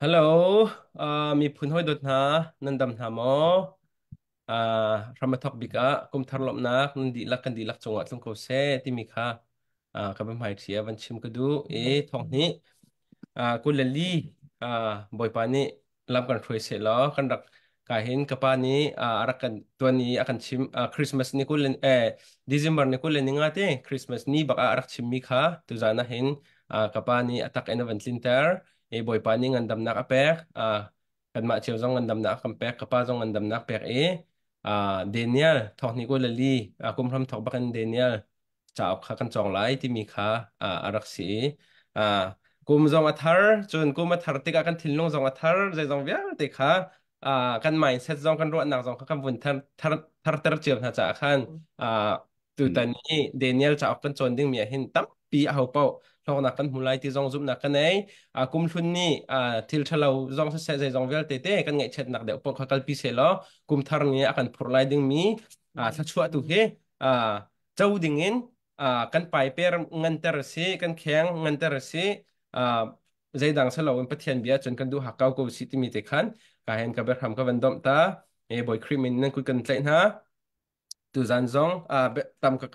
ฮัลโหลอ่ามีพุนห้อยดดนะนันดำหามออ่ารามาทอกบิกะกุมทารลบนักนันดีลักกันดีลักจงหวัดสงโคเซที่มีค่ะกับเป็นหมายเสียวันชิมก็ดูทองนี้กุลลีอ่าบอยปานี้รับกันช่วยเสร็จแล้วกันรักกาเห็นกับปานี้รักกันตัวนี้อากันชิมคริสต์มาสนี้กุลเลนดิเซมเบอร์นี้กุลเลนงาเต้คริสต์มาสนี้บักรักชิมมีค่ะตุจานะเห็นกับปานี้อัตักเอ็นวันลินเตอร์ boy pani ngandam nak apek kan ma chiu zong ngandam nak kampek kapa zong ngandam nak pek Daniel thok ni ko lali kum ram thok bakan Daniel chao kha kan chong lai ti mi kha arak si à kum zong athar chun kum athar te ka kan thilnong zong athar zai zong bia te kha kan mindset zong kan ro nak zong kha kan vun thar thar thar tar chiam na cha khan tu ta ni Daniel chao kan chon ding mi hin tam pi a ho pau thok nak kan hulai ti zong zum nak kan ei kum thun ni thil thalo zong sa se zai zong vel te te kan ngai chet nak de pok kha kal pi se lo kum thar ni akan phurlai ding mi thla chua tu he à châu ding in kan pai per ngan ter si kan kheng ngan ter si à zai dang sa lo in pathian bia chun kan du hakau ko si ti mi te khan ka hen ka ber ham ka van dom ta boy crimin nan ku kan tlain ha tu zan zong tam ka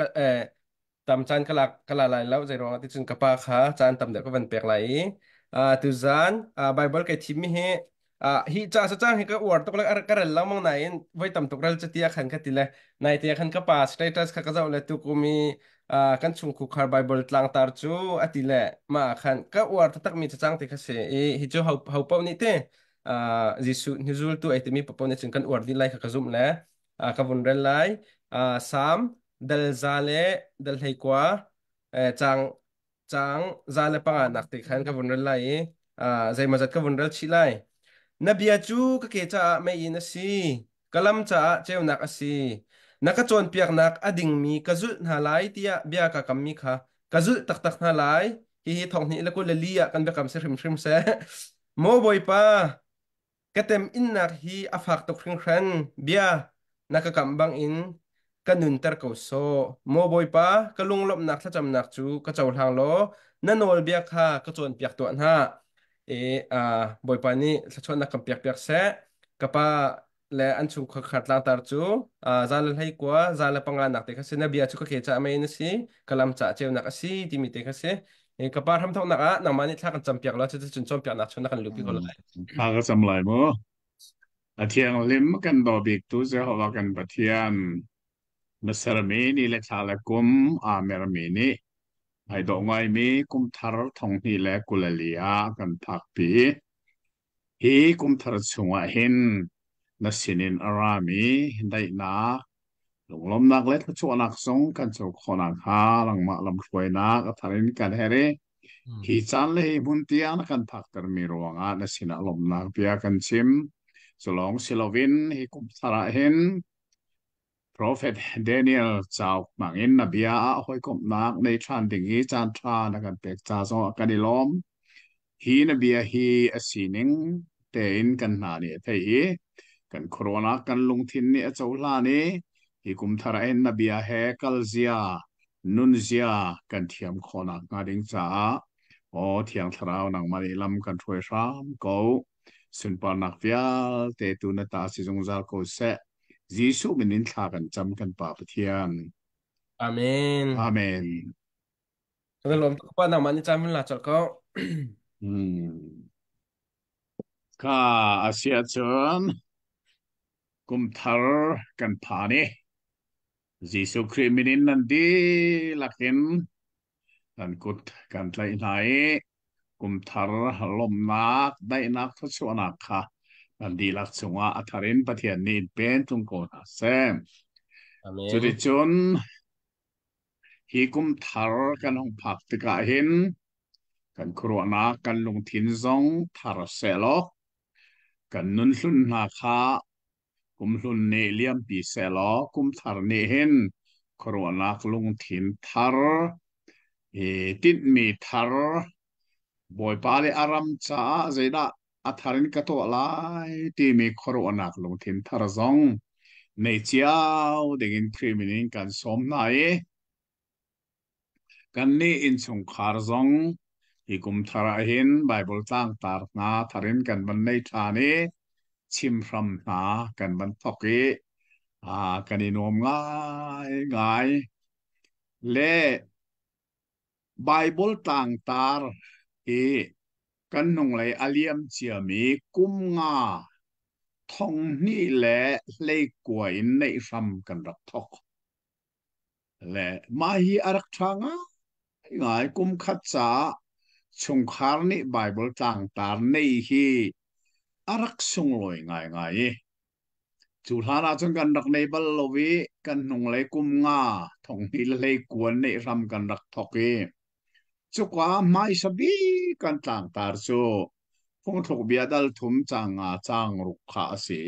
tam chan kala lai lau zai rong ti chun ka pa kha chan tam de ko van pek lai tu zan bible ke thimi he hi cha sa chang hi ka war to la ka ral lang mang nain voi tam tok ral chatia khan ka tile nai tia khan ka pa status kha ka zaw le tu ku mi kan chung khu khar bible tlang tar chu atile ma khan ka war ta tak mi cha chang te kha se hi chu hau pau ni te jisu nizul tu ai te mi papo ne chun kan war di lai kha ka zum le ka vun rel lai sam dal zale dal hei kwa chang chang zale panga nak te khan ka vun rel lai zai mazat ka vun rel chi lai na bia chu ka ke cha mai in si kalam cha cheu nak asi naka chon piak nak ading mi kazul na lai tia bia ka kam mi kha kazul tak tak na lai hi thong ni la ko la lia kan be kam se hrim hrim se mo boy pa katem in nak hi afak to khring khan bia naka kam bang in kanun tar ko so mo boy pa kalung lop nak thacham nak chu ka chaw hang lo nanol bia kha ka chon piak to na e a boy pa ni thachon na kam piak piak se kapa le an chung kha khat lang tar chu zal hai kwa zal panga nak te khase na bia chu ka ke cha mai na si kalam cha cheu nak si ti mi te khase e kapa tham thok nak a nang mani thak kan cham piak lo chu chun chom piak nak chun na kan lupi ko lai ข้าก็จำเลยมั้งอาเทียงลิมกันดอบิกตูเจ้าว่ากันปะเทียนมัสรมีนี่เละชาละกุมเมรมีนี่ไอ้ดอกไม้มีกุมทาร์ทองนี่แหละกุลเลียกันพักปีฮีกุมทาร์ชงวะหินนัสินินอารามีได้นาหลงลมนักเล็ดชวนักสงกันโจคอนักฮาหลังมาลำช่วยนักทารินกันเฮเร hi chan le hi bun tiang na kan thak ter mi ruanga na sina lom nak pia kan chim solong silovin hi kum sara hin prophet Daniel chau mangin na bia a hoi kum nak nei than ding hi chan tha na kan pek cha so kan ilom hi na bia hi asining te in kan na ni thei hi kan corona kan lung thin ni a chau la ni hi kum thara en na bia he kal zia nun zia kan thiam khona nga ding cha thiang tharau nang mari lam kan thoi ram ko sun pa nak vial te tu na ta si jong zal ko se Giêsu mình in thla kan cham kan pa pathian amen amen kalau lom tu pa nang mani cham la chal ko ka asia chon kum thar kan pha ni Giêsu Christ mình in nan di lakin kan kut kan tlai nai kum thar lom nak dai nak tho chu nak kha kan di lak chunga atharin pathian ni pen tung ko na sem chu di amen chun hi kum thar kan hong phak te ka hin kan corona kan lung thin zong thar se lo kan nun hlun na kha kum hlun ne liam pi se lo kum thar ne hen corona lung thin thar tit mi thar boy pale aram cha zeda atharin ka to lai ti mi corona lung thin thar zong nei chiao dengin criminal kan som na e kan ni in chung khar zong kum thara hin Bible tang tar na tharin kan ban nei thani chim ram na kan ban thoki kan inom ngai ngai le Bible tang tar hi kan nong lei aliam chia mi kum nga thong ni le le kwa in nei ram kan rak thok le ma hi arak thanga ngai kum khat cha chung khar ni Bible tang tar nei hi arak sung loi ngai ngai chu hlana chung kan rak nei bal lowi kan nong lei kum nga thong ni le kwa nei ram kan rak thoki chu kwa mai sabi kan tang tar chu phong thok bia dal thum chang nga chang ruk kha si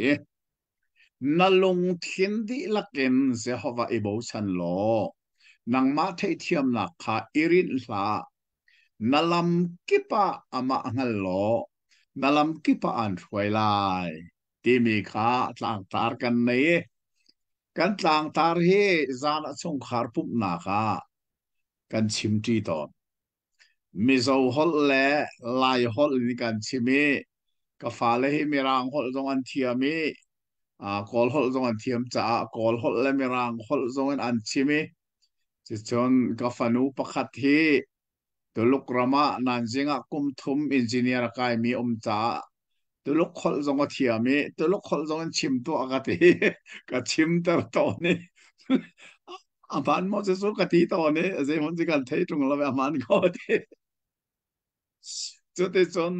nalung thiên di lakin Jehovah ibo chan lo nang ma thei thiam na kha irin hla nalam kipa ama ngal lo nalam kipa an huai lai ti mi kha tlang tar kan nei kan tlang tar hi zan chung khar pup na kha kan chim ti to mizo hol le lai hol ni kan chimi ka fa le hi mirang hol zong an thiami kol hol zong an thiam cha kol hol le mirang hol zong an chimi chi chon ka fanu pakhat hi tuluk rama nanjinga kum thum engineer kai mi cha tuluk hol zong a thiami tuluk hol zong an chim to agati ka chim tar to ni aman mo se su ka ti to ni ze mon ji kan thei tung la aman ko ti chu te chon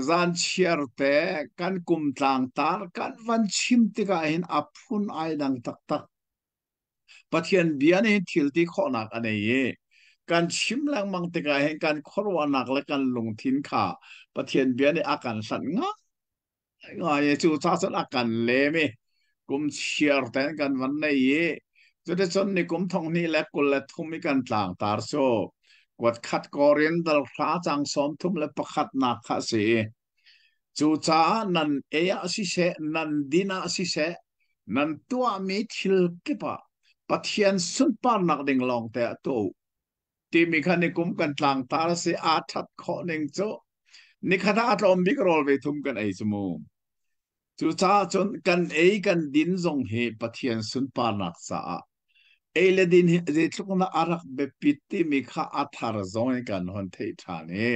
zan chiar te kan kum tlang tar kan van chim te ka hin aphun ai dang tak tak pathian bian hin thil ti kho nak ane ye kan chim lang mang te ka hin kan khorwa nak la kan lung thin kha pathian bian akan san nga nga ye chu cha san akan le me kum chiar te kan van nei ye chu te chon ni kum thong ni la kul la thum mi kan tlang tar so quạt khát korean dal phá chang som thum le pakhat na kha se chu cha nan eya si se nan dina si se nan tua mi thil ke pa pathian sun par nak ding long te to ti mi khan ni kum kan tlang tar se a that kho ning cho ni khata atlom big rol ve thum kan ai chu mu chu cha chon kan ei kan din zong he pathian sun par nak sa eile din je tlukna arak be pitti mi kha athar zong kan hon thei thane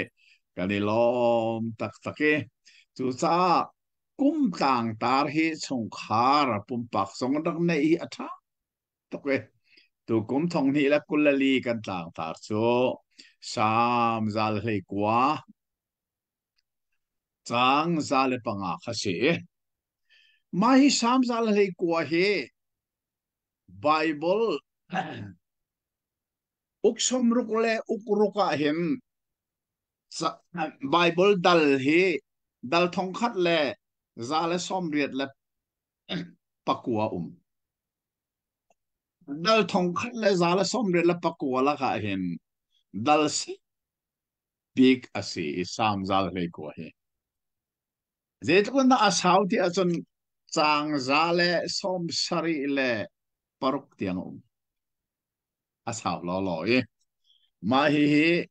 kan lom tak take chu cha kum tang tar hi chung khar pum pak song dak nei hi atha tokwe tu kum thong ni la kulali kan tang tar chu sam zal hlei kwa chang zal panga khase mai sam zal hlei kwa he Bible uksom rukle ukruka hin Bible dal hi dal thong khat le za le som riat le pakua dal thong khat le za le som riat le pakua la kha hin dal si big asi sam zal le ko he zet ko na asaw ti achon chang za le som sari le paruk tiang asaw lo lo ye ma hi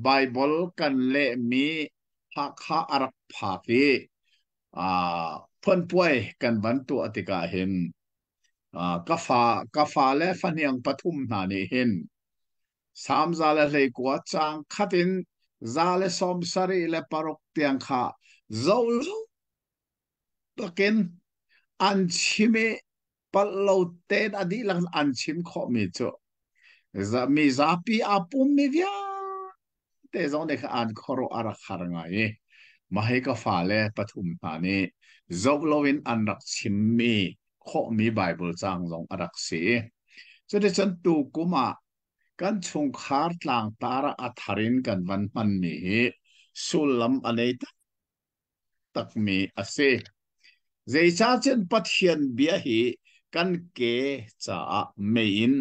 Bible kan le mi ha kha arak pha ki phun puai kan ban tu atika hin ka fa le faniang pathum na ni hin sam za le hlei kwa chang khatin za le som sari le parok tiang kha zol takin an chime palo ten adi lang an chim kho mi cho za mi zapi apum mi via te zong de kha an khoro ara khar nga ye mahe ka fa le pathum ta ni zok lowin an rak chim mi kho mi Bible chang zong arak si cho de chan tu kuma kan chung khar tlang tara atharin kan van man mi sulam anei tak mi ase zai cha chen pathian bia hi kan ke cha mein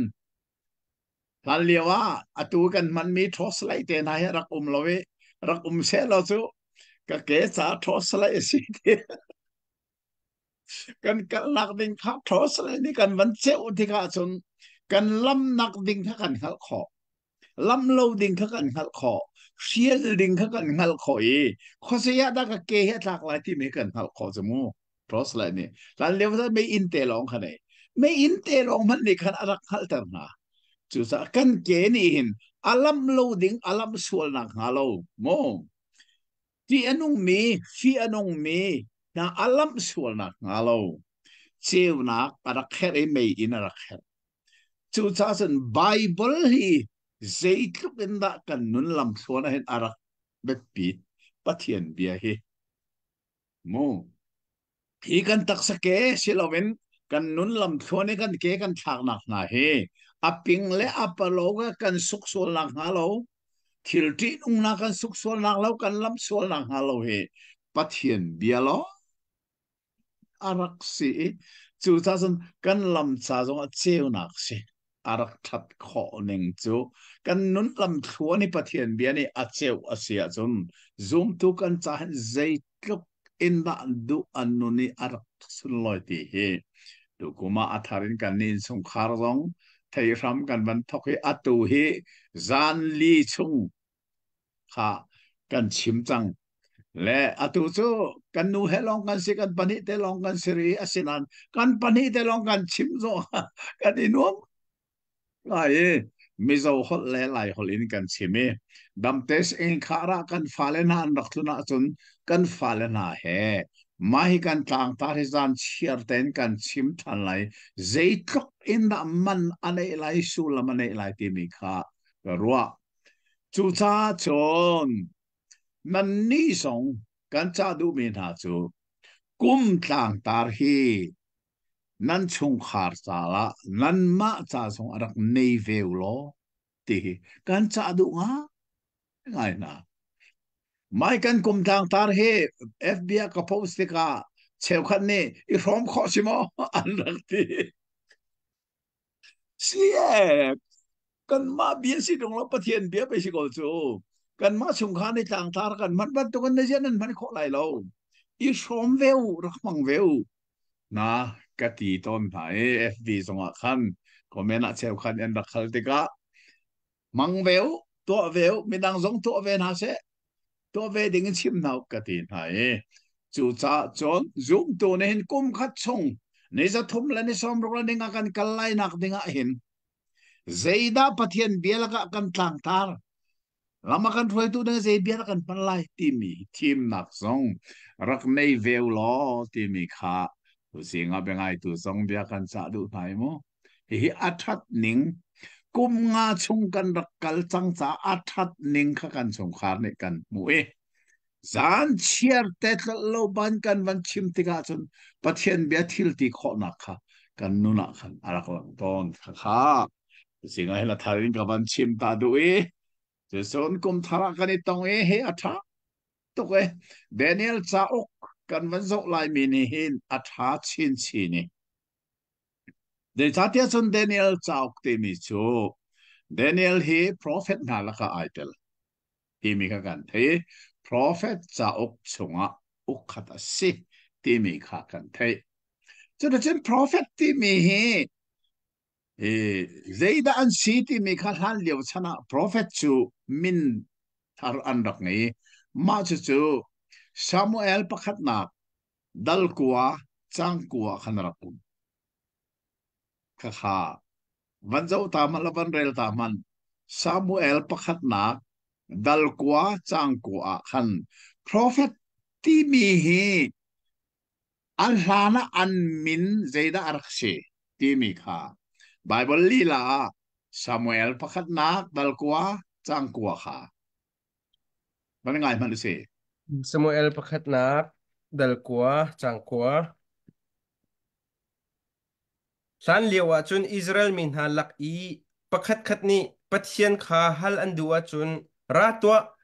kan lewa atu kan man mi thos lai te na ya rak lowe rak se lo chu ka ke cha thos lai si te kan kan lak ding kha thos lai ni kan van che u ti kha chun kan lam nak ding tha kan hal kho ลำโลดิ่งเขากันหัลขอเชียลดิ่งเขากันหัลขอเอข้อเสียดากเกยหลักหลายที่ไม่กันหัลขอจมูกเพราะอะไรเนี่ยหลังเลี้ยวไม่อินเตลองขนาดไม่อินเตลองมันนี่ขันรักหัลเตอร์นะจุดสักกันเกนี่หินอาลัมโลดิ่งอาลัมสวลนักฮัลโหลโมที่อนงมีที่อนงมีนะอาลัมสวลนักฮัลโหลเจ้านักรักแค่ไม่อินรักแค่ 2000 Bible hi zeitluk inda kan nun lam thona hen arak bepit pathian bia hi mo hi kan taksa ke silawen kan nun lam thone kan ke kan thak nak na he aping le apaloga kan suksol nak halo thilti ung na kan suksol nak lo kan lam sol nak halo he pathian bia lo arak si 2000 kan lam cha zong a cheu nak si arak that kho ning chu kan nun lam thua ni pathian bia ni a cheu a sia chun zoom tu kan cha zai tluk in da du anuni arak sun loi ti he tu kuma atharin kan nin sung khar zong thei ram kan ban thok hi atu hi zan li chung kha kan chim chang le atu chu kan nu he long kan si kan pani te long kan siri asinan kan pani te long kan chim zo kan inuam ai mi zo hol le lai hol in kan chime dam tes en khara kan falen han raktuna chun kan falen ha he mai kan tang tar hi zan chiar ten kan chim than lai zeitlok in da man ane lai su la mane lai ti mi kha ruwa chu cha chon nan ni song kan cha du min ha chu kum tlang tar hi nan chung khar cha la nan ma cha song arak nei veu lo ti kan cha du nga ngai na mai kan kum tlang tar hi FBI ka post ka cheu khan ne I rom kho simo an rak ti sie kan ma bien si dong lo pathian bia pe si ko chu kan ma chung khan ni tlang tar kan man ban to kan ne jan man kho lai lo I rom veu rak mang veu naกติต้นไผ่เอฟบีสงขันก็ไม่น่าเชื่อขันยันดักขัลติกะมังเวลตัวเวลมีดังสองตัวเวน่าเสตัวเวดิ่งชิมนาวกติไผ่จู่จ้าจนจุ่มตัวนี้เห็นกุมขัดชงนี่จะทุ่มแล้วนี่สมรู้แล้วนี่งากันกันไล่นักดิ่งเห็นเจด้าปะเทียนเบียร์ละกันต่างตาลำมากันรวยตัวนี้เจเบียร์ละกันเป็นไล่ทีมีทีมนักสงรักในเวลล้อทีมีขา tu sing a bengai tu song bia kan sa du thai mo hi athat ning kum nga chung kan rak kal chang cha athat ning kha kan chung khar ne kan mu e zan chiar te lo ban kan van chim ti ga chun pathian bia thil ti kho na kha kan nu na khan arak lang ton kha kha tu sing a hela tharin ka van chim ta du e je son kum thara kan I tong e he atha to ke Daniel cha ok kan van zo lai mi ni hin atha chin chi ni de cha tia chun Daniel chauk te mi chu Daniel hi prophet na la ka aitel ti mi ka kan the prophet cha ok chunga ok khata si ti mi kha kan the chu de chen prophet ti mi hi e zeida an si ti mi kha han liu chana prophet chu min thar an rak ngai ma chu chu Samuel pakhat na dal kuwa chang kuwa khanarakum kha van zo taman laban rel taman Samuel pakhat na dal kuwa chang kuwa khan prophet ti mi hi an hlana an min zeida arkse ti mi kha Bible lila Samuel pakhat na dal kuwa chang kuwa kha man ngai man se Samuel pakhat nak dal kwa chang kwa san liwa chun Israel min ha lak I pakhat khat ni pathian kha hal an duwa chun ratwa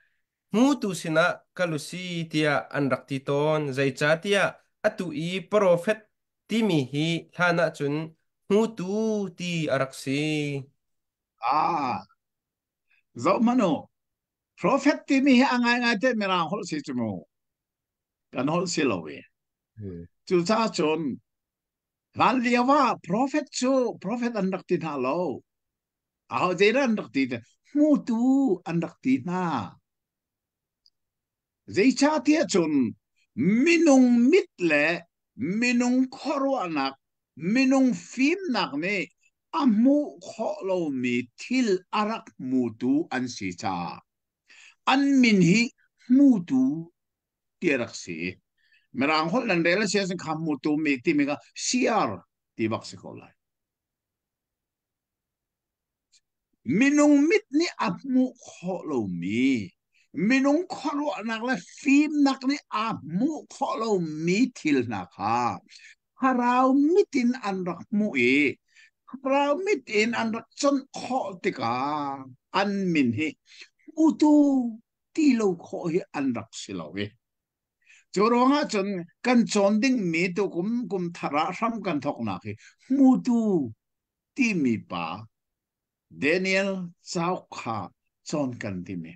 mu tu sina kalusi tia an rakti ton zaicha tia atu I prophet ti mi hi thana chun mu tu ti araksi zo mano prophet ti mi hi angai ngai te mera hol si chumo kan hol si lowe chu cha chon lan liawa prophet chu prophet an rakti na lo a ho je ran rakti te มูตูอันดักตีนา dây cha tia chun minung mit le minung khoro anak minung phim nak ne amu kho lo mi thil arak mutu an si cha an min hi mutu tiarak si merang hol nan rela sia sin kham mutu mi ti mi ga siar ti bak se ko lai minung mit ni amu kho lo mi minung kholo nak la phim nak ni amu kholo mi thil nak ha harau mitin an rak mu e harau mitin an rak chon kho tika an min hi utu ti lo kho hi an rak silo e choronga chon kan chon ding mi to kum thara ram kan thok nak hi mutu ti mi pa Daniel chau kha chon kan ti mi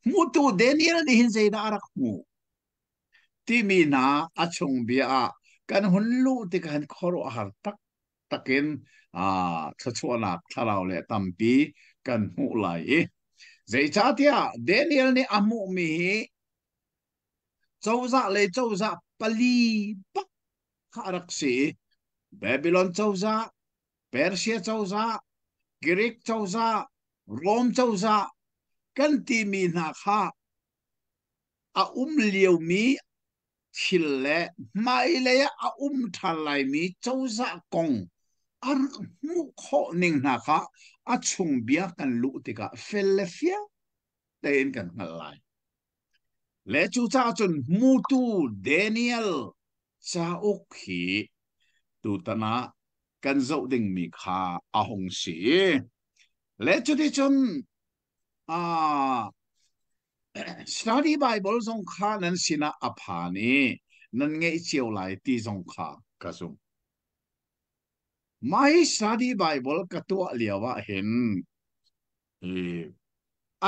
mutu Daniel ni hin zai da arak mu ti mi na achung bia kan hun lu ti kan khoro har tak takin chachuana tharau le tampi kan hu lai e zai cha tia Daniel ni amu mi chauza le chauza pali pak kharak si Babylon chauza Persia chauza Greek chauza Rome chauza kan ti mi na kha a liu mi thil le mai le a thalai mi chauza kong ar mu kho ning na kha a chung bia kan lu tika Philadelphia ten kan ngalai le chu cha chun mu tu Daniel cha ok hi tu tana kan zo ding mi kha a hong si le chu ti chun a study Bible song kha nan sina aphani nan nge chiu lai ti song kha ka sum mai study Bible ka to liawa hen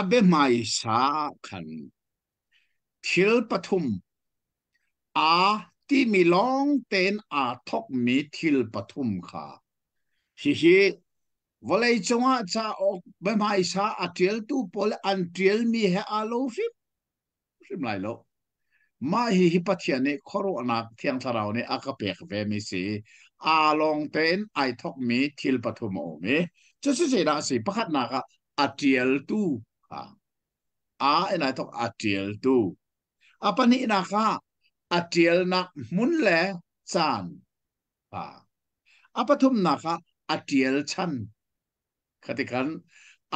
abe mai sa khan thil pathum a ti mi long ten a thok mi thil pathum kha hi volei chunga cha ok be mai sa atil tu pol an trial mi he alo rim lai lo ma hi pathiane khoro anak thiang tharau ne akapek ve mi si a long ten ai thok mi thil pathum o me chu chu se da si pakhat na ka atiel tu ha a en ai thok atiel tu apani na ka atiel na mun le chan ha apathum na ka atiel chan khatikan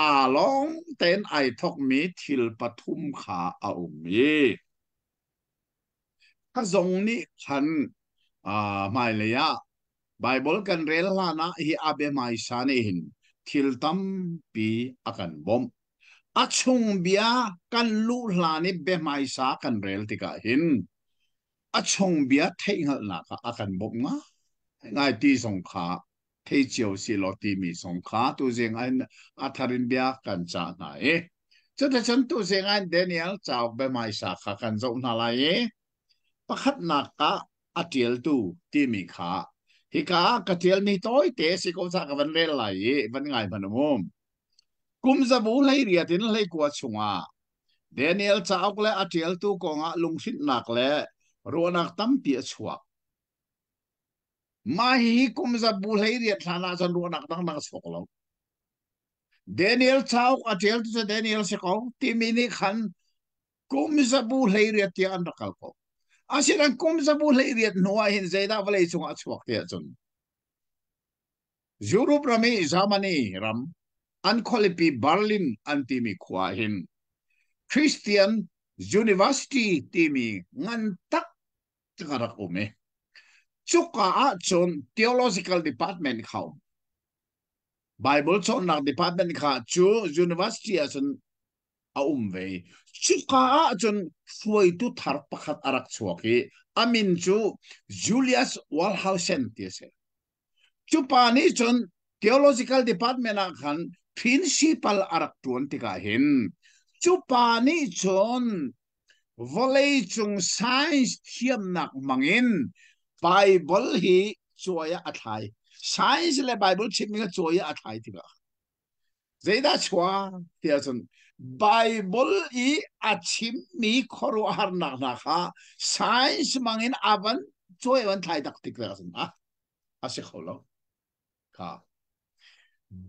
a long ten ai thok mi thil pathum kha a miถ้าทรงนี้ฉันไม่เลยอะไบเบิลกันเรลลานะฮีอาเบมาอิสานเองทิลตัมปีอากันบอมอาชงเบียกันลูลานี่เบมาอิสากันเรลติกาหินอาชงเบียเทงหนักอากันบอมงะง่ายที่สงขาเทเจียวสิโลตีมีสงขาตัวเสียงไอ้อาทารินเบียกันจาไหนจะแต่ฉันตัวเสียงไอ้เดนิเอลจ้าเบมาอิสาขากันจงนาลายประคัดนักกะอาเจียลตูที่มีขาฮิกากะเจียลมีต้อยเตสิกสักวันเรลัยวันไงพันมุมกุมจะบูเลยเรียดินเลยกวดชงอาเดนิเอลจะเอาเลยอาเจียลตูกงะลุงชิดนักเลยรัวนักตั้มเปียชวกมาฮิกุมจะบูเลยเรียดฐานะจนรัวนักตั้งนักสกลงเดนิเอลจะเอาอาเจียลตูจะเดนิเอลสิเขาที่มินิขันกุมจะบูเลยเรียดที่อันรักเขาอาศัยนั้นกุมจะบูเลยเรียดนัวหินใจได้ว่าเลยชงอาชวกเดียจนยุโรปรามีจามานีรำอันคอลิปีบาร์ลินอันที่มีขวาหินคริสเตียนยูนิเวอร์ซิตี้ที่มีงันตักจะกระอุเมชุกอาจน theological department เขา Bible ชนนัก department เขาจู university จนอาเวชุกอาจนช่วยตุทาร์ปักอารักชวกีอามินจูจูเลียสวอลฮาวเซนที่เสจูปานีจน theological department ขัน principal อารักตัวนที่กาเห็นจูปานีจนวอลเลย์จง science เทียมนักมังอิน Bible ฮีช่วยอัฐาย science และ Bible ชิดมีก็ช่วยอัฐายที่กา zeda chua tia chun Bible i achim mi khoru har na kha science mangin avan choi wan thai dak tik ra a ase kholo kha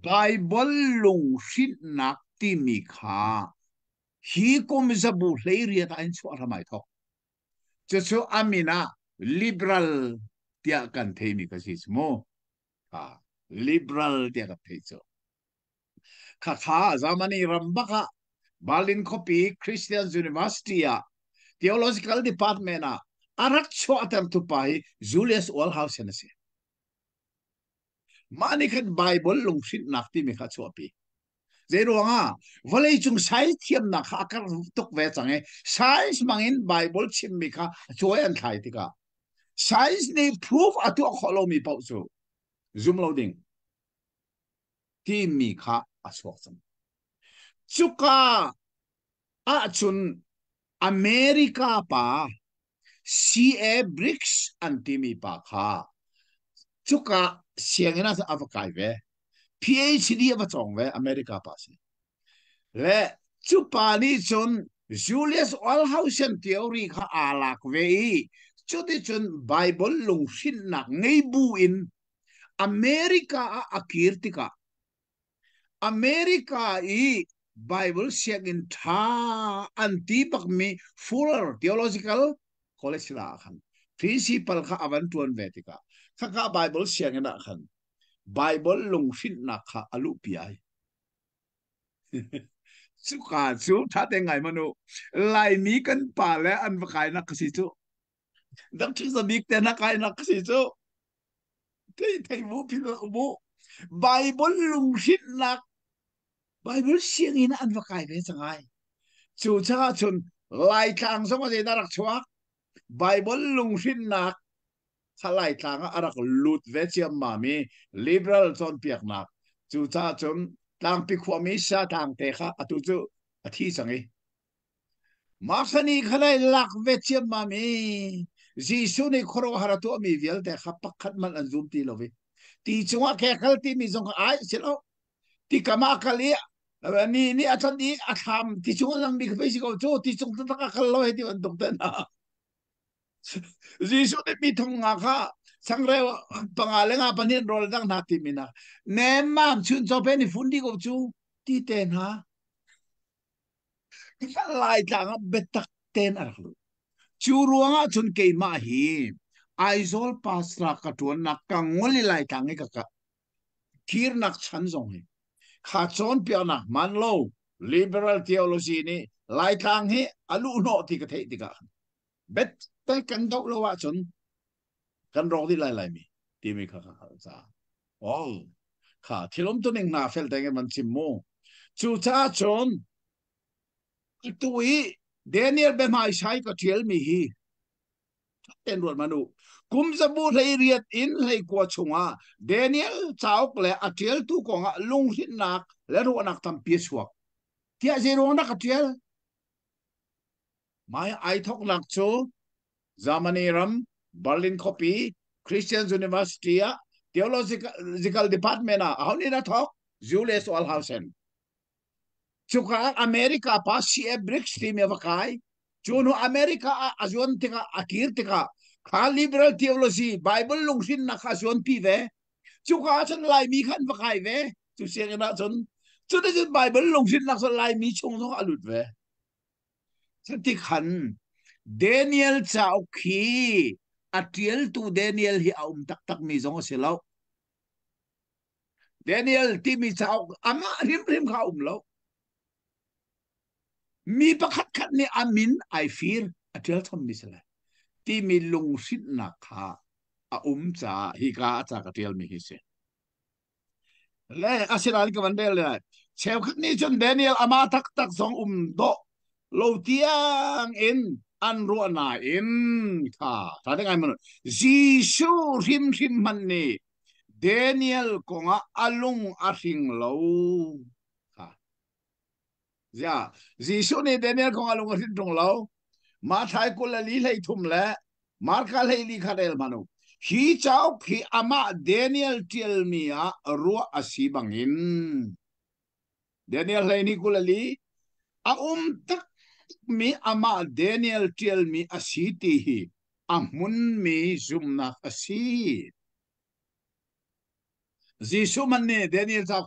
Bible lung shin nak ti mi kha hi kom zabu hlei ta in chu ramai thok chu chu amina liberal tia kan thei mi ka si mo kha liberal tia ka thei chu kha kha zamani rambaka Berlin copy Christian University a theological department a arak cho atam tu pai Julius Olhausen se mani khat Bible lung shin nak ti mi kha cho pi zero nga vale chung sai thiam na kha kar tuk ve change science mangin Bible chim mi kha cho an thai ti ka science ni proof atu kholo mi pau chu zoom loading ti mi kha a so sam chuka a chun America pa CA BRICS antimi pa kha chuka siangena sa avakai ve PhD ava chong ve America pa si le chupa ni chun Julius Olhausen theory kha alak ve chuti chun Bible lung shin nak ngei bu in America a akirtika America i Bible siangin tha anti pakmi fuller theological college la khan principal kha avan tuan vetika kha Bible siang na khan Bible lung shin na kha alu piai chu ka chu tha te ngai manu lai mi kan pa le an vakai na kasi chu dak chu sa big te na kai na kasi chu te mu pi na mu Bible lung shin na Bible siang ina an vakai ve changai chu cha chun lai tang so ma de darak chuak Bible lung shin na khalai tanga arak lut vechiam mami liberal chon piak nak chu cha chum tang pi khwami sa tang te kha atu chu athi changi makhani khalai lak vechiam mami jisu ni khoro haratu mi vial te kha pakhat man anzum ti lovi ti chunga ke khal ti mi jong ai silo ti kama khali ni athan di atham ti chunga lang mi khpe si ko chu ti chung ta ka khal lo he ti an dok ta na Jisu ni mitong nga ka sangre pangalan nga panin rol dang natin mina nemam chun so ni fundi ko chu ti ten ha ka lai tang betak ten arlo churu nga chun ke ma hi aizol pasra ka tuan nak ka ngoli lai tang ka ka kir nak chan zong hi kha chon pia na man lo liberal theology ni lai tang hi alu no ti ka thei ti ka bet tay kan dau lo wa chun kan rong di lai mi ti mi kha kha sa oh kha thilom to ning na fel tang man chim mo chu cha chon tui Daniel be mai sai ka thiel mi hi ten ruột manu kum zabu lei riat in lei kwa chunga Daniel chauk le atiel tu ko nga lung hin nak le ro nak tam pi suak tia zero nak atiel mai ai thok nak chu Zamani ram Berlin copy Christian University theological department a honi na thok Julius Olhausen chuka America pa CA BRICS team evakai chuno America azon tika akir tika kha liberal theology Bible lungsin na kha zon pi ve chuka chan lai mi khan vakai ve chu siang na chon chu de Bible lungsin na so lai mi chung so alut ve santi khan Daniel chau khi atiel tu Daniel hi aum tak tak mi zong selo Daniel ti mi chau ama rim rim kha lo mi pakhat khat ni amin I fear atiel thom mi sela ti mi lung sit na kha a cha hi ka cha ka tel mi hi se le asiral ka vandel le cheu khat ni chon Daniel ama tak tak zong do lo tiang in an ro na in tha ta de ngai mon Jisu rim rim man ni Daniel konga alung ahing lo ha ja Jisu ni Daniel konga alung ahing tong lo ma thai ko la li lei thum le mar ka lei li kharel manu hi chau khi ama Daniel tel mia ro asi bangin Daniel lai ni kulali a tak mi ama Daniel tiel mi asiti hi amun mi zumna asi Jisu man ne Daniel sa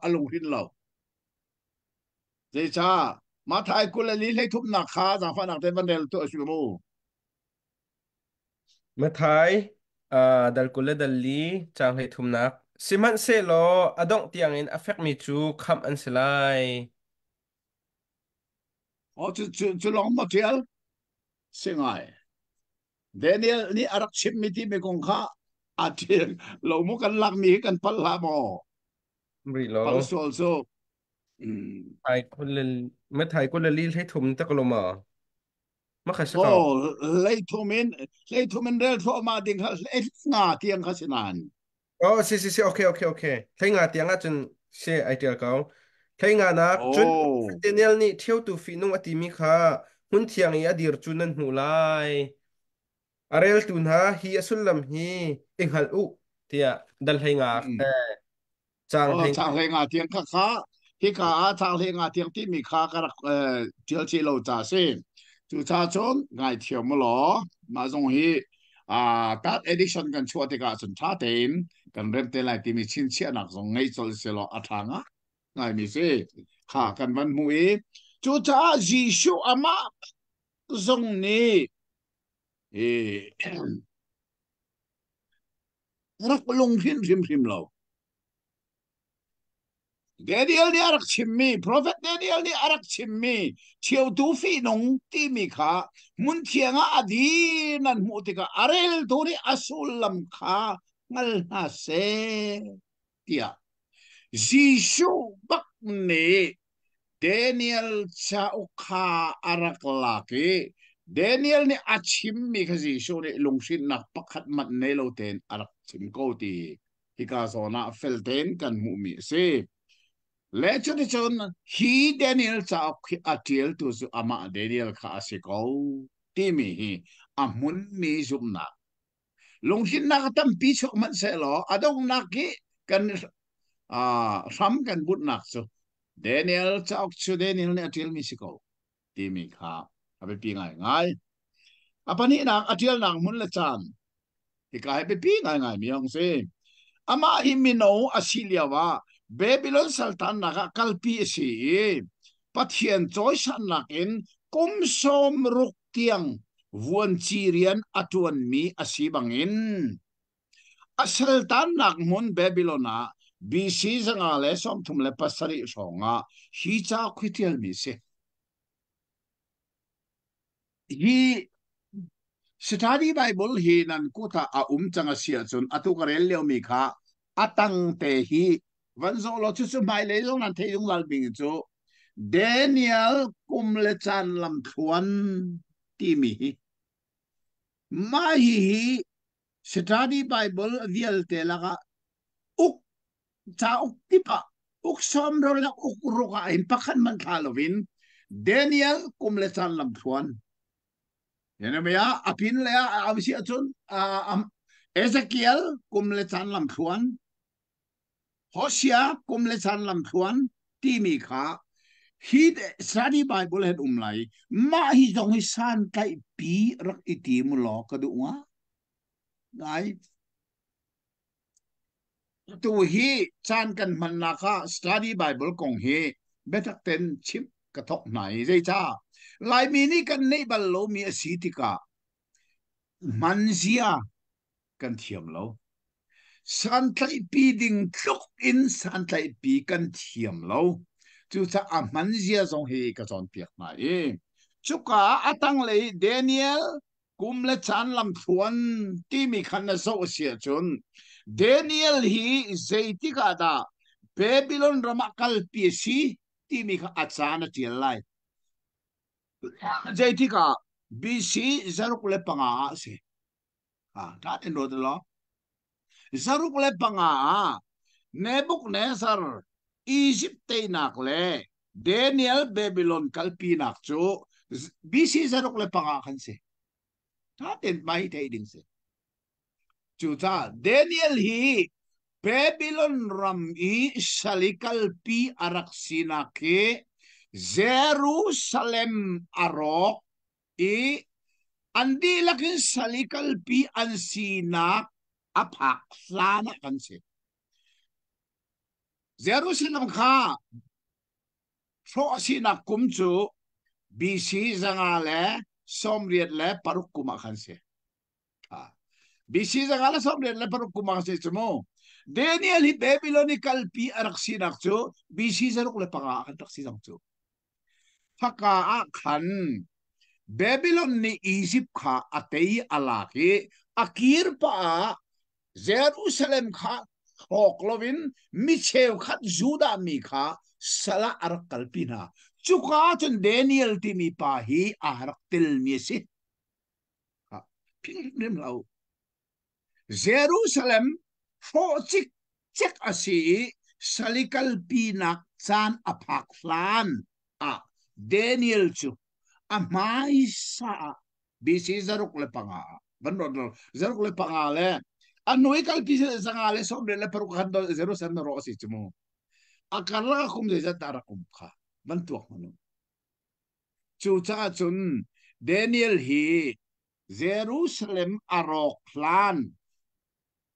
alung hin lo zai cha ma thai kulali lai thup na kha za fa nak te ban del to asu moเมื่อไทยดัลกุลเลดัลลีจางให้ทุมนักสิมันเซโลอดองเตียงอินอเฟกมีจูคำอันสลาย o chu long ma tiel singai Daniel ni arak chim mi ti me kong kha atil lo mo kan lak mi kan pal la mo บริโล pal sol so ไทยกุลเลเมื่อไทยกุลเลลีให้ทุมตะกลมอ่ะมะขัดสกาว oh lei thumin del tho ma ding kha lei nga tiang kha sinan อ๋อสิโอเคใช้งานเตียงอ่ะจนเช่ไอเดียเขาใช้งานนักจน oh เดนียลนี่เที่ยวตูฟีนุ่งอติมีค่ะหุ่นเทียงอีอดีรจุนนันหูไลอะไรลตุนฮะฮีอสุลลัมฮีอิงฮัลอุเตียดัลให้งากแต่จางให้ chang le nga tiang kha kha hi ka chang le nga tiang ti mi kha ka tiel chi lo cha se chu cha chon ngai thiam mo lo ma zong hi tat edition kan chua te ka chun tha ten kan rem te lai ti mi chin chia nak zong ngai chol se lo athanga ngai mi se kha kan ban mu e chu cha ji shu ama zong ni e rak lung hin rim lo Daniel ni arak chimmi, Prophet Daniel ni arak chimmi, chiêu tu phi nong ti mi kha, mun thianga adi nan mu tika arel tu ni asulam kha ngal na se tia. Jishu bak ne Daniel cha ukha arak laki, Daniel ni achimmi kha jishu ni lungshin nak pakhat mat ne lo ten arak chim ko ti. Hika zona felten kan mu mi se. Lecho ni chon hi Daniel cha atiel tu su ama Daniel kha asiko ti mi hi amun mi zumna lungshin na tam pi chok man se lo adong na ki kan ram kan but nak so Daniel cha ok chu Daniel ne atiel mi siko ti mi kha abe pi ngai apani na atiel nang mun la chan ti ka be pi ngai mi ong se ama himino asilia wa Babylon Sultan naka kalpi si pathian choi san nakin kum som ruk tiang vuan chirian atuan mi asibangin asaltan nak mun Babylona BC zanga le som thum le pasari songa hi cha khwitial mi se hi study Bible hi nan kuta a changa sia chun atu karel leo mi kha atang te hi vẫn dỗ lo chú chú mai lấy lúc nan thấy đúng là bình chú Daniel kum le chan lam thuan ti mi ma hi study Bible vial te laga uk cha uk ti pa uk som ro la uk ro ka in pakhan man Halloween Daniel kum le chan lam thuan yana me ya apin le ya avisi achun Ezekiel kum le chan lam thuan Hosea kum le chan lam thuan ti mi kha hi study Bible het lai ma hi jong hi san kai pi rak iti mu lo ka du wa ngai tu hi chan kan man na kha study Bible kong hi betak ten chip ka thok nai zai cha lai mi ni kan nei bal lo mi asitika manzia kan thiam lo san kai pi ding tluk in san kai pi kan thiam lo chú cha a man zia zong hi ka zon piak na e chú ka atang le Daniel kum le chan lam thuan ti mi khan na zo sia chun Daniel hi zeiti ka da Babylon rama kal pi si ti mi kha achana ti lai zeiti ka BC zaruk le panga se ta en ro de lo zaruk le panga Nebuchadnezzar Egypt te nak le Daniel Babylon kalpi nak chu BC zarok le panga khan se ta ten mai te ding se chu cha Daniel hi Babylon ram i salikal pi araksina ke Jerusalem arok i andi lakin salikal pi ansina apak sana kanse Jerusalem kha so sina kumchu BC zangale somriat le paruk kuma kanse BC zangale somriat le paruk kuma kanse chumo Daniel hi Babylonical pi araksinak chu BC zaruk le panga kan taksinak chu Phaka khan Babylon ni Egypt kha atei alaki akir pa Jerusalem kha Hoklovin Michev khat Juda mi kha sala arak kalpina chuka chun Daniel ti mi pa hi arak til mi si ha pim lau Jerusalem fo chik chek asi salikal pinak chan aphak flan a Daniel chu amai sa bisi zaruk le panga bandol zaruk le panga le anoi kal pisi zangale somre le paru khando Jerusalem ro si chumo akala kum de zatara kum kha bantuak manu chu cha chun Daniel hi Jerusalem arok plan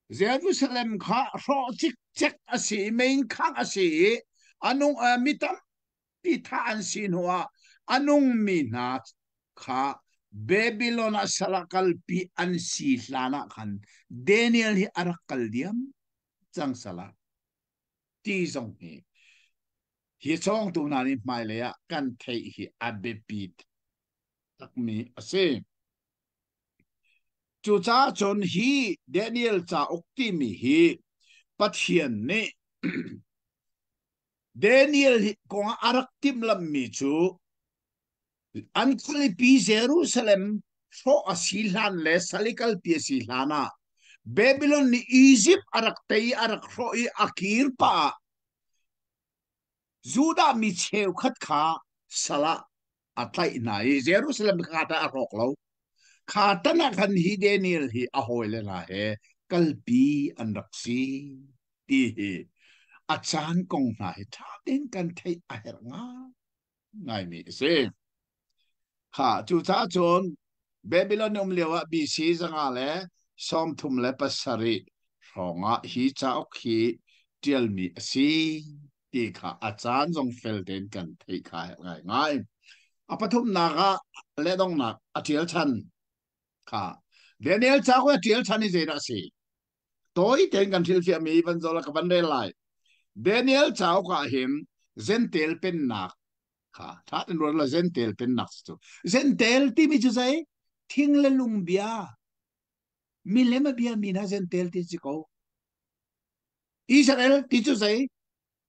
Jerusalem kha ro chik chek asi main khang asi anung mitam pi tha an sin huwa anung minat kha Babylon salakal pi an si lana khan Daniel hi arakal diam chang sala ti zong hi chong tu na ni mai le ya kan thei hi abe pi tak mi ase chu cha chon hi Daniel cha okti mi hi pathian ne Daniel ko arak tim lam mi chu an khali pi Jerusalem so asilan le salikal pi silana Babylon ni Egypt arak tei arak roi akir pa Juda mi cheu khat kha sala atlai nai Jerusalem kha ta arok lo kha ta na khan hi Daniel hi ahoi le la he kalpi anraksi ti hi achan kong na he tha ten kan thai a her nga ngai mi se kha chu cha chon Babylon lewa BC zanga le som thum le pasari ronga hi cha ok hi tial mi si ti kha achan jong fel den kan thei kha ngai ngai apathum naga le dong na atial chan kha Daniel cha ko atial chan ni zera si toi ten kan thil fi mi van zola ka ban re lai Daniel cha ko him zentel pen nak kha tha den ro la zentel pen nak chu zentel ti mi chu sai thing le lung bia mi le ma bia mi na zentel ti chi ko Israel ti chu sai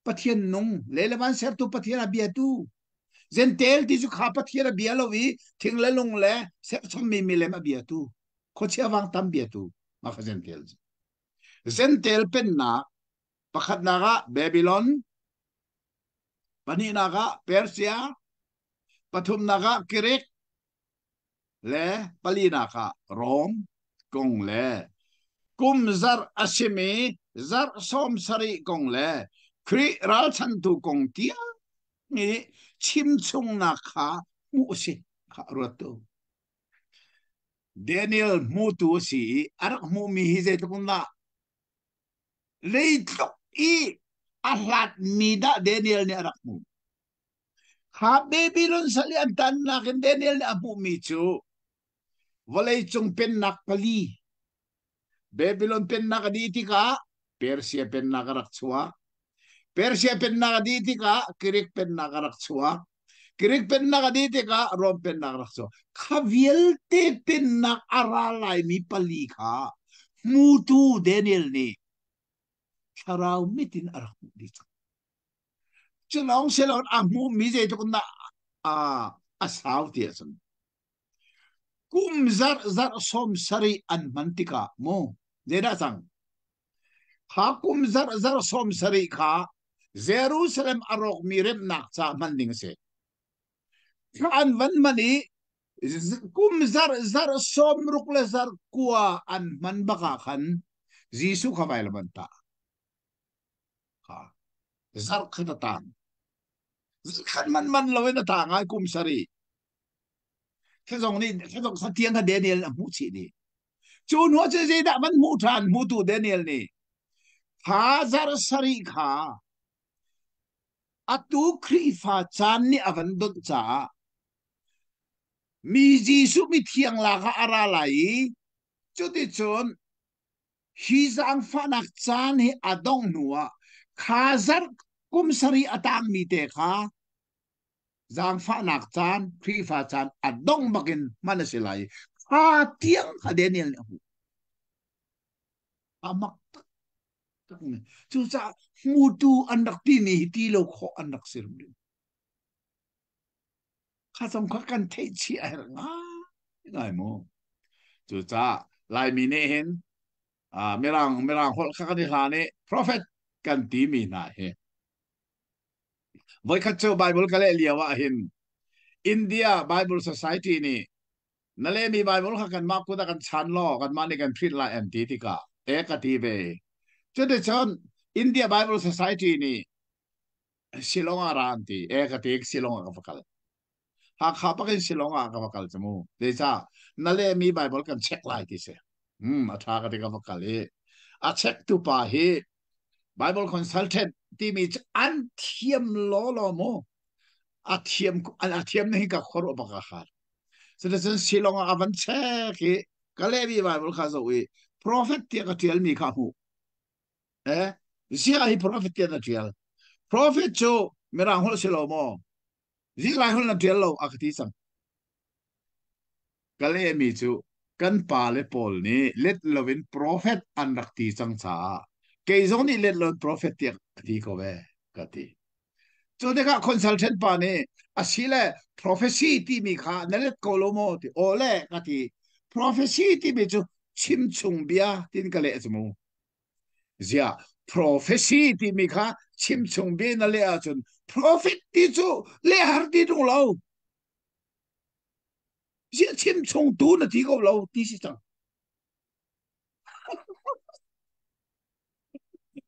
pathian nung le le man ser tu pathian bia tu zentel ti chu kha pathian bia lo wi thing le lung le ser chom mi le ma bia tu ko chia wang tam bia tu ma kha zentel pen na pakhat na ga Babylon pani na ga Persia pathum na ga Kirik le pali na ga Rome kong le kum zar asimi zar som sari kong le kri ral chan tu kong tia ni chim chung na kha mu si kha rotu Daniel mu tu si arak mu mi hi ze tu na le i ahlat mi da Daniel ni arak mu ha Babylon sali antan na ken Daniel ni abu mi chu walay chung pen nak pali Babylon pen nakaditi ka Persia pen nakaraktsua Persia pen nakaditi ka Kirik pen nakaraktsua Kirik pen nakaditi ka Rome pen nakaraktsua Kavielte pen nakaralay mi pali ka mutu Daniel ni Charaw mitin arak dito Chulong silon amu mi zay tukun na asaw tiyasan kum zar zar som sari an mantika mo zeda sang ha kum zar zar som sari kha Jerusalem arok mirem nak cha manding se an van mani kum zar zar som rukle zar kuwa an man baka khan Jisu khawail banta zar khata tang khan man lo na ta ngai kum sari thế dòng đi thế dòng sát tiếng cái Daniel là mu chỉ đi chú nó chơi gì đã vẫn mu than mu tu Daniel này hazar sari kha atu khri pha chan ni avan dot cha mi jisu mi thiang la kha ara lai chu ti chon hi zang fa nak chan hi adong nuwa khazar kum sari atang mi te kha zang fa nak chan khri pha chan adong bakin manasilai ha tiang ka Daniel ne amak chú sa mutu anak tini ti lo kho anak sirum khasam khakan thei chi ai nga ngai mo chú sa lai mi ne hen merang hol khakani hlane prophet kan ti mi na he voi khacho bible kale liawa hin India Bible Society ni nale mi Bible khakan ma ku da kan chan lo kan ma ni kan thrit la an ti ti ka e ka ti ve chu de chon India Bible Society ni Silonga ranti e ka ti Silonga ka fakal ha kha pa kin Silonga ka fakal chamu de cha nale mi Bible kan check lai ti se atha ka ti ka fakal e a check tu pa he Bible consultant ti mi an thiam lo mo a thiam nei ka khor ba ka kha so de Silonga avan check he ka le mi Bible kha zo we prophet ti ka tial mi kha hu eh sia hi prophet ti na tial prophet cho mera hol silo mo zai lai hol na tial lo akati sang kale mi chu kan pa le pol ni let lovin prophet an rakti sang cha ke zong ni let lovin prophet ti ti ko ve kati chu de ka consultant pa ni asile prophecy ti mi kha na let ko lo mo ti ole kati prophecy ti mi chu chim chung bia tin kale chu zia prophecy ti mi kha chim chung bia na le a chun prophet ti chu le har ti dung lo zia chim chung tu na ti ko lo ti si chang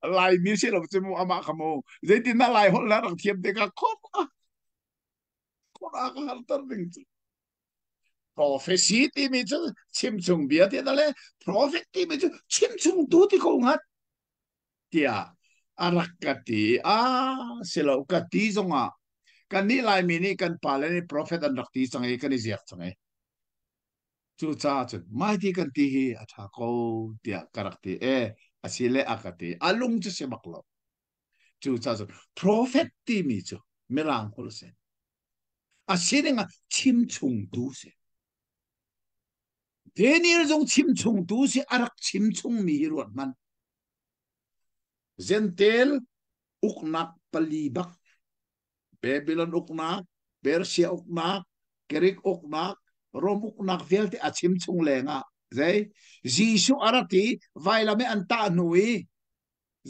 lại mi se lo chemu ama khamo zaitin na lai hol la rak thiam te ka khom a ka har tar ding prophecy ti mi chu chim chung bia te na le prophet ti mi chu chim chung tu ti ko ngat tia arak ka ti a se lo ka ti zonga kan ni lai mi ni kan pa le ni prophet an rak ti chang e kan ni ziak chang e chu cha chu mai ti kan ti hi a tha ko tia karak ti e asile akati alung chu se baklo chu cha chu prophet ti mi chu merang hol se a siringa chim chung du se Daniel jong chim chung du se arak chim chung mi ruat man zentel uknak palibak Babylon uknak Persia uknak Greek uknak Rom uknak velte a chim chung lenga zai jisu arati vailame anta nui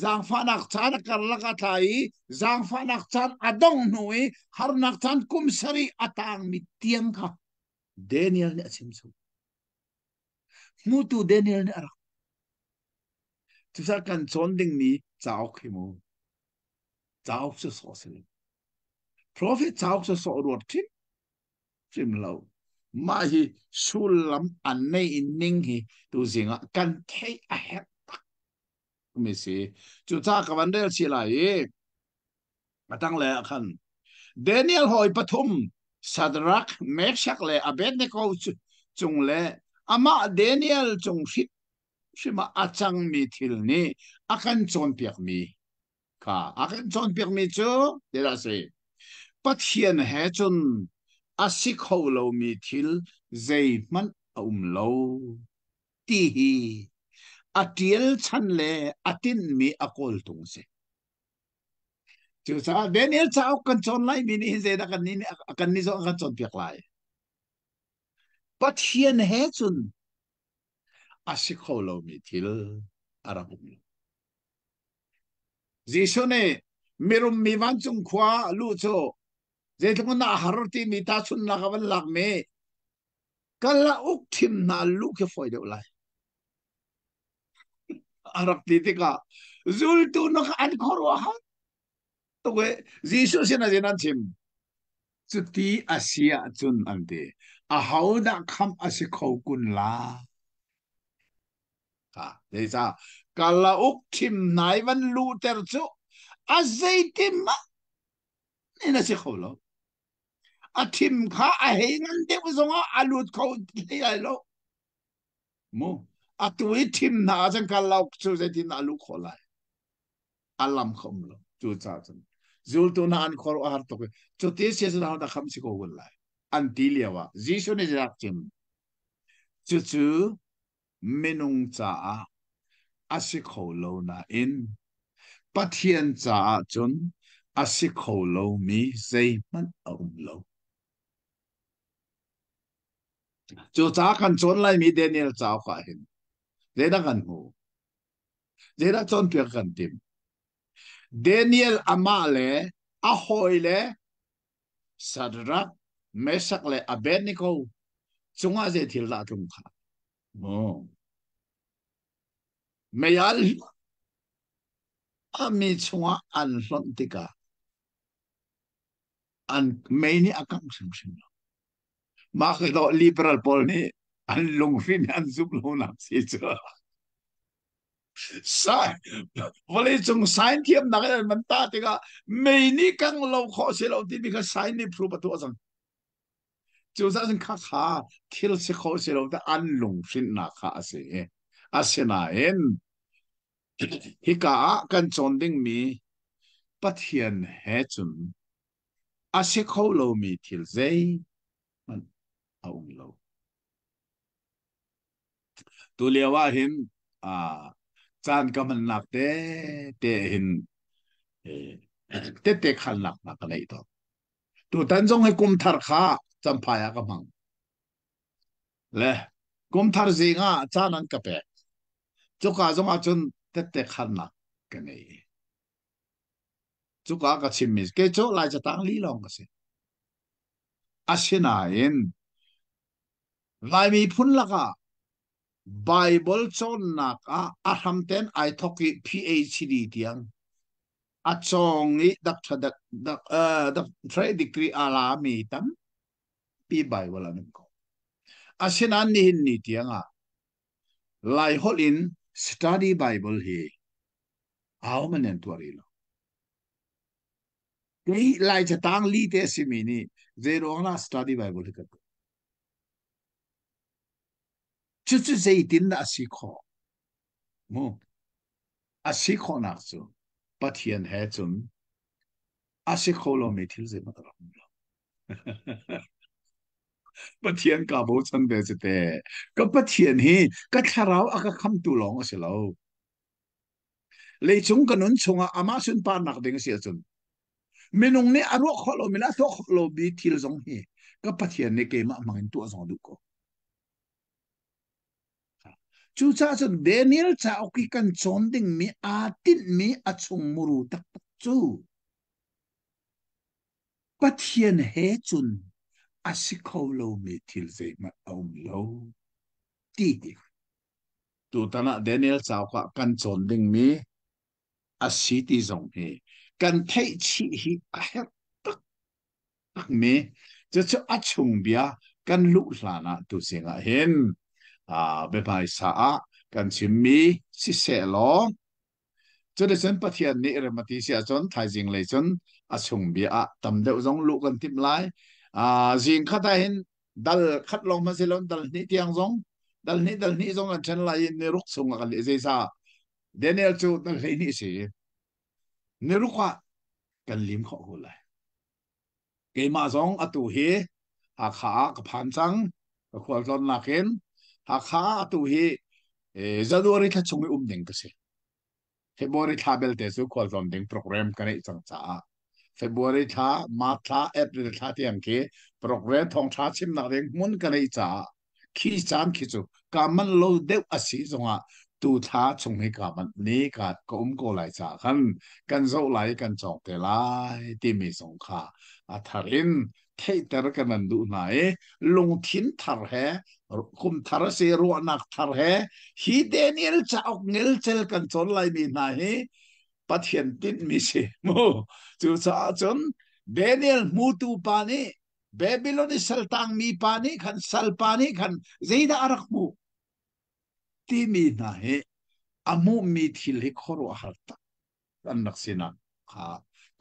Giang pha nak chan kar laka thai Giang pha nak chan adong nui har nak chan kum sari atang mi tiang kha Daniel ne achim su mutu Daniel ne arak tu sa kan chon ding ni chao khimu chao su so se prophet chao su so ruat tim tim lo ma hi sulam an nei in ning hi tu zinga kan thei a het mi si chu cha ka van del chi lai atang le khan Daniel hoi pathum Sadrak Meshach le Abednego chung le ama Daniel chung shit shima achang mi thil ni akan chon piak mi ka akan chon piak mi chu de la se pathian he chun asik ho lo mi thil zai man lo ti hi atiel chan le atin mi akol tung se chu sa Daniel chao kan chon lai mi ni zai da kan ni zo kan chon piak lai pathian he chun asik ho lo mi thil arabum jisu ne mirum mi van chung khwa lu cho je thong na haroti mi ta chun na kawan lak me kala uk thim na lu ke foi de lai arab ti ti ka zul tu no an khorwa ha ตัวจีสุเสียนะเจนันชิมจุดที่อาเซียจุนอันเดอาหาวดักคำอาศัยเขากุนลาค่ะเดี๋ยวจ้ากาลาอุกทิมนายวันลูเตอร์จูอาศัยทิมมะนี่น่าสิเขาแล้วอาทิมข้าอาเฮงันเด็กส่งอาลูดเขาที่ไหนแล้วมูอาตัวทิมน่าจังกาลาอุกจูเจตินอาลูเขาไลอาลัมเขาแล้วจูจ้าจันจูลตัวนานขออาหารตัวจุดที่เสียสละหัวดักคำสิเขากุนไลอันที่เลียวว่าจีสุนี่จะรักจิมจู่ๆเมนุงจ้าอาศัยเขาแล้วนะอิน ปัทยันจ่าจนอาศัยเขาโลมีใจมันเอาโลจู่จ้ากันจนไล่มีเดนิเอลจ่าขวาเห็นเจดักันหูเจดักจนเปียกันติมเดนิเอลอามาเลอาหอยเลสัตรักเมสักเลอาเบนิโกจงอาเจทิลลาตุงขาโอ้ไม่ยัลอามีชงอันหลอนติกาอันไม่นี่อากังสิมสิมมาคือเราลิเบอรัลพอลนี่อันลงฟินอันซุปโลนักสิจ้า sai vale chung sign thiam na cái man ta te ga me ni kang lo kho se lo ti bi ka sign ni pru pa to sang chu sa sang kha kha thil se kho se lo ta an lung shin na kha se a se na en hi ka kan chon ding mi pathian he chun a se kho lo mi thil zai man aung lo tu le wa hin a chan ka man nak te hin te te khan nak na ka nei to tu tan jong hai kum thar kha champaya ka mang le kum thar zinga chanan ka pe chuka jong a chun te te khan nak ka nei chuka ka chimmis ke cho lai cha tang li long ka se asina in lai mi phun laka bible chon nak a ham ten ai thoki phd tiang a chong ni dak thadak dak thrai degree ala mi tam pi bible an ko asina ni hin ni tianga lai hol in study bible hi aw manen tuari lo cái lai cha tang li te simi ni zero na study bible ka chu chu sei tin na si kho mo a si kho na chu pathian he chun a si kho lo me thil ze ma ta pathian ka bo chan de che te ka pathian hi ka tharau a ka kham tu long a se lo le chung ka nun chunga ama sun pa nak ding sia chun menung ne aro kholo mila to kholo bi thil zong hi ka pathian ne ke ma mangin tu zong du ko chu cha chu Daniel cha oki kan chon ding mi a tin mi a chung muru tak chu pathian he chun a sikholo mi thil ze ma om lo ti tu tana Daniel cha ka kan chon ding mi a si ti zong he kan thei chi hi a her tak tak mi chu chu a chung bia kan lu hlana tu singa hen be bai sa a kan chimmi si se lo cho nên dân phát hiện nị rồi mà tí xia chọn thái dương lấy chọn sung bia tầm đậu giống lũ gần tim lái riêng khát ai hin dal khát lòng mà sẽ lon dal nị tiang giống dal nị giống là chân lại nị rúc sung cái lệ dây sa Daniel chu dal lấy nị gì nị rúc qua cần lim khó hồ lại cái mà giống tu hi khá cái phán trắng cái khoa lon lạc hen khá tu hi giờ đôi khi chúng mình đỉnh cái February tha bel te su khol zom ding program kan ei chang cha February tha March tha April tha tiang ke program thong tha chim na reng mun kan ei cha khi chan khi chu kaman lo deuh asi zonga tu tha chung he kaman ni ka ko ko lai cha kan zo lai kan chong te lai ti mi song kha a tharin thei ter kan an du na e lung thin thar he kum thar se ro nak thar he hi Daniel cha ok ngel chel kan chon lai mi na he ปัทเทียนติดมิเชโมจูซาจนเดเนียลมูตูปานีเบบิโลนิสัลตังมีปานีขันสัลปานีขันเจดาอารักมูที่มีนะเฮอามูมีทิลิขรวหัต กันนักสินะค่ะ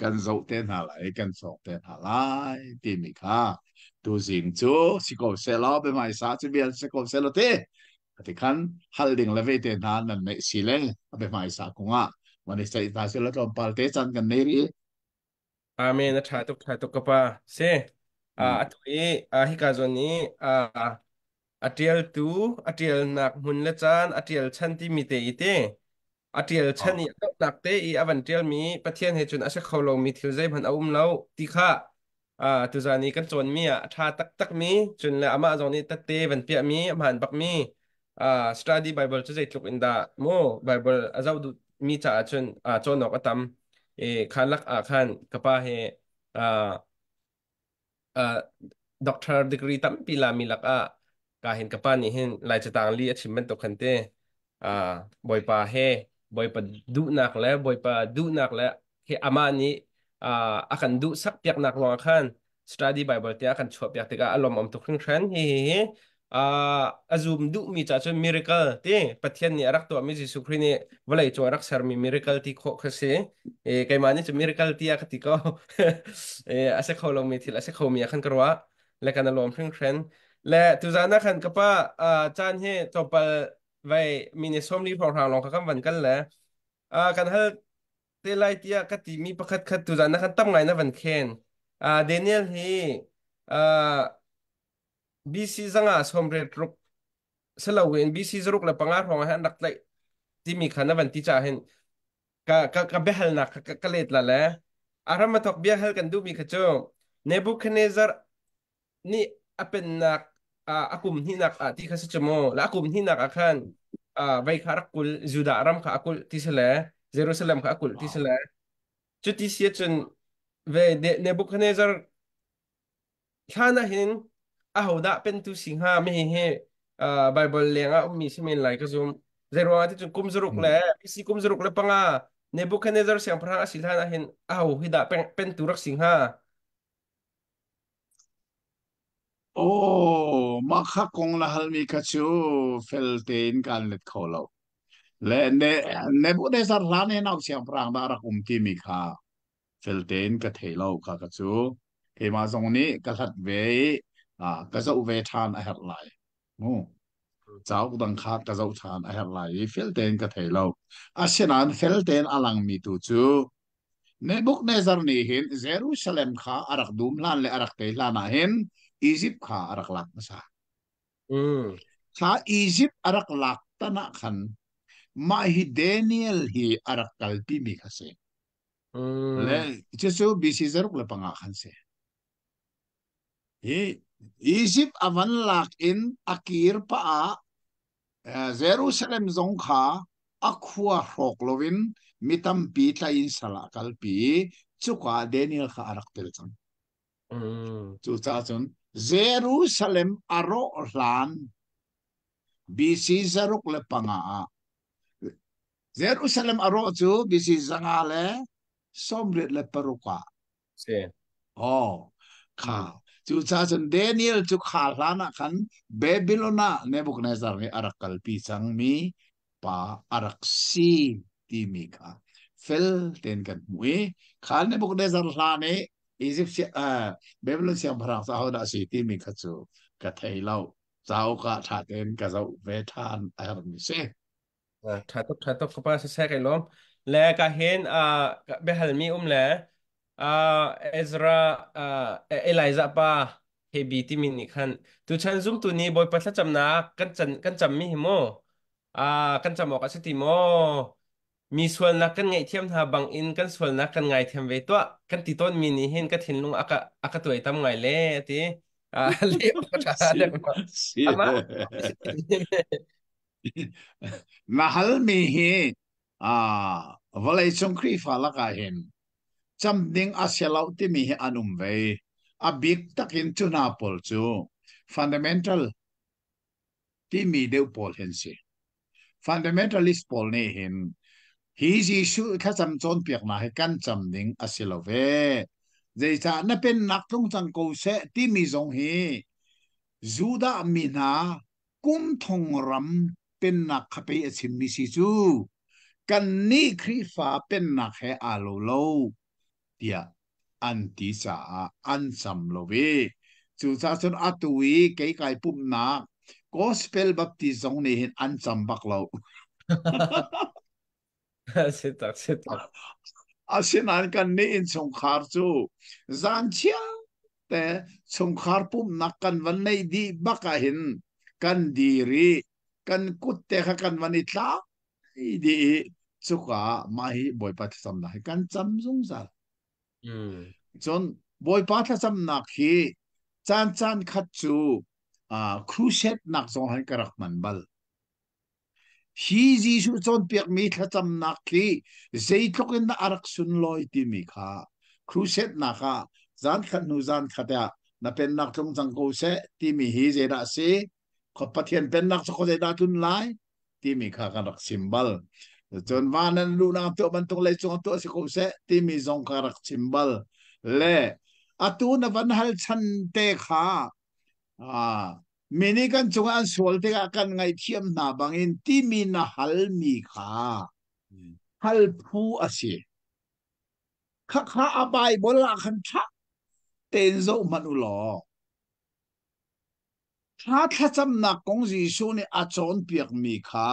กันโจเตนอะไรกันสอบเตนอะไรที่มีค่ะตัวจริงจูสิกอบเซลาเป็นไม่สาจะเบียนสิกอบเซลเตที่คันฮัลดิงเลเวเตนานนั่นไม่สิเลเป็นไม่สากุงอ่ะวันนี้ใส่ตาเซลตอนปาลเตจันกันนี่รีอาเมนนะชาตุกกะปะเซอัตุยฮิกาจอนี้อ่าอัตเดียลตูอัตเดียลนักมุนเลจานอัตเดียลชันที่มีเตอีเตอัตเดียลอ๋อชันนี่นักเตอีอวันเดียลมีปะเทียนเฮจุนอาศัยเขาลงมีทิลใจพันอาอุ้มเล้าตีข้าตุจานี้กันจนมีชาตักมีจนแล้วอามาจงนี้ตัดเตวันเปียมีอามันปักมีอ่า study Bible จะใจทุกอินดาโม Bible อาจจะดูมีจ่าจนจนออกอัตมขันลักขันกะปะเฮ อ่าอ่าด็อกเตอร์ดีกรีตั้มปีลามีลักกาเห็นกับป้านี่เห็นลายจะต่างลี achievement ตกขันเตอ่าบอยปาเฮบอยปาดุนักแล้วบอยปาดุนักแล้วเฮอามานี้อ่าอากันดุสักเปียกนักลองขัน study Bible เตียอากันชอบเปียกติกาอารมณ์อมตุกครึ่งเทรนเฮอ่าอาซูมดุมีจ่าจน miracle เต้ปะเทียนนี่รักตัวมิจิสุครีนี่วลัยจงรักษามี miracle ที่โคกเสไกมานี่จะ miracle ที่อาคติก็ อาศัยเขาลงมีทีละอาศัยเขามีขันกระวะและกันอารมณ์เพื่อนเทรนและทุกจานะขันกับว่าจานเฮจบไปไว้มีในส้มรีพอร์ตลงข้ามวันกันแหละกันให้เตลัยเตียกติมีประคัดคัดทุกจานะขันตั้งไงนะวันเคนเดนิเอลเฮอ่าบีซีจังอาสมเร็จรุกสลาวินบีซีจรุกและปังอาร์ของฮันดักไลที่มีขันนะวันที่จะเห็นกะเบลนักกะเลตละแหละ aram matok biya hal kan dumi kacho Nebuchadnezzar ni apen nak akum hinak ti kasachmo la akum hinak akan vai kharakul Juda aram ka akul tisele Jerusalem ka akul อ๋อ tisele chuti siya chun ve Nebuchadnezzar Kana hin ahoda pen tu singha me he Bible lenga mi simen lai ka zum zero ati chun kum zuruk อืม le isi kum zuruk le panga Nebuchadnezzar siang prang asilhana hin aho hida pen turak singha โอ้มาคักกงละฮัลมีคัชูเฟลเตนการเล็ดเขาเราและเนบุได้สารลานให้นอกเสียงปรางดารักอุมที่มีค่า เฟลเตนก็เทเลาค่ะก็จูเฮมาตรงนี้ก็ทัดเวก็จะอุเวทานไอหัดไหลงูเจ้าดังคาก็จะอุทานไอหัดไหลเฟลเตนก็เทเลาอาเช่นนั้นเฟลเตนอลังมีตูจูในบุกในจารนี้เห็นเยรูซาเล็มข้าอารักดูมลานเลอารักเตลานาเห็นอียิปต์ข้าอารักหลักมาซะอืมข้าอียิปต์อารักหลักตนะขันมาฮิเดเนียลฮีอารักกัลปีมีคาเซอืและมเจ้าบิซิซารุกเลปังอาขันเซ Egypt avan lak in akir pa Jerusalem zong kha akhua rok lovin mitam pi tla in sala kal pi chuka Daniel kha arak tel chang อืมchu cha chun Jerusalem aro hlan BC zaruk le panga Jerusalem aro chu BC zanga le somret le paruka เสียอ๋ออืค่ะมจูชาจนเดนิเอลจุขาลานะขันเบบิโลนาเนบุคเนซาร์มีอารักกัลปีสังมีปาอารักซีที่มีค่ะเฟลเทนกันมวยขันเนบุคเนซาร์ลาเนอียิปต์เบบิโลนเซียมพรังสาหุดาสีที่มีขัดจูกัทเฮเลาเจ้าก็ถาเตนกับเจ้าเวทานอารักมิเซชาตุกก็ป้าแทรกไอ้ล้อมและก็เห็นเบฮัลมีแหละอ่าเอซราอ่าเอไลซาป้าเฮบีที่มินิคันตัวฉันซุ่มตัวนี้บอยปัสจำนักกันจำมีหิโมอ่ากันจำออกสักทีโมมีส่วนนักกันไงเทียมทาบังอินกันส่วนนักกันไงเทียมเวตัวกันติต้นมินิเห็นก็เห็นลุงอากาตัวไอ้ทำไงเล่ทีเลี้ยวก็จะซีเรียกว่าซี อามา Mahal mi hi valai chongkri fala ka hin cham ding asialau ti mi hi anum ve a big takin chu na pol chu fundamental ti mi deu pol hen si fundamentalist pol ne hin hi Gisu kha cham chon piak na he kan cham ding asilove zai cha na pen nak tung chang ko se ti mi zong hi Juda mina kum thong ram pen nak khape achim mi si chu kan ni khri fa pen nak he alo lo tia an ti sa an sam lo ve chu cha chon atui ke kai pum na gospel baptism ni hin an cham bak lo Sitak, sitak. asinan kan ni in song khar chu zan chia te song khar pum nak kan van nei di baka hin kan diri kan kut te kha kan van itla di chuka mai boy pat sam na kan cham zung za Hmm. chon boy pat sam na khi chan chan khat chu cruset nak zong han karak man bal hi Gisu chon piak mi thla cham nak khi zei tlokin na arak sun loi ti mi kha cruset na kha zan khat nu zan khata na pen nak thong chang ko se ti mi hi ze da se kho pathian pen nak so ko ze da tun lai ti mi kha ka rak simbal chon wanan lu na to ban tong le chong to se ko se ti mi zong ka rak simbal le atu na van hal chan te kha mini kan chunga an sual te kan ngai thiam na bangin ti mi na hal mi kha hal phu asi kha kha abai bola khan tha ten zo manu lo tha tha cham na kong ji su ni a chon piak mi kha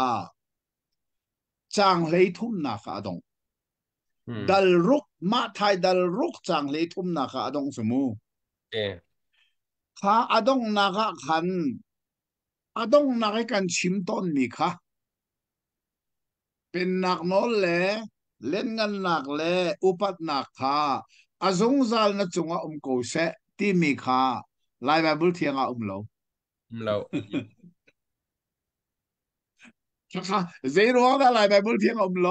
chang lei thum na kha dong Hmm. dal ruk ma thai dal ruk chang lei thum na kha dong sumu Okay. kha adong na kha khan adong na kan chim ton mi khaเป็นหนักโน้นแหละเล่นงานหนักแหละอุปัตหนักค่ะอาจงซาลนัจงอากูเสะที่มีค่ะไลฟ์ไบเบิลเทียงอาโลMlaw.ค่ะเจรู้ว่าไลฟ์ไบเบิลเทียงอาโล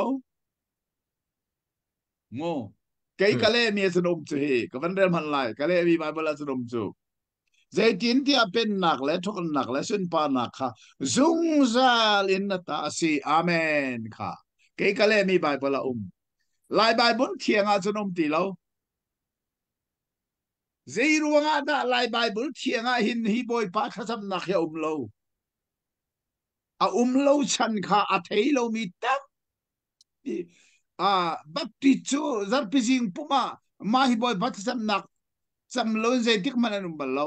โง่เกี่ยกัHmm. ลเล่มีสนุมจูฮีก็วันเดิมพันไลฟ์กัลเล่มีไบเบิลสนุมจูเจตินที่เป็นหนักและทุกหนักและสุนปานักค่ะจงซาลินนัตอาซีอาเมนค่ะเกี่ยกัลเล่มีไบเบิลไลฟ์ไบเบิลเทียงอาสนุมตีเรา zei ruanga da lai bible thianga hin hi boy pa khasam na khya umlo a umlo chan kha a theilo mi tak a bapti chu zar pising puma ma hi boy pa khasam nak sam lo ze tik manan umlo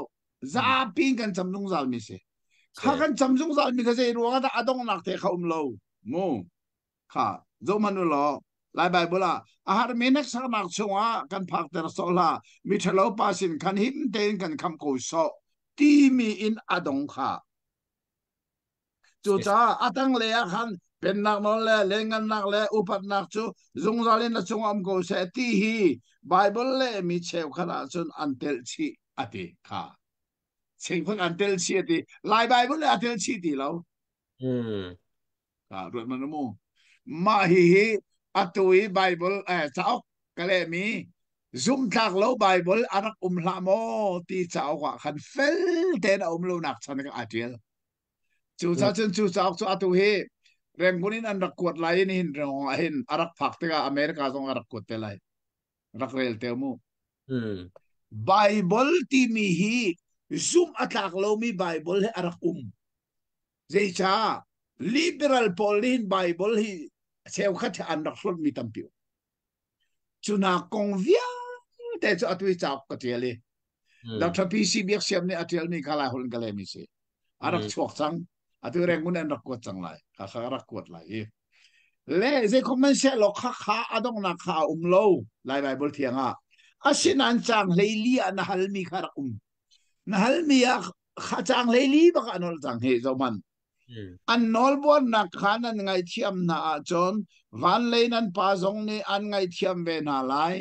za Hmm. ping kan samjung zal mi se kha Okay. kan samjung zal mi ka zei ruanga da adong nak the kha umlo mo kha zo manu lo lai bai bula a har menak sa nak chunga kan phak ter so la mi thalo pa sin kan him ten kan kham ko so ti mi in adong kha chu Yes. cha atang le a khan pen nak non le lengan nak le upat nak chu zung zalin na chung am ko se ti hi bible le mi cheu khana chun antel chi ati kha cheng phak antel chi ati lai bible le antel chi ti lo Hmm. rồi mà nó mua mà hi atui Bible cháu cái này mi zoom thạc lâu Bible anak la mo ti cháu quả khăn fel tên lâu nạc chân cái atiel chú Hmm. cháu chân chú cháu chú atui rem kunin an rak kuat lai ni hin rong hin arak phak te ka America zong arak kuat te lai rak rel te mu Hmm. Bible ti mi hi zoom atak lo mi Bible he arak zai cha liberal Pauline Bible hi seu khat an rak flot mi tampiu chuna kong via te chu atui chap ka tiali Hmm. Dr. PC biak siam ni atial ni kala hol gale mi se arak Hmm. chuak chang atu reng mun an rak ko chang lai kha kha rak ko lai le ze comment se lo kha kha adong na kha lo lai Bible thianga Okay. asin an chang leili an halmi khar na halmi ya kha chang leili ba anol chang he zo man Hmm. an nolbon na khanan ngai thiam na a chon van lein an pa zong ni an ngai thiam ve na lai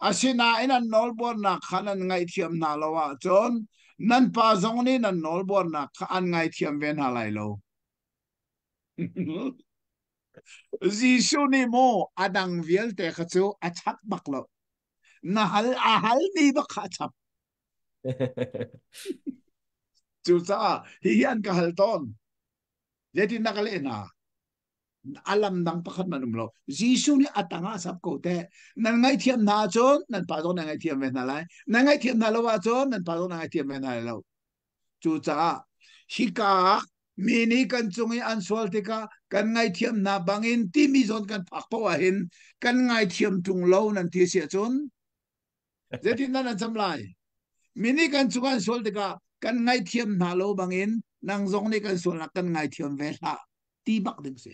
asina in an nolbon na khanan ngai thiam na lo wa chon nan pa zong ni nan nolbon na kha an ngai thiam ve na lai lo Jisu ni mo adang viel te khachu achak baklo na hal a hal ni ba kha chap chu cha hi hian ka hal ton yeti nakale na alam dang pakat manum lo jisu ni atanga sap ko te nan ngai thiam na chon nan pa zo na ngai thiam ve na lai nan ngai thiam na lo wa chon nan pa zo na ngai thiam ve na lo chu cha hika mini kan chungi an sol tika kan ngai thiam na bangin ti mi zon kan phak po a hin kan ngai thiam tung lo nan ti sia chon zetin nan cham lai mini kan chungan sol tika kan ngai thiam na lo bangin nang zong ni kan sol na kan ngai thiam ve la ti bak ding se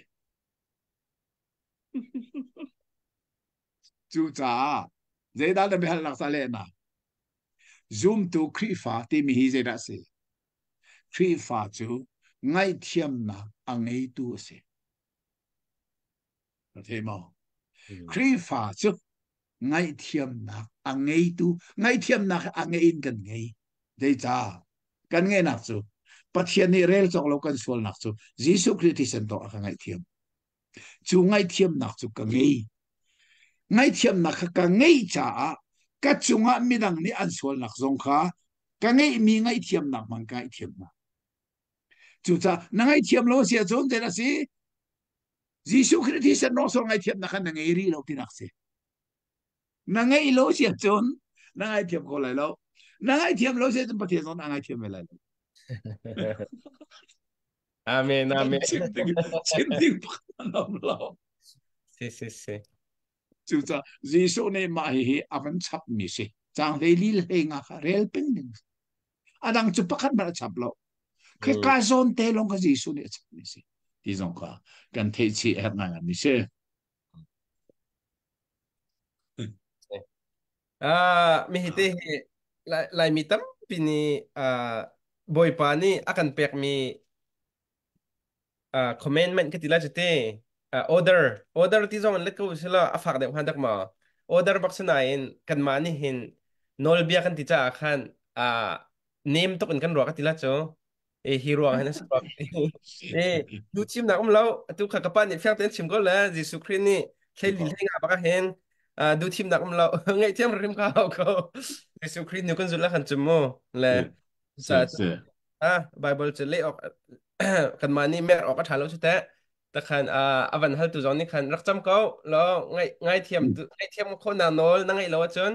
chú cha dễ đã được hal lạc sa lên na zoom to kri fa ti mi hi dễ đã se kri fa chú ngay thiam na ang ấy tu se thế mà kri fa chú ngay thiam na ang ấy tu ngay thiam na ang ấy gần ngay dễ cha gần ngay nạp chú bắt hiện ni rel chọc lâu cần sual nạp chú Jesus Christ sen to ang ngay thiam chú ngay thiam nạp chú gần ngay ngay thiam na ka ngay cha ka chunga midang ni an sual nak zong kha ka ngay mi ngay thiam nak man kai thiam na chu cha na ngay thiam lo sia chon te na si Jisu Christ sen no so ngay thiam na kan ngay ri lo ti nak se na ngay lo sia chon na ngay thiam ko lai lo na ngay thiam lo sia chon pa thiam na ngay thiam lai lo Amen, dan amen. chim ding pa na lo Sí, sí, sí. chu cha Jisu ne ma hi avan chap mi se chang le li le nga kha rel pen ding adang chu pakat ba chap lo cái Ừ. ca zon te long cái gì số này chắc mình sẽ đi dòng qua gần thế chị em này mình sẽ Mihiti, lai mitam pini boy pa ni akan pek mi commandment ka tila jete order ti zong let ko sila afak de handak ma order bak sanayin kan mani hin nol bia kan ti cha khan name to kan ro ka tila cho hero ang hanas ro du chim na law tu kha kapan ni fyang ten chim ko la jisu krin ni thai li thai nga ba ka hen du chim na law ngai tiam rim ka ko jisu krin ni kan zula khan chum mo la sa sẽ Bibleจะเละออก kan mani mer ok ka thalo chute ta khan avan hal tu zong ni khan rak cham ko lo ngai thiam tu ngai thiam ko na nol na ngai lo chon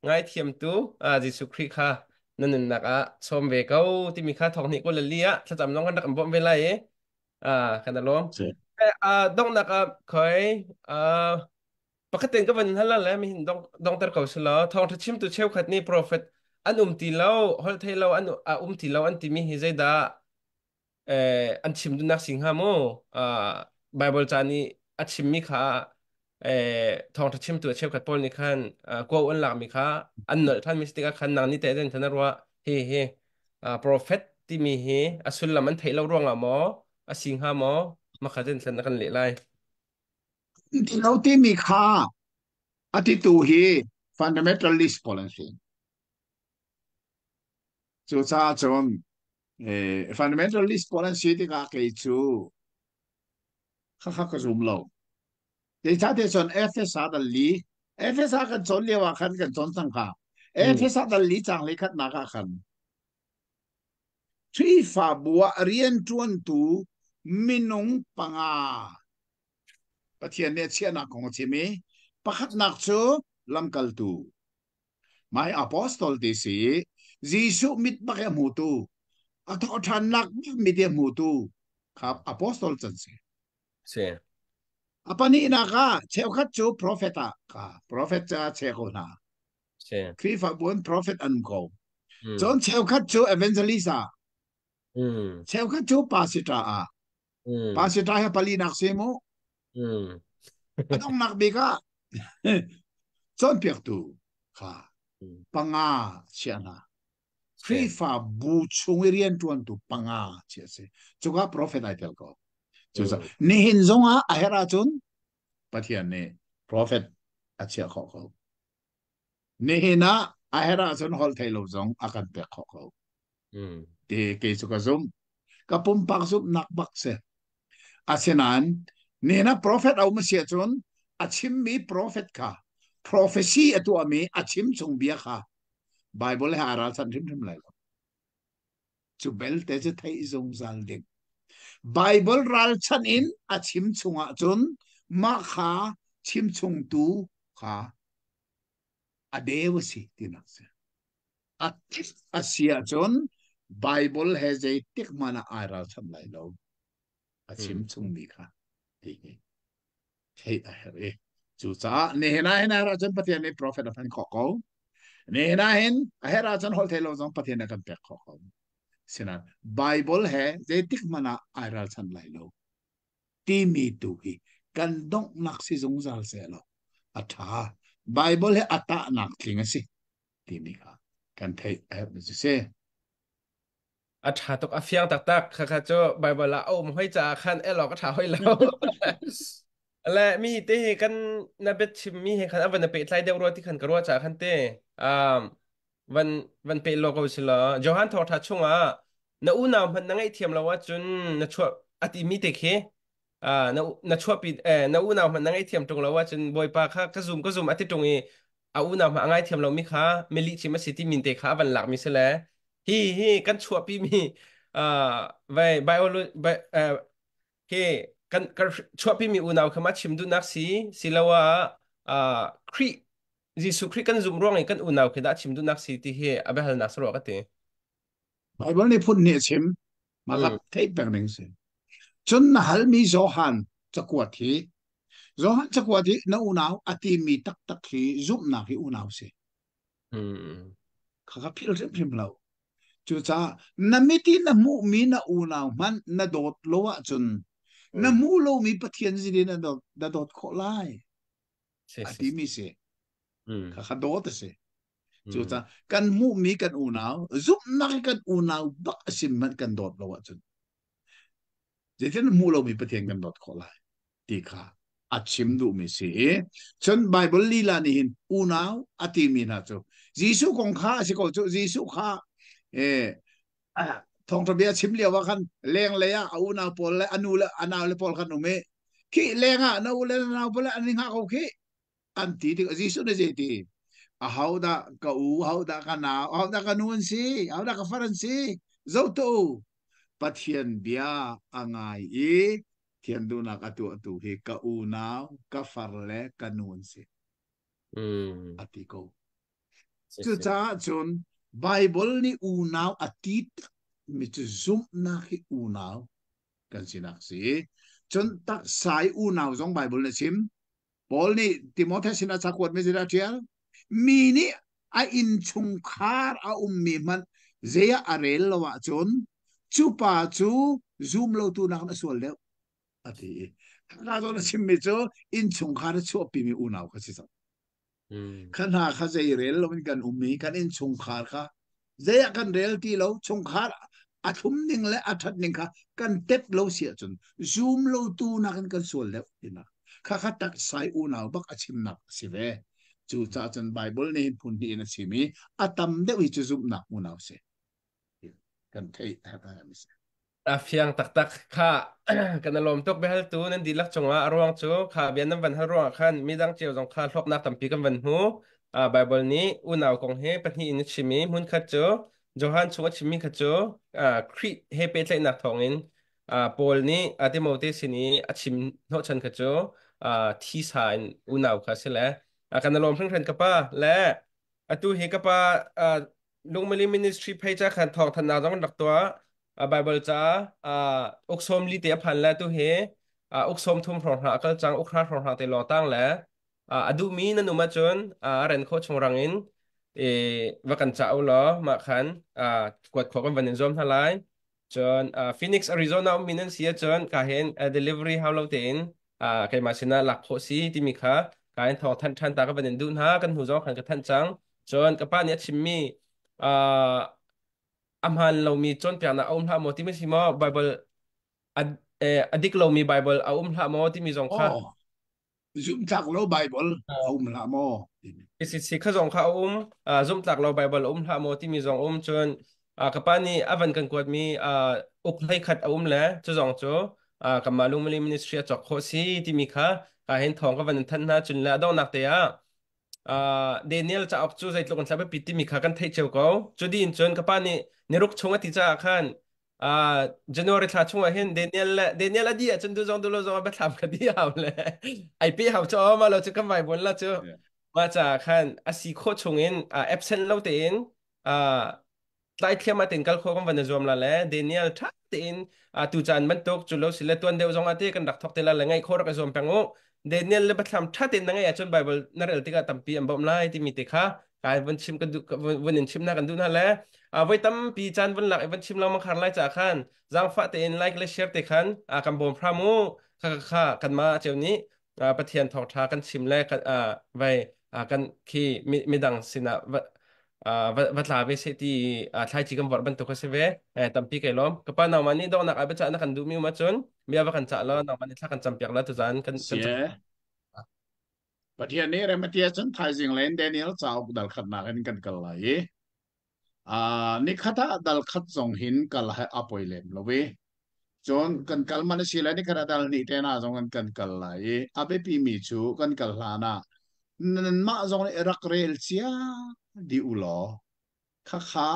ngai thiam tu jisu kri kha nanun naka som ve ko ti mi kha thong ni ko le lia tha cham long kan rak bom ve lai à kan lom sẽ dong naka khoi pakaten ka van hala le mi dong tar ko sala thong tha chim tu cheu khat ni prophet an ti lo hol thei lo an ti lo an ti mi hi zaidaอันชิมดูนักสิงหาโมไบเบิลจานี่อันชิมมีค่ะเอ่อทองทัชชิมตัวเชฟกัดปอลนี่คันกวอันหลักมีค่ะอันเนอท่านมิสติกาคันนางนี่แต่เดินท่านรัวเฮ้เฮ้โปรเฟตที่มีเฮอสุลลามันเทเลร่วงอ่ะหมอสิงหาหมอมาขัดเดินท่านกันเละไลที่เราที่มีค่าอธิตูฮี fundamentalist policy จูซาจนfundamentalist policy ที่กาเกจูข้าข้าก็รุมเราเดี๋ยวชาติชนเอฟเอสอาดัลลีเอฟเอสอากันชนเรียกว่าขันกันชนสังขารเออืมฟเอสอาดัลลีจังเลยขัดนักขันที่ฝ่าบัวเรียนจวนตูมินุงปังอา ประเทศเนี่ยเชียนักของชิมีประคัดนักชูลำกัลตูไม่อพอสตอลที่สีจีสุมิดบักยมูตูอัตทันนักมิดยมูตูครับอพอสตอลจันสีเสียอปนี้นะคะเชื่อขัดชูโปรเฟตาค่ะโปรเฟตจะเชื่อคนนะเสียคริฟักบุนโปรเฟตอันกูอืมจนเชื่อขัดชูเอเวนเจลิสาอืมเชื่อขัดชูปาสิตาอืมปาสิตาให้ปลีนักเสมูอืมอันต้องนักบิกะจนเปียกตูค่ะปังอาเชียนะ เสีย FIFA buchungirian tuan tu panga chese chuka prophet ai tel ko อื chusa ม ni hin zonga ahera chun pathian ne prophet achia kho ko ni hina ahera chun hol thailo zong akan pe kho ko อืม te ke chuka zum kapum pak sup nak bak se asenan ni na prophet au masia chun achim mi prophet ka prophecy atu ami achim chung bia kha bible ha aral san rim rim lai chu bel te che thai zong zal ding Bible ral chan in a chim chunga chun ma kha chim chung tu kha adevasi tinakse a asia chun Bible has a tik mana aral chan lai lo a chim ừ chung mi kha hey hey chu cha ne na na ra chan pathian ne prophet of an ko ne na hen a hera chan hol thelo jong pathian na kan pek ko sina Bible he je tik mana aral chan lai lo ti mi tu hi kan dong nak si zung zal se lo atha Bible he ata nak thing si ti mi ka kan thei se อาชาตกอาเฟียงตักตักค่ะค่ะเจ้าใบบลาโอ้มห้อยจ่าคันเอหลอกก็ถาห้อยแล้ว และมีเตะกันนับเป็นชิมมีเห็นคันวันนับเป็นไลเดอร์รัวที่คันกรัวจากคันเตะอ่าวันวันเป็นโลกวิศลาจอฮันทอทัชชงอ่ะน้าอูน่ามันนั่งไอเทียมเราว่าจนน้าชัวอติมีเตะเคน้าชัวปีน้าอูน่ามันนั่งไอเทียมตรงเราว่าจนบอยปากค่ะก็ซูมอาทิตย์ตรงนี้อาอูน่ามันนั่งไอเทียมเรามีค่ะเมลิชิมาซิตี้มินเตะค่ะวันหลักมีเสลยฮีกันชัวปีมีอ่าไบโอโลเฮกันชัวพี่มีอุณาวขมาชิมดูนักสีสิลาวะอ่าครีจิสุครีกันซุมร่วงไอ้กันอุณาวคือได้ชิมดูนักสีที่เฮอเบฮัลนักสโลกันเตะ Bible ni phun ni chim อื ma gap ม thei pek ning se chun na hal mi Johan chakwa thi Johan chakwa thi na unaw ati mi tak tak hi zup na hi unaw se อืม kha ka phil sem phim lo chu cha na mi ti na mu mi na unaw man na dot lo wa chun อืม na mu lo mi pathian ji na dot da dot kho lai เสียเสี ati ย mi se อืม kha kha dot se อื chu ม cha kan mu mi kan unaw zup na kan unaw bak sim man kan dot lo wa chun je chen mu lo mi pathian kan dot kho lai ti kha achim du mi se chun Bible li la ni hin unaw ati mi na chu Jisu kong kha si ko chu Jisu kha eh thong to bia chim lia wa khan leng le ya au na pol le anu le ana le pol khan ume ki lenga na u le na pol ani nga ko ki an ti ti Jisu ne je ti a hau da ka u hau da ka na hau da ka nun si hau da ka faran si zo to pathian bia angai e thian du na ka tu hi ka u na ka far le ka nun si อืม ati ko เสีย chu เสีย cha chun Bible ni u naw atit mi chu zum na ki u naw kan sinak si chun tak sai u naw zong Bible na sim Paul ni Timothy sina chakwat me jira tial mi ni a in chung khar a mi man zeya arel lawa chun chu pa chu zoom lo tu nak na sol le ati ka do na sim mi chu in chung khar chu pi mi u naw ka si sa อืม khana kha zai rel lo min kan mi kan in chung khar kha zeya kan rel ti lo chung khar a thum ning le a that ning kha kan tet lo sia chun zoom lo tu na kan sol le ina kha kha tak sai u naw bak achim nak si ve chu cha chen Bible ni phun ni na si mi atam de wi chu zoom nak u naw se kan thei ha ta mi se อาเฟียงตักตักข้ากันลมตกไปฮัลตูนั่นดีลักจงว่าอรวงจูข้าเบียนน้ำวันฮัลรวงขันมีดังเจียวจงข้าทบนักตั้มปีกันวันหูไบเบิลนี้อุณาวกงเฮปะที่อินชิมีมุนขัดจูโจฮันชวชิมีขัดจูครีเฮเปเตนักทองอินโปลนี้ติโมเตสินี้ชิมโนชันขัดจูที่สายอุณาวขัดเสร็จแล้วกันลมเพิ่งเรียนกับป้าและตูเฮกับป้าลงมาลีมินิสทรีเพจขันทองธนาต้องหลักตัว ไบเบิลจ้าอ่าอุกสมลิเตียพันแล้วตัวเฮอุกสมทุ่มพรองหาก็จังอุกคราพรองหาเตลอตั้งแล้วอดูมีนันนุมาจนเรนโคชงรังอินเอว่ากันจ้าเอาล้อมาขันกวดขอกันวันนินจอมทลายจนฟินิกซ์อาริโซนามีนันเสียจนกาเห็นเดลิเวอรี่ฮาวเราเต็นใครมาชนะหลักโคซีที่มีค่ากาเห็นทองท่านตากับวันนินดูนฮะกันหูจ้องขันกับท่านจังจนกับป้าเนี้ยชิมมี่อ่า อำฮันเรามีจนเปียกนะอุ้มละโมที่ไม่ใช่มอไบเบิลอดอดิกเรามีไบเบิลเอาอุ้มละโมที่มีสองค่ะ oh zoom tak lo Bible au mla mo สิข้าสองข้าอุ้มซุ่มตักเราไบเบิลอุ้มละโมที่มีสองอุ้มจนกับป้านี่อวันกันกวดมีอุกให้ขัดอุ้มแล้วจะสองโจกับมาลุงมาลีมินิสทรีจอกโคซีที่มีค่ะเห็นทองกับวันทันนะจนแล้วดองนักเตะเดนิเอลจะออกจูใจตรงกันสับปิดที่มีค่ะกันเทเจ้าเขาจุดดินจนกับป้านี่ ในรุกชงอติจ้าขัน อ่า January ทาช่วงเห็นเดนิเอลละดีอ่ะจนดูจงดูโลจงไปทำคดีเอาเลยไอปีเขาจะเอามาเราจะกันไปบนละเจ้ามาจากขันอาศัยโคชงเงินabsent เราเต็นอ่าไล่เทียมมาเต็นกัลโคกันวันจะจวมละแหละเดนิเอลทักเต็นตูจานมันตกจุดเราสิเลตัวเดียวจงอาทิตย์กันดักทอกเตละละไงโครักจวมเปียงโอเดนิเอลเลยไปทำทัดเต็นนังไงจนไบเบิลนั่นเอลติกาตัมปีอันบ่มไล่ที่มีติค่ะการวันชิมกันดูวันชิมหน้ากันดูนั่นแหละ ไว้ตั้มปีจันวันหลักไอ้วันชิมเรามาขันไล่จากขันจังฟ้าเตนไลค์และแชร์เตขันคำบ่มพระมูค่ะกันมาเจ้านี้ประเทียนทองทากันชิมแรกกันไว้กันคีมีดังสินะวัดลาเวสตีไทยจีกันวอร์บันตุกเสเวตั้มปีไก่ล้อมกับป้านามันนี่ดอกนักไอ้บัจจานักกันดูมิวมาจนมีอะไรกันจ่าแล้วนามันนี่ถ้ากันจำเปียกแล้วตุจานกันจเสียประเทศนี้เรมาเทียฉันไทยสิงเลนเดนิเอลสาวดัลขัดนักกันกันเลยนี่ข้าถ้าดัลขัดส่งหินกันละให้อภัยเลมลวีจนกันกัลมันสิเลนี่ขณะดัลนี่เตน่าส่งกันกันเลยอาเบปีมีชูกันกันลานานั่นมาส่งรักเรลเซียดิอุลอข้าข้า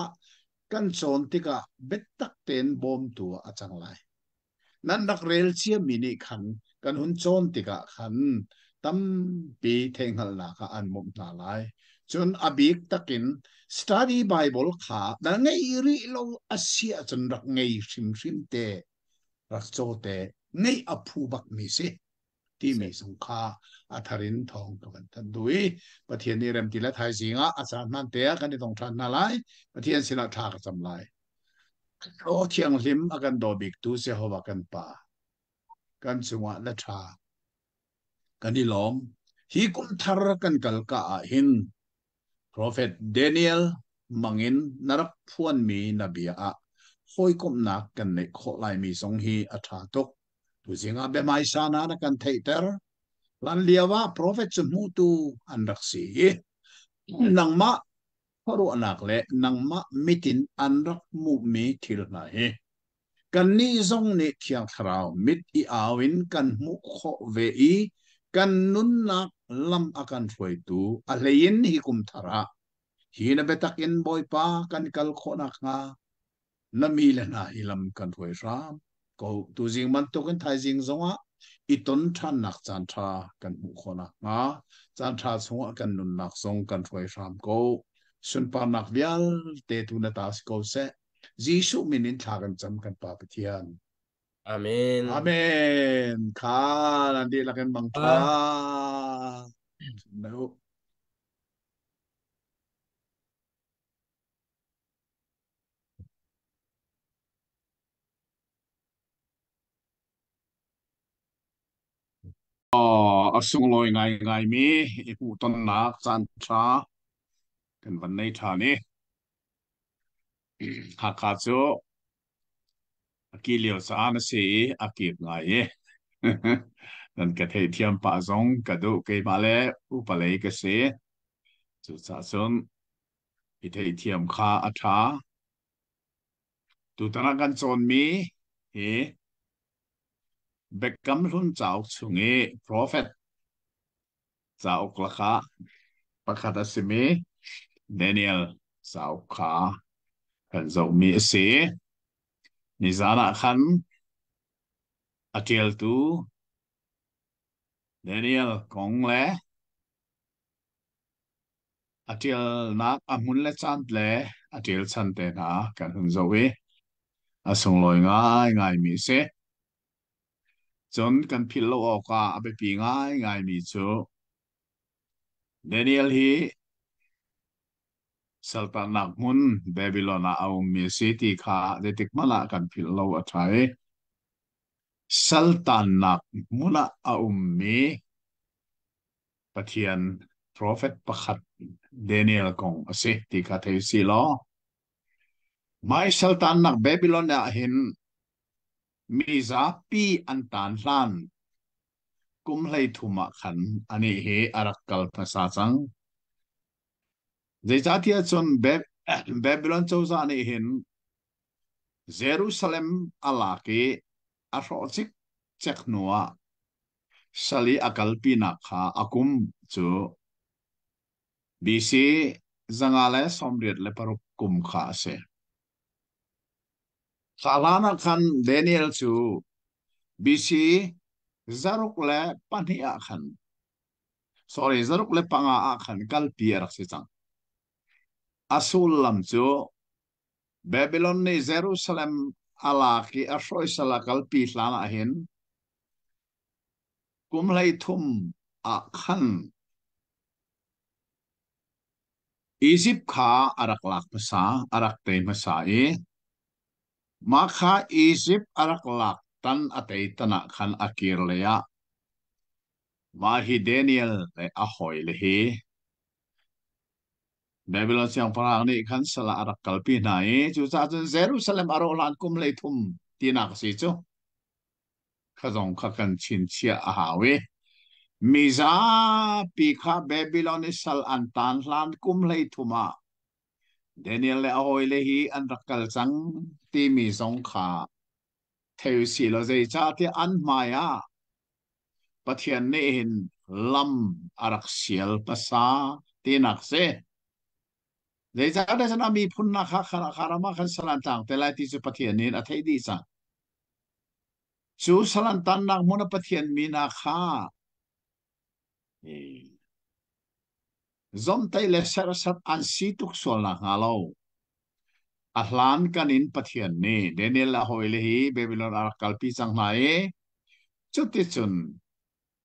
กันโซนติกาเบ็ดตักเตนบอมตัวอาจังไล นั่นนักเรียนเชียมินิขันกันหุ่นโจนติกะขันตั้มปีเทงหัลนาคาอันมุมนาไลจนอบิกตะกิน study Bible ขาดังไงริโลอาเซียจนรักไงชิมเตรักโจเตไงอภูบักมีสิที่มีสงคาอัธรินทองกันทันดุยประเทศนี้เริ่มทีละไทยสิงะอาจารย์นั่นเตะกันที่ตรงทันนาไลประเทศศิลาทากจำไลโอเทียงลิมอากันโดบิกตูเสียหวกันป่า กันสงวนละชากันนี่หลอมฮีกุมทารกันกัลกาหิน Prophet Daniel มังอินนรกพวนมีนบีอะคอยกุมนักกันในโคไลมีสงฮีอัฐาตุกตุสิงอาเบไมซานานักันเทเตอร์ลันเลียว่า Prophet สมุตุอันรักสีนังมะพรุนักเละนังมะมิตินอันรักมุมีทิลนาเฮ กันนี่ทรงนี่เทียงคราวมิดอีอาวินกันมุขเวอีกันนุนนักลำอากันฟวยตูอะไรยินฮิคุมทาระฮีนเบตักอินบอยปากันกัลโคนักงานามีเลนะฮิลำกันฟวยรามก็ตูจิงมันตุกันไทยจิงซงะอีตนทันนักจันทรากันมุขนักงาจันทราสงะกันนุนนักทรงกันฟวยรามก็สุนปานักเบียลเตตุนตาสโกเซ Jisu minin tlakan jam kan papetian. อาเมน Amen. Ka nanti lakin bang tha. No. อ๋ออสุงลอยไงมีอีผู้ต้นนักจันทรากันวันในทานี้หากขาดโซอากิเลียวสานสีอากิบไงนั่นก็เทียมปะสงกระดูกเกมาเลอุปเลยกเสจุดสะสมอิเทียมคาอัฐาตุตระกันโซนมีเฮ เบกกัมรุนเจ้าสุงเอ prophet เจ้าอกละคะประคาตสิมีเดเนียลเจ้าขากันเจ้ามีเสีนิจาระขันอาเทียลตูเดเนียลกงเลอาเทียลนักอามุนเลจันเลอาเทียลชันเตนะกันหุ่นเจ้าเวอาสงลอยง่ายมีเสจนกันพิลโลออกาอาไปปีง่ายมีจูเดเนียลฮี Sultanak mun Babylon au mi city kha detik mala kan phil lo athai Sultanak muna au mi pathian prophet pakhat Daniel kong ase ti kha thei si lo mai Sultanak Babylon ya hin mi za pi an tan hlan kum hlei thuma khan ani he arakal thasa chang Zaizatia chon Babylon chawza ani hin Jerusalem alaki arrochik chek nuwa sali akalpina kha akum chu BC zangale somriat le paruk kum kha se Salana kan Daniel chu BC zaruk le pania kan sorry zaruk le panga kan kal pier si chang asul lam chu Babylon ni Jerusalem ala ki asoi sala kal pi hlana hin kum lai thum a khan Egypt kha arak lak masa arak te masa e maka Egypt arak lak tan atei tana khan akir le ya mahi Daniel le ahoy le hi Babylon siang parang ni kan sala arak kalpi nai chu cha chun Jerusalem aro lan kum le thum tinak si chu khazong khakan chin chia a hawe miza pi kha Babylon sal an tan lan kum le thuma Daniel le ahoy le hi an rakal chang ti mi zong kha theo si lo zai cha ti an maya pathian ne hin lam arak sial pasa tinak seเลยจะได้ฉันมีพุนนะค่ะคารามาคันสลันตังแต่ละที่สุปฏิญาณอัฐิดีสังชูสลันตันนักมุนปฏิญาณมีนาคาจอมไตเลเซอร์สัตอันซีตุกสวลนักฮาโลอัลลันกันินปฏิญาณนี่เดนิเอลลาโฮเอลฮีเบบิลอนอารักคัลปีสังไนจุดที่จุน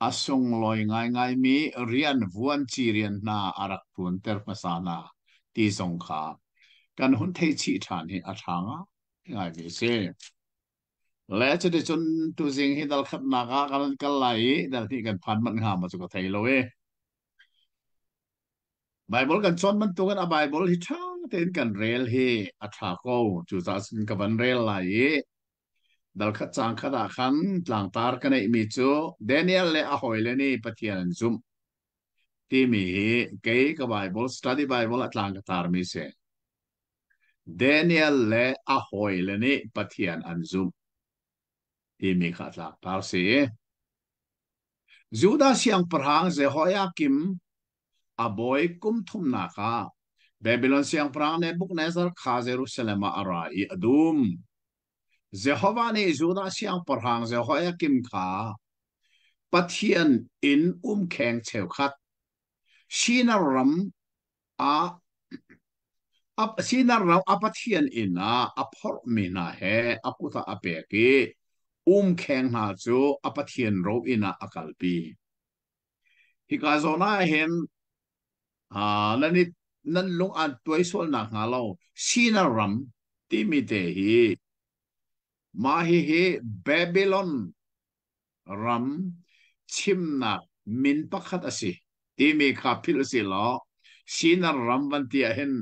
อาสงลอยง่ายมีเรียนวันจีเรียนนาอารักพุนเตอร์ภาษานาที่สงขากันหุ่นเทชิฐานให้อาทางง่ายดีเสีย และจะได้จนตัวสิ่งที่ดัลขัดนักกันกันไหลดัลที่กันพันมันหามาสุกไทยเลยไบเบิลกันชนมันตัวกันอ่ะไบเบิลที่ทั้งเต็นกันเรลเฮอัฐาโกจุดสินกับวันเรลไหลดัลขัดจางขัดขันหลังตาร์กันไอมิจูเดนิเอลเล่อหอยเลนี่ปฏิญาณซุมที่มีเกี่ยกับไบเบิลสตัดดี้ไบเบิลหลังตาร์มิเซเดนิเอลเล่อหอยเลนี่ปฏิญาณซุมที่มีขัดหลังตาร์เซ Judah siang perang Jehoiakim aboy kum thum naka Babylon siang perang Nebuchadnezzar kha Jerusalem arai adum Jehovah ni Judah siang perang Jehoiakim kha pathian in kheng cheu khat sinaram a sinaram apathian in a aphor mina he aputa apeki kheng na chu apathian ro ina akalpi hikazona henนั่นนี่นั่นลงอันตัวส่วนหนักหาเราซีนารัมที่มีแต่ฮีมาฮีบาบิลอนรัมชิมนักมินปักขัดสิที่มีขับพิลสิลอซีนารัมวันที่เห็น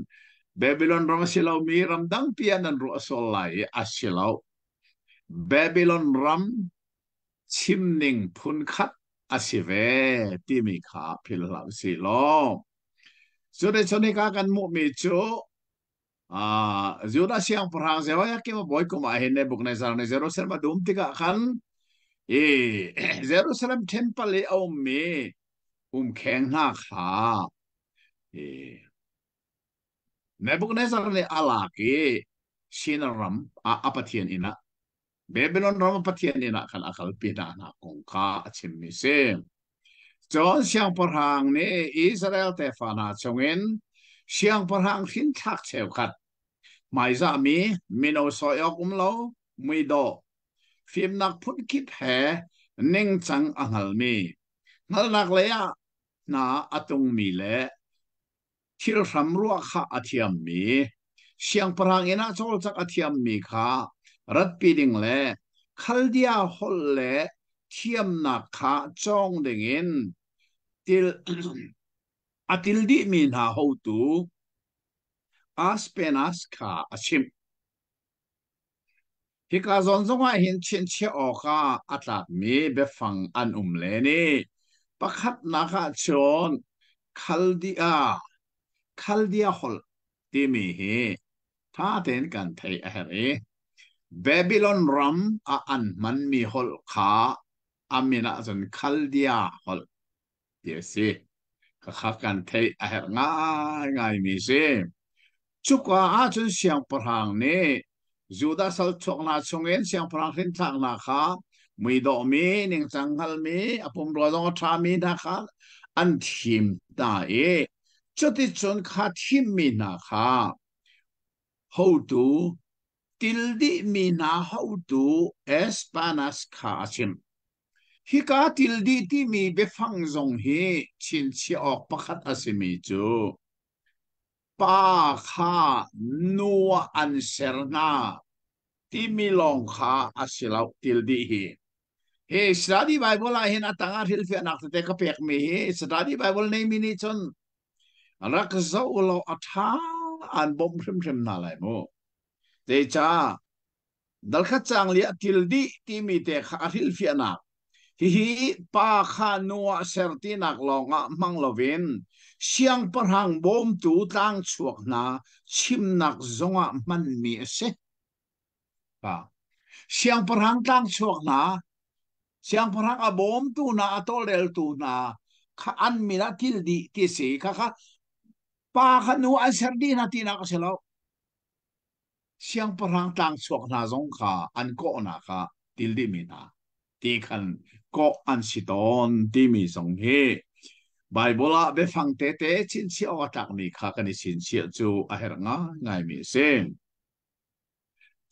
บาบิลอนรัมสิลามีรัมดังเปียนันรัวสลายอาศิลาบาบิลอนรัมชิมนิงพุนขัดอาศิเวที่มีขับพิลสิลอ สุดท้ายชนิกากันมุมิจูjuda siang perang sewa ya kima boy kuma ahine buk na zar na Jerusalem dum tiga kan Jerusalem temple e au me keng na kha Nebuchadnezzar ne alaki sinaram apathian ina Babylon ram apathian ina kan akal pina na kongka achim mi se John siang perang ne Israel te fana chongin siang perang hin thak cheu khat mai za mi mino soyok lo mui do phim nak phun kip he ning chang angal mi ngal nak le ya na atung mi le thil ram ruwa kha athiam mi siang perang ina chol chak athiam mi kha rat pi ding le khaldia hol le thiam na kha chong dingin til atil di mi na ho tu aspenas kha achim hika zon zonga hin chin che oka atlak mi befang an le ni pakhat naka chon khaldia hol ti mi hi tha ten kan thei a heri Babylon ram a an man mi hol kha amina zon khaldia hol yesi ka kha kan thei a her ngai ngai mi se chukwa a chun siang parhang ni Juda sal chok na chungen siang prang rin thak na kha mui do mi ning changhal mi apum ro dong tha mi na kha an thim ta e choti chon kha thim mi na kha ho tu tildi mi na ho tu espanas kha achim hi ka tildi ti mi be phang zong hi chin chi ok pakhat asimi chu pa kha nuwa an serna ti mi long kha asilau tildi hi he study bible a hin atanga thil fe nak te ka pek mi hi study bible nei mi ni chon rak zo lo atha an bom thrim thrim na lai mo te cha dal kha chang li tildi ti mi te kha thil fe na hi pa kha nuwa serti nak longa mang lovin siang parhang bom tu tang chuak na chim nak zonga man mi se pa siang parhang tang chuak na siang parang abom tu na atolel tu na kha an mila til di ti si kha pa kha nu an ser di na ti na ka selo siang parang tang chuak na zong kha an ko na kha til di mi na ti khan ko an si ton ti mi zong he Bible a be phang te te chin chi aw tak mi kha kan sin chi chu a her nga ngai mi sen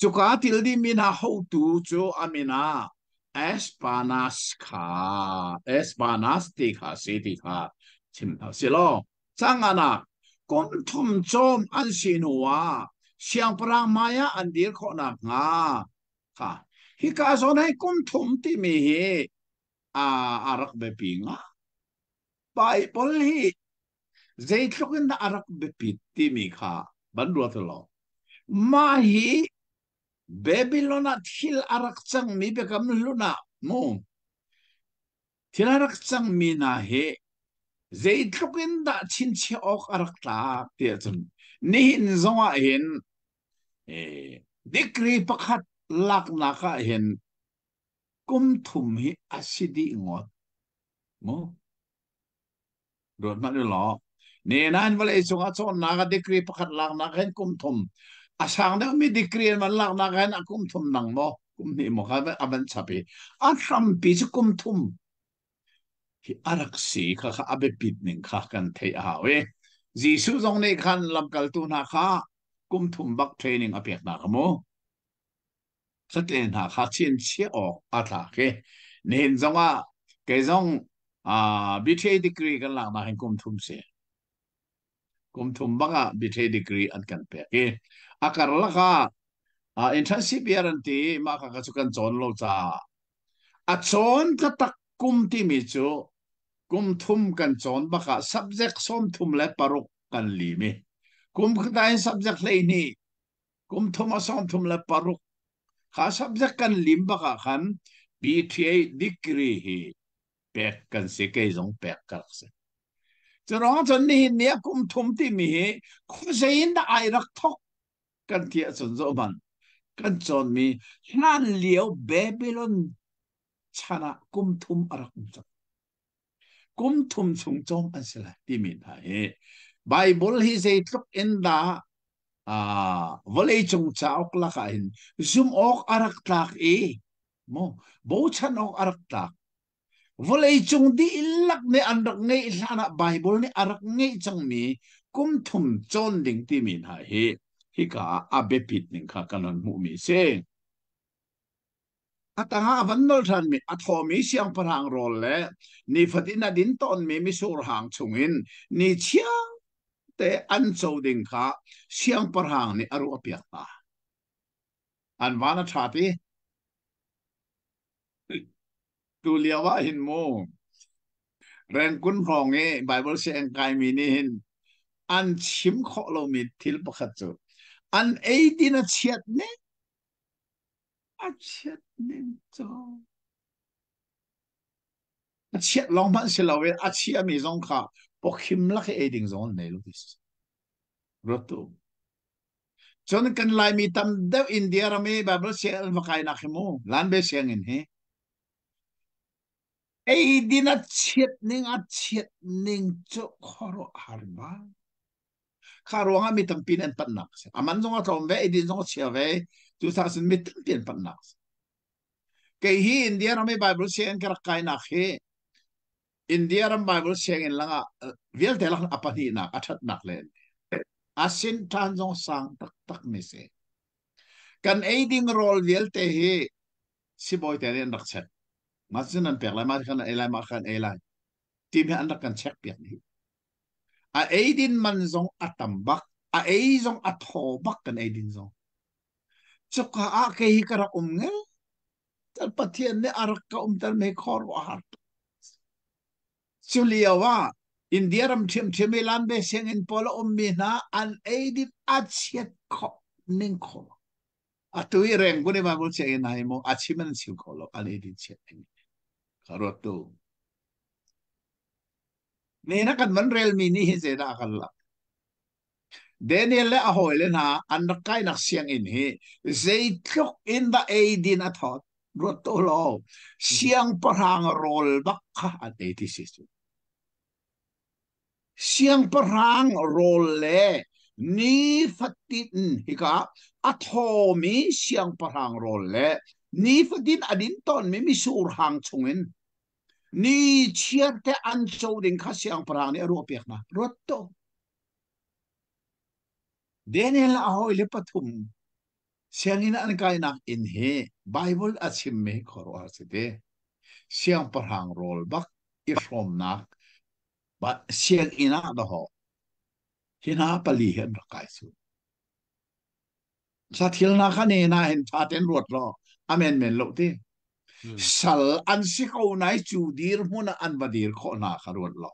chu ka til di mi na ho tu chu amina Espanas ka Espanas ti ka si ti ka chim thao si lo chang ana kon thum chom an sin huwa siang prang maya an dir kho na nga ka hi ka zo nai kum thum ti mi hi arak be pi nga pai pol hi zai tlokin na arak be pi ti mi kha ban ro lo ma hi Babylon at hil arak chang mi be kam luna mo thil arak chang mi na he zai tlokin da chin chi ok arak ta ti chun ni hin zonga hin dikri pakhat lak na ka hin kum thum hi asidi ngot mo rod ma lo ne nan wala isunga chon na ka dikri pakhat lak na ka hin kum thum asang da mi dikri man lak na ka hin akum thum nang mo kum ni mo ka aban chapi atram pi chu kum thum hi arak si kha kha abe pit ning kha kan thei a we jisu zong nei khan lam kal tu na kha kum thum bak training apek na ka mo satlen ha kha chin chi o atha ke nen zonga ke zong BTA degree kan lang na hin kum thum se kum thum baka BTA degree an kan pe ke akar la kha internship yaran ti ma kha ka chu kan chon lo cha a chon ka tak kum ti mi chu kum thum kan chon baka subject som thum le paruk kan li mi kum khdai subject le ni kum thum a som thum le paruk kha subject kan lim baka khan BTA degree hi pek kan se ke zong pek kar se churong chon ni ne kum thum ti mi khu sein da ai rak thok kan tia chon zo man kan chon mi hnan liao Babylon chana kum thum arak kum thum chung chom an sela ti min ha he Bible hi sei tluk in da volei chung cha ok la ka hin zum ok arak tak e mo bo chan ok arak tak volei chung di ilak ne andak ngai ilana Bible ne arak ngai chang mi kum thum chon ding ti min ha he hi ka abepit ning kha kanon mu mi se atanga avannol than mi athomi siang parang rol le ni fatina din ton mi sur hang chungin ni chiang te an chou ding kha siang parang ni aru apiak ta an wana thati tu liawa hin mo ren kun phong e bible se ang kai mi ni hin an chim kho lo mi thil pakhat chu an ei din a chiat ne a chiat ne cho a chiat long man se lo we a chia mi zong kha pokhim la ke e ding zon ne lu dis rotu chon kan lai mi tam de india ra me bible se al makai na khimo lan be siang in he ei din a chiat ning cho khoro harba kharo nga mi tam pin an pan nak aman zong a thom ve ei din zong chia ve chu sa sin mit tian pan nak ke hi India ram Bible siang kar kai nak he India ram Bible siang in langa vial te lak apani nak athat nak len asin tan jong sang tak tak ni se kan aiding role vial te he si boy te ren rak chat ma sin an pek la ma kan elai ma kan elai tim he an kan check pek ni a aidin man zong atambak a ei zong athobak kan aidin zong chuka a ke hi kara ngel tal pathian ne arak ka tal me khor wa har chulia wa India ram thim lan be seng in polo mi na an aidin achiat kho ning kho atui reng bu ne ba bul che nai mo achiman sil kho lo an aidin chet ni karotu ne na kan man rel mi ni hi ze da kala Daniel le ahoy le na an kai nak siang in hi zai tlok in da aidin athot roto lo siang parang rol bakha at 86 siang parang rol le ni fatin hika athomi siang parang rol le ni fatin adin ton mi sur hang chungin ni chiar te an chou ding kha siang parang ni ro pek na roto Daniel ahoy le pathum siang ina an kai nak in he Bible achim me khoro asite siang parang rol bak i from nak ba siang ina da ho hina pali hen rakai su sa thil na khane na hen tha ten ruat lo amen men lo ti Hmm. sal an si ko nai chu dir huna an badir kho na kharut lo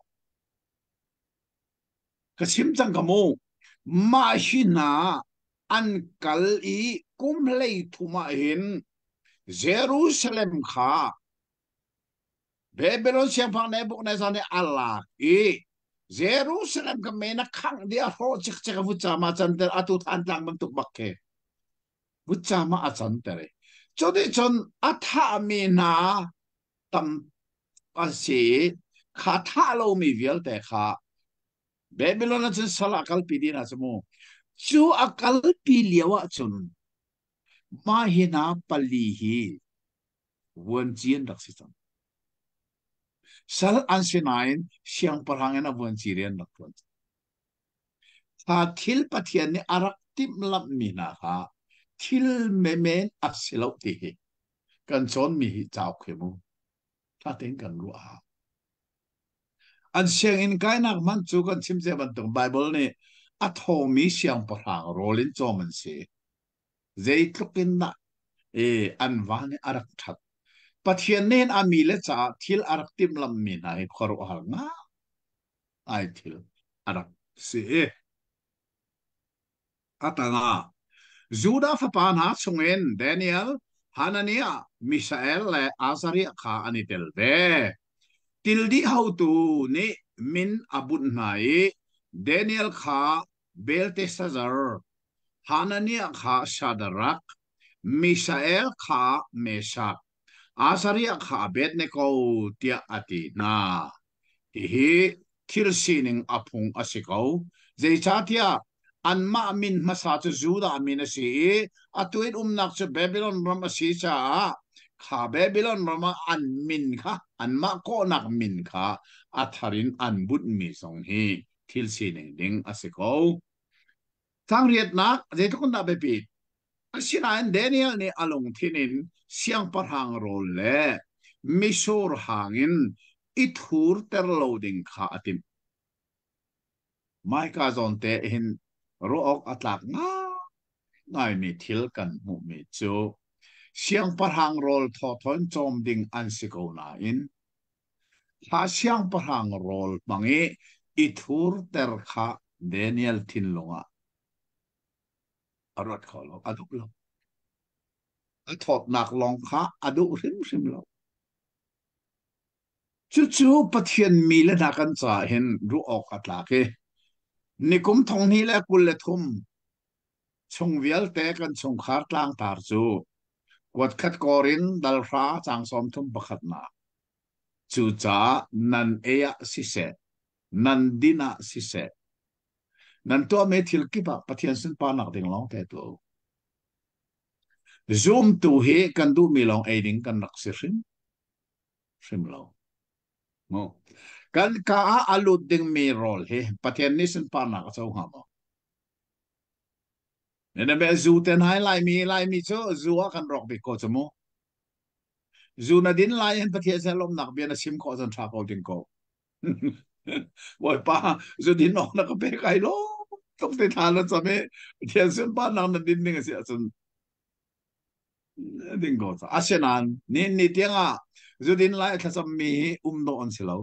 ka sim chang ka mo ma hina an kal i kum lei thuma hin Jerusalem kha Babylon siang phang Nebuchadnezzar ne Allah i Jerusalem ka mena khang dia ho chik chik vu chama chan ter atu than tang man tuk bakke vu chama a chan tere chode chon atha mi na tam a si kha tha lo mi vial te kha Babylon chen sala kal pi din a chmu chu akal pi liawa chun ma hi na pali hi won chien dak si chon sal an sinain siang parhangena won chirian dak chon ha thil pathian ni arak tim lam mi na ha thil me men asilo ti hi kan chon mi hi chau khemu ta ten kan ru a an siang in kai nak man chu kan chim je ban tung bible ni a tho mi siang parhang rolin choman se zei tlukin na e an wani arak that pathian nen a mi le cha thil arak tim lam mi na hi khor hal nga ai thil arak se atanga Juda fapana sungen Daniel Hanania Misael le Azaria kha anitel be tildi how to ni min abun nai Daniel kha Belteshazzar Hanania kha Shadrach Misael kha Meshach Azaria kha Abednego tia ati na hi thil sining apung asiko zeichatia an ma min masa chu juda min asi atuin nak chu Babylon ram asi cha kha Babylon ram an min kha an ma ko nak min kha atharin an but mi song hi thil sining ding asiko tang riat nak je to na be pi asina an Daniel ni along thinin siang parhang rol le misor hangin ithur ter loading kha atim mai ka zon te hin ro ok atlak nga ngai mi thil kan mu mi chu siang parhang rol tho thon chom ding an siko na in ha siang parhang rol mangi ithur ter kha Daniel thin longa arot kholo aduk lo athot nak long kha adu rim rim lo chu chu pathian mi le na kan cha hin ru ok atlak e nikum thong ni le kul le thum chung vial te kan chung khar tlang tar chu quật khát corin dal ra chang som thum pakhat na chu cha nan eya si se nan dina si se nan to me thil ki pa pathian sin pa nak ding long te to zoom tu hi kan du mi long ai ding kan rak si rim lo mo kan ka a alut ding mi rol he pathian ni sin pa na ka chau ha mo nên bé zu ten hai lai mi cho zu a kan rok bi ko chamo zu na din lai hen pathian se lom nak bian a sim ko zan tra ko ding ko woi pa zu din no na ka pe kai lo tok te tha na chame thian sin pa na na din ning sia chun ding ko cha asenan ni tianga zu din lai tha sam mi no on silo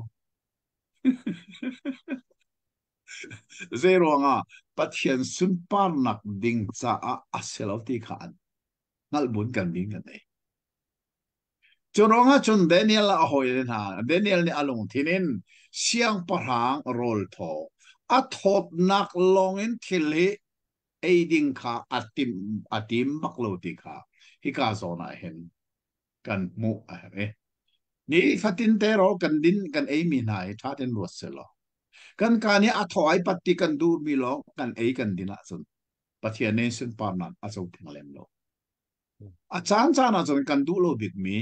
zero nga pathian sun pa nak ding cha a aselo ti khan ngal bun kan ding kan nei churonga chun Daniel a hoilen ha Daniel ni alung thinin siang parang rol tho a thot nak longin thili aiding kha atim maklo ti kha hi ka zona hen kan mu a he ni fatin te ro kan din kan ei mi nai tha ten ro selo kan ka ni a thoi patti kan du mi lo kan ei kan dina chun pathian ne sun pa nan a chau thing lem lo a chan chan a chon kan du lo big mi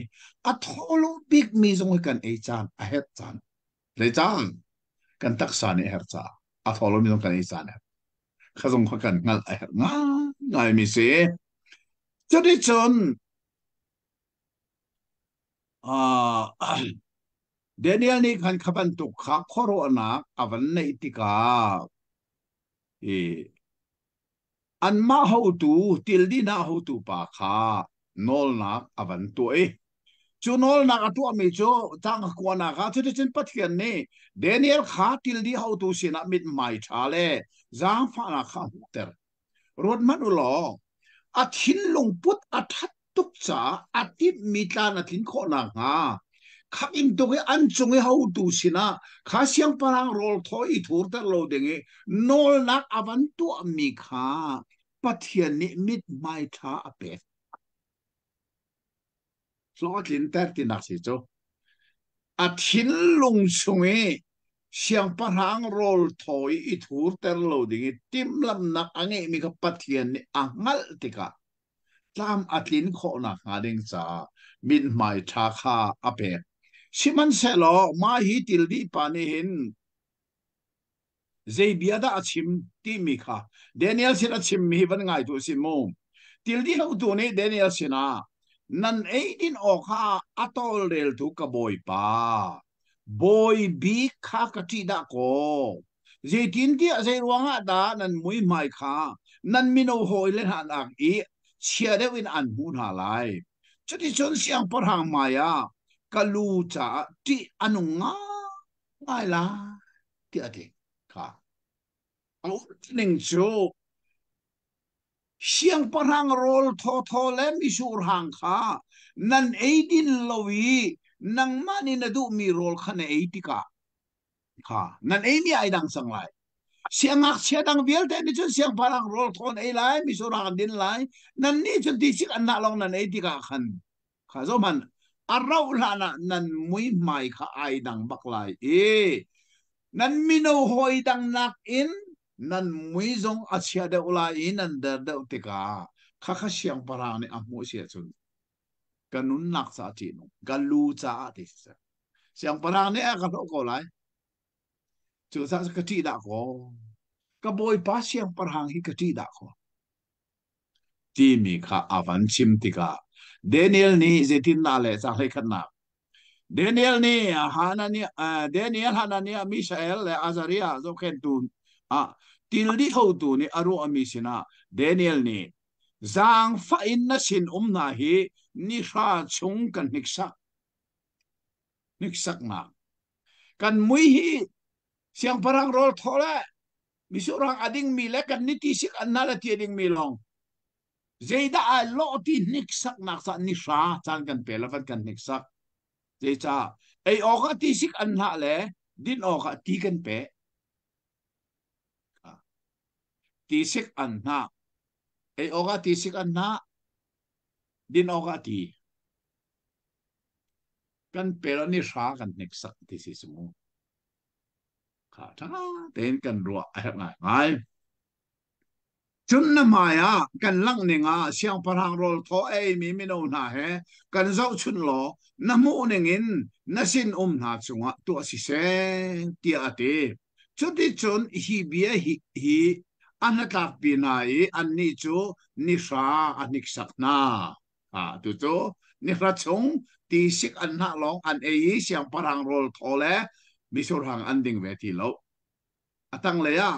a tholo big mi zong kan ei chan a het chan le chan kan tak sa ni her cha a tholo mi zong kan ei chan kha zong kha kan ngal a her nga ngai mi se cho đi chon a Daniel ni kan khaban tu kha khoro na avan nei tika e an ma ho tu til di na ho tu pa kha nol na avan tu e chu nol na ka tu mi chu tang ko na ka chu chen pathian ne Daniel kha til di ho tu sina mit mai tha le zang fa na kha ter rod man lo a thin lung put a that tuk cha a tip mi tla na thin kho na nga khắc in tục cái ăn chung cái hậu tu xin à khá xiang parang roll thôi ít hụt ta lâu đeng ấy nol nak avan tu mi kha pathian ni mit mai tha apet lo tin ter tin nak si cho a thin lung chung ấy xiang parang roll thôi ít hụt ta lâu đeng ấy tim lam nak ange mi kha pathian ni angal tika lam atlin kho na ha ding cha min mai tha kha apet siman selo ma hi til di pani hin zai biada achim ti mi kha Daniel sin achim mi van ngai tu sin mo til di ho tu ni Daniel sina nan ei din o kha atol rel tu ka boy pa boy bi kha ka ti da ko zai tin ti zai ruanga da nan mui mai kha nan mino hoi len han ak i chia de win an hun ha lai chati chon siang par hang maya kalu cha ti anunga ngai la ti ati kha au ning chu siang parang rol tho tho le mi sur hang kha nan eidin lowi nang mani na du mi rol khane eiti ka kha nan ei mi ai dang sang lai siang ak sia dang biel te ni chu siang parang rol thon ei lai mi sur hang din lai nan ni chu ti sik an na long nan eiti ka khan kha zo man arau lana nan mui mai kha ai dang bak lai e nan mino hoi dang nak in nan mui zong asia de ula in nan der de tika kha kha siang para ni amu sia chun kanun nak sa ti no galu cha ti sa siang para ni a ka ko lai chu sa ka ti da ko ka boy pa siang parang hi ka ti da ko ti mi kha avan chim tika Daniel ni zetin na le sa le khan na Daniel ni Hanania Daniel Hanania Mishael le Azaria zo khen tu a til di ho tu ni aru ami sina Daniel ni zang fa in na sin na hi ni sha chung kan niksak na kan mui hi siang parang rol thole misurang ading mi le kan ni ti sik an na la ti ding mi long zeida a lo ti niksak na sa ni sha chan kan pe la kan niksak zai cha ai oka ti sik an na le din oka ti kan pe ti sik an na ai oka ti sik an na din oka ti kan pero ni sha kan niksak ti si sumu ka ta ten kan ro ai ngai ngai chun na maya kan lang ninga siang parang rol tho ei mi mi no na he kan zau chun lo na mu ningin na sin na chunga tu si se ti ate chu ti chun hi bia hi anatak pinai an ni chu ni sa anik sakna tu chu ni ra chung ti sik an na long an ei siang parang rol tho le mi sur hang an ding ve ti lo atang le ya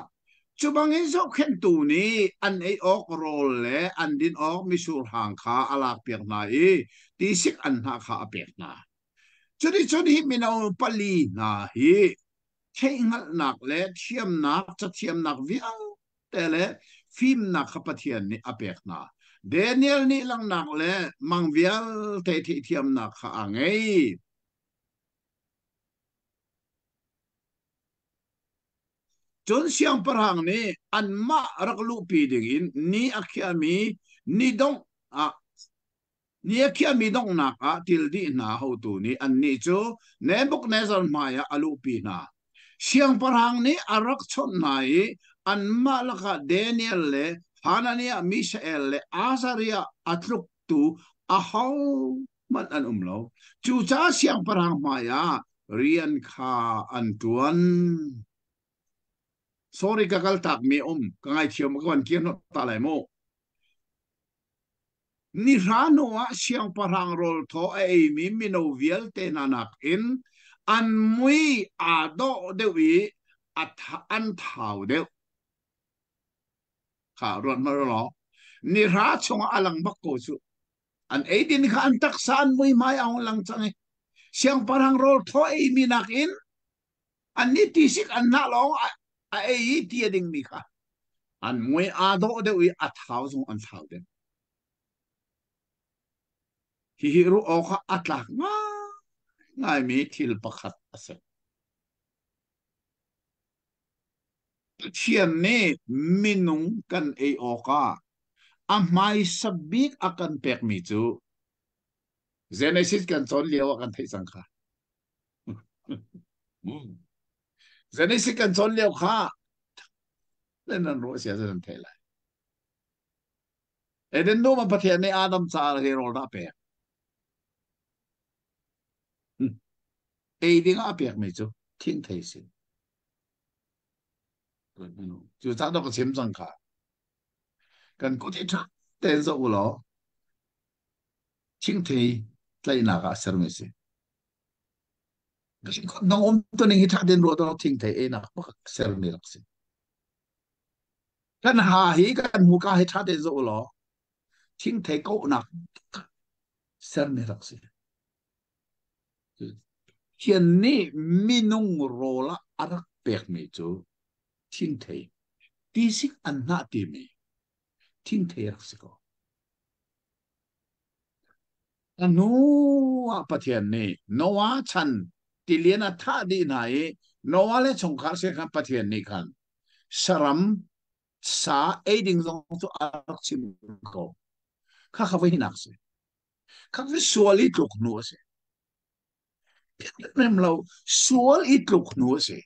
chubangin so khen tu ni an ei ok rol le an din ok mi sur hang kha alak pek na ti sik an na kha pek na chudi mi na pali na hi thei ngal nak le thiam nak cha thiam nak viang te le phim nak khapathian ni apek na Daniel ni lang nak le mang vial te thi thiam nak kha angai chon siang parang ni an ma raklu pi ding in ni akhia mi ni dong a ni akhia mi dong nak a til di na ho tu ni an ni chu nebuk nezar maya alu pi na siang parang ni arak chon nai an ma laka Daniel le Hanania Misael le Azaria atluk tu a hau man an umlo chu cha siang parang maya rian kha an tuan sorry kakal tak mi kangai thiam ko an kian ta lai mo ni rano a siang parang rol tho ai mi mino vial te nanak in an mui a do dewi at an thau de kha ron ma ro ni ra chung alang bak ko chu an ei din kha an tak san mui mai ang lang chang siang parang rol tho ai mi nak in an ni tisik an na long a ei ti ding mi kha an mui a do dewi at thau chung an thau de hihiru oka atlak ngai mi thil pakhat ase thiam ne minung kan ei oka a mai sabik akan pek mi chu Genesis kan chon liaw kan thei sang kha Genesis kan chon liaw kha len nan ro sia zen thei lai eden no ma pathian ne Adam cha he rol da pe ei ding a pek mi chu thing thei sin chu cha do ka chem sang kha kan ko thi tha ten zo lo thing thei tlai na ga ser mi si nong to ning hitha den ro do thing thei e na pa ser mi rak si kan ha hi kan mu ka hitha den zo lo thing thei ko na ser mi rak si hian ni minung rola arak pek mi chu thing thei ti sik an na ti mi thing thei rak si ko anu a pathian ni noa chan ti lian a tha di nai noa le chong kha se khan pathian ni khan saram sa aiding zong to arak sim ko kha kha vai nak se kha vi sual i tluk nu se rem lo sual i tluk nu se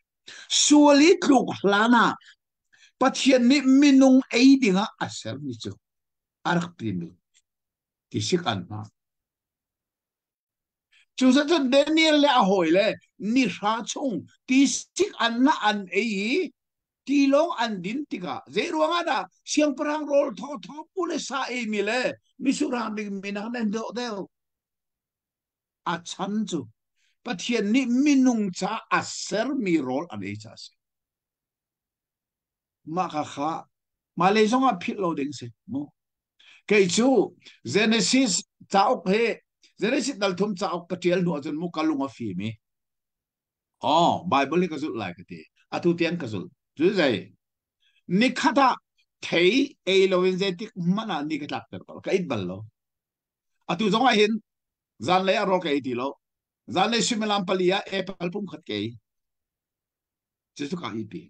sual i tluk hlana pathian ni minung aidinga asar ni chu arak primi ti sik an na chu sa chu Daniel le a hoi le ni ra chung ti sik an na an ei ti long an din tika ze ruanga da siang parang rol tho tho pule sa e mi le mi surang ding minang nen do deu a chan chu pathian ni minung cha aser mi rol an ei cha se ma kha kha ma le zong a phit lo ding se mo ke chu Genesis cha ok he Genesis dal thum cha ok patial nu chen mu kalunga fi mi Bible ka zul lai ka ti atu tian ka zul chu zai ni khata thei e lo in je tik mana ni ka tak ter ka it bal lo atu zong a hin zan le ro ka ti lo zan le simelam palia e pal pum khat ke chu chu ka hi pi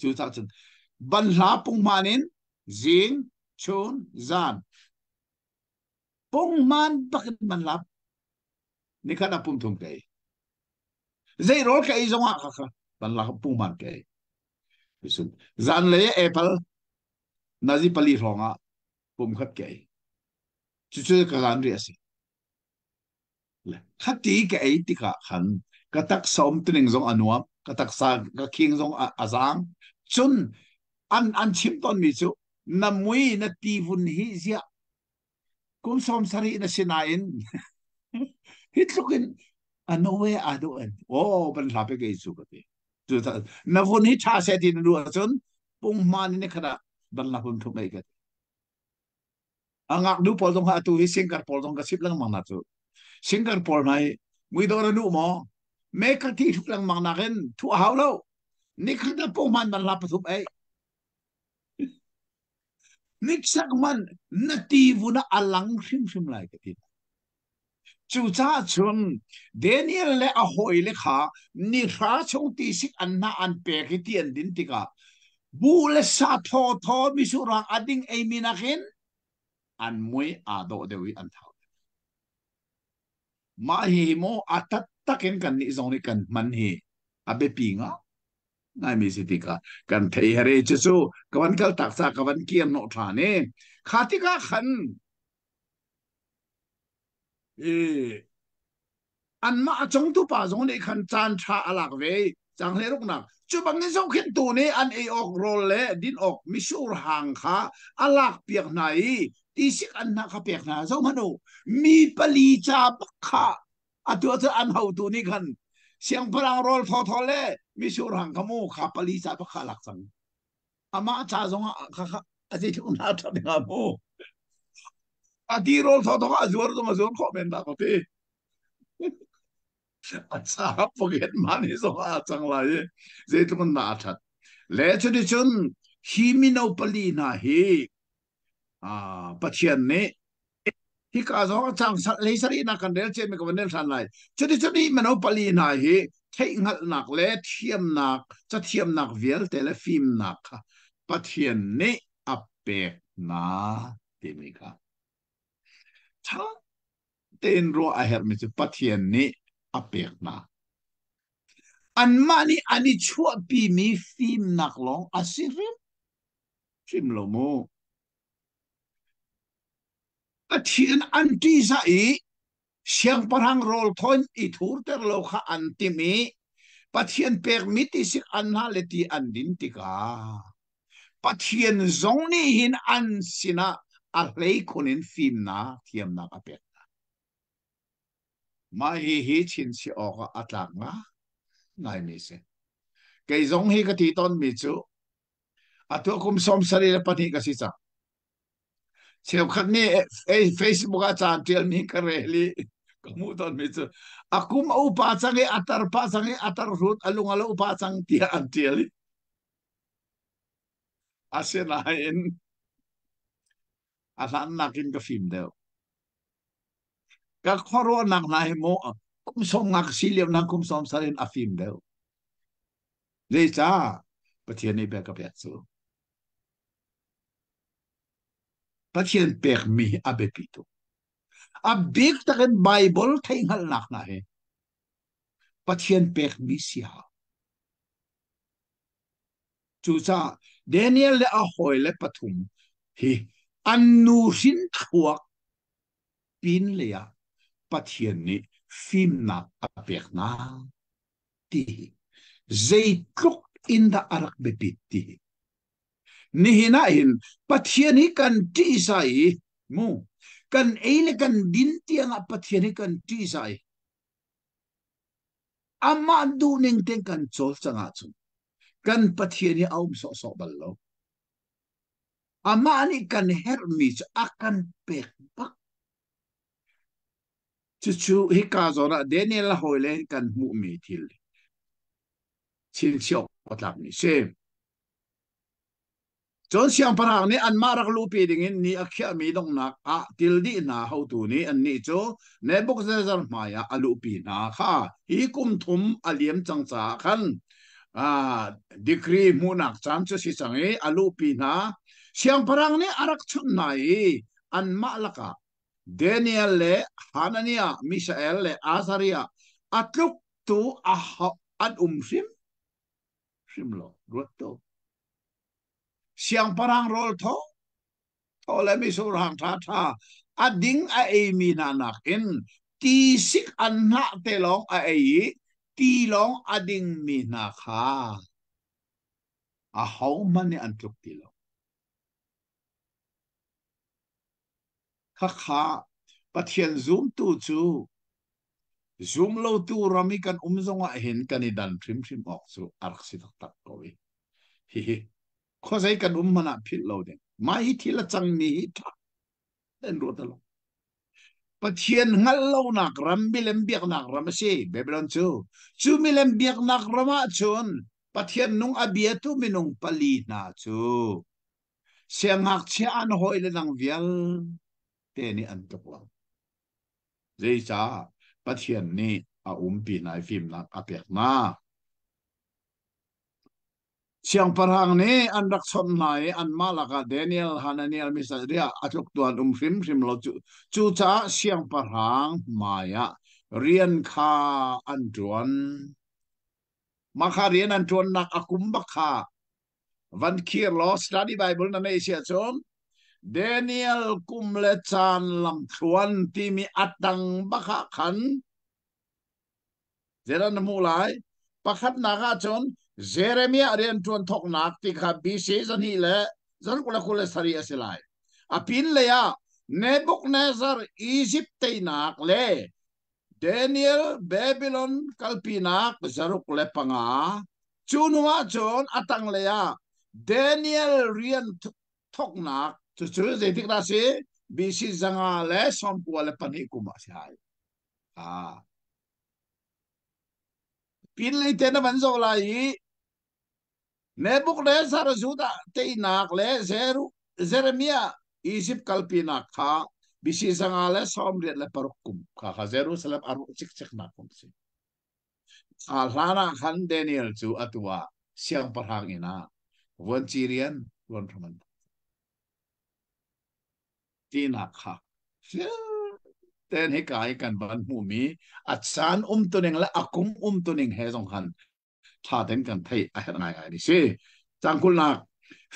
chu ta chen ban la pung manin zing chun zan pung man bakit man lap ni khana pum thum ke zai ro ka i zong a kha ban la pung man ke zan le apple nazi pali ronga pum khat ke chu chu ka gan ri ase khati ke ai ti ka khan ka tak som tring zong anuam ka tak sa ka king zong azang chun an chim ton mi chu na mui na ti vun hi zia kum som sari na sinain hitlukin anowe ado an ban lape ke chu ka ti chu na vun hi tha se ti nu chun pung man ni khada ban la pun thuk mai ka angak du pol dong ha tu hi singkar pol dong ka sip lang mang na chu singkar pol mai mui do na nu mo me ka ti thuk lang mang na gen thu hau lo ni khada pung man ban la pa thup ai nik sak man na ti vuna alang hrim hrim lai ka ti chu cha chun Daniel le a hoi le kha ni ra chong ti sik an na an pe ki ti an din ti ka bu le sa tho tho mi su rang ading ei mi na khen an mui a do de wi an thau ma hi mo atat taken kan ni zong ni kan man hi abe pi nga ngai mi si ti ka kan thei hare chu chu kawan kal tak sa kawan kiam no tha ne khati ka khan e an ma chong tu pa zong ni khan chan tha alak ve chang le ruk nak chu bang ni zong khin tu ni an e ok rol le din ok mi sur hang kha alak piak nai ti sik an na kha piak na zo manu mi pali cha kha atu atu an hau tu ni khan siang parang rol tho tho le mi sur hang kamu kha pali cha kha lak sang ama cha zong kha kha ati tu na ta nga mo ati rol tho tho azur zong azur kho men da ko te sa forget money so chang lai ze tu na that le chu di chun hi mi no pali na hi pathian ne hi ka zo chang sa le sari na kan del che me ko nel than lai chu di chu di me no pali na hi thei ngal nak le thiam nak cha thiam nak vial te le phim nak pathian ne apek na ti mi ka cha ten ro a her mi chu pathian ne apek na an mani ani chua pi mi phim nak long asirim phim lo mo a thien an ti sa e siang parang rol thon I thur ter lo kha an ti mi pathian permit isik an ha le ti an din ti ka pathian zong ni hin an sina a hlei khunin phim na thiam na ka pe ma hi chin si oka atlak nga ngai mi se kai zong hi ka ti ton mi chu atu kum som sari le pani ka si cha siêu khát nè Facebook à chan tel mi kareli kamu ton mi chu akum au pa change atar pa change atar rut alung alo pa chang tia an tel asena en asan nakin ka film deu ka khoro nak na mo kum som ngak siliam na kum som sarin a film deu le cha pathian ni be ka pe chu pathian pek mi abe pitu a big taken bible thaingal nak na he pathian pek mi sia chu cha Daniel le a hoi le pathum hi annu sin thuak pin le ya pathian ni phim na apek na ti zai tluk in da arak bepit ti ni hina in pathian hi kan ti sai mu kan eile kan din tiang a pathian hi kan ti sai ama du ning ten kan chol changa chu kan pathian hi aum so so bal lo ama ani kan her mi akan pek bak chu chu hi ka zora Daniel hoile kan mu mi thil chin siok patlap ni se chon siang parang ni an marak lupi dingin ni akhya mi dong nak a tildi na ho tu ni an ni cho Nebuchadnezzar maya alupi na kha hi kum thum aliam changcha khan decree munak cham chu si changi alupi na siang parang ni arak chun nai an malaka Daniel le Hanania Mishael le Azaria atluk tu an sim sim lo ruat to siang parang rol tho le mi sur hang tha tha ading a e mi na nak in ti sik an na te long a e ti long ading mi na kha a hau man ni an tuk ti long kha kha pathian zoom tu chu zoom lo tu rami kan zonga hin kan i dan trim trim ok chu ark si tak ko wi hi hi kho sai kan mana phil lo de mai hi thila chang mi hi tha den ro ta lo pathian ngal lo nak ram bilem biak nak ram si bebelon chu milem biak nak rama chun pathian nung abia tu minung pali na chu siang hak chia an hoi le nang vial te ni an tok lo zai cha pathian ni a pi nai phim nak apek na siang parang ni an rak son nai an malaka Daniel Hananiel Misaria atuk tuan hrim lo chu cha siang parang maya rian kha an tuan makha rian an tuan nak akum bakha van kier lo study Bible na nei sia chom Daniel kumle chan lam thuan timi atang bakha khan zeran mulai pakhat naga chon Jeremia rian tuan thok nak ti kha BC zan hi le zan kula sari asilai apin le ya Nebuchadnezzar Egypt te nak le Daniel Babylon kalpinak zaruk le panga chunwa chon atang le ya Daniel rian thok nak chu zetik na si BC zanga le sompua le pani kuma sai pin le te na ban zo lai Nebuchadnezzar Juda te nak le Jeremia Egypt kalpina kha bisi sangale somret le parukum kha Jerusalem aru chik chik na kum si alana khan Daniel chu atwa siang parhang ina won chirian won raman tina kha ten he kai kan ban mu mi atsan tuning la akum tuning he jong han tha den kan thei a ngai ai si changkul nak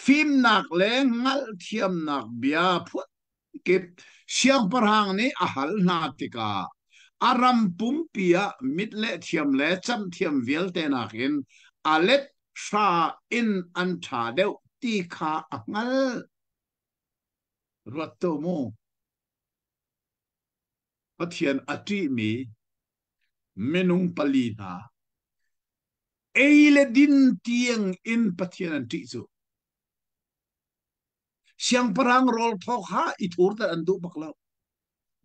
phim nak le ngal thiam nak bia phut kip siang parhang ni ahal na tika aram pumpia mitle thiam le cham thiam vial te nakin alet sha in an tha deu ti kha angal ruat mo pathian ati mi menung palina eile din tiang in pathian an ti chu siang parang rol thok ha i thur ta an du baklo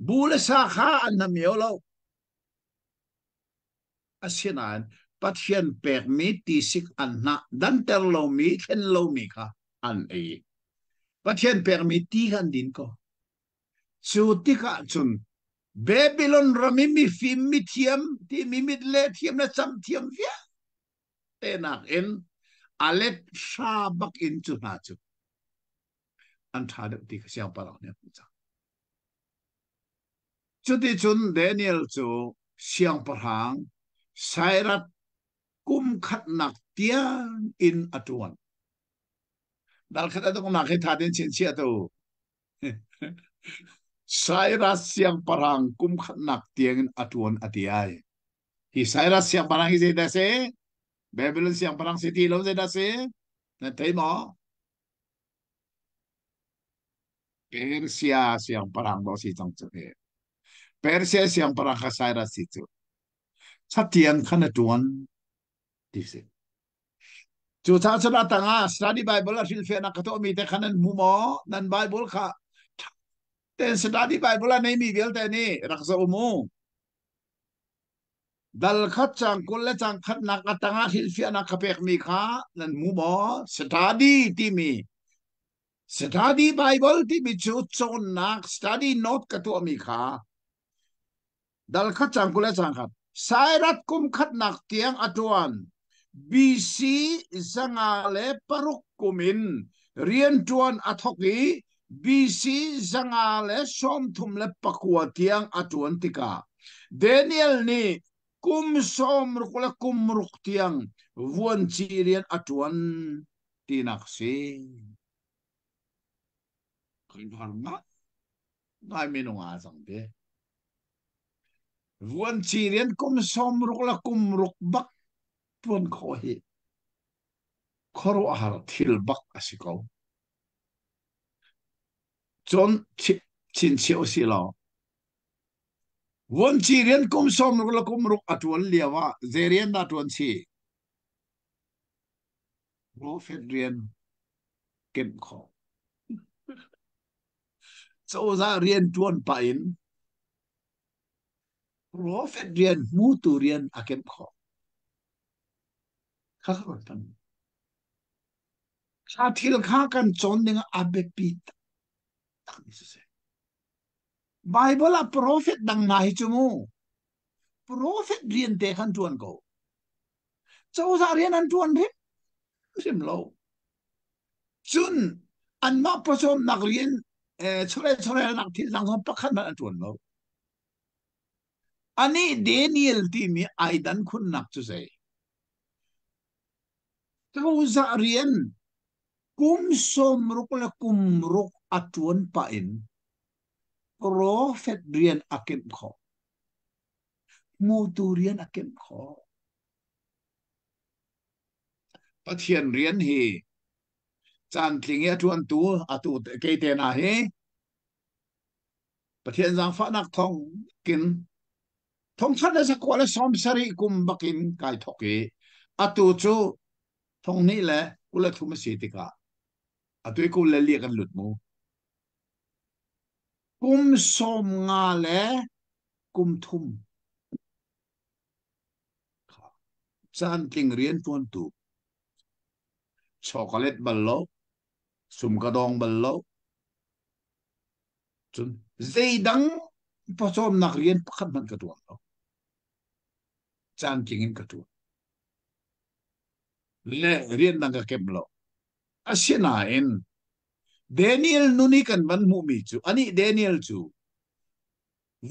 bule sa kha an na miolo asianan pathian pek mi ti sik an na dan ter lo mi ken lo mi kha an e pathian pek mi ti kan din ko chu ti ka chun Babylon ramimi fim mi thiam ti mi mit le thiam na cham thiam via te nak en alet sha bak in chu na chu an tha de ti ka siang parang ne cha chu ti chun Daniel chu siang parang sairat kum khat nak tiang in atuan dal khat atu nak he tha den chin chia tu sairat siang parang kum khat nak tiang in atuan atiai hi sairat siang parang hi da se Babylon siang parang city lo da se na thấy mo Persia siang parang lo si chang chu Persia siang parang ka sairat si chu satiang khana tuan ti se chu cha cha tanga study Bible a fil fe na ka to mi te khanan mu mo nan Bible kha ten study Bible a nei mi vel te ni raksa umu dal khat chang kul le chang khat nak atanga fil fe na ka pek mi kha nan mu mo study ti mi study Bible ti mi chu chon nak study note ka to mi kha dal khat chang kul le chang khat sairat kum khat nak tiang atuan BC zangale paruk kumin rian tuan athoki BC zangale som thum le pakwa tiang atuan tika Daniel ni kum som rukula kum ruk tiang vuan chirian atuan tinaksi in phar ma ngai mi no nga sang de vuan chi rian kum som ruk la kum ruk bak tuan kho hi khoro har thil bak asiko chon chin cheu si lo vuan chi rian kum som ruk la kum ruk atwal liawa zerian na tuan chi prophet rian kem kho so za rian tuan pa in prophet rian mu tu rian akem kho kha kha tan kha thil kha kan chon ding abe pi tak ni se bible a prophet dang na hi chumu prophet rian te khan tuan ko so za rian an tuan rim rim lo chun an ma pasom nak rian chore chore nak thil dang hom pakhan an tuan lo ani Daniel ti mi aidan khun nak chu sei so za rian kum som ruk la kum ruk atuan pa in prophet rian akem kho mu tu rian akem kho pathian rian hi chan tling ya tuan tu atu ke te na hi pathian jang fa nak thong kin thong khat sa ko la som sari kum bakin kai thoki atu chu thong ni le ula thum si tika atu ku le li kan lut mu kum som nga le kum thum chan tling rian tuan tu chocolate ballo sum ka dong ballo chun zeidang pasom nak rian pakhat man ka tuan lo chan tingin ka tuan le rian nang ka kem lo asina in Daniel nuni kan ban mu mi chu ani Daniel chu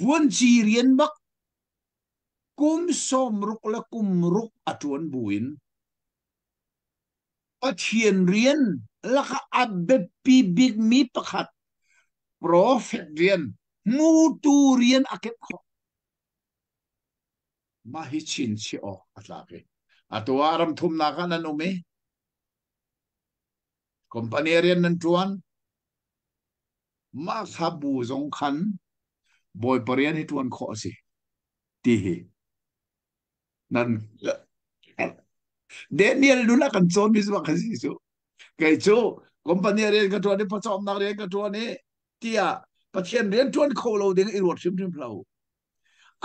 vuan chi rian bak kum som ruk la kum ruk atuan buin pathian rian laka abbe pi big mi pakhat prophet rian mu tu rian akep kho ma hi chin chi o atlake atuaram thum na kan anu me company rian nan tuan ma khabu zong khan boy parian hi tuan kho si ti hi nan Daniel nuna kan chon mi ba khasi chu kai chu company rian ka tuan ni pachom nak rian ka tuan ni tia pathian rian tuan kho lo ding i rot sim sim plau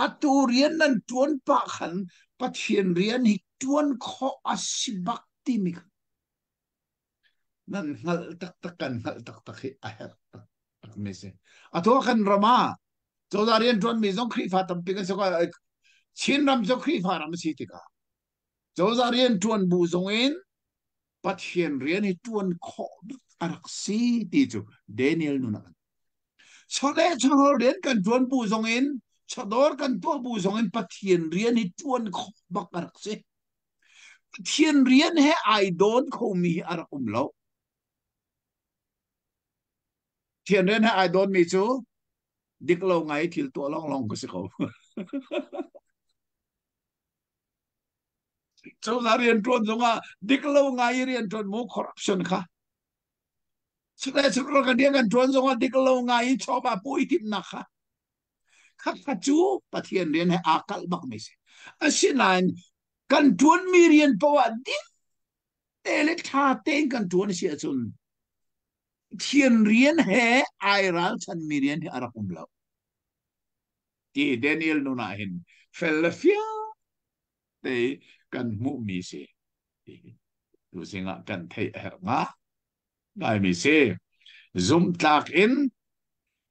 atu rian nan tuan pa khan pathian rian hi tuan kho asibak ti mi nan ngal tak tak kan ngal tak tak hi a her tak tak me se atu kan rama cho da rian tuan mi zong khri fa tam pi ka so ka chin ram zo khri fa ram si ti ka cho da rian tuan bu zong in pathian rian hi tuan kho arak si ti chu Daniel nu na chole cholo rian kan tuan bu zong in chador kan to bu zong in pathian rian hi tuan kho bak arak si pathian rian he I don't kho mi arak lo thiền đến ai đón mi chú dik lâu ngày thì tua long long có sự khổ chú là riêng trốn giống à dik lâu ngày riêng trốn mu corruption kha sự này sự rồi cái điên cái trốn giống à dik lâu ngày cho bà bùi tim nạc kha khắc khắc chú bà thiền riêng hay akal bak mi se à xin là kan trốn mi riêng bao à dik tele tha tên kan trốn sẽ chun thiền riêng hay ai ra chan mi riêng hay arak lo ti Daniel nuna hin Philadelphia te kan mu mi se tu singa kan thei her nga dai mi se zum tak in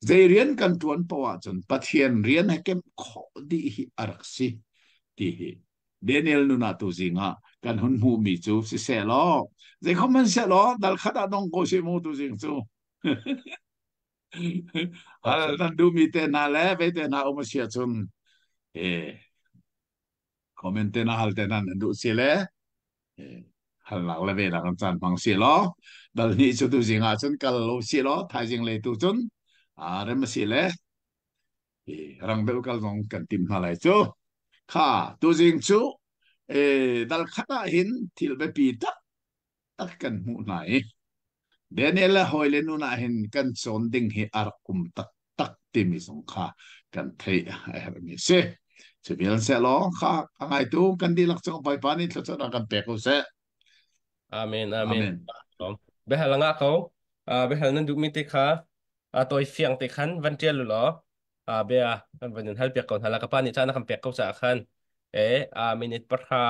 zerian kan tuan pawa chun pathian rian hakem kho di hi araksi ti hi Daniel nuna tu singa kan hun mu mi chu si se lo ze khoman se lo dal khada dong ko se mu tu sing chu al dan du mi te na le ve te na o ma sia chun e komente na hal te nan du sile hal lạc là về là con chan bằng xì lo dal ni chu tu zinga chun kal lo xì lo thai jing le tu chun rem xì le rang bel kal ngong kan tim halai chu kha tu jing chu dal khata hin thil be pi tak tak kan mu nai Daniel hoile nu na hin kan chon ding hi ar kum tak tak ti mi song kha kan thei her mi se chibial se lo kha angai tu kan di lak chong pai pani thlo chon kan pe ko se Amen, amen. amen Behal nga ko, behal nan dumi te kha, toy fiang te khan van tiel lo, bea kan van hal pek kon hala ka pa ni cha na kan pek ko sa khan. Minute par ha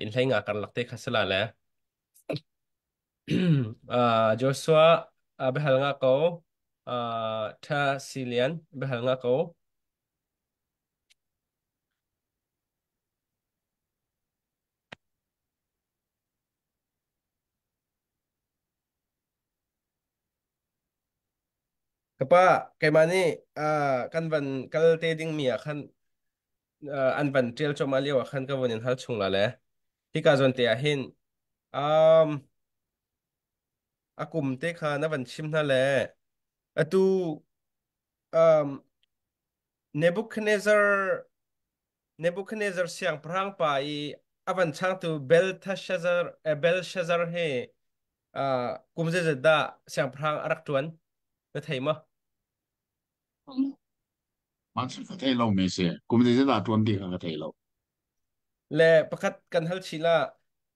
in thay nga kan lak te khasala le. Joshua, behal nga ko, tha silian, behal nga ko. Kapa, kay mani, kan van kal te ding mia khan, an van tiel cho maliwa khan ka van hal chung la le. Hi ka zon te ahin. Um, akum te kha na van chim na le. Atu um, Nebuchadnezzar Nebuchadnezzar siang prang pa I avan chang tu Belshazzar he kumze zeda siang prang arak tuan na thei ma man se ka thei lo me se kum de da tuan di ka thei lo le pakat kan hal chila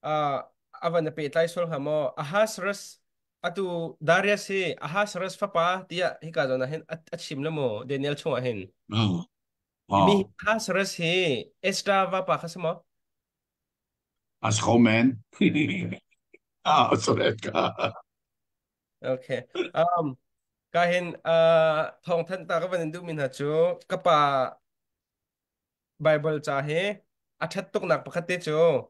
uh, avan na pe tlai sol hamo Ahasras atu Darius he Ahasras fa pa tia hika zona hen at chim la mo Daniel chunga hen ah imi ah Ahasras he Estra va pa khasmo. as komen so that ka Okay. Kahin thong thân ta các vấn đề mình hạt chú các bà Bible chahe athat tok nak pakhate cho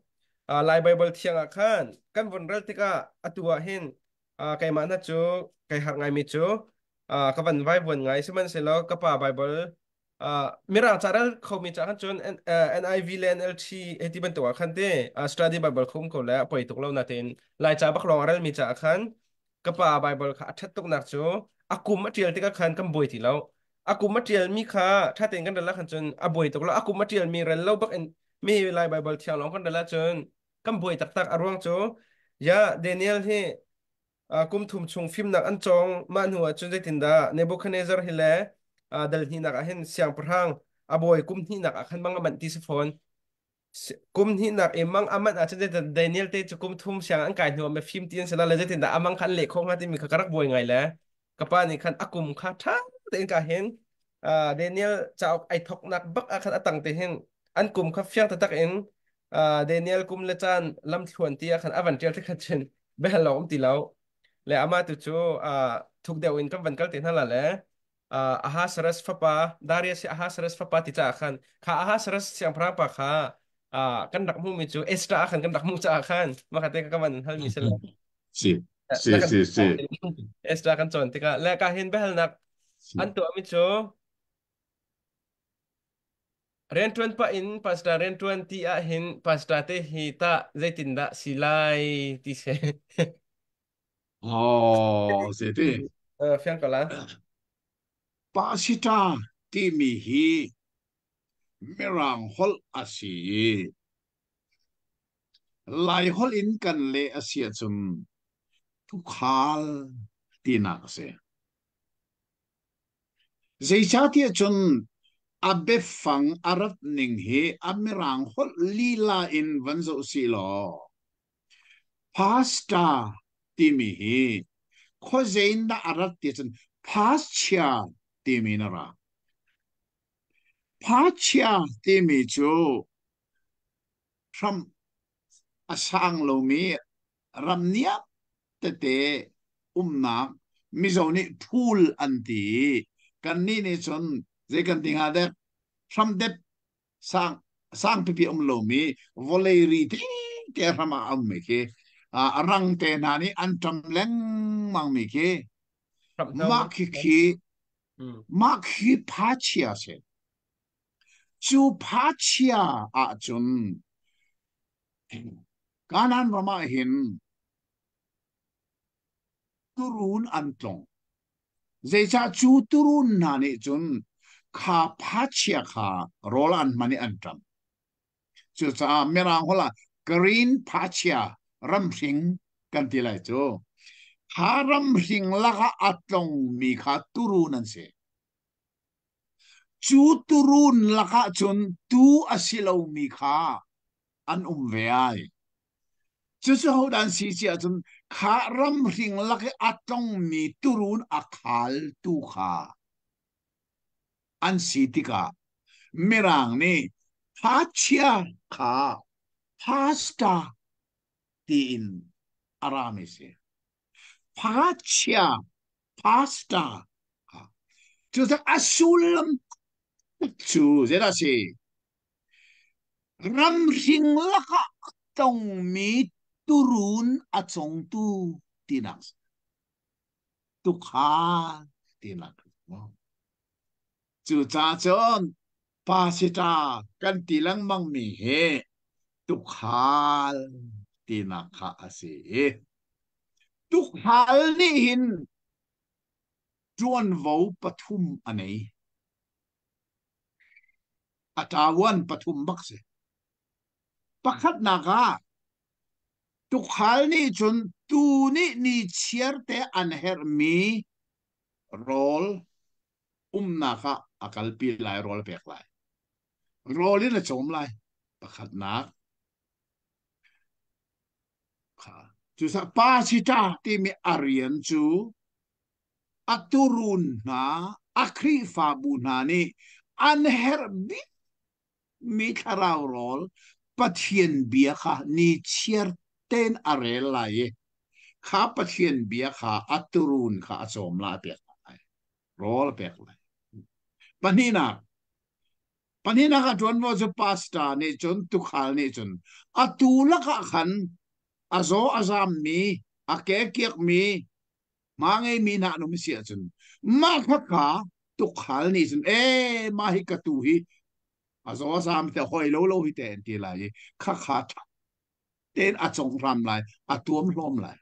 lai Bible thiang akhan kan von ral tika atua hin kai mana cho kai har ngai mi cho ka van vai von ngai seman selo ka pa Bible mirang charal kho mi cha khan chon NIV le NLT eti ban to khan te study Bible khum ko la poi tok lo na ten lai cha bak long ral mi cha khan ka pa Bible kha athat tok nak cho akum material tika khan kam boi ti lo aku material mi khaถ้าเต็งกันเดละขันจนอ่ะบวยตกแล้วaku materialมีเรนเล่าบักเอ็นมีลายไบเบิลเที่ยวลองกันเดละจนกัมบวยตักตักอารวงโจยาเดเนียลที่กุมทุมชงฟิล์มนักอันจองมันหัวจนได้ตินดาเนบูคัดเนซัรฮิเลดัลที่นักเห็นเสียงพรางอ่ะบวยกุมที่นักขันบังมันติสฟอนกุมที่นักเอ็มมังอามันอาจจะได้เดเนียลเตจะกุมทุมเสียงอันกายหัวมาฟิล์มตีนเสร็จแล้วเลยตินดาอามังขันเล็กคงฮัที่มีขกรักบวยไงแล้วกับป้านี่ขันอากุมข้าท่าเต็งกาเห็น Daniel chao ai thok nak bak akhan atang te hin an kum kha fyang ta tak in Daniel kum le chan lam thluan ti akhan avan tel te khat chen be halo om ti law le ama tu chu thuk deu in kam van kal te na la le aha saras fa pa Darius si aha saras fa pa ti cha khan kha aha saras siang pra pa kha kan dak mu mi chu extra akhan kan dak mu cha khan ma kha te ka man hal mi sel si na si kan si si extra kan chon ti ka le ka hin be hal nak an si tu ami chu Rentuan pa in pasta rentuan ti a hin pasta te hita zai tinda silai ti se oh se ti fiang kala pasita ti mi hi merang hol asi lai hol in kan le asia chun tu khal tina se zaicha ti chun abe fang arat ning he amirang hol lila in vanzo si lo pasta ti mi hi kho zain da arat ti chun pascha ti mi na ra pascha ti mi chu from asang lo mi ram nia te te umna mizoni phul anti kan ni ne chon je kan tinga de from de sang sang pipi lo mi voleri ti ke rama am me ke arang te nani antam leng mang mi ke ครับเท่าma มั้งki ki อืม ma ki pa chia se chu pa chia a chun kanan rama hin turun antlong zai cha chu turun na ni chun kha phachia kha rolan mani antram chu cha merang hola green phachia ram hring kan ti lai chu kha ram hring laka atlong mi kha turun an se chu turun laka chun tu asilo mi kha an ve ai chu chu ho dan si chia chun kha ram hring laka atlong mi turun akhal tu kha an si tika merang ni phachia kha pasta ti in arami se phachia pasta chu sa asulam chu zera se ram hring laka tong mi turun achong tu tinak tu kha tinak chu cha chon pasita kan tilang mang mi he tu khal tinak kha ase tu khal ni hin chuan vo pathum anei atawan pathum bakse pakhat naka tu khal ni chun tu ni chiarte an her mi rol naka akal pi lai rol pek lai rol in a chom lai pakhat nak kha chu sa pa si ta ti mi arian chu aturun na akri fa bu na ni an her bi mi tharau rol pathian bia kha ni chiar ten arel lai kha pathian bia kha aturun kha achom la pek lai rol pek lai panina panina ka tuan mo chu pasta ni chun tu khal ni chun atula ka khan azo azam mi ake kiek mi mangai mi na no mi sia chun ma kha kha tu khal ni chun e ma hi ka tu hi azo azam te hoi lo hi ten ti lai kha kha ten a chong ram lai a tuam hlom lai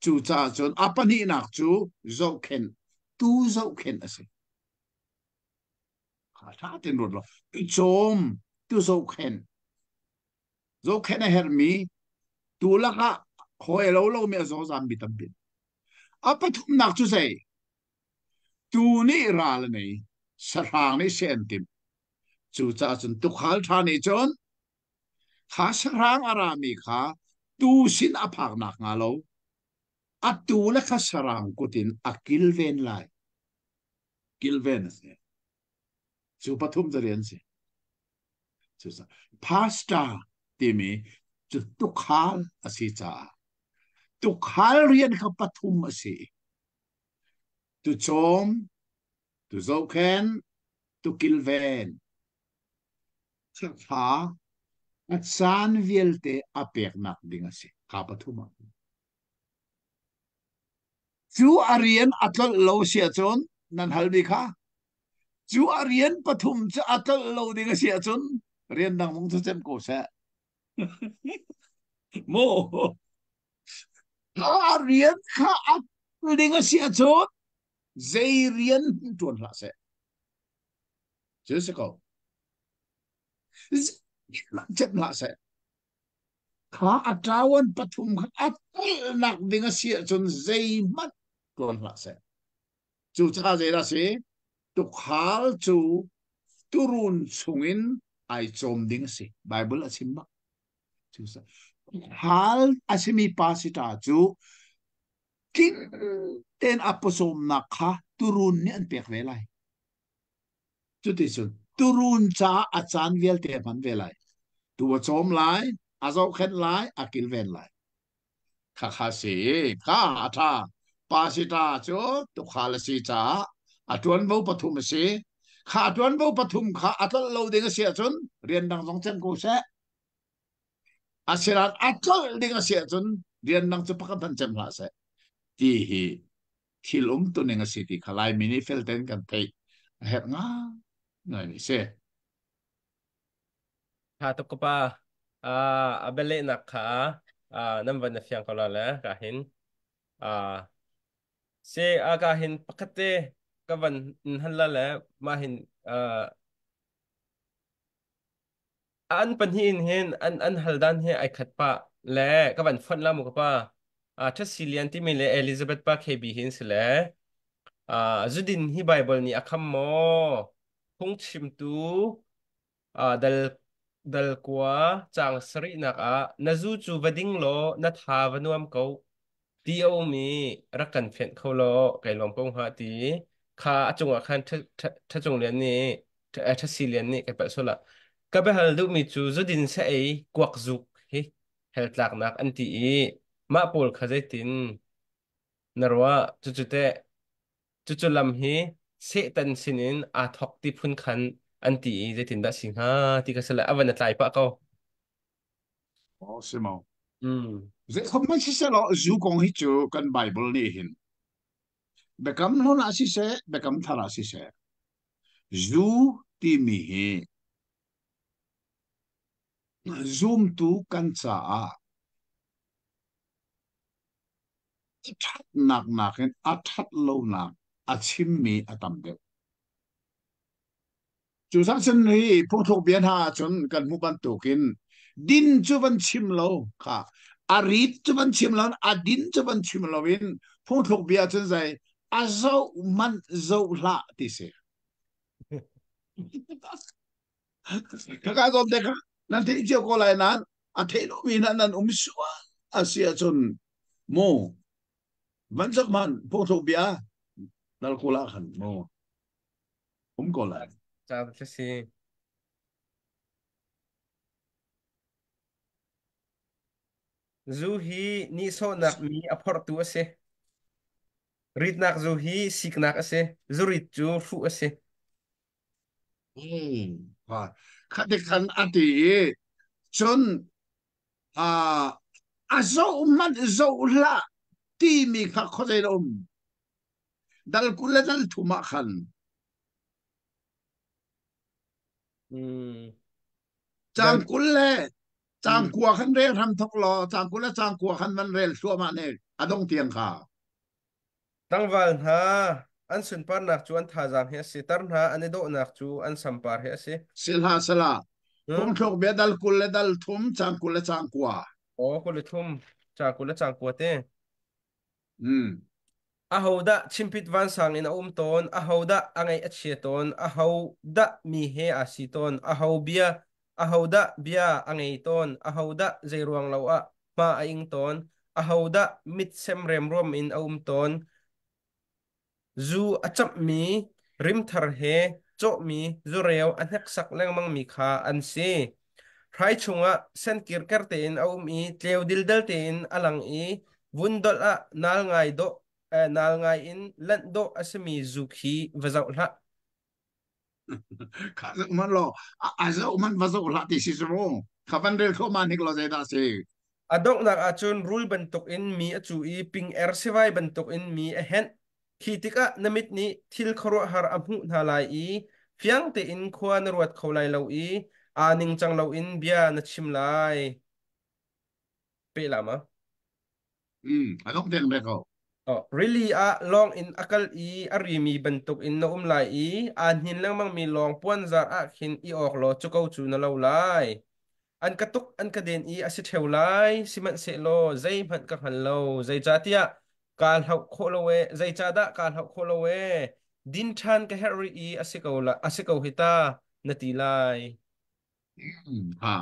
chu cha chun apani nak chu zo khen tu zo khen ase kha ten ro tu chom tu zo khen a her mi tu la kha hoi lo mi azo azam bi tam bin apa thum nak chu sei tu ni ra la nei sarang ni sen tim chu cha chun tu khal tha ni chon kha sarang ara mi kha tu sin aphak nak nga lo atu la kha sarang kutin akil ven lai kil ven se chu pathum da ren se chu sa pasta ti mi chu tu khal asi cha tu khal rian kha pathum asi tu chom tu zo khen tu kil ven kha at san vielte apek nak ding asi kha pathum chu arian atol lo sia chon nan halbi kha chu arian pathum cha atol lo ding sia chon rian dang mong chu chem ko sa mo arian kha atol ding sia chon zai rian tuan la se chứ sẽ có chem la se kha atawan pathum kha atol nak ding sia chon zai mat tuan la se chu cha zai la se tu khal chu turun sungin ai chom ding si bible achim ma chu sa hal asimi pasita chu king ten aposom na kha turun ni an pek velai chu ti sun turun cha achan vel te man velai tu chom lai azo khen lai akil ven lai kha kha si kha tha pasita chu tu khal si cha atuan vo pathum si kha atuan vo pathum kha atal lo ding sia chun rian dang jong chen ko se asirat atol ding sia chun rian dang chu pakan tan chem la se ti hi thilum tu ning si ti khalai mini fel ten kan thei het nga ngai ni se ha to ko pa abele nakha nam van fyang kolala kahin se kahin pakate kavan halala mahin an panhin hen an haldan he ai khat pa le kavan fon la mu pa tha silian ti me le Elizabeth pa khebi hin se le zudin hi Bible ni akham mo hung chim tu dal dal kwa chang sri nak na zu chu vading lo na tha vanuam ko ti o mi rakan phen kho lo kai lom pong ha ti kha achunga khan tha chung lian ni tha si lian ni kai pa so la ka be hal du mi chu zudin sa ei kwak zuk hi hel tlak nak an ti i ma pol kha zai tin narwa chu chu te chu chu lam hi se tan sinin a thok ti phun khan an ti i zai tin da sing ha ti ka sala awan tlai pa ko 哦，是吗？อืม这他们是说了，如果去就跟 Bible 里hin，become 那那是说，become 他那是说，如地米 zoom tu kan cha a that nak nakin athat lo nak achim mi atam de chu sa chen hi phung thok bian ha chun kan mu ban tu kin din chu ban chim lo kha arit chu ban chim lo adin chu ban chim lo in phung thok bia chen zai a zo man zo la ti se ka ka dom de ka nan te je ko lai nan a the lo mi nan nan suwa asia chun mo van zak man phung thok bia dal ko la khan mo ko la จ้าทสิจูฮีนี่โซนักมีอพอร์ตัวเสริดนักจูฮีสิกนักเสจูริดจูฟูเส à khát đi khăn ăn thì chun à à dâu man dâu la ti mi khát khó dây đâu dal kula dal thuma khan อืมดัง chang kula อื chang ม kwa khan rel tham thok lo chang kula chang kwa khan man rel suwa ma ne adong tiang kha ตั้งวันฮะอันสุนปานักจูอันท่าจางเฮสิตร์ฮะอันนี้โดนักจูอันสัมปาร์เฮสิsil ha sala อืม phong thok be dal kula dal thum chang kula chang kwa โอ้กุลิทุมจากกุลจางกัวเต้ um ahauda chimpit van sang in aum ton ahauda angai achie ton ahauda mi he asi ton ahaubia ahauda bia angai ton ahauda zeiruang lo a ma a ing ton ahauda mit sem rem rom in aum ton zu achap mi rim thar he cho mi zu reu anhek sak leng mang mi kha an se Rai chunga sen kirker te in aum i tleu dil dal te in alang i vundol a nal ngai do nal ngai in lan do asemi zukhi vazaw la kha man lo a zo man va zo la ti si so khaban rel tho man hik lo zai da se adok nak achun rule bentuk in mi achu i ping er sewai bentuk in mi a hen khitika namit ni thil khoro har amhu na lai i fiang te in khwan ruat kholai lo i aning chang lo in bia na chim lai pe lama adong tiang de ko Oh, really long in akal i arimi bentuk in na umlai i anhin lang mang mi long puan zar a khin i ok lo chukau chu na lo lai an katuk an kaden i asit heu lai siman se lo zai man ka han lo zai chatia kal hau kho lo we zai chada kal hau kho lo we din than ka heri i asikau la asikau hita nati lai ha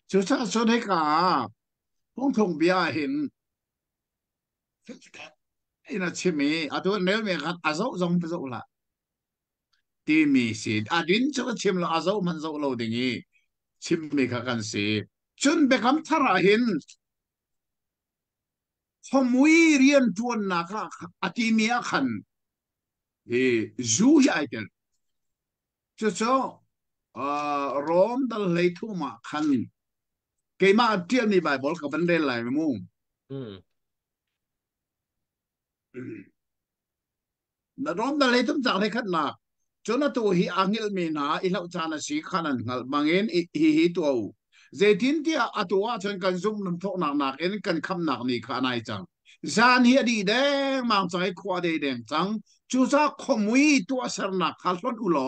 chu sa so de ka phong thong bia hin ina chimi atu nel me khat azo zong zo la ti mi si adin chu chim lo azo man zo lo dingi chim mi kha kan si chun be kam thara hin homui rian tuan na ka ati mi a khan e zu ya iten chu cho rom dal lei thu ma khan ke ma tiel ni bai bol ka ban de lai mu อืม na rom da le tum chang le khat na chona tu hi angil mi na i lau chana si khanan ngal mangin hi hi tu zaitin tia atua chen kan zum nam thok nak en kan kham nak ni kha nai chang zan hi di deng mang chai khwa de deng chang chu sa khomui tu asar nak khal hlon ulo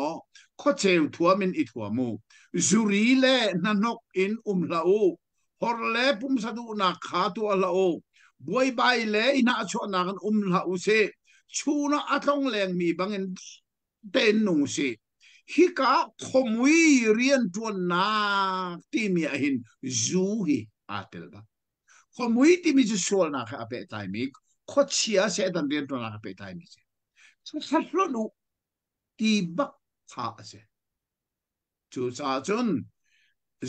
kho cheu thua min I thua mu zuri le nanok in la u hor le pum sadu na kha tu ala o boy bai le ina cho na kan la u se chuna athong leng mi bangin ten nung se hi ka khomui rian tuan na ti mi a hin zu hi atel ba khomui ti mi ju sol na kha pe tai mi kho chia se dan rian tuan na pe tai mi se sa hlo nu ti bak kha se chu sa chun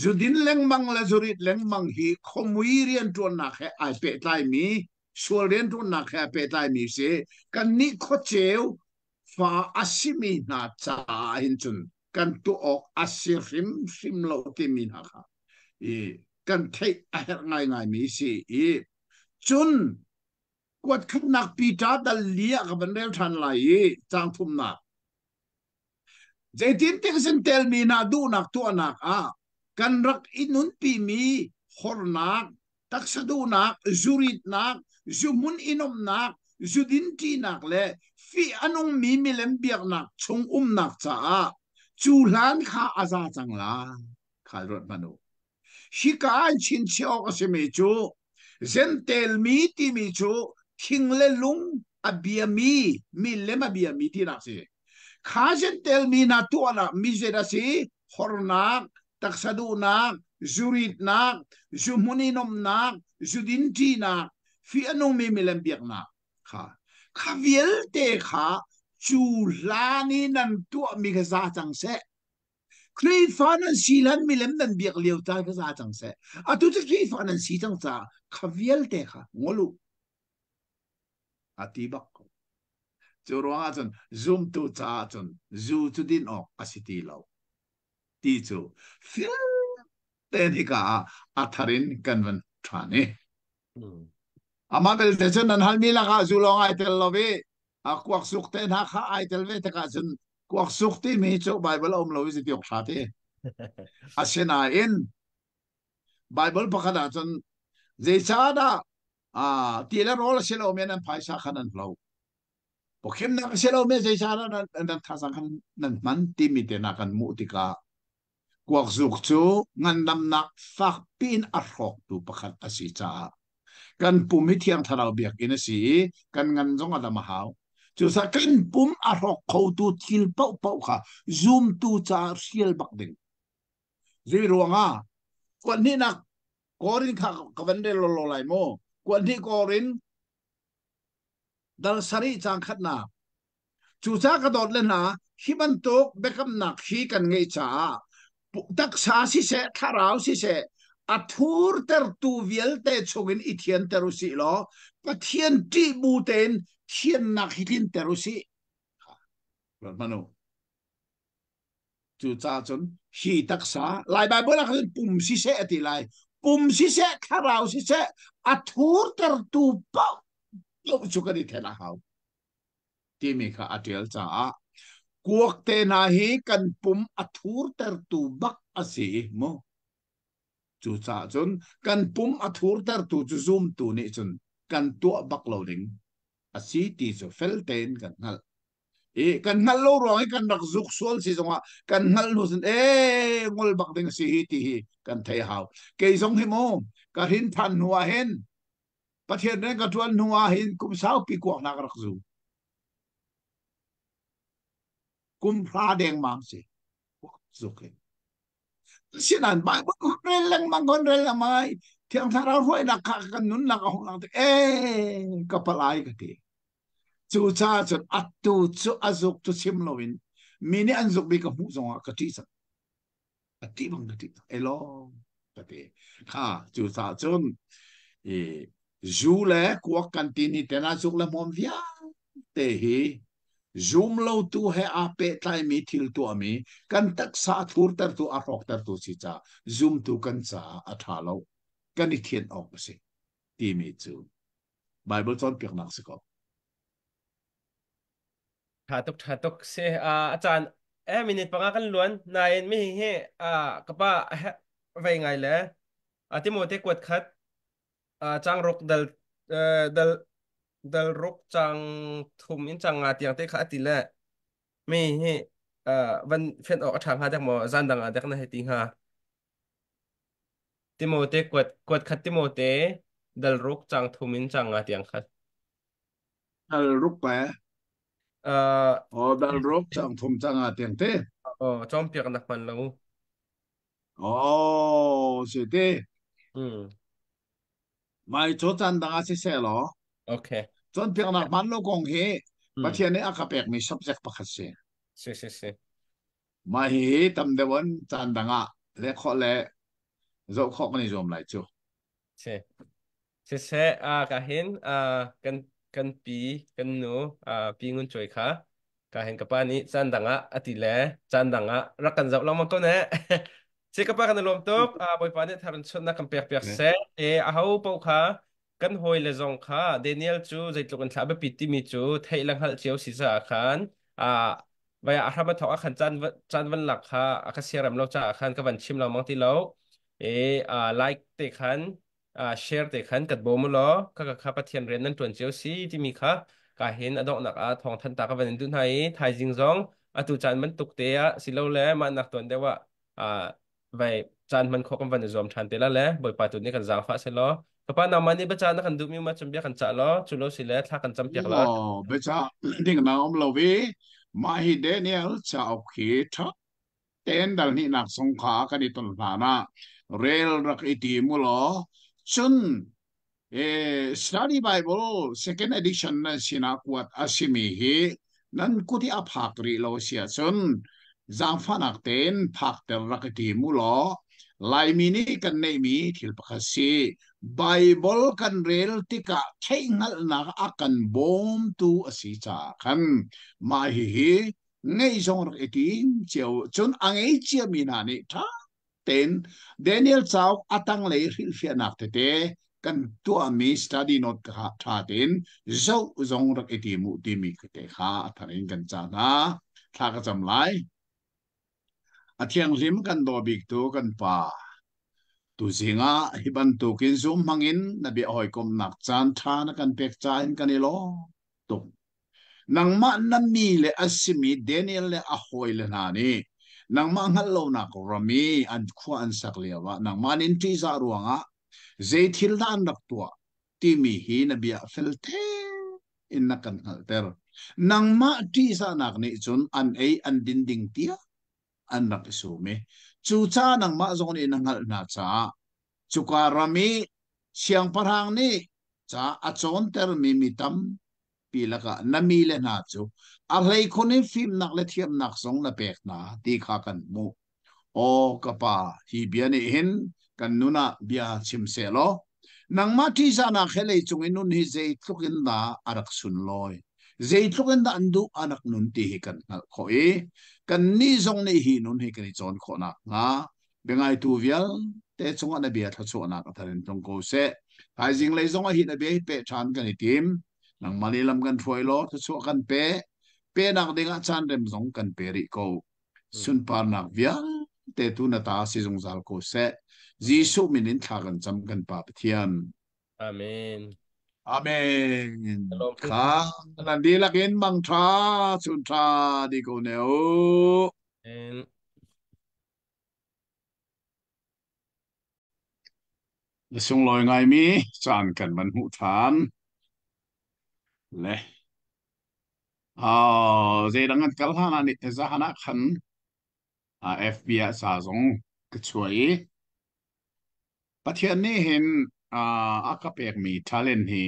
zudin leng mang la zurit leng mang hi khomui rian tuan na kha ai pe tai mi sol rian tuan na kha pe tai mi se kan ni kho cheu fa asimi na cha hin chun kan tu ok asirim sim lo ti min ha kha e kan thei a her ngai ngai mi si e chun quạt khắc nạc pi tra dal lia ka ban rel than lai e chang thum na zaitin te sen tel mi na du nak tu anak a kan rak inun pi mi hor nak tak sa du nak zurit nak zumun inom nak zudin ti nak le fi anong mi mi lem biak nak chung nak cha a chu lan kha aza chang la khal rot manu hi ka an chin cheo ka se me chu zen tel mi ti mi chu thing le lung abiami mi lem abiami ti nak se kha zen tel mi na tu ana mi ze da si hornak taksadu nak zurit nak zumuninnom nak zudin ti nak fi anong mi mi lem biak nak kha kha viel te kha chu lani nan tu mi ka za chang se kri fanan silan milem dan biak liu ta ka za chang se atu te kri fanan si chang cha khavial te kha ngolu atibak ko chu ronga chon zoom tu cha chon zu chu din ok asiti lo ti chu fil te ni ka atharin kanwan thane amagal te chon nan halmi la ka zu long ai tel lobe akwak suk te na kha ai tel ve te ka chon kwak suk ti mi chu bible om lo wi ti ok thate asena in Bible pakada chon zechada tila rol selo men an paisa khanan lo pokem na selo me zechada nan thasa khan nan man timite na kan mutika kwak zuk chu ngandam nak fak pin arhok tu pakhat asicha kan pumi thiang tharau biak in si kan ngan jong ada mahau chu sa kan pum arhok khau tu thil pau pau kha zoom tu cha sial bak ding zui ruanga kwan ni nak korin kha kavande lo lo lai mo kwan ni korin dal sari chang khat na chu cha ka dot le na hiban tok bekam nak hi kan ngei cha tak sa si se tharau si se athur ter tu viel te chogin ithian teru si lo pathian ti bu ten thian nak hitin teru si manu chu cha chon hi tak sa lai bai bola khan pum si se ati lai pum si se tharau si se athur ter tu pa lo chu ka di thela hau ti mi kha atel cha kuak te na hi kan pum athur ter tu bak asi mo chu cha chon kan pum athur ter tu chu zoom tu ni chun kan tu bak lo ding asi ti chu fel ten kan ngal e kan ngal lo ro kan rak zuk sol si zonga kan ngal no sin e ngol bak ding si hi ti hi kan thai hau ke zong hi mo ka hin than nuwa hen pathian ne ka tuan nuwa hin kum sau pi kuak na rak zu kum phra deng mang si zuk hen sinan ba ko rel lang mang kon rel mai thiang thara hoi na ka kan nun na ka hong lang e ka palai ka ti chu cha chun atu chu azuk tu sim loin mini anzuk bi ka hu zonga ka ti sa ati bang ka ti elo ka ti ha chu cha chun e zu le ko kan ti ni te na zuk le mom via te hi zoom lo tu he a pe tlai mi thil tu ami kan tak sa thur tar tu a rok tar tu si cha zoom tu kan cha a tha lo kan i thian ok se ti mi chu bible chon pek nak se ko thà tục se à chan minute pa nga kan luan nai mi he kapa vậy ngày lẽ Timothy quật khát trang rục dal dal dal ruk trang thum in trang ngati yang te khát tị lẽ mi hi van phen ở thang ha dak mo zan dang dak na heti ha Timothy quật khát Timothy dal ruk trang thum in trang ngati yang khát al ruk pa ờ o dal ruk chang thum chang a tiang te trong việc nạp man lâu o se te ừ mai cho chan dang a se se lo ok chon piak nak man lo kong he ừ pathian ne akapek mi subject pakhat se sí sí sí mai hi tam de won chan dang a le kho le zo kho ni zom lai chu sí sẽ sẽ cả hen kan pi kan nu pi ngun choi kha cả hen kapa ni chan danga atile chan danga rakan zau lam ko ne se kapa kan lom tok boy pa ne tharan chon na kam pek pek le se e a hau pau kha kan hoi le zong kha Daniel chu zaitluk kan thaba pi ti mi chu thei lang hal chiao si sa khan a vaya ahama thok a khan chan van lak kha akasiaram lo cha khan ka van chim lo mang ti lo e like te khan share te khan kat bom lo ka kha pathian ren nan tuan chiu si ti mi kha ka hen adok nak thong than ta ka van dun hai thai jing zong atu chan man tuk te si lo le ma nak ton de wa a vai chan man kho kam van zom than te la le boi pa tu ni kan zang fa se lo ka pa na mani ba chan na kan du mi ma cham bia kan cha lo chu lo si le thla kan cham piak la o be cha ding na om lo vi mai hi Daniel cha o khi tha ten dal ni nak song kha ka ni ton na na rel rak iti mu lo chun study Bible second edition na sinakwat asimi hi nan kuti aphak ri lo sia chun zang fanak ten phak tel rakati mu lo lai mini kan nei mi thil pakhasi Bible kan rel tika theingal na akan bom tu asi cha kan ma hi ngei zong rak itim chiao chun angai chia mi na ni tha ten Daniel Chau atang lei hil fianak te te kan tua mi study note ka tha ten zo zong rak eti mu ti mi ke te kha tharin kan cha na tha ka cham lai athiang lim kan do bik tu kan pa tu zinga hiban tu kin zum mangin na bi hoi kom nak chan tha na kan pek cha in kan ilo tu nang ma na mi le asimi Daniel le a hoi le na ni nang ma ngal lo na ko rami an khwa an sak lewa nang manin ti za ruanga zai thil na an rak tua ti mi hi na bia fel the in na kan hal ter nang ma ti sa nak ni chun an ei an din ding tia an rak su me chu cha nang ma zon in ngal na cha chu ka rami siang parhang ni cha a chon ter mi mi tam pi la ka na mi le na chu a hlei khonin film nak le thiam nak song na pek na ti kha kan mu o kapa hi biani hin kan nuna bia chim se lo nang ma thi sa na khele chung in nun hi zei tlukin da arak sun loi zei tlukin da andu anak nun ti hi kan kho e kan ni zong nei hi nun hi kan chon kho na nga bengai tu vial te chung na bia tha chu na ka tharin tong ko se hai jing lei zong a hi na be pe chan kan i tim nang mali lam kan thoi lo tha chu kan pe nak dinga chan rem zong kan pe ri ko ừ sun par nak vial te tu na ta si zong zal ko se Giêsu minin thakan cham kan pa pathian amen amen shalom tung kha nan di lakin bang tha chun tha di ko neu amen sung loi ngai mi chan kan man hu than le ze dangan kal hana ni za hana khan FBI sa zong ke chuai pathian ni hin akapek mi talent hi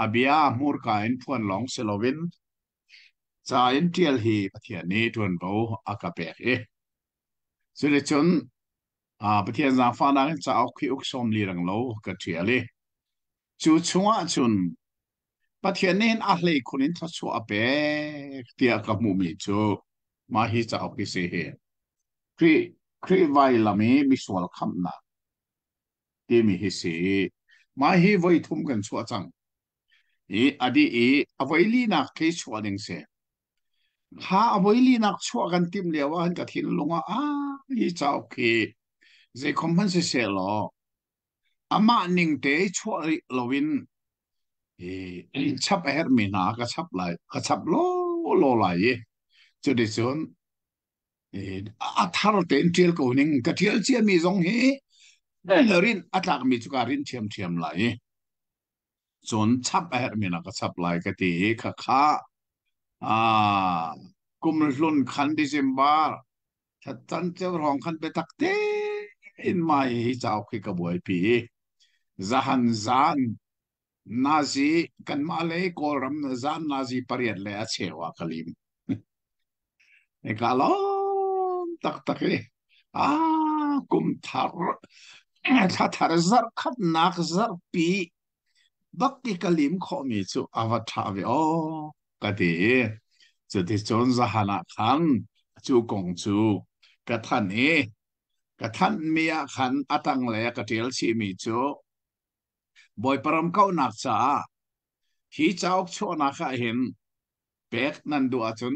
abia mur ka in phuan long selovin cha in tial hi pathian ni tuan bo akapek sule chun pathian za fa na cha ok khi uk som li rang lo ka tiali chu chunga chun pathian nen a hlei khunin tha chu ape tia ka mu mi chu ma hi cha ok se he kri kri vai lami mi swal kham na ti mi hi se ma hi voi thum kan chu achang adi avai li na ke chhuaning se ha avai li na chhuagan tim lewa han ka thin lunga hi cha ok zai compensate lo ama ning te chori lovin chap her mi na ka chap lo lai ye chu de chon a thar te tiel ko ning ka tiel chia mi zong hi rin atlak mi chu ka rin thiam thiam lai chon chap her mi na ka chap lai ka ti kha kha à kum lun khan December thật chân châu hong khan pe tak te in mai hi chao khi ka boy pi zahan zan nazi kan ma le ko ram na zan nazi pariat le a chewa kalim e ka lo tak tak e a kum thar tha thar zar khat nak zar pi bak ki kalim kho mi chu avatha ve o ka ti chu ti chon zahana khan chu kong chu ka than e ka than mia khan atang le ka tel chi mi chu boy param kau nak cha hi chauk cho na kha hin pek nan du achun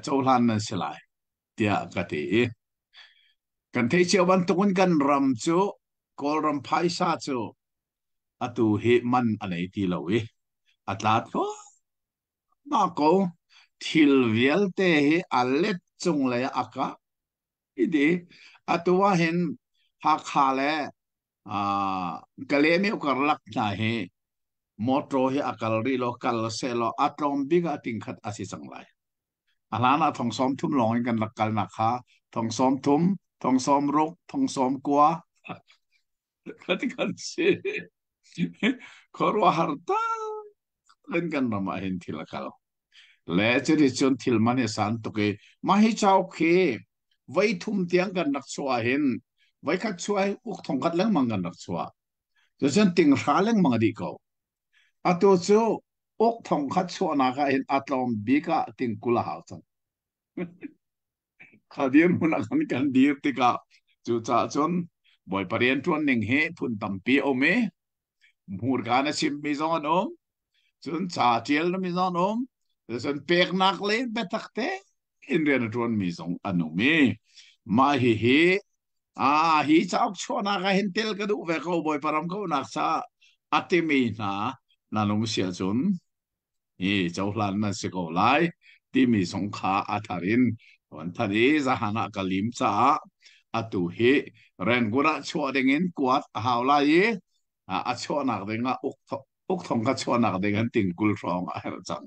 chau lan nan silai tia ka ti kan thei chiao ban tukun kan ram chu kol ram phai sa chu atu he man anei ti lo e atlat ko ma ko thil vial te he alet chung le aka idi atuwa hen ha kha le a kalemi ukar lak na he moto he akal ri lo kal se lo atom biga ting khat asi sang lai alana thong som thum long kan lakal na kha thong som thum thong som rok thong som kwa khat kan se korwa harta kan rama hin thilakal le cheri chon thil mane san to ke mahi chau khe vai thum tiang kan nak chua hin vai khat chua uk thong khat lang mang kan nak chua cho chen ting ra lang mang di ko ato chu uk thong khat chua na ka hin atlom bi ka ting kula ha chan khadir mun akan kan dir tika chu cha chon boy parien tuan ning he phun tam pi ome mur kana sim mi zon om chun cha tiel no mi zon om chun pek nak le betakte in ren tuan mi zong anu me ma hi à hi chọc cho na ka hintel ka du ve ko boy param ko nak sa atimi na nung sia chun hi chau hlan na se ko lai ti mi song kha atharin wan thari za hana ka lim cha atu hi ren gura chwa dengin kwat haw lai a chwa nak denga uk thong ka chwa nak dengan tingkul rong a her chang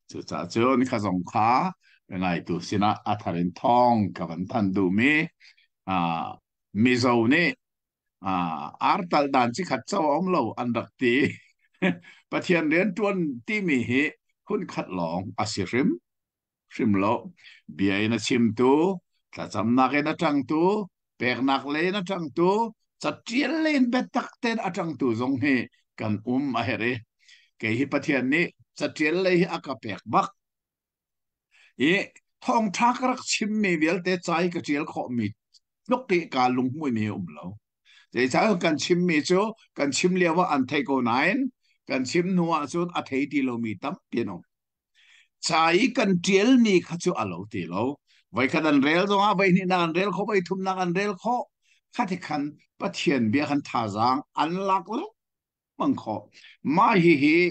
chu cha chun kha song kha ngai tu sina atharin thong ka van than du mi à mizo ne artal dan chi khat chaw om lo an rak ti pathian ren tuan ti mi hi hun khat long asirim rim lo biai na chim tu tla cham na ke na tang tu pek nak le na tang tu chatriel len betak ten atang tu zong he kan a here ke hi pathian ni chatriel le hi aka pek bak e thong thak rak chim mi vel te chai ka triel kho mi lúc đi cả lùng mùi mi lâu để sao cần chim mi chỗ cần chim liao wa an thai ko nine cần chim nuwa chỗ a thai ti lo mi tam tiền ông chai cần triel mi kha chỗ a lo ti lo vậy khăn an rel zo a vậy ni na an rel kho vậy thum na an rel kho khát thì khăn bắt thiền bia khăn thả giang an lạc lo mang kho ma hi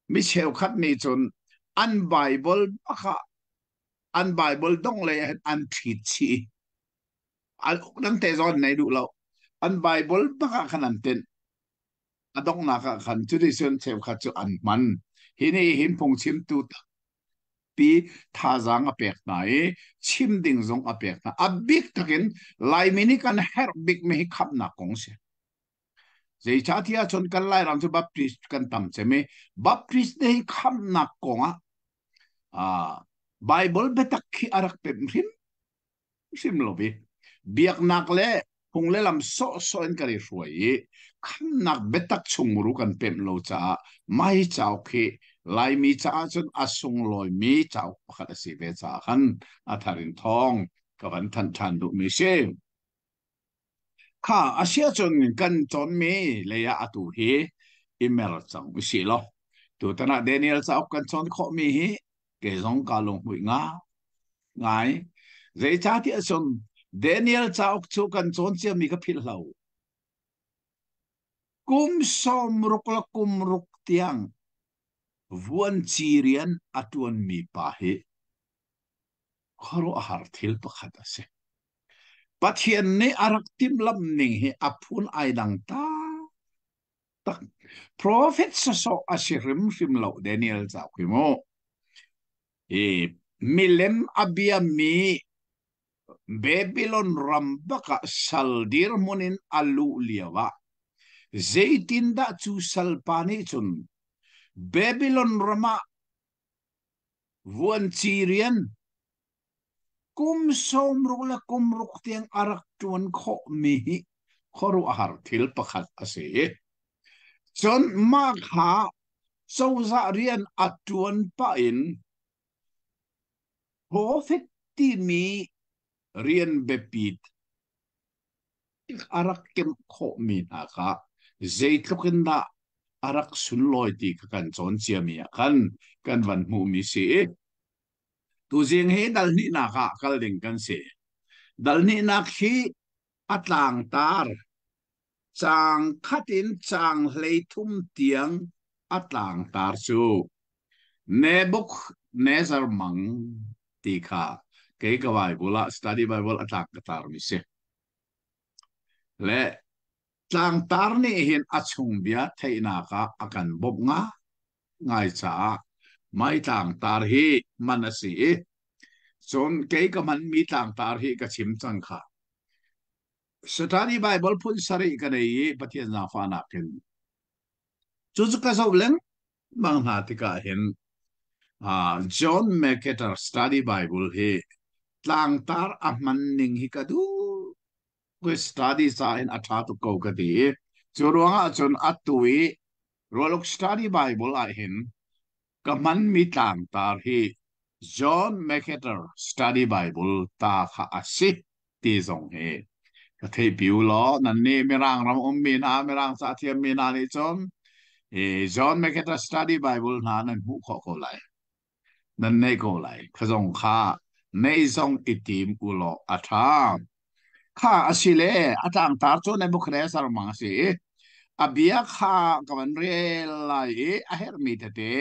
mi cheu khát ni chun an bible kha an bible dong le an thi chi đang te zon này đủ lâu an bible baka khanan ten adong na ka khan tradition cheu kha chu an man hini hin phong chim tu pi tha zang a pek na e chim ding zong a pek na a big takin lai mini kan her big me khap na kong se zai cha thia chon kan lai ram chu baptist kan tam che me baptist nei kham na kong a bible betak khi arak pe sim lo bi biak nak le hung le lam so en kari ruai kham nak betak chung ru kan pem lo cha mai chau khi lai mi cha chun asung loi mi chau pakhat si ve cha khan atharin thong ka van than du mi se kha asia chun kan chon mi le ya atu hi email chang mi si lo tu tana Daniel chau kan chon kho mi hi ke zong ka long hui nga ngai zai cha ti chun Daniel chaok chu kan chon chia mi ka phil hlau kum som ruk la kum ruk tiang vuan chirian atuan mi pa hi khoro a har thil pakhat ase pathian ne arak tim lam ning hi aphun ai dang ta tak prophet sa so asirim rim lo Daniel chaok hi mo e milem abia mi Babylon rambaka saldir munin alu liawa zaitinda chu salpani chun Babylon rama vuan chirian kum som ruk la kum ruk tiang arak tuan kho mi khoru ahar thil pakhat ase chon ma kha soza rian atuan pa in prophet ti mi rian bepit arak kem kho mi na ka zaitlukin na arak sunloy ti ka kan chon chia mi kan van mu mi si tu jing he dal ni na ka kal ding kan se dal ni na khi atlang tar chang khatin chang hlei thum tiang atlang tar chu nebuk nezar mang ti kha ke ka Bible study Bible atlang tar mi se le tlang tar ni hin achung bia theina ka akan bob nga ngai cha mai tlang tar hi manasi chon ke ka man mi tlang tar hi ka chim chang kha study Bible phun sari ka nei pathian na fa na ken chu chu ka so leng mang na ti ka hin John Mercator study Bible hi tlang tar a man ning hi ka du ko study sa in atha tu ko ka ti chu ruanga chon atui rolok study Bible a hin kaman mi tlang tar hi John Mercator study Bible ta kha asi ti zong he ka thei piu lo nan ni mirang ram mi na mirang sa thiam mi na ni chon John Mercator study Bible na nan hu kho ko lai nan nei ko lai khazong kha nei zong itim ulo atha kha asile atang tar chu nei bu khre sar ma si abia kha kaman re lai a her mi te te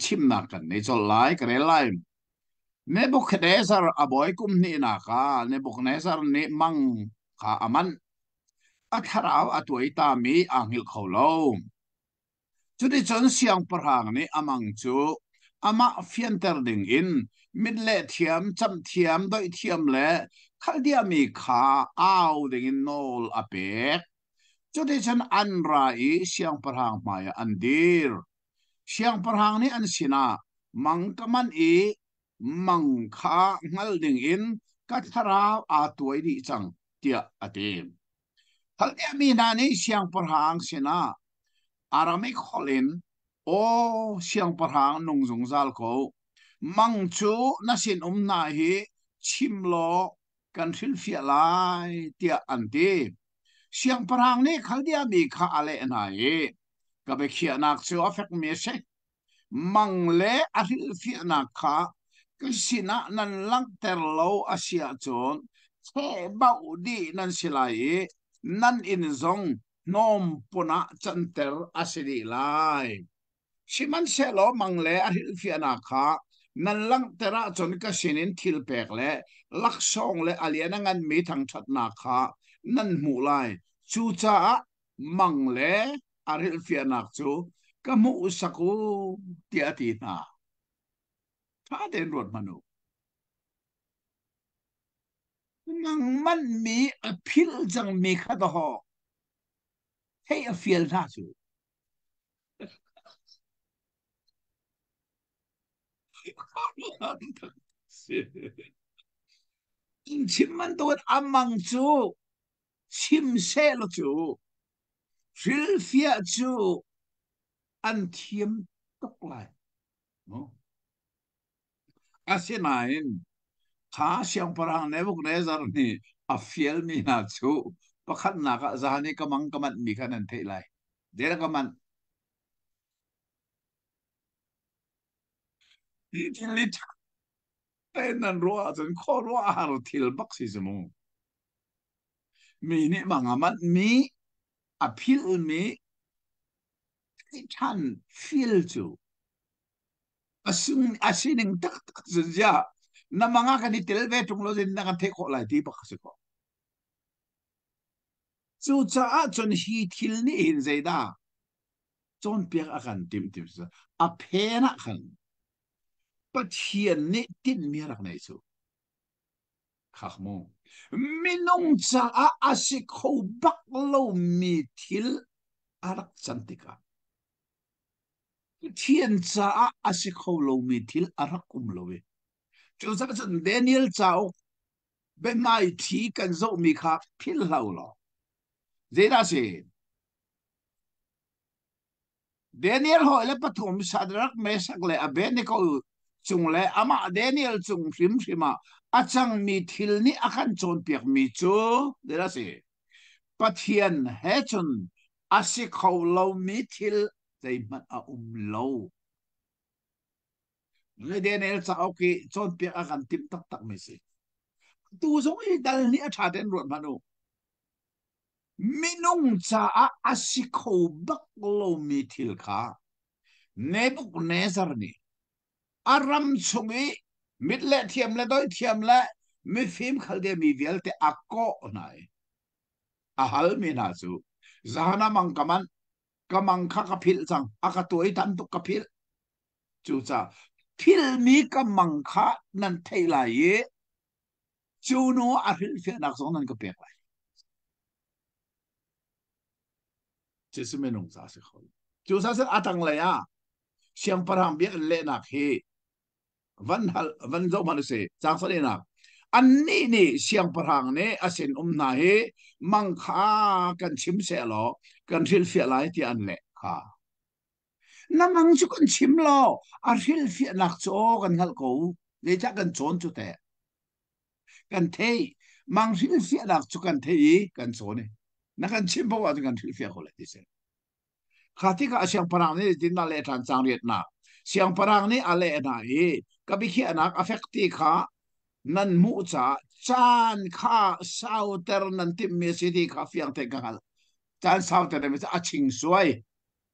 chim na kan nei chol lai kre lai Nebuchadnezzar aboy kum ni na ka Nebuchadnezzar ni mang kha aman atharaw atoi ta mi angil kholo chudi chon siang parhang ni amang chu ama fianter ding in midle thiam cham thiam doi thiam le khaldia mi kha aw ding in nol apek chudi chon an ra i siang parhang maya andir siang parhang ni an sina mang kaman i mang kha ngal ding in katharaw atoi di chang tia atim khaldia mi na ni siang parhang sina Aramik Holin o siang parhang nung zung zal ko mang chu nasin na hi chimlo kan thil fia lai tia anti siang parhang ni khaldia mi kha ale na hi ka be khia nak chu afek me se mang le a thil fia na kha kisina nan lang ter lo asia chon che bau di nan silai nan in zong nom puna chanter asiri lai siman selo mangle ahil fiana kha nan lang tera chon ka sinin thil pek le lak song le aliana ngan mi thang that na kha nan mu lai chu cha mangle ahil fiana chu ka mu saku tia ti na tha den rot manu nang man mi a phil jang mi kha da ho hey a feel na chu chim man to amang chu chim se lo chu ril fia chu an thiam tok lai no asinain kha siang parang Nebuchadnezzar ni a fiel mi na chu pakhat na ka zani kamang kamat mi khanan thei lai dera kaman แต่นั่นรัวจนข้อรัวหาร์ทิลบักซิสมงมีนี่มังมันมีอภิลมีที่ท่านฟิลจูอาสิ่งตักตักสุดยาน้ำมังกันที่เทลเวทุงโลจินนักเทคโคไลที่บักซิโกจู่จ้าจนฮีทิลนี่หินใจได้จนเปียกอากันติมติมซะอเพนักขันปัจเจียนนี่ตินมีรักในสุข้าโมมินงจ้าอาศิโคบักโลมีทิลอารักจันติกาเทียนจ้าอาศิโคโลมีทิลอารักกุมโลเวจู่จ้าจนเดนิเอลจ้าเป็นไงที่กันโซมีข้าพิลเลาลอเจดาเซ Daniel ho le pathum sadrak mesak le abednego chung le ama Daniel chung hrim hrima achang mi thil ni akhan chon piak mi chu dera se pathian he chun asi kho lo mi thil dei man a lo le Daniel cha oki chon piak akhan tim tak tak mi se tu zong i dal ni a tha den rot manu minung cha a asi kho bak lo mi thil kha Nebuchadnezzar ni aram chungi mitle thiam le doi thiam le mi phim khalde mi velte akko nai ahal mi na chu zahana mang kaman kamang kha kapil chang aka toi tan tu kapil chu cha phil mi kamang kha nan thei lai ye chu no a phil fe nak song nan ka pek lai che se me nong sa se khol chu sa se atang la ya siang parang bi le nak he van zo man se chang sa naอันนี้นี่เสียงพรังเนี่ยอาศัยนาเฮมังค่ากันชิมเสลอกันทิลเฟียไลที่อันเละค่ะน้ำมังจุกันชิมลออาทิลเฟียนักโจกันฮัลโกเลยจะกันโจนจุดแต่กันเทมังทิลเฟียนักจุกันเทยกันโจนี่นักกันชิมเพราะว่ากันทิลเฟียเขาเลยที่เสข้าที่ก็เสียงพรังนี่จินนั่นแหละทางจางเรียดนะเสียงพรังนี่อะไรนะเฮก็บิเขียนักอเฟกตีค่ะ nan mu cha chan kha sau ter nan tim me city kha fiang te ka chan sau ter me a ching suai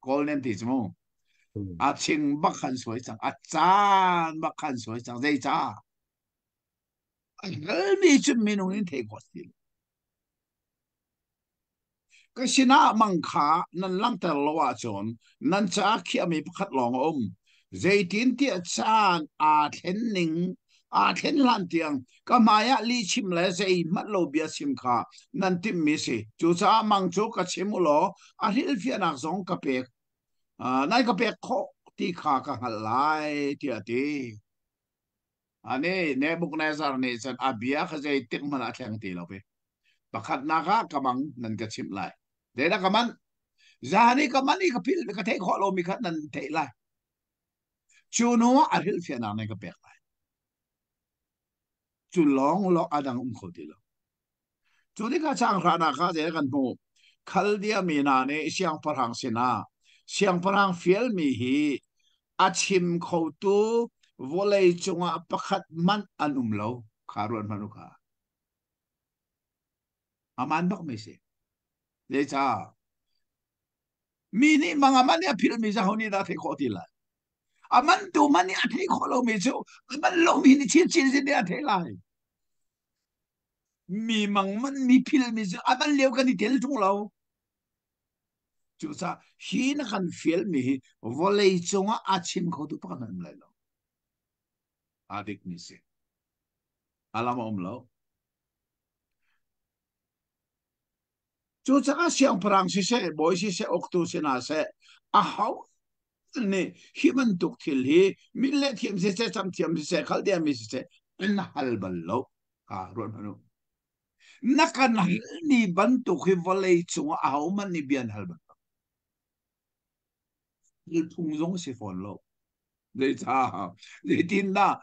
kol nem ti mo a ching bak khan suai chang a chan bak khan suai chang dei cha a gal mi chum mi nong in te ko sti ka sina mang kha nan lang ter lo wa chon nan cha khia mi pakhat long zaitin ti chan a then ning a then lan tiang ka maya li chim le sei mat lo bia sim kha nan tim mi se chu cha mang chu ka chim lo a hil fia nak zong ka pe nai ka pe kho ti kha ka halai ti ati ane ne buk na zar ne san abia kha zai tik man a thang ti lo pe pakhat na ka mang nan ka chim lai de da ka man zani ka mani ka pil ka thei kho lo mi khat nan thei lai chu no a hil fia na ne ka pe chu long lo adang kho ti lo chu ni ka chang kha na kha de kan mo khal dia mi na ne siang parang sina siang parang fiel mi hi achim kho tu volei chunga pakhat man anum lo kharon manuka aman bak me se le cha mi ni mga man ya phil mi sa honi da the kho ti la aman tu man ya the kho lo mi chu aman lo mi ni chi chi se dia the lai mi mang man mi phil mi sa aman leo kan ni tel tung lo chu sa hin kan fiel mi volei chunga achim kho tu pakhat man lai lo adik mi se alam lo chu cha siang parang si se boy si se ok tu se na se a how ne human tuk thil hi min le thiam se se cham thiam se khal dia mi se in hal bal lo ka ron hanu nakan ni ban tu khi volei chunga a how man ni bian hal ban il thung zong se fon lo le cha le tin na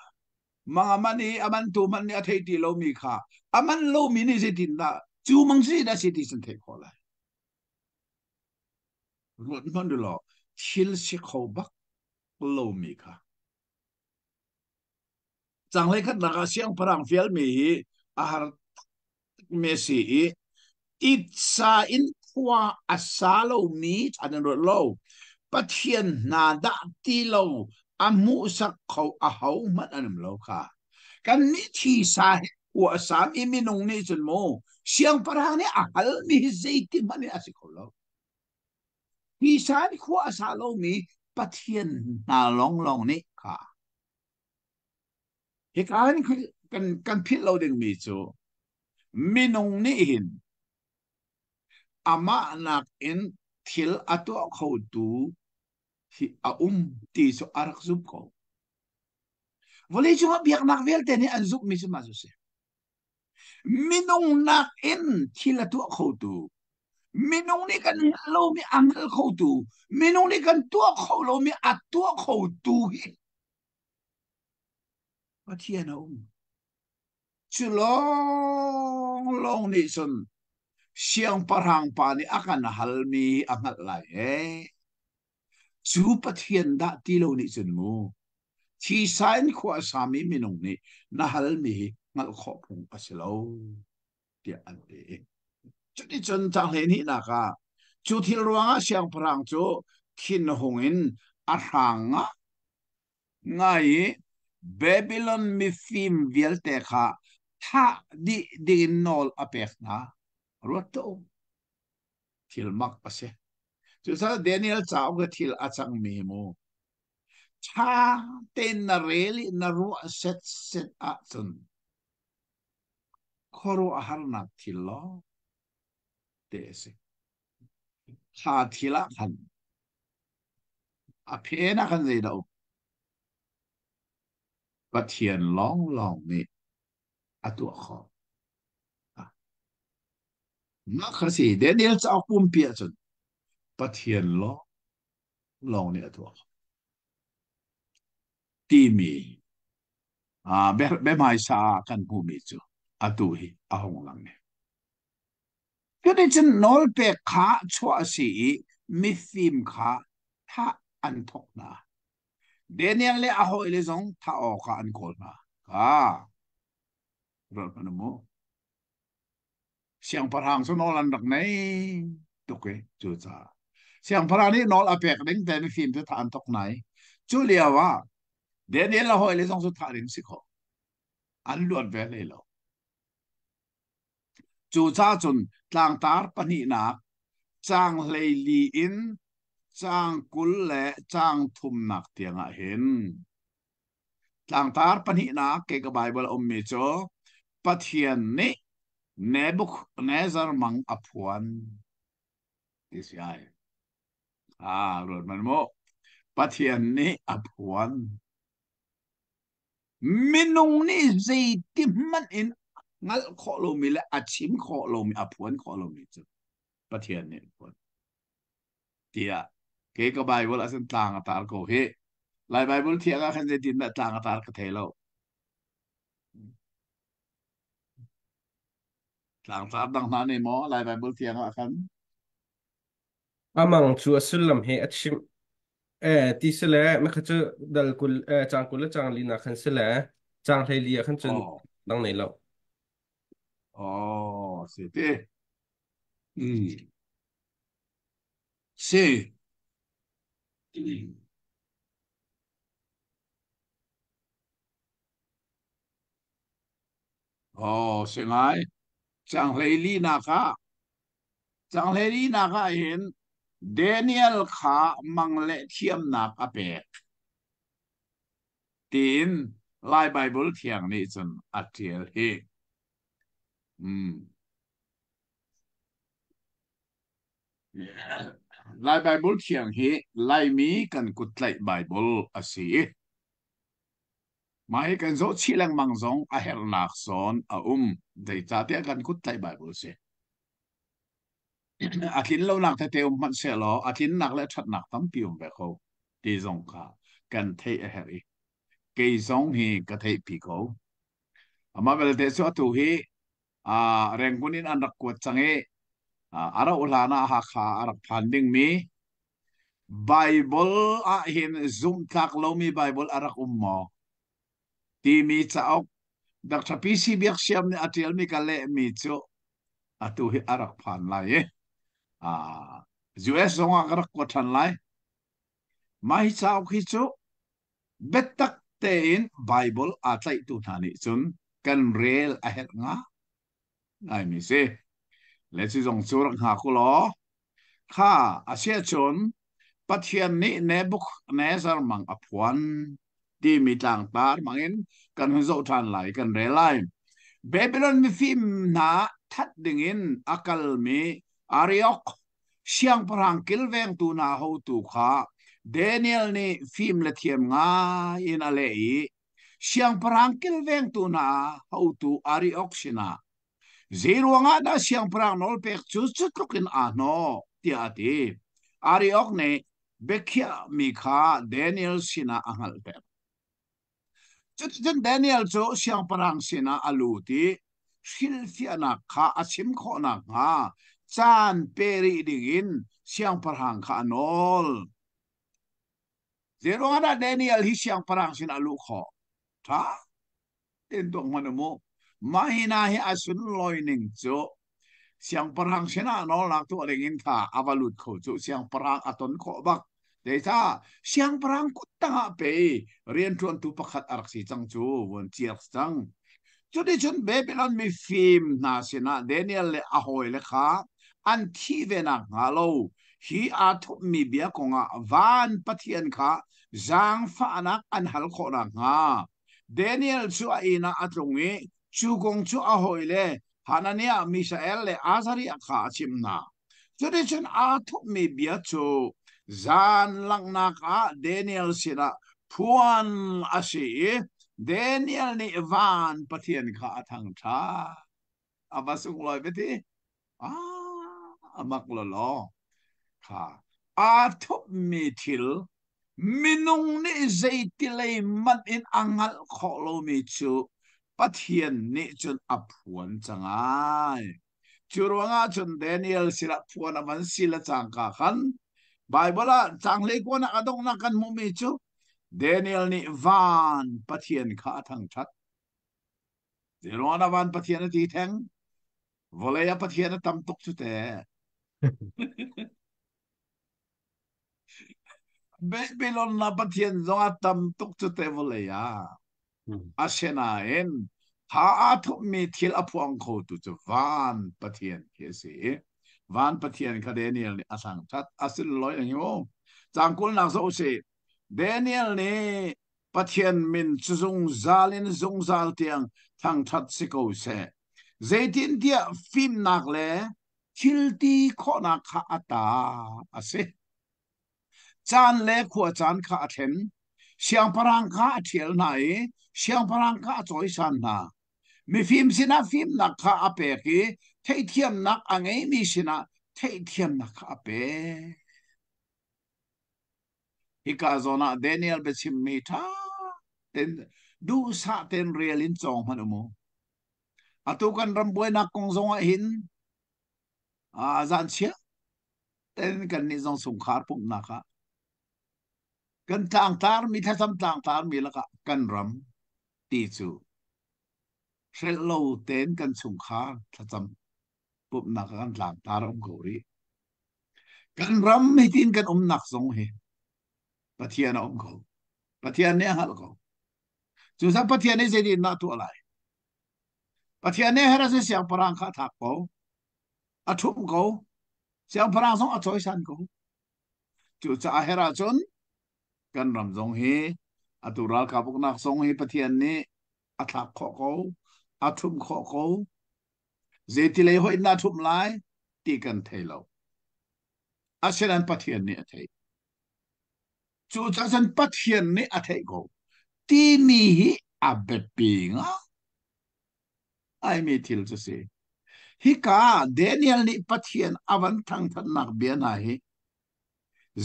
mga mani aman tu man ni a thei ti lo mi kha aman lo mi ni se tin na chu mang si da si ti san thei kho la ron man du lo thil si kho bak lo mi kha chẳng lấy khát là siang parang phial mi hi a har me si ít sa in khoa asalo mi anh rồi lâu bắt hiện na đã ti lâu amu sắc khẩu a hậu mất anh lâu kha kan ni thi sa của sa mi nung ni chân mo siang parang ni a hal mi zai ti mani asiko lâu thi sa ni khoa asalo mi bắt hiện na long long ni kha he kan phit lo ding mi chu mi nung ni hin ama nak in thil ato khâu tu hi a ti so arak zup ko vole chunga biak nak vel te ni an zup mi ma so se minung nak in thil ato khâu tu minung ni kan lo mi angal khâu tu minung ni kan tu khâu lo mi ato khâu tu hi pathian a chu long long ni son siang parang pa ni akan halmi angat lai chu pathian da ti lo ni chun mu chi sain khwa sami minung ni na hal mi ngal kho phung pasilo tia an te chu ti chun chang he ni na ka chu thil ruanga siang parang chu khin hongin a ranga ngai babylon mi fim vial te kha tha di nol apek na roto thil mak pase chu sa Daniel chaw ga thil achang mi mo cha ten na really na ru set a chun khoro ahar na thilo te se kha thila khan a phena khan zai da pathian long long ni atu kho ma khasi Daniel chaw pum pia chun pathian lo long ni atu kho ti mi be mai sa kan hu mi chu atu hi ahong lang ne cái này chân nól pe khá chua si mi phim khá tha an thok na Daniel le a hoi le zong tha o kha an kol na rồi mà nó mo siang parang so nol an dak nei to ke chu cha siang parang ni nol a pek ding te mi phim te tha an thok nai chu lia wa Daniel la hoi le zong so tha ring si kho an luat ve le lo chu cha chun tlang tar pani na chang lei li in chang kul le chang thum nak tianga hin tlang tar pani na ke ka bible om mi cho pathian ni Nebuchadnezzar mang aphuan this guy rồi man mo pathian ni aphuan minung ni zai tim man in ngal kho lo mi le achim kho lo mi aphuan kho lo mi chu pathian ni aphuan tia ke ka bible asan tlang atar ko he lai bible thia ga khan je tin na tlang atar ka thelo tlang tar dang na ni mo lai bible thia ga khan amang chu asul lam he achim ti se le me kha chu dal kul chang kul chang li na khan se le chang thei li khan chun oh dang nei lo oh c'était c'est oh c'est ngai chang lei li na ka chang lei li na ka hin Daniel kha mang le thiam na ka pe tin lai bible thiang ni chun atiel hi um lai bible thiang hi lai mi kan kut lai bible asi mai kan zo chi lang mang zong a her nak son a dei cha te kan kut lai bible se akin lo nak te man se lo akin nak le that nak tam pium be ko ti zong kha kan thei a heri ke zong hi ka thei pi ko ama bel te so tu hi reng kunin anak ko change ara ulana ha kha arak phanding mi bible a hin zoom tak lo mi bible arak ummo ti mi chaok dak thapi si biak siam ni atial mi kale mi chu atu hi arak phan lai a US zonga arak ko than lai mai chaok hi chu betak te in Bible a tlai tu thani chun kan rel a het nga ai mi se le chi zong chu rak ha ko lo kha a sia chun pathian ni nebuk nezar mang aphuan ti mi tlang par mangin kan hu zo than lai kan re lai Babylon mi phim na that dingin akal mi ariok siang parang kilveng tu na ho tu kha Daniel ni phim le thiam nga in ale i siang parang kilveng tu na ho tu ariok sina zero nga da siang parang nol pek chu chu tukin ano ti ati ariok ne bekhia mi kha Daniel sina angal pe chen Daniel chu siang parang sina aluti shil fiana kha achim kho na nga chan peri dingin siang parang kha nol zero nga Daniel hi siang parang sina alu kho tha tin dong manamo mahina hi asun loining chu siang parang sina nol nak tu ringin tha avalut kho chu siang parang aton kho bak để ta siang parang kutanga pe rian tuan tu pakhat arak si chang chu won chiak chang chu di chun Babylon mi phim na sina Daniel le ahoi le kha an thi ve na ngalo hi a thu mi bia konga van pathian kha zang fa anak an hal kho na nga Daniel chu a ina atlungi chu gong chu ahoi le Hanania Misael le Azari kha chimna chu di chun a thu mi bia chu zan lang naka Daniel sina puan asi Daniel ni van pathian kha athang tha abasung loi beti amak lo lo kha a thup mi thil minung ni zeitilei man in angal kholo mi chu pathian ni chun aphuan changai churuanga chun Daniel sila phuan aman sila changka khan Bible changle ko na adong na kan mo mi chu Daniel ni van pathian kha thang that zero na van pathian ti thang volaya pathian tam tok chu te Babylon na pathian zonga tam tok chu te volaya asena en ha athu mi thil aphuang kho tu chu van pathian ke se van pathian kha Daniel ni asang that asil loi ang yo changkul nak so se Daniel ni pathian min chung zalin zung zal tiang thang that si ko se zaitin dia phim nak le chilti kho na kha ata ase chan le khua chan kha athen siang parang kha athiel nai siang parang kha choi san na mi phim sina phim nak kha ape ki thei thiam nak angai mi sina thei thiam nak kha ape hika zona Daniel bechim mi tha ten du sa ten realin chong manumo atu kan rambuai na kong zonga hin a zan chia ten kan ni zong sung khar pum na kha kan tang tar mi tha sam tang tar mi la ka kan ram ti chu sel lo ten kan sung khar tha cham pum na ka kan tlang tar om ko ri kan ram mi tin kan nak zong he pathian om ko pathian ne hal ko chu sa pathian ne zedi na tu alai pathian ne hera se siang parang kha thak ko athum ko siang parang song a choi san ko chu cha hera chon kan ram zong hi atural ka puk nak song hi pathian ne athak kho ko athum kho ko zeti le hoi na thum lai ti kan thailo aselan pathian ne athai chu cha san pathian ne athai ko ti mi hi abepinga ai mi thil chu se hi ka Daniel ni pathian avan thang than nak bia na hi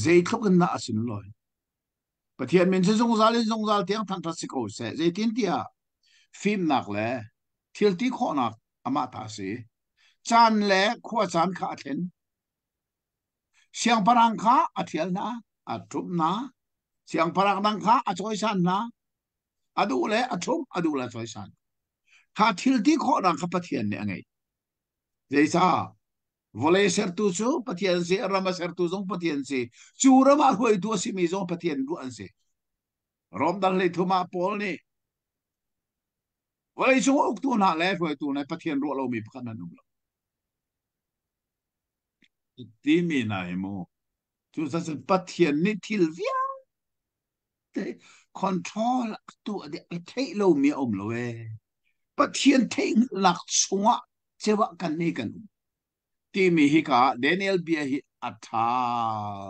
zei thlok na asin loi pathian min se zong zal tiang than tha si ko se zei tin tia phim nak le thil ti kho nak ama ta si chan le khua chan kha then siang parang kha athial na atup na siang parang dang kha achoi san na adu le athum adu la choi san kha thil ti kho na kha pathian ne angai jaisa vole ser tu chu pathian se rama ser tu jong pathian se chu rama hoi tu si mi jong pathian du an se rom dal le thuma pol ni vole chu ok tu na le hoi tu na pathian ro lo mi phan na nu ti mi na mo chu sa se pathian ni thil via te control tu de thei lo mi om lo we pathian thei lak chunga chewa kan ni kan ti mi hi ka Daniel bia hi atha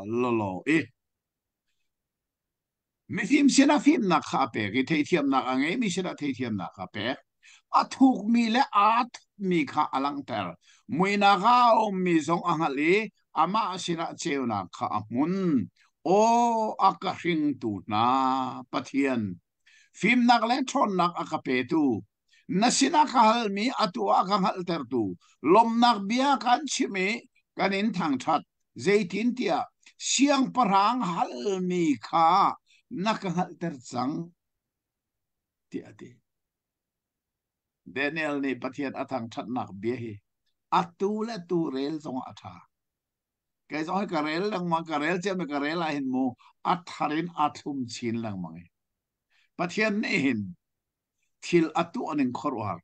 lo e mi phim sina phim na kha pe ki thei thiam na ange mi sina thei thiam na kha pe a thuk mi le a mi kha alang ter mui na ga om mi zong angali ama sina cheu na kha mun o akahing tu na pathian phim nak le thon nak akape tu nasina kahal mi atu akahal ter tu lom nak bia kan chimi kanin thang that zaitin tia siang parang hal mi kha nakahal ter chang ti ati Daniel ni pathian athang that nak bia hi atu le tu rel zong atha cái dõi cà rel đang mang cà rel trên cà rel là hình mù atharin athum chin lang mang pathian ne hin thil atu anin khorwar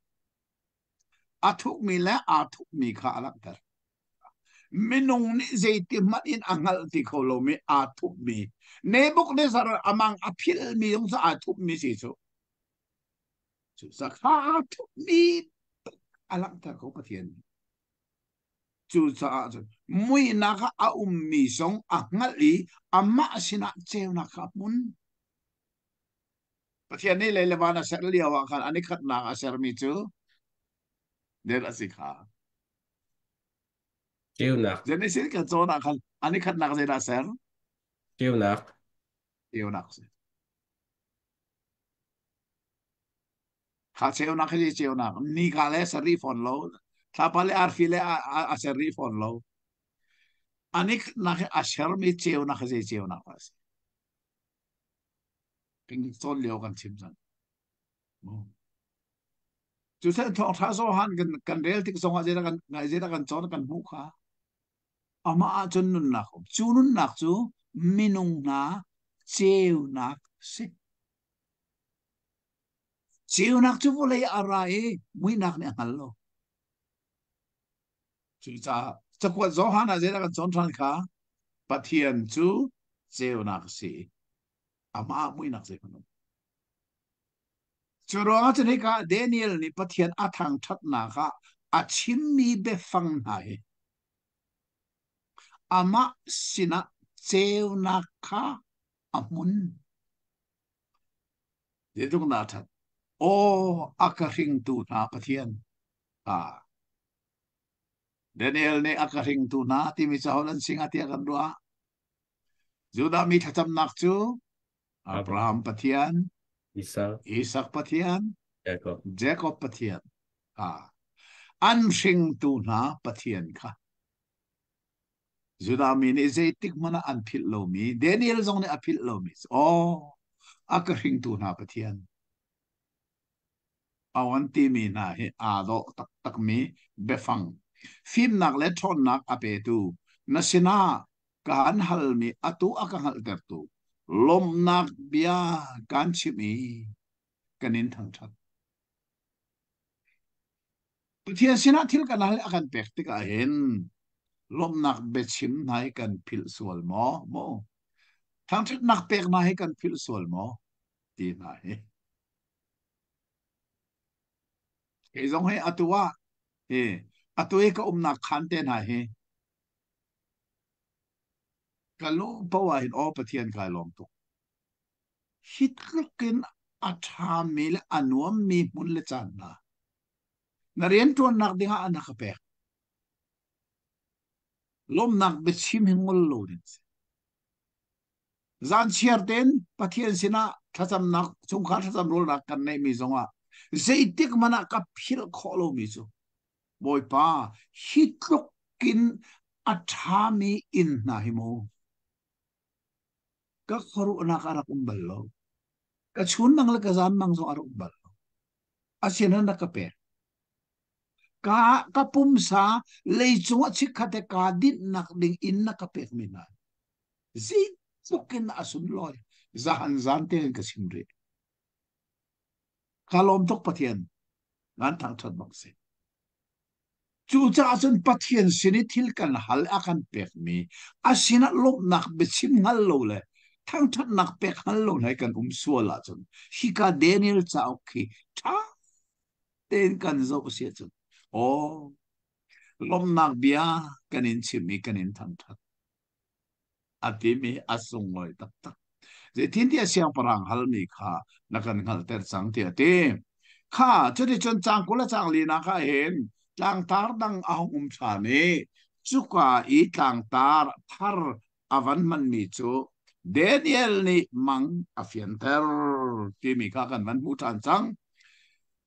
athuk mi la athuk mi kha alak tar minung ni zeiti mat in angal ti kholo mi athuk mi nebuk ne sar amang aphil mi yong sa athuk mi si chu sa kha athuk mi alak tar ko pathian chu sa mui na kha a mi song angali amma sina cheu na kha mun pathian ni le le bana ser liawa khan ani khat na a ser mi chu der asikha kêu nạc Genesis ka chona khan ani khat nak zeda ser kêu nạc yêu nak se kha cheu nak hi cheu nak ni ka le sari fon lo tha pale ar file a sari fon lo ani nak a ser mi cheu nak je cheu nak pas ping son leo kan chim san chu se thong tha so han kan rel tik song a zeda kan ngai zeda kan chon kan mu kha ama a chun nun nak chu nun nak chu minung na cheu nak se cheu nak chu vô lei arai mui nak ne hallo chu cha cha kwa zo han a zeda kan chon than kha pathian chu cheu nak si ama mui nak se kono chu ro a chen ka Daniel ni pathian a thang that na kha a chim mi be phang nai ama sina cheu nak kha amun de dung na that o akaring tu na pathian à Daniel ne akaring tu na ti mi chaholan singa ti kan dua Juda mi thacham nak chu Abraham Abraham pathian Isaac Isaac pathian Jacob Jacob pathian à an sing tu na pathian kha Juda mi ni zaitik mana an phil lo mi Daniel zong ne a phil lo mi o akaring tu na pathian awan ti mi na he a do tak tak mi befang phim nak le thon nak ape tu nasina kan hal mi atu aka hal ter tu lom nak bia kan chi mi kanin thang that puthia sina thil kan hal akan pek tik a hen lom nak be chim nai kan phil sual mo thang thit nak pek na he kan phil sual mo ti na he ke zong he atua he atue ka nak khan te na he kalu pawa hin o pathian kai lom tu hitlukin athamil anuam mi mun le chan na narian tuan nak dinga anak pe lom nak be chim hingol lo din zan chiar ten pathian sina thacham nak chung kha thacham rol nak kan nei mi zonga zeitik mana ka phil kholo mi chu boy pa hitlukin athami in na himo ka khoru anak arak umbal lo ka chun mang la ka zan mang zo aro bal asina na ka pe ka pum sa lei chunga chi khate ka dit nak ding in na ka pe mina zi fukin asun loy zahan zan te ka simre kalom tok pathian ngan thang thot bang se chu cha chun pathian sini thil kan hal akan pek mi asina lop nak be chim ngal lo le thang thot nak pek hal lo nai kan suala chun hi ka Daniel cha okhi tha ten kan zo sia chun o lom nak bia kanin chimi kanin thang thot ati mi asung loi tak tak je tin dia siang parang hal mi kha nakan ngal ter chang tia te kha chodi chon chang kula chang li na kha hen tlang tar dang ahum sa ni chuka I tlang tar thar avan man mi chu Daniel ni mang afian ter ti mi kha kan man mu tan chang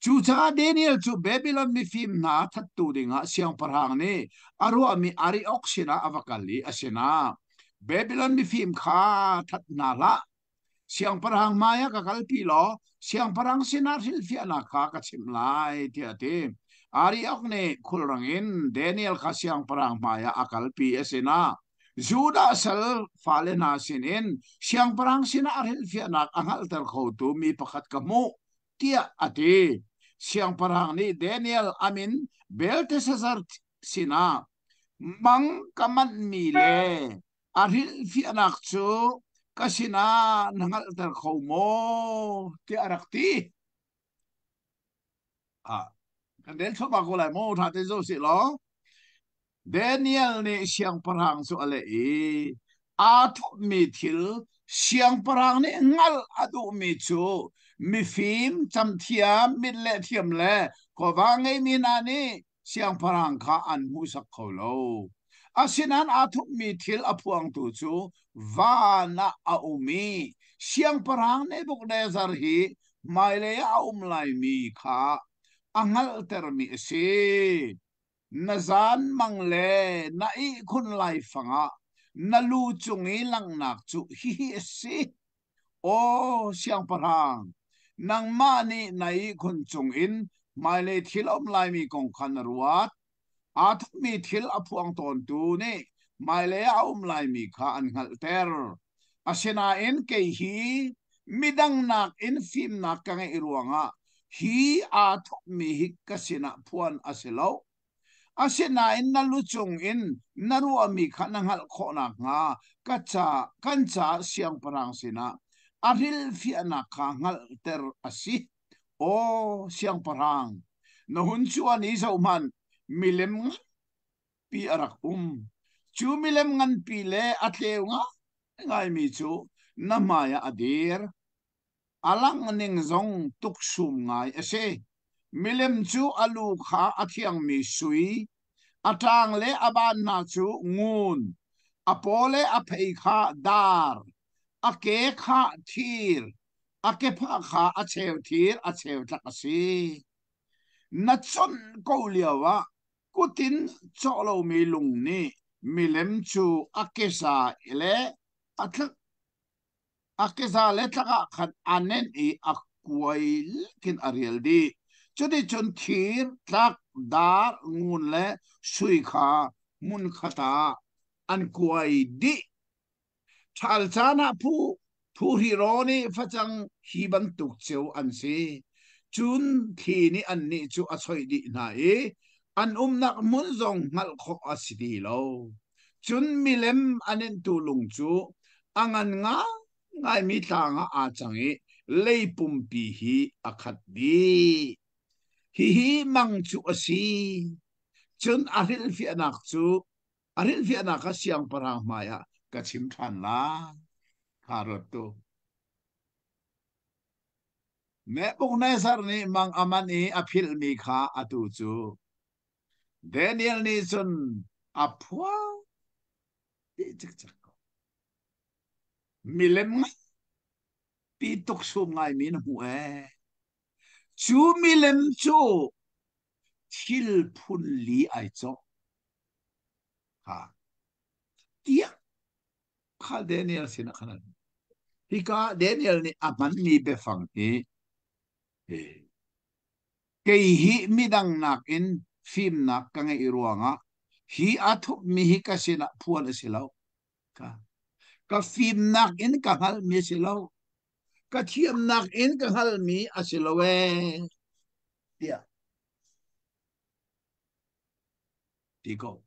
chu cha Daniel chu Babylon mi phim na that tu dinga siang parang ni aru ami ari oxina avakali asena Babylon mi phim kha that na la siang parang maya ka kalpi lo siang parang sinar hilfia na ka chim lai ti ati ari ok ne khulrangin Daniel ka siang parang maya akalpi esena Juda sal falena sinin siang parang sina hilfia na angal ter khotu mi pakhat kamu tia ati siang parang ni Daniel amin Belteshazzar sina mang kaman mi le arhil fi anak chu kasina nangal tar khomo ti arakti a kan del thoba ko lai mo tha te zo si lo Daniel ni siang parang su ale e a thu mi thil siang parang ni ngal adu mi chu mi phim cham thiam mi le thiam le ko wa ngai mi na ni siang parang kha an mu sak kho lo asinan a thu mi thil aphuang tu chu va na a umi siang parang ne buk ne zar hi mai le a lai mi kha angal ter mi se na zan mang le na I khun lai fanga na lu chungi lang nak chu hi hi se o siang parang nang ma ni na I khun chung in mai le thil lai mi kong khan ruat a thu mi thil aphuang ton tu ne mai le a lai mi kha an ngal ter asena en ke hi midang nak in film nak ka ngai ruanga hi a thu mi hi kasina phuan aselo asena in na luchung in naru ami khanangal khona nga kacha kancha siang parang sina aril fi anaka ngal ter asi o siang parang na hun chuan I zo man milem pi arak chu milem ngan pi le atleu nga ngai mi chu namaya adir alang ning zong tuk sum ngai ase milem chu alu kha athiang mi sui atang le aban na chu ngun apole aphei kha dar ake kha thir ake pha kha acheu thir acheu tlakasi nachon ko liawa kutin cholo mi lung ni milem chu akesa ele atlak akesa le tlaka khat anen I akwai kin ariel di chodi chon thir tlak dar ngun le sui kha mun khata an kwai di thal chana phu hi roni phachang hi ban tuk cheu an si chun thi ni an ni chu a choi di na e an nak mun zong ngal khop asidi lo chun milem anen tu lung chu angan nga ngai mi tanga a changi leipum pi hi akhat di hi mang chu asi chun aril fi anak chu aril fi anak ka siang parang maya ka chim than la karot tu me buk ne sar ni mang aman I aphil mi kha atu chu Daniel ni chun aphwa ti chik chak milem pi tuk sum ngai min hu e chu milem chu thil phun li ai cho ha tia kha Daniel sin khana hi ka Daniel ni aman ni be phang hi ke hi midang nak in phim nak ka ngai iruanga hi athu mi hi ka sina phuan asilau ka ka phim nak in ka hal mi asilau ka thiam nak in ka hal mi asilawe dia tiko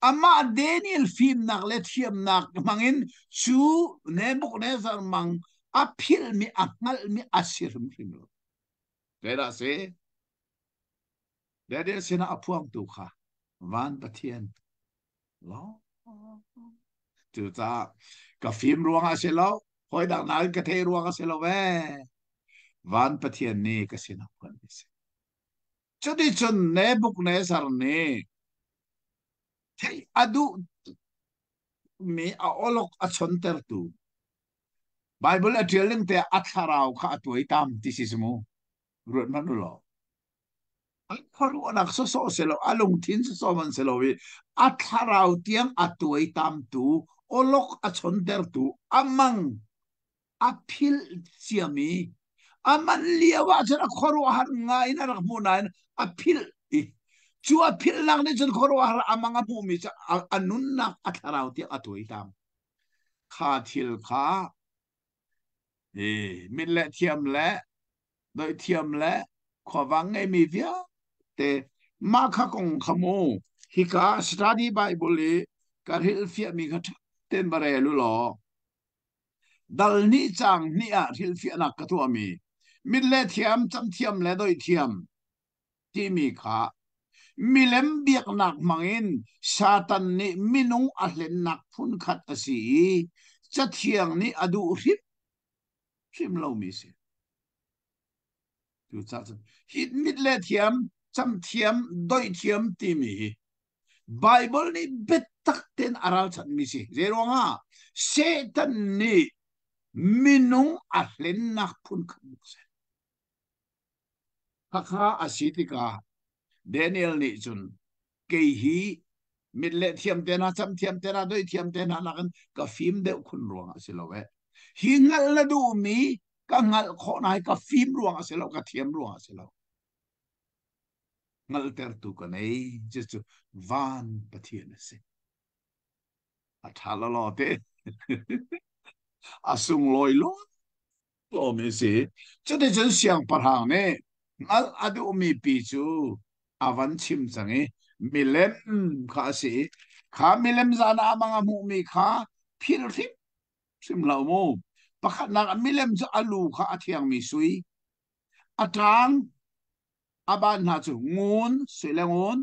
ama Daniel phim nak le thiam nak mangin chu Nebuchadnezzar mang apil mi angal mi asir mi lo kaya se Daniel sina apuang tu kha van pathian lo tu ta ka phim ruang asilau hoi dak na ka the ruang asilau we van pathian ni ka sina phan ni se chodi chon Nebuchadnezzar ni thei adu mi a olok a chonter tu Bible a tialing te atharau kha atoi tam tisismo rut manulo ai khoru anak so selo alung tin so man selo wi atharau tiang atoi tam tu olok a chonter tu amang apil siami aman liawa chana khoru har nga ina rak munain apil chu apil lang ni chon khoru har amanga mu mi cha anun nak atharau ti atoi tam kha thil kha min le thiam le doi thiam le khowang ngai mi via te ma kha kong khamo hi ka study bible ka hil fia mi kha ten bare lu lo dal ni chang ni a hil fia nak ka tu ami min le thiam cham thiam le doi thiam ti mi kha milem biak nak mangin satan ni minung ahlen nak phun khat asi cha thiang ni adu rip rim lo mi se tu cha hit mit le thiam cham thiam doi thiam ti mi Bible ni betak ten aral chan mi si zero nga Satan ni minung ahlen nak phun khat se kha asitika Daniel ni chun ke hi mit le thiam te na cham thiam te na doi thiam te na nakan ka phim de khun ruang asilowe hi ngal la du mi ka ngal kho nai ka phim ruang asilo ka thiam ruang asilo ngal ter tu ka nei just van pathian se athala lo te asung loi lo mi si cho de chen siang parhang ne ngal adu mi pi chu avan chim changi milem kha si kha milem zana amanga mu mi kha phil rip sim lau mo pakhat nak milem chu alu kha athiang mi sui atang aban na chu ngun silengun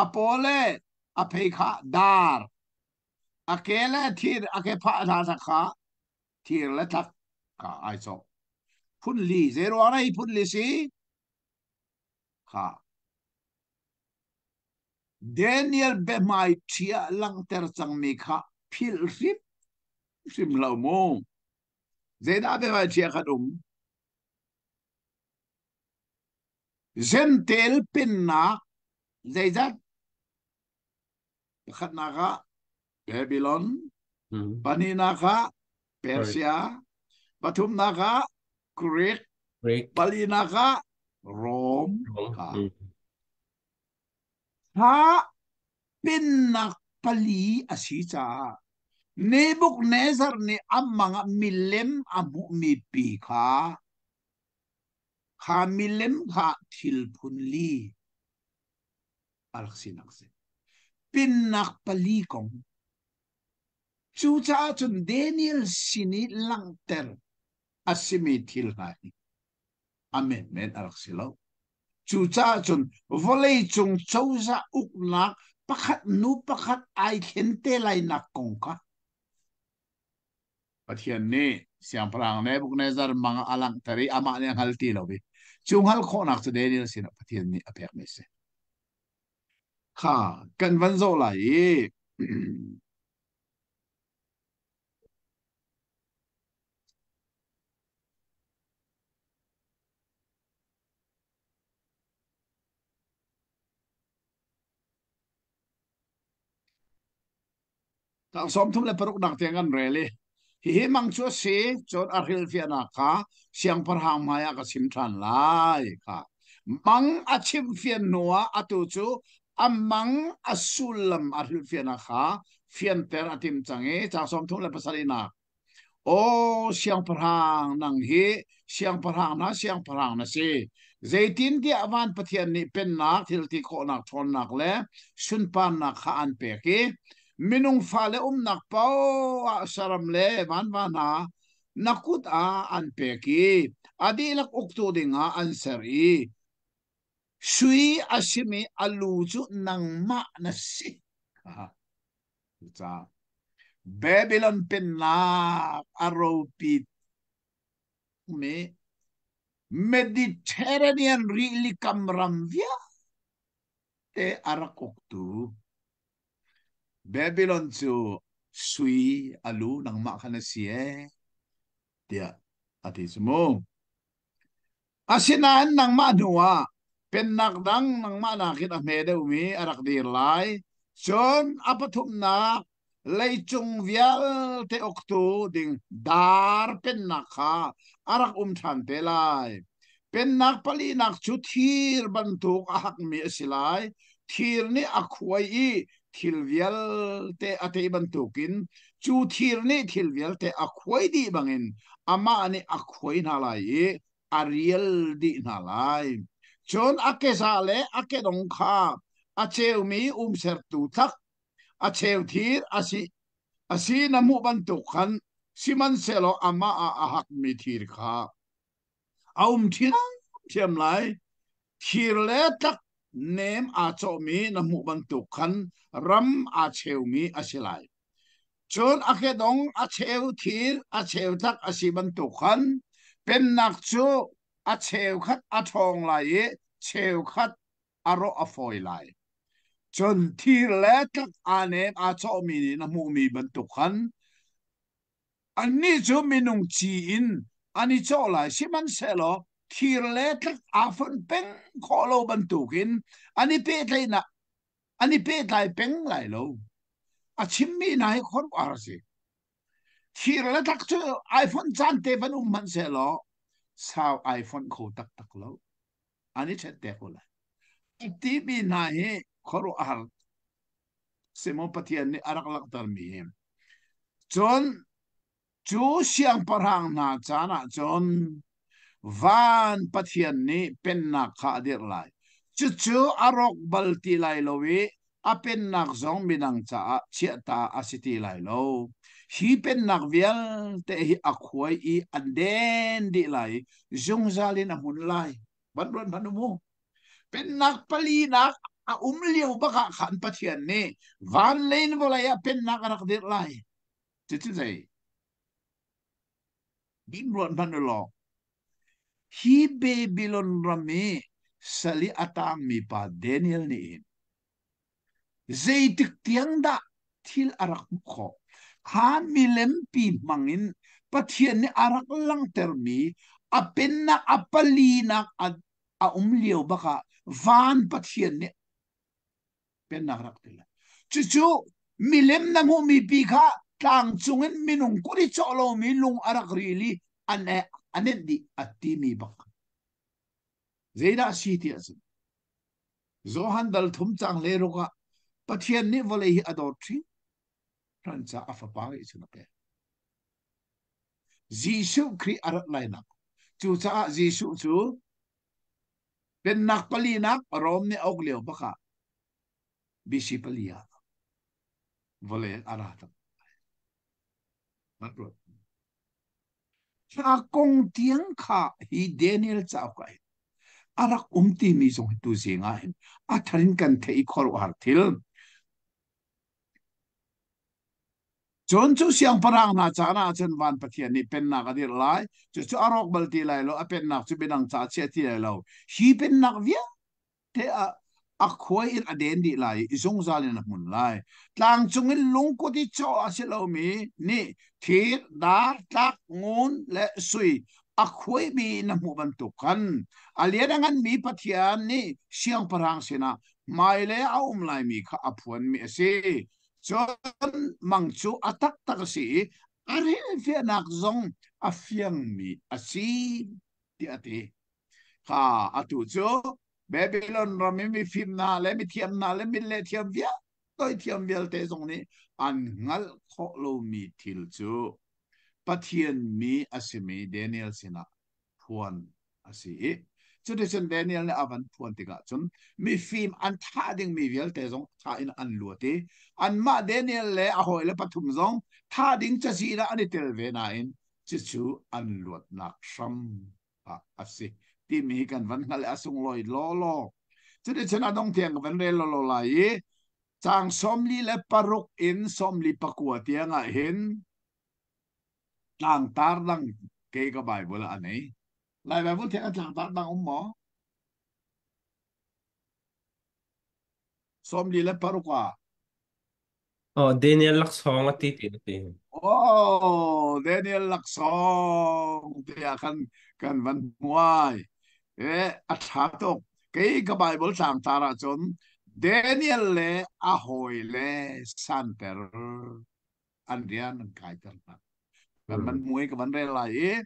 apole aphei kha dar akela thir ake pha tha tha kha thir la thak ka ai so phun li zero ai phun li si kha Daniel be mai thia lang ter chang mi kha phil rip sim lau mo zeda be mai thia khadum zentel pinna zeizat khatnaga Babylon paninaka Persia patumnaka Greek Break. palinaka Rome ka Mm. ha pinnak pali asicha Nebuchadnezzar ni amanga milem amu mi pi kha milem kha thilphunli alaksinakse pinnak pali kong chu cha chun Daniel sini langter asimi thil hai amen men alaksilo chu cha chun volei chung chouza uknak pakhat nu pakhat ai khente lai nak kong ka pathian ni siang prang Nebuchadnezzar mga alang tari ama ni ang halti lobi chung hal kho nak chu Daniel sina pathian ni apek me se kha kan van zo lai ta som thum le paruk dak tengan rele hi mang chu si chon arhil fiana kha siang parhang maya ka sim than lai kha mang achim fian noa atu chu amang asulam arhil fiana kha fian ter atim change cha som thung le pasarina o siang parhang nang hi siang parhang na si zaitin dia awan pathian ni pen nak thil ti kho nak thon nak le sun pan nak kha an pe ki minung fale nak pau saram le van nakut a an pe ki adi lak uktu dinga an sari sui asimi alu chu nang ma na si cha Babylon pen na aropit me Mediterranean really kamram via te arakok tu Babylon chu sui alu nang makana siye dia ati sumo asinan nang manua penakdang nang manakit ahmede umi arak dir lai John apatum na leichung vial te oktu ding dar penakha arak than te lai pennak pali nak chu thir bantuk ahak mi asilai thir ni akhwai I thil vial te ate bantukin chu thir ni thil vial te akhwai di bangin ama ani akhwai na lai ariel di na lai chon ake sale ake dong kha acheu mi ser tu thak acheu thir asi namu bantuk khan siman selo ama ahak mi thir kha thiam lai thir le tak nem a cho mi na mu ban tu khan ram a cheu mi asilai chon ake dong a cheu thir a cheu tak asi ban tu khan pen nak chu a cheu khat a thong lai cheu khat aro a foi lai chon thir le tak a nem a cho mi na mu mi ban tu khan ani chu minung chi in ani cho lai siman selo thir le tak afon peng kholo bantukin ani pe thaina ani pe thai peng lai lo a chimmi nai khon arsi thir le tak chu iphone chan te ban man se lo sao iphone kho tak tak lo ani chet te ko la ti bi nai khoro ar semo pathian ni arak lak tar mi chon chu siang parang na chana chon van pathian ni penna kha dir lai chu arok balti lai lowi a pennak zong minang cha chia ta asiti lai lo hi pennak vial te hi akhwai I anden di lai zong zalin amun lai banron banumu pennak palinak a umliu baka khan pathian ni van lein volaya pennak arak dir lai chu zai binron banulo hi Babylon rami sali atang mi pa Daniel ni in zaitik tiang da thil arak kho kha milem pi mangin pathian ni arak lang termi apenna apalina a umlio baka van pathian ni penna rak tila chu milem na mu mi pi kha tang chungin minung kuri cholo mi lung arak rili anen di ati mi baka Zeda siti asin. Zohan dal thum chang le roka pathian ni vole hi adultery rancha afapa isuna pe. Jisu kri arat laina. Chu cha Jisu chu pen nak pali nak rom ni ogleo baka bisi palia. Vole arata. Matro. Cha kong tiang kha hi Daniel cha kai. Arak umti mi song tu singa atharin kan thei khor har thil chon chu siang parang na chana chen van pathian ni pen na ka dir lai chu arok balti lai lo apen nak chu binang cha che ti lai lo hi pen nak via te a khoi in aden di lai isong zalin na mun lai tlang chung in lung ko ti cho asilo mi ni thir dar tak ngun le sui a khoi mi na mu ban tu kan aliadangan mi pathian ni siang parang sina mai le a lai mi kha aphuan mi ase chon mangchu atak tak si ari fe nak zong a fiang mi a si ti ati ha atu cho Babylon rami mi phim na le mi thiam na le mi le thiam via tôi thiam vial te zong ni an ngal kho lo mi thil chu pathian mi asimi Daniel sina phuan asi chu de chen Daniel ne avan phuan tika chun mi phim an tha ding mi vial te zong tha in an lu te an ma Daniel le a hoi le pathum zong tha ding cha si na ani tel ve na in chu chu an luat nak sham a asi ti mi kan van ngal asung loi lo lo chu de chen adong tiang van re lo lo lai chang somli le paruk in somli pakua tianga hin tlang tar dang ke ka Bible ani lại Bible thiang tlang tar dang mo somli le parukwa Oh, Daniel lak song at titi natin. oh Daniel laksong tia kan van muai athatok ke ka Bible tlang tara chon Daniel le ahoy le santer andian kai tar kan man muai ka van re lai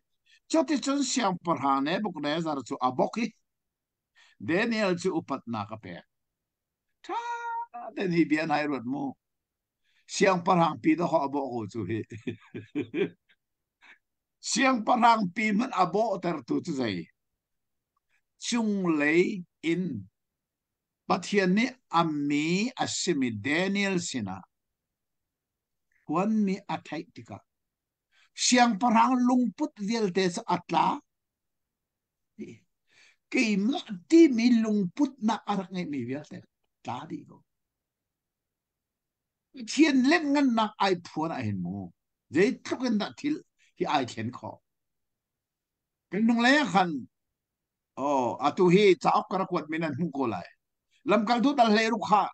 cho ti chon siang parhane buk ne zar chu aboki Daniel chu upat na ka pe tha den hi bian hai rot mu siang parhang pi da ho abo ko chu hi siang parhang pi man abo ter tu chu zai chung lei in pathian ni ammi asimi Daniel sina wan mi athai tika siang parhang lungput vial te sa atla ke ma ti mi lungput na arak ngai mi vial te ta di ko thiên lên ngân nặng ai phuan ai hình mù dễ thắc ngân nặng thì ai thiền khó cái nông lẽ khăn à tu hi cha ốc cái quạt mình ăn hung cô lại làm cái thứ ta lẽ rục ha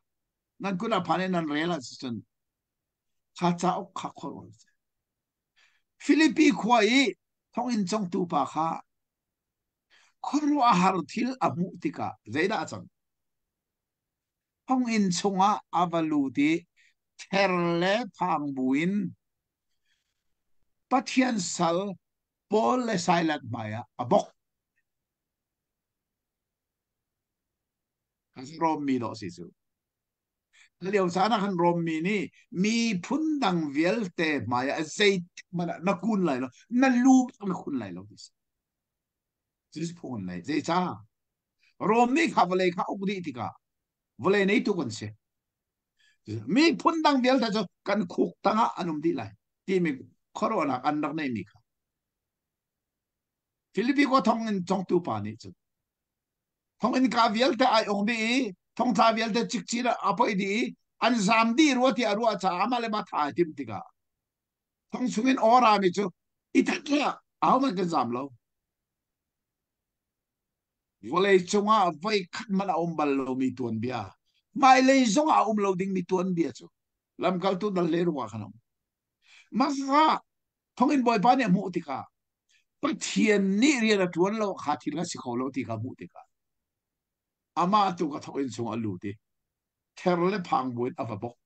ngân cứ là phane nan rela sân cha cha ốc khắc khó rồi Philippines khoai thông in trong tu pa kha khó a har thil a mu tika dễ đã chẳng thông in chunga avalu ti therle phang buin pathian sal Paul le silent maya abok rom mi do si su liều sana han rom mi ni mi phun dang viel te maya sei mana na kun lai lo na lu na kun lai lo dis dis phun lai sei cha rom mi kha vale kha ukdi tika vale nei tu kon se mi phun dang viel ta cho kan khuk tanga anum di lai ti mi corona an nak nei mi kha Philippi ko thong in chong tu pa ni chu thong in ka viel te ai ong di thong tha viel te chik chi ra apoi di an zam di ruati arua cha amale ma tha tim tika thong sungin ora mi chu itakla aw man kan zam lo volei chunga vai khat mana bal lo mi tuan bia mai le zonga lo ding mi tuan bia chu lam kal tu dal le ruwa khanam masa thong in boy pa ne mu tika pathian ni ria na tuan lo khathil na sikho lo tika mu tika ama tu ka thong in chunga lu ti therle phang buin avabok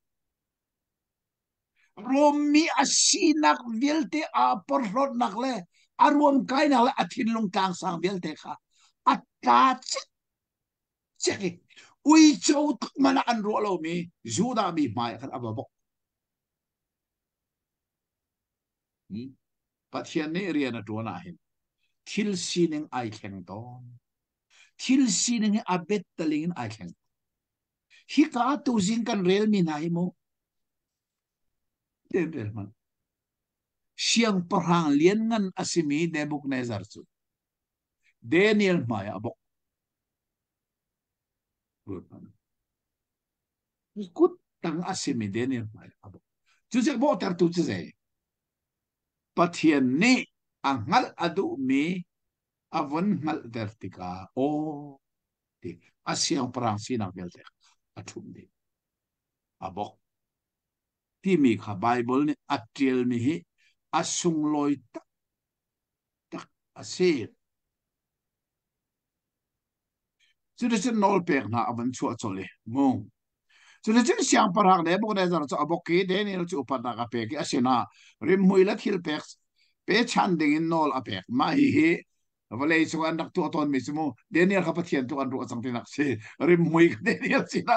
Romi asinak vilte a porrot nakle aruam kai nakle athin lung kang sang vilte kha attach cheki ui chou mana an ro lo mi juda mi mai khan ababok pathian ne ria na to na hin thil sining ai kheng ton thil sining abet taling ai kheng hi ka tu jing kan rel mi nai mo del man siang parhang lian ngan asimi Nebuchadnezzar chu Daniel mai abok kut tang asimi Daniel mai abok chu je bo tar tu che pathian ni angal adu mi avon ngal dertika o ti asyang parang sinang belte athum di abok ti mi kha Bible ni atriel mi hi asung loi tak tak asir chu de chen nol pek na avan chu chole mong chu le chen siang parang ne bo ne zar chu abok ki de ni chu upat na ka pe ki asina rim mui la thil pek pe chan ding in nol apek ma hi vale chu an dak tu ton mi chu mo de ni ka pathian tu an ru chang tin ak se rim mui ka de ni si na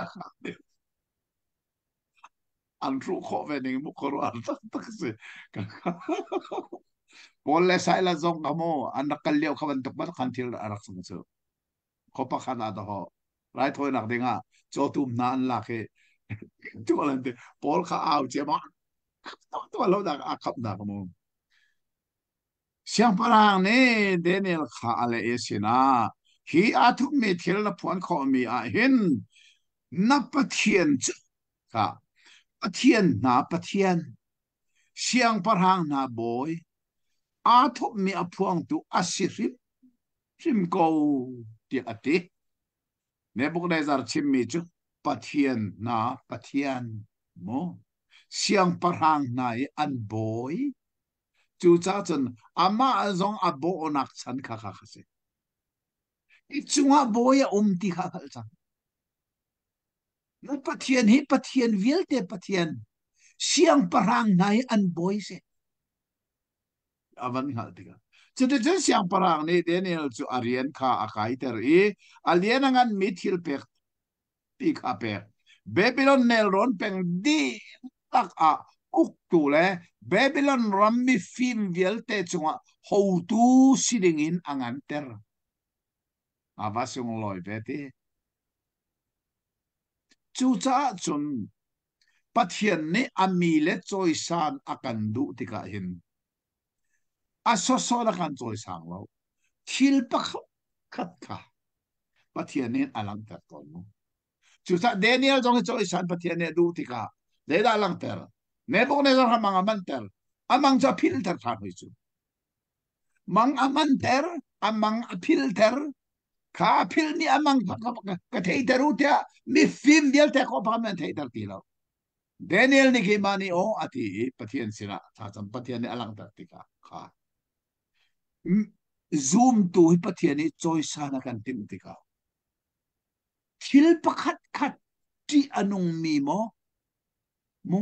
an ru kho ve ning mu ko ru an tak tak se pol le sai la zong ka mo an dak kal leo ka ban tok ban kan thil arak sang chu ko pa khan a da ho rai thoi nak dinga cho tum na an la ke tu lan te pol kha au che ma tu lo da a khap da mo siang parang ne Daniel kha ale esina hi athuk mi thil na phon kho mi a hin na pathian chu ka pathian na pathian siang parang na boy athuk mi a phuang tu asirim rim ko ti ati Nebuchadnezzar chim mi chu pathian na pathian mo siang parang na an boy chu cha chen ama azong abo onak chan kha kha se I chunga boy ti kha khal chang na pathian hi pathian vil te pathian siang parang nai an boy se avan hal tiga chute chen siang parang ni Daniel chu arian kha akai ter I alien angan mithil pek pi kha pek Babylon nel ron peng di tak a uk tu le Babylon ram mi fim vil te chunga ho tu siding in angan ter avasung loi vete chu cha chun pathian ni ami le choi san akan du tika hin aso so la kan choi sang lo thil pa khat kha pathian ni alang ta ton mo chu cha Daniel jong choi san pathian ni du tika le da lang ter ne bo ne ha mang man ter amang cha phil ter tha hoi chu mang aman ter amang phil ter kha phil ni amang ka thei ter u tia mi fim bial te ko pa man thei ter ti lo Daniel ni kimani o ati pathian sina cha cham pathian ni alang tar tika kha zoom tu hi pathian ni choi sana kan tim tika thil pakhat khat ti anung mi mo mu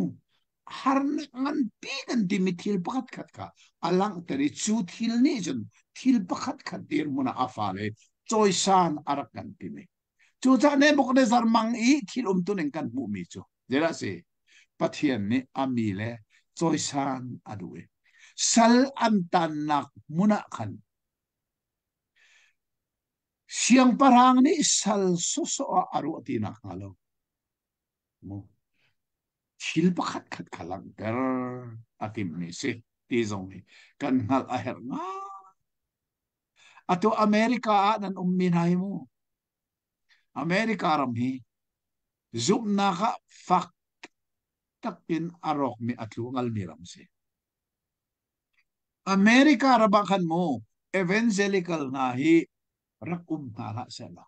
har ngan pi kan ti mi thil pakhat khat ka alang tari chu thil ni jon thil pakhat khat dir muna afale choi san arak kan ti mi chu cha ne bok ne zar mang I thil tu nen kan mu mi chu jera se pathian ni amile choi san aduwe sal antan nak muna khan siang parang ni sal so so aru ti nak ngalo mo thil pakhat khat khalang ter atim ni se ti zong ni kan ngal a her nga ato America nan umminay mo America ram hi zup na ka fak takin arok mi atlungal miram se America rabakan mo evangelical na hi rakum tala sela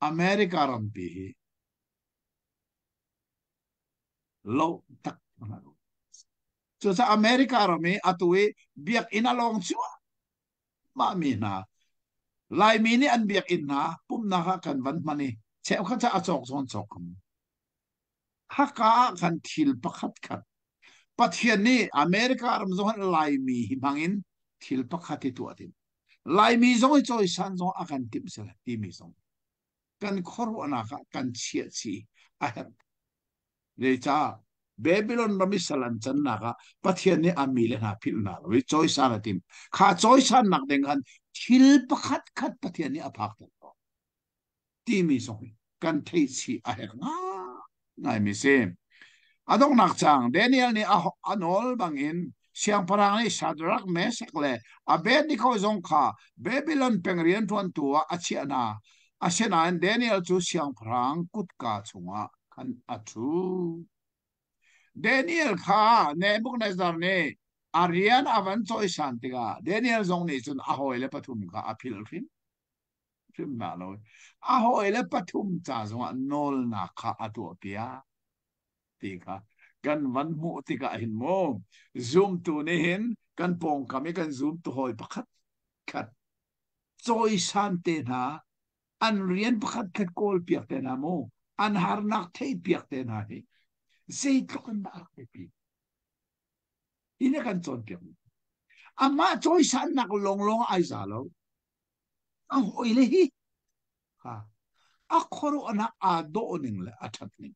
America ram pi hi lo tak manalo so sa America ram hi atui biak inalong chua ma mi na lai mi ni an biak in na pum na ka kan van mani cheu kha cha achok zon chok ha ka kan thil pakhat khat pathian ni America ram zon lai mi hi bangin thil pakhat ti tu atin lai mi zong choi san zong akan tim sel ti mi zong kan khor ana ka kan chia chi a her le cha Babylon rami salan chan na ka pathian ni ami le na phil na wi choi san atin kha choi san nak deng kan thil pakhat khat pathian ni aphak ta ti mi zong kan thei chi a her nga ngai mi se adong nak chang Daniel ni anol bangin siang parang ni Shadrach Meshach le Abednego zong kha Babylon pengrian tuan tua achiana asena Daniel chu siang parang kut ka chunga kan atu Daniel kha Nebuchadnezzar ne Arian avan choi santiga Daniel zong ni chun ahoi le pathum kha apil rim na lo ahoi le pathum cha zong nol na kha atu pia tika kan van mu tika hin mo zoom tu ne hin kan pong kami kan zoom tu hoi pakhat khat choi san te na an rian pakhat khat kol piak te na mo an har nak thei piak te na hi zei tlok an da ar pi ina kan chon piak ama choi san nak long long ai za lo ang hoi le hi ha a khoro ana a do ning le a that ning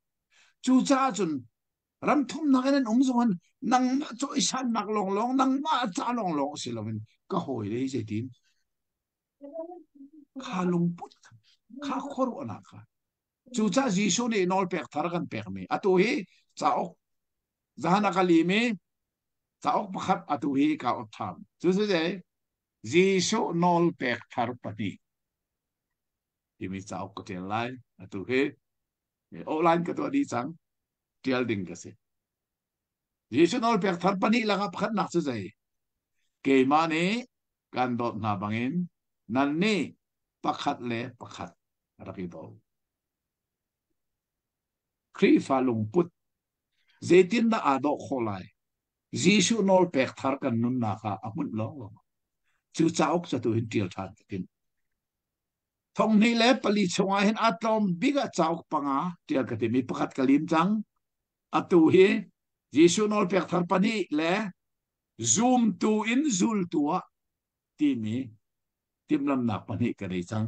chu cha chun ram thum na kan ong zong nang ma choi san nak long long nang ma cha long long silomin ka hoi le hi je tin kha lung put kha khoro ana kha chu cha jisu ni nol pek thar kan pek mi atu hi chao zahana kalimi chao pakhat atu hi ka otham chu chu je jisu nol pek thar pani imi chao ko tel lai atu hi online ka to di chang tial ding ka se jisu nol pek thar pani langa pakhat nak chu je ke mani kan dot na bangin nan ni pakhat le pakhat rakido kri fa lung put zaitin na ado kholai jisu nol pek thar kan nun na kha amun lo chu chaok cha tu hin tial than tin thong ni le pali chunga hin atom biga chaok panga tial ka ti mi pakhat kalim chang atu hi jisu nol pek thar pani le zoom tu in zul tua ti mi tim lam nak pani ka dei chang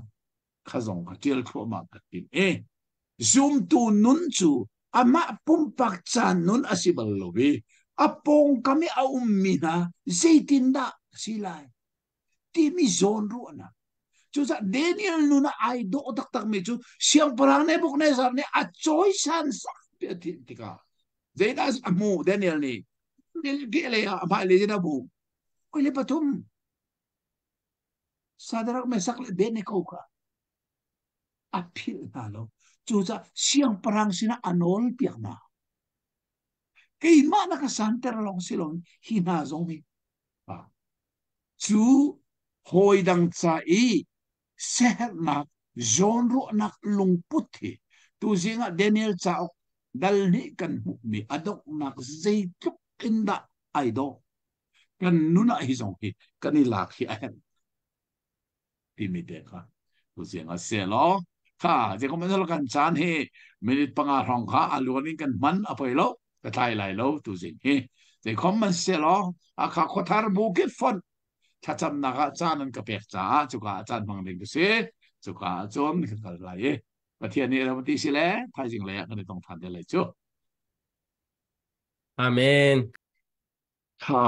khazong ka tial kho ma ka tin zoom tu nun chu ama pumpak chan nun asibal lobi apong kami a ummina zaitin da silai ti mi zon ru na chu sa Daniel nuna ai do tak tak mi chu siang parang ne buk ne sar ne a choi san sak ti ka zaida amu Daniel ni di le ma le na bu oi le patum sadarak me sak le bene ko ka apil na lo chu sa siang parang sina anol piak na kay mana ka santer long silon hinazong mi chu hoi dang cha i seher nak genre nak lungput hi tu zinga Daniel chao dal ni kan mi adok nak zaituk inda aido kan nuna hi zong hi kan ilak hi ahem timide ka tu zinga selo ka je ko manalo kan chan hi minit panga rong ka aluanin kan man apoilo ka thai lai lo tu zing hi je ko man selo aka khothar bukit fon chacham naga chanan ka pek cha chuka chan mang ding se chuka chom ni ka lai pathian ni ramati sile thai jing le kan tong than de lai chu Amen. ha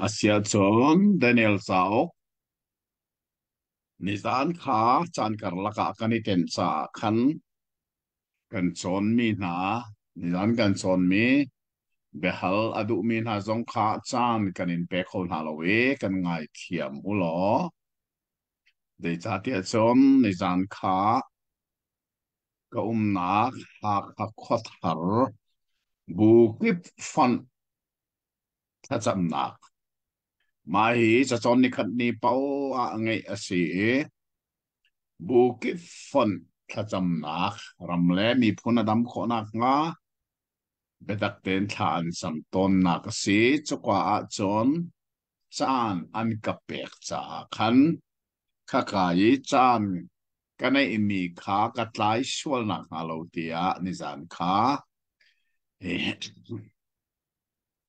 asia chom Daniel sao nizan kha chan kar laka kani ten cha khan kan chon mi na nizan kan chon mi behal adu mi na zong kha chan kanin pe khol na lo we kan ngai thiam ulo de cha ti chom nizan kha ka na ha kha khot har bu kip fon ta cham na mai cha chon ni khat ni pau a ngai a si bu kip fon ta cham na ram le mi phun adam kho na nga bedak ten tha an sam ton na ka si chukwa a chon chan an ka pek cha khan kha kai chan kanai imi kha ka tlai shwal na halo tia ni zan kha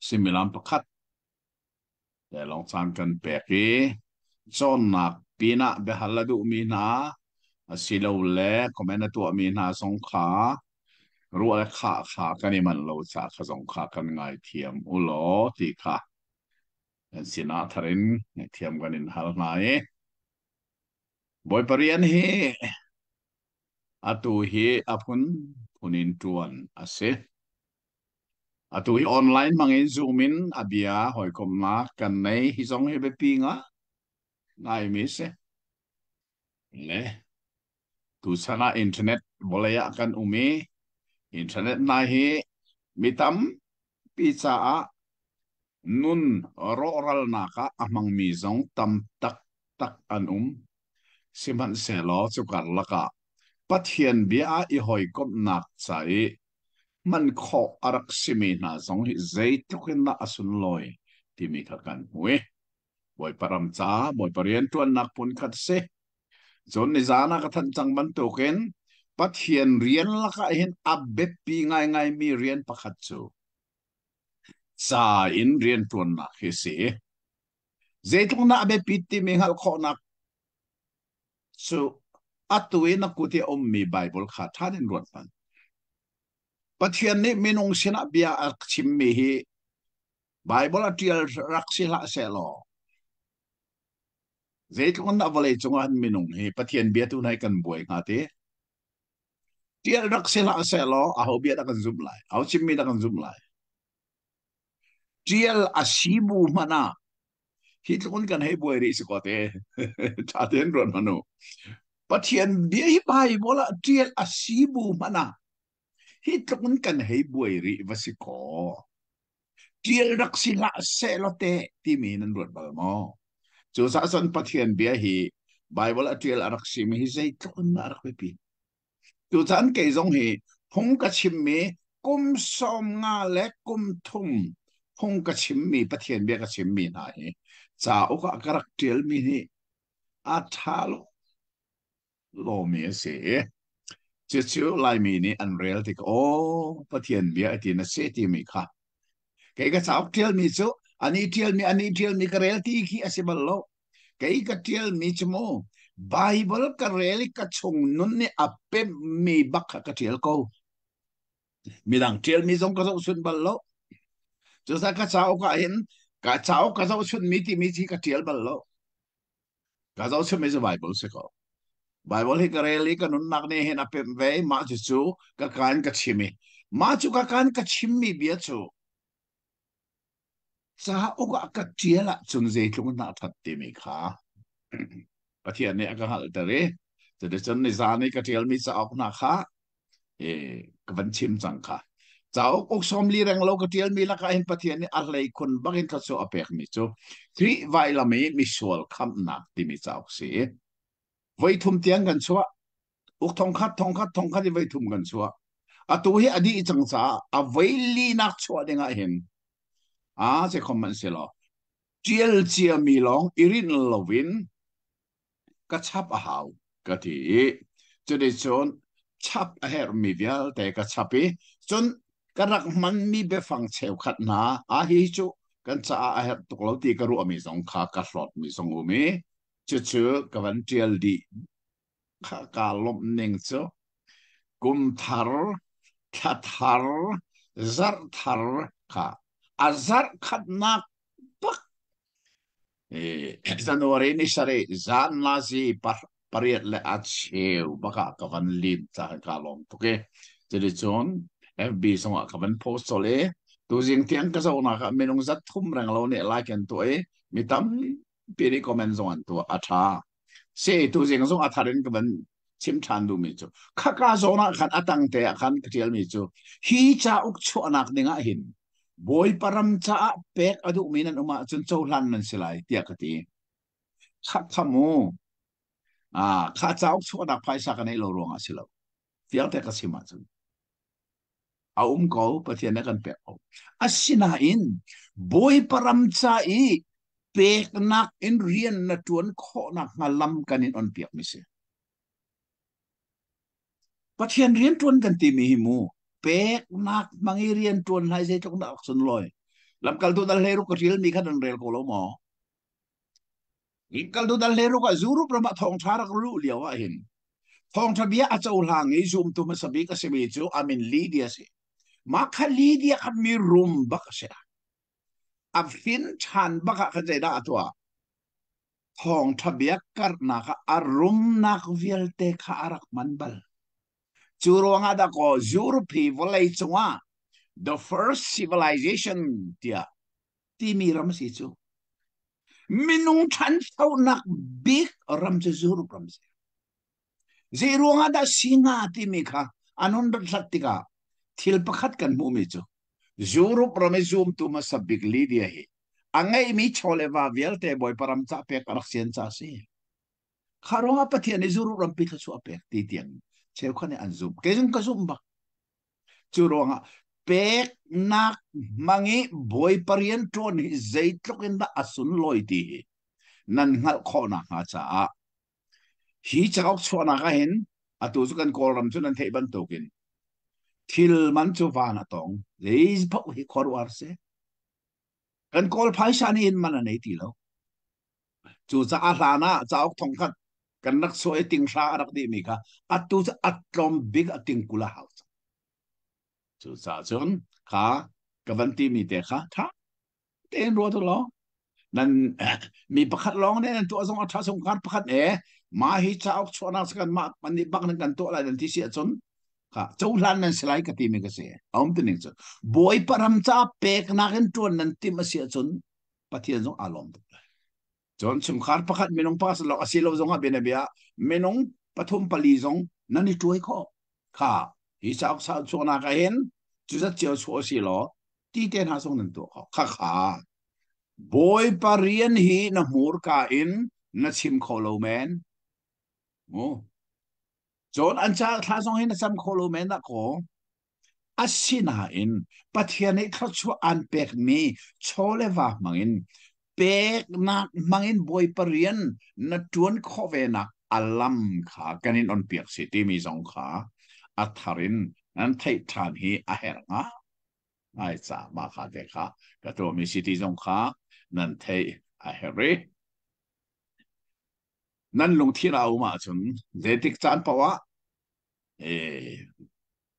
similam pakhat de long chan kan peki chon nak pina be haladu mi na asilo le komena tu mi na song kha ruwa kha kha kani man lo cha kha song kha kan ngai thiam ulo ti kha sina tharin thiam ganin hal nai boy parian hi atu hi apun punin tuan ase atu hi online mangin zoom in abia hoi kom na kan nei hi song hi be pinga ngai mi se le tu sana internet bolaya kan umi internet na hi mitam pizza a nun roral naka amang mi zong tam tak tak an siman selo chukar laka pathian bia i hoi kom nak chai man kho arak simi na zong hi zai tukin na asun loi timi ka kan hui boy param cha boy parian tuan nak pun khat se zon ni zana ka than chang ban token ปัทเทียนเรียนละก็เห็นอับเบ็บปีไงมีเรียนประคัดจูซาอินเรียนตัวนักเฮเสเจตุงนักเบ็บปีติมีหัลข้อนักจูอัตเวนักกุฏิอมมีไบเบิลขาท่านินรวดมันปัทเทียนนี้มีนงชนะเบียอักชิมมีฮีไบเบิลที่รักสิละเสลอเจตุงนักวลัยจงหันมีนงฮีปัทเทียนเบียตุนให้กันบวยงาเตที่รักสิละเสลอเอาเบียดักันซุมไลเอาชิมมีดักันซุมไลที่อาชีบูมานะฮิตคนกันให้บวยริสกอเตชาเทนรวนมโนปัทเทียนเบียฮิไบเบิลที่อาชีบูมานะฮิตคนกันให้บวยริวสิกอ Tiel rak sila selote timi nan ruat bal mo. So sa san pathian biahi Bible atiel arak simi hi zai tlon na arak pepi. Tu tan ke zong hi hong ka chimmi kum som nga le kum thum hong ka chimmi pathian bia ka chimmi na hi. Sa o ka karak tiel mi hi athalo lo mi se. Chichu lai mi ni unreal tik o pathian bia ati na se ti mi kha. Kay ka sa tiel mi so ani tiel mi karel ti ki asibalo kay ka tiel mi mo Bible karel ka chung nun ni ape mi bak ka tiel ko mi dang tiel mi zong ka so sun ballo so sa ka sao ka hin ka sao ka so sun mi ti ka tiel ballo ka so sun mi so Bible se ko Bible hi karel ka nun nak ne hin ape ve ma chu ka kan ka chimi ma chu ka kan ka chimi bia chu sa oga ka tiela chun ze tlung na that ti mi kha pathian ne aga hal tare te de chun ni zani ka tiel mi sa ok na kha e ka van chim chang kha chao ok som li rang lo ka tiel mi la ka hin pathian ni arlei kun bagin ka so apek mi chu tri vai la mi sual kham na ti mi chao se vai thum tiang gan chua uk thong khat vai thum gan chua a tu hi adi chang cha a vai li nak chua de nga hin a se comment se lo chiel chia mi long irin lovin ka chap a hau ka ti chu de chon chap a her mi vial te ka chapi chon ka rak man mi be phang cheu khat na a hi chu kan cha a her tuk lo ti ka ru ami zong kha ka hlot mi zong u mi chu ka van chiel di kha ka lom ning chu kum thar kha thar zar thar kha azar khat na Januari ni sare zan lazi pariat le at sheu baka kavan lim ta kalom toke jadi chon FB songa kavan post sole tu jing tiang ka zo na ka menung zat thum rang lo ne like an to e mitam piri comment zon to atha se tu jing zong atharin kavan chim chan du mi chu khaka zona khan atang te khan ktial mi chu hi cha uk chu anak ninga hin boy param cha pek adu minan uma chun choulan nan silai tia kati khat khamu kha chau chu dak phai sa kan ei lo ronga silo tiang te ka sima chun a ko pathian kan pek o asina in boy param cha i pek nak in rian na tuan kho nak ngalam kanin on piak mi se pathian rian tuan kan ti mi himu pek nak mangirian tuan hai se chok nak sun loi lam kal tu dal heru ko ril mi khan rel ko lo mo kal tu dal heru ka zuru prama thong thara ko lu liaw a hin thong thabia a chau hlang ei zoom tu ma sabi ka se mi chu amin lidia se ma kha lidia kha mi rum ba ka se a fin chan ba ka jai da atwa thong thabia kar na ka arum nak vialte kha arak manbal churonga da ko zuru pi volai chunga the first civilization dia timi ram si chu minung than thau nak big ram che zuru ram se zironga da singa timi kha anon da tlatika thil pakhat kan mu mi chu zuru ram zoom tu ma sabik li dia hi angai mi chole va vial te boy param cha pe karak sian cha si kharonga pathian zuru ram pi kha chu apek ti tiang cheu khane an zoom ke jung ka zoom ba churonga pek nak mangi boy parian tron hi zaitlok in da asun loiti nan ngal khona ha cha hi chak chona ka hin atu su kan kol ram chu nan thei ban tokin thil man chu van atong leis phok hi khor war se kan kol phai sani in man nei ti lo chu cha a hla na cha ok thong khat kan nak so e ting hla rak di mi kha atu cha atlom big ating kula hau chu cha chon kha kavanti mi te kha tha ten ro to lo nanมีประคัดร้องเนี่ยตัวสองอัฐสงครามประคัดมาฮิจาออกชวนาสกันมาปันนี้บักนั่นกันตัวอะไรนั่นที่เสียจนค่ะเจ้าหลานนั้นสลายกติมีกเสียเอาไม่ถึงจนบอยปรำจ้าเป็กนักนตัวนั้นที่มาเสียจนปฏิญาณอารมณ์จนสงครามประคัดไม่น้องพัสเราอาศัยเราจงอาเป็นเบียไม่น้องปฐมปลีจงนั่นนี่ช่วยเขาค่ะฮิจาออกชวนากันเห็นจุดเจียวชัวสิหรอที่เต้นหาสงนั่นตัวเขาค่ะ boy parian hi na mur ka in na chim kholo men mo chon an cha thla song hi na cham kholo men da ko asina in pathian ei thla chu an pek mi chole wa mangin pek na mangin boy parian na tuan khove na alam kha kanin on pek city mi song kha atharin nan thai than hi a her nga ai cha ma kha de kha ka to mi city song khaนั่นเทอเฮเรนั่นลงที่เรามาจนเดติกจานปะวะ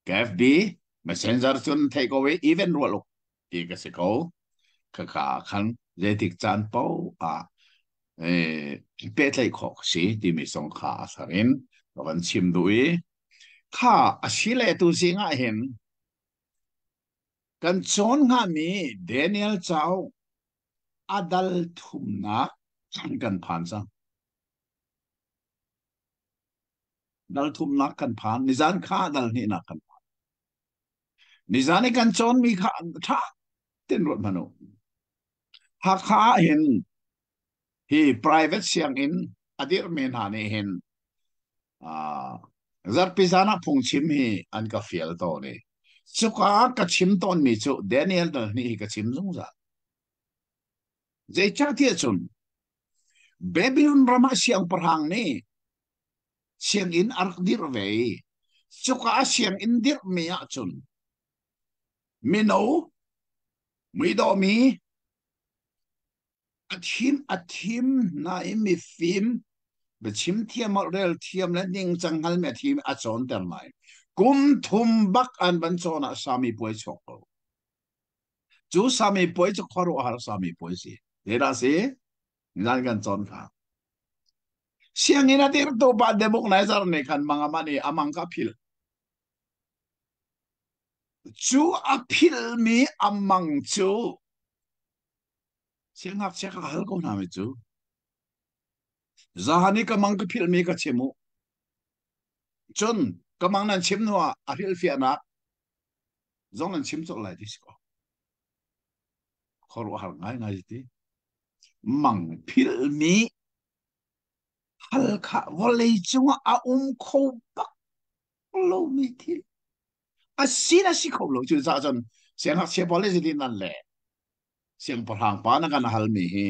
แกฟบีมาเซนซาร์จนเทคเอาไว้อีเวนต์รัวลูกอีกสิเขาขาขันเดติกจานปะเปเทยขอกสิที่มีสองขาสารินวันชิมด้วยข้าอาศิเลตุสิงห์เห็นกันจนง่ามีเดนิเอลเจ้าadal thumna kan phan sa dal thumna kan phan nizan kha dal ni na kan nizani kan chon mi kha tha ten rot mano ha kha hin hi private siang in adir men ha ne hin zar pisana phung chim hi an ka fiel to ne chuka ka chim ton mi chu daniel dal ni ka chim zung za zai cha tia chun Babylon rama siang perang ni siang in arak dir ve chuka siang in dir me ya chun mino mi do mi athim na imi film be chim thiam rel thiam la ning changal me thim a chon ter mai kum thum bak an ban chona sami poi chok chu sami poi chok khoro har sami poi si era se ngan gan chon kha siang ina dir to ba debok nai zar ne khan manga mani amang ka phil chu aphil mi amang chu siang hak che ka hal ko na me chu zahani ka mang ka phil mi ka chemu chun ka mang nan chim nuwa aphil fi na zong nan chim chok lai dis ko khoro har ngai ngai ti mang phil mi hal kha volei chunga a kho bak lo mi thi asina si kho lo chu za jon siang hak che bole si din nan le siang parhang pa na kan hal mi hi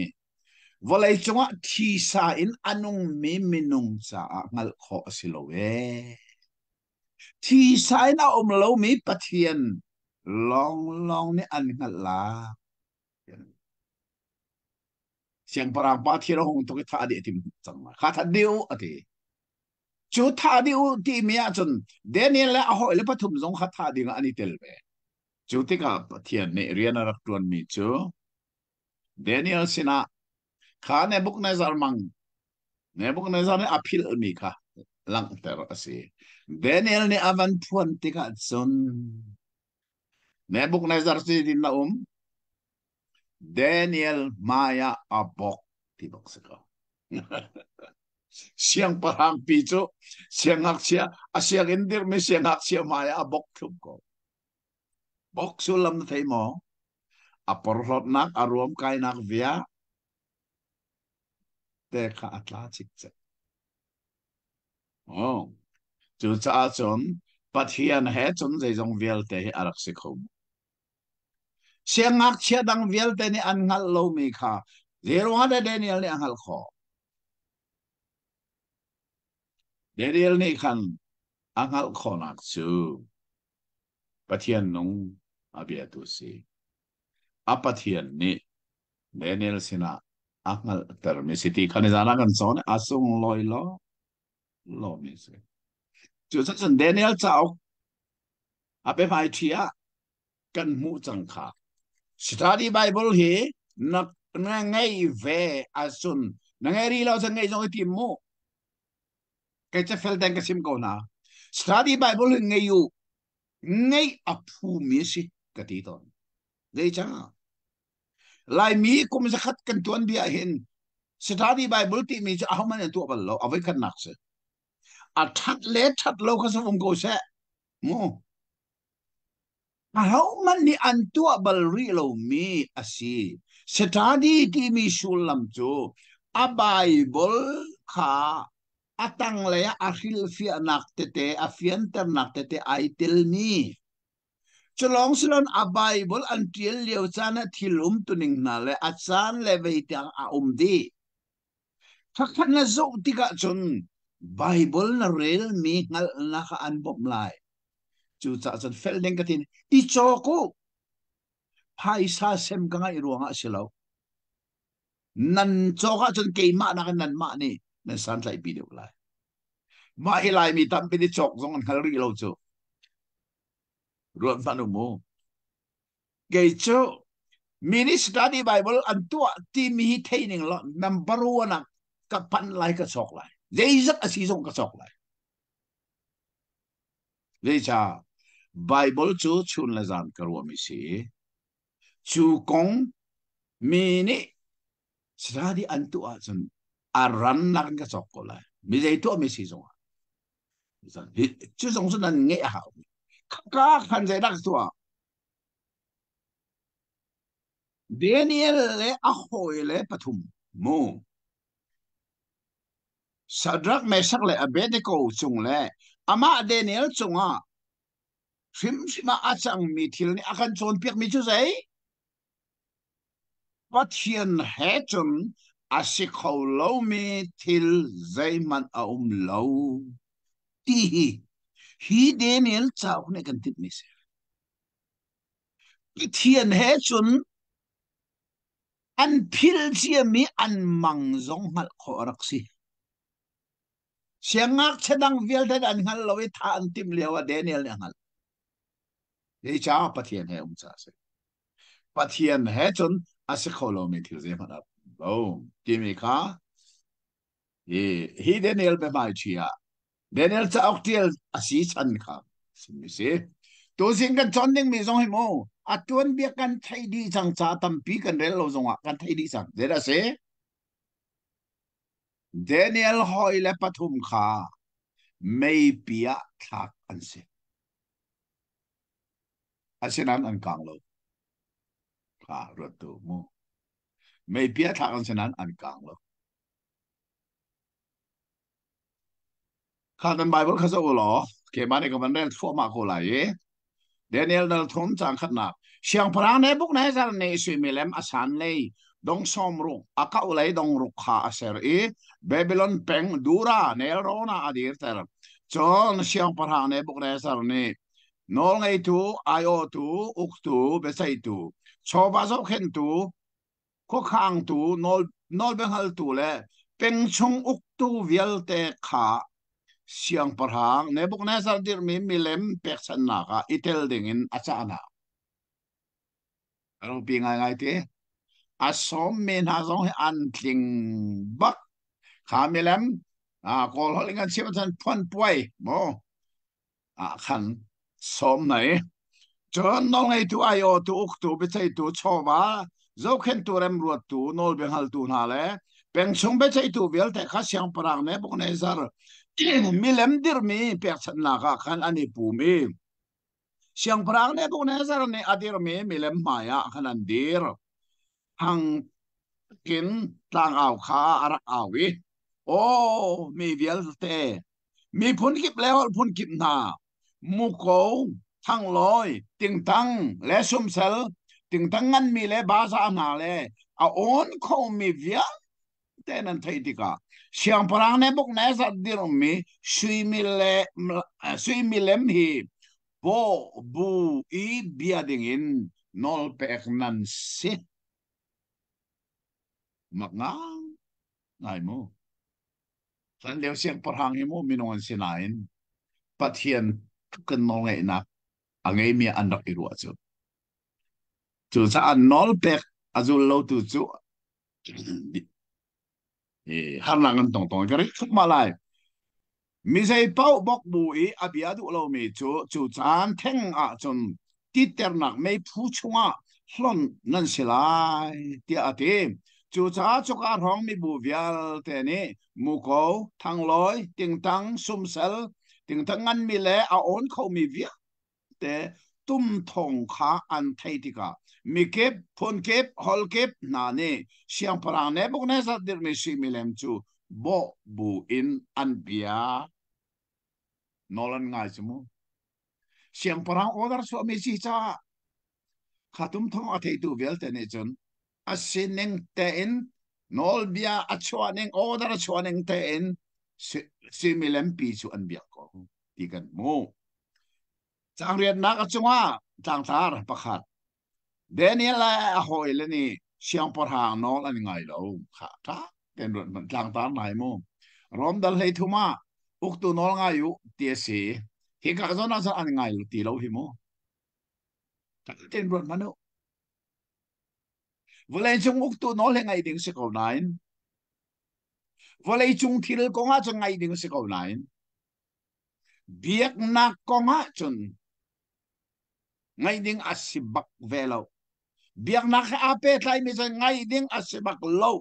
volei chunga thi sa in anung mi minung cha ngal kho si lo we thi sa in a lo mi pathian long long ni an ngal la siang parang pa thi ro hong to ki tha di tim chang ma kha tha diu ati chu tha diu ti mi a chun daniel la ho le pathum zong kha tha ding ani tel be chu ti ka pathian ne rian rak tuan mi chu daniel sina kha ne buk na zar mang ne buk na zar ne apil mi kha lang ter asi daniel ne avan puan ti ka chun ne buk na zar si din na Daniel Maya abok tibok seko. Siang parang picho, siang aksia, asiang indir me siang aksia Maya abok ko. Bok sulam na tayo mo, aporlot nak aruam kay nak via, teka atlatik se. Oh, chu cha chon, pathian he chon zay zong viel te arak sikom. Siang aksia dang viel te ni angal lo mi ka. Zero ada Daniel ni angal ko. Daniel ni kan angal khonak chu pathian nong abia tu si apathian ni Daniel sina angal termisiti khanizana kan son asung loi lo mi se chu san Daniel chao ape mai thia kan mu chang kha study Bible hi na ngay ve asun na ngay ri lo sa ngay jong tim mo cái chắc fel den cái sim ko na study Bible hi ngay yu ngay apu mi si ka ti ton dei cha lai mi kum sa khat kan tuan bia hin study Bible ti mi cha ahman tu bal lo avai kan nak se a that lo ka sa ko se mo how man ni antua bal rilo mi asi study ti mi sulam chu a Bible kha atang le ahil fi anak tete afian ter nak tete aitil ni cholong silon a Bible antil leo chana thilum tuning na le achan le veitang a di thakhan na zo tika chun Bible na rel mi ngal na ka anbom lai chu cha chan fel deng katin I choko phai sa sem ka ngai ruanga silo nan choka chun ke ma na kan nan ma ni nan san lai bi deu lai ma hilai mi tam pi di chok zong an khal ri lo chu ruan panu mo ke chu mini study Bible an tua ti mi thaining lo number 1 ka pan lai ka chok lai dei zat a si zong ka chok lai dei cha Bible chu chun la zan ka ro mi si chu kong mini study an tua chun aran nak ka chok ko lai mi dei to mi si zong chu zong sun an nge ha ka khan zai dak tua Daniel le ahoy le pathum mo Sadrak Mesak le Abednego chung le ama Daniel chunga shima achang mi thil ni akan chon piak mi chu zai pathian he chun asikho lo mi thil zai man a lo ti hi Daniel chau ne kan tit mi se pathian he chun an phil chia mi an mang zong hal khorak si siangak chedang vial dan an hal lowi tha an tim lewa Daniel ne hal ei cha pathian he cha se pathian he chun asikholo mi thil ze man up lo ti mi kha hi Daniel be mai chia Daniel cha ok tiel asi chan kha mi se to sing kan chon ding mi zong hi mo atun bia kan thai di chang cha tam pi kan rel lo zong a kan thai di sang de da se Daniel hoi le pathum kha mei pia thak an se asinan an kang lo kha ro tu mo mei pia thak an sinan an kang lo kha dan Bible kha zo lo ke mane ko man ren fo ma ko la ye Daniel dal thom chang khat na siang parang ne buk na zar ne sui milem asan le dong som ru aka ulai dong ru kha aser e Babylon peng dura ne rona adir ter chon siang parang ne buk na zar ne nol ngai tu io tu uk tu besai tu choba zo khen tu ko khang tu nol beng hal tu le peng chung uk tu vial te kha siang parhang nebuk na sar dir mi milem pek san na ka itel dingin achana anong pi ngai ngai te asom min ha zong an tling bak kha milem kol holingan siman pon puai mo khan som nai chon nol ngai tu ayo tu uk tu be chai tu chowa zo khen tu rem ruat tu nol beng hal tu na le peng chung be chai tu vial te kha siang parang nebuk na sar milem dir mi pek chan na ka khan ani pu mi siang parang ne bu ne zar ne adir mi milem maya khan an dir hang kin tang aw kha arak awi o mi vial te mi phun kip le hol phun kip na mu ko thang loi ting tang le sum sel ting tang ngan mi le ba sa na le a on ko mi vial tên anh thấy thì cả siang parang ne bốc ne sa dir mi suy mi lem hi bo bu I bia ding in nol pek nan si mak ngai mo san leo siang parang hi mo minongan sinain pathian kan nol ngai na angai mi anak iru achu chu sa an nol pek azul lo tu chu har langan tong tong kari khut malai mi sei pau bok bui abia du lo mi chu chan theng a chun ti ter nak mei phu chunga hlon nan silai ti ati chu cha choka rong mi bu vial te ni mu ko thang loi ting tang sum sel ting tang ngan mi le a on kho mi via te tum thong kha an thei ti ka mi kep phon kep hol kep na ne siang parang ne bok ne sa dir mi si mi lem chu bo bu in an bia nolan ngai chmu siang parang order so mi chi cha khatum thong a thei tu vel te ne chun asineng te in nol bia a chwaning order a chwaning te in si mi lem pi chu an bia ko ti kan mu chang riat nak a chunga chang tar pakhat Daniel a hoi le ni siang parang nol an ngai lo kha ta ten ron man chang tar nai mu rom dal hei thuma uk tu nol nga yu ti si hi ka zona sa an ngai ti lo hi mo ta ten ron manu volei chung uk tu nol ngai ding se ko nine volei chung thil ko nga chung ngai ding se ko nine biak na ko nga chun ngai ding asibak velo biak na kha ape tlai mi chung ngai ding asibak lo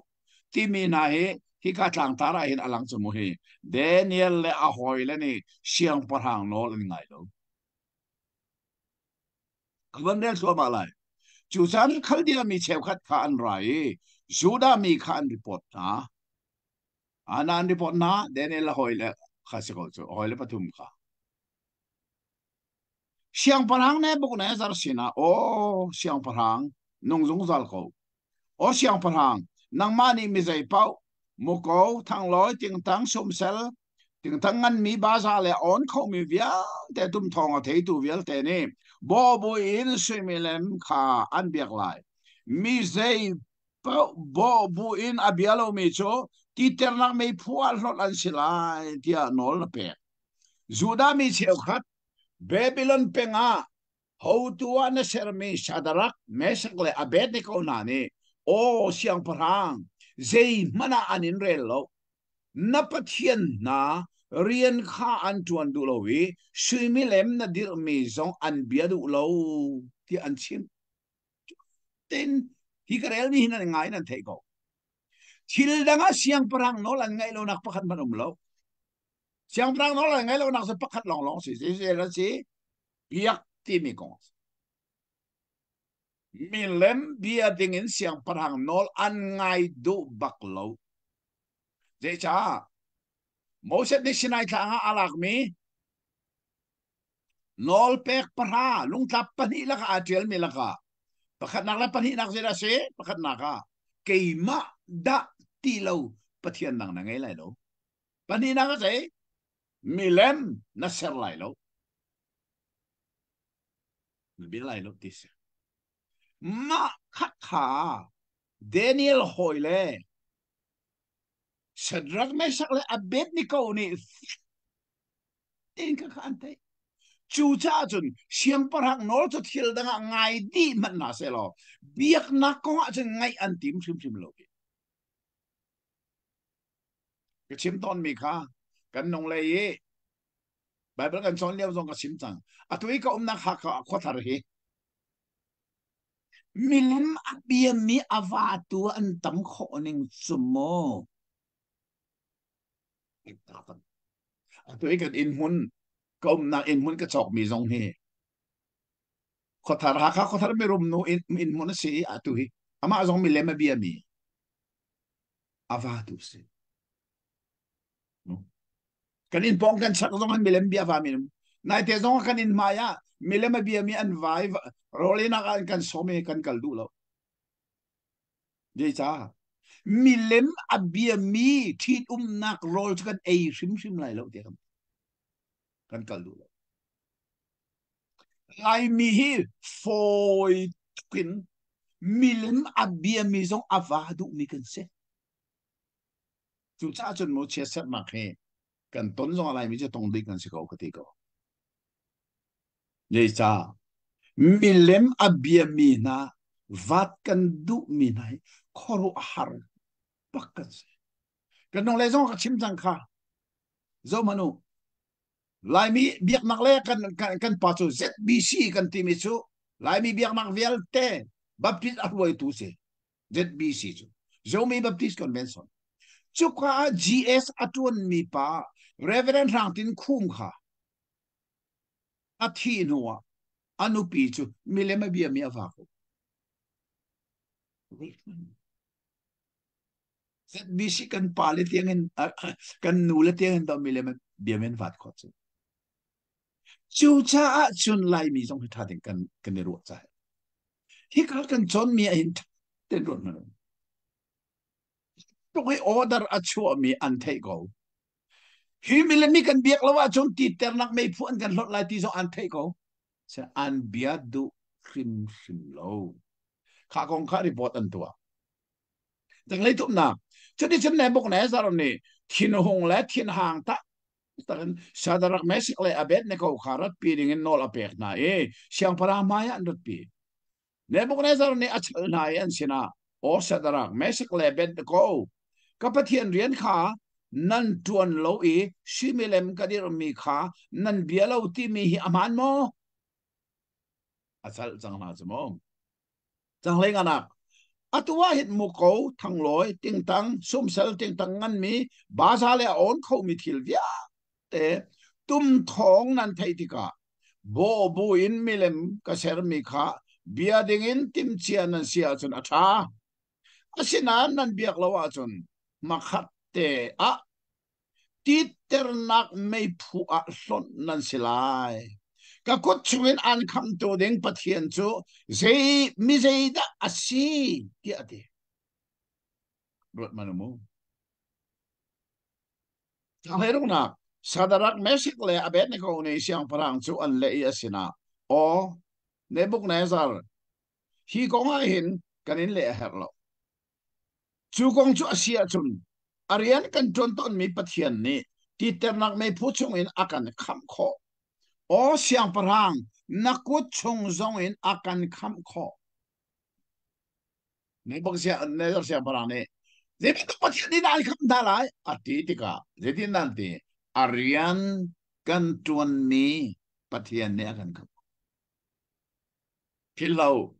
ti mi na he hi ka tlang tara hin alang chu mo hi Daniel le a hoi le ni siang parang nol ngai lo kaban del so ma lai chu san khal dia mi cheu khat kha an rai juda mi kha an report na anan report na Daniel hoi le kha se ko chu hoi le pathum kha siang parang ne buk ne zar sina o siang parang nong zung zal ko o siang parang nang mani mi zai pau mo ko thang loi ting tang sum sel tiếng thằng ngân mi ba sa le on khâu mi vía te tum thong a thei tu vial te ni bo bo in sui mi lem kha an biak lai mi zei bo bu in abialo mi cho ti ter nak me phual hlot an silai tia nol na pe juda mi cheu khat babylon penga ho tua na ser mi shadarak mesak le abed ni ko na ni o siang parang zei mana anin rel lo na pathian na rian kha an tuan du lo wi sui mi lem na dir mi zong an bia du lo ti an chim ten hi karel mi hinan ngai nan thei ko thil danga siang parang no lan ngai lo nak pakhat manum lo siang parang no lan ngai lo nak se pakhat long long si la si biak ti mi ko mi lem bia ding in siang parang nol an ngai du bak lo je cha Moset ni sinai thanga alak mi nol pek parha lung tap pani la ka atriel mi la ka pakhat nak la pani nak zira se pakhat nak ka keima da tilo pathian nang na ngai lai lo pani nak ka se milem na ser lai lo bi lai lo tis ma kha kha Daniel hoile Shadrach Meshach le Abednego ni tin ka khante chu cha chun siang parang nol cho thil danga ngai di man na se lo biak na ko chun ngai an tim sim lo cái chim ton mi kha kan nong le ye bible kan chon leo zong ka sim chang a tui ka na kha ka kho thar hi milim abia mi ava tu an tam kho ning sumo a tui kan in hun kom na in hun ka chok mi zong he kho thar ha kha kho thar mi rum no in mun si a tui ama zong mi lem abia mi ava tu se kan in pong kan sak zong han milem bia va minum nai te zong kan in maya milem bia mi an vai rolina kan kan some kan kal du lo je cha mi lem abia mi thit nak rol kan ei rim lai lo te kan kal du lai mi hi foi kin mi lem abia mi zong avadu mi kan se chu cha chun mo che set ma khe kan ton zong lai mi che tong dik kan se ko ka ti ko ye cha mi lem abia mi na vat kan du mi nai khoru har pakat se kan nong le zong ka chim chang kha zo manu lai mi biak nak le kan pa chu ZBC kan ti mi chu lai mi biak nak vial te baptist atwai tu se ZBC chu zo mi baptist convention chu ka GS atun mi pa reverend rang tin khum kha athi nuwa anu pi chu mi le ma bia mi ava ko ZBC kan pa le tiangin kan nu le tiangin do mi le ma bia men vat ko chu chu cha chun lai mi jong tha ting kan ni ru cha hi kal kan chon mi in ten ron na to ai order a chu mi an thai go hi mi le mi kan biak lawa chon ti ter nak mai phu an kan lot lai ti zo an thai go sa an bia du sim lo kha kong kha report an tua tang lai tup na chu ti chen ne bok ne sa ro ni thin hong la thin hang ta takan sadarak mesik le abet ne ko kharat pi ding nol apek na siang para maya andot pi Nebuchadnezzar ni achal na yan sina o sadarak mesik le abet ko kapathian rian kha nan tuan lo similem kadir mi kha nan bialo ti mi hi aman mo achal chang na chmo chang le ngana atwa hit mu ko thang loi ting tang sum sel ting tang ngan mi ba sa le on kho mi thil via te tum thong nan thai ti ka bo bu in milem ka ser mi kha bia ding in tim chian nan sia chun atha asina nan biak lawa chun makhat te a ti ter nak mei phu a son nan silai ka kot chuin an kham to ding pathian chu zei mi zei da asi ti ati rot manamu Thang na sadarak mesik le abet ne ko ne siang parang chu an le asina o Nebuchadnezzar hi kong a hin kanin le herlo chu kong chu asia chun arian kan ton ton mi pathian ni ti ternak me phuchung in akan kham kho o siang parang nakut chung zong in akan kham kho Nebuchadnezzar siang parang ne Zebi to pathian ni dal kham dalai ati tika zedin nanti arian kan tuan mi pathian ne akan kham Pilau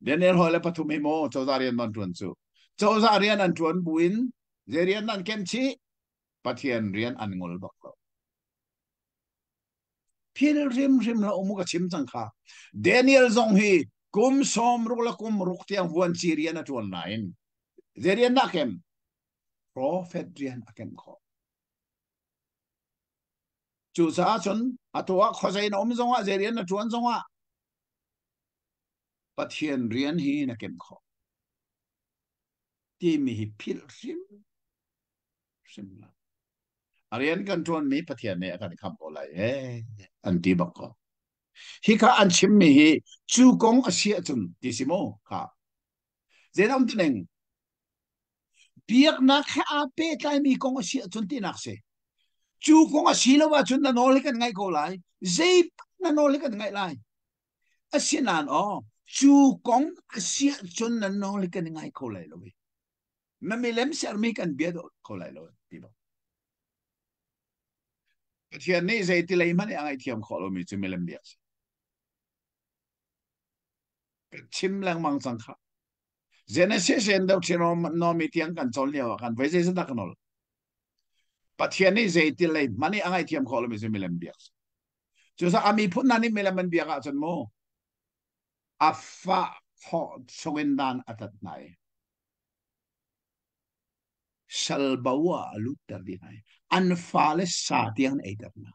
Daniel hole patumi mo chawzarian man tuan chu chawzarian an tuan buin zerian an kem chi pathian rian an ngol bak lo phil rim la umuka chim chang kha Daniel zong hi kum som ruk la kum ruk tiang huan chi rian a tuan lain zerian na kem prophet rian akem kho chu sa chun atwa khosai na zonga zerian na tuan zonga pathian rian hi na kem kho ti mi hi phil rim la Arian kan tuan mi pathian ne akan kham ko lai an ti bak ko hi kha an chim mi hi chu kong asia chun ti simo kha zenam tuneng biak na kha ape tai mi kong asia chun ti nak se chu kong asila wa chun na nol kan ngai ko lai zai na nol kan ngai lai asinan o chu kong asia chun na nol kan ngai ko lai lo na mi lem ser mi kan bia do ko lai lo ti bak Pathian ni zai ti lai mani angai thiam kholo mi chu melem biak chim lang mang sang kha Genesis en dau chino no mi tiang kan chol lia kan ve se dak nol Pathian ni zai ti lai mani angai thiam kholo mi chu melem biak chu sa ami phun nani melem man biak a chan mo afa ho songin dan atat nai salbawa alut tar di nai an fale sa tiang ei tar na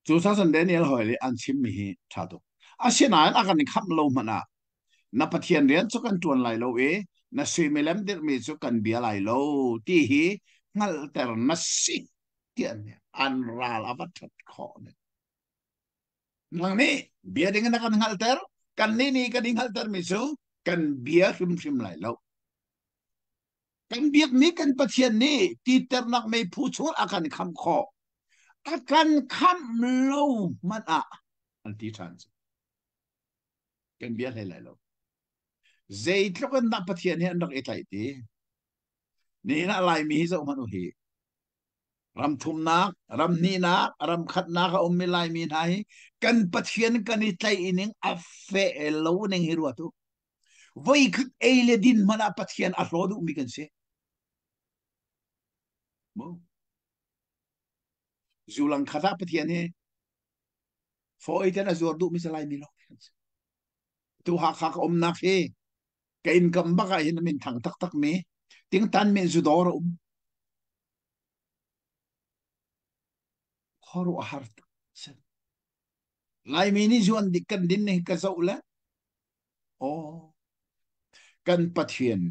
chu sa san Daniel hoi le an chim mi hi tha do a sina an akan kham lo mana na pathian rian chu kan tuan lai lo e na suimelem der mi chu kan bia lai lo ti hi ngal ter na si tian an ral avat kho ne nang ni bia ding na kan ngal ter kan ni kan ngal ter mi chu kan bia him lai lo kan biak ni kan pathian ni ti ter nak mai phu chu akan kham kho akan kham lo man a an ti trans kan bia lai lo zai tlokan na pathian ni an rak etai ti ni na lai mi zo manu hi ram thum nak ram ni nak ram khat nak om mi lai mi nai kan pathian kan i tlai ining a fe lo ning hi ruatu voi khak eile din mana pathian a hlodu mi kan se mo zulang khata pathian he foi ten a zur du mi se lai mi lo tu ha khak om nak he ka in kam ba ka hin min thang tak tak mi ting tan min zu dor khoru a har lai mi ni zuan dikkan din ne ka zaula o kan pathian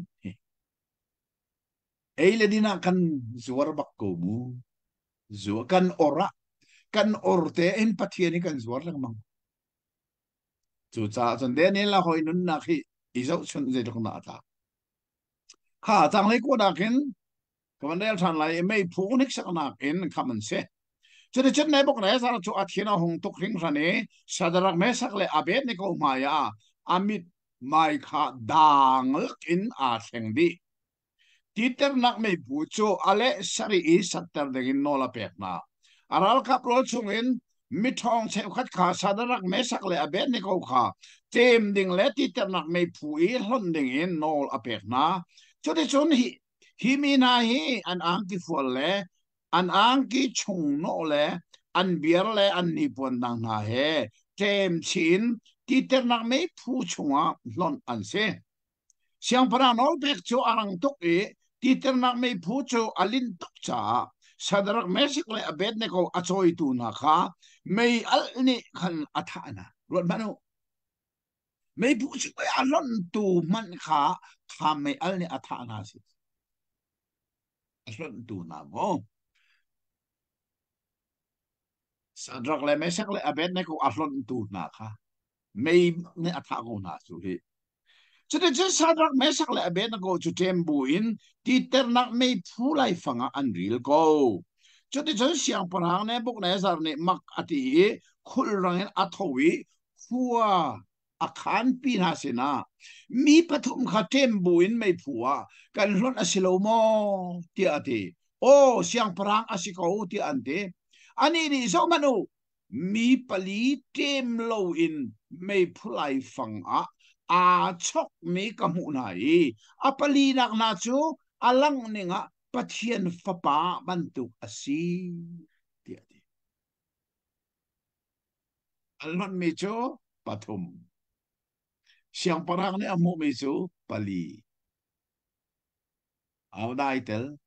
eile dina kan zuar bak ko mu zu kan ora kan orte en pathian kan zuar lang mang chu cha chon de ne la hoi nun na khi izau chun je dok na ta kha chang le ko da ken kaman del than lai mai phu nik sak na ken khaman se chu de chen nei bok na sa chu a thina hong tok ring sa ne sadarak me sak le abet ne ko ma ya amit mai kha dang in a theng di Titer nak may bucho ale sari I satter degin nola pekna. Aral ka pro chungin mitong se khat kha sadarak mesak le abet ni ko kha. Tem ding le titer nak may pui hon ding in nol apekna. Chode chon hi mi na hi an angki fual le an angki chung no le an biar le an nipon dang na he. Tem chin titer nak may pu chunga lon an se. Siang para nol pek chu arang tok e Titer nak may pucho alin tukcha sadarak mesik le abed ne ko achoy tu na ka may alni kan atana ruan mano may pucho ay alon tu man ka may alni atana si alon tu na mo sadarak le mesik le abed ne ko alon tu na ka may ne atako na su hi Jadi sadrak mesak le abet ko jutem buin titer nak may pulai fanga anril ko. Jadi siang perang ne buk ne sar ne mak ati khul rangin athawi fuwa akan pinasina mi pathum khatem buin may puwa kan hlon asilo mo ti ati o siang perang asiko ti ante ani ni so manu mi pali tem lo in may pulai fanga a chok mi kamu nai apali nak na chu alang ninga pathian fapa bantu asi ti alon mi chu pathum siang parang ni amu mi chu pali au dai tel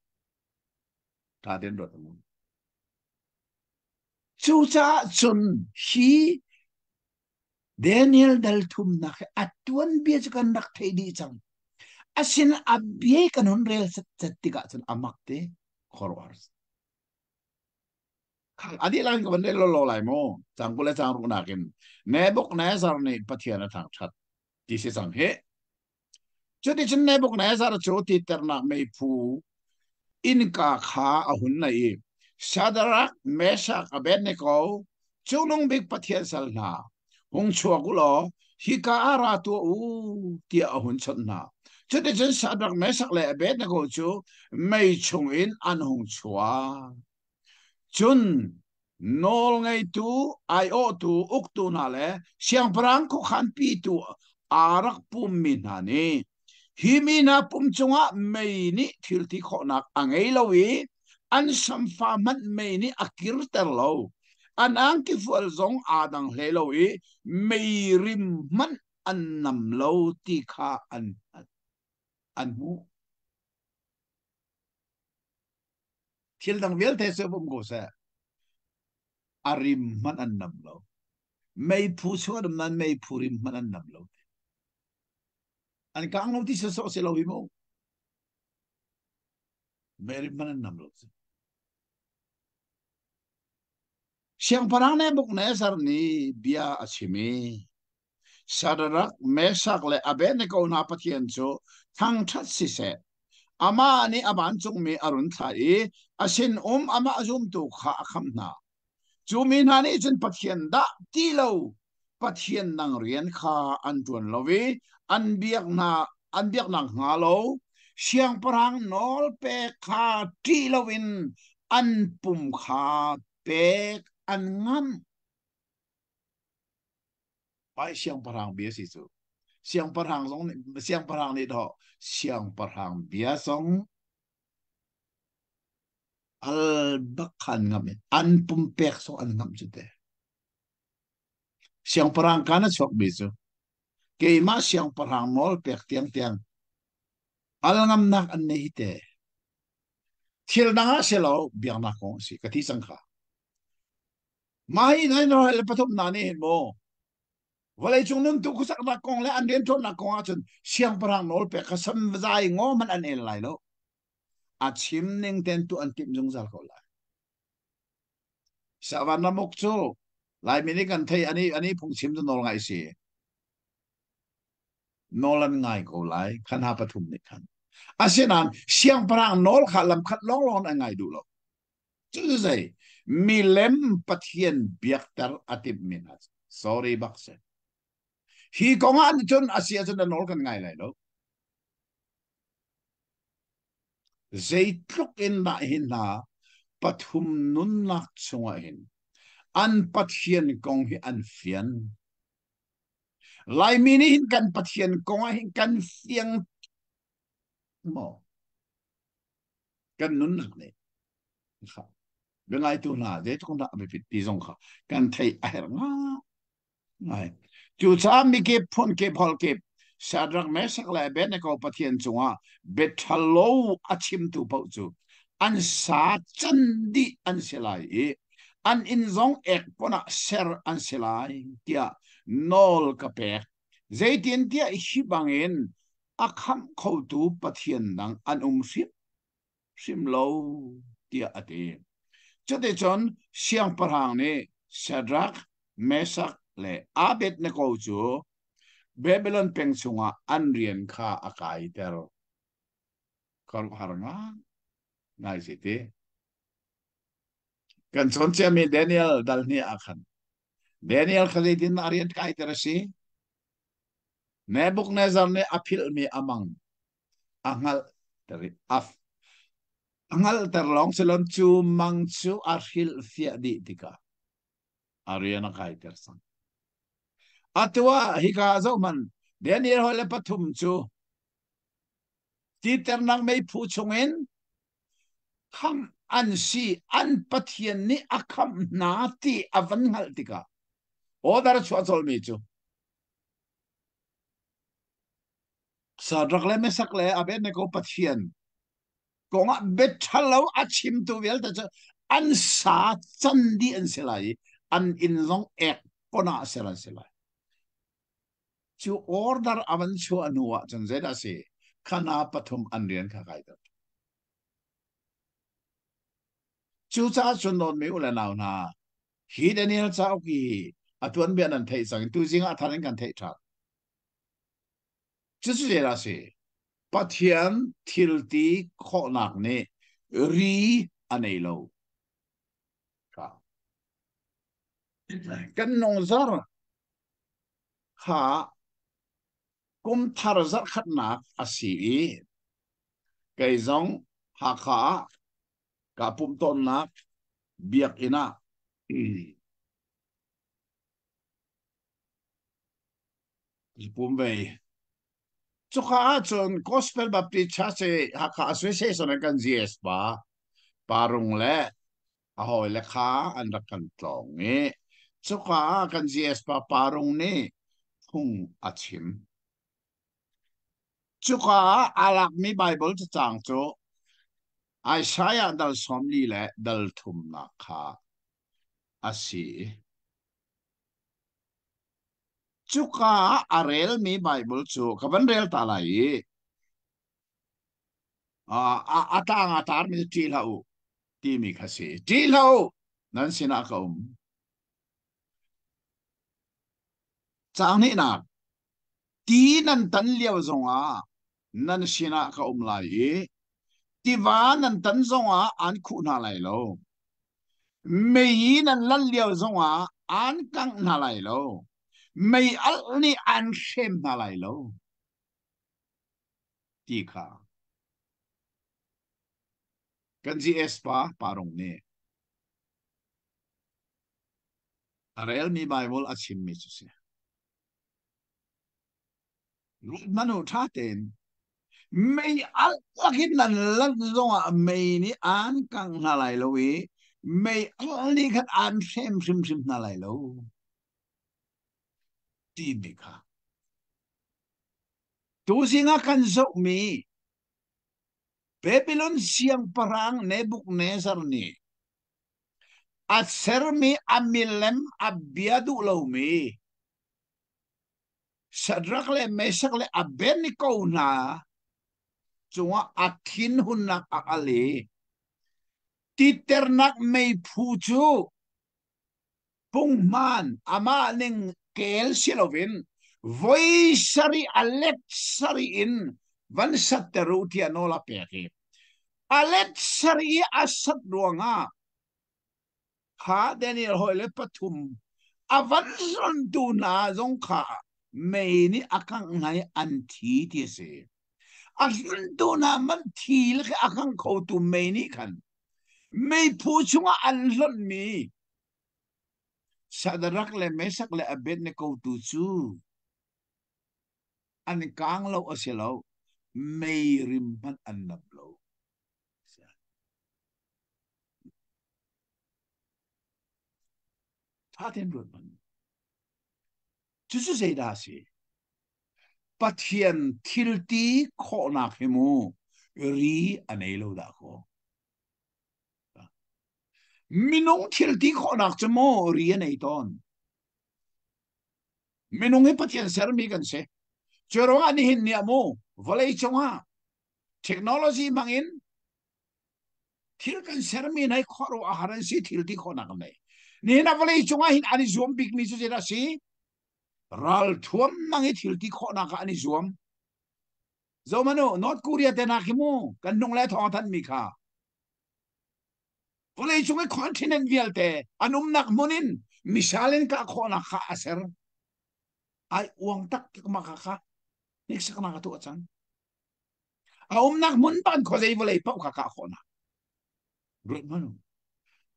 ta den rot mu chu cha chun hi Daniel dal thum na atuan bia kan nak thei di chang asin abie kan hun rel sat tiga chun amakte khorwars adi lang ko bande lo lai mo chang kule chang ru na kin ne bok na sar ni pathian thang chat ti se chang he choti chen ne bok na sar choti ter na mei phu in ka kha ahun nai Shadrach Meshach Abednego chunong big pathian sal na Hong chua ku lo hi ka ara tu tia ahun chot na chu de chen Shadrach Meshach le Abednego chu mei chung in an hong chua chun nol ngai tu ai o tu uk tu na le siang prang ko khan pi tu arak pum min ha ni hi mi na pum chunga mei ni thil ti kho nak angai lo wi an sam fa man mei ni akir ter lo an ang ki fual zong adang helo i mei rim man an nam lo ti kha an mu thil dang vel the se bum go sa arim man an nam lo mei phu chu man mei phurim man an nam lo an kang no ti so se lo hi mo meri manan nam lo siang parang ne buk ne sar ni bia achimi sadarak mesak le abednego na pathian chu thang that si se ama ni aban chung mi arun thai asin ama azum tu kha kham na chu min hani chen pathian da ti lo pathian nang rian kha an tuan lowi an biak nang nga lo siang parang nol pe kha ti lowin an pum kha pe an ngam pai siang parang bia si chu siang parang song siang parang ni tho siang parang bia song al bakhan ngam an pum pek so an ngam chu te siang parang kana chok bi chu ke ma siang parang mol pek tiang tiang al ngam nak an nei te thil na nga selo biang na ko si ka ti sang kha mai nai no le pathum na ni mo walai chung nun tu khusak na kong le an den thon na ko a chun siang parang mol pek ka sam zai ngo man an el lai lo a chim ning ten tu an tim jung zal ko la sawana mok chu lai mini kan thei ani phung chim tu nol ngai si nolan ngai ko lai khan ha pathum ni khan asinan siang parang nol kha lam khat long lon angai du lo chu zai mi lem pathian biak tar atip minat sorry bakse hi konga ni chun asia chun nol kan ngai lai lo zai tluk in na hin na pathum nun nak chunga hin an pathian kong hi an fian lai mini hin kan pathian konga hin kan fiang mo kan nun nak ne kha bengai tu na de tu na be pi zong kha kan thei a her nga ngai chu cha mi ke phon ke phol ke sadrak me sak la be ne ko pathian chunga bethalo achim tu pau chu an sa chan di an selai e an in zong ek pona ser an selai tia nol ka pe zaitin tia hi bangin akham khau tu pathian nang an sim lo tia ate cho te chon siang parhang ni sadrak mesak le abet ne ko chu babylon peng chunga an rian kha akai ter kor haranga ngai siti kan chon che mi daniel dal ni akhan daniel khali din arian kai ter si nebuknezar ne apil mi amang angal teri af angal terlong selon chu mang chu arhil fia di tika ariana kai ter sang atwa hika zo man daniel hole pathum chu ti ter nang mei phu chungin kham an si an pathian ni akham na ti avan ngal tika odar chu achol mi chu sadrak le mesak le aben ne ko pathian konga bethalo achim tu vel ta cha an sa chandi an selai an in long ek pona selan selai chu order avan chu anuwa chan zeda se khana pathum an rian kha kai ta chu cha chun non me ula naw na hi daniel cha ki atuan bian an thei sang tu jinga tharin kan thei tha chu chu zeda se pathian thilti kho nak ne ri anei lo ka kan nong zar kha kum thar zar khat nak asi kai zong ha kha ka pum ton nak biak ina pum ve chu kha chon gospel baptist church ha kha association kan gs ba parung le a hoi le kha an ra kan tlong nge chu kha kan gs pa parung ne thung achim chu kha alak mi bible cha chang chu Isaiah dal somli le dal thum na kha asi chuka arel mi Bible chu kaban rel ta lai atang atar mi ti lau ti mi khasi ti lau nan sina ka chang ni na ti nan tan liao zonga nan sina ka lai ti va nan tan zonga an khu na lai lo mei nan lan liao zonga an kang na lai lo mei al ni an shem na lai lo ti kha kan ji espa parong ne arel mi Bible achim mi chu se manu tha ten mei al lakin nan lan zonga mei ni an kang na lai lo wi mei al ni khat an shem sim na lai lo ti mi kha tu singa kan zo mi Babylon siang parang Nebuchadnezzar ni at sermi amilem abiadu lo mi Shadrach le Meshach le Abednego na chunga akin hunak akali titernak may puchu pungman ama ning kel silovin voice sari alet sari in van satterutia nola peke alet sari asat duanga ha Daniel hoile patum avan son tu na zong kha may ni akang ngai anti ti se avan tu na man thil ke akang ko tu may ni kan may puchunga anlon mi Shadrach le Meshach le Abednego tu chu an kang lo asilo may rimman annablo Taten man chu sei da si pathian thilti kho na khemu ri anelo da ko minung thilti kho na chmo ri anei ton minung he pathian ser mi kan se chero ani hin ni amo volei chonga technology mangin thil kan ser mi nai khoro aharan si thilti kho na kan ni na volei chonga hin ani zoom big mi chu jera si ral thuam mangi thilti kho na ka ani zoom zomano North Korea te na khimu kan nong le thong than mi kha volei chunga continent vialte anum nak munin misalin ka kho na kha aser ai uang tak makaka nek sakna ka tu achang aum nak mun ban ko zai volei pau ka ka khona rut manu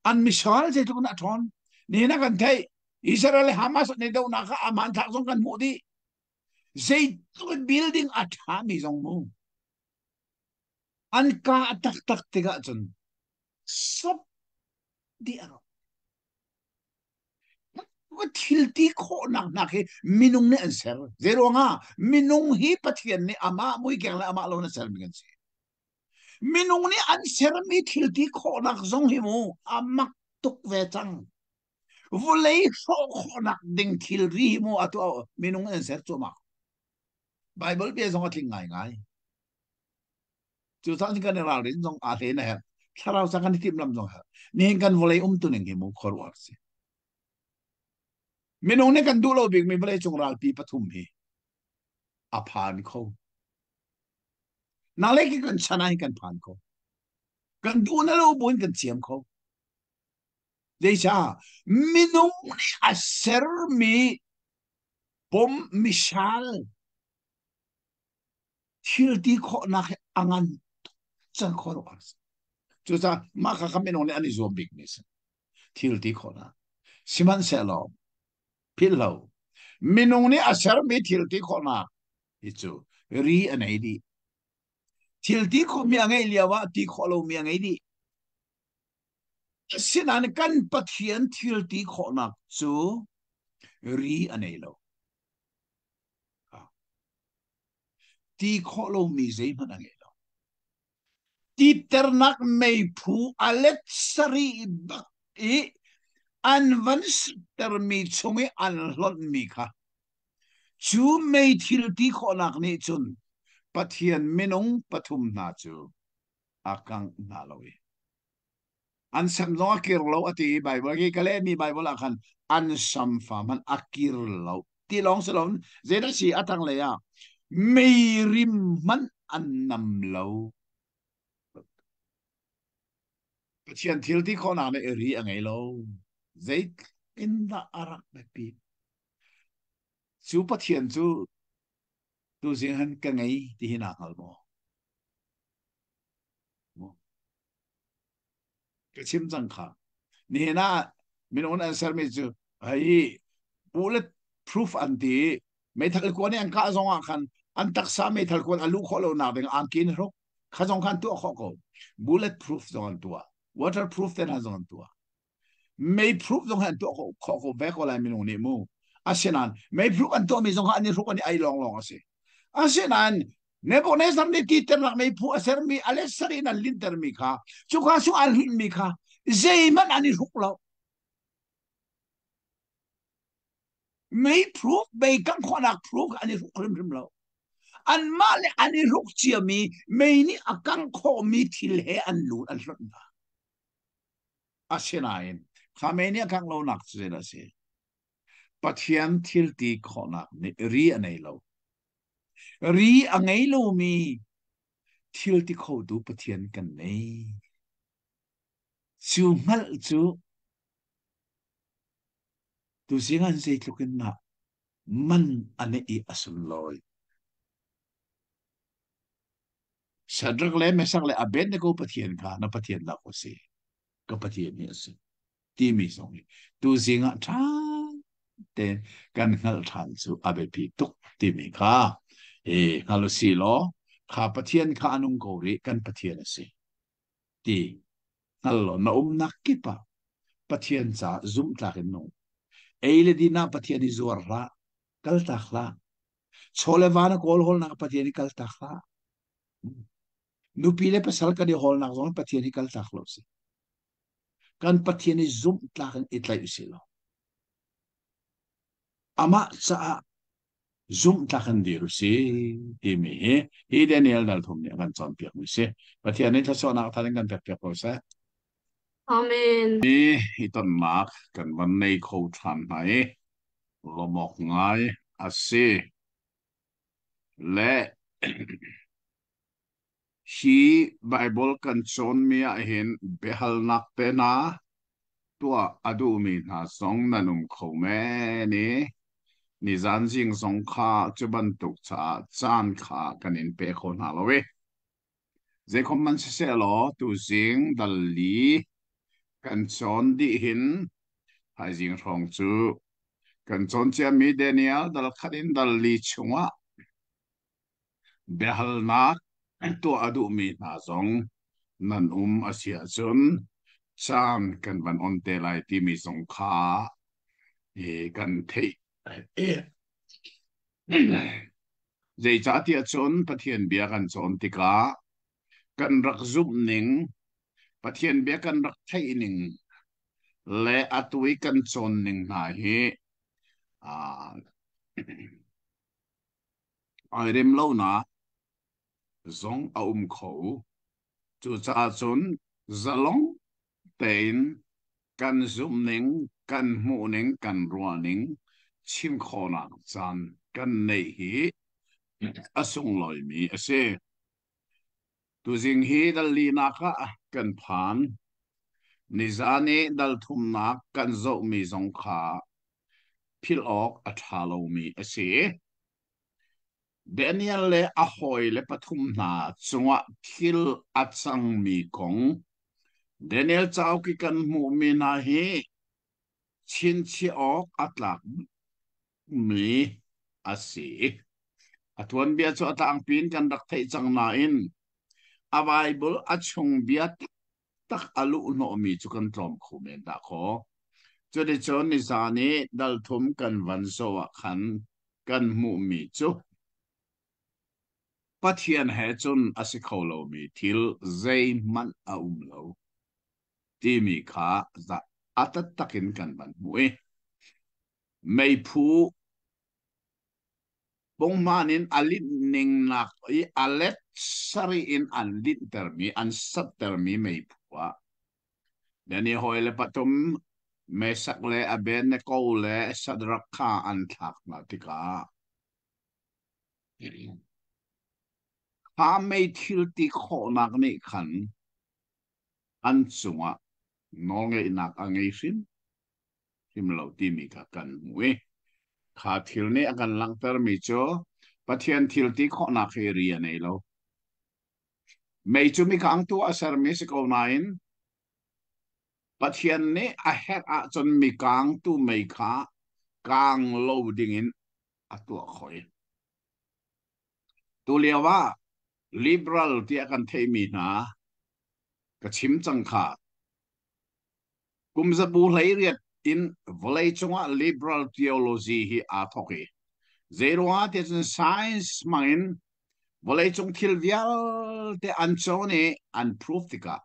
an misal je tu na thon ni na kan thai Israel Hamas ne do na ka aman thak song kan modi zai tu building athami song mo an ka tak tak tiga chun sop di aro ko thilti kho nak nak he minung ne answer zero nga minung hi pathian ni ama mui kyang la ama lo na ser mi kan se minung ni answer mi thilti kho nak zong hi mo amak tuk ve chang volei kho nak ding thil ri mo atu minung answer choma Bible be zong thing ngai ngai chu sang kan ra rin zong a the na ha tharau sang kan tim lam zong ha ni kan volei tu ning hi mo khor war se minung ne kan du lo big mi volei chung ral pi pathum hi aphan kho na le ki kan chana hi kan phan kho kan du na lo bun kan chiam kho dei cha minung ni aser mi bom misal thilti kho na angan chan khor war chu sa ma kha kha minung ne ani zo big nis thilti kho na siman se lo pillow minung ni aser mi thilti kho na ichu ri anai di thilti kho mi angai liawa ti kho lo mi angai di sinan kan pathian thilti kho na chu ri anei lo ti kho lo mi zai man angai lo ti ternak mei phu alet sari bak e an van ter mi chungi an lot mi kha chú mây thil tí khó nạc ni chun pathian minung pathum na chu akang na lowi an sam zo akir lo ati bible ki kale mi bible akan an sam fa man akir lo ti long salon zeda si atang le ya mei rim man an nam lo pathian thil tí khó nạc ni ri angai lo zai in da arak be pi chú pathian chú tu sing han ka ngai ti hina hal mo cái chim răng khả nè na mình ôn answer mi chu ai bullet proof an ti mấy thằng quan này anh cả zong à khan anh tác sa mấy thằng quan alu khó lâu nào dengan anh kín rồi khá zong khan tu khó ko bullet proof zong an tua waterproof tên han zong an tua mấy proof zong han tu khó ko bé ko lại mình ôn ni mu asian mấy proof an tu mi zong han ni ru kan ai long long ase asian Nebuchadnezzar ni titer nak may pu aser mi alesari na linter mi ka suka su alhin mi ka zayman ani huklaw may proof bay kang khonak proof ani hukrim rim law an male ani huk chia mi may ni akang kho mi thil he an lu an hlot na asinain khameni akang lo nak zela se pathian thil ti khonak ni ri anei lo ri angai lo mi thil ti kho du pathian kan nei chu mal chu tu singan sei tlukin na man ane I asun loy sadrak le mesak le aben ne ko pathian ka na pathian la ko se ka pathian ni asun ti mi song tu singa tha te kan ngal than chu abe pi tuk ti mi ka e ngalo si lo kha pathian ka anung ko ri kan pathian ase ti ngalo na nak ki pa pathian cha zum tla ken no eile di na pathian I zuar ra kal takla chole vana kol hol na pathian I kal takla nu pile pasal ka di hol na zon pathian I kal taklo si kan pathian I zum tla kan itlai usilo ama sa zum tla kan di rusi imi hi Daniel dal thum ni kan chon piak mi se pathian ni thaso na thaling kan piak piak ko sa Amen. iton mak kan van nei kho than hai lomok ngai ase le hi Bible kan chon mi a hin behal nak te na tua adu mi na song nanum kho me ni zan jing song kha chuban tuk cha chan kha kanin pe kho na lo we ze khom man se lo tu jing dal li kan chon di hin hai jing rong chu kan chon chia mi Daniel dal khatin dal li chunga behal nak tua adu mi na song nan asia chun chan kan van on te lai ti mi song kha kan thei dei cha tia chon pathian bia kan chon tika kan rak zup ning pathian bia kan rak thei ning le atui kan chon ning na hi a ai rem lo na zong a kho chu cha chon zalong ten kan zum ning kan mu ning kan rua ning chim kho na chan kan nei hi asung loi mi ase tu jing hi dal li na ka kan phan nizani dal thum na kan zo mi zong kha phil ok a thalo mi ase Daniel le a hoi le pathum na chunga thil achang mi kong Daniel chau ki kan mu mi na hi chin chi ok atlak mi ase atuan bia chu atang pin kan dak thei chang na in a Bible a chung bia tak alu no mi chu kan tlom khu me da kho chu de chon ni zani dal thum kan van so wa khan kan mu mi chu pathian he chun asikholo mi thil zai man a lo ti mi kha za atat takin kan ban mu e mei phu bong manin alit ning nak I alet sari in an lit termi an sat termi may puwa. Dani hoyle patum mesak le aben ne kole sadrakha an thak na tika. Ha may thil ti kho nak ni khan an sunga nonge inak angay sim lo ti mi ka kan muwi. Kha thil ni akan lang termi cho pathian thil ti kho nak he riya nei lo. May chu mi ka ang tu asar mi si ko nain pathian ni ahet a chon mi kang tu may kha kang lo dingin atua khoi. Tu liawa liberal ti akan thei mi na ka chim chang kha kum za bu hlei riat in volei chunga liberal theology hi a thoki zero te science mangin volei chung thil vial te an chone an proof tika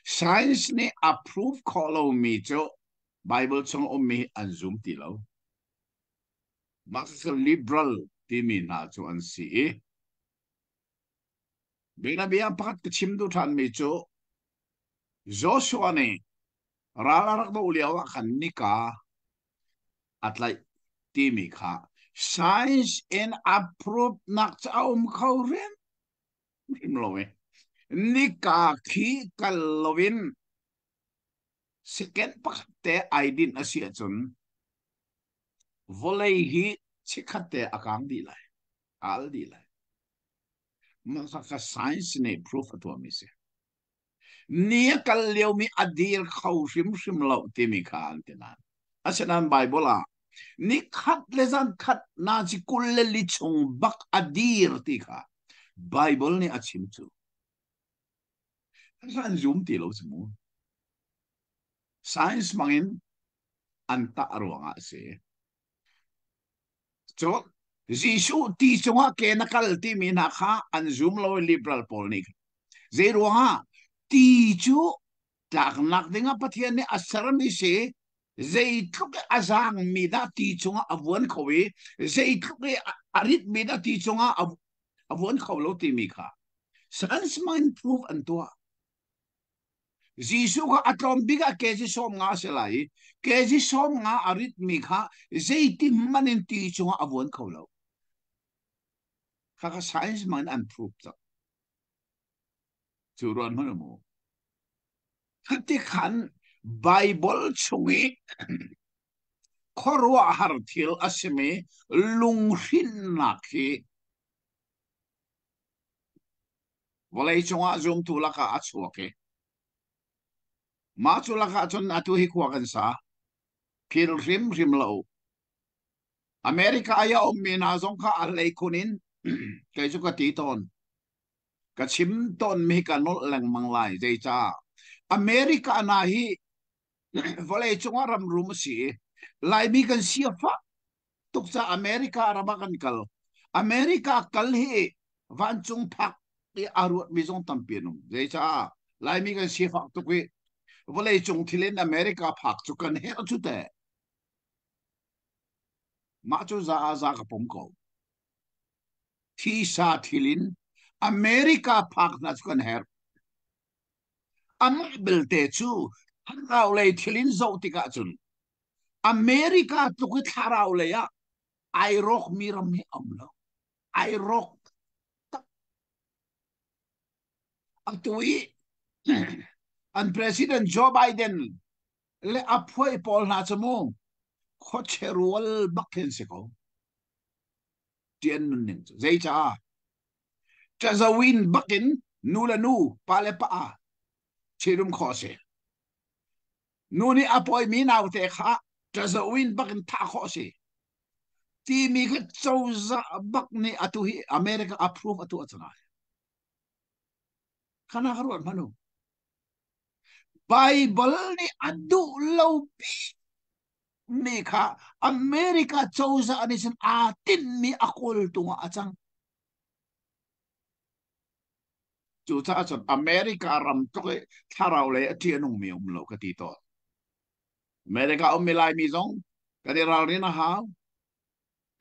science ni approve kholo mi cho bible chung mi an zoom ti lo max liberal ti mi na chu an si bina bia pakat ka chim du than mi cho Joshua ni ralarak do uliawa kan nika atlay timi ka science in approve nak chaum khauren himlowe nika khi kalowin second pakte aidin asia chun volei hi chikhate akang di lai al di lai maka science ne proof atwa mi se nia kalliau mi adir khau sim lo timi ka antenan asanan bible a ni khat lezan khat na ji kulle li chung bak adir ti kha bible ni achim chu ran zoom ti lo smu science mangin anta arwanga se cho jisu ti chunga ke nakal ti mi na kha an zoom lo liberal polnik zero ha ti chu tak nak dinga pathian ni asar mi se zeitluk azang mida ti chunga avuan khowi zeitluk arit mida ti chunga avuan khawlo ti mi kha sans mind proof antua jisu ka atom biga keji som nga selai keji som nga arit mi kha zeiti manin ti chunga avuan khawlo kha science mind and proof ta churon manamu khati khan bible chungi korwa harthil asime lunghin nakhi volei chunga zoom tu laka achuake ma chu laka chun atu hi kwakan sa phil rim lo america aya omina zong kha alei kunin ke chu ka ti ton ka chim ton mi ka nol lang manglai jai cha america na hi volei chunga ram rum si lai mi kan siafa tuksa america rabakan kal america kal hi van chung phak ti arut mi jong tampinum jai cha lai mi kan siafa tukwi volei chung thilen america phak chu kan he chu te ma chu za ka pom ko thi sa thilin america phak na chu kan her amabel te chu hanau le thilin zo tika chun america tukwi tharau le ya ai rok miram mi amlo ai rok atui an president Joe Biden le apoi pol na chamo khocherwal bakken se ko tien ning zai cha chazawin bakken nula nu pale pa chirum khose nuni apoi mi naw te kha chazawin bakken tha khose ti mi kha chawza bak ni atu hi america approve atu achana kana harwan manu bible ni adu lo mi kha america chawza anisan atin mi akol tunga achang chu cha chon america ram toke tharau le atianung mi lo ka ti to america milai mi zong ka de ral ni na ha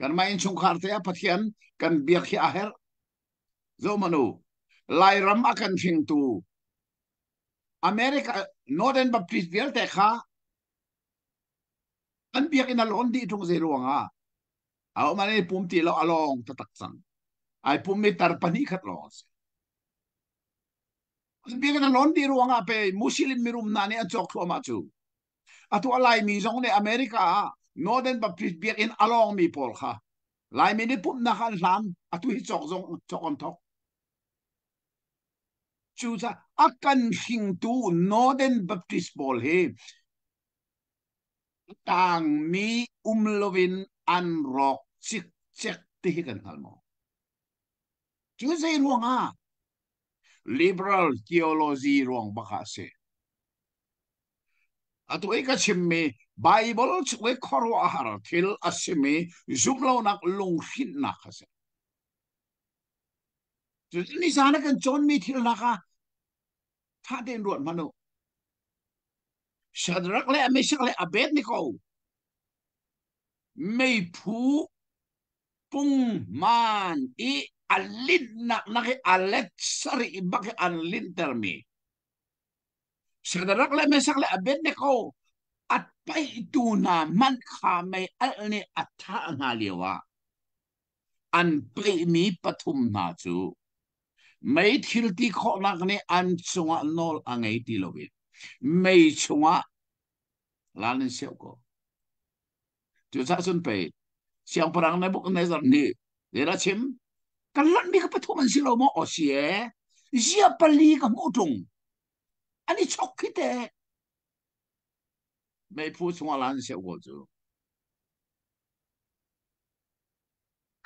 kan main chung kharte a pathian kan biak hi aher zo manu lai ram akan thing tu America Northern Baptist bial te kha an biak in alon di tung ze ruanga aw mane pum ti lo along tatak sang ai pum mi tar pani khat lo an biak in alon di ruanga pe muslim mirum nani a chok thoma chu atu alai mi zong ne America Northern Baptist biak in along mi pol kha lai mi ni pum na khan lam atu hi chok zong chok on thok chu cha akan hing tu Northern Baptist bol he tang mi umlovin an rock chik chek ti hi kan halmo chu sei ruanga liberal theology ruang baka se atu eka chimmi Bible chwe khoro ahar thil asimi zuklo nak lung hin na khase chu ni sana kan chon mi thil na ka tha den ruat manu Shadrach le Meshach le Abednego mei phu pung man I alin nak alet sari ibak alin termi Shadrach le Meshach le Abednego at pai tu na man kha mai al ni atha nga lewa an pai mi pathum na chu mai thil ti kho nak ni an chunga nol angai ti lovin mai chunga lan siao ko chu sa sun pe siang parang na buk na zar ni de la chim kan lan mi ka pathum an silo mo o sie zia pali ka mu tung ani chok kite mai phu chunga lan siao ko chu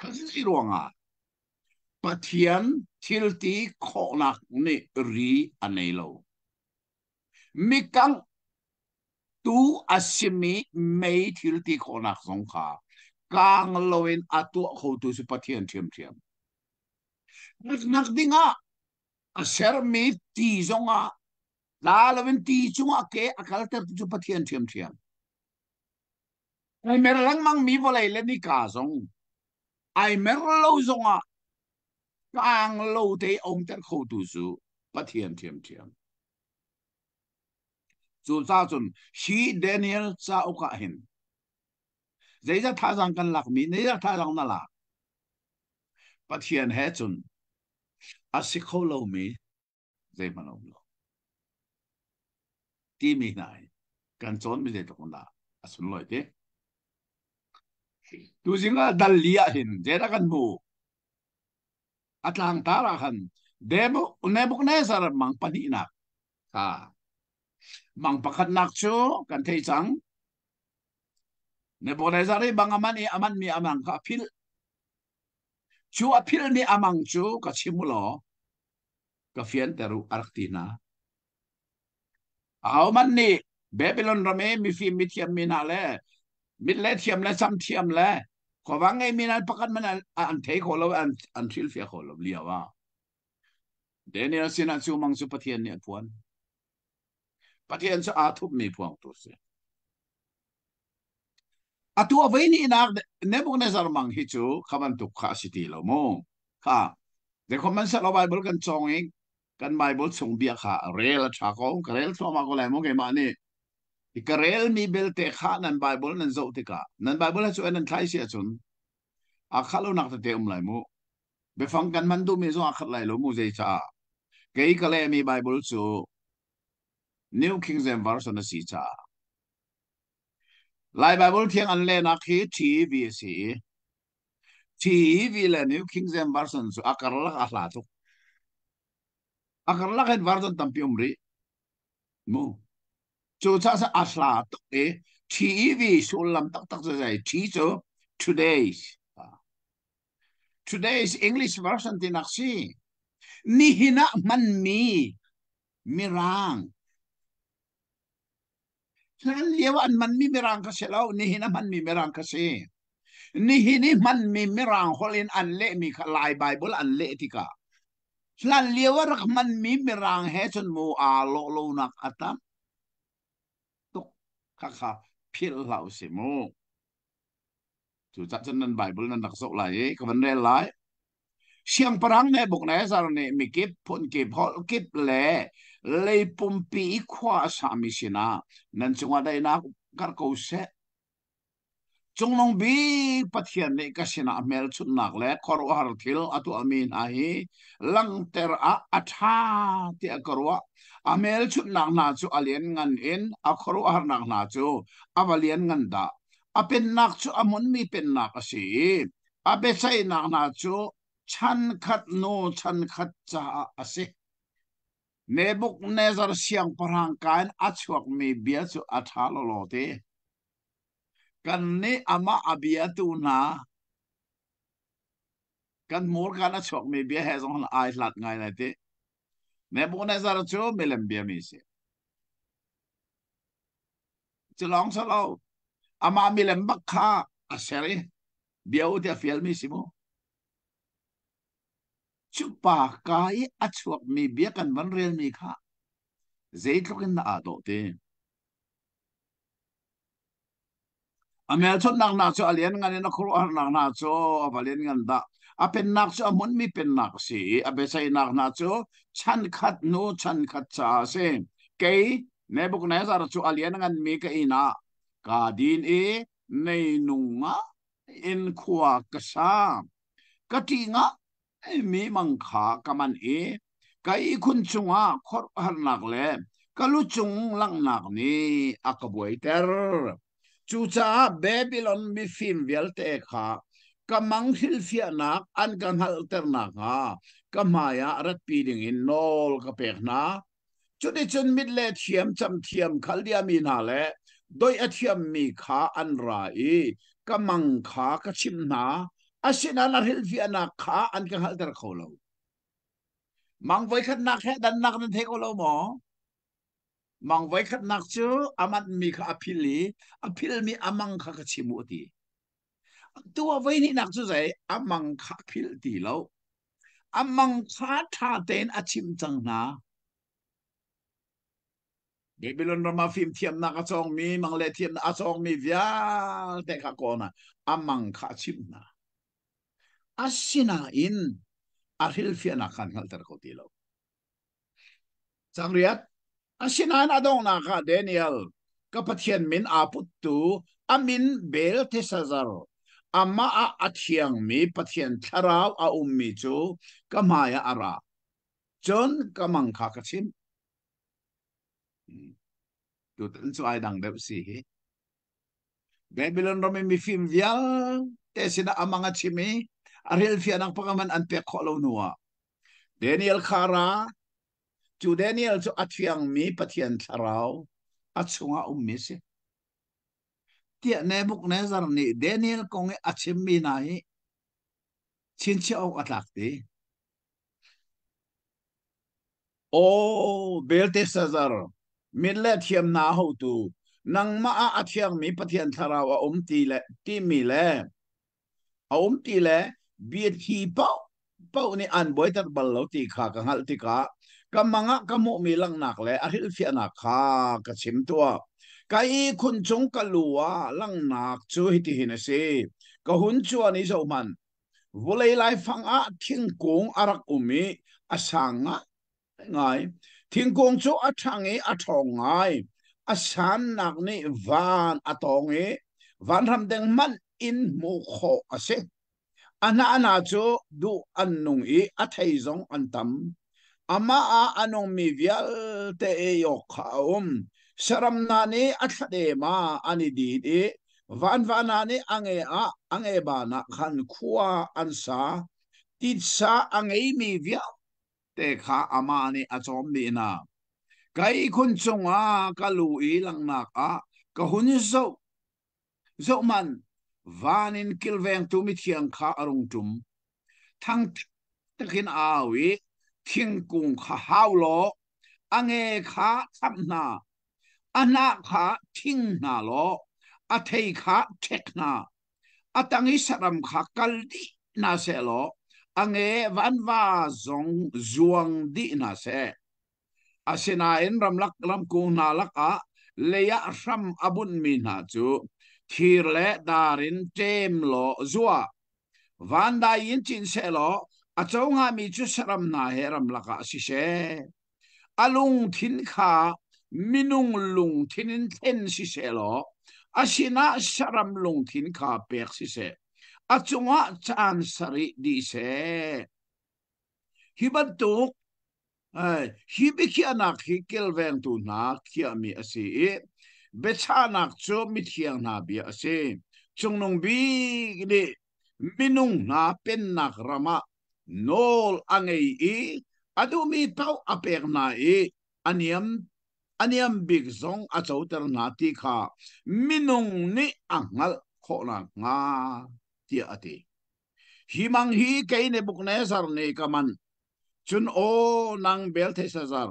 kan si ruanga pathian thil ti kho nak ni ri anei lo mikang tu asimi mei thil ti kho nak song kha kang loin atu kho tu su pathian thiam thiam nak dinga a ser mi ti zonga la loin ti chunga ke akal ter tu pathian thiam thiam ai mer lang mang mi volai le ni ka zong ai mer lo zonga kang lo te ong ter kho tu su pathian thiam thiam chu cha chun hi Daniel cha uka hin zai za tha jang kan lak mi nei za tha jang na la pathian he chun asikho lo mi zai manom lo ti mi nai kan chon mi zai to na asun loi te tu jinga dal lia hin zai ra kan bu atlang tara kan demo nebuk ne sar mang pani na ka mang pakat nak chu kan thei chang Nebuchadnezzar bang aman mi amang ka apil chu apil ni amang chu ka chimulo ka fian teru arktina aw man ni Babylon rame mi fi mi thiam mi na le mit le thiam le sam thiam le ko wang ai mi na pakat man an thei ko lo an thil fia ko lo liawa Daniel sina chu mang chu pathian ni puan pathian chu a thup mi puang tu se atu avai ni na Nebuchadnezzar mang hi chu khaman tu kha city lo mo kha de khoman sa lo Bible kan chong ing kan Bible chung bia kha rel tha ko rel so ma ko lai mo ke ma ni ikarel mi bel te kha nan Bible nan zo te ka nan Bible chu nan thai sia chun a khalo nak te lai mo be fang kan man du mi zo a khat lai lo mu zai cha ke ka le mi Bible chu New King James Version na si cha lai Bible thiang an le na khi TVC TV le New King James Version chu akarla a hla tu akarla kan version tampium ri mu chu cha sa a hla tu e TV sulam tak tak zai ti chu today's English version tinaksi ni hina man mi mirang san liwa an man mi mirang kasi law ni hina man mi mirang kasi ni hini man mi mirang holin an le mi kalai Bible an le tika san liwa rak man mi mirang he chun mo a lo nak atam tuk kaka pil lau si mo chủ chắc chân nên Bible nên đặc sốc lại cái vấn đề lại siang parang ne bok ne zar ne mi kip phun kip hol kip le pumpi khwa sami sina nan chunga dai na kar ko se chung nong bi pathian ne kasina mel chut nak le khor har thil atu amin a hi lang ter a atha ti akarwa amel chut nak na chu alien ngan in a khor har nak na chu avalian ngan da apen nak chu amun mi pen nak asi abe sai nak na chu chan khat no chan khat cha ase nebuk nezar siang parang kan achuak mi bia chu atha lo lo te kan ni ama abia tu na kan mur kan achuak mi bia he zong ai lat ngai la te nebuk nezar chu melem bia mi se chelong salo ama milem bakha aseri bia u te fiel mi simo chupa kai achuak mi bia kan van rel mi kha zeitlokin na ado te amel chon nak na cho alien ngan na khuru ar nak na cho avalien ngan da apen nak cho amon mi pen nak si abe sai nak na cho chan khat no chan khat cha se ke nebuk na zar cho alien ngan mi ka ina ka din e nei nunga in khwa ka sa ka ti nga mi mang kha kaman e kai khun chunga khor har nak le kalu chung lang nak ni akaboi ter chu cha Babylon mi phim vial te kha kamang hil fia nak an kan hal ter nak ha kamaya rat pi ding in nol ka pek na chu de chun mit le thiam cham thiam khal dia mi na le doi a thiam mi kha an ra e kamang kha ka chim na asina na hil fia nak kha an kan hal ter kholo mang voi khat nak he dan nak nan the ko lo mo mang vai khat nak chu amat mi kha apil mi amang kha ka chimu ti tua vai ni nak chu zai amang kha phil ti lo amang kha tha ten achim chang na Babylon rama phim thiam na ka chong mi mang le thiam na chong mi via te kha ko na amang kha chim na asina in arhil fia na khan hal tar ko ti lo changriat asinan adong na ka Daniel kapathian min aput tu amin bel te sazar ama a athiang mi pathian tharau a ummi chu kamaya ara chon kamang kha kachim tu tan chu ai dang dep si hi Babylon ro mi film vial te sina amanga chimi aril fianang pangaman an pe kholo nuwa Daniel khara chu Daniel chu athiang mi pathian tharau achunga ummi se tia Nebuchadnezzar ni Daniel kong achim mi nai chin chau atlak ti o Belteshazzar mille thiam na ho tu nang ma a athiang mi pathian tharawa ti le ti mi le ti le bi thi pau ni an boy tar bal lo ti kha ka hal ti ka kamanga kamu mi lang nak le ahil fia na kha ka chim tua kai khun chung kalua lang nak chu hi ti hin se ka hun chu ani zo man volei lai phang a thing kung arak umi asanga ngai thing kung chu athangi athong ngai asan nak ni van atongi van ram deng man in mu kho ase ana chu du annung i athei zong antam ama a anong mi vial te e yok saram nani athade ma ani di e van vanani ange bana khan khuwa ansa tit sa ange mi vial te kha ama ani achom ni na kai khun chunga kalu i lang nak a ka hun zo man vanin kilveng tu mi thiang kha arung tum thang takin awi thing kung kha haulo ange kha thamna ana kha thing na lo athei kha thekna atangi saram kha kaldi na se lo ange vanwa zong zuang di na se asina in ramlak ram ku na laka leya ram abun mi na chu thir le darin tem lo zua van da yin chin se lo a chonga mi chu saram na heram laka si se alung thin kha minung lung thinin ten si se lo asina saram lung thin kha pek si se achunga chan sari di se hiban tu hi bi khia nak hi kel veng tu na khia mi asi be cha nak chu mi thiang na bi asi chung nong bi ni minung na pen nak rama nol angei adu mi tau apek na aniam big zong a chauter na ti kha minung ni angal kho na nga ti ati himang hi ke ne buk ne sar ne kaman chun o nang bel the sazar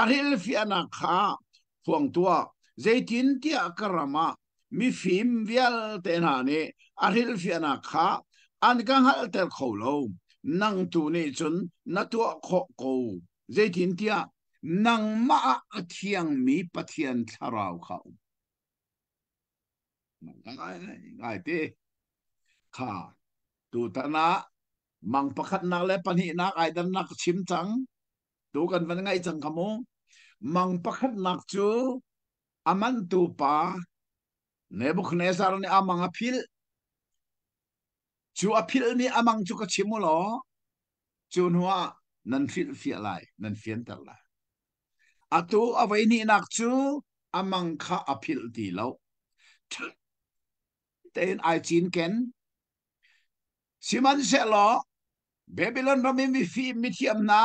aril fiana kha fuang tua zaitin tia karama mi phim vial te na ne aril fiana kha an kang hal ter kholo nang tu ne chun na tua kho ko zaitin tia nang ma athiang mi pathian tharau kha ngai te kha tu ta na mang pakhat nak le pani nak ai dan nak chim chang tu kan van ngai chang kamu mang pakhat nak chu aman tu pa Nebuchadnezzar ni amang apil chu apil ni amang chu ka chimulo chu nuwa nan fil fia lai nan fian tar la atu awai ni nak chu amang kha apil ti lo ten ai chin ken siman se lo Babylon rami mi fi mi thiam na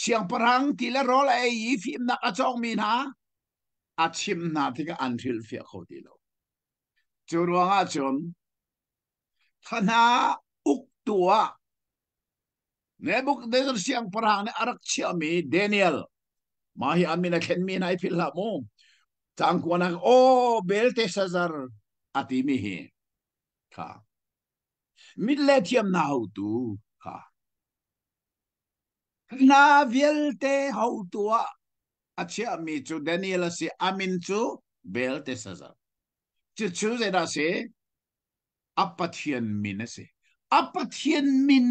siang parang ti le rol ai fi na ka chong mi na achim na ti ka anthil fia kho ti lo chu ruanga chon khana uk tua Nebuchadnezzar siang parang ne arak chiami Daniel mahi amina khen mi nai phil la mo chang ko na o belte sazar ati mi hi kha mit le thiam na hu tu kha na vielte hu tua achia mi chu Daniel si amin chu belte sazar chu ze da se apathian min se apathian min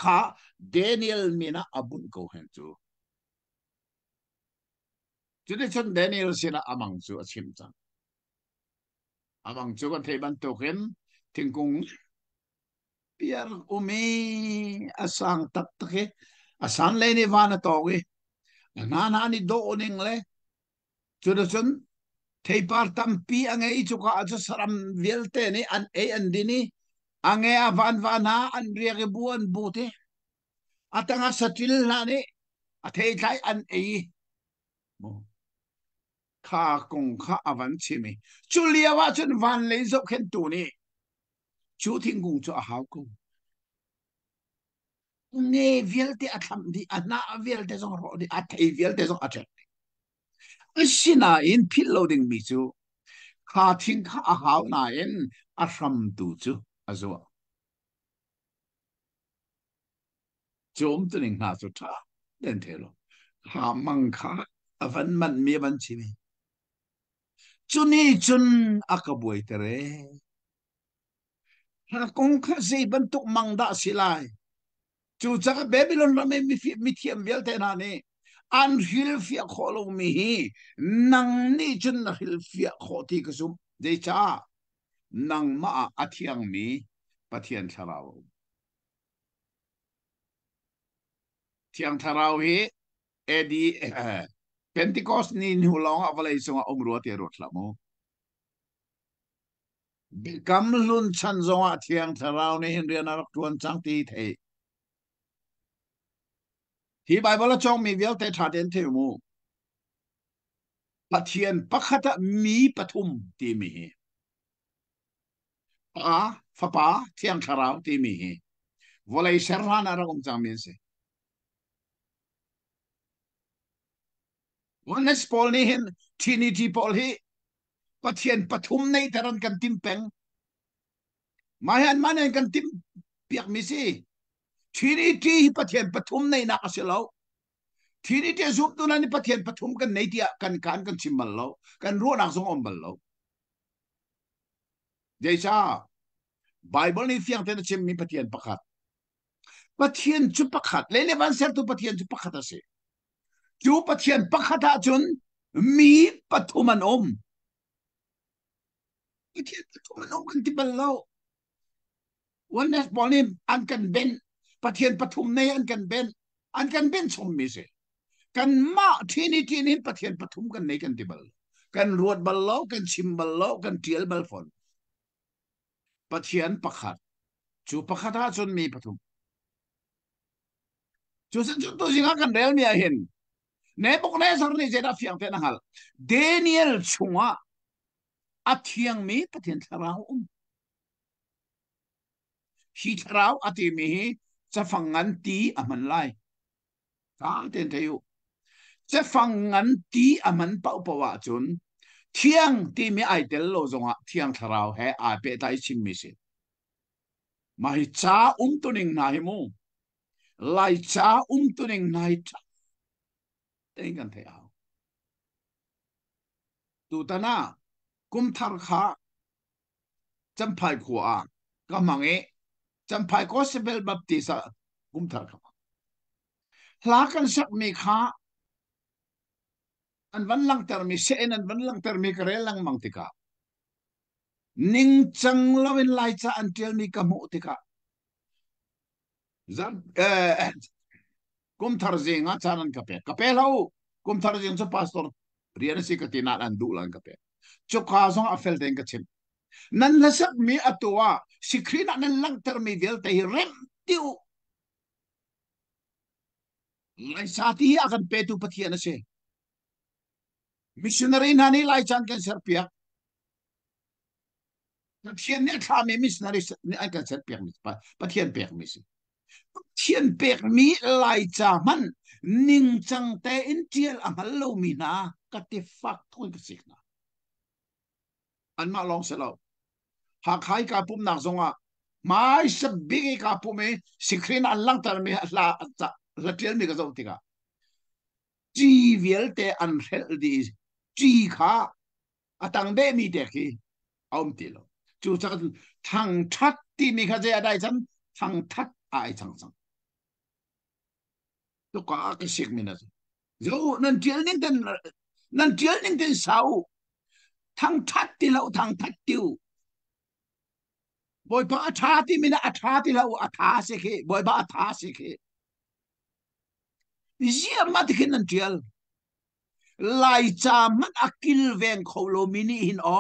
kha Daniel mina abun ko hen chu Jadi chun Daniel sina amang chu achim chang amang chu kan theiban token thingkung piar umi asang tak take asan le ni vana togi na ni do oning le chu chun thei par tampi angai chu ka chu saram velte ni an e an dini ange avan vana an riage buan bute atanga satil na ni athei thai an e mo kha kong kha avan chimi chu liawa chun van le zo khen tu ni chu thing kung chu a hau ko ne velte atham di ana velte zo ro di athei velte zo athe asina in pit loading mi chu kha thing kha a hau na in a ram tu chu azo chom tu ning na chu tha den thelo ha mang kha avan man mi ban chimi chuni chun akaboy tere ha kong kha sei bantuk mangda silai chu cha Babylon la me mi thiam vel te na ne an hil fia kholo mi hi nang ni chun na hil fia khoti ka sum de cha nang ma athiang mi pathian tharau thiang tharau hi edi Pentecost ni hu long avalai songa omro te rot la mo Kam lun chan zonga thiang tharau ni hin rian arak tuan chang ti thei hi Bible chong mi vel te tha den the mu pathian pakhata mi pathum ti mi hi pa fa pa thiang tharau ti mi hi volai serhan ara om chang min se Ones Paul ni hin Trinity Paul hi pathian pathum nei taran kan tim peng mahan manen kan tim piak mi si Trinity pathian pathum nei na asilo Trinity zup tu na ni pathian pathum kan nei dia kan chimmal lo kan ro nak song om bal lo vậy sao Bible ni fiang tên chim mi pathian pakat pathian chu pakat lele ban ser tu pathian chu pakat ase chu pathian pakata chun mi pathuman pathian pathuman kan tibal loวันนี้บอลนี่อันกันเบนประเทศปทุมในอันกันเบนอันกันเบนสมมีเสกันมาที่นี่ประเทศปทุมกันในกันที่บลกันรวดบลโลกันชิมบลโลกันเทียลบลฟอนประเทศประคัดจูประคัดหาจนมีปทุมจูสันจุดตัวจริงกันเรียลเนี่ยเห็นเนบกเนสารนี่เจด้าฟิอังเทนังฮัลเดนิเอลชงะอัฐยังมีประเทศทาราวฮีทาราวอัฐมีจะฟังงันตีอามันไลกาเต็นเทียวจะฟังงันตีอามันเป่าปวะจนเที่ยงที่มีไอเดลโลจงอ่ะเที่ยงทาราวให้อาเปตไอชิมมิสิมาฮิจ้าตุนิงนายมูไลจ้าตุนิงนายจ้าเต็งกันเทียวตูตานากุมทาร์ขาจำพายขวาก็มังเอจำพายก็สเปลบัพติสกุมทาร์ขาหลากันสักมีขาอันวันลังเตอร์มีเชนอันวันลังเตอร์มีกระเรลังมังติกานิ่งจังลวินไลจ้าอันเทียลมีกะมุติกาจับกุมทาร์จิงอ่ะจานันกะเปเล่ากุมทาร์จิงจะพาสตอร์เรียนสิกตินาอันดูลังกะเปจุกข้าซองอัฟเฟลเดงกะชิมนั่นละสักมีอัตัวสิครีนันลังเตอร์มีเดลแต่เร็มติวไลซาที่อากันเปตุปะเทียนเสมิชชันนารีนันนี่ไลจันกันเซอร์เปียปะเทียนเนี่ยข้ามีมิชชันนารีนี่ไอกันเซอร์เปียมิสปะเทียนเปียมิสเทียนเปียมีไลจามันนิ่งจังแต่อินเดียอันโลมีนากัติฟักทุนกสิกนะอันมาลองเสร็จแล้วหากใครกับปุ่มหนักทรงอ่ะไม่สบิกกับปุ่มสิครีนอันลังแต่มีละเทียนมีกระจกติกาจีเวลเตอันเฮลดีจีขาอะตังเดมีเด็กที่เอาไม่ติดแล้วจู่จักทางทัดที่มีข้าเจ้าได้ฉันทางทัดไอ้ทางสังตัวก็อาศัยมินะจู่นั่นเทียนนี่สาวทางทัดที่เราทางทัดติวบอยบ้าอาชาที่มีนะอาชาที่เราอาชาสิเคบอยบ้าอาชาสิเคเยี่ยมมากที่นั่นเทียนไล่จามันอักิลเวนโคโลมินีหินอ๋อ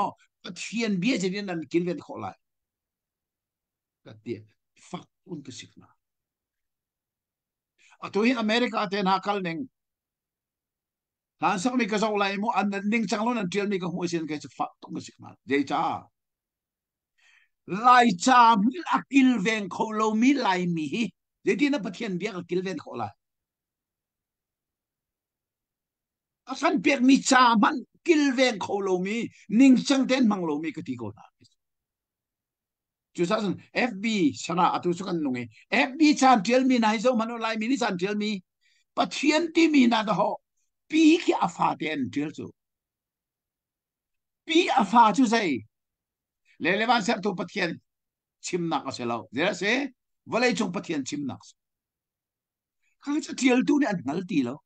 เทียนเบี้ยจะเรียนนั่นกิลเวนโคไลก็เดียฟักอุนก็สิกนะอะตัวเห็นอเมริกาเต็นฮักคัลหนึ่งหลังสักมีกระจกไลมูอันนั้นนิ่งจังโลนั่นเทียนมีกระหัวเสียนก็จะฟักตุนก็สิกนะเดจ้าไล่จามันอักิลเวนโคโลมิไลมีเดี๋ยวที่นั่นเทียนเบี้ยก็กิลเวนโคไลakan pek mi chaman kilven kholomi ning changten manglomi ka tiko na chu sa san fb sana atu sukan nungi fb chan tel mi nai zo mano lai mi ni chan tel mi pathian ti mi na da ho pi ki afa ten tel zo pi afa chu sai le le ban ser to pathian chim na ka selo zera se valai chung pathian chim na ka cha tel tu ni an ngal ti lo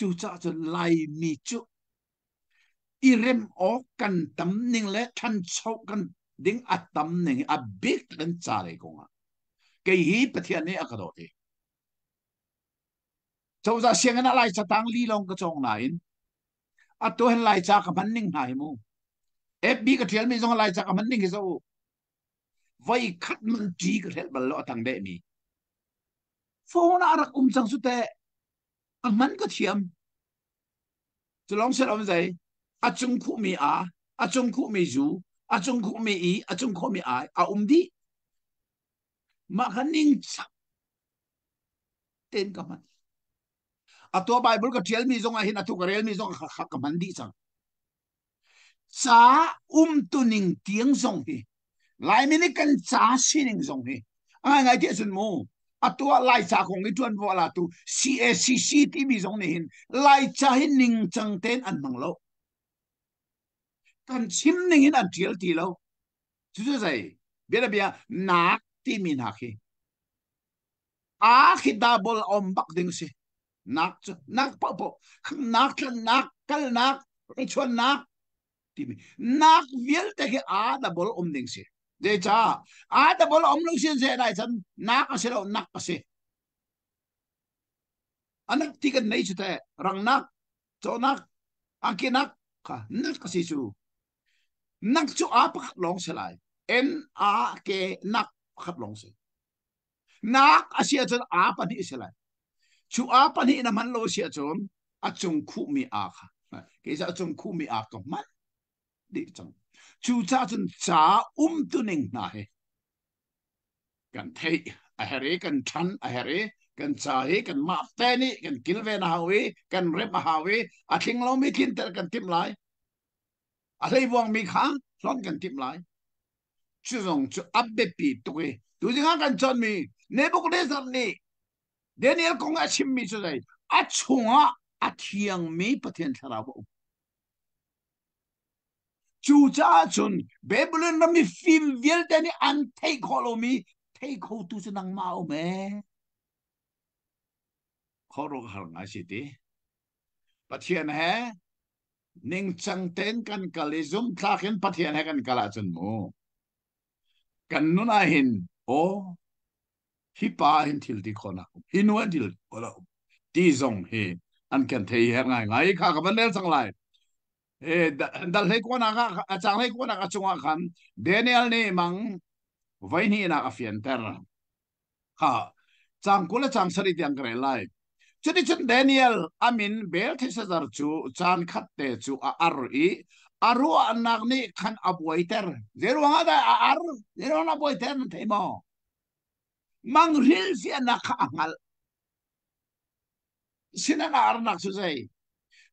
chu cha cho lai mi chu irem o kan tam ning le than chau kan ding at tam ning a big kan cha le ko nga ke hi pathian ni akado ti chau za siang na lai cha tang li long ka chong na in a to hen lai cha ka man ning hai mu fb ka thial mi zong lai cha ka man ning zo vai khat man ji ka thel bal lo tang de mi phone ara chang su te ang man ka thiamจะลองเสร็จเอาไปอาจงคู่มีอาจงคู่มีจูอาจงคู่มีอาจงคู่มีอาดีมาคันนิ่งสักเต้นกับมันตัวไบเบิลก็เทียลมีทรงเห็นตัวกระเรียลมีทรงขักกับมันดีจังจ้าตัวนิ่งเตียงทรงที่ลายมินิกันจ้าสินิ่งทรงที่ไงที่สุดมูตัวลายจ้าของอีตัวนั้นว่าตัว CCTV ทรงนี่เห็นลายจ้าให้นิ่งจังเต้นอันมังโลก kan chim ning in an trial ti lo chu chu sai bia bia nak ti min ha khi a khi double om bak ding si nak chu nak po po nak nak kal nak ai chuan nak ti mi nak vial te ke a double om ding si de cha a double om lo sin se dai chan nak a se lo nak a se anak ti kan nei chu te rang nak cho nak angki nak ka nak ka si chu nak chu a pakhat long se lai en a ke nak pakhat long se nak a sia chon a pa ni se lai chu a pa ni na man lo sia chon a chung khu mi a kha ke sa chung khu mi a to man đi chăng chú cha chân cha tu ning na he kan thei a here kan than a here kan cha he kan ma te ni kan kilve na hawe kan rep hawe a thing lo mi kin ter kan tim lai a lei buang mi kha lon kan tim lai chu zong chu abbe pi to ke tu jing kan chon mi ne bu de san ni Daniel kong a chim mi chu dai a chunga a thiang mi pathian thara bo chú cha chun Babylon na mi phim vial tani an take holo mi take ho tu sa nang mao me khoro har nga si ti pathian he ning chang ten kan kalizum thakin pathian he kan kala chun mo kan nuna hin o hi pa hin thil ti khona hi nuan dil ola ti zong he an kan thei he ngai ngai kha ka ban del sang lai dal hei ko na ka chang hei ko na ka chunga khan Daniel ni mang vai ni na ka fian ter ha chang kula chang sari tiang kre lai chuni chun Daniel amin bel thesazar chu chan khat te chu a ar I aru anak ni khan aboi ter zero nga da ar zero na boi ter thei mo mang ril si anak ka angal sinana arnak su sai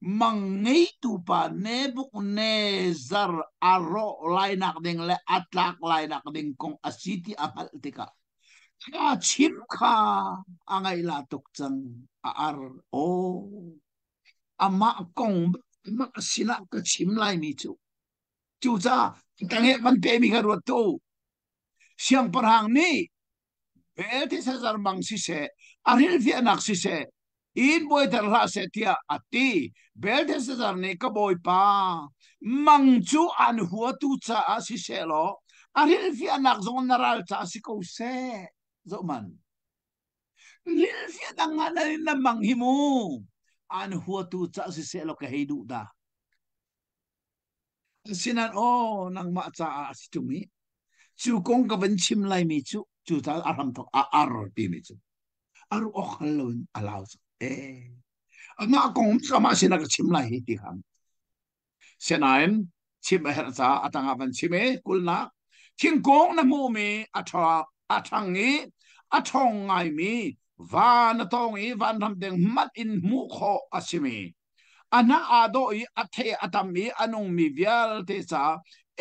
mangai tu pa Nebuchadnezzar aro lainak ding le atlak lainak ding kong asiti angal tika ka chim ka angai la tok chang ar o ama kong ma sina ka chim lai mi chu cha tang he man pe mi ka ro to siang parhang ni beti sa zarmang si se aril fi anak si se in boy tar ra se tia ati beti sa zarni ka boy pa mangchu an huwa tu cha si se lo aril fi anak zon naral cha si ko se zo man ril fi anak nga na manghimu an huwa tu cha si se lo ka heidu da sinan o nang ma cha si tumi chu kong ka ban chim lai mi chu ta aram to ar ti mi chu ar o khalon alaw e ama kong sama sina ka chim lai ti ham senain chim her cha atanga ban chime kulna chin kong na mu mi atha athangi athong ngai mi van tong I van ram deng mat in mu kho asimi ana ado I athe atami anong mi vial te cha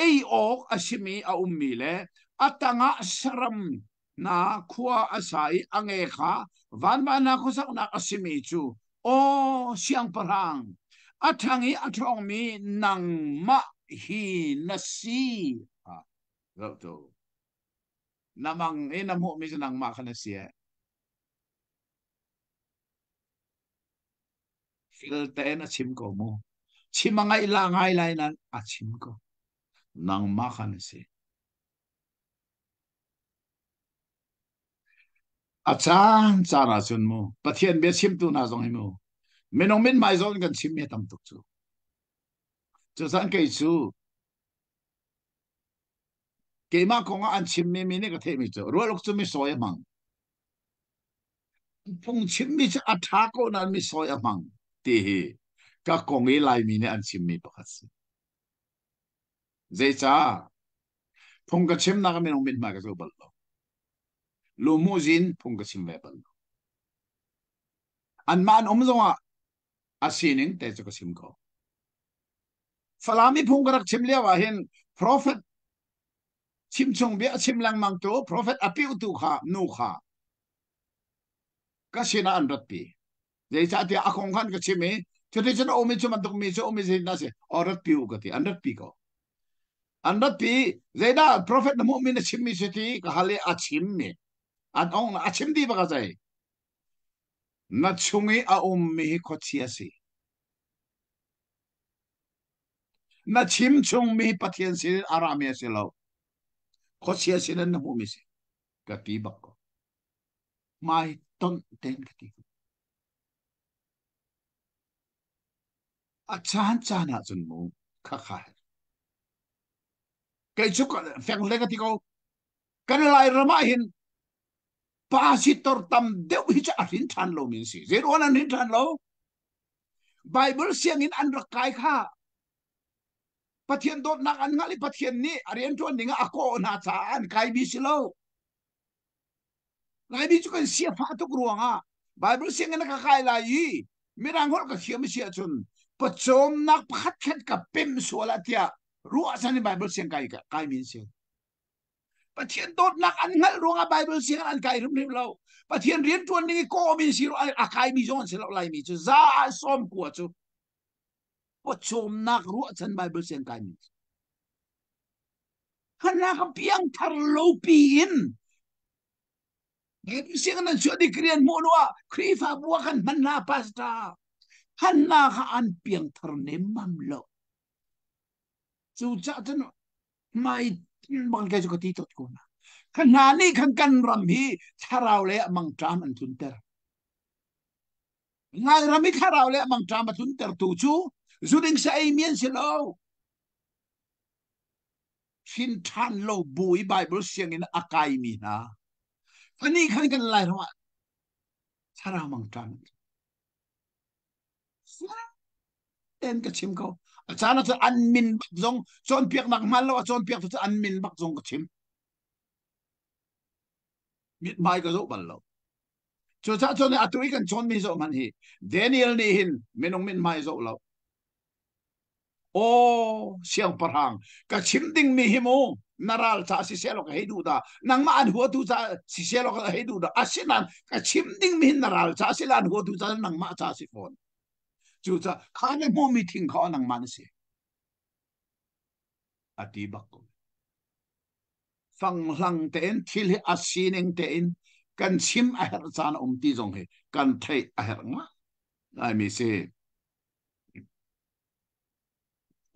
ei ok asimi a ummi le atanga saram na khua asai ange kha van na khusak na asimi chu o siang parang athangi athong mi nang ma hi nasi ha lo to namang inamu mi nang ma kana sia fil te na chim ko mo chimangai la ngai lai na a chim ko nang ma kana sia achan chana chun mo pathian be chim tu na zong hi mo menong min mai zon kan chim me tam tuk chu san ke chu ke ma ko nga an chim me mi ne ka the mi chu ro lok chu mi so ya mang phong chim mi cha atha ko na mi so ya mang ti hi ka kong e lai mi ne an chim mi pakhat si ze cha phong ka chim na ka menong min ma ka zo bal lo lu mu zin phong ka chim me bal lo an man zonga asining te chu ka chim ko falami phong ka rak chim le wa hin prophet chim chung bia chim lang mang to prophet apiu tu kha nu kha ka sina an rat pi dei cha ti akong khan ka chimi chote chen omi chu man tuk mi chu omi zin na se orat piu ka ti an rat pi ko อันนั้นปีเจด้า prophet นโมมินชิมมิสติก็ฮัลเลอาชิมมีอันองอาชิมดีปะกันใจนัดชุงอีอาอุมมีฮิโคเชียสีนัดชิมชุงมีปัทยันสินอารามเอสิลาวโคเชียสินนโมมิสิกตีบักก็ไม่ต้นเต็นกตีอาจารย์จานาจุนมูข้าข้าเกยชุกแฟงเล็กตีเขากันไล่ระมาหิน Pastor tam deu hi cha arin than lo min si zero an hin than lo Bible siang in an rakai kha pathian dot nak an ngali pathian ni arian tuan ninga ako na cha an kai bi silo ngai bi chu kan sia pha tu ruanga Bible siang in ka kai la yi mirang hol ka khiam sia chun pachom nak phat khet ka pem suala tia ruwa san Bible siang kai min si pathian dot nak an ngal ruanga Bible siang an kai rim lo pathian rian tuan ni ko min siro akai mi zon selo lai mi chu za som ku chu po chom nak ru chan Bible siang kai mi hana ka piang thar lo pi in Bible siang nan chu di krian mo no kri fa bua kan man na pasta hana ka an piang thar ne mam lo chu cha chen mai bang ka chu ka ti tot ko naขณะนี้ขันกันรำฮีถ้าเราเละมังจามันทุนเตอร์งานรำฮีถ้าเราเละมังจามันทุนเตอร์ตูชูจุดิงเสียเมียนสิโลชินทันโลบุยไบเบิลเสียงอินอากายมีนะอันนี้ขันกันอะไรหรอถ้าเรามังจามเอ็นกับชิมเขาอาจารย์จะอันมินบักซงจนเปียกนักมันแล้วจนเปียกจะอันมินบักซงกับชิมมิดไม่ก็รู้บัลลังจุดที่อัตุยกันชนมีโซมันฮีเดนิเอลนี่หินไม่น้องมินไม่โซเราโอ้เสียงปะหังกับชิมดิ้งมีหิมูนาราลจ้าสิเซลก็ให้ดูดานังมาอันหัวดูจ้าสิเซลก็ให้ดูดาอาศินันกับชิมดิ้งมีนาราลจ้าสิลันหัวดูจ้านังมาจ้าสิฟอนจุดที่ข้าเนี่ยโมมีทิ้งเขานังมันสิอดีบักกูฟังหลังเต็นทิลอาศินิงเต็นกันชิมอาหารจานตีจงเหกันไทยอาหารงะไอ้มีเส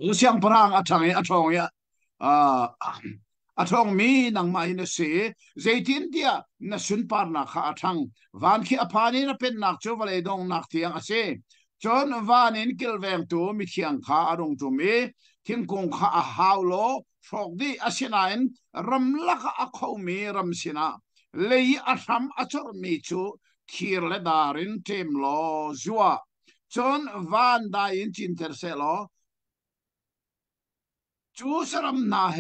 อุเสียงพลังอัฐงอัฐงเนี่ยอัฐงมีนังมาอินเสเจตินเดียนัสุนปาร์นักอัฐงวันขี้อภานีนัเป็นนักจูวเลดงนักเทียงเสจนวันอินกิลเวงตัวมีเทียงข้าอรงจุมีทิ้งกงข้าฮาวโลฟอกดีอาศินัยรำลักอักเขามีรำศินาเลยอาทำอัจฉริมีชูขีร์เลดารินเทมโลจัวจนวันได้ยินจินเตอร์เซโลจูสรำนาเฮ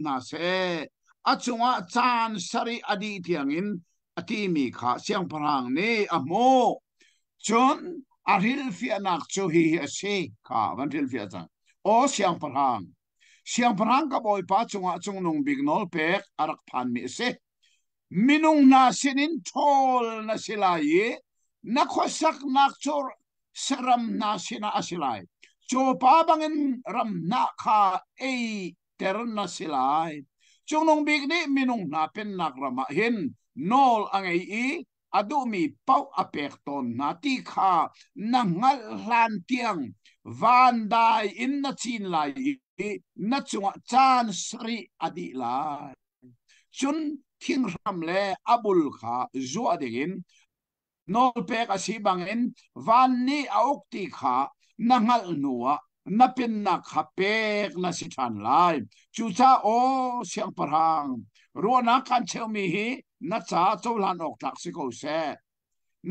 นาเซอาจงว่าจานสรีอดีตยังอินอติมีข้าเสียงพลังนี้อโมจนอาริลฟิอานักจูฮีเซข้าวันริลฟิอาจังโอเสียงพลังกับบอยป้าจงว่าจงนงบิกนอลเป็กอารักพันมิเซMinung nasinin tol na silay nakwasak nakchor saram nasina asilay so pabangin ram naka a ter na silay chunong bigni minung napin nagramahin nol ang ai adumi pau apekton nati ka nangal lantiang vanday in na chinlay na chunga chan sri adilay chunทิ้งรำเล่อบุลข้าจัวดิ่งนอลเปกอาศิบังอินวันนี้อาอุกติข้านังลนัวนับเป็นนักขับเปกนัสิทันไลจูจ้าโอเสียงปรังรัวนักการเชลมีฮีนัจ้าโจลันออกจากสิโกเซ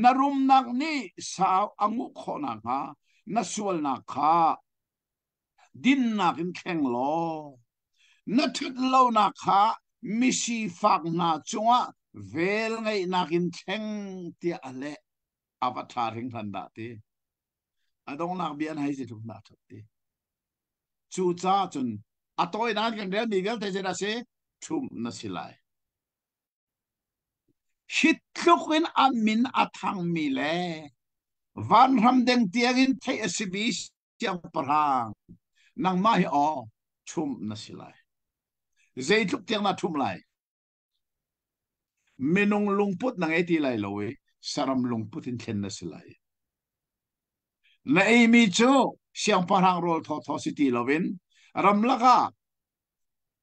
นรุมนักนี้สาวอังุขนักฮะนัสวลนักข้าดินนักอินแข็งโลนัดทุดโลนักข้ามิสิฟักนาจังเวลไงนักินเชงเตียอะไรอวตารหิงทันดาตีอดงนักเบียนให้สิทุกนาทุกตีจูจ้าจนอตัวนักกันเดียวมีเวลแต่จะได้เสชุมนัสิไลฮิตลุกินอามินอัทังมีเลวันรำเดงเตียกินเทอสิบิสยังปรางนังมาฮิออชุมนัสิไล dây thúc tiếng na thum lại menung lungput nang eti lai lowe saram lungput in thlen na silai na emi chu siang parang rol tho city lovin ram laka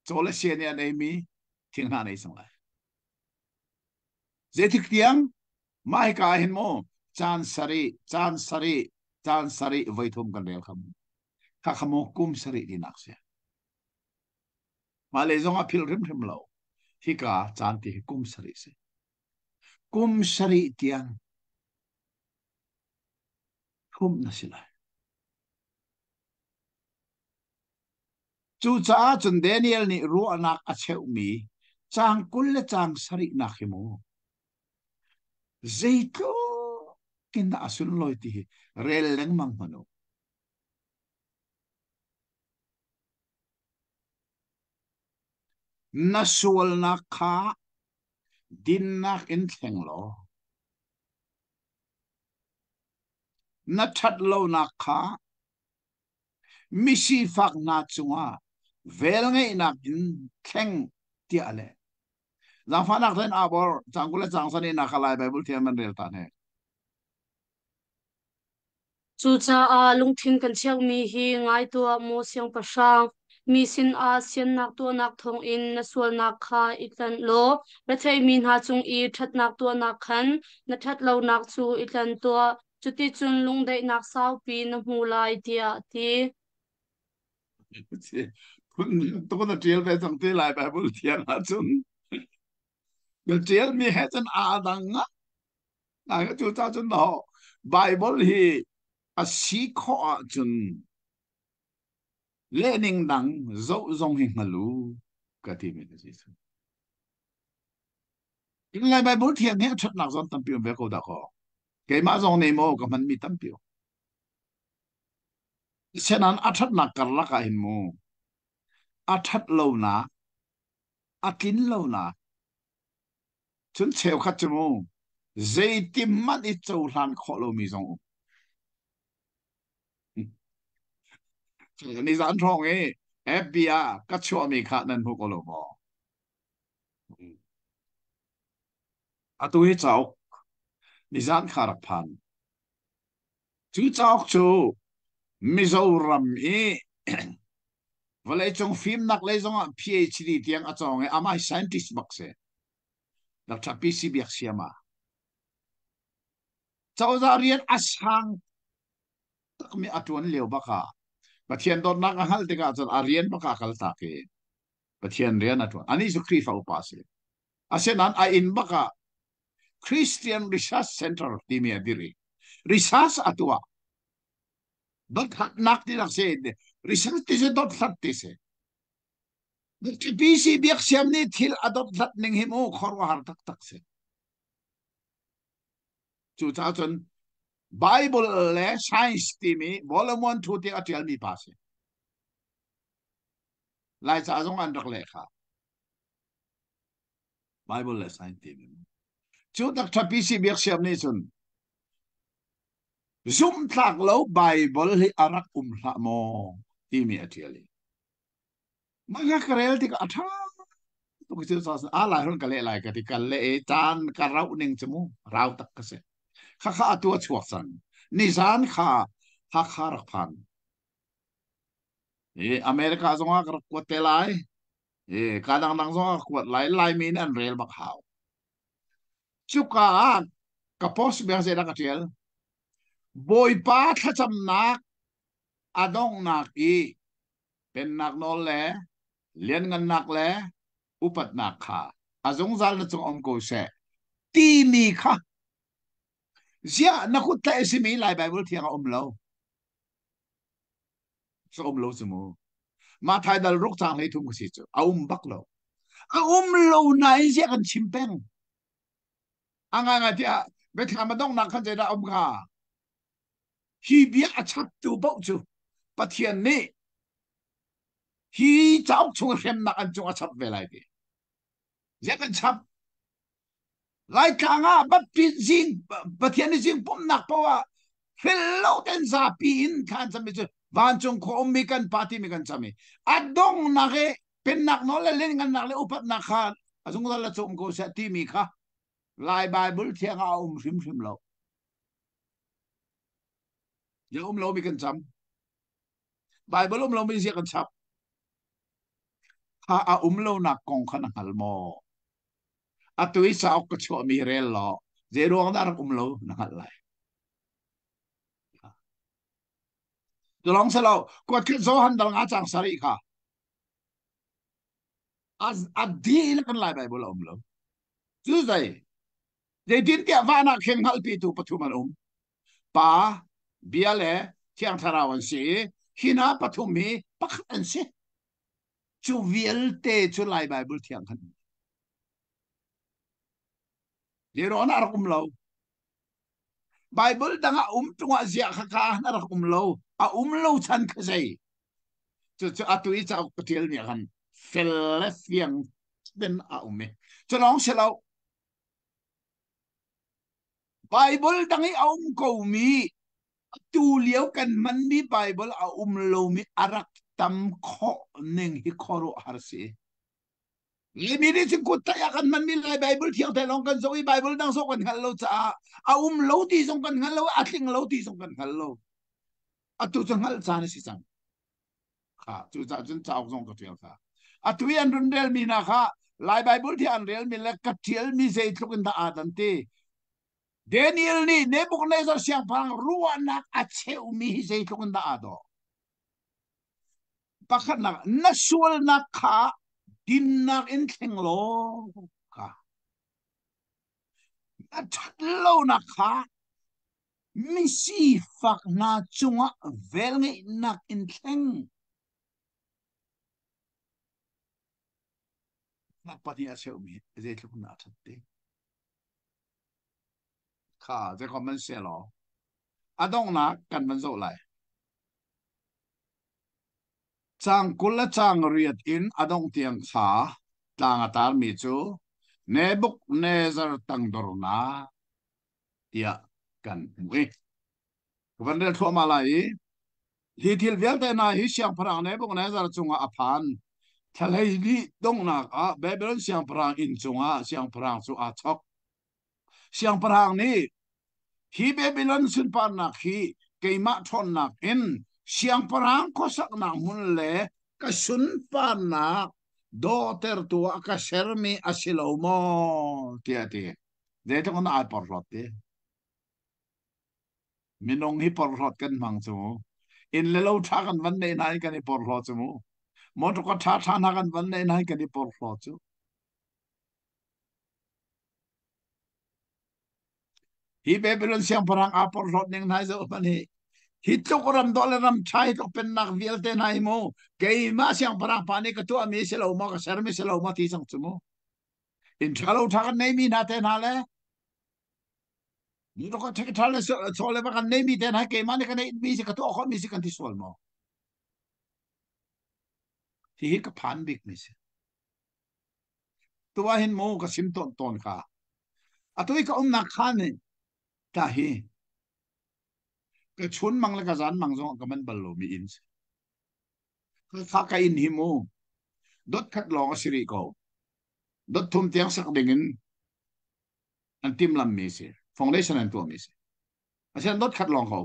chole sian an emi thing na nei sang lai dây thik tiang mai ka hin mo chan sari vai thum kan rel kham kha khamo kum sari di nak se ma le zonga phil rim lo hi ka chan ti kum sari se kum sari tiang thum na silai chu cha chun Daniel ni ru anak a cheu mi chang kul le chang sari na khimo zeito kin na asun loi ti rel leng mang mano na sual na kha din na in thleng lo na that lo na kha misi fak na chunga vel ngai na in thleng ti ale zang fanak ten abor changkule changsani na khalai bible thiam man rel tan he chu cha a lung thin kan chiang mi hi ngai to mo siang pa sang mi sin a sian nak to nak thong in na sual nak kha itlan lo ra thei min ha chung I that nak to nak khan na that lo nak chu itlan to chuti chun lung dai nak sau pi na hu lai tia ti to na trial be sang te lai bible thiam ha chung the trial mi he chan a dang na ga chu cha chun no bible hi a si kho a chun lening dang zo zong hi ngalu ka ti me ji chu in lai bible thiam he that nak zon tam pi be ko da ko ke ma zong nei mo ka man mi tam pi senan a that nak kar la ka hin mo a that lo na a tin lo na chun cheu khat chu mo zai tim man I chou hlan kho lo mi zong ni zan thong e FBI ka chua mi kha nan hu ko lo mo a tu hi chau ni zan kha rak phan chu chau chu Mizoram e vale chong phim nak le zong PhD tiang a chong e amai scientist bak se dak cha PCB yak siama chau za rian asang tak mi atun leo baka pathian dot nak a hal te ka chon arian baka kal ta ke pathian rian atun ani su khri fa upase asenan a in baka Christian Research Center ti mi adiri research atwa dot hat nak ti nak se research ti se dot hat ti se PC biak siam ni thil adot that ning him o khorwa har tak se chu cha chon Bible le science ti mi volume 1 2 ti atial mi pa se lai cha jong an rak le kha Bible le science ti mi chu tak tha PC biak siam ni chun zoom thak lo Bible hi arak hla mo ti mi atiali maya karel ti ka atha to ki sa ala hon ka le lai ka ti ka le tan ka rau ning chmu rau tak ka se kha kha atua chuak san ni zan kha ha kha rak phan e America zonga ka ko te lai e ka dang dang zonga ko lai lai min an rel bak haw chu ka pos be se da ka tel boy pa tha cham nak adong nak I pen nak no le lien ngan nak le upat nak kha azong zal na chung om ko se ti mi kha zia na khut ta esi mi lai bible thiang om lo so om lo su mo ma thai dal ruk chang le thum si chu a bak lo a lo na I zia kan chimpeng anga nga tia be thang ma dong nak khan je da kha hi bia a chap tu bo chu pathian ni hi chau chung hem nak an chung a chap ve lai di zia kan chap lai ka nga bat pi jing pathian ni jing pom nak pawa hello ten za pi in khan cham chu van chung ko mi kan party mi kan chami adong na ge เป็นหนักน้อยเล่นกันหนักเลยอุปนักขาดสมมติเราจงกูเสตีมีค่ะลายไบเบิลเที่ยงเอาชิมเราอย่าเรามีกันจำไบเบิลเราไม่เสียกันชับถ้าเราหนักกองขนาดหัลโมตุยสาวก็ชัวมีเรลล์เจรวงดารักเราหนักอะไรจะลองเสลากวดขึ้นโซฮันดังอาจารย์สาริค่ะดีนักันลายไบเบิลเราจู่ใจเดี๋ยวดินเดียวว่านักเข่งฮัลปีตูปฐุมันป้าเบียเล่เที่ยงทาราวันสีหินาปฐุมมีปักอันสีจู่เวลเตจู่ลายไบเบิลเที่ยงขันเดี๋ยวรอนารักเราไบเบิลดังจังหวะเสียข้านารักเราเราฉันก็ใช่จู่ตุยจะเอากระเทียมเนี่ยกันเฟลเลฟยังเป็นจะลองเสลาไบเบิลดังกูมีตูเลี้ยวกันมันมีไบเบิลเรามีอารักตำข้อหนึ่งที่ข้อรู้หาสิเลยมีดิฉันกุตยากันมันมีไบเบิลเที่ยงแต่ลองกันส่งไบเบิลดังส่งกันฮัลโหลจ้าเราที่ส่งกันฮัลโหลทิ้งเราที่ส่งกันฮัลโหลตุจังฮัลจานี่สิจังค่ะตุจังจนเจ้าส่งกันเที่ยงค่ะตุยันรุนเดลมีนะค่ะไบเบิลที่อันเรียลมีเล็กกัดเทียลมีเจตุกันตาอาดันตีเดนิเอลนี่เนบุคเนซาร์เสียงพังรัวนักอัจฉริมีเจตุกันตาอาดอปักนักนัสวลนักค่ะดินนักอินเทงโลค่ะนัดโลนักค่ะมิสิฟักนาจุงะเวลงี้นักอินเทงนักปฏิอาเซลมีเจตุกันตาทัดเตค่ะจะคอมเมนต์เสียหรออะต้องนักกันมันโซไลจางกุลจางเรียดอินอะต้องเตียงขาต่างตามีจูเนบุกเนซาร์ตังดอร์นาเตียกันมุ้ยวันเดลทัวมาลายฮีทิลเวลเตนาฮิเชียงพรางเนบุกเนซาร์จุงอาพันทะเลลีดงนักเบเบลเชียงพรางอินจุงอาเชียงพรางจูอาช็อกเชียงพรางนี้ฮีเบเบลนสุนปานักฮีเกยมาทอนนักอินเชียงพรางก็สักนักมุนเล่ก็สุนปานัก daughter tu aka shermi asilo mo tiati dito ko na ay porlot minong hi porlot kan mang chu in lelo tha kan van nei nai kan i porlot chu mo to ko tha tha na kan van nei nai kan i porlot chu hi babylon siang parang a porlot ning nai zo pani hito ko ram dole ram chai to pen nak vielte nai mo kay ma siang parang pani ka tu ami silo mo ka shermi silo mo ti sang chu mo in chalo tha kan nei mi na te na leนี่เราก็เช็คทันเลยโซเลยว่ากันไม่มีแต่ไหนเกมมันนี่กันมีสิกันตัวเขามีสิกันที่สวนมอที่ฮิตกับพันบิ๊กมิสตัวเห็นโมกับซิมต้นค่ะอ่ะตัวอีกก็นักขันนี่ตาฮีก็ชวนมังแล้วก็จานมังซงก็มันบอลลูมีอินส์ก็ข้าก็อินฮิโมดดคัดลองสิริโกดดทุ่มเตียงสักเด้งอันทีมลำมีสิฟาวเดชั่นอันตัวมีสิอาเช่นดดคัดลองเขา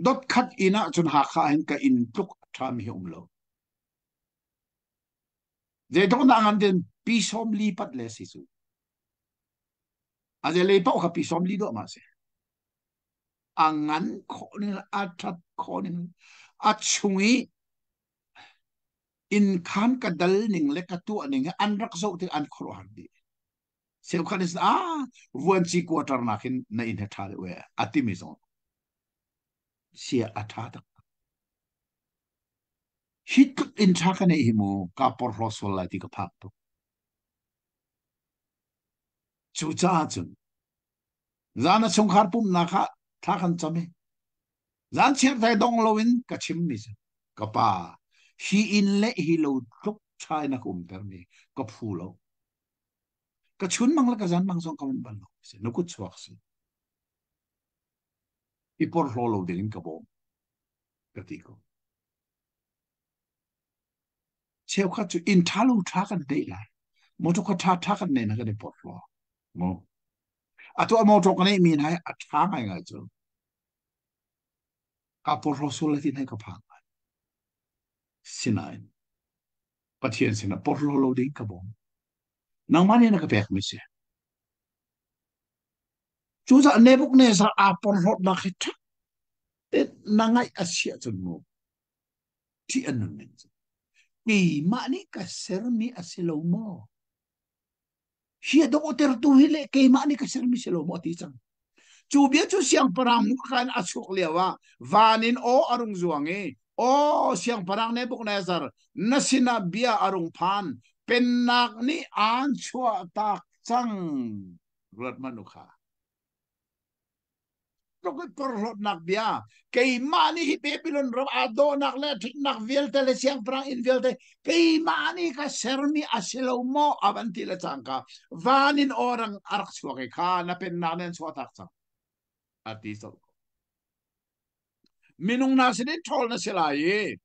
ดดคัดอินะจนหาข้าเห็นก็อินทุกทามีองโลเจ้าต้องนั่งเดินปีสอมลีปัดเลสิสุอาจจะเลยป้ากับปีสอมลีด้วยมาสิอังงั้นคนนี้อาทัดคนนี้อาช่วยอินขันกระดัลหนึ่งเล็กตัวหนึ่งอันรักษาที่อันครหัดดีเสียขันนี้วันที่ควอเตอร์นักในอินเทอร์ทาร์เวออาติมิซอนเสียอาทัดฮิตอินชักในหิมูกับปอร์โรสวลาที่กับพักตุจูจ้าจุนจานสงครามปุ่มนักทักันจำไหมจานเชื่อใจดงโลวินกับชิมมิสกับป้าฮีอินเล่ฮีโลทุกชายนักเตอร์มีกับฟูโลกับชุนมังละกับจานมังสงครามบัลโลสินุกุตสวักสิอีปอร์โลดินกับบอมกติก cheu kha chu in thalu tha kan dei lai mo to kha tha kan ne na ka de pot lo mo a to mo to kan nei min hai a tha ngai ngai chu ka por ro sul tin hai ka phang sinai pathian sina por lo ding ka bom nang mani na ka pek mi se chu za ne buk ne sa a por ro na khit te nangai asia chu mo ti an men ni mani ka ser mi asilo mo hiya do ter tu hile ke mani ka ser mi silo mo ti chang chu bia chu siang parang mu khan asuk lewa vanin o arung zuange o siang parang ne buk ne sar nasina bia arung phan pennak ni an chua tak chang rat manukha Rokoi porlot nak bia kei mani hi pepilon ro ado nak le thik nak velte le siang prang in velte kei mani ka sermi asilo mo avanti le changka vanin orang arak suake kha na pen nanen suatak chang ati so minung nasini thol na silai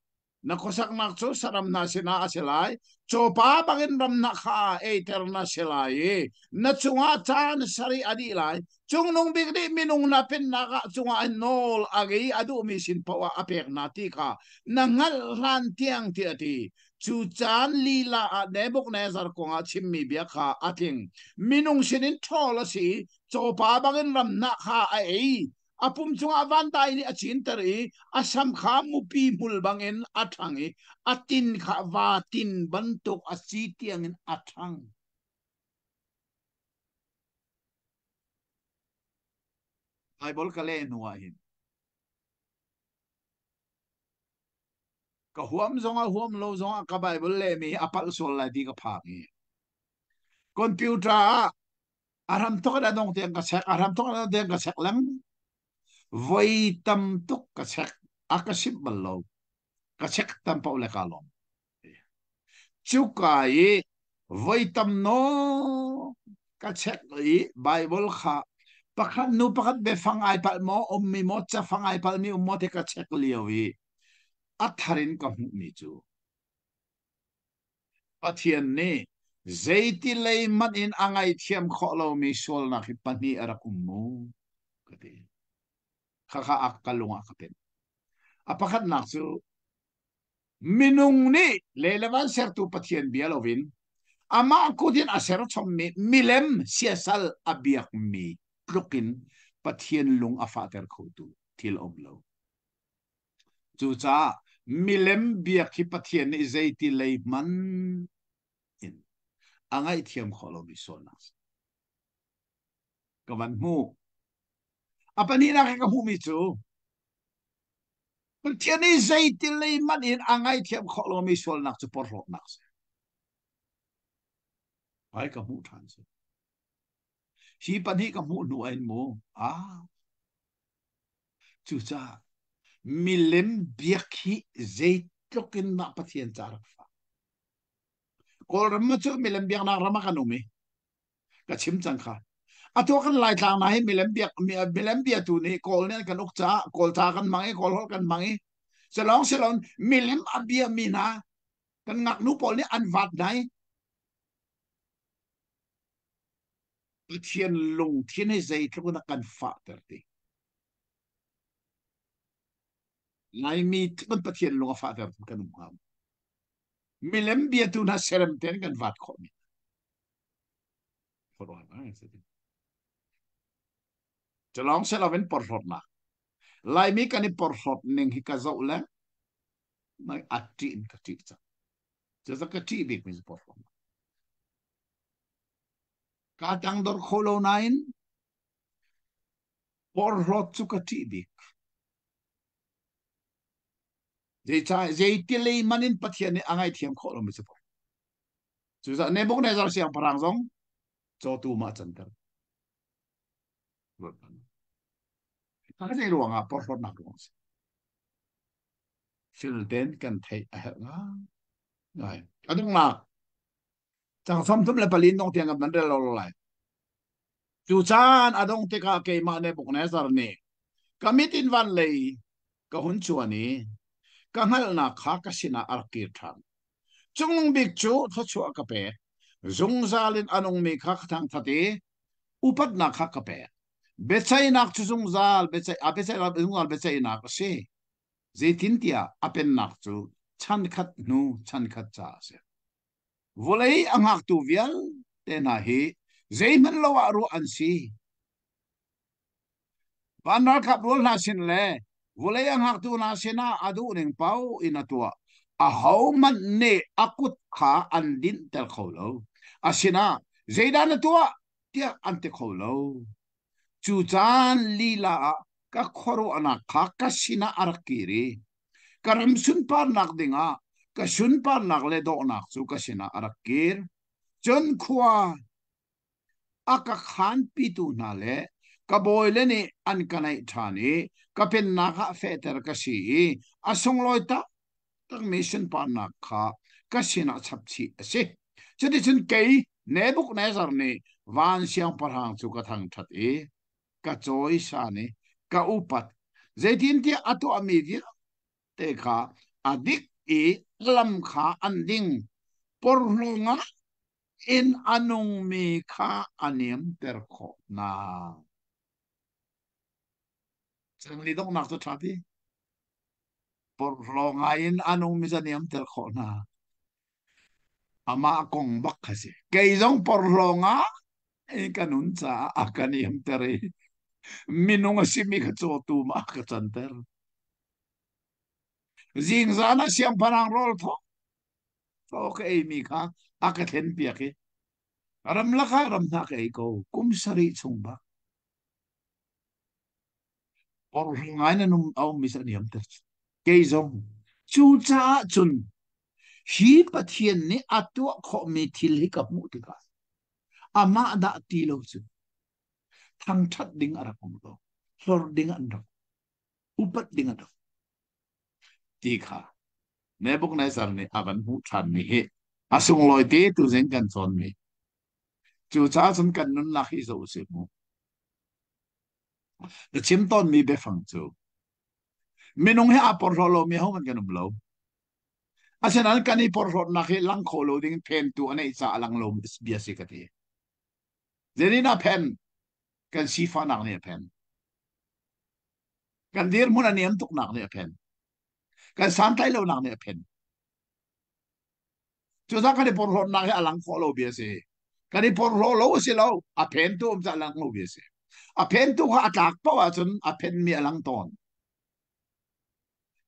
na kosak nak chu saram na sina asilai chopa bangin ram na kha eter na silai na chunga chan sari adi lai chung nung bigdi minung na pin na ka chunga nol agi adu mi sin pawa apek na ti ka na ngal ran tiang ti ati chu chan lila a nebuk nezar ko nga chimmi bia kha ating minung sinin thol si chopa bangin ram na kha ai apum chunga van dai ni achin tari asam kha mupi mulbangin athangi atin kha wa tin bantuk asi tiangin athang Bible kale nuahin ka huam zonga huam lo zonga ka Bible le mi apal sol la di ka phangi computer aram to ka dong tiang ka sek aram to ka dong ka sek lang voi tam tuk ka sek akasip balo ka sek tam pa ule kalom chukai voi tam no ka sek i Bible kha pakhat nu pakhat be fangai pal mo mi mo cha fangai pal mi mo te ka sek liawi atharin ka mu mi chu pathian ni zeiti lei man in angai thiam kho lo mi sol na khi pani ara kummu kati kha akalunga kapen apakhat nak chu minung ni lelevan sertu pathian bialovin ama kudin aser chom mi milem siasal abiak mi plukin pathian lung afater khotu til omlo chu cha milem biak hi pathian ni zeiti lei man in angai thiam kholo mi sonas kaman mu apani na ka mu mi chu pathian ni zeiti lei man in angai thiam kholo mi sol nak chu por nak ai ka mu than chu hi pani ka mu nu ai mo chu cha milem biak hi zeitokin na pathian char kol ram chu milem biak na rama kanumi ka chim chang kha ato kan lai tlang na hi milem biak tu ni kol ne kan uk cha kol cha kan mangi kol hol kan mangi selong milem abia mina kan ngak nu pol ni an vat nai pathian lung thiên hay dây theo nó cần phá ter ti nai mi kan pathian lung phá ter kan ngam milem biak tu na serem ten kan vat kho mi for one ai se selong selawen por na lai mi kan por hot ning hi ka zo la mai ati in ka ti chaจะก็ที่บิ๊กมิสปอร์ตกาตังดอร์โคโลไนน์ปอร์รอดสุกที่บิ๊กเจติเลยมันินพัทยานี่อ่างไอเทียมโคโลมิสปอร์ตจะเนบุกเนซาร์เซียงพรังซงโจตูมาจันเตอร์ถ้าจะรู้ว่าปอร์รอดนักรู้สิฟิลเดนกันเทย์ไงก็ต้องมาจังสมทุมเลปลินต้องเทียงกับมันเรื่องเราเลยจูจานอดงติกาเกมาในบุกเนสารนี่ก็มิตินวันเลยก็หุ่นชัวนี้ก็ให้นักขากสินาอาร์กิทัน chung big chu tho chu ka pe zung zalin anong mi khak thang thati upat na khak ka pe becai nak chu zung zal becai a becai la zung zal becai nak se zaitin tia apen nak chu chan khat nu chan khat cha se volei angak tu vial te na hi zaiman lawa ru an si Panar kap rul na sin le volei angak tu na sina adu ning pau in atua a hau man ne akut kha an din tel kholo asina zaidan atua tia ante kholo chu chan lila ka khoro ana kha ka sina arakiri karam sun par nak dinga ka sun par nak le do nak chu ka sina arakir chon khwa aka khan pitu na le ka boile ni an kanai thani ka pen na kha feter ka si asong loita tak mission par nak kha ka sina chapchi ase chedi chun kei nebuk nezar ni van siang parhang chu ka thang that ka choi sa ni ka upat zaitin ti atu ami te kha adik lam kha anding porlonga in anong mi kha anim ter kho na chang li dong nak to thati porlonga in anong mi anim ter kho na ama kong bak khase kei jong porlonga e kanun cha akaniam tere minung simi ka cho tu ma ka chanter jing zana siang parang rol tho tho ka e mi kha akathen pia ke ram laka ram na ka e ko kum sari chung ba por ngai na num au mi sa niam ter ke zong chu cha chun hi pathian ni atu kho mi thil hi ka mu ti ka ama da ti lo chu thang that ding ara kum lo hlor ding an do upat ding an do ti kha nebuk nai sar ni aban hu than mi he asung loi te tu zen kan son mi chu cha chun kan nun la hi zo se mu de chim ton mi be phang chu minung he apor lo mi ho man kan um lo asan kan ni por na khi lang kho lo ding pen tu anei cha lang lo bia se ka ti zenina pen kan si fa nak ne pen kan dir mun aniam tuk nak ne pen kan san tai lo nak ne pen chu sa kan ni por na khi alang kho lo bia se kan ni por lo se lo a pen tu um cha lang lo bia se a pen tu ha atak pa wa chun a pen mi alang ton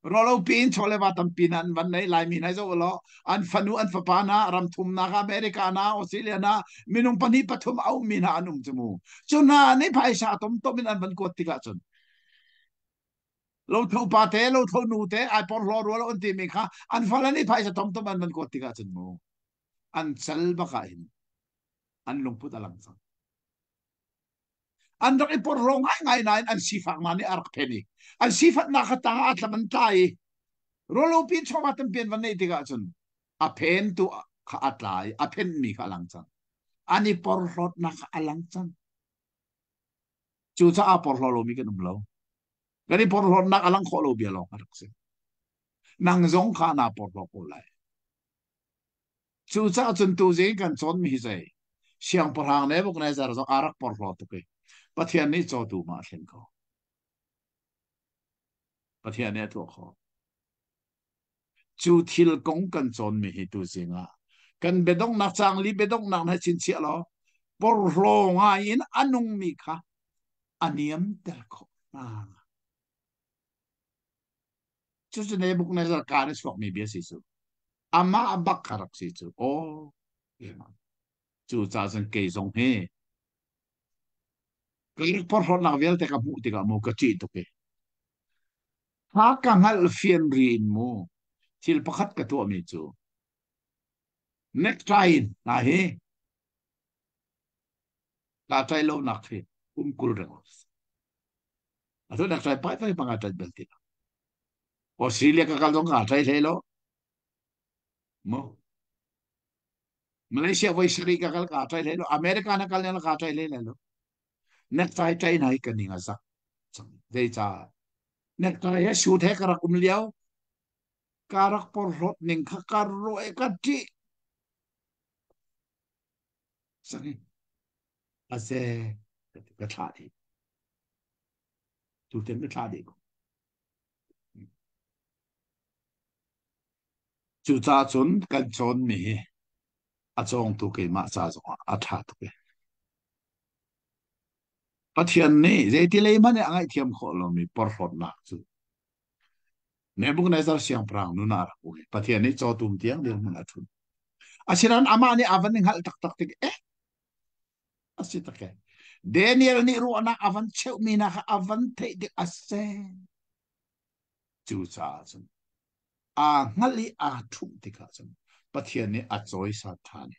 rolo pin chole batam pinan van nei lai min hai zo lo an fanu an fapana ram thum na america na australia na minung pani pathum au min ha anum chumu chuna nei phai sa tom to min an ban ko tika chun lo thu pa te lo thu nu te ai por lo ro on ti mi kha an fala nei phai sa tom to ban ban ko tika chun mu an sal ba ka in an lung put alang sa an rak por lo ngai nai an sifak mani arak peni an sifat na khatanga at laman tai rolo pin choma tem pin van nei tiga chun a pen tu kha atlai a pen mi kha lang chang ani por rot na kha alang chang chu cha a por lo mi kan lo gani por rot na alang kho lo bia lo arak se nang zong kha na por lo ko lai chu cha chun tu je kan chon mi zai siang por hang ne bok na zar zo arak por lo tu ke pathian ni cho tu ma thlen ko pathian ne tu kho chu thil kong kan chon mi hi tu zinga kan bedong nak chang li bedong nak na chin chia lo por lo nga in anung mi kha aniam tel kho na chu chu ne buk na za ka ne swak mi bia si su ama abak kharak si chu o chu cha san ke zong he ke por lo na vel te ka mu te ka mo ka chi to ke ha ka ngal fian rin mo thil pakhat ka to mi chu next time na he la trai lo nak he kul re ato nak trai pai pai panga trai belti Australia ka kal dong ka trai le lo mo Malaysia voi sri ka kal ka trai le lo America na kal ne ka trai le lo next trai trai nai ka ninga sak dei cha next trai he shoot he ka kum liao karak porhot ning kakaro ekati sangi ase ka thadi tu tem ka thadi chu cha chun kan chon mi a chong tu ke ma cha zo a tha tu ke pathian ni je ti le man angai thiam kho lo mi porhot na chu ne bung na zar siang prang nu na ra ku pathian ni cho tum tiang de mun athun asiran ama ni avan ning hal tak tak tik asitake Daniel ni ruana avan cheu mina ha avan te de ase chu cha chun a ngali a thum tika chun pathian ni a choi sa thani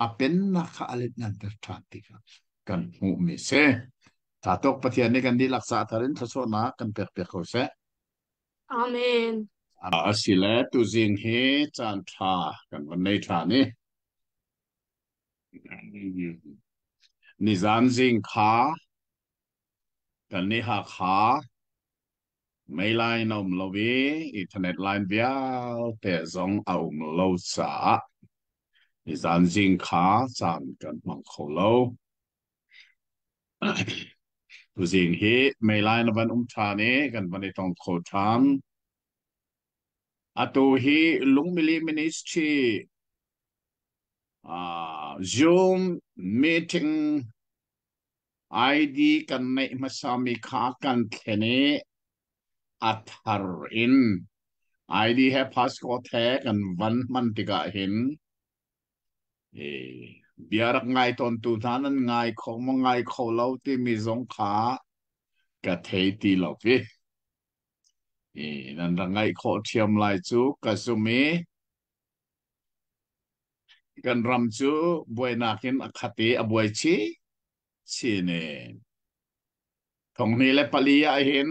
a pen na kha alit nan ter than tika kan hu mi se ta tok pathian ni kan di laksa tharin thaso na kan pek pek ko se Amen. a sile tu jing he chan tha kan van nei tha ni ni zan jing kha kan ni ha kha mấy line ông lâu vi internet line bia te zong ông lâu sa ni zan jing kha chan kan mang kho lo tu jing hi mấy line van tha ne kan van tong kho tham atu hi lung mili ministry zoom meeting ID kan nei masami kha kan thene athar in ID he passport he kan van man tika hin biarak ngai ton tu thanan ngai khong mo ngai kho lo ti mi zong kha ka thei ti lo vi nan ra ngai kho thiam lai chu ka sumi kan ram chu boi nakin akhati aboi chi ne thong ni le palia hin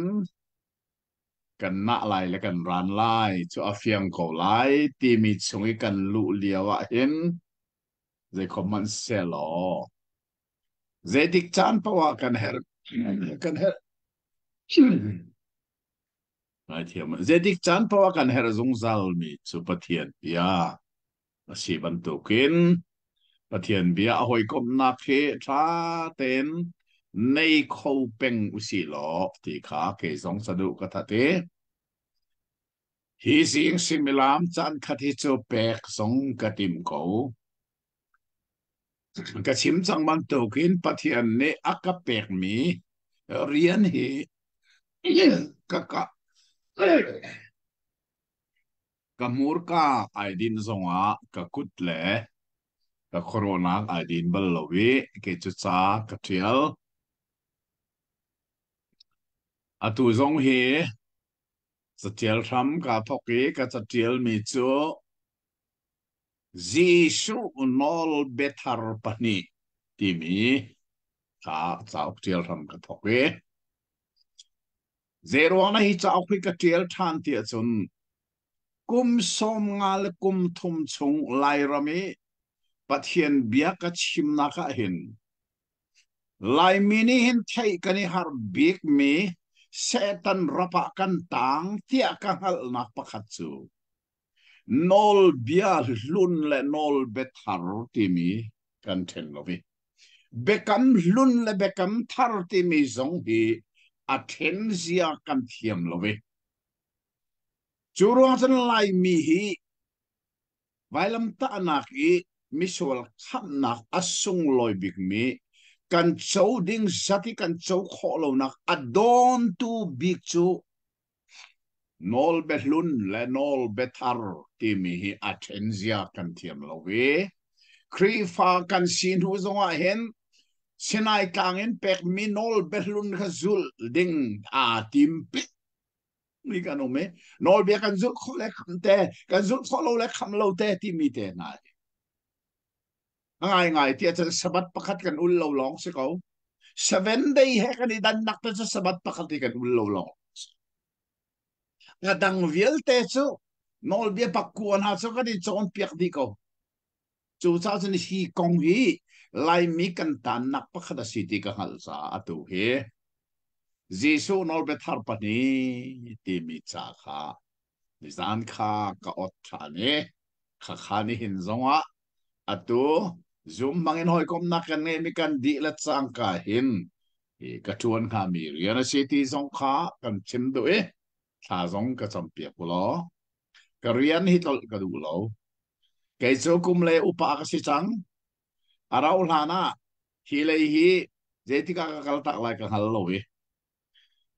kan na lai le kan ran lai chu afiang ko lai ti mi chungi kan lu liawa hin zai common se lo zai dik chan pawa kan her ai thiam zai dik chan pawa kan her zung zal mi chu pathian ya si ban tu kin pathian bia hoi kom na khe tha ten nei kho peng usi lo ti kha ke zong sadu ka tha te hi sing similam chan khathi chu pek song ka tim ko ka chim chang man to kin pathian ne aka pek mi rian hi ka ka ka mur ka ai din zonga ka kutle ka corona ai din bal lowi ke chu cha ka trial atu zong hi sa tial tham ka thoki ka cha tial mi chu Jisu nol betar pani timi ka chau tial tham ka thoki zero na hi chau khi ka tial than ti chun kum som ngal kum thum chung lai rami pathian bia ka chim na ka hin lai mini hin thai kani har big mi setan rapa kan tang tia ka hal na pakhat chu nol bia lun le nol bethar ti mi kan then lovi bekam lun le bekam thar ti mi zong hi a then zia kan thiam lovi churu han lai mi hi vailam ta anak i misol kham nak asung loi big mi kan chau ding zati kan chau kholo nak adon tu big chu nol behlun le nol bethar ti mi hi atenzia kan thiam lowe kri fa kan sin hu zonga hen sinai kangin pek mi nol behlun khazul ding a tim pe mi kan ome nol be kan zul khole khamte kan zul kholo le khamlo te ti mi te na ngai ngai ti cha sabat pakhat kan ul lo long se ko 7 day he kan idan nak ta sa sabat pakhat kan ul lo long ngadang viel te chu nol bia pakuan ha chu ka di chon piak di ko chu cha chen hi kong hi lai mi kan tan nak pakhat si ti ka hal sa atu he jisu nol be thar pani ti mi cha kha นิสานข้ากอดชานีข้าขานี่หินซงอ่ะอะตูซุมบังอินหอยกอมนักกันเนี่ยมีกันดีละจังกาหินกระชวนข้ามีเรียนสิที่ซงข้ากันชิมด้วยถ้าซงก็จำเปียกกูหรอกระเรียนฮิตลกระดูหรอแกจะคุมเลยอุปากสิจังอาราอุลานะฮีเลยฮีเจติกากกัลตักไลกังฮัลโหล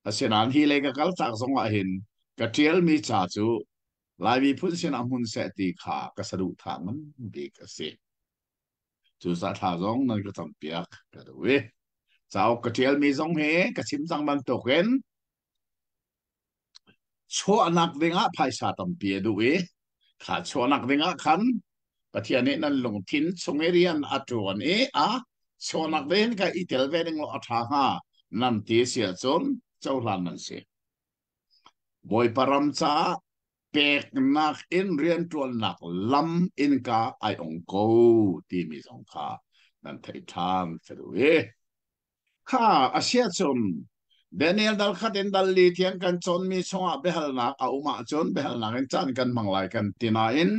อาเซนันฮีเลยกัลตักซงอาหินกระเทียลมีจ่าจูลายมีพุทธเชนอามุนเสติขากระสดุทางมันดีกสิจูสัทธาซงนั่นก็จำเปียกกระดูเจ้ากระเทียลมีซงเฮกระชิมจังมันตกเห็นชัวนักเดงะภายชาตัมเปียดูขาชัวนักเดงะขันปะเทียนี้นั่นลงทินสงเอเรียนอัจวนชัวนักเดนกับอีเทลเวดิงโลอัฐาหานั่นตีเสียจนเจ้าหลานนั่นเสียบอยปรำจ้าเป็กนักอินเรียนตัวนักลำอินกาไอองโกที่มีสงขานั่นไททามเสดูข้าอาเซียจนเดนิเอลดัลขัดอินดัลลีเทียงกันจนมีสงอาเบฮัลนักอาอุมาจนเบฮัลนักจันกันมังไลกันตินาอิน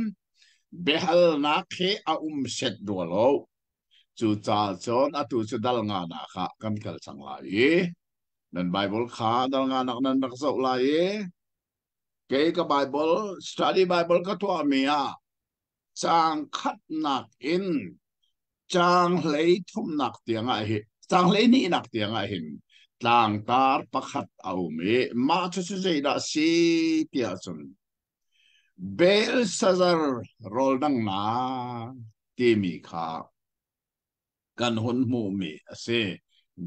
เบฮัลนักเฮอาอุมเสดดัวโลจูจ่าจนอตุจุดัลงานาค่ะกันกัลสังไลนั่นไบเบิลข้าดัลงานักนั้นรักษาไลเกย์กับไบเบิลสตัดดี้ไบเบิลก็ตัวเมียจางขัดนักอินจางเลยทุ่มนักเตียงไอหิจางเลยนี่นักเตียงไอหินต่างตาร์ประคัดเอาเมมาชุดใจดาสีเตียสุนเบลซาซาร์โรลดังนาที่มีข้ากันหุนมูมีเซ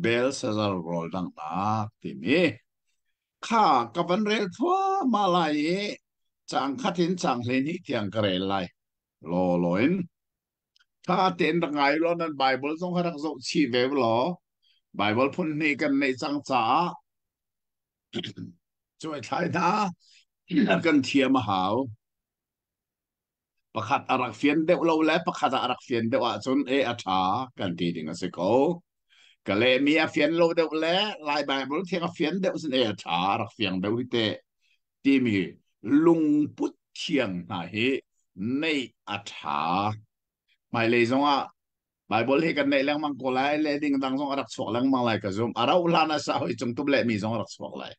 เบลซาซาร์โรลดังนาที่มีข้ากับวันเรลทัวมาลายจางขัดินจางเลนี่เตียงกระเรลไลโลโลอินถ้าเต็นตั้งไงแล้วนั้นไบเบิลต้องขรักษาชีเวลหรอไบเบิลพูดนี่กันในจังจ๋าช่วยไทยนะกันเทียมหาวประคัดอารักเฟียนเดวเราแล้วประคัดอารักเฟียนเดวจนอาชากันทีดิ่งสิโกก็เลยมีอาเฟียนเราเดวแล้วลายไบเบิลเทียงอาเฟียนเดวจนอาชาอารักเฟียนเดวที่เตที่มีลุงพุทธเทียงนะเฮในอาชาไม่เลยจงอ่ะ Bible hi kan nei lang mang ko lai le ding dang song arak sok lang mang lai ka zum ara ulana sa hoi chung tub le mi song arak sok lai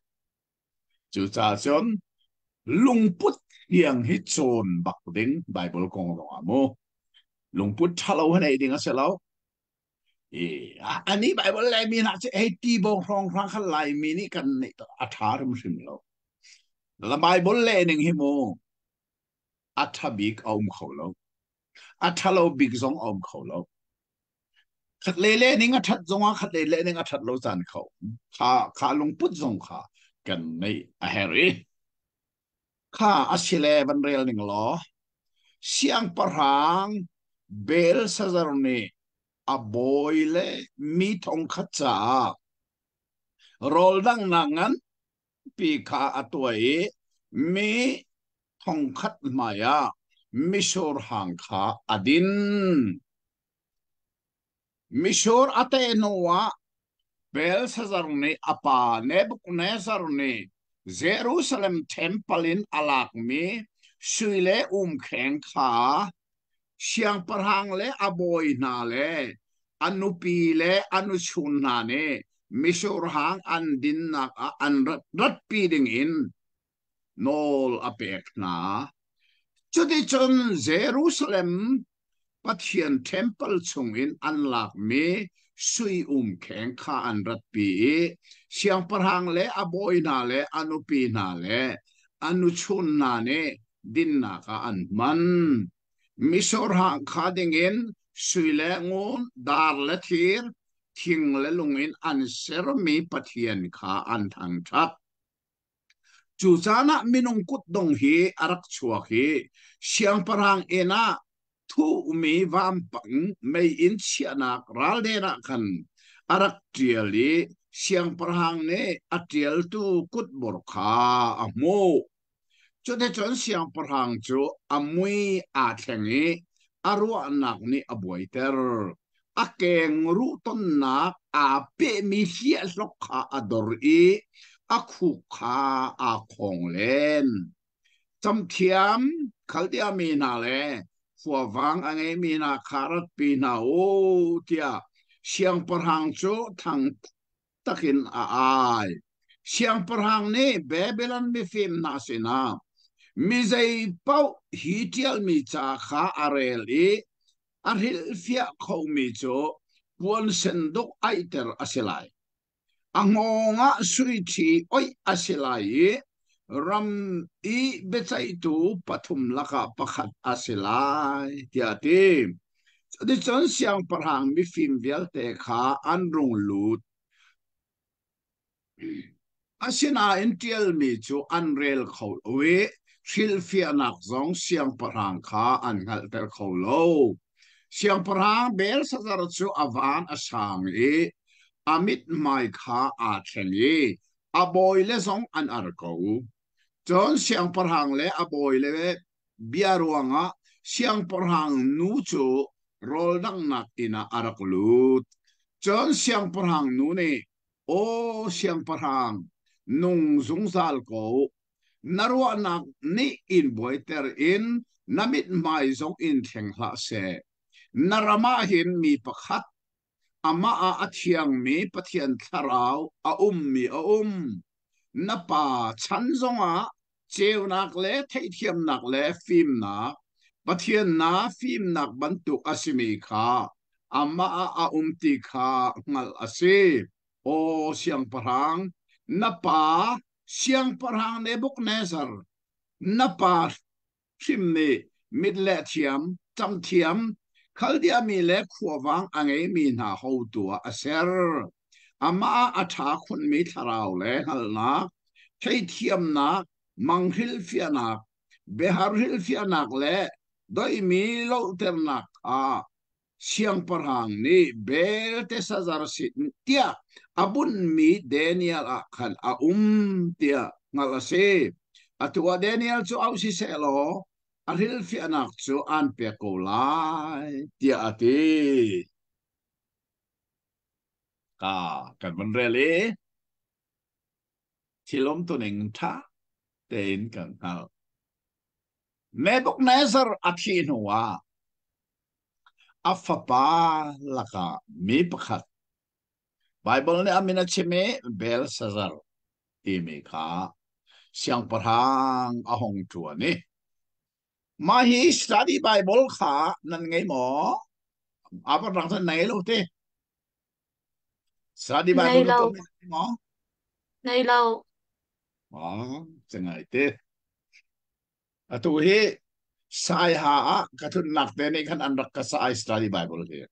chu cha chon lungput hiang hi chon bak ding Bible kong dong amo lungput thalo hanai ding a selo ani Bible lai mi na che ei ti bong rong rang khal lai mi ni kan nei a thar mu sim lo la Bible le ning hi mo athabik om kholo athalo big song om kholoขัดเล่ๆนี่ก็ทัดจงว่าขัดเล่ๆนี่ก็ทัดโลจันเขาข้าลงพุทธจงขากันในอาเฮรีข้าอาศิเลบันเรียลหนึ่งล้อเสียงปรางเบลซาซาร์นีอบอยเล่มีทองขัดจ่ารอลดังนังันปีข้าอตัวมีทองขัดมายามิชอร์หางข้าอดินมิชอร์อเตโนวาเบลซาซาร์นีอปาเนบุคเนซาร์นีเยรูซาเล็มเทมเพลินอลากมีสุยเลแข็งขาเชียงปรางเลอบอยนาเลอนุปีเลอนุชุนนาเนมิชอร์หางอันดินนักอันรัดปีดิงอินโนลอเปกนาจุดที่จนเยรูซาเล็มปัทเทียนเทมเพลชงอินอันหลักมีสุยแข็งข้าอันรัดปีเสียงปรางเลอบอยนาเลอนุปีนาเลอนุชุนนาเนดินนักอันมันมิสอร์หางข้าดิงอินสุยเลงูดาร์เลทีร์ทิ้งเลลุงอินอันเซรมีปัทเทียนข้าอันทางทัดจูจานะมินุงกุดดงฮีอารักชัวฮีเสียงปรางเอนะทูมีวามปังไม่อินเชียนักรัลเดนักขันอารักเจียลีเสียงปรางเนอัจเจียลตูกุดบรคาอโมจุดที่จนเสียงปรางจูอมวยอาเทงีอารัวนักนี่อบวยเตอร์อาเกงรูต้นนักอาเปมีเสียลกขาอดอรีอาคุขาอาคงเลน จำเทียมเขาเดียมีนาเลฟัววังอังเอมีนาคารัตปีนาโอเตียเชียงปรหังโจทางตะกินอาเชียงปรหังนี่เบเบลันมีฟิมนาสินามีใจเป้าฮีเทียลมีจ่าขาอาเรลีอาริลเฟียเขามีโจปวนเซนดุกไอเตอร์อาศิลายอังงะสุยทีโอยอาศิลายรัมอีเบใจตูปฐุมลักะประคัดอาศิลายที่อาทิดิฉันเสียงประหังมีฟิล์มเวลเตขาอันรุงลูดอาศินาอินเทียลมีจูอันเรลเขาเวชิลฟิอานักซองเสียงประหังขาอันหัลเตอร์เขาโลเสียงประหังเบลสัตร์จูอวานอาสังเออามิดไมขาอาเชนีอาบอยเลซองอันอาร์กูจนเสียงประหังเลอาบอยเลเบียรวงะเสียงประหังนูจูโรลดังนักอินาอารักลูดจนเสียงประหังนูนี่โอเสียงประหังนุงสงสารกูนารวนักนี่อินบอยเตอร์อินนามิดไม่ซงอินแข่งหาเสนารมาหินมีประคัดอามาอาเทียงมีปะเทียนทาราวมีนป่าฉันซงเจวนักเล่เทียมนักเล่ฟิล์มนักปะเทียนนาฟิล์มนักบรรทุกอาศิมีขาอามาติขางัลอาศิโอเสียงพรังนป่าเสียงพรังเนบุกเนซาร์นป่าฟิมนีมิดเลเทียมจำเทียมเขาเดียมีเล็กขววังอังเอมีนาหูตัวอาเซอร์อามาอาชาคนมีทาราวเลฮัลนักใช้เทียมนักมังฮิลฟิอานักเบฮาร์ฮิลฟิอานักเลโดยมีโลเตอร์นักเสียงปรหังนี่เบลเตสซาร์สิเตียอาบุญมีเดนิเอลขันเตียงัลเซตัวเดนิเอลจูเอาสิเซโลอาริลฟิอานักจูอันเปโกไลเตียอติกากันมันเรลีที่ล้มตัวหนึ่งท่าเต็นกันเอาเนบุกเนซาร์อาทินหัวอัฟปาลักะมีประคัดไบเบิลเนี่ยอามินาชิเมเบลซาซาร์อีเมคาเสียงประหังอาหงตัวนี่มาฮีสตัดีไบเบิลขานั่นไงหมออาปรังท่านไหนลูกที่สตัดีไบเบิลลูกตัวไม่หมอในเราอ๋อจังไงเต้ตัวฮีสายหากระทุนหนักเตนี่ขันอันรักกษาสตัดีไบเบิลเฮีย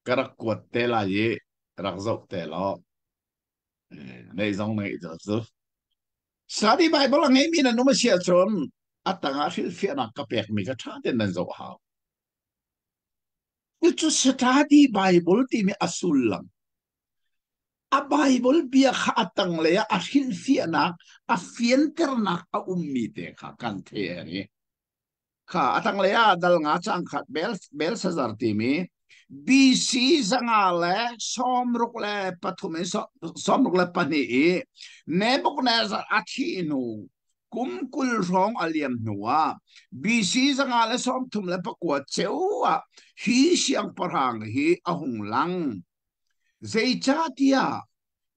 กระกวดเตลายรักจบเตลอในซองในจะสุดสตัดีไบเบิลไงมีนั่นนุ่มเสียชนอัตงาฟิลฟิอานักกระเปียกมีกระชาเต็นนั่นจะหาitu study Bible ti mi asulang. A Bible biya ka atang leya a hilfianak a fienternak a ummite ka kanteri. Ka atang leya dal nga chang khat bel sazar ti mi BC zangale somrukle pathume somrukle pani Nebuchadnezzar athinu kumkul rong aliam nuwa BC zangale som thumle pakwa chewa hi siang parang hi ahung lang zeichatia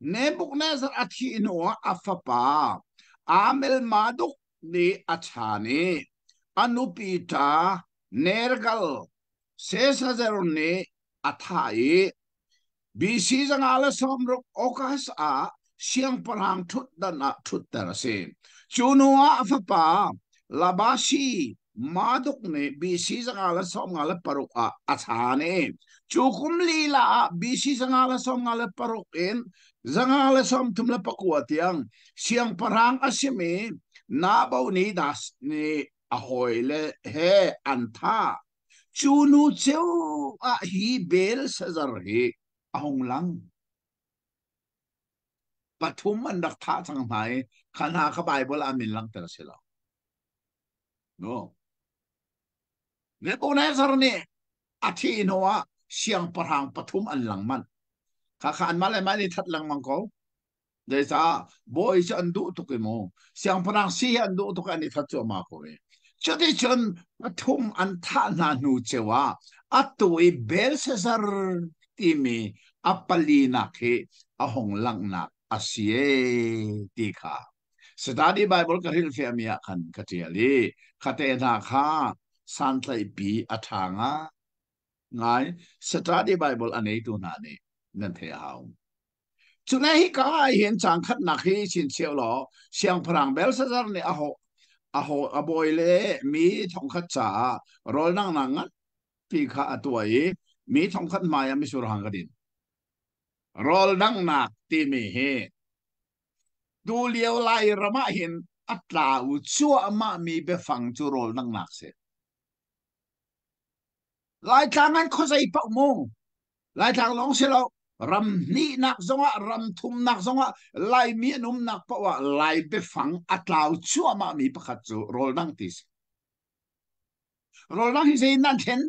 Nebuchadnezzar athinu afapa amel maduk ni achani anupita nergal sesazeruni athai BC zangale somruk okas siang parang thut dana thut tarasin chunua afapa labasi maduk ne BC zangale som ngale paruk athane chukum lila BC zangale som ngale paruk in zangale som tumla pakuatiang siang parang asimi nabaw ni das ni ahoyle he anta chunu cheu hi bel sazar hi ahong lang pathum an dak tha chang mai khana kha bible amin lang tar sila no ne ko na sar ni athi noa siang parang pathum an lang man kha khan ma le ma ni that lang mang ko đây sa boy cho anh đủ tục cái mồ xiang parang si anh đủ tục anh đi thật cho mà coi cho đi chân thum anh tha na nu chewa atui bel sesar timi apalina ke ahong lang na asie ti kha study bible ka hil fe amia khan katiali khate na kha san tlai pi athanga ngai study bible anei tu na ne nan the hao chu nei ka hian chang khat na khi chin cheu lo siang phrang bel sa zar ne aho aboi le mi thong khat cha rol nang nang pi kha atwai mi thong khat maya mi sur hang gadin rol nang nak ti mi he du liao lai rama hin atla u chu ama mi be phang chu rol nang nak se lai tlangan kho sai pa mo lai tlang long se lo ram ni nak zonga ram thum nak zonga lai mi num nak pa wa lai be phang atlau chu ama mi pakhat chu rol nang tis rol nang hi sei nan then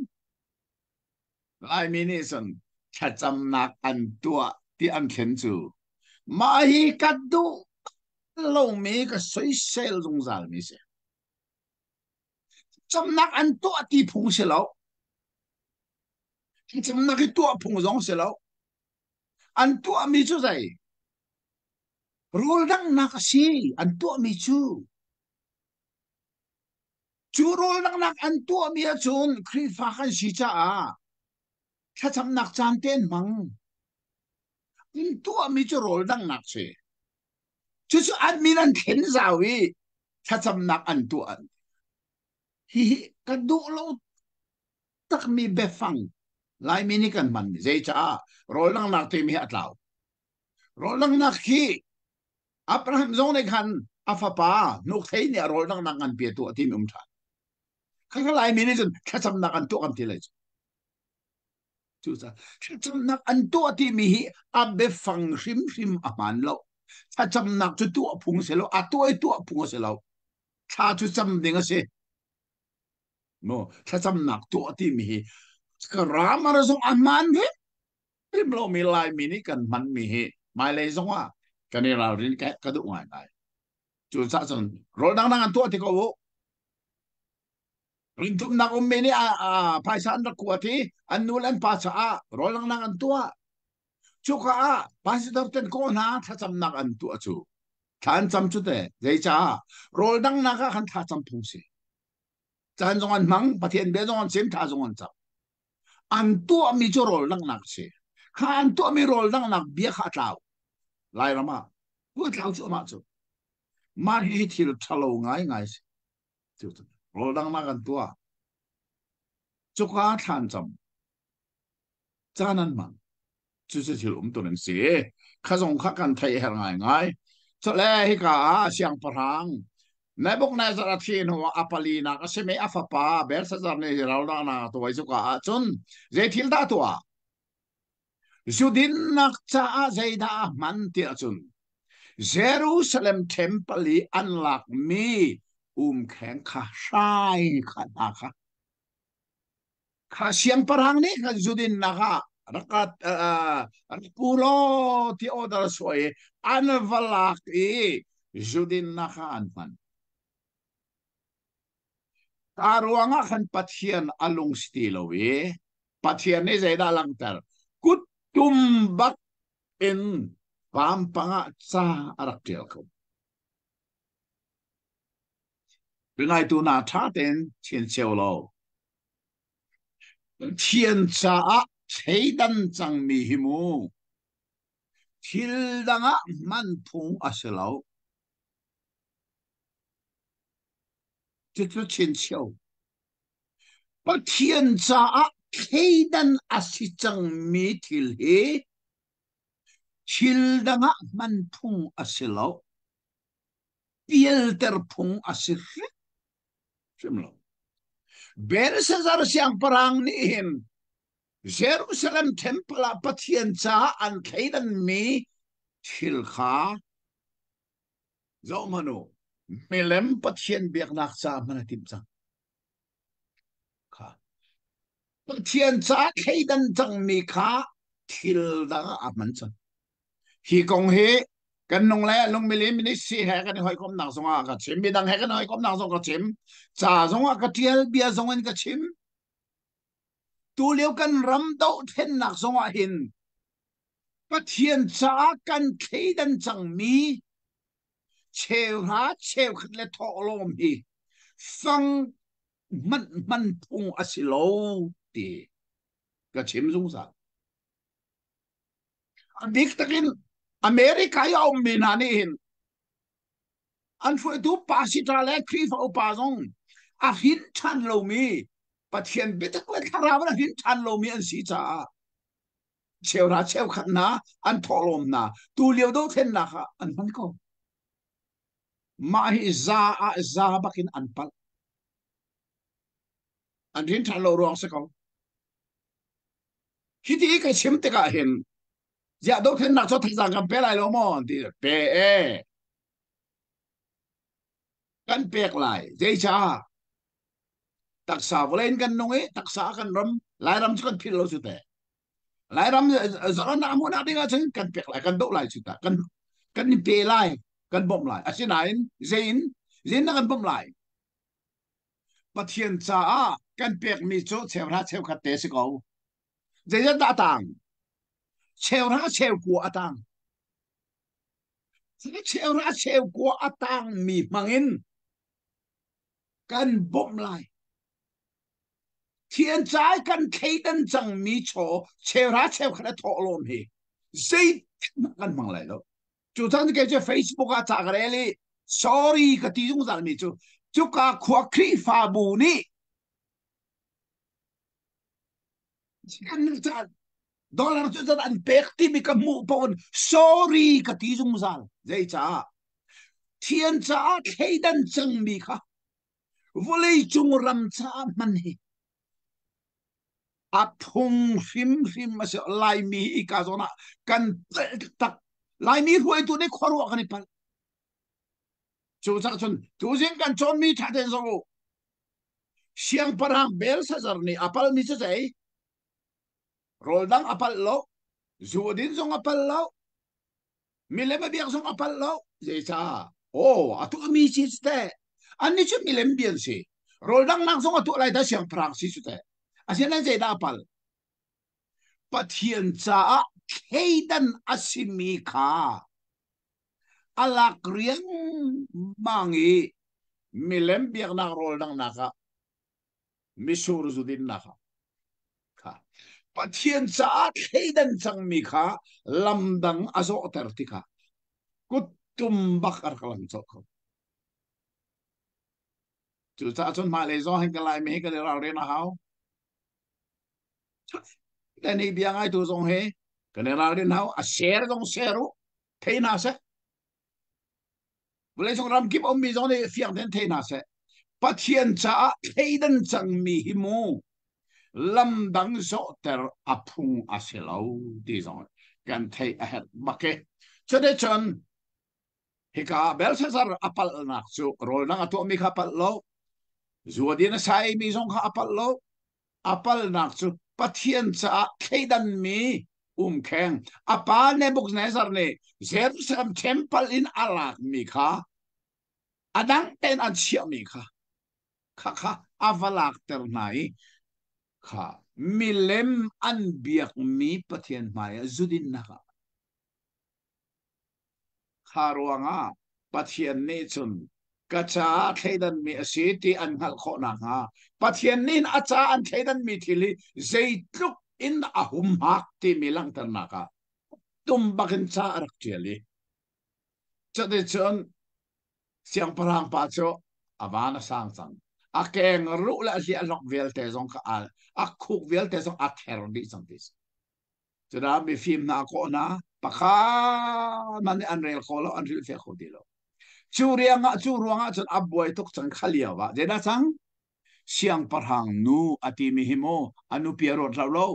lai mi ni son cha cham nak an tua ti an then chu ma hi kat du lo mi ka soi sel zong zal mi se cham nak an tua ti phung se lo cham nak ki tua phung zong se lo an tua mi chu zai rol nang nak si an tua mi chu rol nang nak an tua mi a chun khri fa khan si cha a cha cham nak chan ten mang an tua mi chu rol nang nak se chu chu an mi nan then zawi cha cham nak an tua an hi ka du lo tak mi be fang lai mi ni kan man zai cha rol nang nak te mi atlaw rol nang nak hi Abraham zong ne khan afapa nuk thei ne rol nang nak an pe tu ti mi tha kha lai mi ni chun cha cham nak an tu kan ti lai chu sa cha cham nak an tu ti mi hi abe fang rim rim aman lo cha cham nak chu tu phung se lo a tu phung se lo cha chu cham ding se no cha cham nak tu ti mi hi ka ram ar zong aman he rim lo mi lai mi ni kan man mi hi mai le zong a kan ni ra rin ka du ngai ngai chu sa son rol dang dang an tu ti ko wo rin tum nak mi ni a paisan ra ku ti an nulan pa cha a rol dang dang an tu chu ka a pastor ten ko na cha cham nak an tu chu than cham chu te zai cha rol dang na ka kan tha cham phung si chan zong an mang pathian be zong an sim tha zong an cha an tu mi chu rol dang nak si khan tu mi rol dang nak bia kha tlaw lai rama ku tlaw chu ma chu ma hi thil thalo ngai ngai chu rol dang nak an tu chu ka than cham chanan mang chu chu thil tu nen si kha zong kha kan thai her ngai ngai cho le hi ka siang parang nai bok nai zara thin ho apali na ka se me afapa ber sa zar ne rau na to wai chu ka chun ze thil da to Judin nak cha zaida man ti chun Jerusalem temple unlock me khen kha sai kha na kha siang parang ni kha Judin na kha rakat pulo ti order soy anvalak Judin na kha anman karuanga khan pathian alung stilowe pathian ni zaida lang tar kut tumbak in pampanga cha araktel ko bingai tu na tha ten chen cheu lo thiên cha chei dan chang mi hi mu thil danga man phung aselo chu chen cheu pa thiên cha chei dan asichang mi thil he Childanga man phung asilo filter phung asir simlo ber sazar siang parang ni hin Jerusalem temple pathian cha an khaidan mi thil kha zo mano melem pathian biak nak cha mana tim cha kha pathian cha khaidan chang mi kha thil da aman cha hi kong he กันนงแลลงมิลิมินิสีแหกันหอยคมหนังสงากระชิมมีดังแหกันหอยคมหนังสงกระชิมจ่าสงกระเทียลเบียสงกันกระชิมตูเลี้ยวกันรำโตเทนหนักสงหินปะเทียนจ้ากันเคดันจังมีเชลหาเชลขัดเลทอลมฮีฟังมันพุงอสิโลตีกระชิมสงสารอันดิกตะกินอเมริกายอมมีนานี่หินอันช่วยดูปาสิตาเล็กครีฟอุปาซงอาหินชันโลมีปะเทียนเบตะกเวทคาราวนะหินชันโลมีอันสีจ้าเชลราเชลขัดนาอันทอลมนาตูเลียวดูเทนนะคะอันมันก็มาฮิซาอาซาบักินอันปัลอันหินชันโลรองสักเอาฮิตีก็ชิมตะกะเห็นอย่าดูเทนนักชดทักษะกันเปไรโลมอนที่เปเอกันเปียกไหลเจชาตักษาวเล่นกันน้อยตักษากันรำหลายรำชุดพิลโลสุดแต่หลายรำสารนามุนาดิ้งกันกันเปียกไหลกันโดไหลสุดแต่กันนี่เปไหลกันบ่มไหลอาศัยไหนเจนนักกันบ่มไหลปะเทียนจ้ากันเปียกมีโจเชลราเชลขัดเตสกเอาเจจะตาต่างเชลราเชลกัวต่างเชลราเชลกัวต่างมีมังอินกันบ่มไหลเทียนใจกันเคดันจังมีโชเชลราเชลขัดทอลมฮีเจกันมังไหลแล้วจุดทั้งที่เจ้า Facebook อาจากอะไรเลย sorry ก็ที่จุงสันมีจุกาขวาครีฟาบูนี่กันจะดอลลาร์จุดอันเป็กที่มีกมูปอน sorry ก็ที่จุงสันใจจ้าเทียนจ้าเคดันจังมีค่ะวลีจุงรำจ้ามันเฮอัพงฟิมมาเสียลายมีอีกาโซนะกันตักลายมีหวยตัวนี้ขวารวกันนี่ปะจูสักชนจูเซงกันชนมีทัดเดนโซเสียงปรางเบลซาซาร์นี่อัปลมิเซใจโรลดังอัปลโลจูดินซงอัปลโลมิเลมเบียงซงอัปลโลเจซ่าโอ้อะตุมีชิสเตอันนี้ชุมิเลมเบียนสิโรลดังนังซงอะตุไลด้าเสียงปรางสิสุเตอาเซียนเจด้าอัปลปะเทียนจ้าเคดันอาซิมีคาอลักเรียงมังอีมิเลมเบียงนักโรลดังนักะมิสูรจุดินนักะค่ะปะเทียนจ้าเคดันจังมีคาลำดังอาโซเตอร์ติค่ะกุตุมบักอาร์กลังโซกจุดจ้าจนมาเลยโซเห็นกันไลไม่เห็นกันเราเรียนนะเขาแต่นี่เบียงไอ้ตัวทรงเฮกันเราเรียนเขาอาเชร์ตรงเชรุเทน่าเซเวลาทรงรำกิบอมมีทรงเนี่ยเฟียงเทน่าเซปะเทียนจ้าเคดันจังมีหิมูลำดังโซเตอร์อพุงอาเซลาวดีทรงกันเทอเฮดบักเกจะได้จน Hika bel Cesar apal nak so rol nang ato mi kapal lo zuwa din sai mi zong ka apal lo apal nak so pathian cha kaidan mi keng apa ne buk ne sar ne Jerusalem temple in alak mi kha adang ten an sia mi kha avalak ter nai kha milem an biak mi pathian maya zudin na haruanga pathian ni chun kacha theidan mi asiti an hal kho na nga pathian nin acha an theidan mi thili zeitluk in ahum hak ti milang tan naka tum bakin cha arak tiali chade chon siang parang pa cho avana sang sang akeng ru la si alok vel te zong ka al akuk vel te zong akher di sang tis chada mi film na ko na pakha man an rel kholo an ril fe khodilo chu ruanga chon aboi tok chang khalia wa jeda chang siang parhang nu ati mi himo anu piero trawlo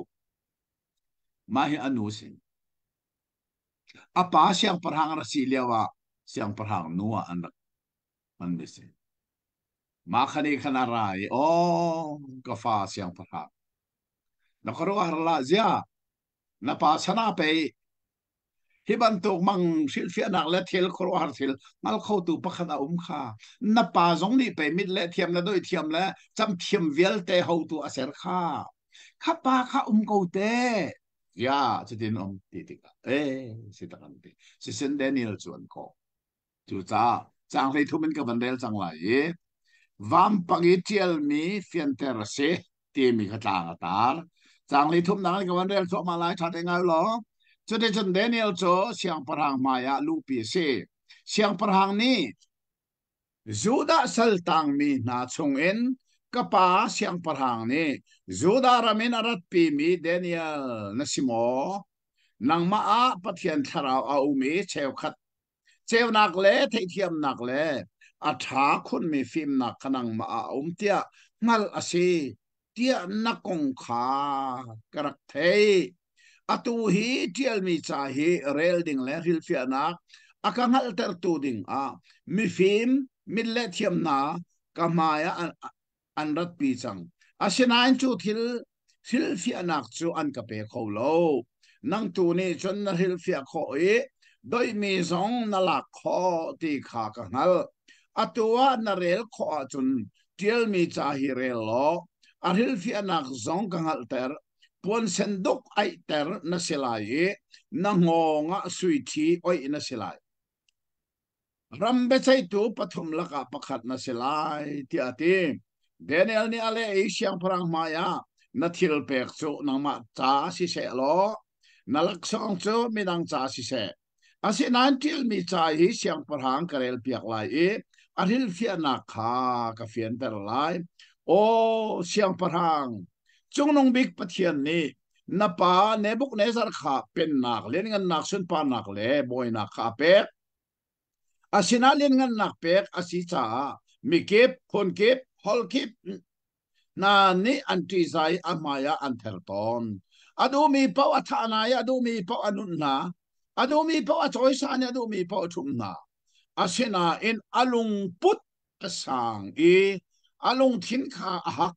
mahi anu sin apa siang parhang rasilia wa siang parhang nu an bese ma khani khanarai o kafa siang parhang nakaro harla zia na pa sana pe hi ban tok mang sil fia nak le thil khro har thil ngal kho tu pakhat a kha na pa zong ni pe mit le thiam la doi thiam la cham thiam vial te ho tu a ser kha kha pa kha ko te ya chitin ti ti ka si ta kan ti si sen Daniel chuan ko chu cha chang le thu min ka ban del chang lai vam pangi tiel mi fian ter se ti mi kha ta tar chang le thum nang ka ban del so ma lai tha te ngai lo cho de chen Daniel cho siang parang maya lu pi se siang parang ni Juda sal tang mi na chung in kapa siang parang ni Juda ramin arat pi mi Daniel na simo nang ma a pathian tharau a umi cheu khat cheu nak le thei thiam nak le a tha khun mi phim nak kanang ma a tia ngal ase tia na kong kha karak thei atu hi tial mi cha hi rel ding le hil fia na akang hal ter tu ding a mi phim mi le thiam na kamaya an rat pi chang asinain chu thil fia nak chu an ka pe kho lo nang tu ni chon na hil fia kho e doi mi zong na la kho ti kha ka ngal atua na rel kho chun tial mi cha hi rel lo a hil fia nak zong ka ngal ter puan sendok ai ter na selai na ngonga sui thi oi na selai rambe chai tu pathum laka pakhat na selai ti ati Daniel ni ale e siang parang maya na thil pek chu nang ma cha si se lo na lak song chu minang cha si se asi nan til mi cha hi siang parang karel piak lai e aril fia na kha ka fian ter lai o siang parang chung nong big pathian ni na pa nebuk nezar kha pen nak len ngan nak sun pa nak le boy nak kha pe asina len ngan nak pek asi cha mi kep khon kep hol kep na ni anti zai amaya antherton adu mi pau athana ya adu mi pau anun na adu mi pau achoi sa ni adu mi pau thum na asina in alung put sang e alung thin kha a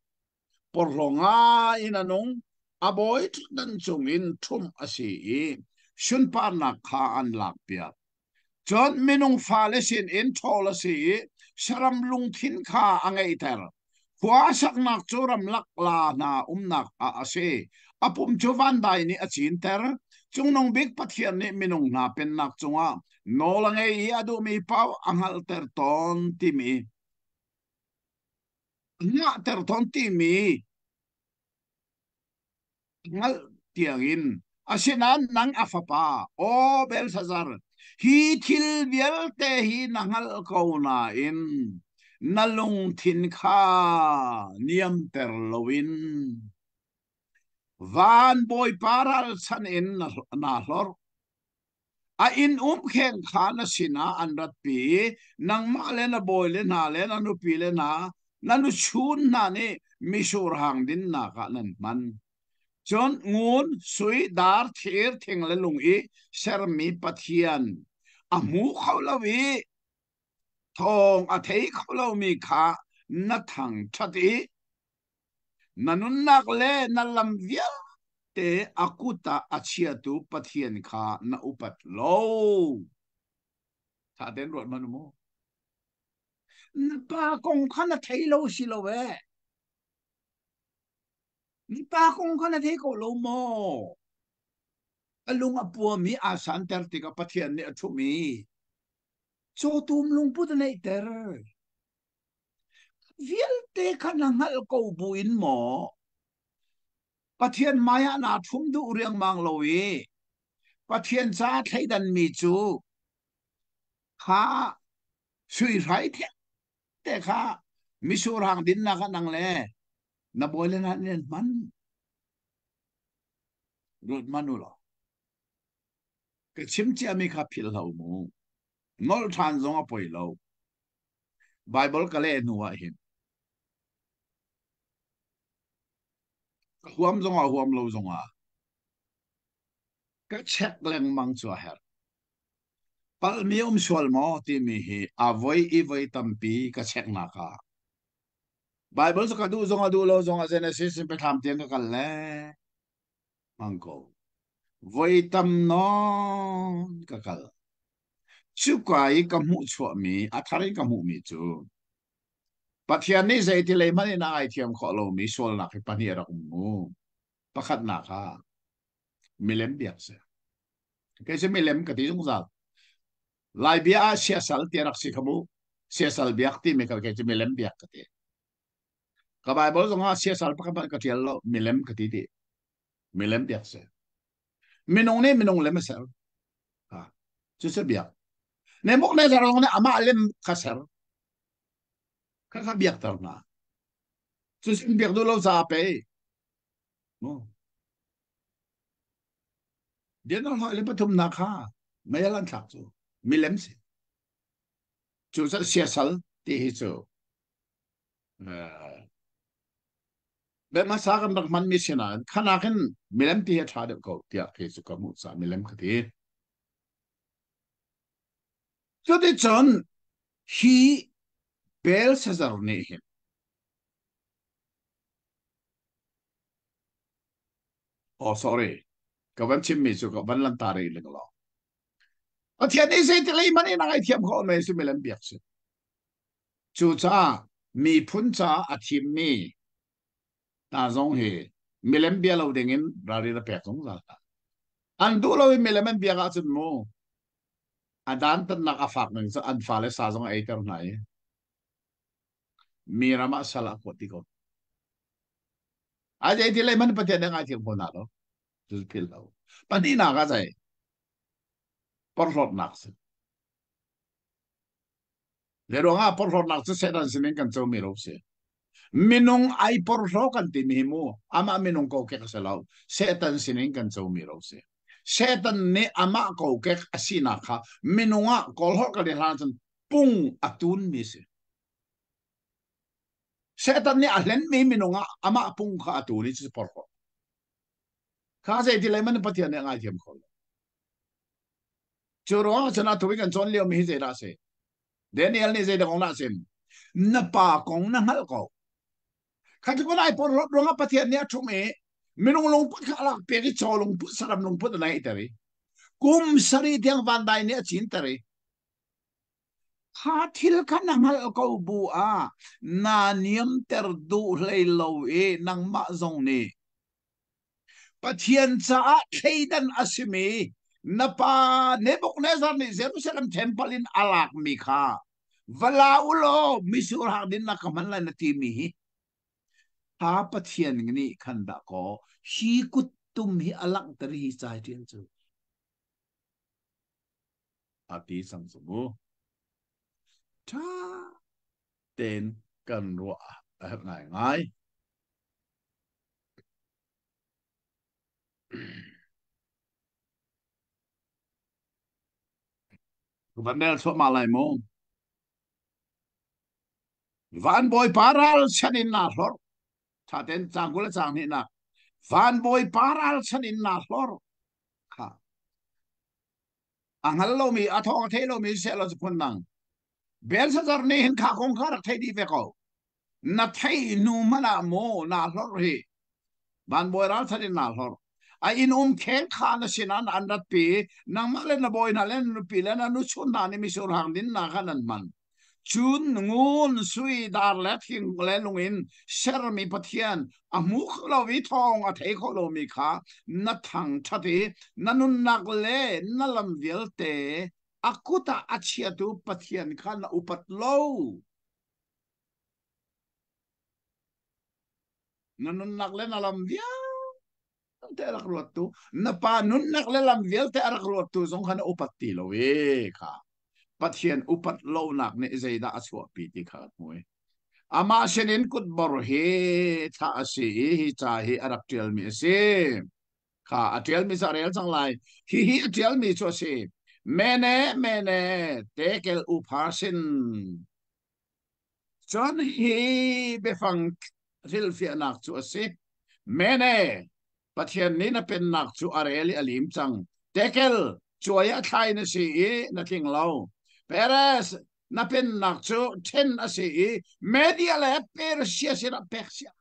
porlonga in anong aboy dan chung in thum asi shun pa na kha an lak pia John minung falesin in tolasi saram lung thin kha angai ter khwa sak nak churam lak la na nak a ase apum chuvan dai ni achin ter chung big pathian ni minung na pen nak chunga no langai I adu mi pau angal ter ton ti mi nga ter ton ti mi ngal tiangin asinan nang afapa o bel sazar hi thil bial te hi nangal ko na in nalung thin kha niam ter lowin van boy paral san in na hlor a in khen kha na sina an rat pi nang ma le na boy le na le na nu pi le na nanu chun na ne misur hang din na ka nan man John ngun sui dar thir thing le lung I ser mi pathian a mu khawlawi thong a thei khawlo mi kha na thang thati nanun nak le na lam via te akuta achia tu pathian kha na upat lo tha den rot manu mo na pa kong khana thei lo si lo we ni pa kong khana thei ko lo mo alung apua mi asan ter tika pathian ni athu mi cho tum lung put nei ter vial te khanangal ko buin mo pathian maya na thum du riang mang lowi pathian cha thaidan mi chu kha sui rai the te kha misurang din na ka nang le na boile na nen man rut manulo ke chimchi ami kha phil ho mo ngol than zong a poi lo bible ka le nuwa hin huam zong a huam lo zong a ka check leng mang chu her pal mi sual mo ti mi hi avoi I voi tampi ka check na ka bible so ka du lo zong a genesis pe tham tiang ka le mangko voi tam non kakal chu kwai kamu chua mi athari kamu mi chu pathian ni zai ti le mani na ai thiam kho lo mi sol na ki pani ra mu pakhat na kha milem biak se ke se milem ka ti jung zal lai bia sia sal ti rak si kamu sia sal biak ti me ka ke se milem biak ka ti ka bai bol zonga sia sal pakhat ka ti lo milem ka ti ti milem biak se minong ne minong lem se ha chu se biak ne mok ne zarong ne ama lem khaser ka biak tar na chu se biak do lo za pe no dia no ho le patum na kha me lan thak chu milem se chu sa sia sal ti hi chu be ma sa kan dak man mi sina khana khen milem ti ha tha de ko tia ke su ka mu sa milem ka ti chu de chon hi bel sa zar ne hi oh sorry ka ban chim mi chu ka ban lan ta re le lo a thian ni se ti le man ina ai thiam kho me su milem biak se chu cha mi phun cha a thim mi ta zong he milem bia lo dingin rari da pek zong za an du lo milem bia ga chun mo adan tan nak afak nang sa an fale sa zong ai ter nai mirama sala ko ti ko a je ti le man pa te na nga ti ko na lo tu pil lo pa ni na ga zai por lot nak se le ro nga por lot nak se dan sin kan zo mi ro se minung ai por ro kan ti mi mo ama minung ko ke sa lo se tan sin kan zo mi ro se setan ne ama ko ke asina kha minunga kol ho ka de han pung atun mi se setan ni alen mi minunga ama pung kha atuni chi por ko kha se ti le man patia ne ngai thiam khol churo chana tu kan chon leo mi se ra se daniel ni se de ong na sim na pa kong na hal ko kha ti ko nai por ro nga patia ne thu me minung long pa kha la pe ri cholong pu saram long pu na itari kum sari tiang van dai ne chin tari ha thil kan amal ko bu a na niam ter du hlei lo e nang ma zong ni pathian cha theidan asimi na pa nebuknezar ni jerusalem temple in alak mi kha vala ulo misur hak din na kaman la na timi ha pathian ni khanda ko hi kutum hi alak tari hi chai tin chu ati sang sumu cha tên cần rụa ngày ngay vấn đề số mà lại mong van boy paral chanin na lor tha ten chang gula chang ni na van boy paral chanin na lor kha angal lo mi athong the lo mi se lo chun nang bel sa jar ni hin kha kong kha rak thai di ve ko na thai nu mana mo na lor hi van boy ral chanin na lor a in khen kha na sinan an rat pi nang ma le na boy na len nu pi le na nu chun na ni mi sur hang din na khanan man chun ngun sui dar le thing le lungin ser mi pathian a muk lo vi thong a thei kho lo mi kha na thang thati na nun nak le na lam vil te akuta achia tu pathian kha na upat lo na nun nak le na lam vil te arak ruat tu na pa nun nak le lam vil te arak ruat tu zong kha na upat ti lo e kha pathian upat lo nak ne zaida aswa pi ti khat moi ama senin kut bor he tha asi hi cha hi arak tel mi se kha atel mi sa rel sang lai hi atel mi cho se mene tekel uphasin chon hi befang ril fi anak chu se mene pathian ni na pen nak chu areli alim chang tekel chuaya thai na si na thing lo Peres na pen nak chu ten asi media le per sia sia persia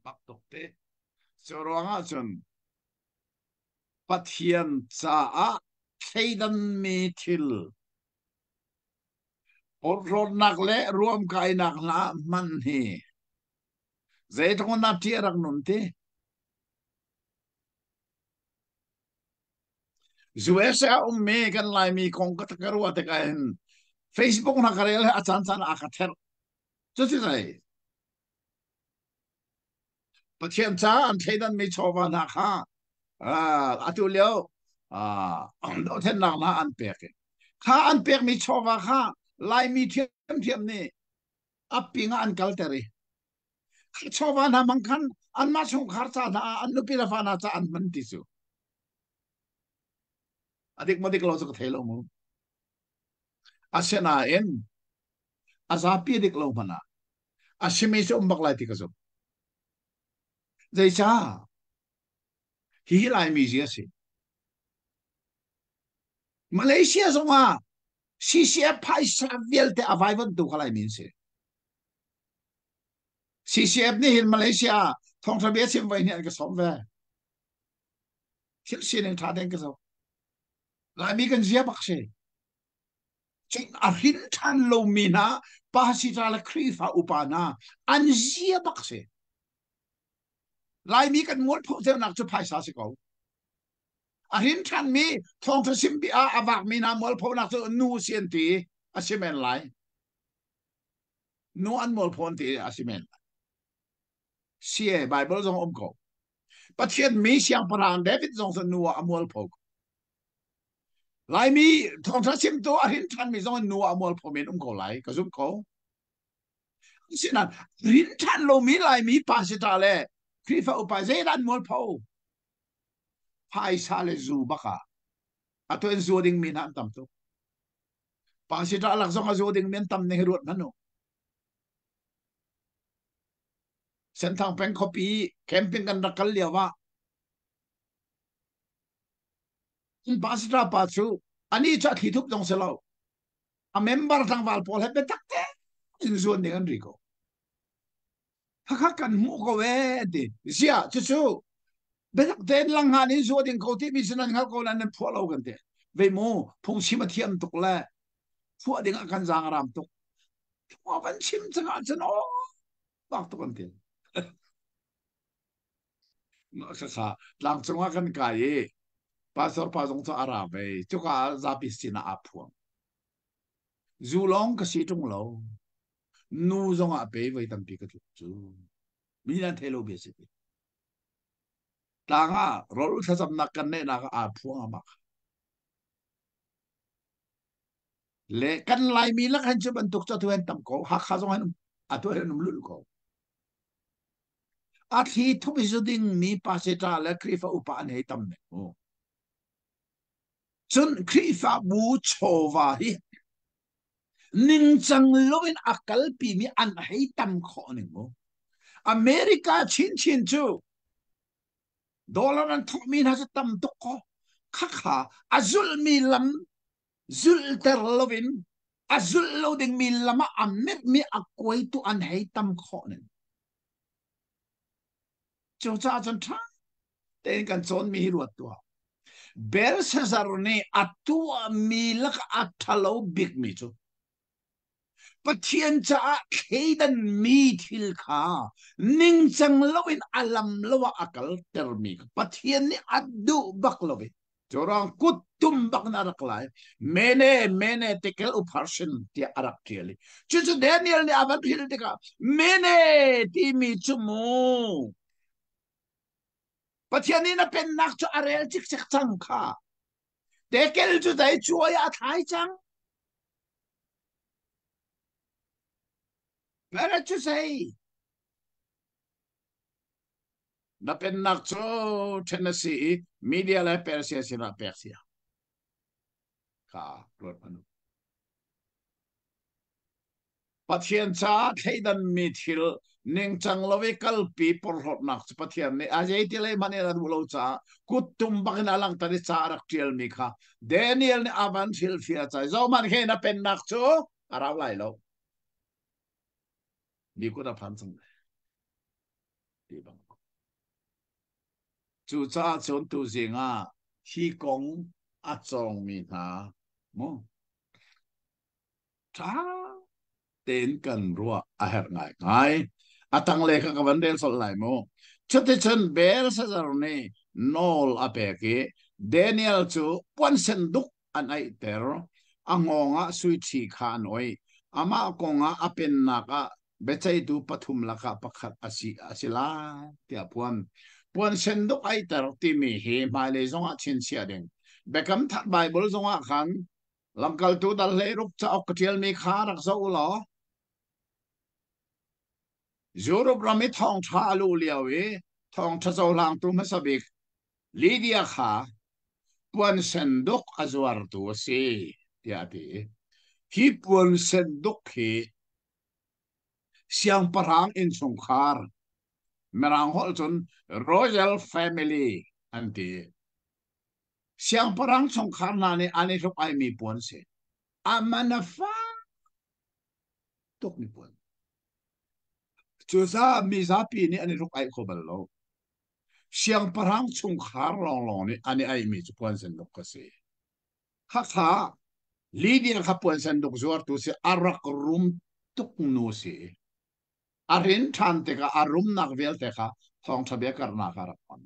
bak tok te cho ronga chun pathian cha a theidan mi thil or ron nak le ruam kai nak na man hi zai thong na ti rak nun te zuesa me kan lai mi kong ka takarwa te kan Facebook na karel achan chan akather chu chi sai pathian cha an theidan mi chowa na kha atu leo do then nak na an pek kha an pek mi chowa kha lai mi thiam thiam ni apinga an kalteri chowa na mangkhan an ma chung kharcha na an nupi la fa na cha an man ti su adik madik lo so thelo mu asena en azapi dik lo mana asimi so umbak lai ti ka so dei cha hi lai mi ji ase Malaysia so ma CCF pai sa viel te avaivan tu khalai min se CCF ni hin Malaysia thong sa bia sim vai ni ka som ve thil sin tha den ka so lai mi kan zia bak se ching a hin than lo mi na pa si tra la krifa upana an zia bak se lai mi kan mol pho te nak chu pai sa se ko a hin than mi thong sa sim bia avak mi na mol pho nak chu nu sian ti a simen lai nu an mol phon ti a simen sie Bible zong ko pathian mi siang parang David zong sa nu amol pho lai mi thong sa sim to a hin than mi zong nu amol pho men ko lai ka zum ko sinan hin than lo mi lai mi pa si ta le krifa upa zai dan mol pho pai sa le zu baka ato en zu ding min han tam to pa si ta lak zong a zu ding men tam ne rut nano sen thang peng copy camping kan rakal liawa in pa si ta pa chu ani cha thi thup dong se lo a member thang wal pol he betak te in zu ding an ri ko ha kan mu ko we de sia chu chu betak te lang han in zu ding ko ti mi sinan ngal ko lan pho lo kan te ve mo phung chim a thiam tuk la phu ding a kan jang ram tuk mo van chim chang a chen o bak to kan te no sa lang chung a kan kai pastor pa jong cho arabe chu ka zapi sina aphuang zulong ka si tung lo nu zong a pe vai tam pi ka chu mi nan thelo be se ta nga rol sa sam nak kan ne na ka aphuang ma le kan lai mi la kan chu ban tuk cho tuen tam ko ha kha zong han a to hen lul ko a thi thu bi zu ding mi pa se ta la krifa upa an he tam ne o chun krifa bu chowa hi ning chang lovin akal pi mi an he tam kho ne mo America chin chin chu dollar an thu mi na tam tuk ko kha kha azul mi lam zul ter lovin azul loading mi lama amit mi akwai tu an he tam kho ne cho cha chan tha ten kan chon mi ruat tu ber se zarone atua mi lak athalo big mi chu pathian cha kheidan mi thil kha ning chang loin alam lowa akal ter mi pathian ni adu bak lowe jorang kutum bak na raklai mene tekel upharsin ti arak tiali chu Daniel ni aban thil te ka mene ti mi chumu pathian na pen nak chu arel chik chik chang kha tekel chu dai chuya thai chang Para chu say na pen nak chu Tennessee media la Persia sina Persia ka rot panu pathian cha theidan mi thil ning chang lowe kalpi por hot nak pathian ne ajai tile mane la bulo cha kutum bagna lang tani cha rak tiel mi kha Daniel ne avan thil fia cha zo man he na pen nak chu araw lai lo ni ko da phan chung di bang จูจ้าชนตูเสียงที่กงอาจงมีนาโมท้าเต้นกันรัวอาเหรง่ายง่ายอาตังเลขกับวันเดลสลายโมชุดที่ฉันเบลส์จารณีนอลอาเปกิเดนิเอลจูปวนเซนดุกอันไอเตอร์อ่างงะสวิตชีขานอยอามาคงอาเป็นนักเบจัยดูปฐุมลักะประคัดอาศิลาเตียพวนปวนเซนดุกไอเตอร์ที่มีเฮมาเลซงอาชินเชียเดงเบคัมทัดไบเบิลซงอาขันลำกัลตูดัลเลรุกจะออกเทียลมีขารักษาอุลอ ยูโรปรามิทองชาลูเลียวทองทศลางตุมสบิกลีเดียขาปวนเซนดุกอจวาร์ตัวซียาดีที่ปวนเซนดุกฮีเสียงปรางอินสงครามเมรังฮอลจนรอยัลแฟมิลีอันดีเสียงปรางสงครามนั่นอันนี้ทุกไอมีปวนเซอามันฟ้าตุกมีปวนจูซามีซาปีนี่อันนี้ทุกไอขบลโลเสียงปรางสงครามลองนี่อันนี้ไอมีจุปวนเซนดุกก็เซข้าข้า ลีเดียขับปวนเซนดุกจวร์ตุเสอารักรุมตุกนูเสอารินทันเตกะอารุมนักเวลเตกะทองทะเบียกรนาคารักมัน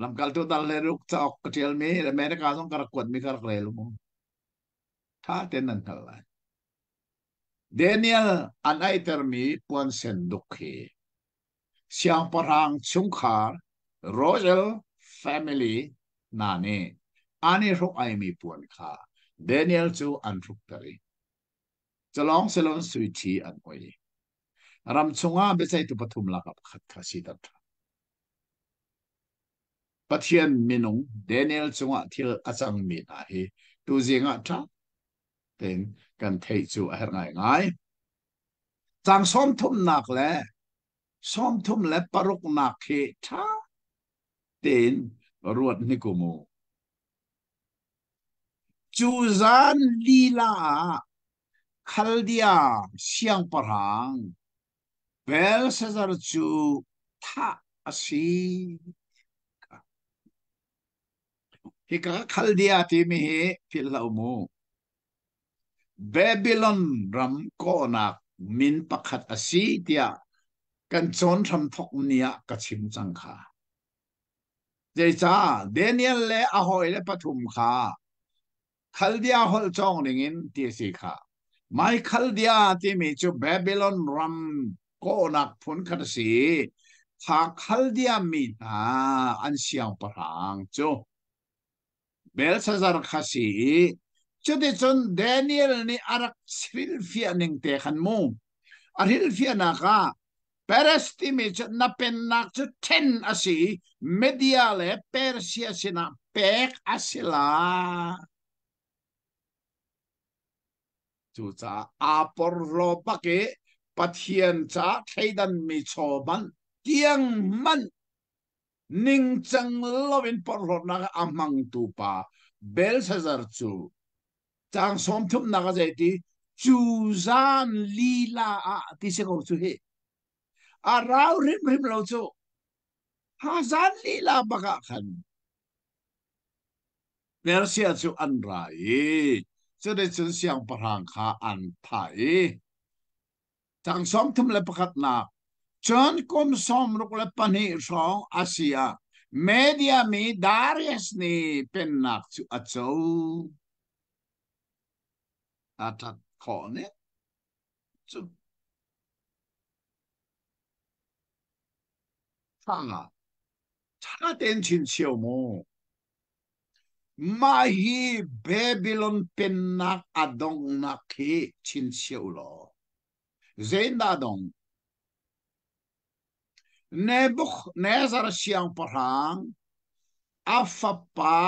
ลำกัลตุดัลเลรุกจะออกกเทียลมีอเมริกาต้องกระกวดมีกระเรลุมท่าเต็นนันทัลไลเดนิเอลอันไอเตอร์มีปวนเซนดุกเฮเสียงปรางชุงคาร์โรเจลแฟมิลีนานีอันนี้รุกไอมีปวนคาเดนิเอลจูอันรุกตรีจะลองเซลอนสวิตีอันไว้รำชงอาเบสัยตุปฐุมลักขัดขาสิดัตปัทยันมินุงเดนิเอลชงอาที่อาจังมีนาฮีตูเจียงอาท่าเป็นกันเทจูอาเหรง่ายง่ายจังซ้อมทุ่มหนักแลซ้อมทุ่มและปรุกหนักเฮท่าเต็นรวดนิกุมูจูซานลีลาคัลเดียเสียงปรางเบลเซซาร์จูท่าอาศีฮิกาคัลเดียที่มีฟิลลาอุโมเบบิลอนรัมโกนักมินปักขัดอาศีเตียกันจนทำทกเนียกชิมจังค่ะเจจ้าเดนิเอลเล่อหอยเล่ปฐุมค่ะคัลเดียฮอลจองนิ่งที่สิค่ะไม่คัลเดียที่มีจูเบบิลอนรัมโกนักพุนขัดสีถ้าคัลเดียมีอันเสียงปรางจูเบลซาซาร์คาสีจุดที่จนเดนิเอลนี่อารักซิลฟิอานิงเตขันมูอาริลฟิอานักเปรสติมิจนับเป็นนักจุดเทนอาศีเมดิอาเลเปรเซียสินะเปกอาศิลาจูจ้าอาปอร์โลปะเกปัทเฮียนจ้าไทดันมีโชบันเตียงมันนิ่งจังลวินปอร์โลนักอามังตูปาเบลซาซาร์จูจางสมทุมนักใจที่จูซานลีลาที่เสกอจูเฮอาราวริมเราจูฮาซานลีลาบักขันเปอร์เซียจูอันไรจะได้จนเสียงปรางคาอันไทยจางสมทุมเลปกัดนักจนกุมสมรุกเลปนีสองอาเซียเมเดียมีดาริสนี่เป็นนักจูอัจโจอาทัดขอเนี่ยจูฟังถ้าเต็นชินเชียวโมมาฮีเบบิลอนเป็นนักอดงนักเฮชินเชียวหรอเจนดาดงเนบุกเนซาร์เชียงปรางอาฟปา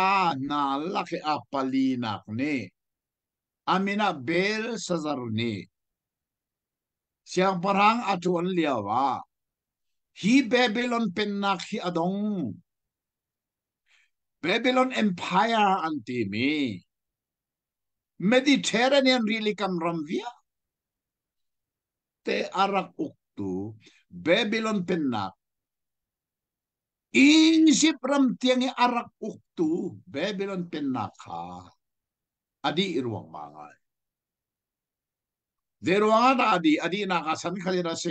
นาลักอาปาลีนักเนอามินาเบลซาซาร์เนเชียงปรางอาจวนเลียวว่าฮีเบบิลอนเป็นนักฮีอดงเบบิลอนเอ็มพายร์อันตีมี Mediterranean really kam ramvia te arak uktu Babylon pennak อียิปต์รำเตียงอารักอุกตูเบบิลอนเป็นนาคาอดีรวงมาไงเดรวงอดีนาคาสันขลิราเซ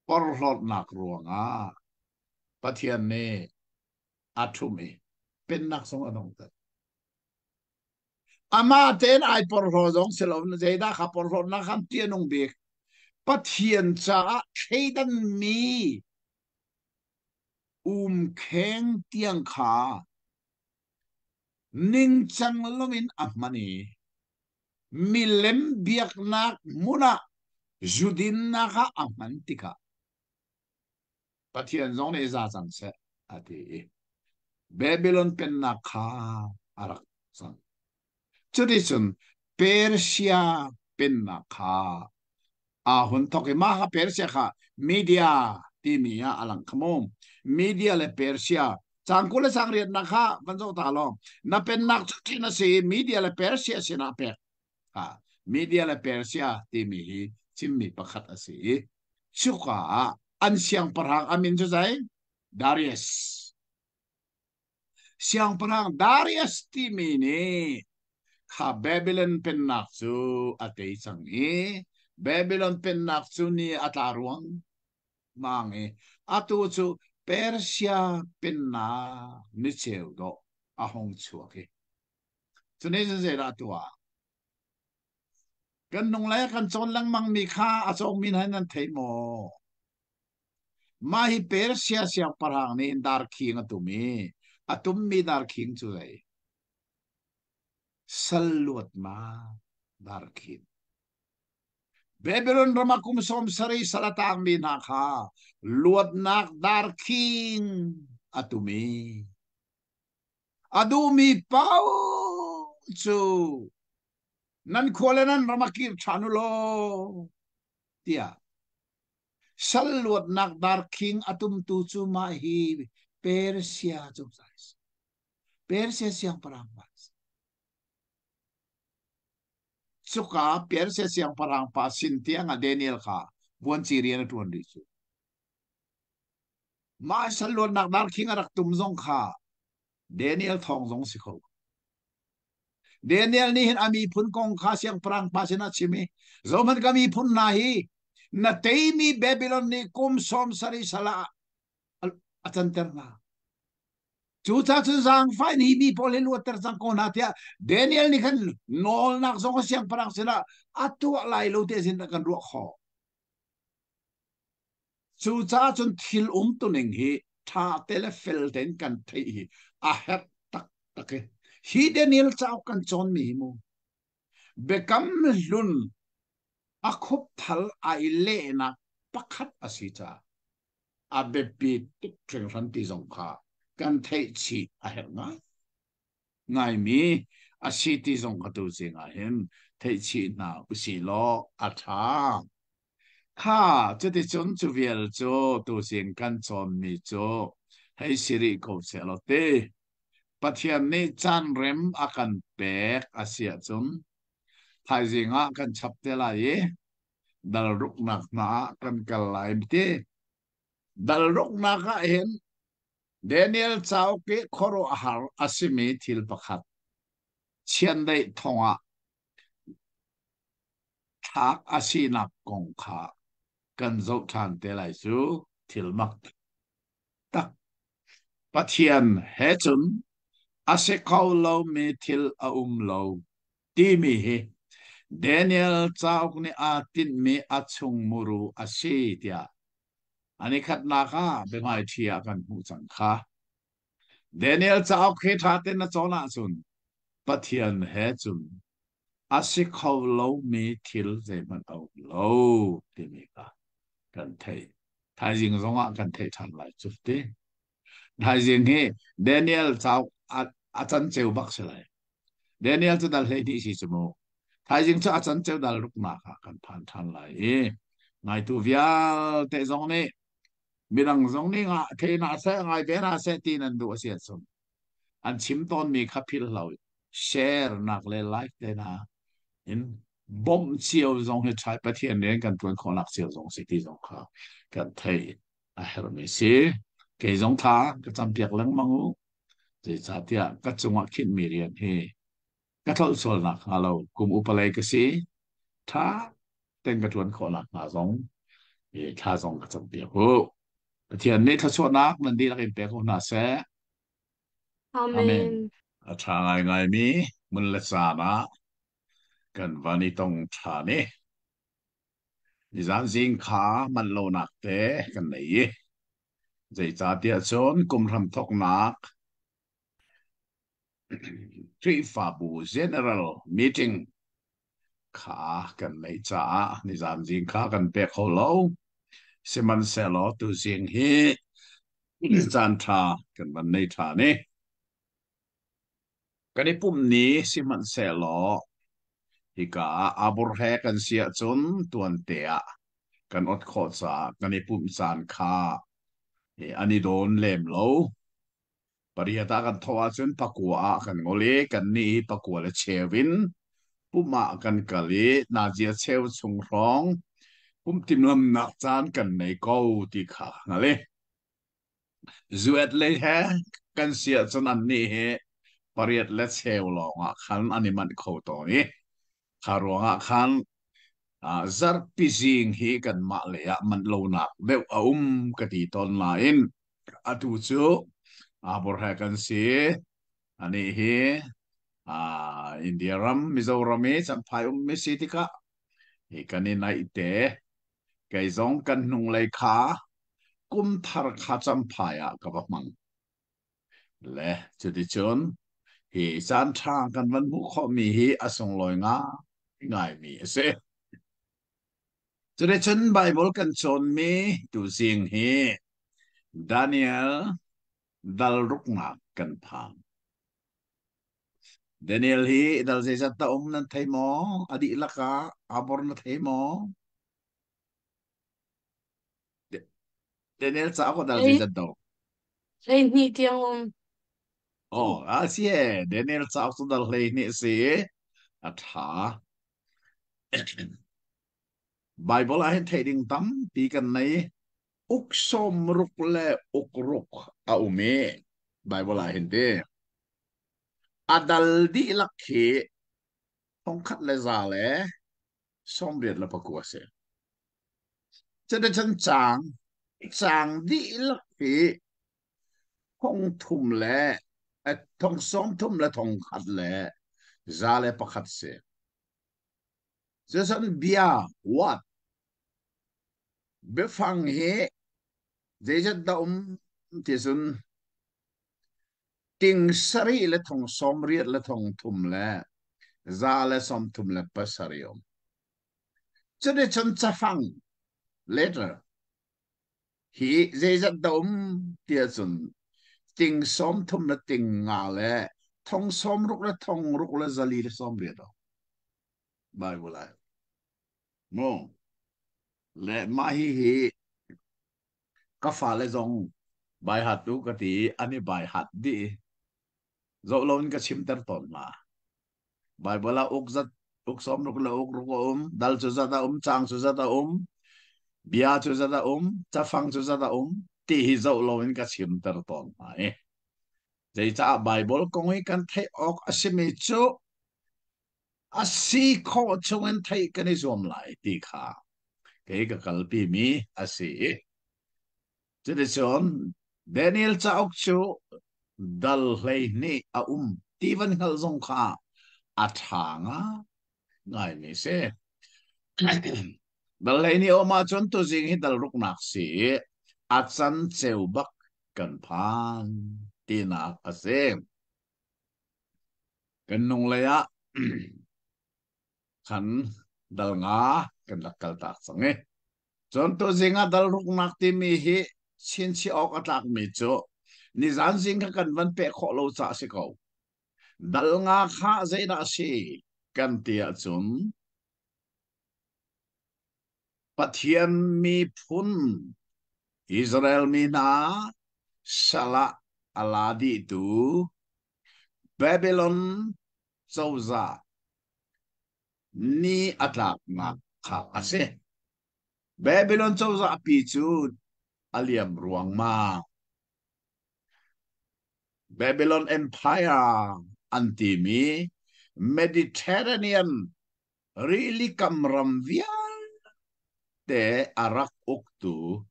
ปอร์ลอดนักรวงปะเทียนเนอาทุมเป็นนักสงฆ์อนงเตอามาเตนไอปอร์ลอดงเซลฟ์เจด้าขับปอร์ลอดนักขันเตียนงเบกปะเทียนจ้าเฮดันมีแข็งเตียงขานิ่งจังลมินอัมมานีมิเลมเบียกนักมุนาจุดินนักอัมมันติกาปะเทียนจงเนซาจังเซอดีเบบิลอนเป็นนักขาอารักสังจุดที่สุดเปอร์เซียเป็นนักขาหุ่นทอกมาค่ะเปอร์เซียค่ะมีเดียที่มีอลังขโมมมีเดียและเปอร์เซียจังกุลสังเรียนนะคะวันโจตาลอนับเป็นนักจุดที่นั่นสิมีเดียและเปอร์เซียสินะเปมีเดียและเปอร์เซียที่มีชิมมีประคัตอสีชุกอันเสียงพลังอามินจุใจดาริเอสเสียงพลังดาริเอสที่มีนี่ข้าเบบิลอนเป็นนักจูอัตย์สังเบบิลอนเป็นนักจูนี่อัตารวงมังอัตุจูเปอร์เซียเป็นนานิเชลโดอาหงชัวก์จุนี้จะเจอตัวกันนงแลกันจนลังมังมีค่าอาจงมินให้นันเทโมมาฮิเปอร์เซียเสียงปรางนี่ดาร์คิงอตุมมีดาร์คิงจุเลยสลวดมาดาร์คิงเบบิลอนรามาคุมสมสรีสลัตางมีนาคาลวดนักดาร์คิงอดูมีเป้าจูนั่นควรนั้นรามาคิรชานุโลเตียสลวดนักดาร์คิงอตุมตูจูมาฮีเปอร์เซียจุไซส์เปอร์เซียเสียงปรางบัสสุขาเปอร์เซียเสียงปรางปัสสินเตียงอเดนิเอลค่ะวันซีเรียนทุนดิจูมาสลวดนักดาร์คิงอรักตุมซงค่ะเดนิเอลทองซงสิโคเดนิเอลนี่เห็นอามีพุนกงข้าเสียงปรางปัสสินะชิมิโซมันก็มีพุนนาฮีนาเตมีเบบิลอนนี่คุมสมสริสละอาจารย์เตอร์นาจูตาจุซังไฟนี่มีพอลเลวเตอร์ซังโคนาเตียเดนิเอลนี่ขันนอลนักสงเสียงปรางสิละอัตัวไลโลเตสินตะกันรัวขอจูตาจุนทิลตุนิงฮีท่าเตเลเฟลเดนกันทีอาเฮตตักตักฮีเดนิเอลเจ้ากันจอนมีมูเบกัมลุนอาคุบทัลไอเลนักปักขัดอาศิจาอาเบปีตุกเทงสันติสงขากันเทชีอาเห็นนะไงมีอาศิติสงขาตัวเองอาเห็นเทชีนาอุสิโลอาทาข้าจะได้จนจูเวลโจตัวเองกันจนมีโจให้สิริโกเซโลเตปัทยานี้จันเรมอากันเปกอาเซียจนไทยจิงอากันชับเตลายดัลรุกนักนากันกัลไลมเตดัลรุกนักเห็นเดนิเอลชาวเกะคอรอาหารอาศิมีทิลปะขัดเชียนได้ทองะทักอาศินักกงขากันโจทานเตลัยซูทิลมักตักปัทยันเฮจุนอาศัยเขาเลาเมทิลอาเลาทีมีเฮเดนิเอลชาวคนนี้อาตินมีอาชงมูรูอาศิเตียอันนี้ขัดนาคาเป็นไงเทียกันหูจังค่ะเดนิเอลจะเอาเคทาเตนจอนาจุนปัทยันเฮจุนอาศัยเขาเลามีทิลเจมันเอาเลาที่มีกันเทไทยจิงสงะกันเททันไลจุดที่ไทยจิงเฮเดนิเอลจะอาจารย์เจ้าบักเสลยเดนิเอลจะดัลเฮดีสิสมูไทยจิงจะอาจารย์เจ้าดัลลุกนาคากันผ่านทันไลไงตัววิาเตจงนี้มีดังสองนี้งะเทน่าเสไงเบน่าเสตีนันดูเสียสมอันชิมตอนมีขับพิลเราแชร์นักเลยไลฟ์เดนะเห็นบอมเชียวสองเหตุใช้ประเทศเรียนกันตัวคนนักเชียวสองสิทธิสงครามกันเท mi si ke zong tha ka cham piak lang mangu je cha tia ka chunga khin mi rian he ka thol sol na halo kum upalai ka si tha ten ka tuan kho na na zong e tha zong ka cham piak ho thian ne tha chwa nak nan di la kin pe ko na se amen Amen. a tha ngai ngai mi mun la sa na kan vani tong tha ne ni zan zing kha man lo nak te kan nei zai cha tia chon kum ram thok nak tri fa bu general meeting kha kan nei cha ni zan zing kha kan pe kho lo se man se lo tu zing hi ni zan tha kan man nei tha ne kan ni pum ni si man se lo hi ka abur he kan sia chun tuan te a kan ot kho cha kan ni pum san kha ani don lem lo pariata kan thoa chun pakua kan ngole kan ni pakua le chewin puma kan kali na jia chew chung rong pum tim lam nak chan kan nei ko ti kha ngale zuet le he kan sia chun an ni he pariat le chew lo nga khan ani man kho to ni kharwa khan zar pizing hi kan ma le ya man lo nak deu ka ti ton lain atu chu abor ha kan si ani hi India ram Mizoram e champhai mi sitika hi kanin na ite kai zong kan nung lai kha kum thar kha champhai a ka ba mang le chudi chon hi san tha kan van mu kho mi hi asong loi nga ngai mi se chudi chon Bible kan chon mi tu sing hi Daniel dal ruk nga kan phang Daniel hi dal se sa taom nan thai mo adi laka abor na thai mo Daniel sa ako dal se Lấy sa taom lấy nhị tiếng oh asie Daniel sa ako dal hlei ni si at ha Bible ahin thai ding tam pi kan nei uk som ruk le uk ruk a ume Bible ahin te adal di lakhi hong khat le za le som riat la pakua se chada chan chang chang di lakhi hong thum le thong som thum le thong khat le za le pakhat se Jason bia what befang he jeja da tisun ting sari le thong som riat le thong thum le za le som thum le pasariom chade chan chafang later hi jeja da tisun ting som thum le ting nga le thong som ruk le thong ruk le zali le som riat Bible ai mo le mahi hi ka fa le zong bai hat tu ka ti ani bai hat di zo lon ka chim ter ton ma bai bola uk zat uk som ruk la uk ruk dal chu zata chang chu zata bia chu zata cha fang chu zata ti hi zo lon ka chim ter ton ma e dei cha bible kong i kan thai ok asimi chu asi kho chungen thai kan i zom lai ti kha ke ka kalpi mi asi Tradition Daniel cha ok chu dal hlei ni a tivan hal zong kha athanga ngai ni se dal hlei ni oma chon to jing hi dal ruk nak si achan cheu bak kan phan tina ase kan nong le ya khan dal nga kan lakal tak sange chon to jinga dal ruk nak ti mi hi chin chi ok atak mi chu ni zan jing ka kan van pe kho lo cha se ko dal nga kha zai da si kan tia chun pathian mi phun Israel mi na sala aladi tu Babylon chauza ni atak nga kha ase Babylon chauza pi chu aliam ruang ma Babylon Empire antimi Mediterranean really kamram vial te arak uktu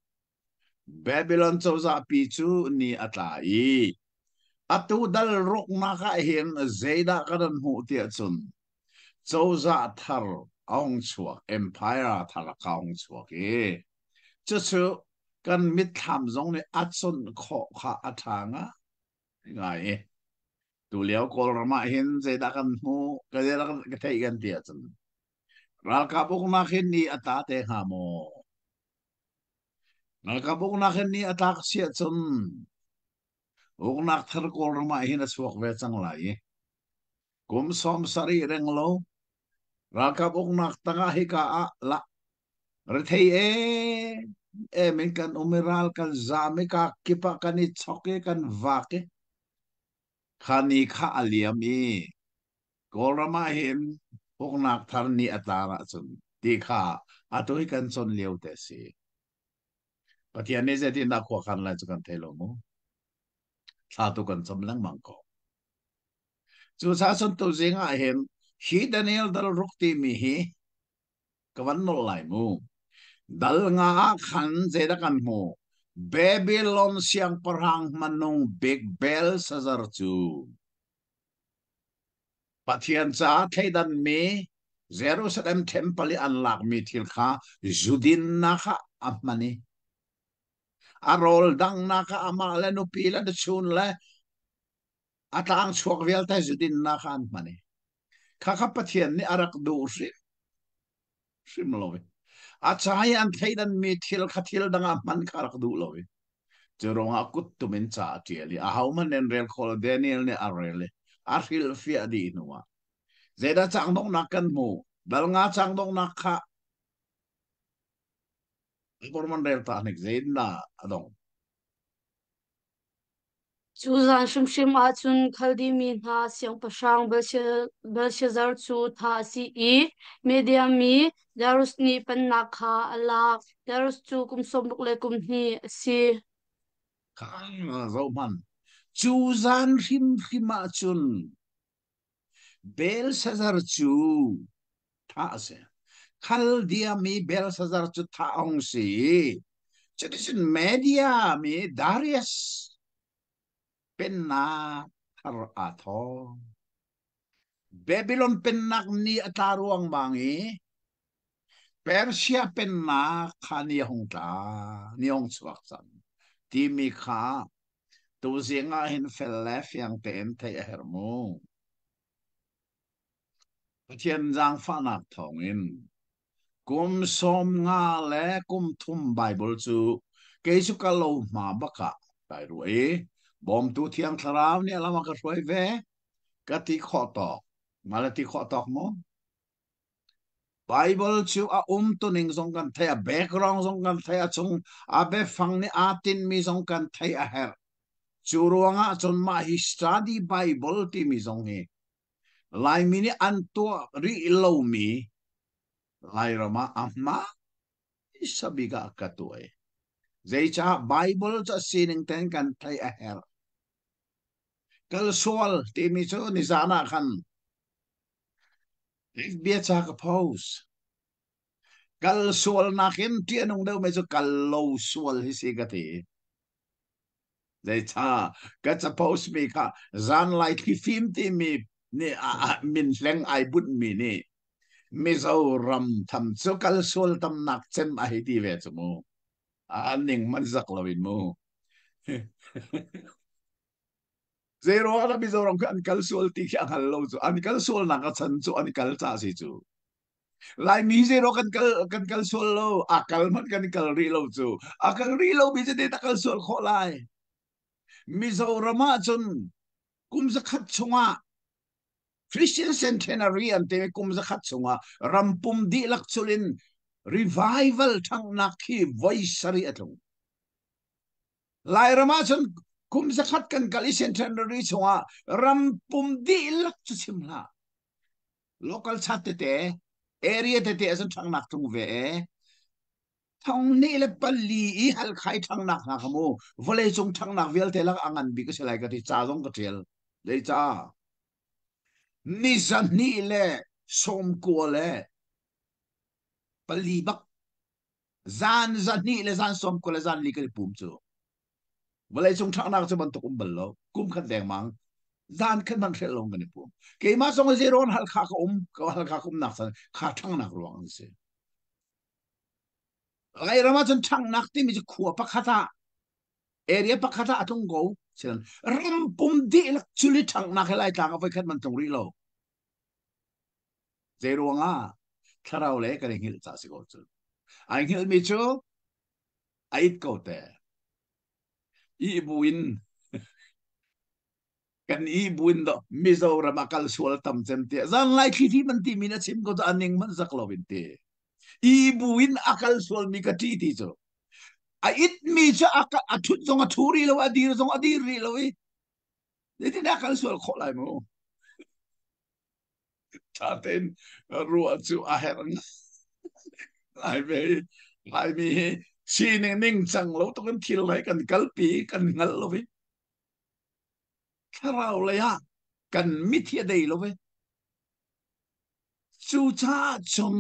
Babylon choza pichu ni atai atu dal rok naka hin zeda kadan hu tia chun choza thar ong chuak empire thar kaung chuak e chu kan mit tham zong ne atsun kho kha athanga ngai tu liao kol rama hin zeda kan hu ka zeda kan ka thai kan tia chun ral ka buk na hin ni ata te ha mo ral ka buk na hin ni ata ka sia chun uk nak thar kol rama hin a chuak ve chang lai kum som sari reng lo ral ka buk nak tanga hi ka a la re thei min kan umiral kan zame ka kipa kan i choke kan vake khani kha aliam e kol rama hin uk nak thar ni atara chun ti kha atoi kan chon leu te si Patian ni zeti na kwa kan la chukan thelo mo satu kan som lang mangko chu sa son to zinga hen hi Daniel dal rukti mi hi kawan no lai mu dal nga khan zeda kan mo Babylon siang perang manung Big Bell sazar chu Patian cha thaidan me Jerusalem temple anlak mi thil kha Judin na kha amani arol dang naka amala no pila de chun le atang chuak vel ta Judin na khan mani kha pathian ni arak du sim lowe achai an thaidan mi thil khathil danga man kharak du lowe Jorong akut tumin cha tieli a hauman en rel khol Daniel ne arele arhil fi adi nuwa zeda chang dong nakan mu dal nga chang dong nakha porman rel ta nek zedna adong chu zan shim shim a chun khaldi mi na siang pasang Belshazzar chu tha si i media mi Darus ni pan na kha ala Darus chu kum som buk le kum ni si kan zo man chu zan him chun Belshazzar chu tha se khal dia mi Belshazzar chu tha ong si tradition media mi Darius penna thar atho Babylon pennak ni ataruang mangi Persia penna khani hong ta ni hong chuak chan ti mi kha tu zinga hin fel lef yang ten thai hermo Pathian jang fanak thong in kum som nga le kum thum Bible chu ke chu ka lo ma baka tai ru e bom tu thiang tharau ni alama ka roi ve ka ti kho tok mala ti kho tok mo Bible chu a tu ning song kan thaya background song kan thaya chung a be phang ni atin mi song kan thaya her chu ruanga chon ma hi study Bible ti mi song he lai mi ni an to ri lo mi lai rama amma isabiga katuai zai cha Bible cha sining ten kan thaya her kal sual ti mi chu ni zana khan if bia cha ka pose kal sual na khin ti anong đâu mai chu kal lo sual hi si ka ti dai cha ka cha pose mi kha zan lai thi phim ti mi ni min leng ai but mi ni mi zo ram tham chu kal sual tam nak chen a hi ti ve chu mo aning man zak lawin mo zero ala mi zo ram kan kal sual ti kya hal lo chu an kal sual na ka chan chu an kal cha si chu lai mi zero kan kal sual lo akal man kan kal ri lo chu akal ri lo bi je ta kal sual kho lai mi zo rama chun kum za khat chunga Christian centenary ante kum za khat chunga rampum di lak chulin revival thang nakhi voice sari atung lai rama chun kum za khat kan kali centenary chunga rampum di lak chusimla local chat te area te asan thang nak tung ve thong ni le pali I hal khai thang nak na kamu vole chung thang nak vel te lak angan bi ka selai ka ti cha jong ka tel le cha ni san ni le som ko le pali bak zan ni le zan som ko le zan li ka pum chu vole chung thang nak chu ban to kum bal lo kum khat deng mang zan khat man thel long ka ni pum ke ma song zero hal kha ka ka hal kha kum nak san kha thang nak ruang se ai rama chun thang nak ti mi chu khuwa pakhata area pakhata atung go chen ram pum di lak chuli thang nak helai tang avai khat man tong ri lo zero nga tharau le ka hil cha si go chu ai hil mi chu ait ko te I buin kan I buin do Mizoram akal sual tam chem te zang lai thi man ti mina chim ko aning man zak lo bin te I buin akal sual mi ka ti ti chu a it mi cha aka athut zong athuri lo adir zong adir ri lo I le ti akal sual kho lai mo cha ten ru chu a her lai mi si ning ning chang lo to kan thil lai kan kalpi kan ngal lo vi tharau le ya kan mi thia dei lo vi chu cha chum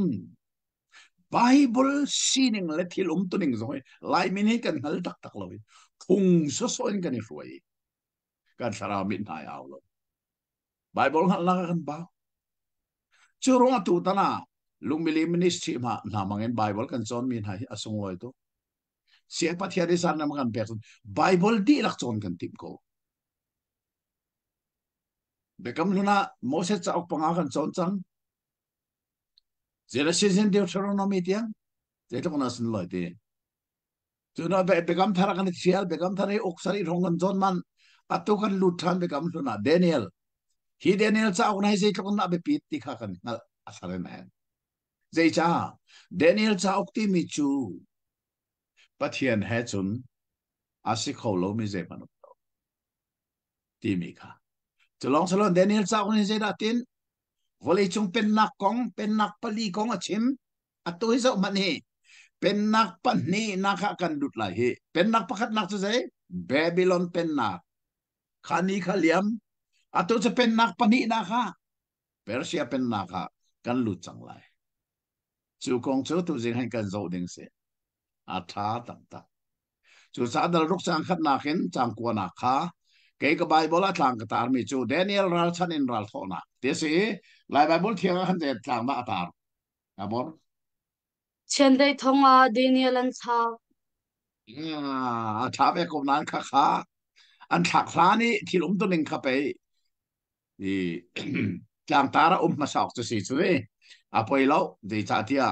Bible sining le thil tu ning zoi lai mi ni kan ngal tak tak lo vi thung so so in kan I ruai kan sarau min hai au lo Bible ngal la kan ba chu ro tu ta na lung mili ministry ma na mangen Bible kan chon min hai asung loi to siang pathia di san na makan person Bible di lak chon kan tip ko bekam luna Moses cha ok panga kan chon chang Genesis and Deuteronomy tiang je to na sun loi ti chu na bekam thara kan sial bekam thara ok sari rong kan chon man atu kan lut than bekam luna Daniel hi Daniel cha ok nai je to na be pit ti kha kan na asare na je cha Daniel cha ok ti mi chu pathian he chun asi kholo mi je man ti mi kha chalong salon Daniel cha ok ni je da tin vole chung pen nak pali kong achim atoi zo mani pen nak pan ni nakha kan dut lai hi pen nak pakhat nak zai Babylon pen nak khani khaliam atu cha pen nak pani nakha Persia pen nakha kan lut chang lai chu kong chu tu jing han kan zo ding se atha tam ta chu sa dal ruk chang khat nakin chang kwa na kha ke ka Bible atlang ka tar mi chu Daniel ral chan in ral thona te si lai Bible thiang han je tlang ma atar amor chen dei thonga Daniel an cha atha be ko nan kha kha an thak thla ni thilum tu ning kha pe I tlang tara ma sak chu si chu e apoi lo de cha tia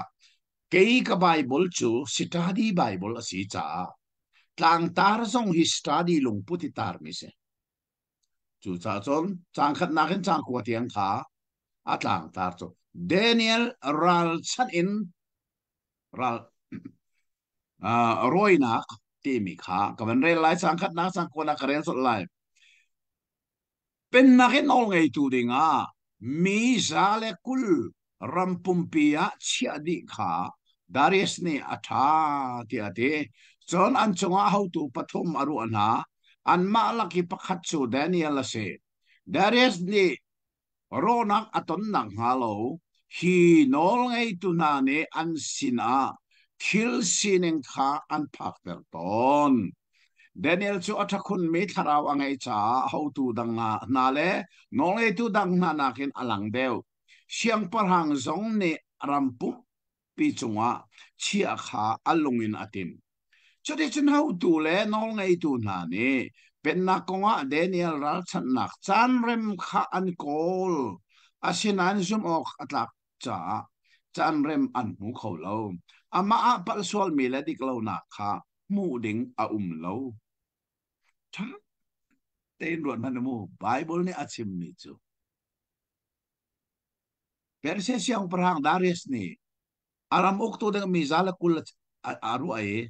ke ka Bible chu study Bible si cha tlang tar song hi study lung puti tar mi se chu cha chon chang khat na khen chang kwa tiang kha atlang tar chu Daniel ral chan in ral roi nak ti mi kha ka ban re lai chang khat na chang kwa na karen so lai pen na khen ol ngai tu dinga mi zale kul rampumpia chia di kha Darius ni atha ti ate chon an chunga how tu pathum aru ana an ma laki pakhat chu Daniel ase Darius ni ronak aton nang halo hi nol ngai tu na ne an sina thil sining kha an phak ter ton Daniel chu athakun mi tharaw angai cha how tu dang na le nol ngai tu dang na nakin alang deu siang parhang zong ne rampu pi chunga chia kha alungin atim chodi chen how tu le nol ngai tu na ne pen na konga Daniel ral chan nak chan rem kha an kol asinan zum ok atlak cha chan rem an mu kho lo ama a pal sol mi la dik lo na kha mu ding a lo cha ten ruan man mu Bible ni achim mi chu Persia siang perang Darius ni aram ok tu dengan mizala kul aru ai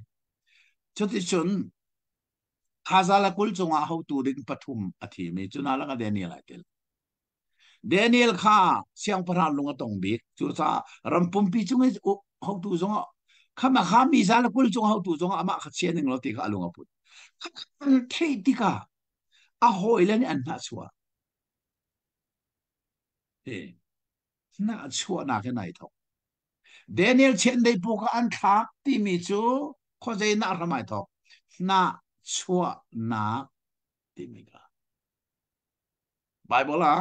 choti chun khazala kul chunga how tu ding pathum athi mi chuna la Daniel atel Daniel kha siang perang lunga tong bik chu sa rampum pi chunga how tu zonga ข้ามาข้ามีสารกุลจงเอาตัวจงอามาขัดเชียนหนึ่งเราตีกับอารมณ์พุทธข้าเทติกาอาโหยเล่นอันน่าชัวเฮ้น่าชัวน่าแค่ไหนทอกเดนิเอลเชนได้พูกอันทักที่มีจูเขาจะน่าทำไมทอกน่าชัวน่าที่มีกาไบเบิลละ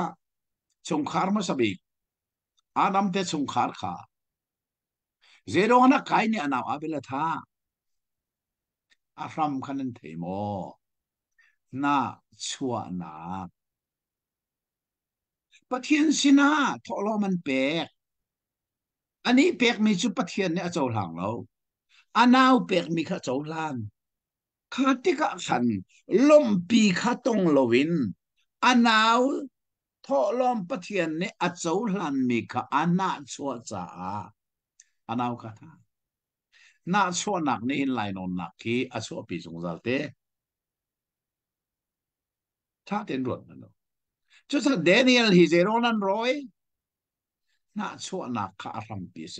สงครามมาสบิอาดัมเตสงครามข้าเจโรฮานะใครเนี่ยนาวอาเบลท่าอารัมขันเทโมน่าชัวน่าปะเทียนสินะทอลมันเปกอันนี้เปกมีจุดปะเทียนเนี่ยเจ้าหลังเราอันนาวเปกมีข้าเจ้าหลังข้าที่กะขันลมปีข้าตรงลวินอันนาวทอลมปะเทียนเนี่ยเจ้าหลังมีข้าอันน่าชัวจ้าอันนาวข้าท่าน่าชัวหนักนี่ไลนอนหนักที่ชัวปีสงสารเตถ้าเต็นรถนั่นเนาะจุดสักเดนิเอลฮิเซโรนันรอยน่าชัวหนักข้ารัมปีเส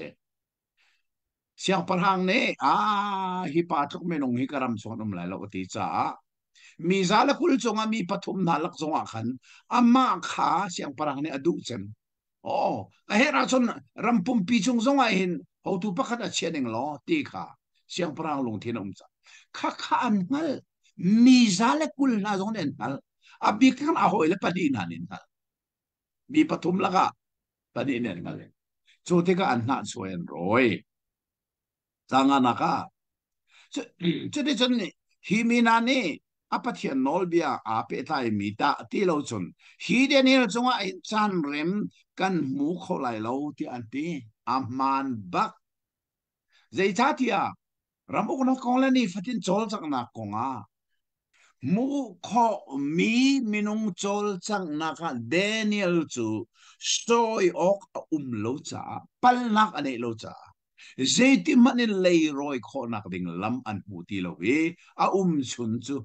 siang parhang ne hi pa thuk me nong hi karam chon um lai lo ti cha mi zala kul chonga mi pathum na lak chonga khan amma kha siang parhang ne adu chen a hera chon rampum pi chung zonga hin ho tu pakhat a cheneng lo ti kha siang parhang lung thin um cha kha kha an ngal mi zala kul na zong nen ngal a bi kan a hoi le padi na nin ngal mi pathum laka padi nen ngal chu te ka an na choen roi Tanga naka. Jadi chun himina ni apa thian nol bia ape thai mita ti lo chun hi de ni chunga chan rem kan mu kho lai lo ti anti aman bak zai cha tia ram ok na kong la ni fatin chol chak na konga mu kho mi minung chol chak na ka Daniel chu soy ok lo cha pal nak ane lo cha Zeti manin lei roi kho nak ding lam an hu ti lo we a chun chu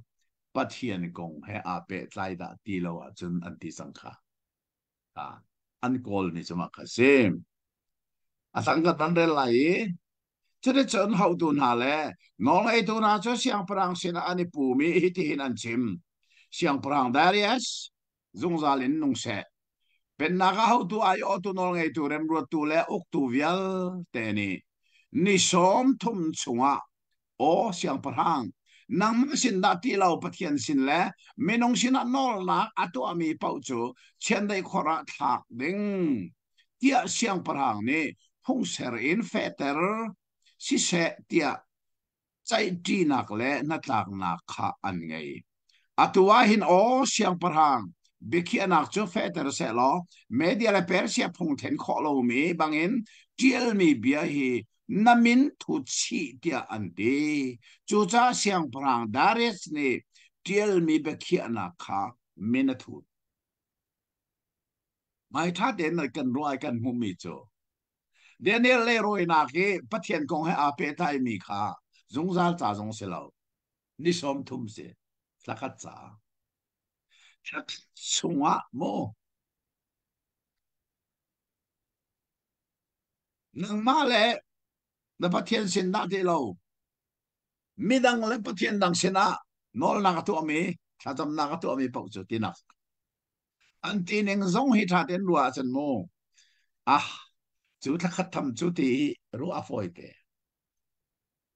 pathian kong he a pe tlai da ti lo a chun an ti sang kha a an kol ni chuma kha sem a sang ka tan re lai chede chon hau tu na le nong ai tu na cho siang prang sin ani pu mi hi ti hin an chim siang prang darius zung zalin nung se pen na ka hau tu ai o tu nol ngai tu rem ru tu le ok tu vial te ni ni som thum chunga o siang parhang nang sin da ti lau pathian sin le menong sin nol na atu ami pau chu chen dai khora thak ding tia siang parhang ni hong ser in feter si se tia chai ti nak le na tlak nak kha an ngai atua hin o siang parhang beki anak chu feter se lo media le persia phung then kho lo mi bangin tiel mi bia hi namin thu chi tia ante chu cha siang prang dares ne tiel mi beki anak kha minathu mai tha den na kan roi kan mu mi chu Daniel le roi na ke pathian kong ha ape thai mi kha zung zal cha zong se lo ni som thum se tlakat cha chak sunga mo nang ma le na pathian sin na te lo midang le pathian dang sina nol na ka tu ami thajam na ka tu ami pau chu tinak an tineng zong hi tha ten lua chen mo ah chu thakat tham chu ti ru a foi te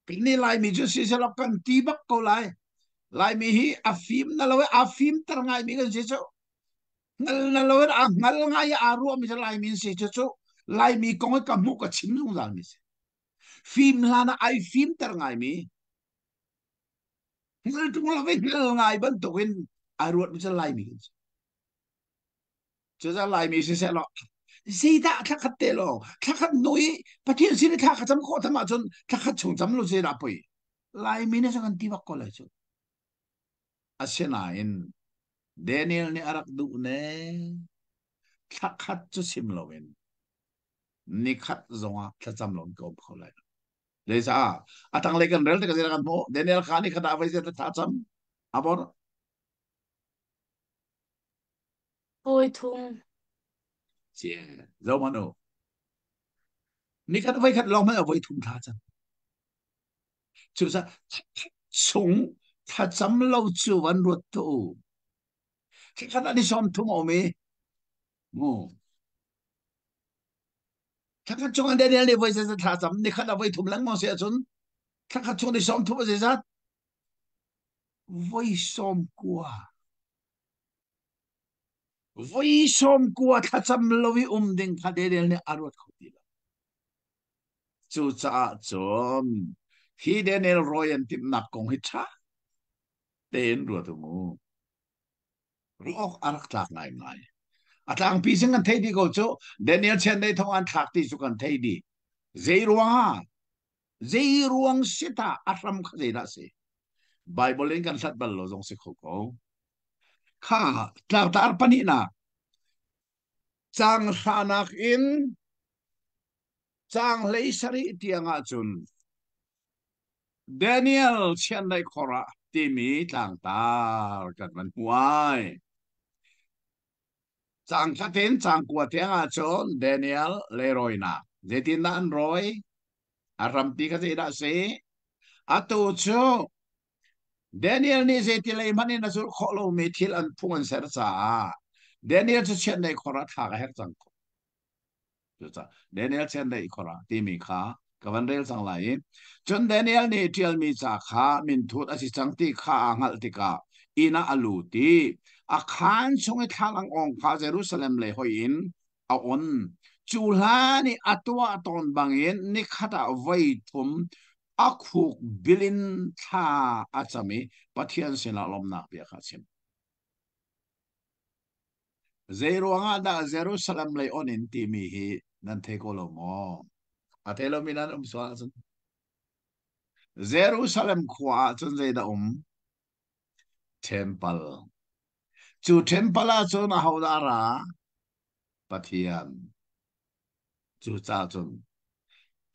pikni lai mi chu si se lo kan ti bak ko lai mi hi afim na lo afim tar ngai mi kan si chu ngal na lo a ngal ngai a ru mi lai mi si chu lai mi kong ka mu ka chim nung dal mi se phim lana ai phim tar ngai mi ngal tung la ve ngal ngai ban to win ai ruột mi lai mi chu za lai mi si se lo si da tha khat te lo tha khat noi pathian si ni tha khat cham kho thama chun tha khat chung cham lo se ra pui lai mi ne sang ti bak ko la chu asena in Daniel ni arak du ne tha khat chu sim lo win ni khat zonga tha cham lo ko kho la le sa atang le kan rel te ka kan mo Daniel khani khada vai se tha cham abor Ôi thùng. che zo mano ni khat vai khat lo ma vai thum tha cham chú sa sung thà chấm lâu chú vẫn ruột tu khi khát đi xóm thum ôm mi ngu thà khát chung anh Daniel đi với sẽ thà chấm đi khát với thum lăng mong sẽ chun thà khát chung đi xóm thum với sẽ với xóm qua với xóm qua thà chấm lâu vi đinh khát Daniel này arut không đi chú cha chum khi Daniel Roy anh tìm nạp công hít cha tên ruột tu mu rock arak tak ngai ngai atang pising kan thei di ko chu Daniel chen dei thong an thak ti chu kan thei di zei ruang ha zei ruang sita atram kha zei da se bible in kan sat bal lo jong se kho ko kha tar tar pani na chang sanak in chang lei sari tianga chun Daniel chen dei khora ti mi tang tar kan man huai chang kha ten chang kwa tianga chon Daniel leroy na zetin na an roy aram pi ka zei da se atu chu Daniel ni zeti lei mani na sur kholo me thil an phung an ser cha Daniel chu chen dei khora tha ga her chang ko chu cha Daniel chen dei khora ti mi kha kawan rel sang lai chon Daniel ni tial mi cha kha min thut asi chang ti kha angal ti ka ina alu ti a khan chung e thalang ong pha Jerusalem le hoin a on chulani atwa ton bangin ni khata vai thum akhuk bilin tha achami pathian sina lomnak bia khachim zeruanga da Jerusalem le on in ti mi hi nan the ko lo mo athelo minan swa Jerusalem khwa chun zai da temple chu temple a chun a hauda ra pathian chu cha chun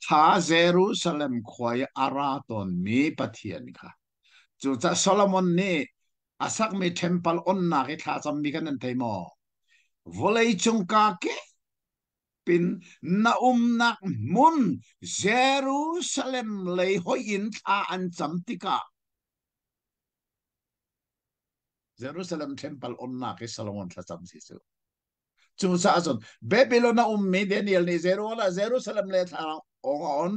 tha Jerusalem khwai araton mi pathian kha chu cha Solomon ni asak mi temple on na ke tha cham mi kan thei mo volei chung ka ke pin na nak mun Jerusalem lei hoin tha an cham tika Jerusalem temple on na ke Solomon tha cham si su chu sa son Babylon na mi Daniel ni Jerusalem le tha on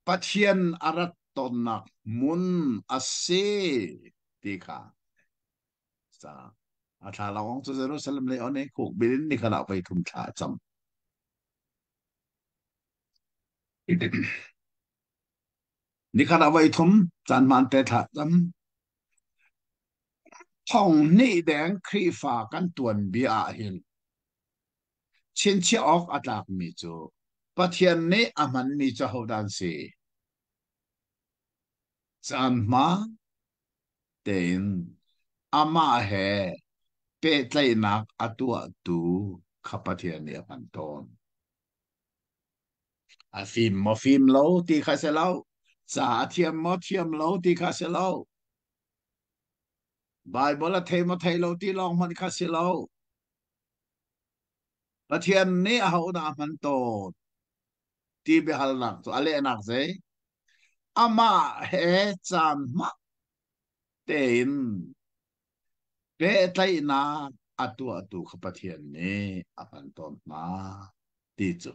pathian arat ton nak mun ase tika sa atha lawang chu Jerusalem le on e khuk bilin ni khala pai thum tha cham ni khana vai thum chan man te tha cham thong ni deng khri fa kan tuan bi a hin chin chi ok atak mi chu pathian ne aman ni cha ho dan se chan ma ten ama he pe tlai nak atua tu khapathian ne pan ton a phim mo phim lo ti kha se lo cha thiam mo thiam lo ti kha se lo Bible la thei mo thei lo ti long man kha se lo pathian ne a ho da man ton ti be hal nak to ale nak ze ama he chan ma ten pe tlai na atu khapathian ne apan ton ma ti chu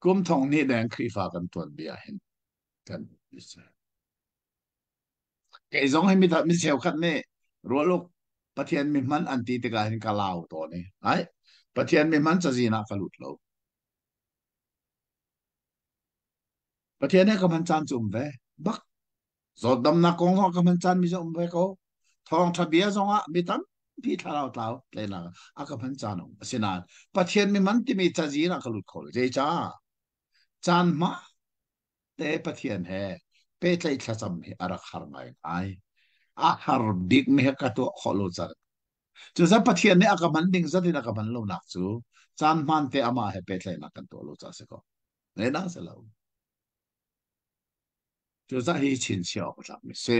kum thong ni dang khri fa kan ton bia hen kan ke zong hai mi tha mi seo khat ne ro lok pathian mi man an ti te ka hin ka lao to ne ai pathian mi man cha ji na ka lut lo pathian ne ka man chan chum ve bak zot dam na kong ho ka man chan mi zong ve ko thong tha bia zong a mi tam pi tha lao tao le na a ka man chan ong asina pathian mi man ti mi cha ji na ka lut khol je cha chan ma te pathian he pe tlai thla cham hi ara khar mai ai a har big me ka to kholo char chu za pathian ne aka man ding zatin aka man lo nak chu chan man te ama he pe tlai na kan to lo cha se ko le na se lo chu za hi chin chiao ko chak mi se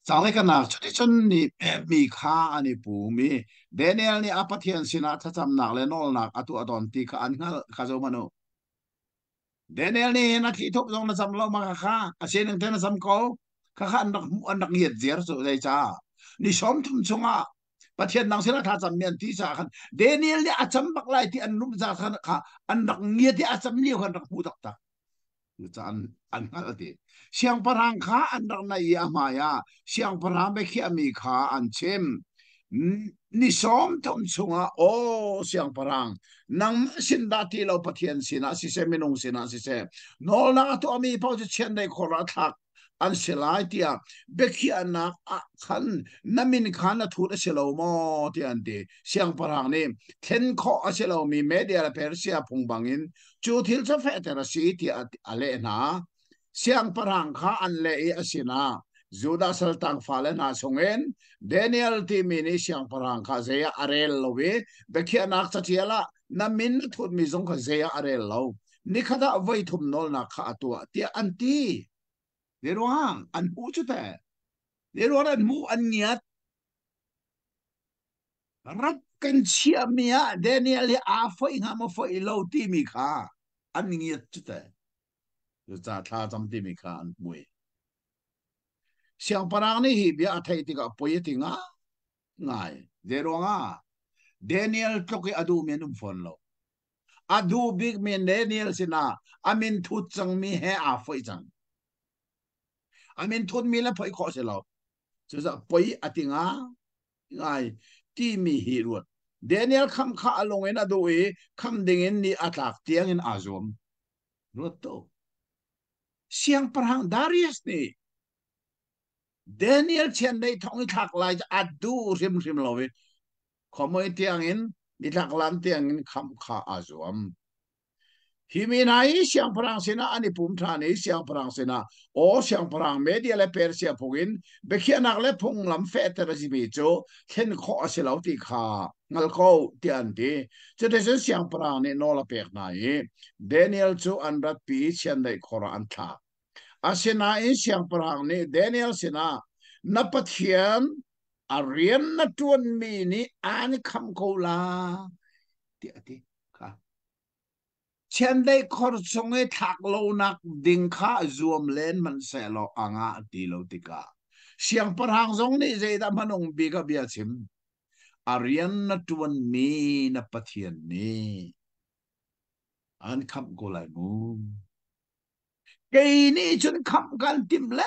chang le ka na chu chun ni mi kha ani pu mi Daniel ni apathian sina tha cham nak le nol nak atu adon ti ka an ngal ka zo mano เดนิเอลนี่นักที่ทุบตรงนั้นซ้ำเรามาค่ะอาเซียนงเทนซ้ำเขาค่ะอันดักเหยียดเสียสุดเลยจ้านี่ชมทุ่มชงอ่ะประเทศนังเสนาท่าจำเนียนที่สาขันเดนิเอลเนี่ยอาจจะบักไล่ที่อันนุ่มจากขันค่ะอันดักเหยียดที่อาจจะเลี้ยวขันดักหูตักตักอยู่จานอันนั้นดีเสียงพลังขาอันดักในยามายาเสียงพลังไม่เขี้ยมีขาอันเช่มนี่ชมทุ่มชงอ่ะโอ้เสียงพลัง nang sin dati lo pathian sina si se minung sina si se nol na to ami pau chen dai khora thak an selai tia bekhi anak a khan namin khan a thu a selo mo ti an ti siang parang ni ten kho a selo mi media la persia phung bangin chu thil cha fe ta si ti ale na siang parang kha an le e asina Juda saltang fale na sungen Daniel ti mini siang parang kha zeya arel lowe bekhi anak cha chiala na min thut mi zong kha zeya are lo ni khada vai thum nol na kha atua ti anti le roang an pu chu te le ro an mu an niat rat kan chia mia Daniel a foi nga ma foi lo ti mi kha an niat chu te yo cha tha cham ti mi kha an mui siang parang ni hi bia thai ti ka poi ti nga ngai le ro nga Daniel toki adu menum fon lo adu big men Daniel sina amin thut chang mi he a foi chang amin thut mi la phoi kho se lo so sa poi atinga ngai ti mi hi ruat Daniel kham kha along en adu e kham ding en ni atlak tiang in azom ruat to siang parhang Darius ni Daniel chen dei thong thak lai adu rim rim lo we khomoi tiang in ni thak lam tiang in kham kha azom Himinai siang perang sena ani pumthani siang perang sena o siang perang media le persia pugin bekhia nak le phung lam fe ter si bi cho ken kho asilau ti kha ngal ko tian ti che de siang perang ni no la pek na ye Daniel chu anrat pi chen dai khora an tha asena in siang perang ni Daniel sena na pathian arian na tuan mi ni an kham ko la ti ati chen dei khor songe thak lo nak ding kha zoom len man se lo anga ti lo tika siang parhang zong ni ze da manong bi ka bia chim arian na tuan mi na pathian ni an kham ko lai mu ke ni chun kham kan tim le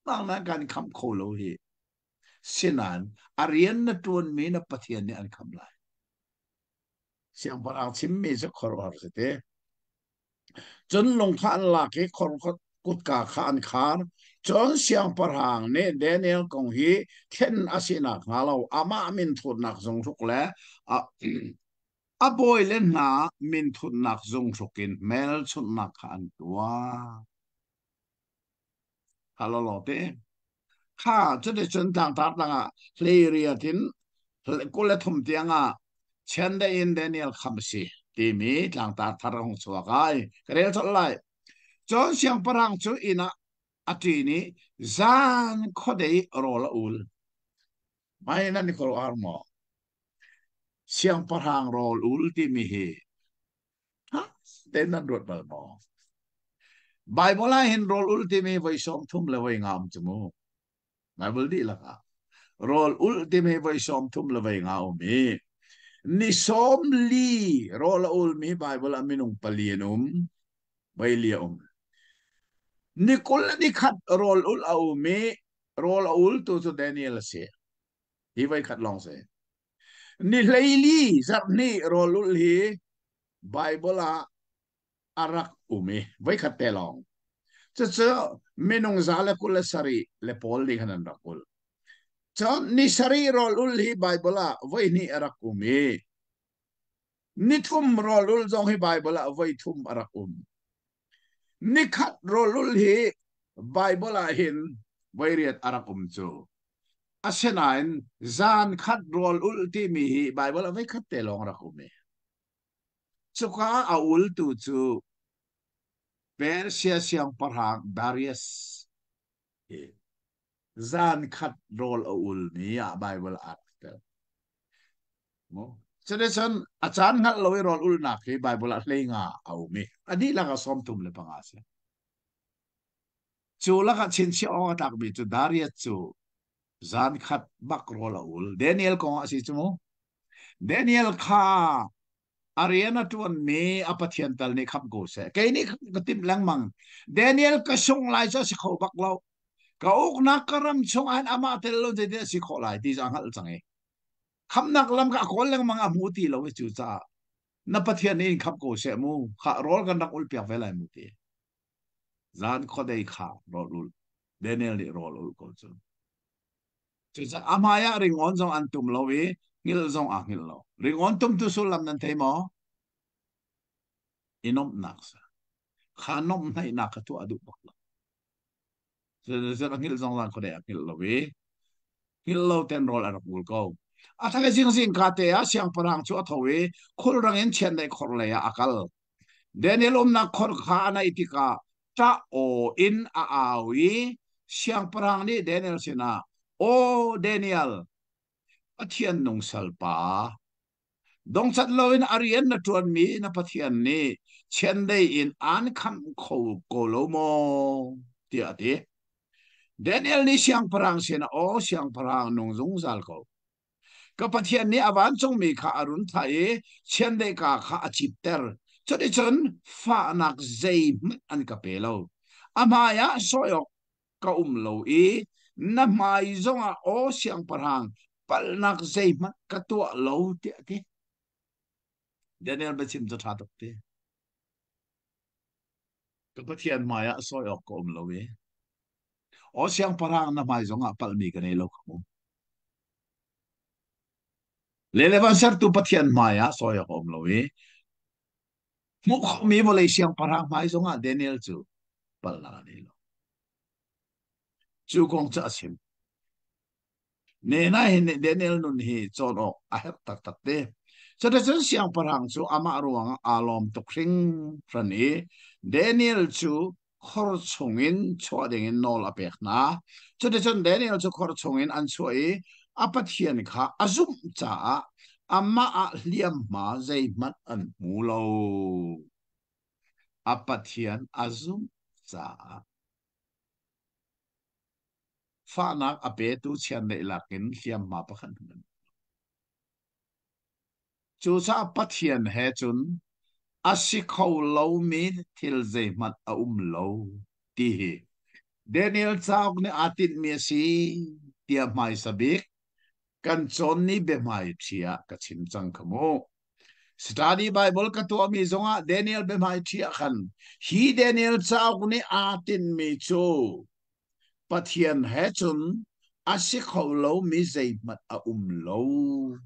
bang na kan kham ko lo hi sinan arian na tuan mi na pathian ni an kham lai siang parhang chim mi se khor war se te chun long khan la ke khor kut ka khan khan chon siang parhang ne Daniel kong hi ken asina ngalo ama min thut nak zong thuk le a boy len na min thut nak zong thukin mel chut nak khan tua halo lo te kha chu de chun tang tar tanga hle ria tin ko le thum tianga chen de in Daniel khamsi ti mi tang tar thar hong chwa kai krel chot lai chon siang parang chu ina atini zan khodei rola ul mai na ni ko armo siang parang rol ul ti mi hi ha ten nan rot bal mo bible la hin rol ul ti mi voi som thum le voi ngam chumu bible di la ka rol ul ti mi voi som thum le voi ngau mi ni som li rol ul mi bible aminung palienum vai lium ni kul ni khat rol ul au mi rol ul tu Daniel se hi vai khat long se ni leili zat ni rolul hi bible a arak umi vai khat te long cha menung zala kul sari le pol di khanan rakul cha ni sari rolul hi bible a vai ni arak umi ni thum rolul zong hi bible a vai thum arak ni khat rolul hi bible a hin vai riat arak chu asenain zan khat rol ulti mi hi bible a vai khat te long rakumi chuka a ul tu chu Persia siang parhang Darius zan khat rol a ul mi a bible article mo จะได้ฉันอาจารย์งัดเราไว้รออุลนักที่ไบเบิลอะไรงาเอามีอันนี้ละก็สมทุมเลยปังอาเซจูละก็ชินชิออตักมีจูดาริยจูจานขัดบักโรลาอุลเดนิเอลกงอาศิจมูเดนิเอลข้าอารีนาตัวนมีอปัทยันตัลนี่ขับกูเสกไอ้นี่ก็ติมแรงมังเดนิเอลก็ชงไล่จะสิเขาบักเราก็อุกนักกระรำชงอันอามาเตลโลเดเดสิเขาไล่ที่จังหัลจังเอคำนักลำก็คนแรงมังอามูตีเราไว้จูจ้านับปัทยันนี่ขับกูเสมูข้ารอลกันนักอุลเปียกเวลามูตีจานข้อได้ข้ารอลุลเดนิเอลนี่รอลุลก็จู จะอามายะริงออนจงอันตุมโลวีงิลจงอ่างงิลโลริงออนตุมตุสุลลัมนันเทมออินอมนักษะขานอมให้นักตัวอดุบักละจะงิลจงลันคนเดียงิลโลวีงิลโลเทนโรลอารักบุลโกอาทักซิงซิงคาเตียเสียงพลังชัวทวีคุลรังเงินเชนได้คอร์เลยอาคัลเดนิลอมนักคอร์ขานาอิติกาตาโออินอาวีเสียงพลังนี้เดนิลสินะโอเดนิเอลอธิยนนงสัลปา ดงสัตว์ลอยนอารียนนัทวนมีนับเทียนนี้เช่นได้อินอันคำเขาโกโลโมเดียดีเดนิเอลนี่เสียงพลังเสียนะโอเสียงพลังนงจงซัลเขากับเทียนนี้อวันจงมีข้าอรุณไทยเช่นได้กาข้าอจิบเตอร์จนได้จนฟ้านักใจมันอันกับเปโลอามายะสอยกก็โลอีน้ำไม่จงอาโอเสียงพลังปัลนักใจมันกับตัวโลเดียดี Daniel besim to thatok te kapathian maya soi ok ko lowe o siang parang na mai zonga palmi ka nei lo ko lelevan ser tu pathian maya soi ok lowe mu mi bo le siang parang mai zonga Daniel chu palna nei lo chu kong cha sim ne na hin Daniel nun hi chon ok a her tak tak te so da chen siang parang chu ama ruang alom to kring fran e Daniel chu khor chungin chwading in nol apek na so da chen Daniel chu khor chungin an choi apathian kha azum cha ama a liam ma zai mat an mulo apathian azum cha fa nak ape tu chian nei lakin liam ma pakhan chu cha pathian he chun asi khâu lâu mi thil zai mat a lâu ti hi Daniel chauk ne atit mi si tia mai sabik kan chon ni be mai thia ka chim chang khamo study bible ka to mi zonga Daniel be mai thia khan hi Daniel chauk ne atin mi chu pathian he chun asi khâu lâu mi zai mat a lâu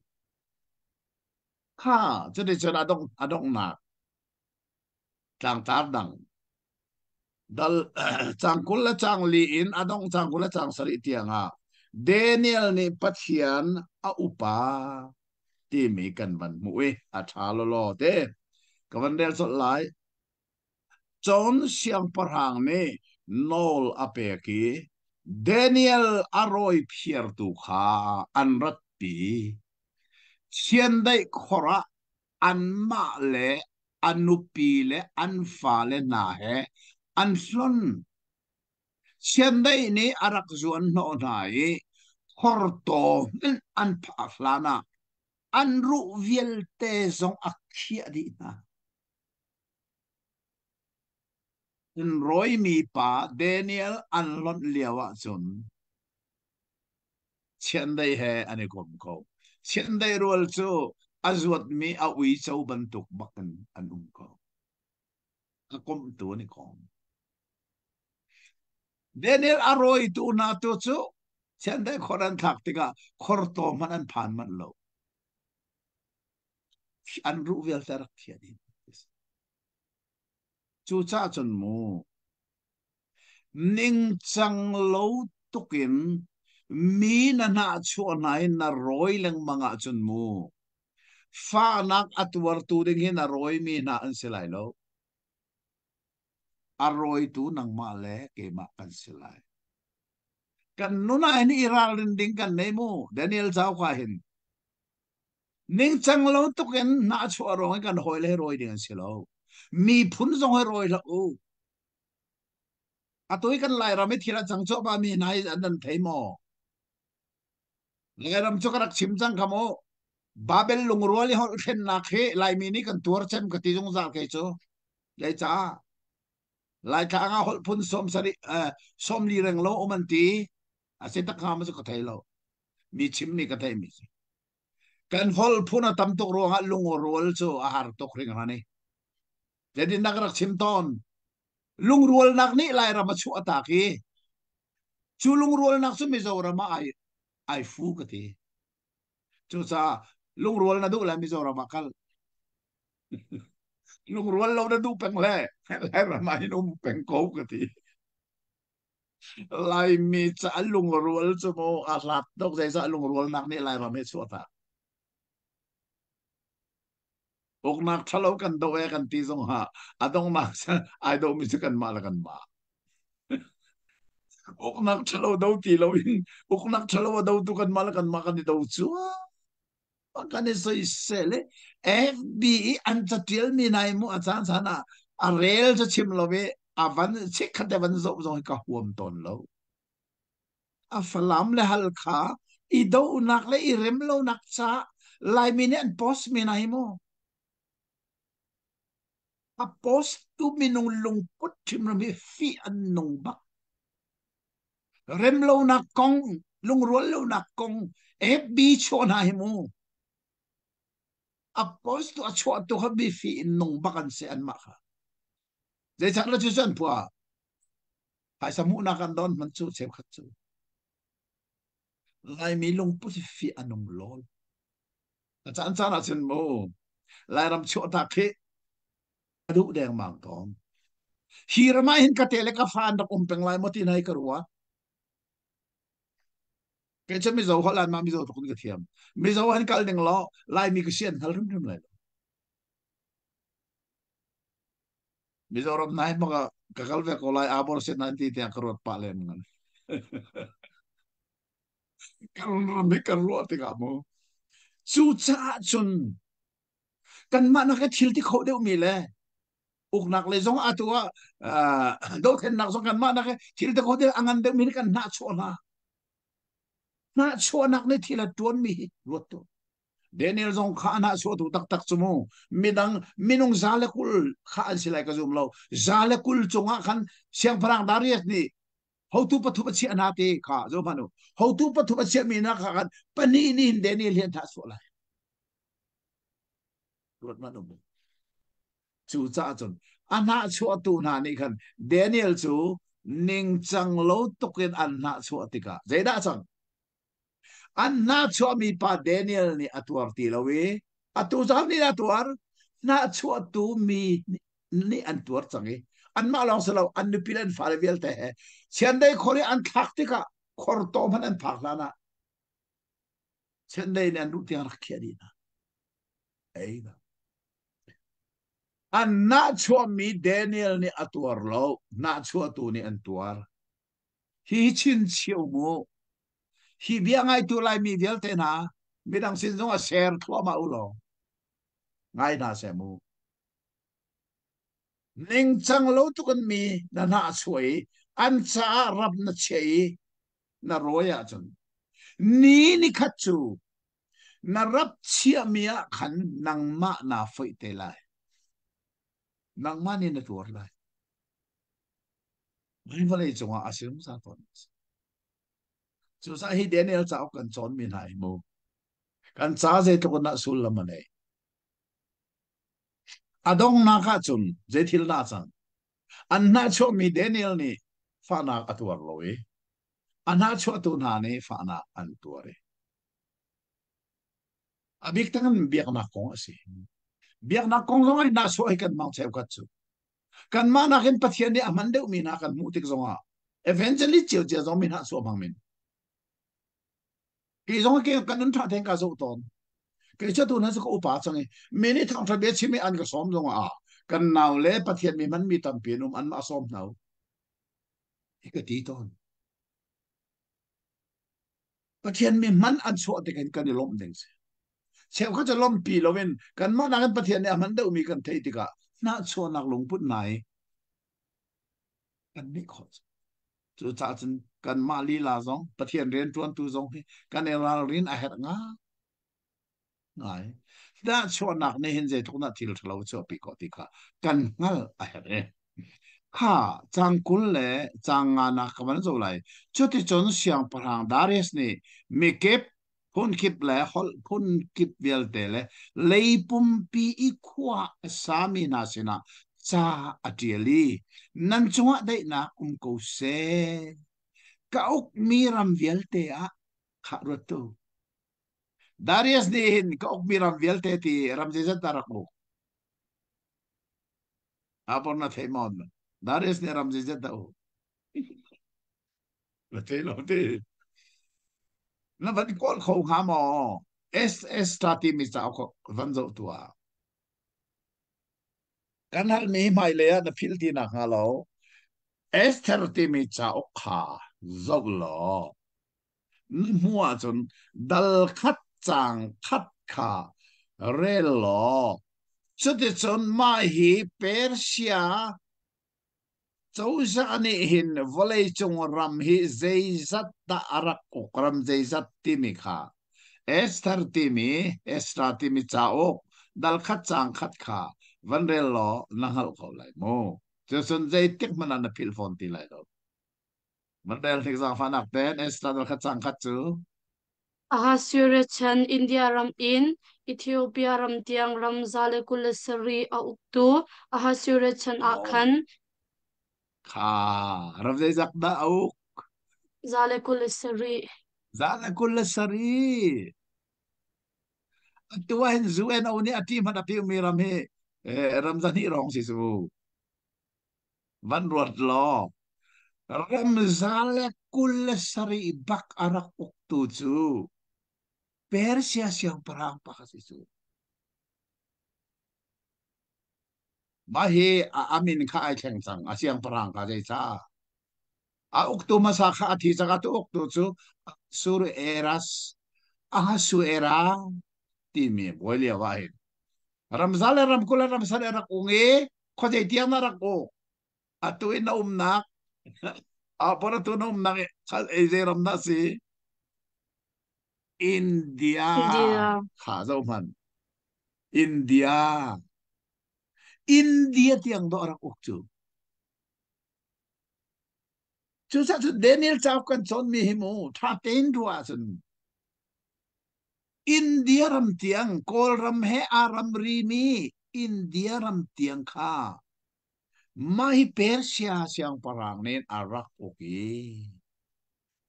ha cho nên cho adong na tang tar dang dal changkul la chang li in adong changkul la chang sari tianga Daniel ni pathian a upa ti mi kan ban mu e a thalo lo te kawan del so lai chon siang parhang ni nol ape ki Daniel aroi phier tu kha anrat pi sian dai khora an ma le anupi le an fa le na he an flon sian dai ni arak zuan no nai horto men an pha flana an ru viel te zong akhia di na in roi mi pa Daniel an lon liawa chun sian dai he ani kom ko sian dai rol chu azuat mi a ui chau bantuk bakan an ko ka kom tu ni kom Daniel aroi tu na tu chu sian dai khoran thak tika khor to man an phan man lo an ru vel ter khia di chu cha chun mu ning chang lo tukin mi na na chu nai na roi leng manga chun mu fa nak atwar tu ding hin a roi mi na an silai lo a roi tu nang ma le ke ma kan silai kan nuna ini iral ding kan nei mu Daniel chau kha hin ning chang lo to ken na chu rong kan hoi le roi ding si lo mi phun zong hoi roi la u a toi kan lai ra me thira chang cho ba mi nai an nan thei mo lai ram cho karak chim chang kamo babel lung ruali hol khen na khe lai mi ni kan tur chem ka ti jong za ke cho lai cha lai ka nga hol phun som sari som li reng lo oman ti a se ta kha ma so ka thei lo mi chim ni ka thei mi kan hol phun a tam tok ro ha lung rol cho a har tok ring ha ni jadi nak rak chim ton lung rual nak ni lai ra ma chu ataki chu lung rual nak su mi zo ra ma ai fu ka ti chu sa lung rual na du la mi zo ra ma kal lung rual lo na du peng le lai ra ma inum peng ko ka ti lai mi cha lung rual chu mo a lat dok sai sa lung rual nak ni lai ra me chu ta ok nak thalo kan do e kan ti zong ha adong ma sa ai do mi chu kan ma la kan ma ok nak thalo do ti lo in ok nak thalo do tu kan ma la kan ma kan di do chu kan so isele FBI an chatil mi nai mu achan sana a rel cha chim lo ve avan chik khate van zo zo ka huam ton lo a falam le hal kha I do nak le I rem lo nak cha lai mi ne an post mi nai mo a post tu mi nong lung put chim lo mi fi an nong bak rem lo nak kong lung rol lo nak kong FB cho nai mo apos tu achua tu habi fi nong bakan se an maka de chak la chu san pua hai samu na kan don man chu chem khat chu lai mi lung pu fi anong lol ta chan chan a chen mo lai ram chu ta khe adu deng mang tong hi rama hin ka tele ka fan da kum peng lai mo ti nai karwa ke che mi zo holan ma mi zo to kun ka thiam mi zo han kal deng lo lai mi ka sian hal rum rum lai mi zo ram nai mo ka kal ve ko lai abor se nanti ti akarot pa len ngan kan ram kan lo ti ka mo chu cha chun kan ma na ka thil ti kho deu mi le uk nak le zong atua do then nak zong kan ma na ka thil ti kho deu angan deu mi kan na cho nak ne thila tuan mi ruat to Daniel zong kha na so tu tak tak chumo midang minung zale kul kha an silai ka zum lo zale kul chunga khan siang parang darias ni how tu pathu pachi anate kha zo panu how tu pathu pachi mi na kha kan pani ni Daniel hian tha so lai ruat ma no chu cha chun ana chu tu na ni khan Daniel chu ning chang lo tokin an na chu tika zaida chang an na chu mi pa Daniel ni atuar ti lawe atu zam ni atuar na chu tu mi ni an tuar changi an ma long salo an ni pilan fal vel te chen dai khori an thak tika khor to man an phak lana chen dai ni an du ti ar khiani na ei na an na chu mi Daniel ni atuar lo na chu tu ni an tuar hi chin chiu mo hi bia ngai tu lai mi vel te na mi dang sin zong a share thlo ma ulo ngai na se mu ning chang lo tu kan mi na na chuai an cha rap na chei na roya chun ni khat chu na rap chia mia khan nang ma na foi te lai nang ma ni na tur lai mai vale chunga asim sa ton chu sa hi Daniel chao kan chon min hai mo kan cha je to na sul la mane adong na kha chun je thil na chang an na cho mi Daniel ni fa na atuar loe an na cho tu na ni fa na an tuare abik tangan biak na kong asi biak na kong zongai na so ai kan mang cheu kat chu kan ma na ken pathian ni aman deu mi na kan mu tik zonga eventually chiu che zong mi na so bang min ki zong ke kan nun tha theng ka zo ton ke cha tu na so ko pa changi me ni thang tha be chi mi an ka som zonga a kan naw le pathian mi man mi tam pi num an ma som naw ka ti ton pathian mi man an so te kan kan lom deng se เชลเขาจะล้มปีเราเป็นกันมานักันประเทศเนี่ยมันเดามีกันเทติกะน่าชวนนักลงพุทธไหนกันไม่ขอจู่จ้าจนกันมาลีลาซองประเทศเรียนจวนตูซองกันเอราเรียนอาเหตุง่ายน่าชวนนักในเห็นใจทุกนาทีเราชอบปีกอติกะกันงั้นอาเหตุข้าจังกุลเล่จังงานักมันจะไรชุดที่จนเสียงพลังดาริสนี่มีเก็บพุ่นคิบเล่ฮอลพุ่นคิบเวลเตเล่เลยปุ่มปีอีขวาสามีนาสินะจ้าอดีลีนั่นจังหวะได้นะกูเสกอุกมีรำเวลเตะขารถตู้ดาริสนี่เห็นกอุกมีรำเวลเตะที่รำเจจัตตารักโมอาปอนนัทเฮมอนดาริสนี่รำเจจัตตาโอ Lotei. Na van kol kho ha mo. Es stati mi sa ko van zo tua. Kan hal mi mai le na phil ti na ha lo. Es ter ti mi cha o kha zo lo. Mua chun dal khat chang khat kha re lo. Chu ti chun mai hi Persia châu sa ani hin volei chung ram hi zeizat ta arak ko ram zeizat ti mi kha Esther timi Estra timi chaok dal khat chang khat kha van rel lo nahal ko lai mo je sun zai tik mana na pil phone ti lai lo van rel thik za fanak ten Estra dal khat chang khat chu Ahasuerachan India ram in Ethiopia ram tiang ram zale kulasari a uktu Ahasuerachan oh akhan kha ram zai zak da au zale kulasari za la kul sari tua hin zu en au ni ati man api mi ram he ram zan hi rong si su van ruat lo ram zale kul sari bak arak uktu chu Persia siyang parang pakasisu. Mahi amin ka ay keng sang asiyang parang ka jay sa. Ukto masaka at hisa ka to ukto su sur eras su era timi bolya wahid. Ramzale ramkula ramsale rakungi ko jay tiyang narako atuin na umnak para to na umnak ay ramna si India India kaza uman India India tiyang do arak ukto chú sa chú Daniel chào con chọn mi himu tha tên đua sun India ram tiang kol ram he aram rimi India ram tiang kha mai Persia siang parang nen arak oki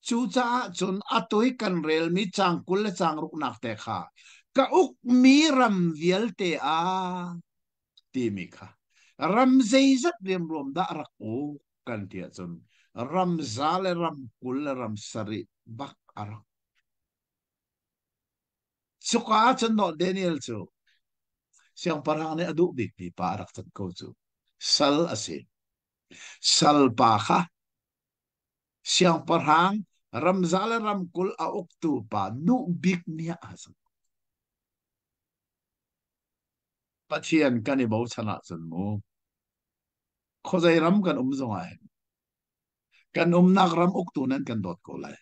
chú cha chun atoi kan rel mi chang kul le chang ruk nak te kha ka uk mi ram vial te a ti mi kha ram zeizat rem rom da rak o kan tia chun ram zale ram kul ram sari bak arak suka chun no Daniel chu siang parang ne adu dik pi pa arak chan ko chu sal ase sal pa kha siang parang ram zale ram kul a uktu pa nu bik nia asam pathian kani bo chana chun mo khozai ram kan zonga hai kan nak ram uktu nan kan dot ko lai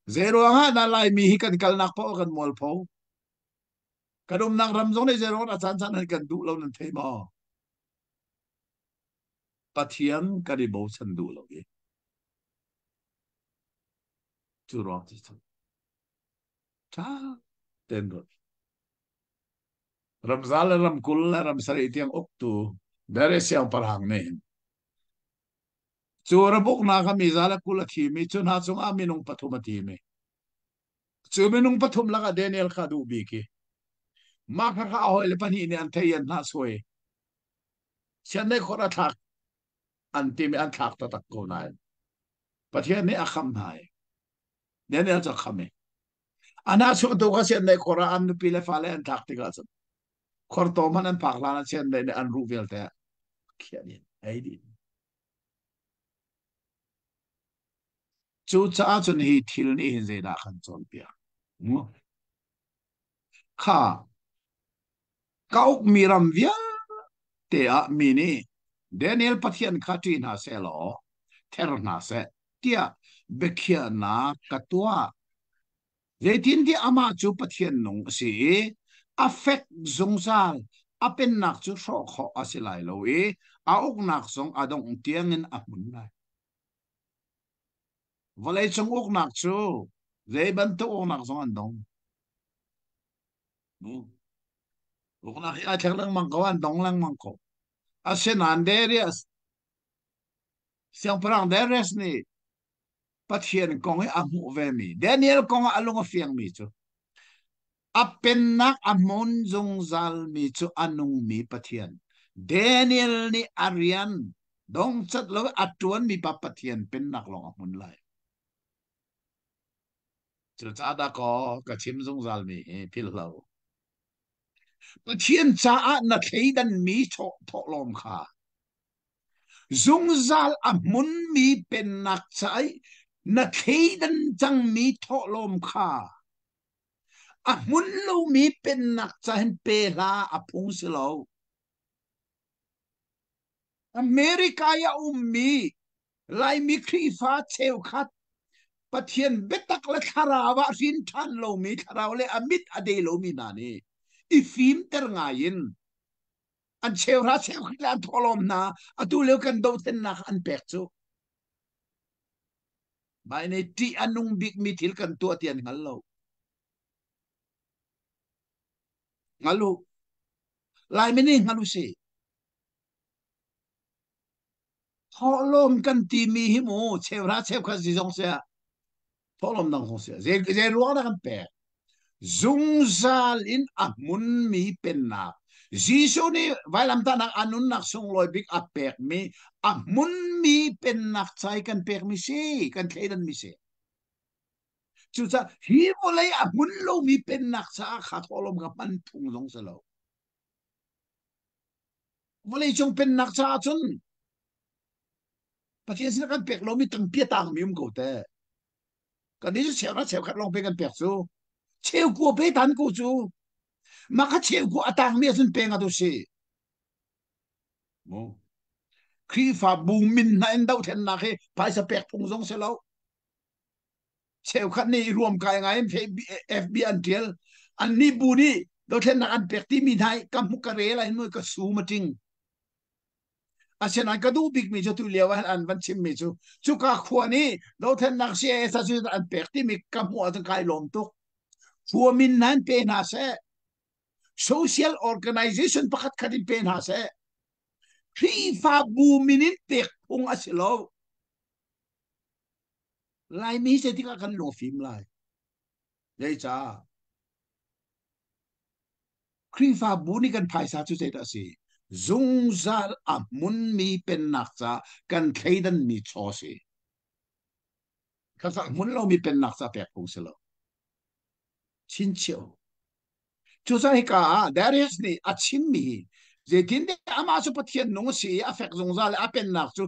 zero nga na lai mi hi kan kal nak po kan mol po kan nak ram zong ne zero na chan chan kan du lo nan thei mo pathian kani bo chan du lo ge chu ro chi chu cha ten ro ram zal ram kul ram sari tiang uktu dare siang parhang ne chu ra buk na ka mi zala kul thi mi chu na chung aminung pathum ti mi chu minung pathum laka Daniel kha du bi ki ma kha kha ho le pani ne an thai an na soi sian ne khora thak an ti mi an thak ta tak ko nai pathian ne akham nai Daniel cha khame ana chu to ka sian ne khora an pi le fa le an thak ti ka chu khor to man an phak la na sian ne an ru vel te khian ni ai di chú cha chun hi thil ni hin zeda khan chon pia ข้าเก้ามีรำเวียเตะมีนี่เดนิเอลพัทยันข้าที่น่าเสลอเทอร์น่าเสเตียเบคียนากัตัวเรตินที่อามาจูพัทยันนงสีaffect สงสารอาเป็นนักจูโชคอาศิลายโลเออาอกนักสงอาดงเตียงเงินอามุนไลวันเลยจงอกนักจูเรบันตัวอกนักสงอันดงอกนักอาเชลังมังกวันดงลังมังกอาเซนันเดเรียสเสียงพลังเดเรสนี่พัทยันกงให้อามูเวมีเดนิเอลกงอาลุงเฟียงมีจูอาเป็นนักอามุนจงซัลมีจูอานุงมีพัทยันเดนิเอลนี่อาริยันดงจัดแล้วอัจวนมีปะพัทยันเป็นนักลงอามุนไลจูจ้าดากอกระชิมจงซัลมีพิลเลวพัทยันจ้านักเฮดันมีโชทอลอมคาจงซัลอามุนมีเป็นนักใจนักเฮดันจังมีทอลอมคาอามุนลูมีเป็นนักใจเปลาอาพุงสโลอเมริกายามีไลมีครีฟ้าเชลคัดปะเทียนเบตักและคาราวะรินทันโลมีคาราวเลอมิดอเดโลมีนานีอีฟิมเตอร์งายินอันเชลราเชลคัดอันทอลอมนาอตูเลวกันโดเทนนักอันเปิกจูไม่ในที่อันนุ่งบิ๊กมีทิลกันตัวเตียนงัลโลงัลโลไลไม่นี่งัลโลสิทอลอมกันตีมีหิโมเชลราเชลคัดสิจงเสียทอลอมดังคงเสียเจรัวนักอันเปิก zungzal in amun mi pennak jisu ni vailam ta nak anun nak sung loi big apek mi amun mi pennak chai kan pek mi si kan theidan mi se chu cha hi volai amun lo mi pennak cha kha tholom ga pan thung long sa lo volai chung pennak cha chun pathian sin kan pek lo mi tang pia tang mi um ko te kan ni se ra se khat long pe kan pek su cheu ko pe tan ko chu maka cheu ko atang mi sun pe nga do si mo khi fa bu min na en dau then na khe pai sa pek phung jong se lo cheu khat ni ruom kai ngai fb an tel an ni bu ni do then na an pek ti mi thai kam hu ka re la noi ka su ma ting asen an ka du big mi jo tu lewa an van chim mi chu ka khwa ni do then na se sa su an pek ti mi kam hu an kai lom tuk fu min nan pe na se social organization pakat kadin pen ha se khi fa bu minin pek ung asilo lai mi se tika kan lo film lai dei cha khi fa bu ni kan phai sa chu se ta si zung zal amun mi pen nak cha kan theidan mi cho si ka fa mun lo mi pen nak cha pek ung selo chin chio chu sa hi ka there is ni achim mi je tin de ama su pathian nong si affect zong zal apen nak chu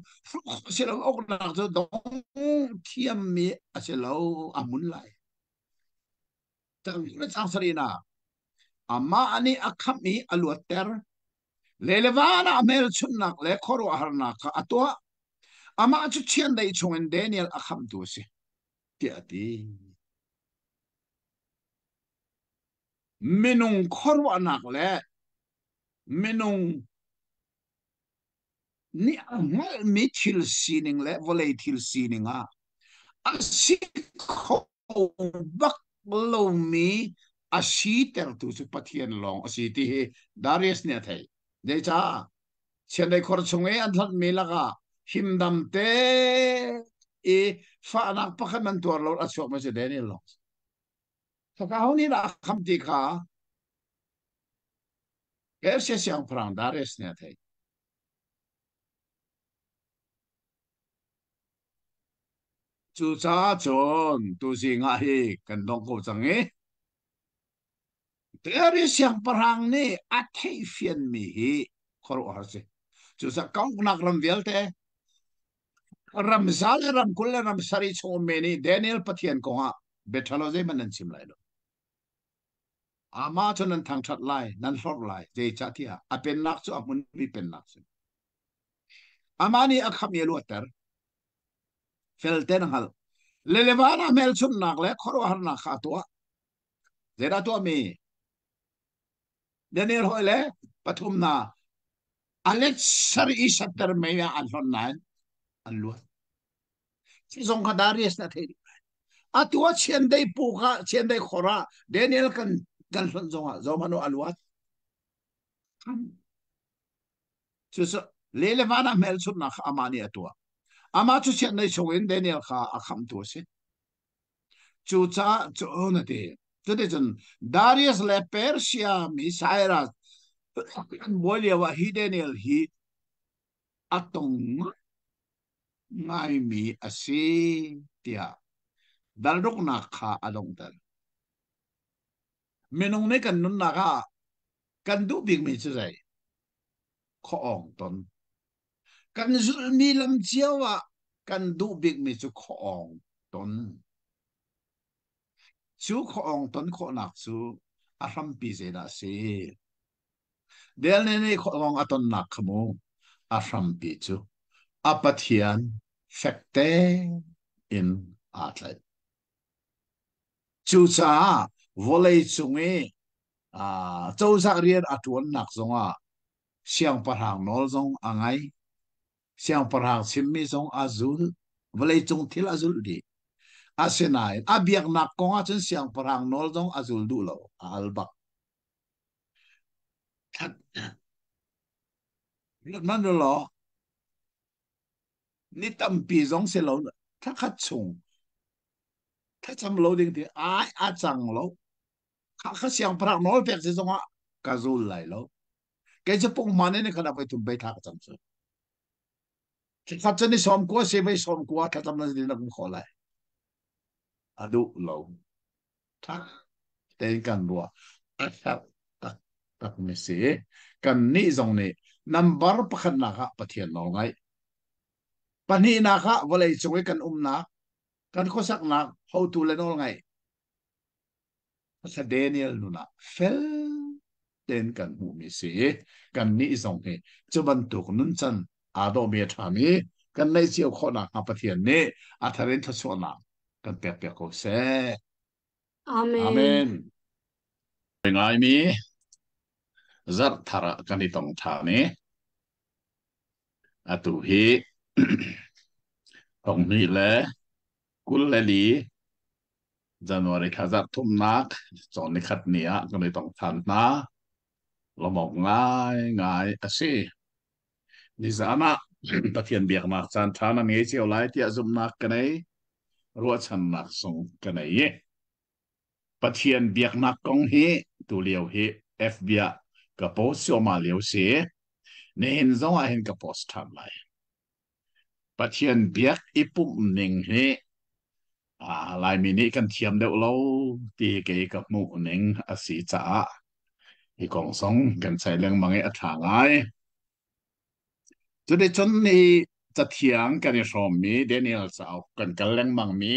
selo ok nak chu dong thiam mi aselo amun lai tang na sang sarina ama ani akham mi aluater lelevana amel chunnak le khoro harna ka atwa ama chu chian dai chungen daniel akham tu si ti ati minung khoro anak le minung ni amal mi thil sining le volei thil sining a asi kho bak lo mi asi ter tu su pathian long asi ti he dares ne thai de cha chen dai khor chunge an thot mi laga him dam te e fa anak pakhan man tur lo asok ma se de ni long so ka honi na kham ti kha er se siang prang dares ne thai chu cha chon tu si nga hi kan dong ko chang e there is siang prang ni a thei fian mi hi khor har se chu sa kaung nak ram vel te ram zal ram kul ram sari chom me ni daniel pathian ko ha bethalo je manan sim lai do อามาชนนั้นทางชัดไล่นั้นรอบไล่เจจัที่อาเป็นนักสู้อามุนมีเป็นนักสู้อามานี่อาคำเยลวดเตอร์เฟลเตนฮัลเลเลวานาเมลชุนนักเล็กขรวหนักขาตัวเจราตัวมีเดนิเอลฮอยเล่ปฐุมนาอเล็กซ์รีสัตเตอร์เมียอันหอนนันอันลวดที่ทรงขดารีสนาเทดีอาตัวเชียนได้ปูกะเชียนได้ขราเดนิเอลกันหอนทรงอ่ะจอมโนอันลวดชุดเลเลวานาเมลชุนนักอามานี่ตัวอามาชุดเชียนได้ชงอินเดนิเอลข้าอาคำตัวสิจูจ้าจูนั่นเองจุดที่จนดาริอัสเลเปอร์เซียมิไซรัสบอลีว่าฮิเดนิเอลฮีอัตงง่ายมีอาศัยเดียดัลรุกนักข้าอดงเตอร์เมนงเนกันนุนนักข้ากันดูบิ๊กมิสใจข้อองตนกันจุลมีลำเชียวกันดูบิ๊กมิสข้อองตนชูข้อองตนข้อนักชูอารัมปีเซดาเซเดลเนเน่ข้อองอัตนนักขโมอารัมปีชูอาปัทยานเฟกเตอินอาทเลชูซาวอลเลย์ซุงเอเจ้าสักเรียนอัตวนนักซงเสียงประหางนอลซงอ่างไงเสียงประหางซิมมิซงอาซุลวอลเลย์จงทิลอาซุลดีอาเซนายอาเบียกนักกงอาจนเสียงประหางนอลซงอาซุลดูโลอัลบักทัดนั่นดูโลนี่ตั้มปีซงเซโลถ้าขัดชงถ้าจำโลดิ้งที่อาจังโลข้าเสียงพระนอลเป็กซิซงกาซูลไหลโลแกจะปุ่งมันเนี่ยขนาดไปทุ่มไปทักจังสุดข้าจะนี่สอมกัวเสียไปสอมกัวถ้าจำนั้นดีนักขอไหลอดุโลทักเต็นกันบัวทักตักไม่เสียกันนี่ตรงนี้นัมบาร์ประคันนักปะเทียนนองไงปนีนักวันเลยช่วยกันนักกันข้อสักนัก how to เล่นนองไงภาษาเดนิเอลนูนะเฟลเต็นกันหูมิเสียกันนี่ตรงนี้จะบรรทุกนุนจันอาโดเมียทามีกันในเจียวข้อนักปะเทียนนี้อัธรินทศวนากันเปียกเปียกโอเซอาเมอาเมนนเป็นไงมีจัดทาระกันที่ตรงทานี้อะตุฮีตรงนี้แหละกุลเลลีจันวาริขจัดทุ่มนักจอนในขัดเนียกันที่ตรงทันนะเราบอกง่ายง่ายอะสิดิสานะตะเทียนเบียกมากจันทานันเอเจียวไลที่อาจุมนักกันไอรัวชันนักสงกันไอปะเทียนเบียกนักกงฮีตัวเลียวฮีเอฟเบียกับโพสโอมาเลียวเสียในเห็นจงอาเห็นกับโพสทำไรปะเทียนเบียกอีปุ่มหนึ่งฮีลายมินิกันเทียมเดวเราตีเกยกับหมูหนึ่งอาศีจ้าอีกองสองกันใส่เรื่องบางอย่างทางไงจุดที่จนนี้จะเถียงกันในชมมีเดนิเอลสาวกันกันเรื่องบางมี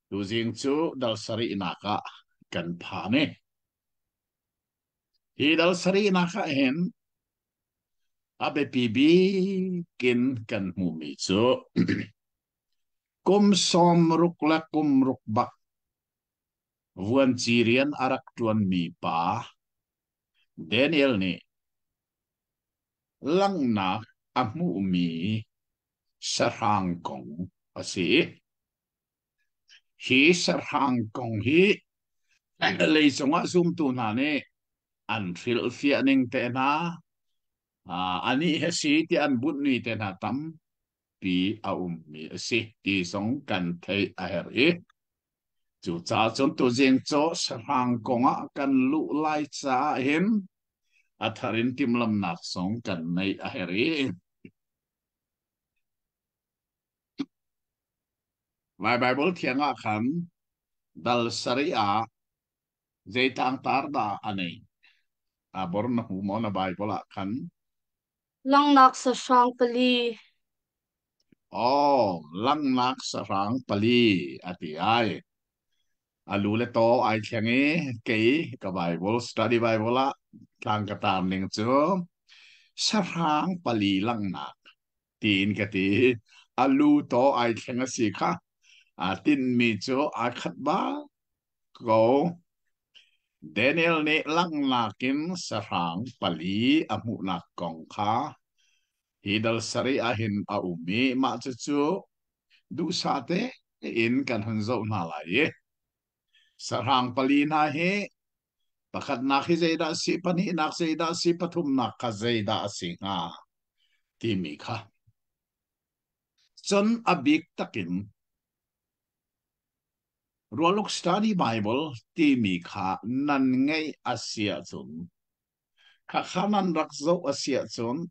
ดูจริงจูดัลสรีนักกันผ่านเนี่ยที่ดัลสรีนักเห็นอาเบปีบีกินกันหมูมิจูกุมสมรุกและกุมรุกบักวันจีเรียนอารักจวนมีป่าเดนิเอลนี่ลังนักอามูมีสรังกงอาศัยฮีสรังกงฮีเลยสงะซุมตุนานี่อันฟิลเฟียนิงเตนะอันนี้เฮสิที่อันบุญนี่เตนะตัมปีอาอุมมีสิที่สงกันไทยอาเฮรีจู่จ้าจนตัวเจงโจสรังกงะกันลุไลจ้าเห็นอัทารินติมลำนักสงกันในอาเฮรีไบเบิลเทียงอ่ะขันดัลสริอาใจต่างตาร์ดาอันนี้บอร์นหูมอนะไบเบิลอ่ะขันลังนักสะชางปลีอ๋อลังนักสรังปลีอติไอ alu le to ai thangi ke ka bible study bible la tlang ka tam ning chu sarang pali lang na tin ka ti alu to ai thanga si kha a tin mi chu a khat ba ko Daniel ne lang nakin sarang pali amu na kong kha hidal sari ahin a umi ma chu chu du sa te in kan han zo na la ye sarang pali na he pakhat na khi zeida si pani nak zeida si pathum nak kha zeida si nga ti mi kha chon abik takin Rolok Study Bible ti mi kha nan ngay asia chun kakhanan rakzo asia chun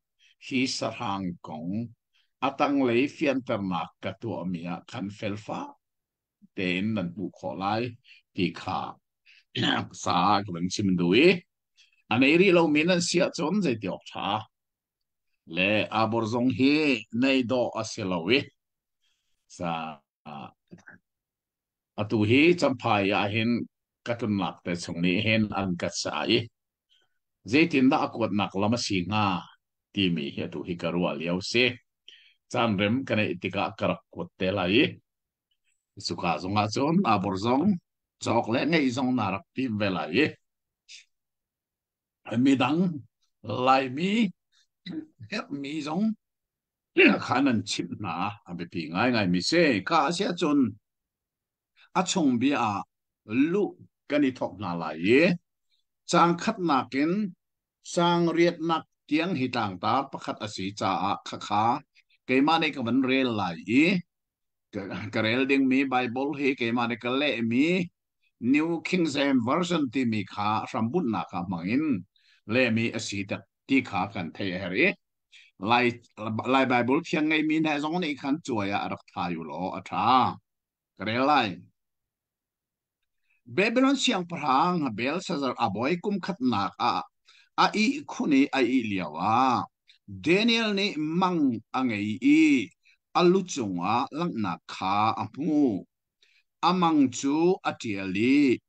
hi sarang kong atang lei fian ternak katua mia kan felfa ten nan bu kholai ti kha sa kan chimdui aneri lo minan sia chun zai tiok tha le aborzong hi nei do asilawi sa atu hi champhai a hin katun nak te chungni hen an kat sai zaitin da akot nak lama si nga ti mi hi atu hi karwa liao se chan rem kana itika karak kot te lai suka zonga chon abor zong chok le ngei zong narak ti velai mi dang lai mi hep mi zong khanan chip na abe pi ngai ngai mi se ka sia chon a chung bi a lu kani thok na la ye chang khat na ken sang riat nak tiang hi tang ta pakhat asi cha a kha kha ke ma ne ka ban rel lai e ka rel ding mi bible hi ke ma ne ka le mi new king james version ti mi kha rambut na ka mangin le mi asi ta ti kha kan thei heri lai lai bible thiang ngai mi na zong nei khan chuaya arak tha yu lo a tha ka rel lai Babylon siang parang bel sazar aboy kum khat nak a i khuni a i liawa Daniel ni mang angai i aluchunga lang na kha amu amang chu atiali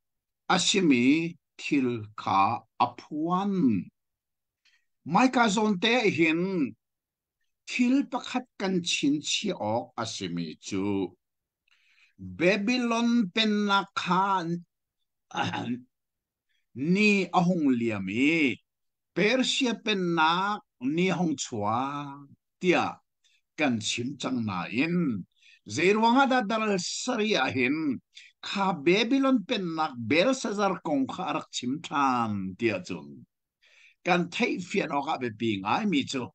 ashimi thil kha apuan mai ka zon te hin thil pakhat kan chin chi ok ashimi chu Babylon pen na khan ni ahong liami Persia pen na ni hong chua tia kan chim chang na in zerwanga da dal saria hin kha Babylon pen nak bel sazar kong kha arak chim than tia chun kan thei fian oka be pi ngai mi chu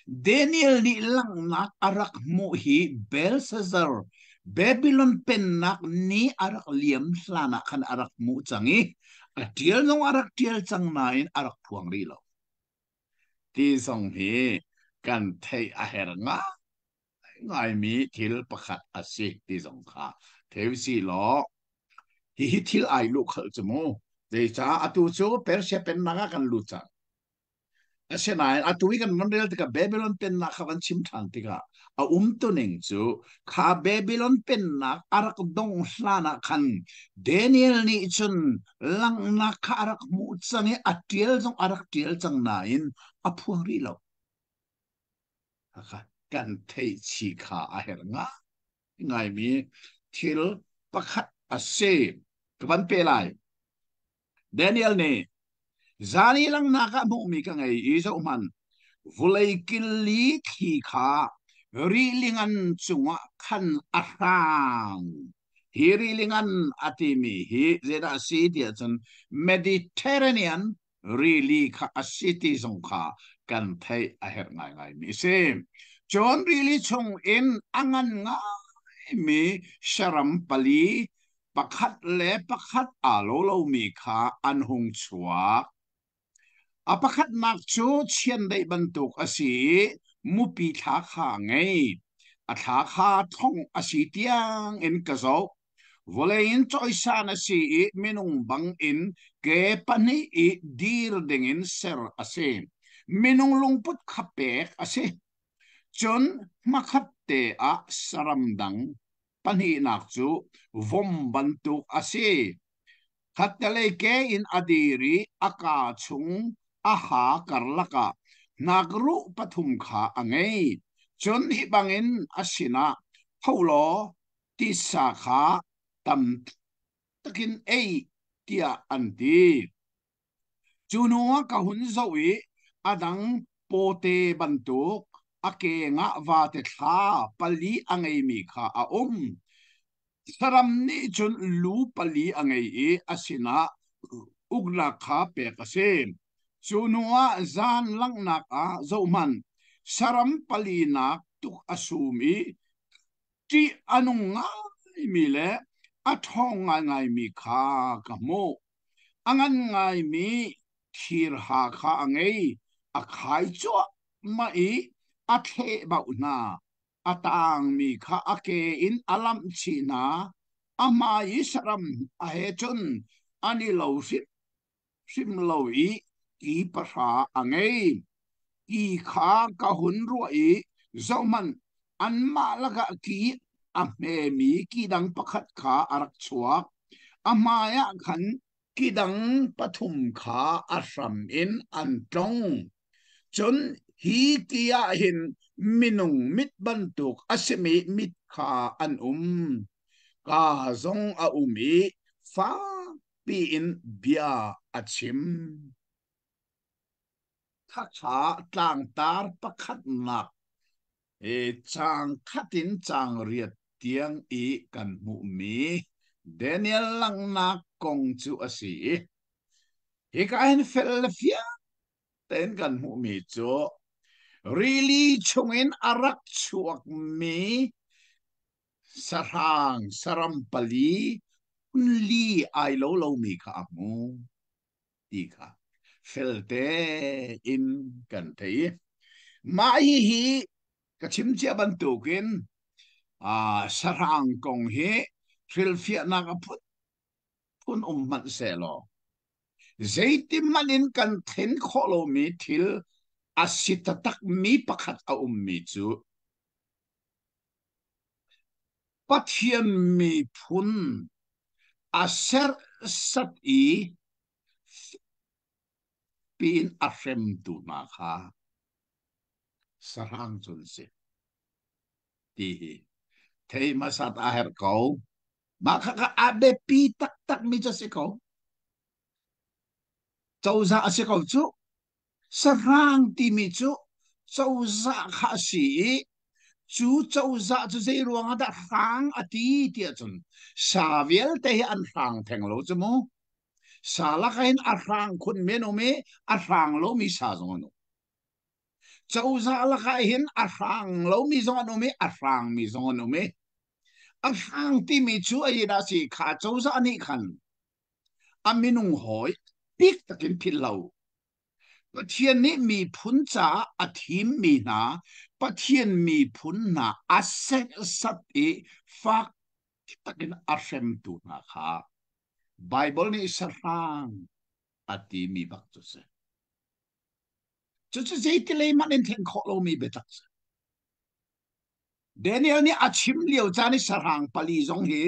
Daniel ni lang nak arak mu hi Belshazzar Babylon pen nak ni arak liam hlana khan arak mu changi atial nong arak tial chang nain arak phuang ri lo ti song hi kan thei a her nga ngai mi thil pakhat asik ti song kha theu si lo hi thil ai lu khal chmo de cha atu chu Persia pen naga kan lu cha Asenai atui kan mandel tika Babylon pen na kawan chim than tika a to ning chu kha Babylon pen na arak dong hlana khan Daniel ni chun lang na kha arak mu changi atiel jong arak tiel chang na in a phuang ri lo kha kan thei chi kha a her nga ngai mi thil pakhat a se kawan pe lai Daniel ni zani lang naka mo mi ka ngay isa uman vulay kili ki ka rilingan chunga kan arang hirilingan atimi hi zeda city atun Mediterranean really ka city song ka kan thai aher ngai ngai mi se John really chung in angan nga mi sharam pali pakhat le pakhat alo lo mi kha an hung chua Apakhat nak chu chian dei bantuk asi mupi tha kha ngai a tha kha thong asi tiang in ka zo volein choi san asi minung bang in ke pani I dir ding in ser ase minung lungput khapek ase chon makhat te a saramdang pani nak chu vom bantuk ase khattale ke in adiri aka chung aha karlaka nagru pathum kha angai chon hi bangin asina tholo ti sa kha tam takin ei tia anti chunua ka hun zowi adang pote bantuk ake nga va te tha pali angai mi kha a saram ni chun lu pali angai e asina ugla kha pe kase chunua zan lang nak a zoman saram pali nak tuk asumi ti anunga mi le athong ngai mi kha ka mo angan ngai mi thir ha kha angai a khai cho mai a the ba na atang mi kha ake in alam china ama isaram a he chun ani lo sim lo i ki pasha angai ki kha ka hun ro i zoman an ma laga ki a me mi ki dang pakhat kha arak chuak amaya khan kidang pathum kha asram in antong chun hi kia hin minung mit bantuk asemi mit kha an ka zong a fa pi in bia achim kha cha tlang tar pakhat nak chang khatin chang riat tiang i kan mu mi Daniel lang na kong chu asi hi ka hin Philadelphia ten kan mu mi chu really chungin arak chuak mi sarang sarampali li ai lo mi ka mu ti ka felte in kan thei mai hi ka chim chia ban tu kin sarang kong hi Philadelphia na ka phun man se lo zaitim manin kan then kholo mi thil asitatak mi pakhat a mi chu pathian mi phun aser sat i pin afrem tu na kha sarang chun se ti thei masat a her ko ma kha ka abe pi tak mi cho se ko châu za se ko chu sarang ti mi chu châu za kha si chú châu dạ chú dây ruộng đã phang à tí tiệt chun sa vial te an phang theng lo chu mo sa la kain a phang khun men o me a phang lo mi sa zong no châu dạ la kain a phang lo mi zong no me a phang mi zong no me a phang ti mi chu ai da si kha châu dạ ni khan a minung hoi pik takin phil lo pathian ni mi phun cha a thim mi na pathian mi phun na aset sat e fak takin afem tu na kha bible ni sarang ati mi bak tu se chu zait le man en theng kho lo mi betak Daniel ni achim liu cha ni sarang pali zong hi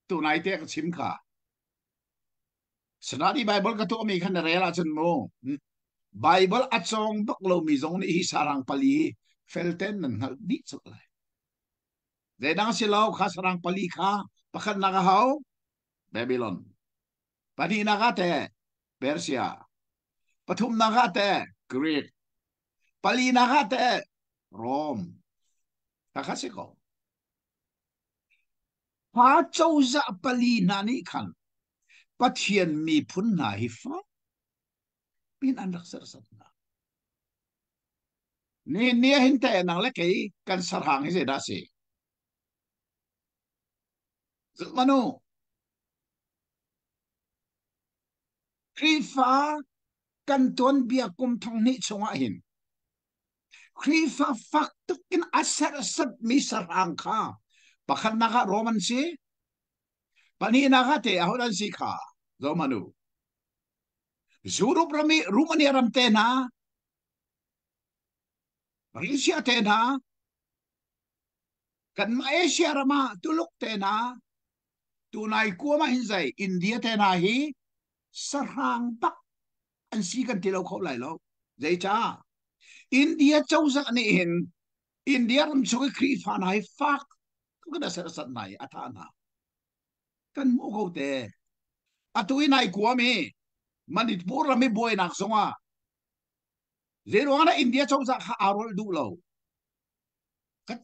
tu nai te ka chim kha Study Bible ka to mi khan rela chen mo Bible achong bak lo mi zong ni hi sarang pali felten nan hal di chu lai Zedang silaw kha sarang pali kha pakhat na ka haw Babylon pani na ka te Persia pathum na ka te Greek pali na ka te Rome ka si ko pa châu za pali na ni khan pathian mi phun na hi fa pin an rak sar sat na ni hin te nang le kai kan sarang hi da si manu krifa kan ton bia kum thong ni chunga hin krifa fak tukin asar sat mi sarang kha pakhan na ka roman si pani na ka te ahodan si kha zo manu zuru prami rumani ram te na Malaysia te na kan Malaysia rama tuluk te na tunai kuwa ma hin zai India te na hi sarang bak an si kan tilaw khau lai lo zai cha India châu za ni hin India ram chu kri fa nai fak ko da sa sat nai athana kan mo ko te atui nai kuwa mi Manipur rami boy nak songa zero ana India châu za ha arol du lo kat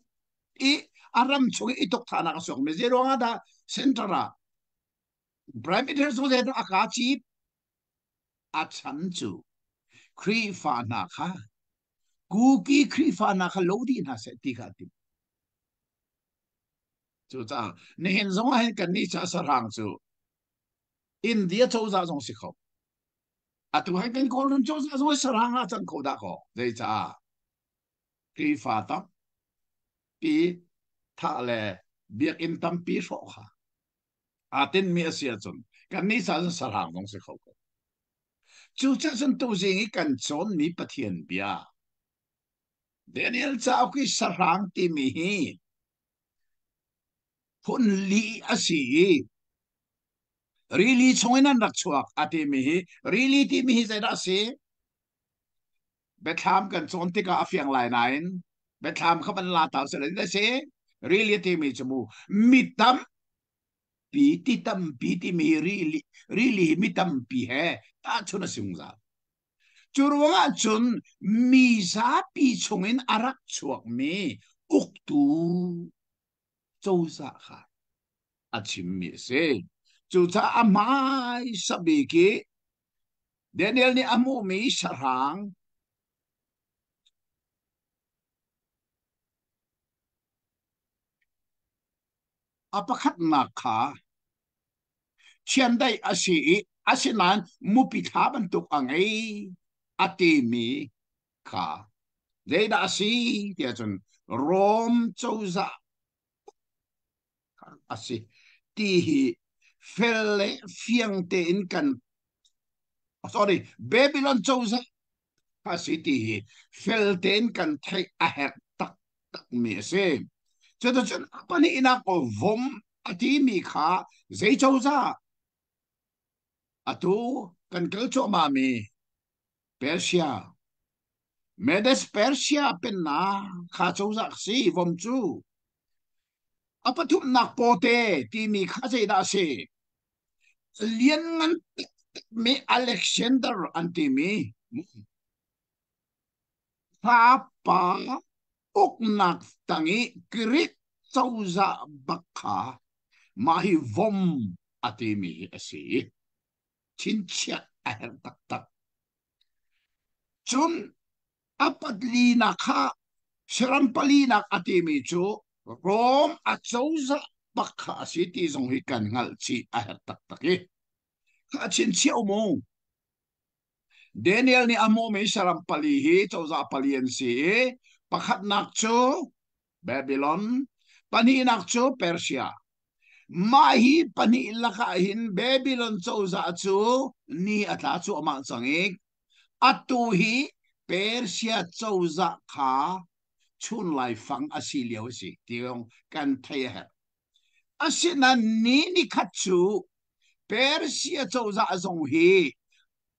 I aram chu itok thana ka song me zero ada centra Prime Minister so zai akachi at chan chu kri fa na kha Kuki krifa na kalodi na sa tika tim. Chu cha ne hen zong hen kan ni cha sarang chu. India châu za zong si kho. Atu hen kan ko lun châu za zong sarang a chan ko da ko. Dei cha krifa ta pi tha le biak in tam pi ro kha. Atin mi asia chun kan ni cha sarang zong si kho ko. Chu cha chun tu jing kan chon mi pathian bia. Daniel cha ki sarang ti mi hi. Phun li asi really chonginan rak chuak ati mi hi really ti mi hi zai da si Betham kan chon tika afiang lai nain Betham khaban la taw se da si really ti mi chumu mitam pi ti tam pi ti mi really mitam pi he ta chuna singza churuanga chun mi sa pi chongin arak chuak mi uktu chouza kha achim mi se chu cha amai sabiki Daniel ni amu mi sarang apakhat na kha chiandai asinan mupi thaban tuk angai ati mi kha deida asi tia chun rom chouza asi ti hi felle fiangte in kan sorry Babylon chouza asiti felten kan thai a hek tak tak mi se chodo chon apani ina ko vom ati mi kha zai chouza atu kan kel cho ma mi Persia Medes Persia penna kha chouza si vom chu apatu nak pote ti mi kha zai da se lien ngan mi Alexander anti mi Papa uknak tangi kirik chouza bakha mahi vom atimi asi chincha aher tak tak chun apadlina kha shrampalina atimi chu rom a chouza bakha asi ti zong hi kan ngal chi aher tak tak e kha chin chiao mo Daniel ni amo me shrampali hi chouza palien si pakhat nak chu Babylon pani nak chu Persia mahi pani laka hin Babylon chouza chu ni atha chu ama changik atu hi Persia chouza kha chun lai fang asiliao si tiong kan thai ha asina ni khachu Persia chouza zong hi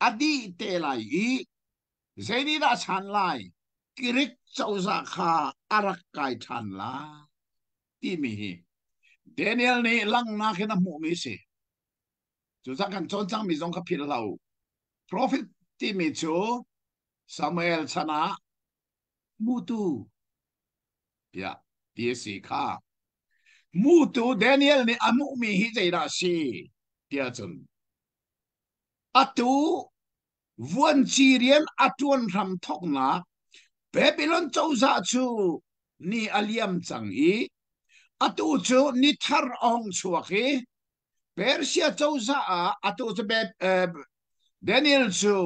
adi te lai zaini da chan lai kirik chouza kha arak kai chan la ti mi hi Daniel ni lang na khina mu mi se chu za kan chon chang mi zong kha phil lau prophet ti mi chu Samuel chana mutu ya ti si kha mutu Daniel ni amu mi hi zai da si tia chun atu vuan chi rian atuan ram thok na Babylon chouza chu ni aliam chang I atu chu ni thar ong chuaki Persia chouza atu chu Daniel chu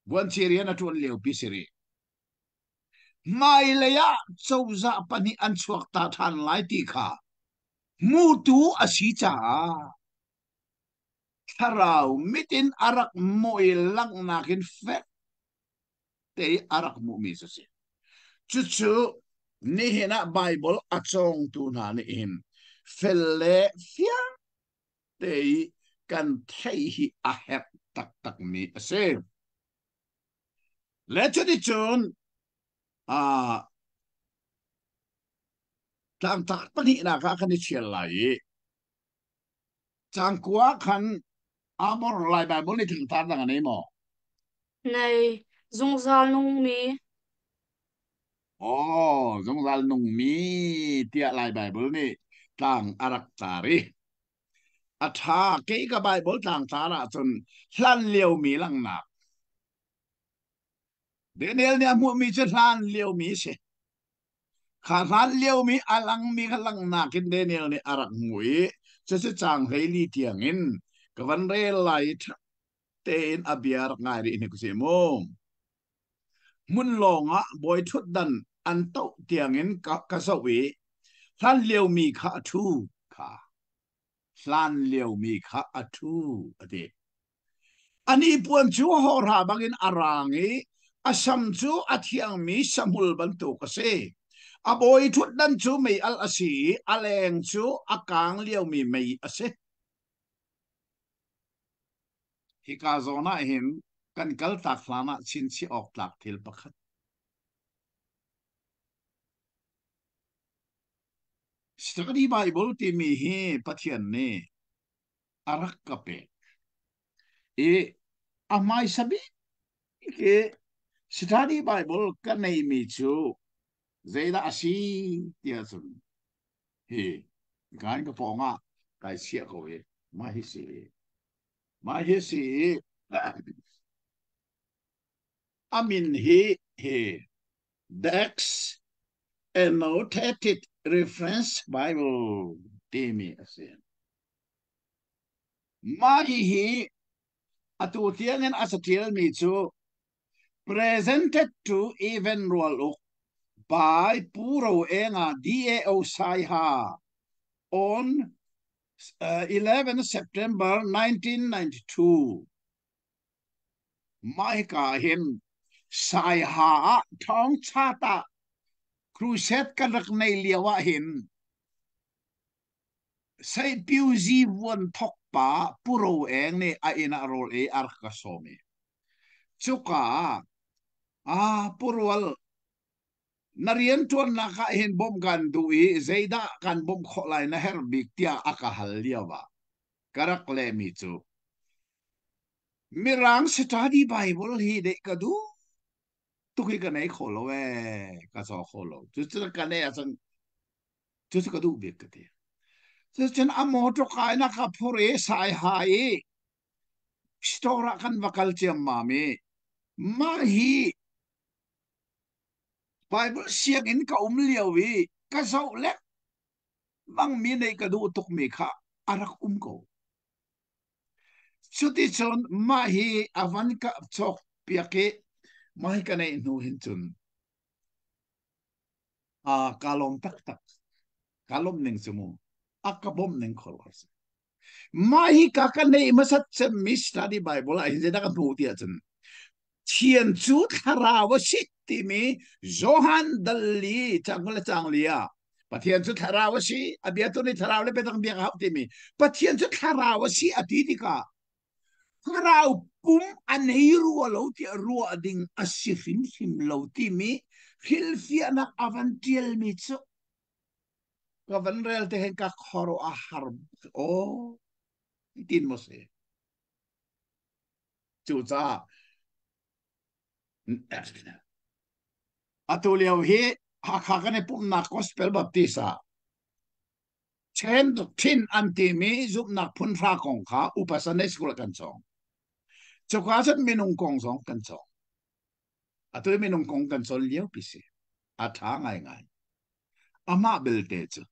buan chirian atuan leo pisiri mai leya chouza pani an chuak ta than lai ti kha mutu asi cha tharau mitin arak moi lang nakin fet te arak mu mi so se chu chu ni hena Bible achong tu na ni in felle fia te kan thei hi a het tak tak mi ase le chudi chun a tang tak pani na ka kan ni chial lai chang kwa kan amor lai Bible ni thing tar dang nei mo này dung zal nung mi zong zal nung mi tia lai Bible ni tang arak tari a tha ke ka Bible tang tara chun hlan liu mi lang na Daniel ni amu mi che hlan liu mi se khả hlan liu mi alang mi khalang na kin Daniel ni arak ngui che che chang hei li tiang in ka van re lai te in abiar ngai ri ni ku se mo mun longa boy thut dan an to tiang in ka so wi hlan liu mi kha thu kha hlan liu mi kha thu ade ani puan chu ho ra bangin arangi asam chu athiang mi samul ban tu ka se aboi thut dan chu mei al asi aleng chu akang liu mi mei ase hi ka zona hin kan kal tak hlana chin chi ok tak thil pakhat study Bible ti mi hi pathian ne arak ka pe e amai sabi ke study Bible ka nei mi chu zeida asi tia sun hi gan ka ponga kai sia ko e ma hi si amin hi Dex annotated reference Bible timi asin ma hi atu tiangen asatil mi chu presented to even roll by puro enga DAO sai ha on 11 September 1992 mai ka hin sai ha thong chata crusade karak nei liawa hin sai piuzi won thok pa puro eng ne a ina rol e arka somi chuka purwal narian tuan na ka hin bom gan dui zeida kan bom kholai na her big tia akahal liawa karak le mi chu mirang study Bible hi de kadu tuki ka nei kholo we ka so kholo chu chu ka nei asan chu chu kadu big ka te chu chen amo to kai na ka phore sai hai stora kan vakal chiam mami ma hi Bible siang in ka liawi ka so le bang mi nei ka du tuk mi kha arak ko chuti chon ma hi avan ka chok piake ma hi ka nei nu hin chun kalom tak tak kalom ning sumu akabom ning kholos ma hi ka ka nei masat che mi study Bible a hin je da ka nu ti achun thian chu tharawa sitti mi Johan dalli changla changlia pathian chu tharawa si abiatu ni tharawa le petang bia ka ti mi pathian chu tharawa si atiti ka tharau pum aneiru lo ti ruwa ding asifim sim lo ti mi hilfia na avantiel mi chu kavan rel te hen ka khoro a har o tin mo se chu cha atuliau hi hakakane pum na gospel baptisa chen tin anti mi zup na phun ra kong kha upasane school kan chong chokasat minung kong song kan chong atui minung kong kan chol liao pisi atha ngai ngai ama belte chu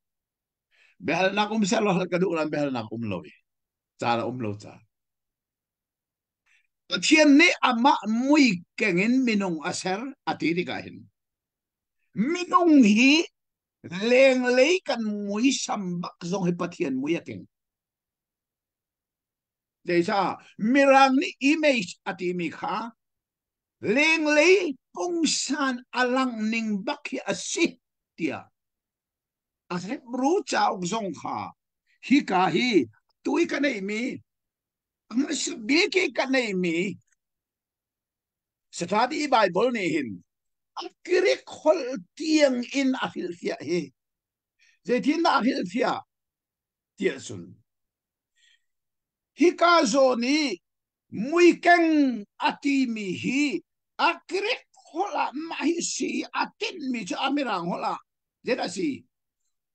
behal na selo ka du ran behal na lowi chara lo cha thian ne ama mui kengin minung aser atiri ka hin minung hi leng lei kan mui sambak zong hi pathian mui akeng deisa mirang ni image ati mi kha leng lei pung san alang ning bak hi asi tia a Hebrew chau zong kha hi ka hi tui ka nei mi ang sabi ki ka nei mi study Bible ni hin akire khol tiang in a Philadelphia he zaitin na Philadelphia tia sun hi ka zo ni mui keng ati mi hi akire khola mai si atin mi cha amirang hola zeta si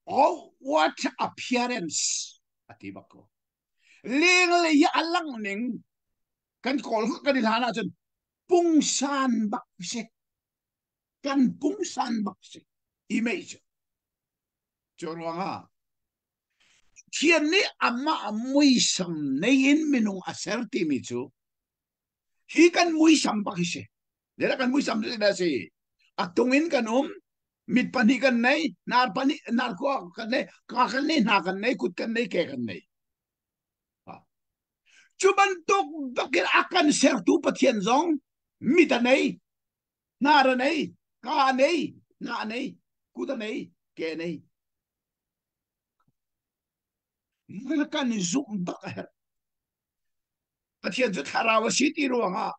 oh what appearance ati bako ling le ya alang ning kan kol kan ilhana chen pungsan bak se kan pungsan bak se image chorwanga thiên ni amma mui sam nei in minung aserti mi chu hi kan mui sam bak se dera kan mui sam da se atungin kanum mit pani kan nei nar pani nar ko kan nei ka kan nei na kan nei kut kan nei ke kan nei chuban tok bakir akan sertu pathian zong mita nei nara nei ka nei na nei kuta nei ke nei kan zum bakar pathian zu tharawa siti ruanga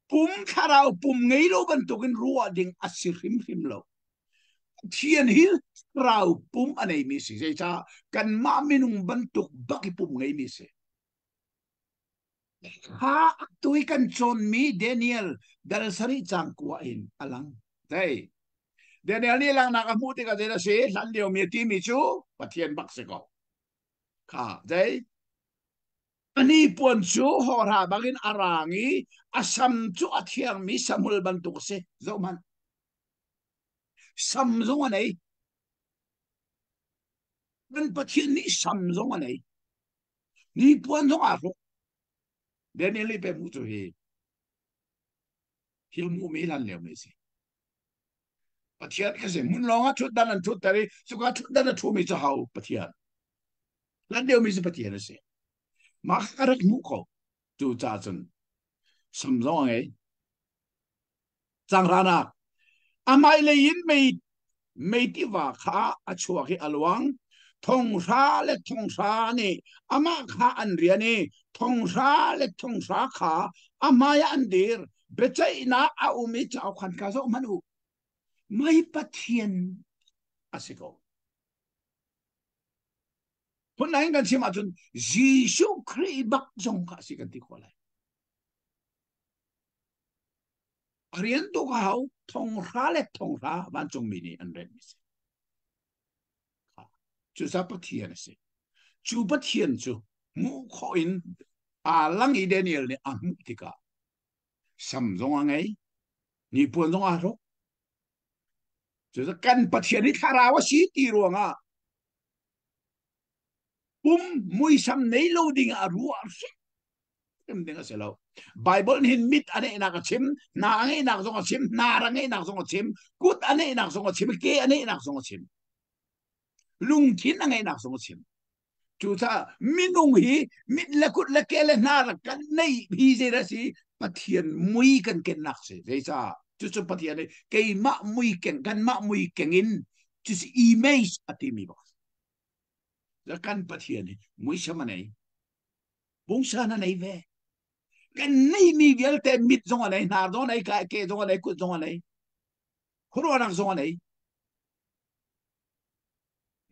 pum tharau pum ngei lo ban tokin ruwa ding asirim rim lo thiên hil rau pum anei mi si cha kan ma minung ban tok baki pum ngei mi se ha tui kan chon mi Daniel dal sari chang kwa in alang dai Daniel ni lang nakamuti ka dela si lan leo mi ti mi chu pathian bak se ko kha dai ani pon chu hora bagin arangi asam chu athiang mi samul bantuk se zo man sam zo anei ben pathian ni sam zo anei ni pon zo a ro Daniel li pe mu chu hi hil mu mi lan leo mi si pathian ka se mun longa chu dan an chu tari su ka chu dan chu mi cha hau pathian lan leo mi si pathian se ma karak mu ko chu cha chen sam zo anei chang rana amai le yin mei mei ti wa kha achua ki alwang thong ra le thong ra ni ama kha an ria ni thong ra le thong ra kha ama ya an dir bechai na a umi chau khan ka zo manu mai pathian asiko pun nai kan sima chun jisu kri bak jong ka sikan ti kholai arian to ka hau thong ra le thong ra ban chong mi ni an ren mi se chu sa pathian se chu pathian chu mu kho in a lang i Daniel ni a mu tika sam zong angai ni pun zong a ro chu sa kan pathian ni thara wa si ti ro nga mui sam nei lo ding a ruwa se em ding a se lo Bible hin mit ane na ka chim na ngai na zong a chim na ra ngai na zong a chim kut ane na zong a chim ke ane na zong a chim lung thin ngai na zong a chim chu sa minung hi mit la kut la ke le na ra kan nei hi je ra si pathian mui kan ken nak se je sa chu chu pathian ke ma mui ken kan ma mui ken in chu si image atimi ba la kan pathian mui sama nei bung sa na nei ve kan nei mi gel te mit zong nei na do nei ka ke zong nei kut zong nei khuro nak zong nei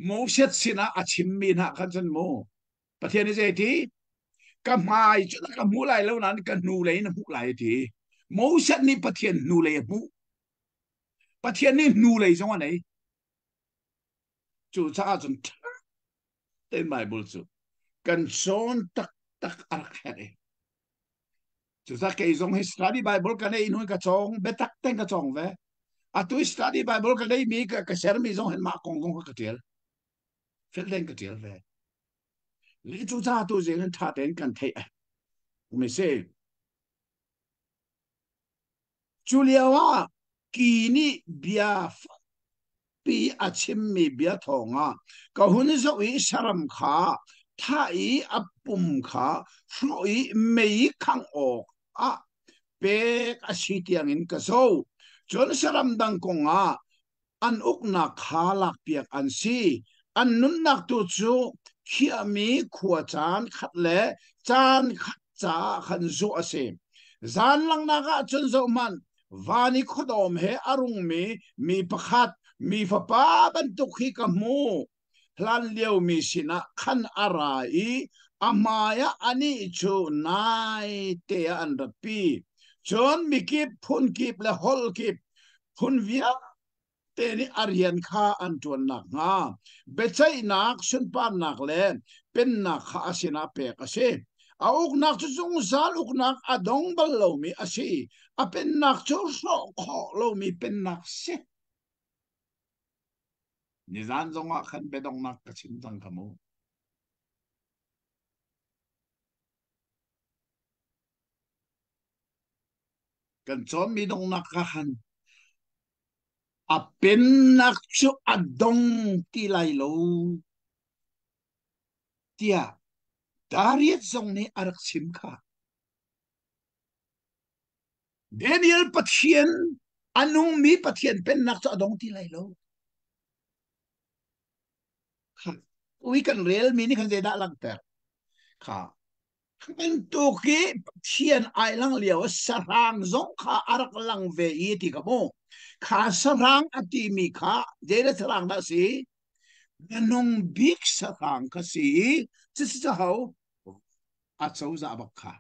mo set sina achim mi na kan chen mo pathian ni je ti ka mai chu ka mu lai lo nan ka nu le na mu lai ti mo set ni pathian nu le mu pathian ni nu le zong nei chu cha chun ten Bible chu kan son tak tak ar khere chu sa ke zong hi study Bible ka nei nu ka chong betak ten ka chong ve a tu study Bible ka nei mi ka ser mi zong hen ma kong kong ka tel fel den ka tel ve le chu cha tu je kan tha ten kan thei me se Julia wa ki ni bia pi achim mi bia thonga ka hun zo i saram kha thai apum kha hroi mei khang ok a pe a sitiang in ka so chon saram dang konga อันอุกนักขาหลักเปียกอันซีอันนุนนักตัวจูเขียมีขวจานขัดและจานขัดจ่าขันจูอาเซจานลังนักจนโจมันวานิขดอมเฮอารุงมีประคัดมีฟ้าป้าบรรทุกขีกมูพลันเลี้ยวมีสินะขันอะไรอามายะอันนี้จูนายเตียอันดับปีจนมีกิบพุนกิบและฮอลกิบพุนเวียเตนี่อารียนข้าอันจวนหนักงาเบชัยนักชุนปานนักเลเป็นนักข้าอาศินาเปกอาเซอาอุกนักจุจงซาลุกนักอดงบัลโลมีอาเซอาเป็นนักจุสโขโลมีเป็นนักเซนิจานจงอ่ะขันเป็นดงนักกชิมจังขโมกันจนมีดงนักขันอาเป็นนักจุอดงที่ไลโลเตียดาริยจงนี้อารักชิมค่ะเดนิเอลปัทเทียนอันนุ่งมีปัทเทียนเป็นนักจุอดงที่ไลโลค่ะวิกันเรียลมีนี่ขันเจดาลังเตอร์ค่ะขันตุกีเทียนไอลังเลียวสรางจงค่ะอารักลังเวียที่กับโมข้าสรางอติมีค่ะเจดสรางดัสินงบิ๊กสรางค่ะสิจะจะเขาอาจจะอุตส่าห์บักค่ะ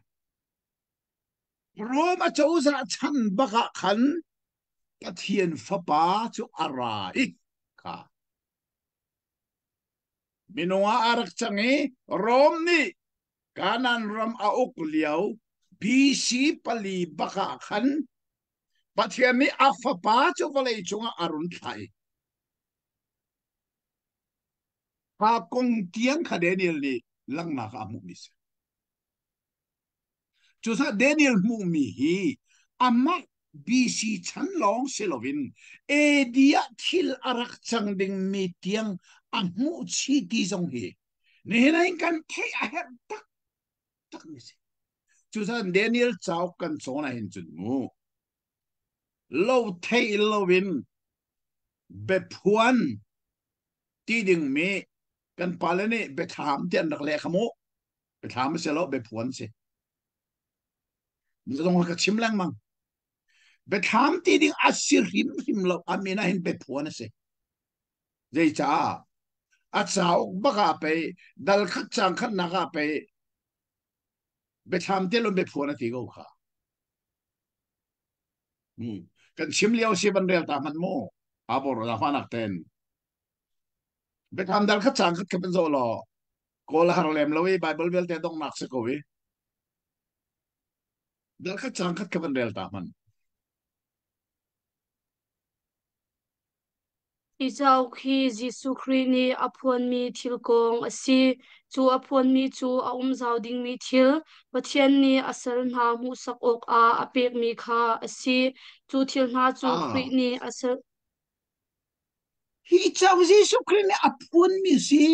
รวมอาจจะอุตส่าห์ฉันบักขันกระเทียนฟ้าป้าจุอะไรค่ะมินว่าอารักจังเอรวมนี่การนันรำอาอุกเลียวบีซีปลีบักขันปัจเจียมีอัฟป้าจุกเลยจงอารุณไทยพากงเตียงคดีนี้เลยลังนักอามุมิสจุดที่เดนิเอลมุมีฮีอามาบีซีฉันลองเซลวินเอเดียทิลอารักจังดึงมีเตียงอามุชีดีจงฮีนี่นะอินกันเทอาเฮตักตักนี่สิจุดที่เดนิเอลเจ้ากันโซนาหินจุดมูโลเทลโลวินเบพวนที่ดึงมีกันปาเลนี่เบถามเตียนรักเล่ขโมเบถามไม่ใช่แล้วเบพวนสิมันจะต้องมาชิมแรงมั้งเบถามที่ดึงอาศิริมเราอามีนาหินเบพวนสิเจ้าจ้าอาสาวบักอาไปดัลขัดจังขัดนักอาไปเบถามที่เราเบพวนที่กูค่ะกันชิมเลี้ยวสิบันเรียลตามันโมอาบอร์ดาฟานักเต้นเบถามดัลขัดจังขัดเป็นโซโลโกลาฮาร์เลมลวีไบเบิลเวลเตดงนักสกุยดัลขัดจังขัดเป็นเรียลตามันที่เจ้าคีจิสุครีนีอภวนมีทิลกงอสีจูอภวนมีจูอาอุมจาวดิงมีทิลปะเทียนนีอาศัลนามูสักอกอาอเปกมีคาอสีจูทิลนาจูครีนีอาศัลฮีเจ้าจีสุครีนี่อภวนมีสิ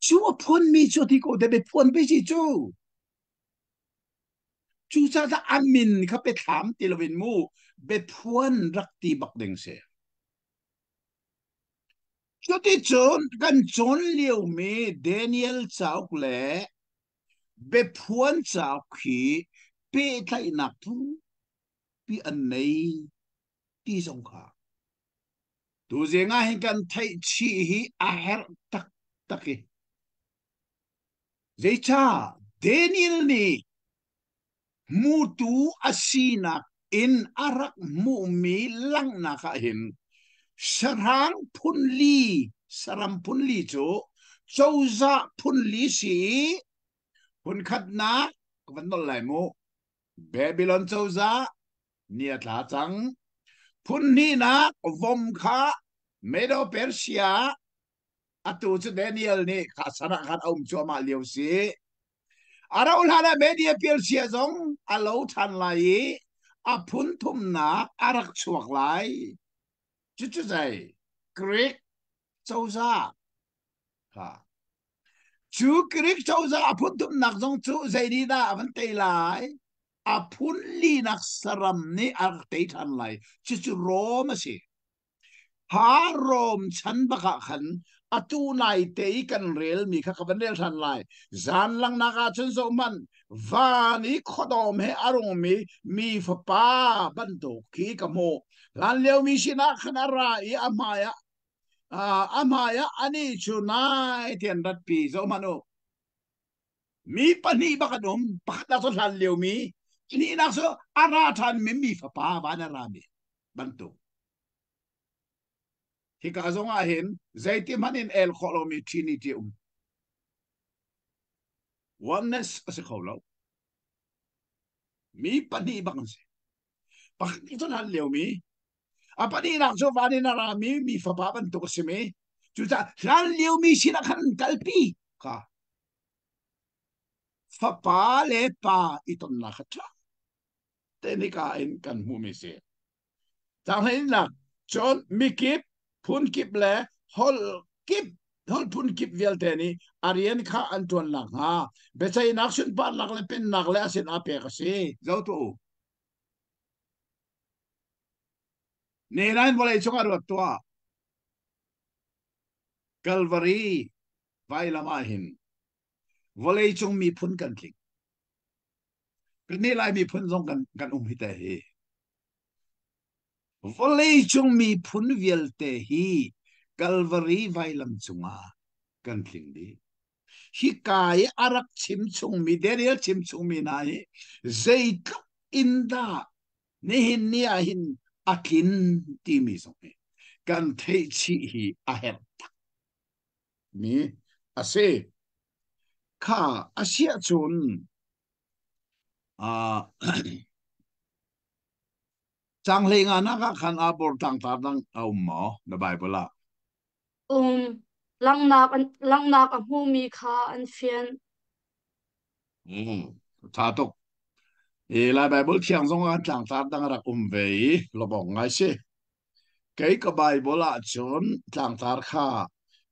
จูอภวนมีจูที่กูเดเบพวนไปสิจูจ้าถ้าอามินเขาไปถามติลวินมูเบพวนรักตีบักเดงเสียจุดที่จนกันจนเลี้ยวมีเดนิเอลเจ้าแหล่เบพวนเจ้าขี้เป้ไทยนักทุปีอันไหนที่สงขาดูเสียงให้กันไทยชีฮีอาเฮรตักตักเจ้าจ้าเดนิเอลนี่มูตูอาศีนักอินอารักมูมีลังนักเห็นสรังพุนลีสรัมพุนลีโจเจ้าจะพุนลีสีพุนขัดนักวันนั้นไหลมูเบบิลอนเจ้าจะเนียท่าจังพุนนี่นักวอมขาเมโดเปอร์เซียอตูจเดนิเอลนี่ข้าสนักขัดอุ้มชัวมาเลียวสีอาราอุลฮานาเมเดียเปียร์เซียซงอาลูทันไลอาพุนทุมนักอารักชวกไลจุดใจกรีกเจ้าซาค่ะจูกรีกเจ้าซาอาพุนทุมนักจงจูใจดีดามันเตยไลอาพุนลีนักสรัมนี่อารักเตยทันไลจุโรมาสิ หารมฉันบักขันอตูนายเตยกันเรลมีข้ากันเรลทันไลจานลังนักอาชนสมันวานิขดอมเฮอารมมีฟป้าบันตุกีกโมลันเลวมีชินักขนาราอีamaya ani chunai tian rat pi zo mano mi pani bakadom pakata so hlan leo mi ni nak so ara than mi fa pa ba na rami bantu hi ka zonga hen zaiti manin el kholomi trinity oneness as kholo mi pani bakan se pakata so hlan leo mi apa ni nak so ba ni na rami mi fa pa bantu ko se me chu ta hlan leo mi sinakan kalpi ka fa pa le pa iton na khaนี่ก็เอ็นกันหูมิเสียจากนั้นนะจนมีกิบพุนกิบแหละฮอลกิบฮอลพุนกิบเวลเทนี่อารียนข้าอันจวนหลังฮะเบสายนักชุนปานหลักเลยเป็นหลักเลยอาเซนอาเปกสิเจ้าตัวนี่นั่นวอลเลยชงอรวตัวกัลวารีไวลามาหินวอลเลยชงมีพุนกันทิ้งเป็นนี่ไรมีพุนทรงกันฮิตเฮ Volei chung mi phun vial te hi Calvary vai lam chunga kan thling di hi kai arak chim chung mi derial chim chung mi nai zait inda ne hin ni a hin akin ti mi song kan thei chi hi a het mi ase kha asia chun a chang le nga na ka khan a bor tang tar dang au mo the bible lang nak a hmu mi kha an fian ta tok e la bible thiang zong an tlang tar dang rak vei lo bong ngai se cái bible a chon tlang tar kha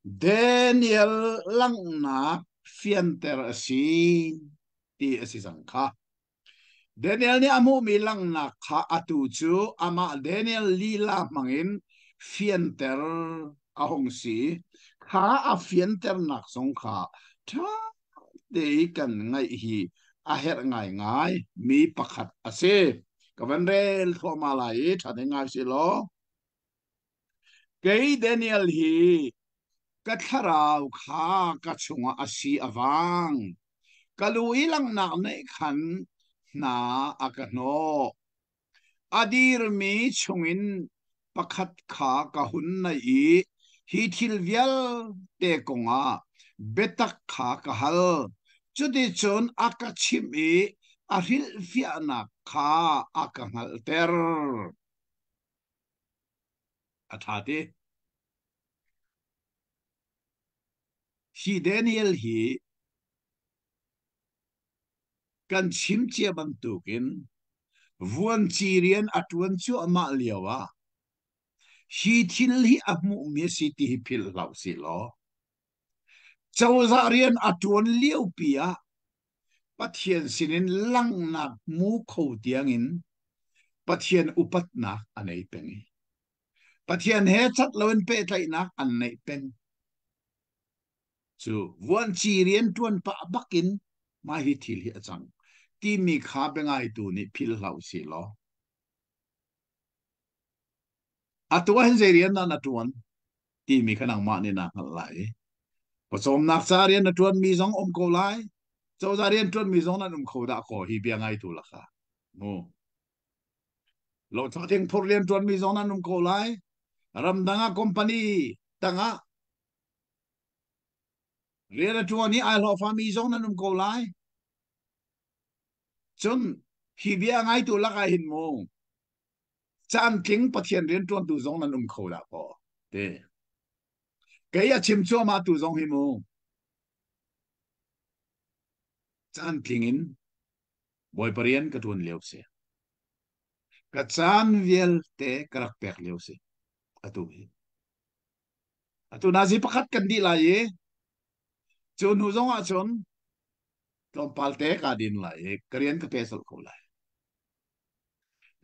Daniel lang nak fian ter si ti asi sang kha Daniel ni amu mi lang nak kha atu chu ama Daniel li la mangin fian ter ahong si kha a fian ter nak song kha tha de kan ngai hi a her ngai mi pakhat ase kavan rel thoma lai thane ngai si lo cái Daniel hi ka tharau kha ka chunga asi awang kalui lang nak nei khan na akano adir mi chungin pakhat kha ka hun na i hi thil vial te konga betak kha ka hal chudi chon akachim i ahil fiana kha akangal ter athate hi Daniel hi kan chim chia bang tukin vuan chirian atuan chu ama liawa hi thil hi amu mi si ti hi phil lau si lo chawzarian atuan liu pia pathian sinin lang nak mu kho tiangin pathian upat na anei pengi pathian he chat loin pe tlai nak an nei pen chu vuan chirian tuan pa bakin ma hi thil hi achang ti mi kha bengai tu ni phil lau si lo atua hen zerian na tuan ti mi khanang ma ni na lai pasom nak sarian na tuan mi zong ko lai châu zarian tuan mi zong na ko da ko hi bia ngai tu la kha no lo cha theng phor lian tuan mi zong na ko lai ram danga company tanga rian tuan ni ai lo fa mi zong na ko lai chun hi bia ngai tu la ka hin mo chan king pathian rian tuan tu zong na ko da ko te cái ya chim chua ma tu zong hi mo chan tingin boy parian ka tuan leo se ka chan viel te karak pek leo se atu nazi pakat kan di la ye chun hu zong a chun tom palte ka din la ye karian ka pesal ko la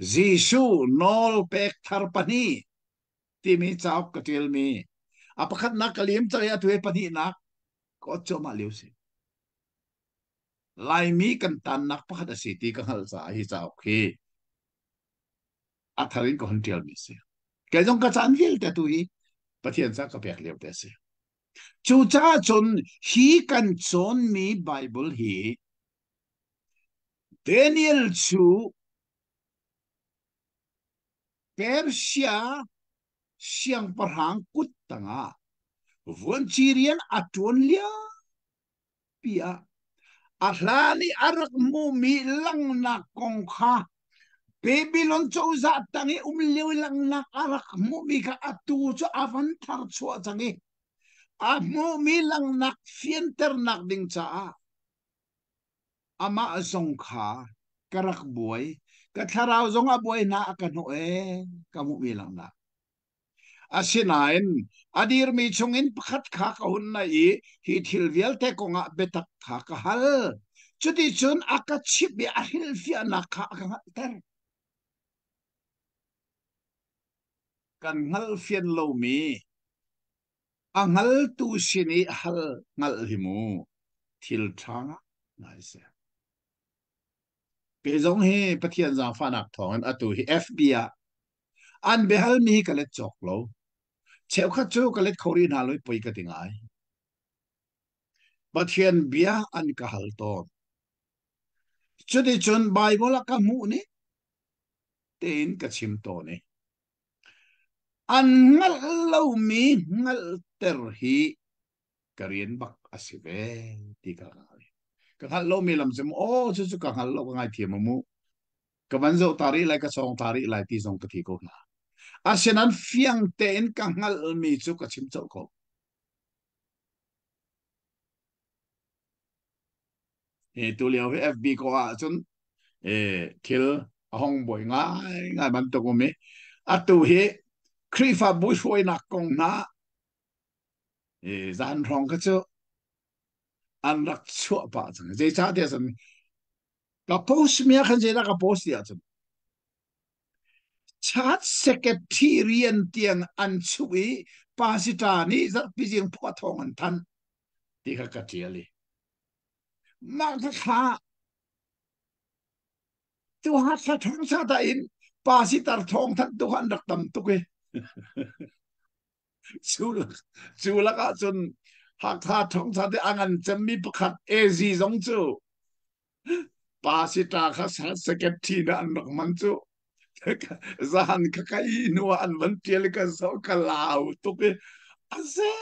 Jisu nol pek thar pani ti mi chau ka tel mi apakhat nak kalim chaya tu e pani nak ko choma liu si lai mi kan tan nak pakhat si ti ka hal sa hi chau khi atharin ko hon tel mi si cái dòng cái chán hill te tu hi pathian sa ka pek liu te si chu cha chun hi kan chon mi bible hi Daniel chu Persia siang parhang kut tanga von chirian atun lia pia ahlani arak mu mi lang na kong kha Babylon cho za tangi liu lang na arak mu mi ka atu cho avan thar cho changi a mu mi lang nak fian ter nak ding cha ama azong kha karak boy ka tharau zong a boy na ka no e ka mu mi lang na asinain adir mi chungin pakhat kha ka hun na I hi thilvial te konga betak kha ka hal chuti chun aka chip bi ahil fia na kha ka ter kan ngal fian lo mi angal tu sini hal ngal himu thil thanga nice pe zong he pathian za fanak thong atu hi FBA an behal mi ka let chok lo cheu kha chu ka let khori na loi poi ka tingai pathian bia an ka hal to chuti chun bible ka mu ni ten ka chim to ni an ngal lo mi ngal ter hi karian bak asive ti ka ngai ka hal lo mi lam sem o chu chu ka hal lo ngai thiam mu ka ban zo tari lai ka song tari lai ti song ka thi ko na asian fiang ten ka ngal mi chu ka chim chau ko e tu liao FB ko a chun e thil hong boy ngai ngai ban to ko me atu he krifa bu shoi na kong na e zan rong ka chu an rak chua pa chang je cha de san ka post mi khan je na ka post ya chun chat secretarian tiang an chui pasita ni za pijing pho thong an than ti kha ka tiali ma kha tu hat sa thong sa ta in pasitar thong than tu han rak tam tu ke chu chu la ka chun hak tha thong sa te angan cham mi pakhat az zong chu pasita kha sa secretary na an rak man chu zahan ka kai no an man tiel ka so ka lau tu ke ase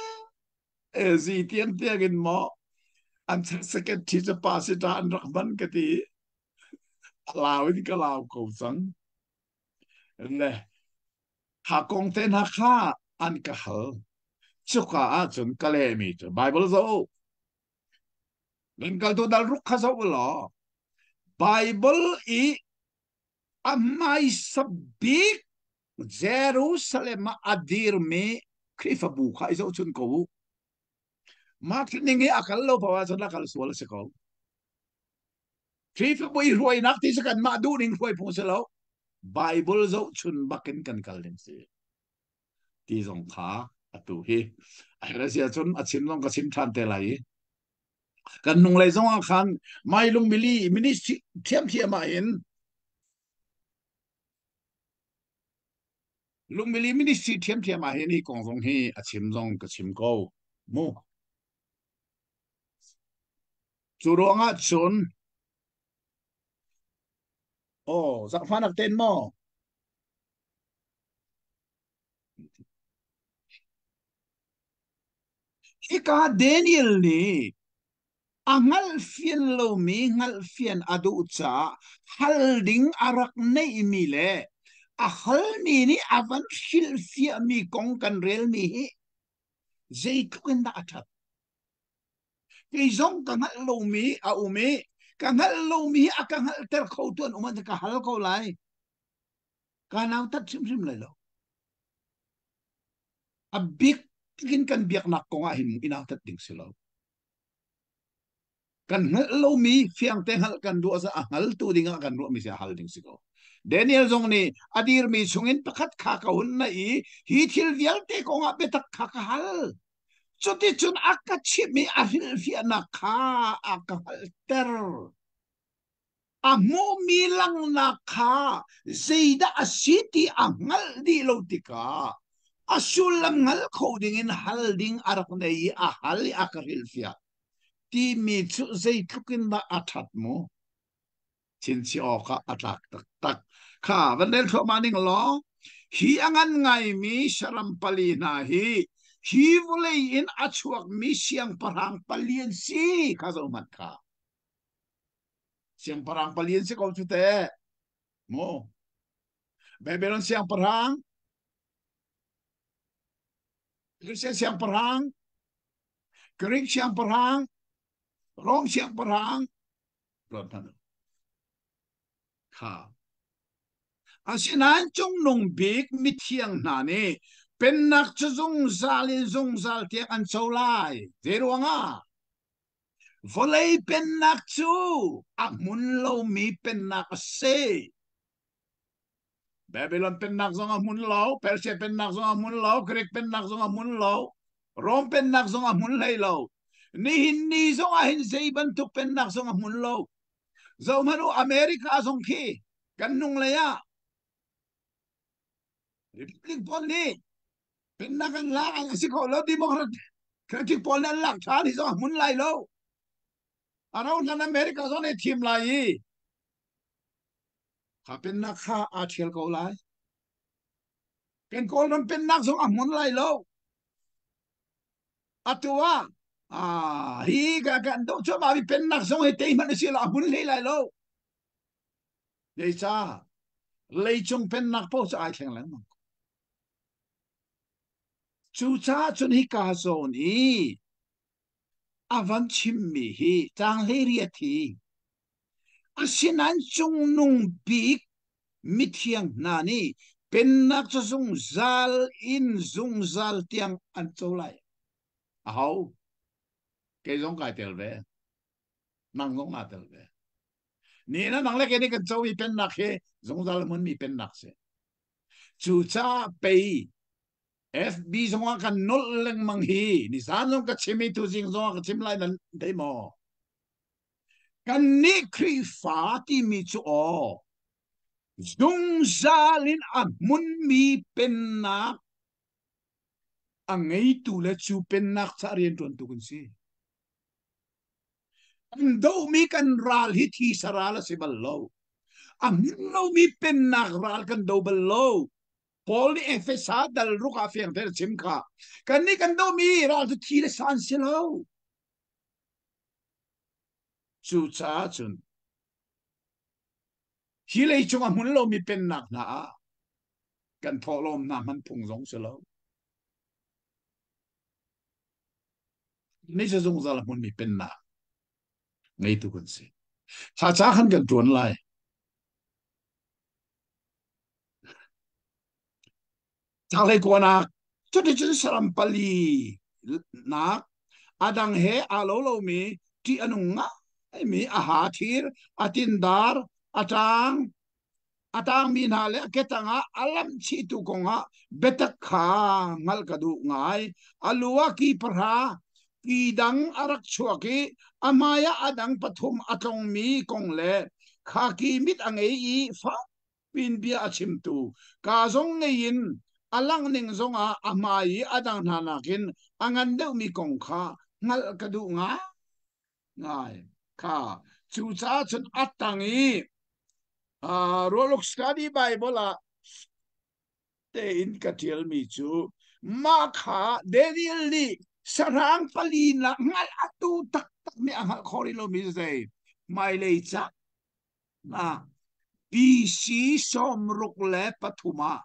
az tian tiang mo an sa secretary cha pasita an rak man ka ti lau ni ka lau ko sang le ha kong ten ha kha an ka hal chu ka a chun ka le mi chu bible zo len kal tu dal ruk kha zo lo bible I amai sabik Jerusalem adir me krifa bu kha zo chun ko ma ningi akal lo pa wa chun la kal sual se ko krifa bu I roi nak ti sa kan ma du ning roi pu se lo bible zo chun bakin kan kal len se ti zong kha atu hi ai ra sia chun achim long ka chim than te lai kan nung lai zong khan mai lung mili ministry thiam thiam ma in lung mili ministry thiam thiam ma hi ni kong zong hi achim zong ka chim ko mu chu ronga chun o sak phanak ten mo ika Daniel ni angal fian lo mi ngal fian adu cha halding arak nei mi le a hal mi ni avan shil fia mi kong kan rel mi zai tuken da athat ke zong ka ngal lo mi a umi ka ngal lo mi a ka ngal ter kho tuan uman ka hal ko lai ka naw tat sim sim lai lo a big kin kan biak nak ko nga him ina tat ding silo kan ngal lo mi fiang te hal kan du asa hal tu dinga kan ro mi se hal ding siko Daniel zong ni adir mi sungin pakat kha ka hun na hi thil vial te ko nga betak kha ka hal chuti chun akachi mi ahil fia na kha akahal ter amo milang na kha zeida asiti angal di lo tika asulam ngal coding in halding arak nei ahal akaril fia ti mi chu zei thukin ba athat mo chin chi oka atak tak tak kha vandel tho maning lo hi angan ngai mi sharam pali na hi volei in achuak mi siang parang palien si kha zo mat kha siang parang palien si ko chu te mo Babylon siang parang Christian siang parang Greek siang parang Rome siang parang ron tan kha asinan chung nung big mi thiang na ni pen nak chu zung zal te an cholai zeruanga volei pen nak chu amun lo mi pen nak se Babylon pen nak zong amun lo Persia pen nak zong amun lo Greek pen nak zong amun lo Rome pen nak zong amun lei lo ni hin ni zong a hin sei ban tu pen nak zong amun lo zo manu America zong khi kan nung le ya Republic pon ni pen nak an la ang si ko lo Democrat Critic pon na lak cha ni zong amun lai lo around an America zong ni team lai kha pen nak kha a thiel ko lai ken ko non pen nak zong amun lai lo atua hi ga kan do cho ma bi pen nak zong he te man si la amun le lai lo nei cha lei chung pen nak po cha ai thleng lang chu cha chun hi ka zon hi avan chim mi hi chang le ria thi asinan chung nung big mithiang na ni pen nak cho zung zal in zung zal tiang an cholai ahau ke zong kai tel ve nang zong na tel ve ni na nang le ke ni kan chow mi pen nak he zong zal mun mi pen nak se chu cha pe FB zong kan nol leng mang hi ni san zong ka chimi tu jing zong ka chim lai nan dei mo kan ni kri fa ti mi chu o zung zalin a mun mi pen nak angai tu le chu pen nak sa rian ton tu kun si do mi kan ral hi thi sarala si ballo ang no mi pen nak ral kan do ballo Paul ni Efesa dal ruka fiang ter chimka kan ni kan do mi ral tu thi le san si lo chu cha chun hi le chung a mun lo mi pen nak na kan tholom na man phung zong si lo ni se zong zal mun mi pen nak ngay tu kun si cha cha khan kan tuan lai cha le ko na chu ti chu saram pali nak adang he alo lo mi ti anunga mi a ha thir atin dar atang min hale ketanga alam chi tu konga betak kha ngal kadu ngai alua ki parha idang arak chuaki amaya adang pathum atong mi kongle khaki mit angai I fa pin bia achim tu ka zong ngein alang ning zonga amai adang hanakin angan deu mi kong kha ngal kadu nga ngai kha chu cha chun atangi rolok study bible te in katiel mi chu ma kha Daniel ni sarang palina ngal atu tak tak mi ang khorilo mi zai mai le cha na BC somruk le pathuma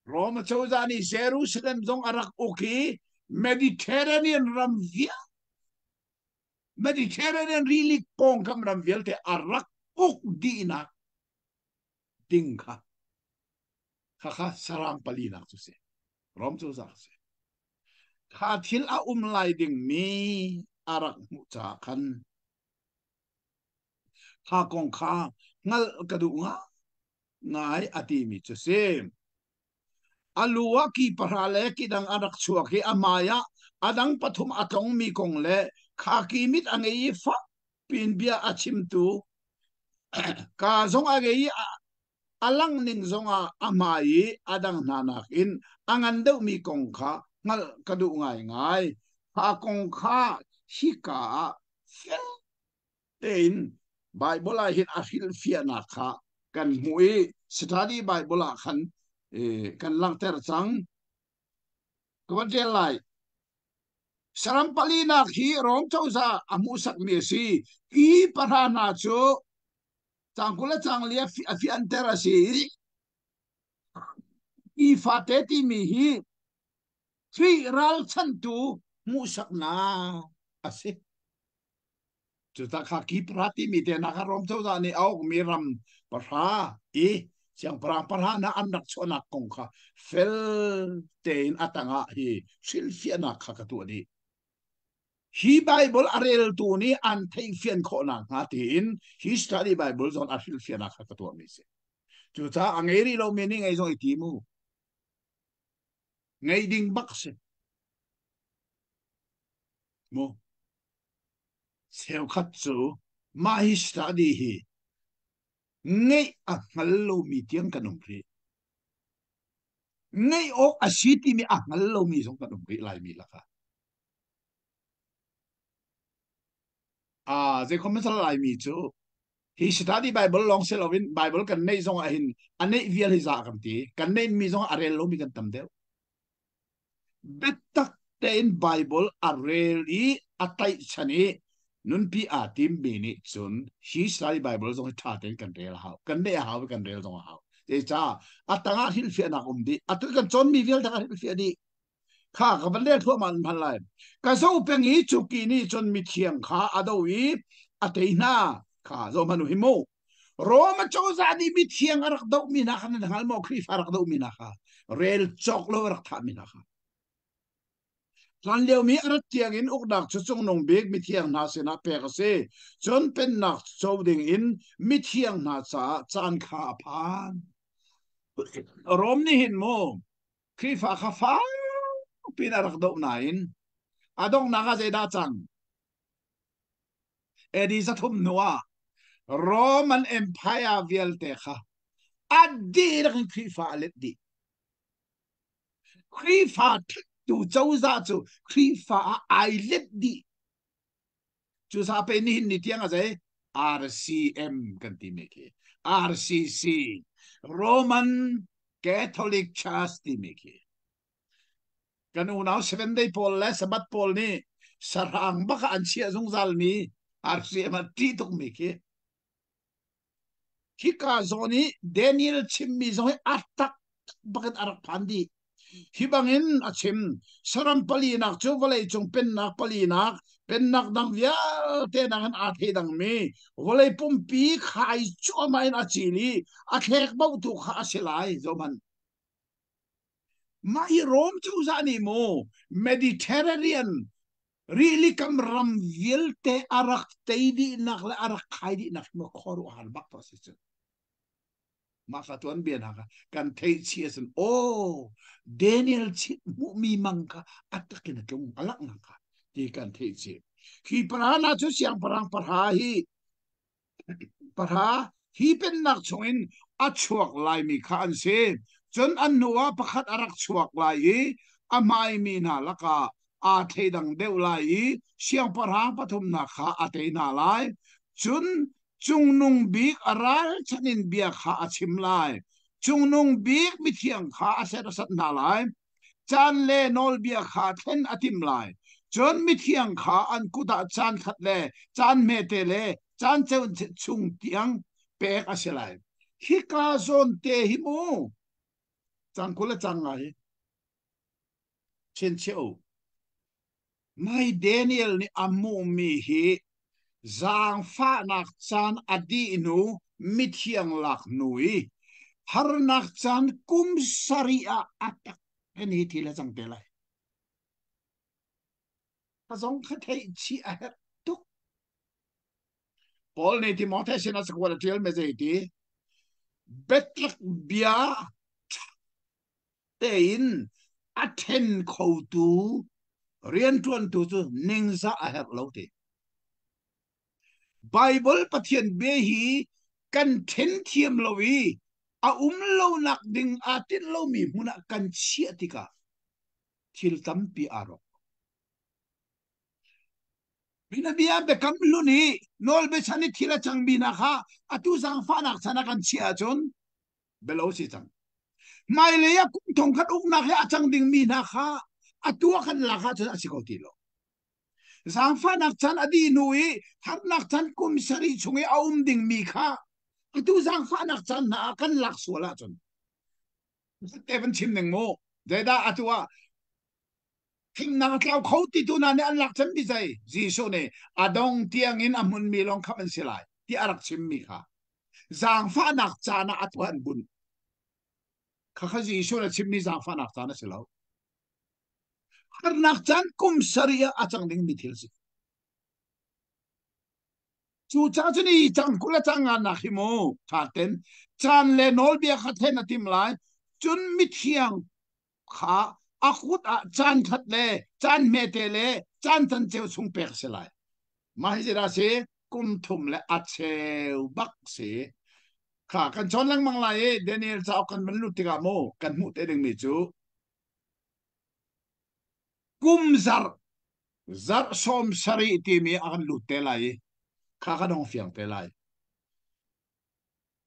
Roma chozani Jerusalem zong arak uki Mediterranean ramvia Mediterranean really pong kam ramvial te arak uk dina dingka kha sarang palina tu se rom chu za se kha thil a lai ding mi arak mu cha khan ha kong kha ngal kadu nga ngai ati mi chu se alua ki parale ki dang arak chua ki amaya adang pathum atong mi kong le kha ki mit angei fa pin bia achim tu ka zong agei alang ning zonga amai adang nanak in angan deuh mi kong kha ngal kadu ngai ngai ha kong kha hi ka fel tein bible a hit a hil fia na kha kan hui study bible a khan kan lang ter chang kawan tel lai saram pali na khi rom chauza amu sak mi si ki parana chu changkula changlia fi antera si i fate ti mi hi three ral chan tu musak na ase chu ta kha ki prati mi te na rom chau da ni au mi ram pra e siang pra na anak chona kong kha fel ten atanga hi silfia na kha ka tu ni hi bible arel tu ni an thei fian kho na nga tin hi study bible zon a silfia na kha ka tu mi se chu ta angeri lo meaning ai zo ti mu ngay ding bak se mo seo khát chu ma hi study hi ngay a ngal lo mi tiang kanong ri ngay ok a city mi a ngal lo mi song kanong ri lai mi la ka je comment lai mi chu hi study bible long se lovin bible kan nei song a hin an nei vial hi za kam ti kan nei mi song a rel lo mi kan tam deu betak ten bible a rel I atai chani nun pi a tim bi ni chun hi study bible song tha ten kan rel hau kan nei hau kan rel song hau te cha atanga hil fi na di atu kan chon mi vial ta hil fi di kha ka ban le thua man phan lai ka so peng hi chu ki ni chon mi thiang kha adawi atei na kha zo manu hi mo roma cho za di mi thiang arak do mi na khan hal mo khri farak do mi na kha rel chok lo rak tha mi na kha lan leo mi arat tiang in uk dak chu chung nong bek mi thiang na se na pe ka se chon pen nak chou ding in mi thiang na cha chan kha phan rom ni hin mo khri fa kha fa pin arak do na in adong naga je da chang edi za thum noa roman empire vial te kha adi rak khri fa let di khri fa tu chou za chu khri fa ai let di chu sa pe ni ni tiang a je RCM kan ti me ke RCC Roman Catholic Church ti me ke kan unau 7 day pol le sabat pol ni sarang baka an sia zung zal mi RCM ti tok me ke hika zoni Daniel chimmi zoi atak bakat arak pandi hibangin achim saram pali nak chu volei chung pen nak pali nak pen nak dang vial te nang a the dang me volei pumpi khai chu mai na chili a thek bau tu kha asilai zoman mai rom chu za ni mo Mediterranean really kam ram vil te arak te di nak la arak khai di nak mo khoru hal bak process maka tuan bian haka kan thei chiasan oh Daniel chi mu mi mangka atakin tung alak ngaka ti kan thei chi khi parana chu siang parang parha hi pen nak chungin achuak lai mi khan se chon an nuwa pakhat arak chuak lai amai mi na laka a theidang deu lai siang parha pathum na kha atei na lai chun chung nung bik aral chanin bia kha achim lai chung nung bik mi thiang kha aset asat na lai chan le nol bia kha then atim lai chon mi thiang kha an kuda chan khat le chan me te le chan cheu chung tiang pe aselai hi ka zon te hi mo chang kula chang ngai chen cheu mai Daniel ni amu mi hi zang fa nak chan adi nu mit hiang lak nui har nak chan kum saria atak eni thila chang te lai พระสงฆ์เขาเทชีอาตุกพอลในที่มอเทสินาสกุลเทียลเมเจตีเบตักเบียเตอินอัเทนเขาตูเรียนทวนตูจูนิงซาอาเฮกเลาเตไบเบิลปะเทียนเบฮีกันเทนเทียมลวีอาเลานักดิงอาติลลมีมุนักกันเชียติกาทิลตัมปีอารอกบินาบียเบคัมลุนีนอลเบชันิทิลจังบินาคาอตุสังฟานักชนะกันเชียจนเบลาสิจังไม่เลยกุมทงขัดอุกนักให้อาจังดิงมีนาคาอตัวขันลักฮะจนอาศิกอติโลสังฟานักชันอดีนุยทัดนักชันกุมสรีชงเอาดิงมีคาอตุสังฟานักชันนากันลักสวละจนเอวันชิมหนึ่งโมเดด้าอตัวทิ้งนักเราเขาติดตัวนั้นอันลักชันบิใจจีโซเนอดองเตียงอินอมุนมีลองขับอันเสลายที่อารักชิมมีคาสังฟานักชานะอัตวันบุญข้าจีโซเนชิมมีสังฟานักชานะเสลานักจันกุมสรีอาจังดิ่งมิทิลสิจูจ้าจนี่จังกุลจังงานนักฮิโมชาเต็นจันเลนอลเบียขัดเทนติมไลจุนมิเทียงขาอาคุดอาจันขัดเลจันเมเตเลจันจันเจ้าสุงเปกเสลายมาฮิจราเซกุมทุมเลอาเชวบักเสข้ากันชนลังมังไลเดนิเอลจะเอากันบรรลุติกาโมกันมุเตดึงมิจูกุมzar som sari ti mi akan lutelai kakadong fiang telai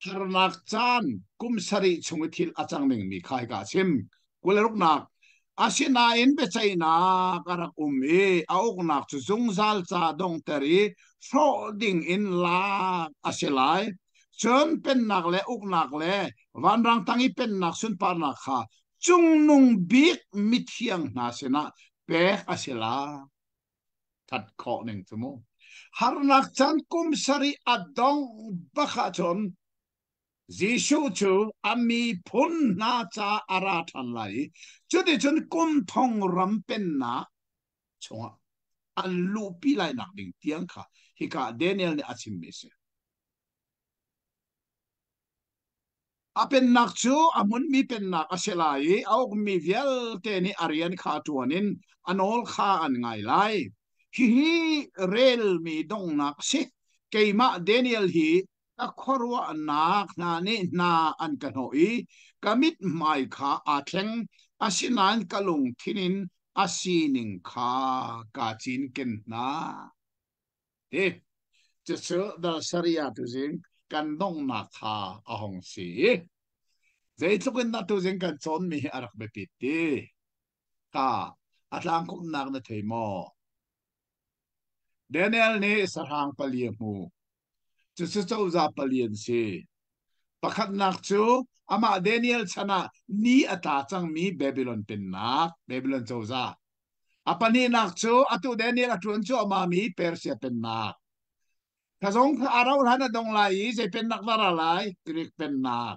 harnak chan kum sari chungithil achang ning mi khai ka sim kuleruk nak asina in be chaina karak e auk nak chu zungzal cha dong teri froding in la aselai chon pen nak le uk nak le wanrang tangi pen nak sun par nak kha chung nung bik mithiang na sena pe aselaทัดขอหนึ่งสมมหารนักจันกุมสรีอดองบักจนจิชูชูอามีพุนนาจาอาราทันไลจุดที่จนกุมทองรำเป็นนาชงอันลูปีไลนักดิ่งเตียงค่ะฮิกาเดนิเอลเนี่ยอาชิมเมสอาเป็นนักชูอามุนมีเป็นนักอาเซลายเอามีเวลเตนิอารียนขาตัวนินอันอลขาอันไงไลฮีเรลมีดงนักสิเกยมาเดนิเอลฮีตะขรวนักนานี่นาอันกันหอยกามิดไม่ขาอาเทงอาศินันกะลงทินินอาศินิงขากาจินกันนาเอ๊ะจะเชื่อดาสริยาตุจิงกันดงนักขาอาหงสีใจทุกันนัตุจิงกันจนมีอารักเบปิตีกาอัตลังคุมนักนาเทมอเดนิเอลนี่สร้างปลียมูจะเจ้าจะปลียนสิประคัดนักจูอามาเดนิเอลชนะนี่อัตาจังมีเบบิลอนเป็นนักเบบิลอนเจ้าจะอาปนีนักจูอัตุเดนิเอลอัตุนจูอามามีเปอร์เซียเป็นนักถ้าสงฆ์อาราหันดงไลจะเป็นนักดาราไลกรีกเป็นนัก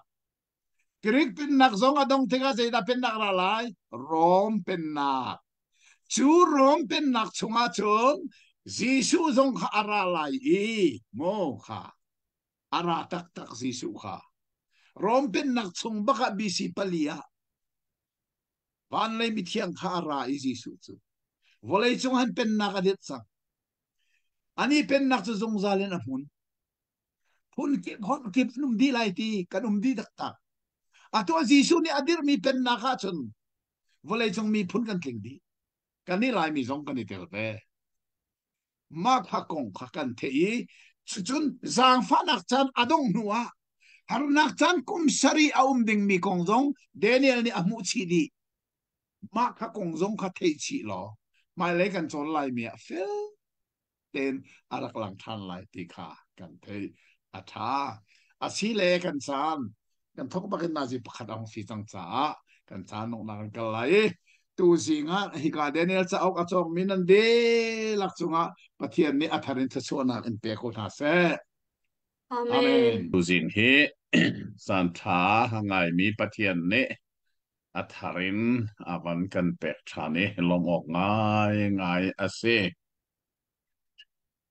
กรีกเป็นนักสงฆ์อดงเทกาจะเป็นนักดาราไลโรมเป็นนักจูโรมเป็นนักชงอาชงจิสูจงข้าอาราไลโมข้าอาราตักจิสูข้ารอมเป็นนักชงบักบิสิปลียวันเลยมิเทียงข้าอาราจิสูจูวลัยจงหันเป็นนักอดีตสังอันนี้เป็นนักจงซาเลนพุนเก็บนุ่มดีไลตีกันนุ่มดีตักอะตัวจิสูนี่อดีตมีเป็นนักชนวลัยจงมีพุนกันเก่งดีกันนี่ลายมีจงกันนี่เตลเปมาพักกงขักันเทยจุนจางฟ้านักจันอดงนัวหารนักจันกุมสรีอาดิงมีกงจงเดนิเอลนี่อมุชีดีมาพักกงจงขัดเทยชีลอมาเล็กันจนไลเมียฟิลเต็นอารักหลังทันไลตีขากันเทยอาทาอาชีเลกันจานกันทกบักันนาจิประคัดองฟีจังจ้ากันจานนกนักกันไลตูสิงะฮิกาเดนิเอลจะเอากระจกมินันเดลักษุงะปะเทียนนี้อัธรินทชวนักอินเปโคนาเซอาเมอาเมนนตูสิงเฮสันทาหงายมีปะเทียนนี้ อัธรินอาวันกันเป็กชานีลมออกง่ายง่ายอาเซ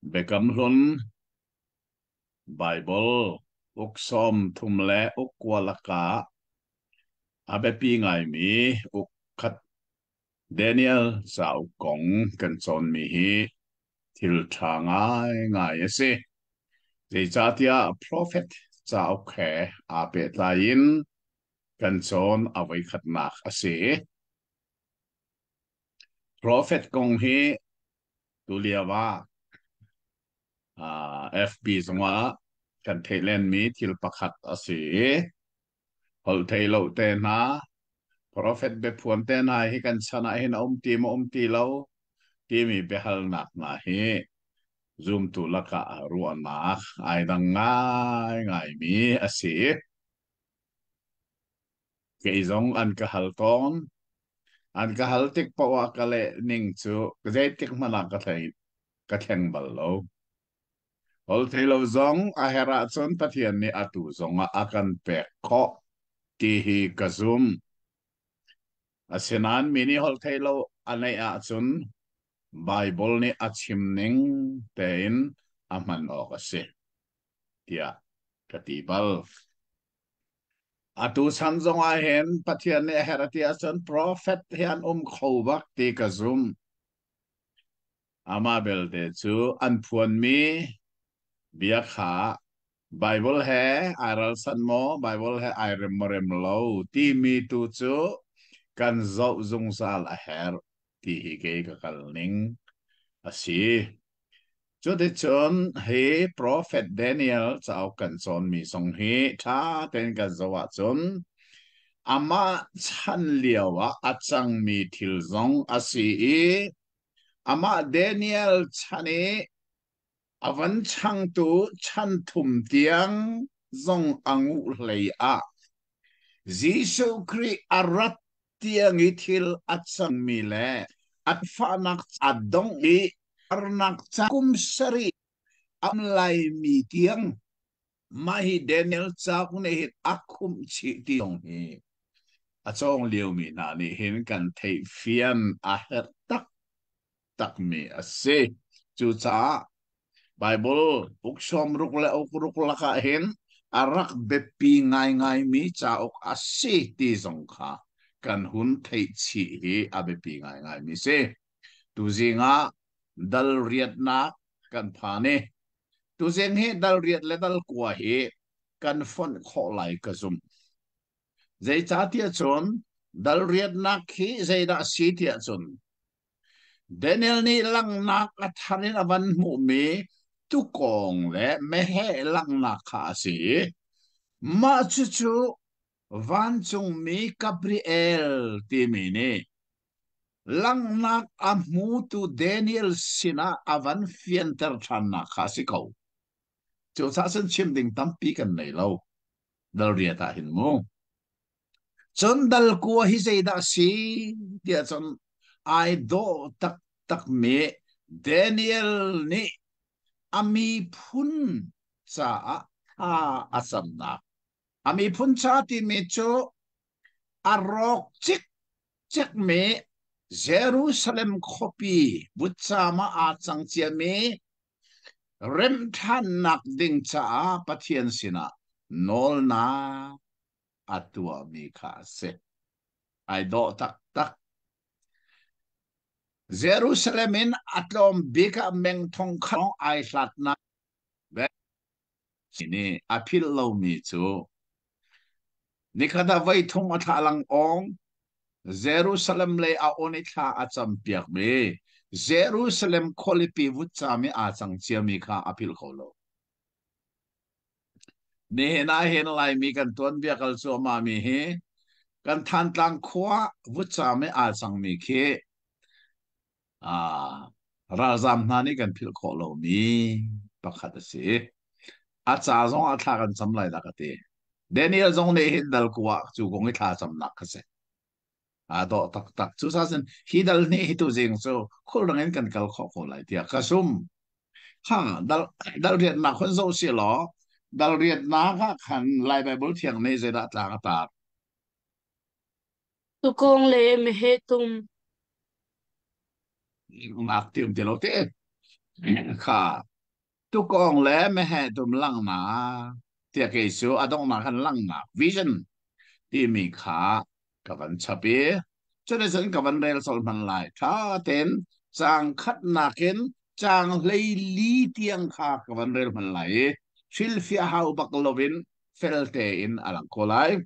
เบกำลุนไบเบิลอุกซอมทุมเลอุกวลกาอาเบปีง่ายมีอุกขัดเดนิเอลสาวกงกันจนมีฮีทิลทางง่ายง่ายอาเซเดจาติอา prophet สาวแขอาเปตลายินกันจนเอาไว้ขัดหนักอาเซ prophet กงฮีตุเลียว่าFB สงว่ากันเทเลนมีทิลประคัดอาเซฮอลเทโลเตนะ prophet เบพวนเตนะให้กันชนะให้นอมตีเราที่มีเบฮัลนักนะให้ zoom ตุลกะรัวนักไอ้ดังง่ายง่ายมีอาเซเกยจงอันกะฮัลตอนอันกะฮัลติกปะวะกะเลนิงจูกะใจติกมันกะเทยกะเทงบัลโล Ol telo zong a hera chon pathian ni atu zonga akan pe kho ti hi kazum asinan mini hol telo anei a chun Bible ni achim ning tein aman ok ase tia katibal atu san zong a hen pathian ni hera tia chon prophet hian khowak ti kazum ama bel te chu an phuan mi bia kha Bible है aral san mo Bible है airem morem lo ti mi tu chu kan zo zung sal a her ti hi ke ka kalning asi chu de chon he prophet Daniel chao kan chon mi song hi tha ten ka zo wa chon ama chan liawa achang mi thil zong asi ama Daniel chane avan chang tu chan thum tiang zong angu hlei a Jisu Kri arat tiang ithil at sang mile at fanak adong i arnak kum sari amlai mi tiang mahi Daniel chak ne hit akum chi tiong hi achong liu mi na ni hin kan thei fian a her tak tak mi ase chu cha Bible uksom ruk la ka hen arak bepi ngai ngai mi cha ok ase ti zong kha kan hun thei chi hi abepi ngai ngai mi se tu zinga dal riat na kan phane tu zeng he dal riat le dal kwa he kan fon kho lai ka zum zai cha tia chon dal riat na khi zai da si tia chon Daniel ni lang nak athanin avan mu me tu kong le me he lang nak kha si ma chu chu van chung mi Gabriel ti mi ni lang nak amu tu Daniel sina avan fienter than na kha si ko chu sa sen chim ding tam pi kan nei lo dal ria ta hin mo chon dal ko hi sei da si dia chon ai do tak tak me Daniel ni ami phun cha a asam na ami phun cha ti me cho arok chik chik me Jerusalem khopi butchama a chang chia me rem than nak ding cha pathian sina nol na atua mi kha se ai do tak tak Jerusalem atlom bika meng thong khong ai hlat na ve sini apil lo mi chu nikada vai thong athalang ong Jerusalem le a oni tha acham piak me Jerusalem kholipi vuchami a chang chiami kha apil kholo ne na hen lai mi kan ton biakal chu ma mi he kan than tlang khwa vuchami a chang mi khe razam nani kan phil kholo mi pakhat se acha zong a thla kan cham lai da ka te Daniel zong ne hin dal kwa chu gong i thla cham nak ka se a do tak tak chu sa sen hi dal ne hi tu jing so khol rang en kan kal kho kho lai tia ka sum ha dal riat na khon zo si lo dal riat na ka khan lai bible thiang ne je da tla ka ta tu kong le me he tum ngạc tiệm tiền lâu thế khá tu con lẽ mẹ hệ tụm lăng nà tiệc cái số à đông nà khăn lăng nà vision thì mình khá các bạn chấp bê cho nên dẫn các bạn đây sol man lại thà tên trang khát nà kiến trang lấy lý tiếng khá các bạn đây man lại Sylvia hau bak lovin felte in alang kolai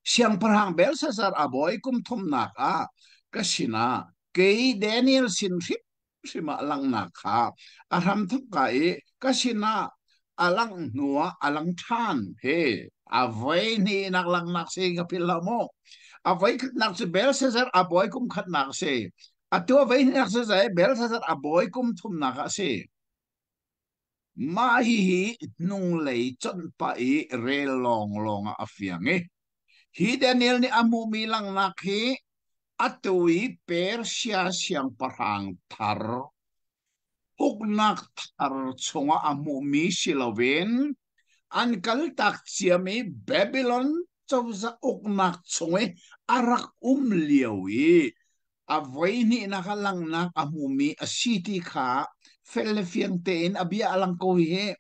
siang parhang bel sasar aboy kum thum nak a kasina ke Daniel sinrip sima alang nakha aram thuk kai kasina alang nuwa alang than he avai ni nak lang nak se kapila mo avai nak se bel sasar aboy kum khat nak se atu avai nak se bel sasar aboy kum thum nak se ma hi nung lei chon pa i re long long a fiang e hi Daniel ni amu mi lang nak hi atui Persia siang parang thar ugnak thar chunga amu mi silawen an kal tak chiami Babylon chawza ugnak chunge arak liawi avai ni nakalang nak amu mi a city kha fel fiang tein abia alang ko he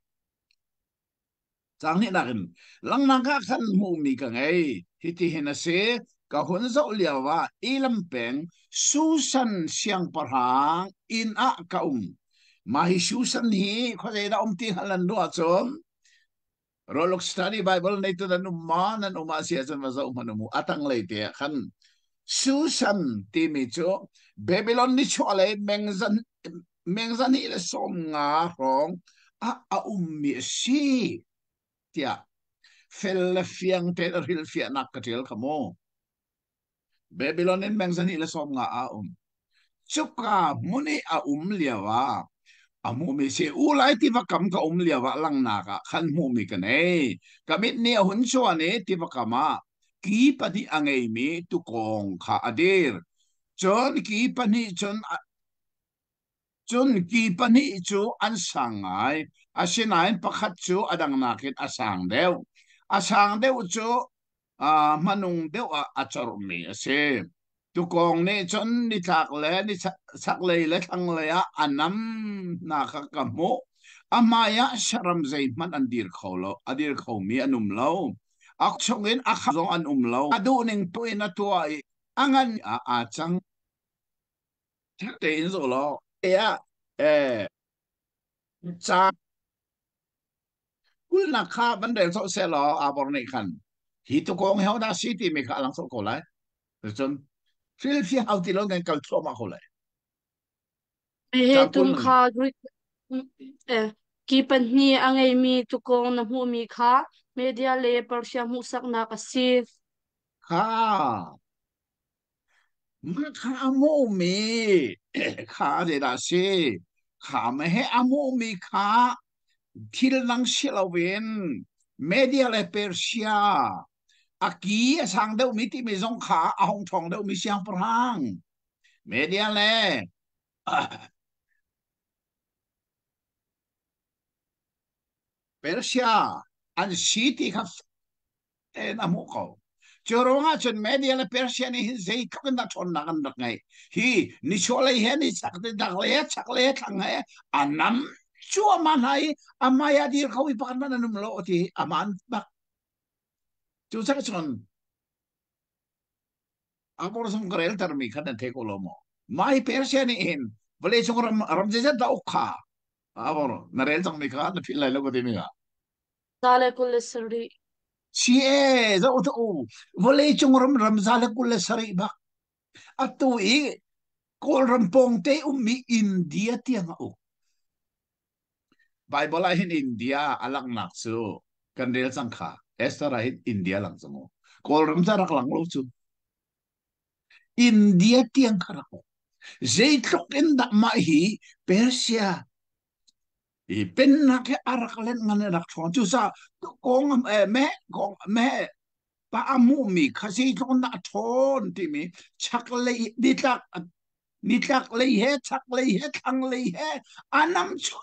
chang ni nakin lang nanga khan mu mi ka ngai hiti hena se ka hun zo liawa ilam peng Susan siang parhang in a ka mahi Susan hi khoi da ti halan do achom rolok study bible nei to dan umma nan umma sia chan ma zo manumu atang leite khan Susan ti mi cho Babylon ni chole mengzan hi le som nga rong a mi si tia fel fiang te ril fia nak katil kamo Babylon in mengzan ila som nga chuka muni a liawa amu mi se ulai ti vakam ka liawa lang naka khan mu mi kane kamit ni hun so ane ti vakama ki padi angai mi tu kong kha adir chon ki pani chon ki pani chu an sangai asinain pakhat chu adang nakit asang deu chu manung deu a chor mi ase tu kong ne chon ni thak le ni sak le thang le anam na kha kamu amaya sharam zai man andir kholo adir khomi anum lo ak chongin akha zong an lo adu ning to ina to ai angan a chang te in zo lo ya eh cha kul na kha ban del so se lo a bor nei khan hi to kong heo da city mi kha lang so ko lai chon fil fi hau ti lo ngan kal tro ma ko lai me he chang kul tum nang kha ki pan ni angai mi tu kong na mu mi kha media le Persia mu sak na ka si kha ma kha mo mi kha de da se kha me he amo mi kha thil nang silawen media le Persia aki sang deuh mi ti mi zong kha a hong thong deuh mi siang prang media le Persia an city kha en amo ko choronga chon media le Persia ni hin zei kan da thon na kan dak ngai hi ni cholai he ni sak de dak le chak le thang he anam chua man hai amaya dir khawi pan man anum lo ti aman bak chu sak chon abor som grel tar mi khan the ko lo mo mai Persia ni in vale chung ram je da ukha abor na rel chang mi kha na phil lai lo ko ti mi ga dale kul sari si e zo to vale chung ram za le kul sari ba atu i kol rampong te mi India tiang o Bible ahin India alang naksu kandel sangkha Esther ahin India lang samo kol ram sa rak lang lo chu India tiang karako zeitlok in da ma hi Persia i pen na ke arak len ngane rak chon chu sa kong me pa amu mi khasi thon na thon ti mi chak le ni tak le he chak le he thang le he anam chu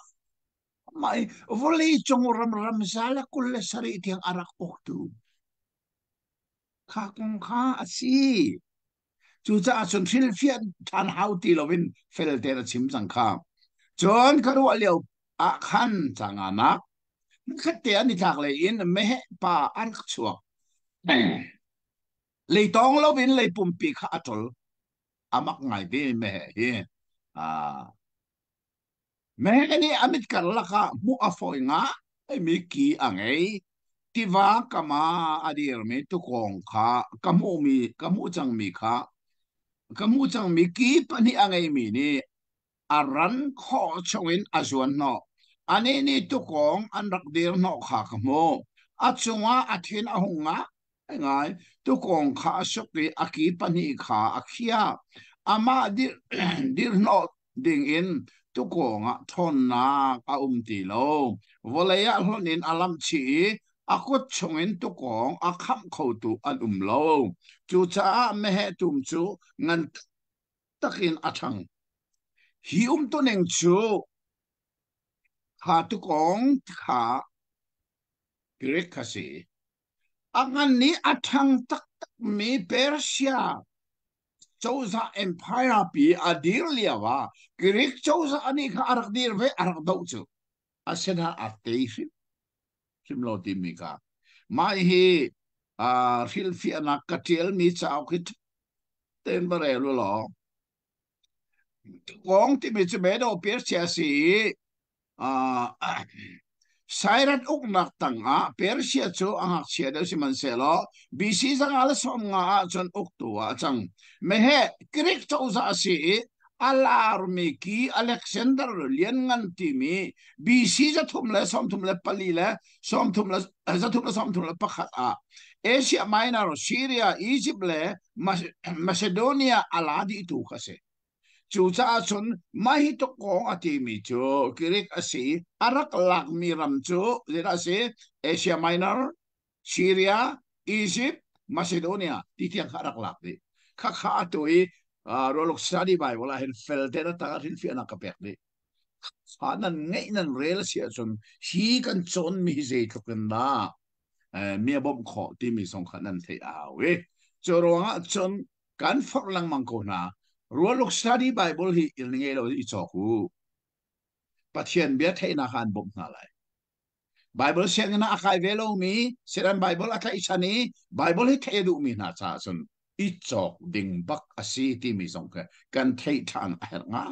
mai voli chung ram sala kulle sari tiang arak ok tu ข้ากงข้าอาชีจูจะจนฟิลเฟียนทันฮาวตีลวินเฟลเตอร์ชิมสังข้าจนกระวเลียวอาคันจังอานักขัดเตียนนิทักเลยอินไม่เหป่าอันชัวเลยต้องลวินเลยปุ่มปีข้าจลอามักไงดีไม่เหอ่า Meheni amit karlaka mu afoy nga ay miki angay tiva kama adir mi tukong ka kamu chang mi ka kamu chang mi ki pani angay mi ni aran kho chongin azuan no ani ni tukong anrak dir no kha kamo achunga athin ahunga ngai tukong kha sokri aki pani kha akhia ama dir dir no ding in tu ko nga thon na a ti lo volaya honin alam chi akut chongin tu kong a kham kho tu an lo chu cha me he tum chu ngan takin athang hi tu neng chu kha tu kong kha grek khasi angan ni athang tak tak mi persia Chauza Empire pi adir liawa Greek chauza ani ka arak dir ve arak dau chu asena ateifi simlo timika mai hi a fil fi ana katil mi chau khit ten bare lo gong ti mi chme do per sia si a Sairat uk nak tanga Persia chu angak sia de si man selo BC sang ala som nga chon uk tua chang mehe Greek chauza si alarmi ki Alexander lian ngan timi BC za thumle som thumle palile som thumle za thumle som thumle pakhat a Asia Minor Syria Egypt le Macedonia aladi tu khase chu cha chun mai to ko ati mi chu kirik asi arak lak mi ram chu lira si Asia Minor Syria Egypt Macedonia ti tiang arak lak di kha kha atoi rolok study Bible hen fel te na ta rin fi na kapek di hanan ngai nan rel sia chun hi kan chon mi zai to kan na mi bom kho ti mi song khanan thei awe choronga chon kan phok lang mang ko na Rualok study Bible hi ilnge lo i choku pathian bia theina khan bom na lai Bible siang na akai velo mi siran Bible akai chani Bible hi thedu mi na cha sun i chok ding bak asi ti mi song ka kan thei thang a nga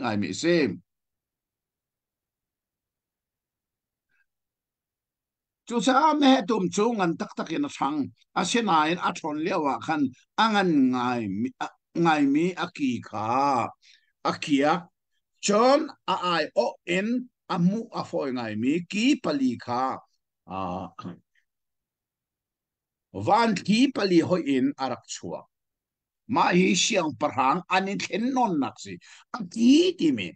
ngai mi sim chu cha me tum chu ngan tak tak in thang asena in athon lewa khan angan ngai mi aki kha akia John ai o in amu afoi ngai mi ki pali kha van ki pali ho in arak chua ma hi siang parhang anin khen non nak si aki ti me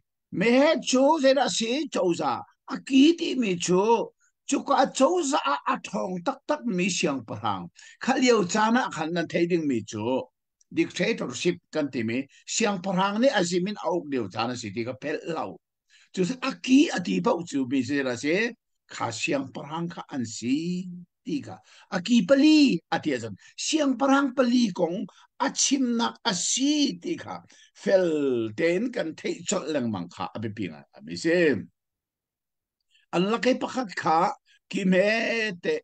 he chu zera si chouza aki ti mi chu chu ka chouza a thong tak tak mi siang parhang khaliu chana khan nan theiding mi chu dictatorship kan ti mi siang parhang ni azimin auk deu chana si ti ka pel lau 就是阿基阿地包就比些那些卡香巴朗卡安西地个阿基不离阿地人香巴朗不离讲阿钦那阿西地个 fel den kan thei chot lang mang kha abe pinga abe se an la kai pakhat kha ki me te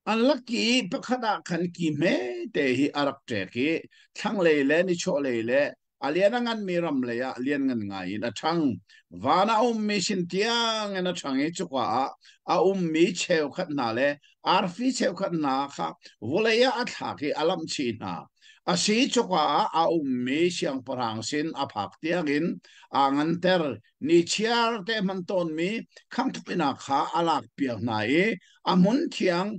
an la ki pakhada khan ki me te hi arak te ki thang le le ni cho le le alian ngan miram le ya alian ngan ngai na thang vana mi sin tiang na thang e chukwa a mi cheu khat na le arfi cheu khat na kha volaya a tha ki alam chi na a si chukwa a mi siang parang sin a phak tiang in angan ter ni chiar te man ton mi kham thupina kha alak piak na e amun thiang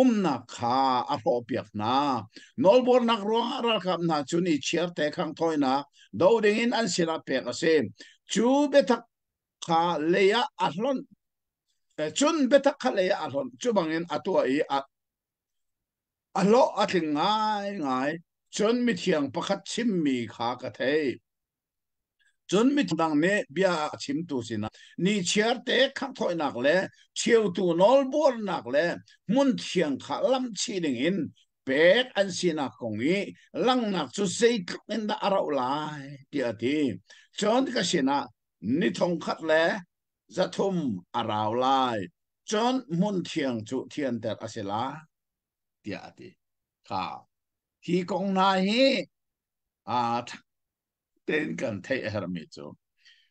na kha a ho piak na nolbor nak ruang aral kap na chuni chiar te khang thoi na do ding in an sira pe ka se chu betak kha leya ahlon chun betak kha leya ahlon chu bangin atua i alo ating ngai chun mi thiang pakhat chim mi kha ka thei chun mi thang ne bia chim tu sina ni chiar te khang thoi nak le chiu tu nol bor nak le mun thiang kha lam chi ding in pek an sina kongi lang nak chu sei in da ara ulai ti ati chon ka sina ni thong khat le zathum araw lai chon mun thiang chu thian ter asela ti ati kha hi kong na hi a tên cần thấy her mi chu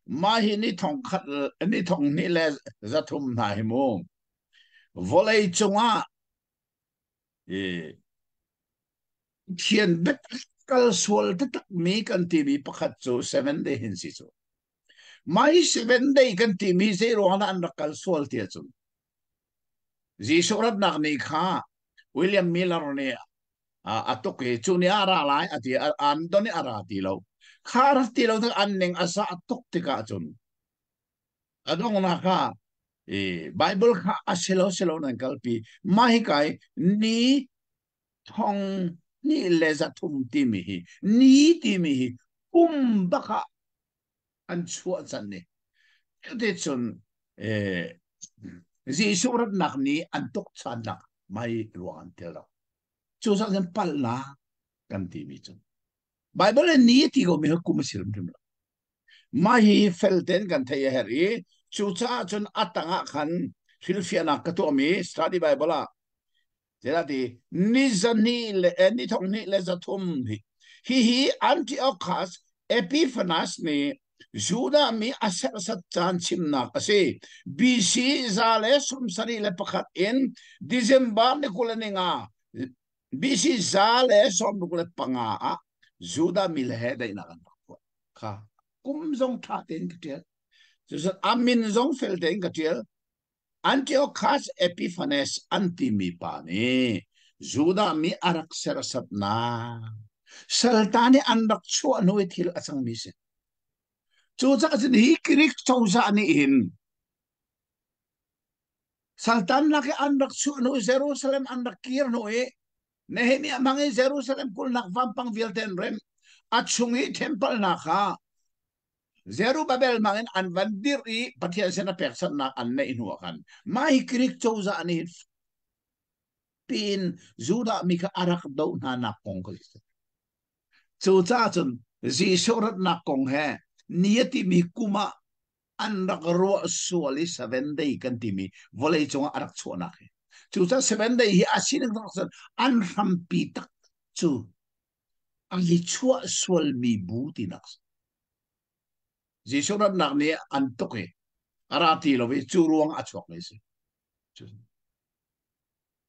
mà hi ni thong khat ni thong ni le za thum na hi mo volei chunga e thian bet kal sual ta tak mi kan ti mi pakhat chu 7 day hin si chu mai 7 day kan ti mi se ro na an kal sual ti chu ji sorat nak ni kha William Miller ne atok e chu ni ara lai ati an don ara ti lo khar ti lo ta an ning asa atok ti ka chun adong na kha Bible kha aselo nan kalpi mai kai ni thong ni leza thum ti mi hi ni ti mi hi baka an chua chan ni te chun ji surat nak ni an tok chan nak mai ruan tel lo chu sa jan pal na kan ti mi chun Bible ni ti go mi kum sirim dim lo mai hi felten kan thei heri chu cha chun atanga khan Philadelphia ka to mi study Bible a jadi nizani le ni thong ni le zathum hi Antiochus Epiphanes ni Juda mi asar sat chan chimna ase BC zale sumsari le pakhat in December ni kulaninga BC zale som kule panga Juda mi le dai na kan kha kum zong tha ten kitel so amin zong fel ten kitel Antiochus Epiphanes antimi pani Juda mi arak serasat na Sultani andak chua no ithil asang mise chu cha jin hi krik chauza ani in Sultan laki andak chua no Jerusalem andak kir no e Nehemia mangi Jerusalem kul nak vampang vilten rem at sungi temple na kha Zerubbabel mangin an vandiri pathian sena peksan na an na inuakan mai krik chauza ani pin Juda mika arak daw na nakong ko chu cha chun ji sorat nakong he niati mi kuma an ro suali 7 day kan timi volei chunga arak chuana he chu cha 7 day hi asin ng an rampi tak chu ang hi chua sual mi buti nak ji sorat nak ni an toke arati lo vi chu ruang achok ni si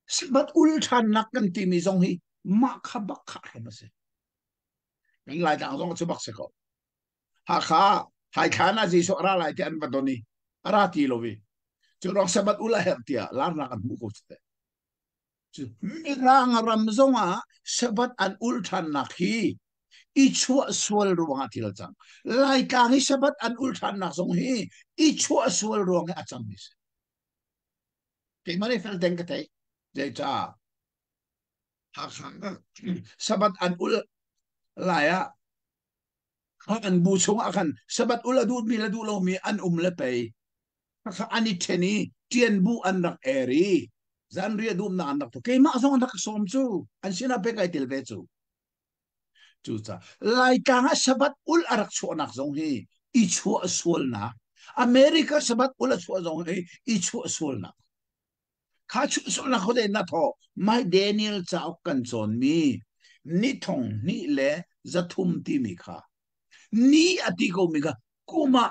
Sabat ultan nak kan timi zong hi ma khabak kha ma se ngai lai tang zong chubak se ko ha kha hai khana ji so ra lai tian badoni ara ti lovi chu rong sabat ula her tia lar na kan bu ko te chu mi rang ram zonga sabat an ultan nak hi I chua sual ruang atil chang lai ka hi sabat an ultan nak zong hi I chua sual ruang achang mis ke mari fel deng ka tai Data sabat an ul laya an busung akan sabat ula du mi la du lo mi an lepay ka ani teni tien bu an nak eri zan ria dum na anak to kay ma song anak som chu an sina pe kay tilbe chu cha lai ka nga sabat ul arak chu anak zong hi I chu asul na America sabat ul chu zong hi I chu asul na Kachu so na khode na tho mai Daniel chao kan chon mi ni thong ni le zathum ti mi kha ni ati ko mi ka kuma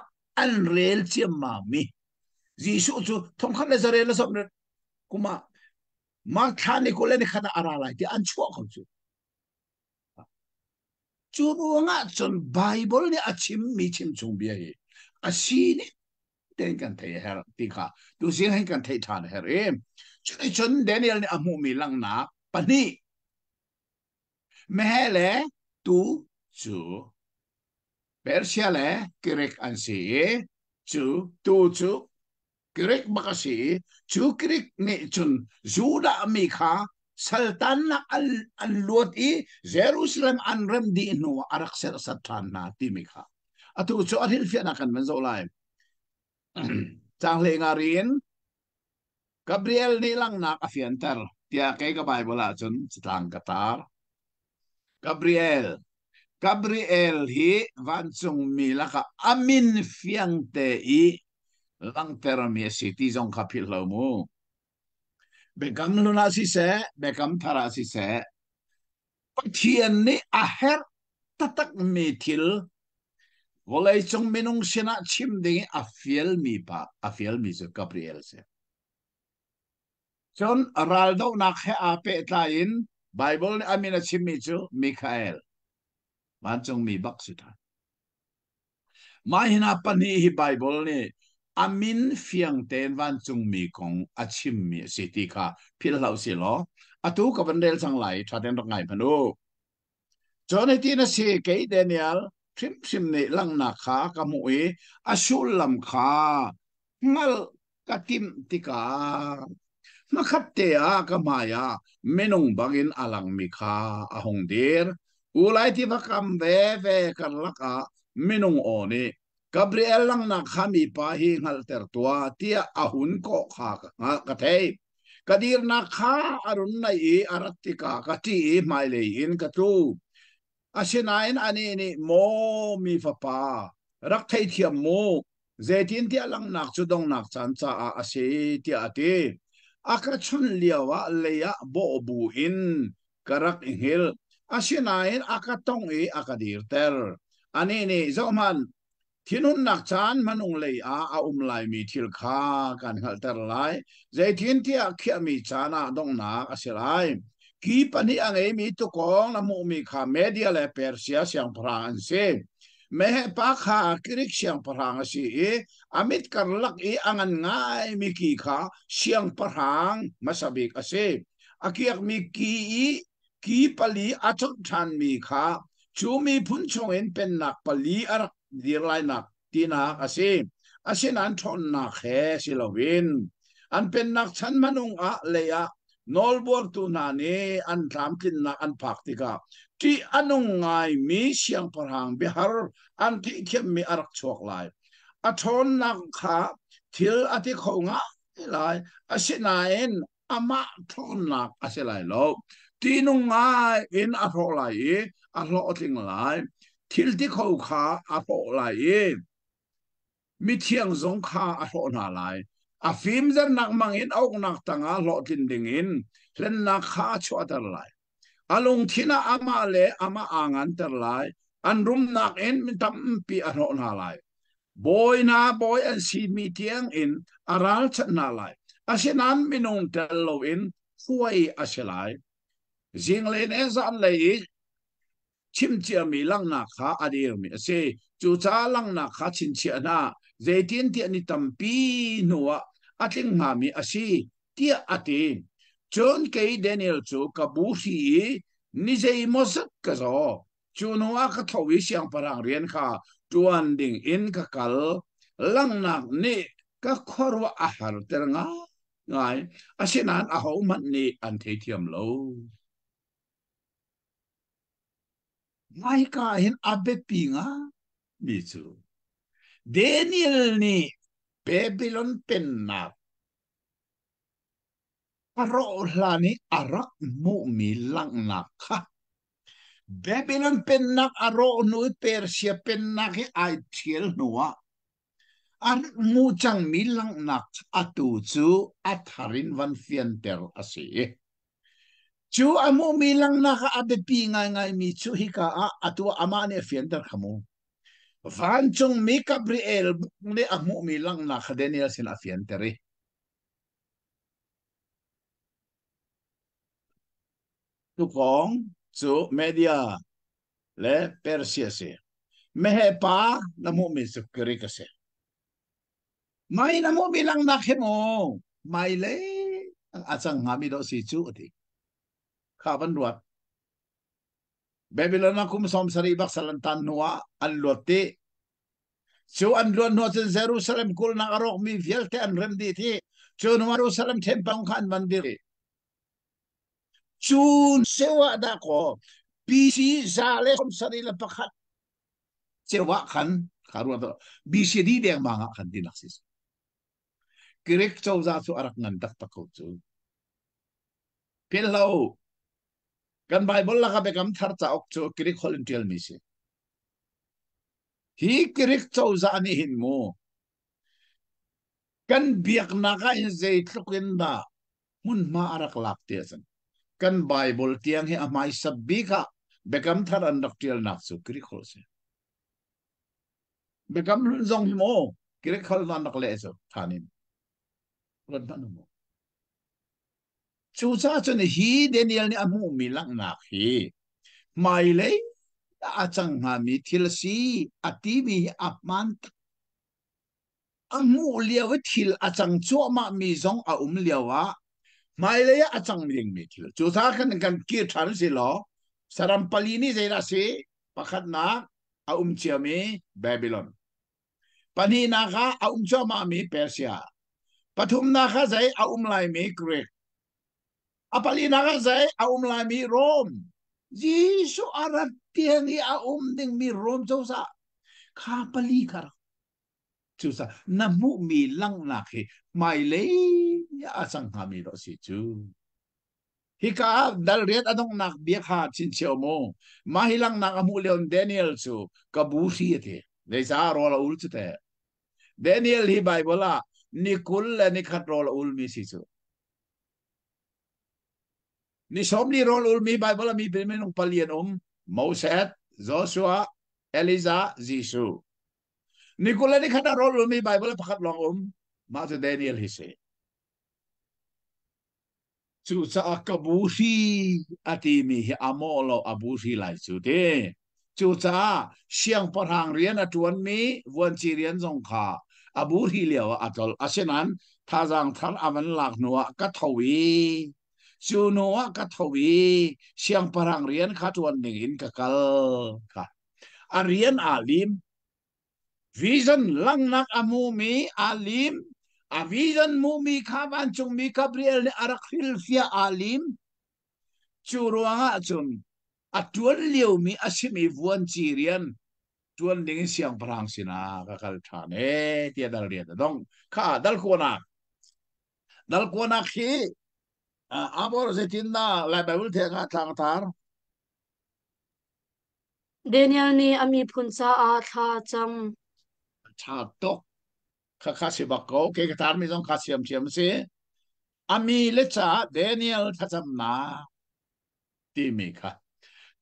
an rel chema mi Jisu chu thong khan le zare la som kuma ma thani ko le ni khana ara lai ti an chua khom chu ruanga chon Bible ni achim mi chim chung bia hi asini ten kan thei her ti kha tu sing hai kan thei than her em chun Daniel ni amu mi lang na pani mehele tu chu Persia le kirek ansi chu tu chu kirek bakasi chu kirek ni chun Juda mi kha Sultan na al luot I Jerusalem an rem di no arak ser satan na ti mi kha atu chu athil fian akan man zo lai chang le ngarin Gabriel ni lang nak afian tar tia ke ka Bible a chun chitang katar Gabriel hi van chung mi laka amin fiang te I lang ter mi city zong kapil lo mu bekam luna si se bekam thara si se pathian ni aher tatak mi thil volai chung minung sina chim ding afiel mi pa afiel mi zu Gabriel se chon raldo nak he ape tain Bible ni amina chim mi chu Michael van chung mi bak su tha mahina pani hi Bible ni amin fiang ten van chung mi kong achim mi city kha phil lau si lo atu ka bandel sang lai thaten rak ngai panu chon ti na si ke Daniel trim sim ni lang na kha ka mu e asul lam kha ngal katim tika makhatte a ka maya menung bangin alang mi kha ahong dir ulai ti vakam ve kan laka minung oni Gabriel lang na kami pa hi ngal ter tua tia ahun ko kha ka thei kadir na kha arun nai aratika ka ti mai le in ka tu asinain ani ni mo mi fa pa rak thei thiam mo zetin tia lang nak chu dong nak chan cha a ase tia ati aka chun liawa leya bo bu in karak ingil asinain aka tong akadir ter ani ni zoman thinun nak chan manung lei a lai mi thil kha kan hal ter lai zaitin tia khia mi chana dong na asilai ki pani angai mi tu kong na mu mi kha media le persia siang prang se me pa kha kirik siang prang si amit karlak angan ngai mi ki kha siang prang masabik ase akiak mi ki pali achok than mi kha chu mi phun chong en pen nak pali arak dir lai nak tina ase nan thon na khe silowin an pen nak chan manung a leya nolbor tu na ne an tham tin na an phak tika ti anung ngai mi siang parhang bihar an ti khem mi arak chok lai a thon nak kha thil ati khonga lai ase nain ama thon nak ase lai lo ti nung ngai in a tho lai a lo ting lai thil ti khau kha a tho lai mi thiang zong kha a tho na lai a phim zan nak mangin ok nak tanga lo tin ding in len nak kha chwa tar lai along thina ama le ama angan tar lai an rum nak en mi tam pi a tho na lai boy an si mi tiang in aral chat na lai asinan minung tel lo in huai aselai jing len e zan le chim chia mi lang na kha adir mi ase chu cha lang na kha chin chia na zaitin ti ani tampi nuwa ating ngami asi tia ati chon ke Daniel chu kabusi ni zai mosak ka zo chu nuwa ka thawi siang parang rian kha tuan ding in ka kal lang nak ni ka khorwa ahar ter nga ngai asinan a ho man ni an the thiam lo mai ka hin abe pinga mi chu Daniel ni Babylon penna aro lani arak mu mi lang nakha Babylon penna aro nu Persia penna ki ai thiel nuwa ar mu chang mi lang nak atu chu atharin van fienter ase chu amu mi lang naka abe pinga ngai mi chu hika atu amane fienter khamu van chung mi Gabriel ne amu mi lang na Daniel sin afientere tu kong chu media le Persia se mehe pa na mu mi sukri ka se mai na mu mi lang na khemo mai le ang asang ngami do si chu ati khaban ruat Babylon akum som saribak salantan nuwa an lote so an luan no sa Jerusalem kul na arok mi vielte an rendi thi so no Jerusalem tempang khan mandir chun sewa da ko BC zale kom sarila pakhat sewa khan karuan to BCD deng manga kan dinaksis kirek chau za chu arak ngan tak takau chu pillau kan Bible la ka bekam thar cha ok chu kirek holin tial mi se hi kirek chau za ni hin mo kan biak na ka in zei tlukin da mun ma arak lak te san kan Bible tiang hi amai sabbi ka bekam thar an dak tial nak chu kirek hol se bekam lun zong hi mo kirek hol na nak le so thanin ron ban mo chu cha chen hi Daniel ni amu mi lang nak hi mai le a chang ha mi thil si ati mi apman amu liawa thil a chang chu ma mi zong a liawa mai le a chang ring mi thil chu cha kan ki than si lo saram palini zeira si pakhat na a chiami Babylon pani na ka a chu ma mi Persia pathum na ka zai a lai mi Greek apali na ka zai a lai mi Rome Jisu arat tiang i a ding mi Rome châu sa kha pali kar chu sa namu mi lang na khi mai le a sang ha mi ro si chu hi ka dal riat adong nak bia kha chin cheo mo ma hilang nak amu leon Daniel chu ka bu si the le sa ro la ul chu te Daniel hi Bible la ni kul la ni khat ro la ul mi si chu ni som ni ro ul mi Bible la mi pe men palian Moses Joshua Eliza Jisu ni kul la ni khat ro ul mi Bible la pakhat long ma chu Daniel hi se chu sa kabusi ati mi hi amolo abusi lai chu te chu cha siang parhang rian atuan mi vuan chi rian zong kha abusi liawa atol asenan thajang thar aman lak nuwa ka thawi chu nuwa ka thawi siang parhang rian kha tuan ning in ka kal kha arian alim vision lang nak amu mi alim avisan mumi kaban chung mi Gabriel ni arakhil fia alim churuanga chun atuan liu mi asimi vuan chirian tuan ding siang parang sina kakal thane tia dal dia dong kha dal kona khi abor zetinda la Bible thega thang tar Daniel ni ami phuncha a tha cham cha tok kha si bakko ke tar mi jong kha siam se ami le cha Daniel thacham na ti mi kha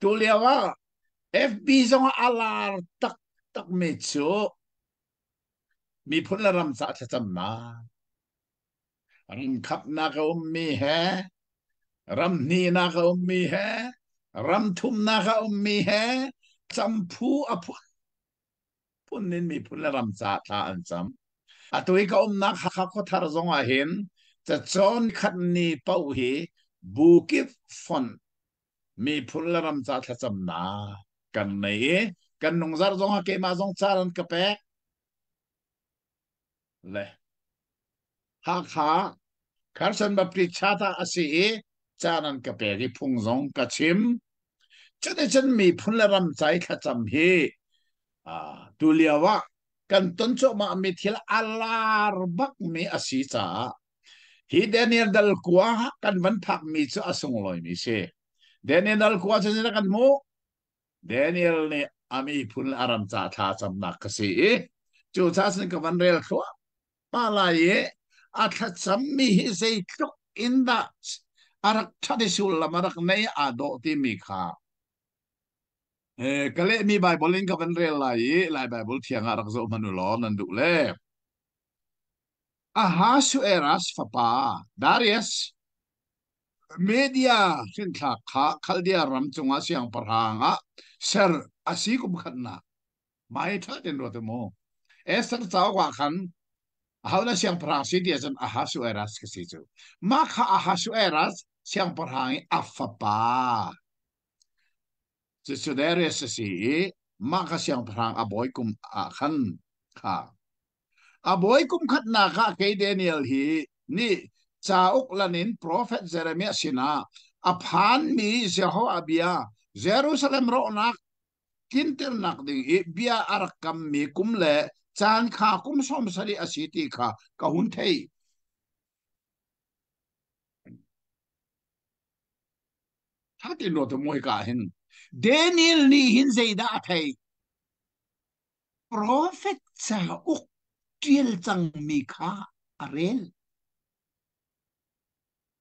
tu liawa FB zong alar tak tak me chu mi phun la ram sa thacham na ram khap na ka mi he ram ni na ka mi he ram thum na ka mi he champhu apu phun nin mi phun la ram sa tha an cham atui ka na kha ko thar zong a hin cha chon khat ni pau hi bukip fon mi phun la ram sa thacham na kan nei kan nong zar zong ke ma zong charan ka pe le ha kha karsan ba prichata asi charan ka pe ri phung zong ka chim chen mi phun la ram chai kha cham hi tuliawa kan ton cho ma mi thil alar bak mi asi cha hi Daniel dal kwa kan van phak mi chu asung loi mi se Daniel dal kwa chen kan mo Daniel ne ami phun aram cha tha cham nak ka si chu cha sin ka van rel khwa pa la ye a tha cham mi hi se tuk in da arak tradisul la marak nei a do ti mi kha kale mi Bible in ka van rel lai Bible thiang arak zo manu lo nan du le Ahasuerus fapa Darius media sin tha kha khaldia ram chunga siang parhanga ser asi kum khanna mai tha den ro te mo Esther chaw wa khan haula siang parhang si dia jan Ahasuerus ka si chu ma kha Ahasuerus siang parhang afapa chu Darius si ma kha siang parhang aboy kum a khan kha aboy kum khat na kha ke Daniel hi ni chauk lanin prophet Jeremiah sina aphan mi Jehoabia Jerusalem ro nak tin ter nak ding e bia arakam mi kum le chan kha kum som sari asiti kha ka hun thei tha tin no to moi ka hin Daniel ni hin zeida thei prophet cha uk tiel chang mi kha arel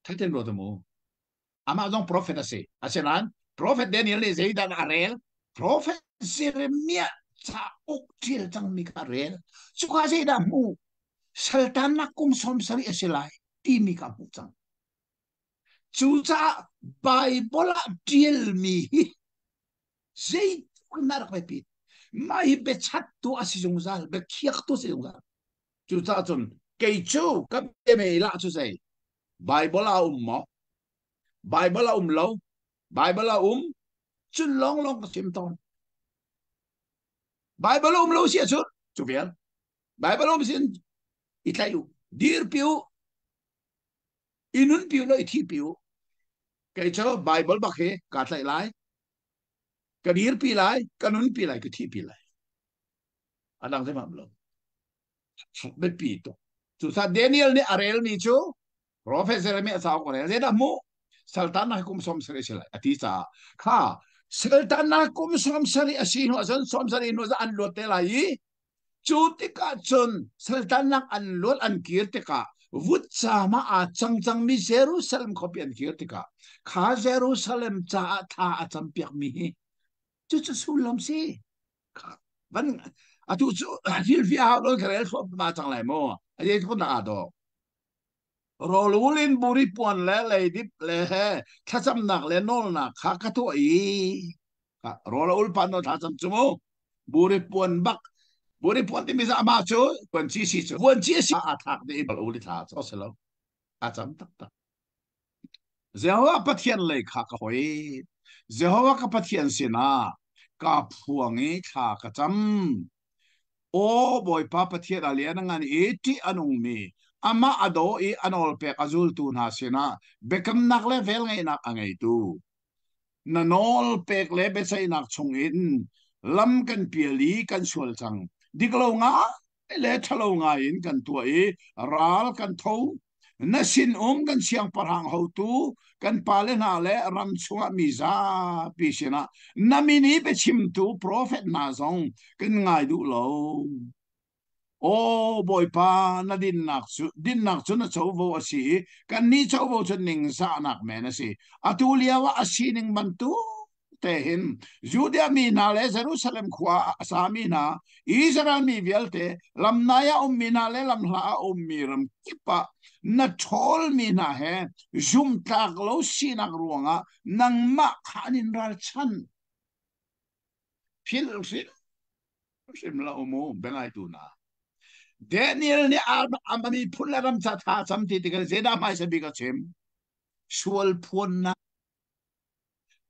tha tin no to mo ama dong prophet ase asenan prophet Daniel ni zeida arel prophet Jeremia cha uk tiel chang mi kha arel chu kha zeida mu Sultan na kum som sari asilai ti mi ka pu chang chu cha Bible tiel mi zai kunar ka pi mai be chat tu asijung zal be khiak tu se jung zal chu cha chun kei chu ka be me la chu sai Bible a mo Bible a lo Bible a chun long long ka sim ton Bible lo sia chu chu bien Bible sin itlayu dir piu inun piu lo ithi piu cái chỗ Bible bác hệ cả lại lại cái điển pi lại cái nun pi lại cái thi pi lại anh đang thấy mà lo bên pi to chú sa Daniel này Ariel này chú professor này sao có này đó mu Sultan na kum som sari sila ati sa kha Sultan na kum som sari asin ho asan som sari no za an lot lai chú tika chun Sultan na an lot an kir tika vut sama a chang chang mi Jerusalem ko pian kir tika kha Jerusalem cha tha a cham piak mi chú chú sulam si vẫn chú hiểu vì sao đó cái số mà chẳng lại mua anh ấy cũng đã đó rồi luôn buri puan lệ đi lệ thà chăm nặng lệ nol nặng khá cái tuổi rồi luôn pan nó thà chăm chú mua buri puan bắc buri puan thì mình sẽ mà chú quần chi si à thạc đi bảo uli thà cho sẽ lâu à chăm tắc tắc Jehovah phát hiện lệ khá cái hỏi Jehovah cái phát hiện xin à cả phuang ấy thà cái chăm o boy papa thiet alian ngan eti anung mi ama ado I anol pe azul tu na sina bekam nak le vel ngai nak angai tu nanol pek le be sai nak chung in lam kan piali kan sual chang diklo nga le thalo nga in kan tu ral kan tho na sin kan siang parhang ho tu kan pale na le ram chunga mi za pi sina namini be chim tu prophet na zong kan ngai du lo ô boy pa na din nak chu na chau vo asi kan ni chau vo chu ning sa nak me na si atulia wa asi ning man tu te hin Judea mi na le Jerusalem khwa asami na Israel mi velte lam naya mi na le lam hla mi ram kipa na thol mi na he zum tak lo si nak ruanga nang ma khanin ral chan phil sim la umu bengai tu na Daniel ni amami pularam sa tha samti tigal zeda mai sabi ka chem sual phun na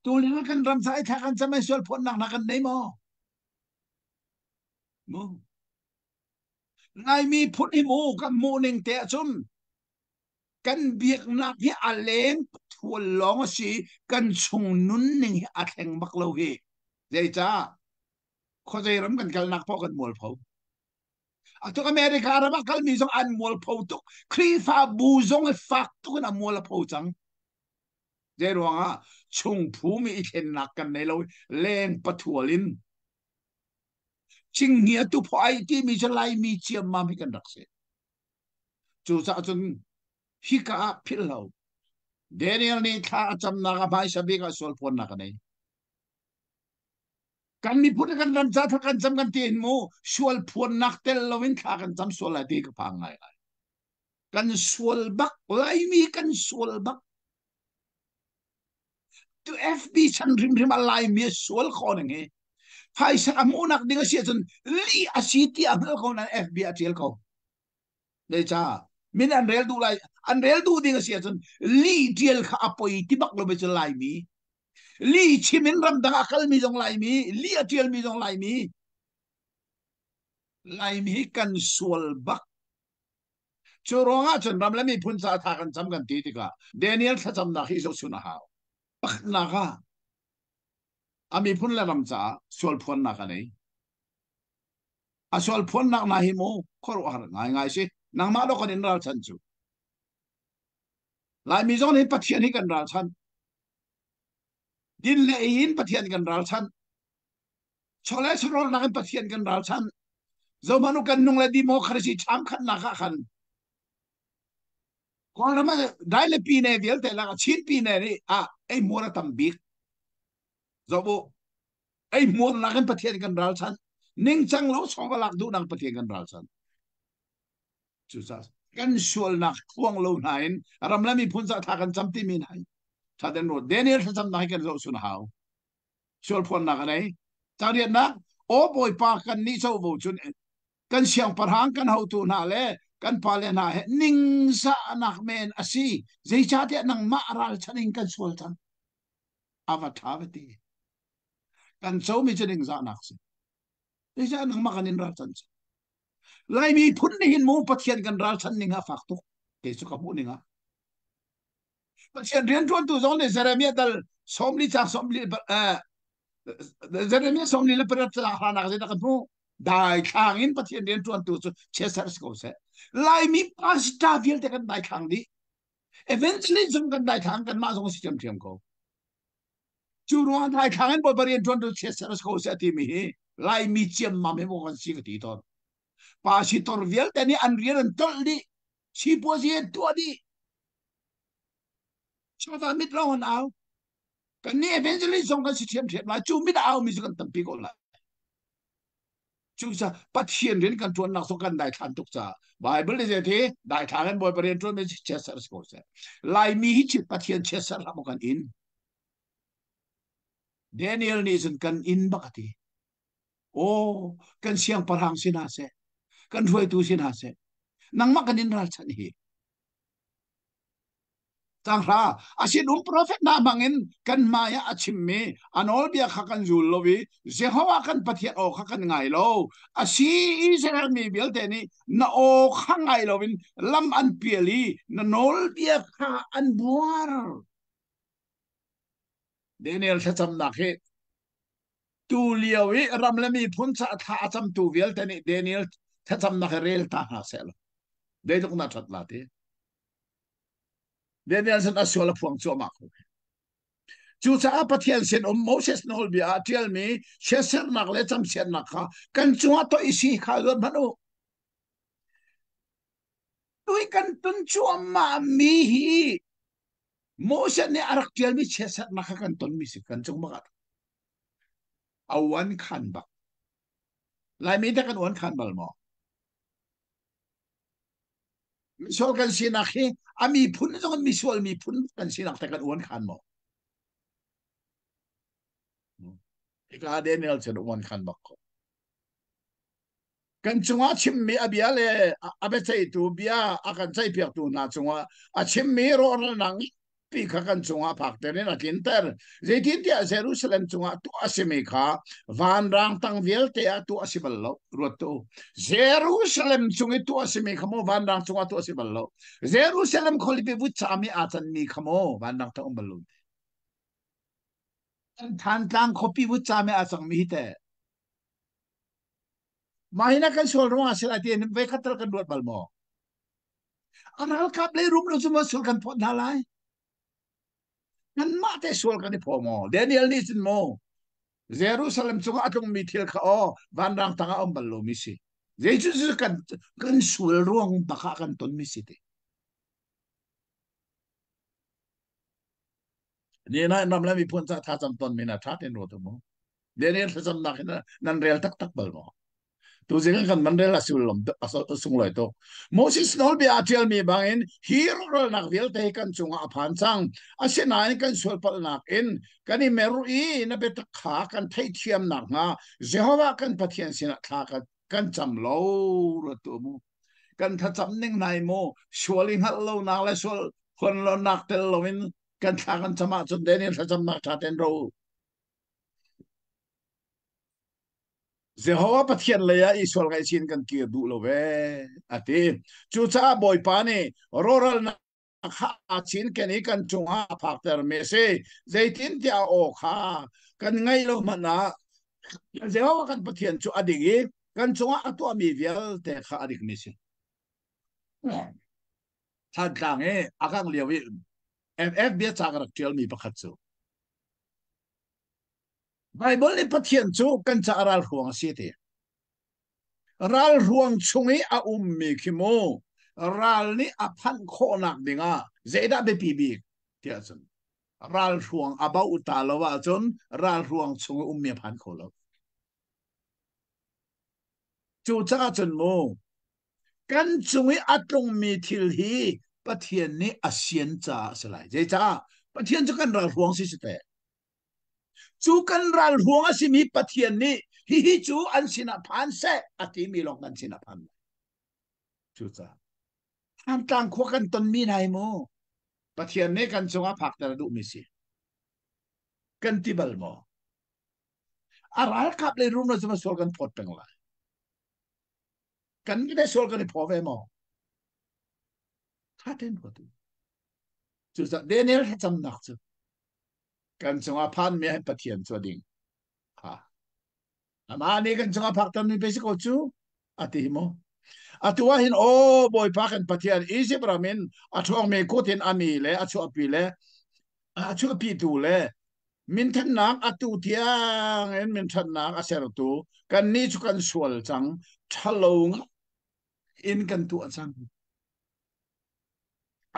tulir kan ram sai tha kan samai sual phun na kan nei mo ngai mi phun hi mu kan mu ning te chum kan biak na hi aleng thul long si kan chung nun ning hi atheng mak lo hi zai cha kho zai ram kan kal nak po kan mol pho Ato Amerika ra bakal misong an mol po to krifa buzong e fakto na mol po chang zero nga chung phumi ikhen nakan nelo leng patualin ching hia tu pho ai ti mi chalai mi chiam ma mi kan rakse chu sa chun hika phillo Daniel ni tha cham na ga bai sabi ka sol pon na kanai kan mi put kan ran cha kan cham kan tin mo sual phun nak tel lovin kha kan cham sual ati ka pa ngai kan sual bak lai mi kan sual bak tu FB chan rim rim alai mi sual khon nge phai sa amunak dinga sia chun li asiti amal ko na FB atil ko de cha min an rel du dinga sia chun li tiel kha apoi ti bak lo be lai mi li chimin ram da akal mi jong lai mi li atiel mi jong lai mi kan sual bak churonga chun ram la mi phun sa tha kan cham kan ti tika Daniel tha cham na hi so suna ha bak na ga ami phun la ram cha sol phun na ka nei a sol phun na na hi mo khor har ngai ngai si nang ma do kan in ral chan chu lai mi zon hi pathian hi kan ral chan din le in pathian kan ral chan chole sorol na kan pathian kan ral chan zo manu kan nung la democracy cham khan na ka khan kon ma dai le pi ne vial te la chin pi ne ni a ei mora tam bik zo bo ei mor na kan pathian kan ral chan ning chang lo song ka lak du nang pathian kan ral chan chu sa kan sual nak thuang lo nain ram la mi phun sa tha kan cham ti min hai tha den ro daniel sa cham nai kan zo sun hao sual phun na ka nei ta rian na o boy pa kan ni so bo chun kan siang parhang kan hau tu na le kan pale na he ning sa anak men asi zai cha te nang ma ral chaning kan sual chan avatavati kan so mi chaning za nak si zai cha nang ma kan in ral chan lai mi phun ni hin mo pathian kan ral chan ninga fak tu ke su ka bu ninga pathian rian tuan tu zong le jeremia dal somli cha somli jeremia somli le perat cha ha na ka bu dai khang in pathian rian tuan tu che sar ko se lai mi pasta vial te kan dai khang di eventually zum kan dai khang kan ma zong si chem chem ko chu ruan dai khang en bo barian tuan tu che sar ko se ti mi lai mi chem ma me mo kan si ka ti ton pa si tor vial te ni an rian tol di si po si tu di cho ta mit lo on ao kan ni eventually zong kan si chem chem la chu mit ao mi su kan tam pi ko la chu sa pathian rin kan tuan nak so kan dai than tuk cha bible le je the dai than an boy paren tuan me che sar ko se lai mi hi chi pathian che sar la mo kan in daniel ni sun kan in bakati o kan siang parhang sin ha se kan roi tu sin ha se nang ma kan in ral chan hi tang ra asin prophet na bangin kan maya achim anol bia khakan zul lobi jehovah kan pathian o khakan ngai lo asi israel mi bil te ni na o khangai lovin lam an piali na nol bia kha an buar daniel thacham na khe tu liawi ram lami phun cha tha acham tu bil te ni daniel thacham na khe rel ta ha sel de dok na that la te daniel san aswala phuang chu ma chu cha pathian sen moses nol bia tell me sheser nak le cham sen nak kha kan chua to isi kha lo manu tui kan tun chua ma mi hi moses ne arak tell me sheser nak kan ton mi si kan chung ma awan khan ba lai mi ta kan wan khan bal mo misol kan sinak hi ami phun jong misol mi phun kan sinak ta kan wan khan mo ika daniel chen wan khan ba ko kan chunga chim mi abia le abe chai tu bia akan chai piak tu na chunga a chim mi ro nang pi kha kan chunga phak te na kin ter jetin tia jerusalem chunga tu asimi kha van rang tang vial te a tu asibal lo ro tu jerusalem chungi tu asimi khamo van rang chunga tu asibal lo jerusalem kholi pe bu chami a chan mi khamo van rang tang bal lo than tang khopi bu chami a chang mi te mahina kan sol ro asila ti ve khatar kan dot balmo aral kap le rum lo suma sol kan pot nalai kan ma te sol kan po mo daniel ni sin mo jerusalem chunga atung mi thil kha o van rang tanga om ballo mi si jesu kan sul ruang baka kan ton mi si te ni na nam la mi pun sa tha cham ton mi na tha ten ro to mo daniel sa cham na nan real tak tak balmo tu jeng kan mandela sulom sung loi to moses nol bi atial mi bangin hero rol nak vil te kan chunga phan chang asena kan sol pal nak in kani meru i na bet kha kan thai thiam nak nga jehovah kan pathian sina kha kan cham lo ro tu mu kan tha cham ning nai mo sualing hal lo nak la sol kon lo nak tel lovin kan tha kan chama chun denial tha cham nak tha ten ro Jehovah pathian leya isol kai sin kan ki du lo ve ati chu cha boy pa ni roral na kha chin ke ni kan chunga phakter me se zaitin tia o kha kan ngai lo mana zewa kan pathian chu adingi kan chunga atu ami vial te kha adik mi se than tlang e akang liawi ff bia chakrak tial mi pakhat chu Bible ni pathian chu kan cha aral huang si te ral huang chungi a mi khimo ral ni a phan kho nak dinga zeda be pi bi tia chun ral huang aba utalawa chun ral huang chungi mi phan kho lo chu cha chun mo kan chungi atlong mi thil hi pathian ni asian cha salai je cha pathian chu kan ral huang si te chu kan ral huang si mi pathian ni hi chu an sina phan se ati mi long kan sina phan chu cha han tang kho kan ton mi nai mo pathian ni kan chunga phak ta du mi si kan ti bal mo aral kap le rum no chuma sol kan pot peng la kan ni de sol kan po ve mo tha ten ko tu chu cha Daniel ha cham nak chu kan chunga phan me pathian chu ding ha ama ni kan chunga phak tam ni pe si ko chu ati mo atua hin o boy pa kan pathian isi bramin athong me kotin ami le achu api le achu api tu le min than nak atu tiang en min than nak aser tu kan ni chu kan sual chang thalong in kan tu chang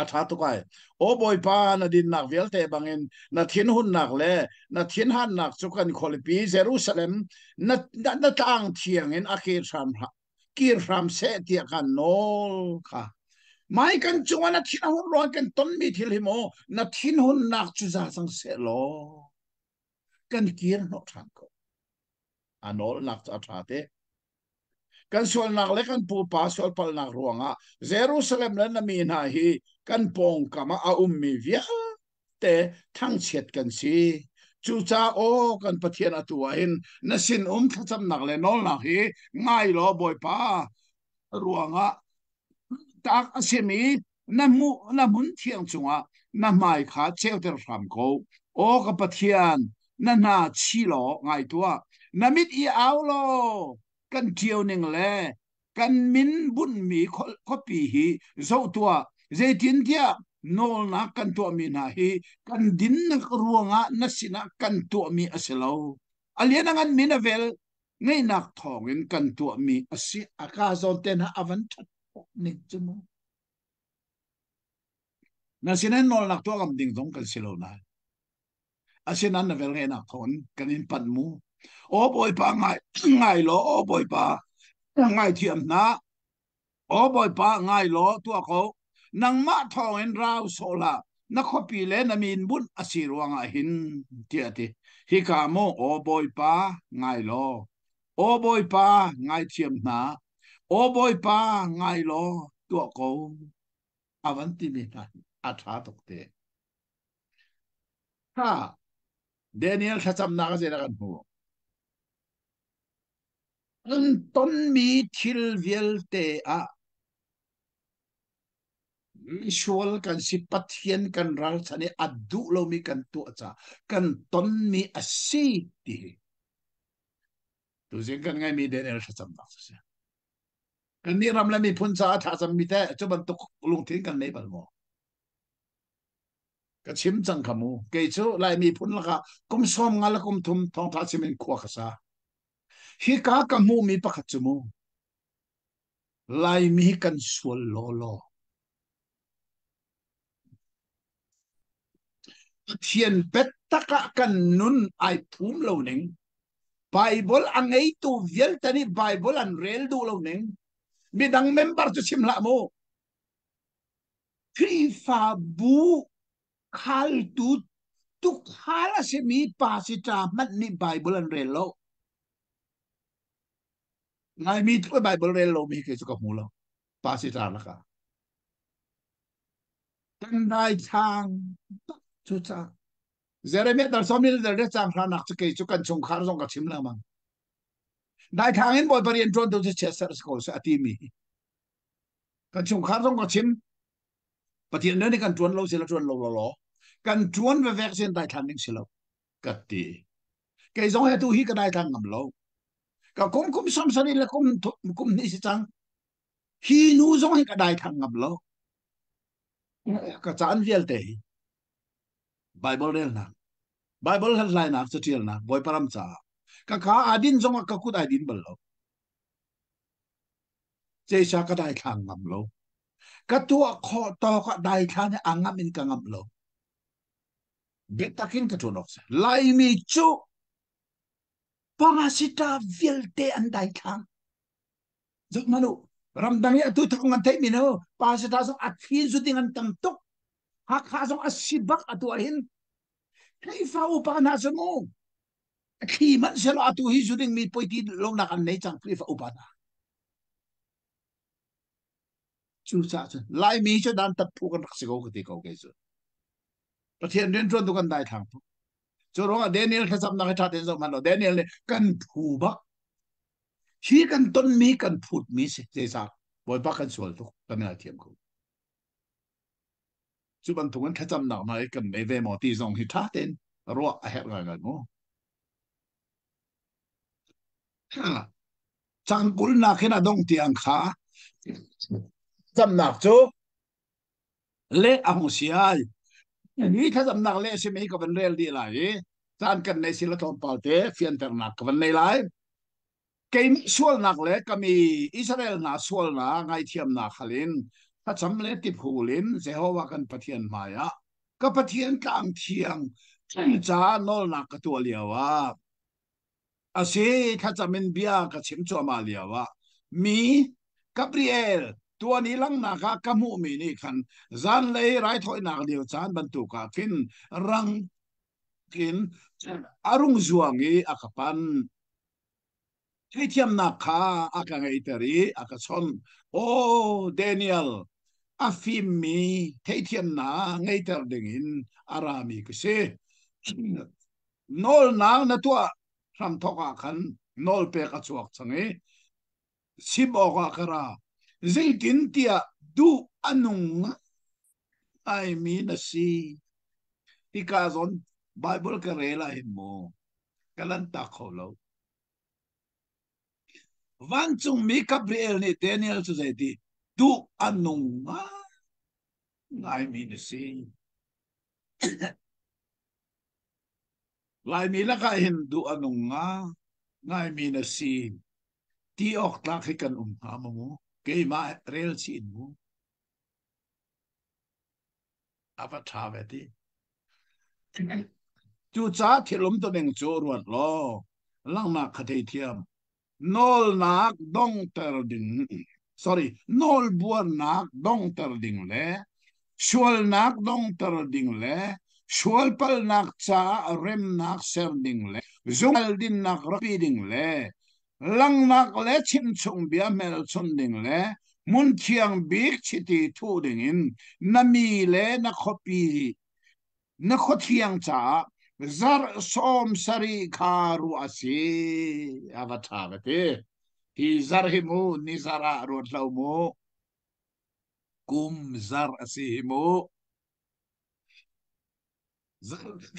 atha tu kai o boy pa na din nak vel te bangin na thin hun nak le na thin han nak chu kan kholipi Jerusalem na tang thiang in akhir ram kir ram se tia kan nol kha mai kan chunga na thin hun ro kan ton mi thil hi mo na thin hun nak chu za sang se lo kan kir no thang ko anol nak cha tha te kan sual nak le kan pu pa sual pal nak ruanga Jerusalem le na mi na hi kan pong kama a mi via te thang chet kan si chu cha o kan pathian atua in na sin thacham nak le nol nak hi ngai lo boy pa ruanga tak asemi na mun thiang chunga na mai kha cheuter ram ko o ka pathian na chi lo ngai tua na mit I au lo kan chiêu ning le kan min bun mi kho pi hi zo tua ze tin dia nol na kan to mi na hi kan din na ruanga na sina kan to mi aselo alian angan minavel ngay nak thongin kan to mi asi aka zon ten ha avan that ni chumo na sinan nol nak to kam ding dong kan silo na asinan na vel ngay nak thon kan in pan mu o boy pa ngai ngai lo o boy pa ngai thiam na o boy pa ngai lo tua ko nang ma thong en rau sola na khopi le na min bun asirwanga hin tiati hi ka mo o boy pa ngai lo o boy pa ngai thiam na o boy pa ngai lo tua ko avanti mi ta atha tokte ha Daniel thacham na ka jena kan hu an ton mi thil vial te a visual kan si pathian kan ral chani adu lo mi kan tu cha kan ton mi asi ti tu jeng kan ngai mi Daniel thacham na sa kan ni ram la mi phun cha tha cham mi te chu ban tu lung thin kan nei bal mo ka chim chang khamu ke chu lai mi phun la ka kum som ngal kum thum thong tha chimin khwa kha sa hi ka ka mu mi pakhat chu mu lai mi kan sual lo lo thiền pet taka kan nun ai phum lo ning Bible angai tu vial tani Bible an rel du lo ning bidang member tu sim la mo kri fa bu khal tu khala se mi pasita mat ni Bible an rel lo ngai mi tu Bible rel lo mi ke chu ka mu lo pasita la ka kan dai thang chu cha Jeremiah dar somni dar de chang khra nak ke chu kan chung khar jong ka chim la mang dai thang in boy parian tron tu che ser ko sa ti mi kan chung khar jong ka chim ปะเทียนนี่กันจวนเราเสียละจวนเรากันจวนไปแวกเส้นได้ทางนึงเสียแล้วกัดตีแกจงให้ตัวฮีก็ได้ทางงำเราก็คุมซ้ำสันนี่ละคุมนี่สิจังฮีนูจงให้ก็ได้ทางงำเราก็จะอันเวียลเตะไบเบิลเรื่องนะไบเบิลเฮลไลน์นะจะเทียนนะบอยปรามจ้าก็ข้าอดินจงก็คุดอดินเบลเราเจชาก็ได้ทางงำเราก็ตัวขอต่อก็ได้ทางเนี่ยอ่างงำมินก็งำเราเบ็ดตะกินก็ตัวนกเสไลมีจูpangasita vilte andai thang jok manu ramdang ya tu thang ngai mi no pasita so athin su tingan tam tok ha kha so asibak atu ahin kai fa upa na so mo khi man selo atu hi su ding mi poiti long na kan nei chang pri fa upa na chu cha chu lai mi cho dan tap phu kan rak se go ke ko ke su pathian den tron tu kan dai thang cho ro Daniel kha sam na kha den so man lo Daniel ne kan phu ba khi kan ton mi kan phut mi se je sa boy ba kan sual tu kan na thiam ko chu ban thungan khacham na mai kan me ve mo ti zong hi tha ten ro a het ga ga mo chang kul na khena dong tiang kha cham nak chu le a hong siai ni khacham nak le se me ko ban rel di lai chan kan nei sila thom pal te fian ter nak kan nei lai cái sual nak le kami Israel na sual na ngai thiam na khalin ta cham le ti phulin Jehovah kan pathian maya ka pathian ka ang thiang cha nol na ka tu liawa ase kha chamin bia ka chim cho ma liawa mi Gabriel tua ni lang na ka kamu mi ni khan zan le rai thoi nak liu chan ban tu ka kin rang kin arung zuangi akapanที่เทียมนักข่าอากาศอิตาลีอากาศชนโอ้เดนิเอลอาฟิมมีที่เทียมนาไงเตอร์ดึงินอารามีก็เช่นอลนางนัตัวทำทอกาขันนอลเปกจวกสังเอสิบออกากราจิกินเตียดูอนุงไอมีนสีที่กาซอนไบเบิลก็เรลาเห็นโมกัลันตาเขาเรา วันจงมีกับเรียลนี่เดนิเอลสุดที่ดูอันนุ่งง่ายมีนสิลายมีละก็เห็นดูอันนุ่งง่ายมีนสิที่ออกตาให้กันหามูเกี่ยมาเรลสินมูอาปัตถาเวทีจูจ้าที่ล้มตัวเองโจรวดล้อลังมาคดีเทียม nol nak dong terding sorry nol buan nak dong terding le shual nak dong terding le shual pal nak cha rem nak serding le zungal din nak rapi ding le lang nak le chim chung bia mel chun ding le mun khiang bik chiti thu ding in nami le na khopi na khothiang cha zar som sari kharu asi avathavate hi zar himu ni zara rot laumo kum zar asi himu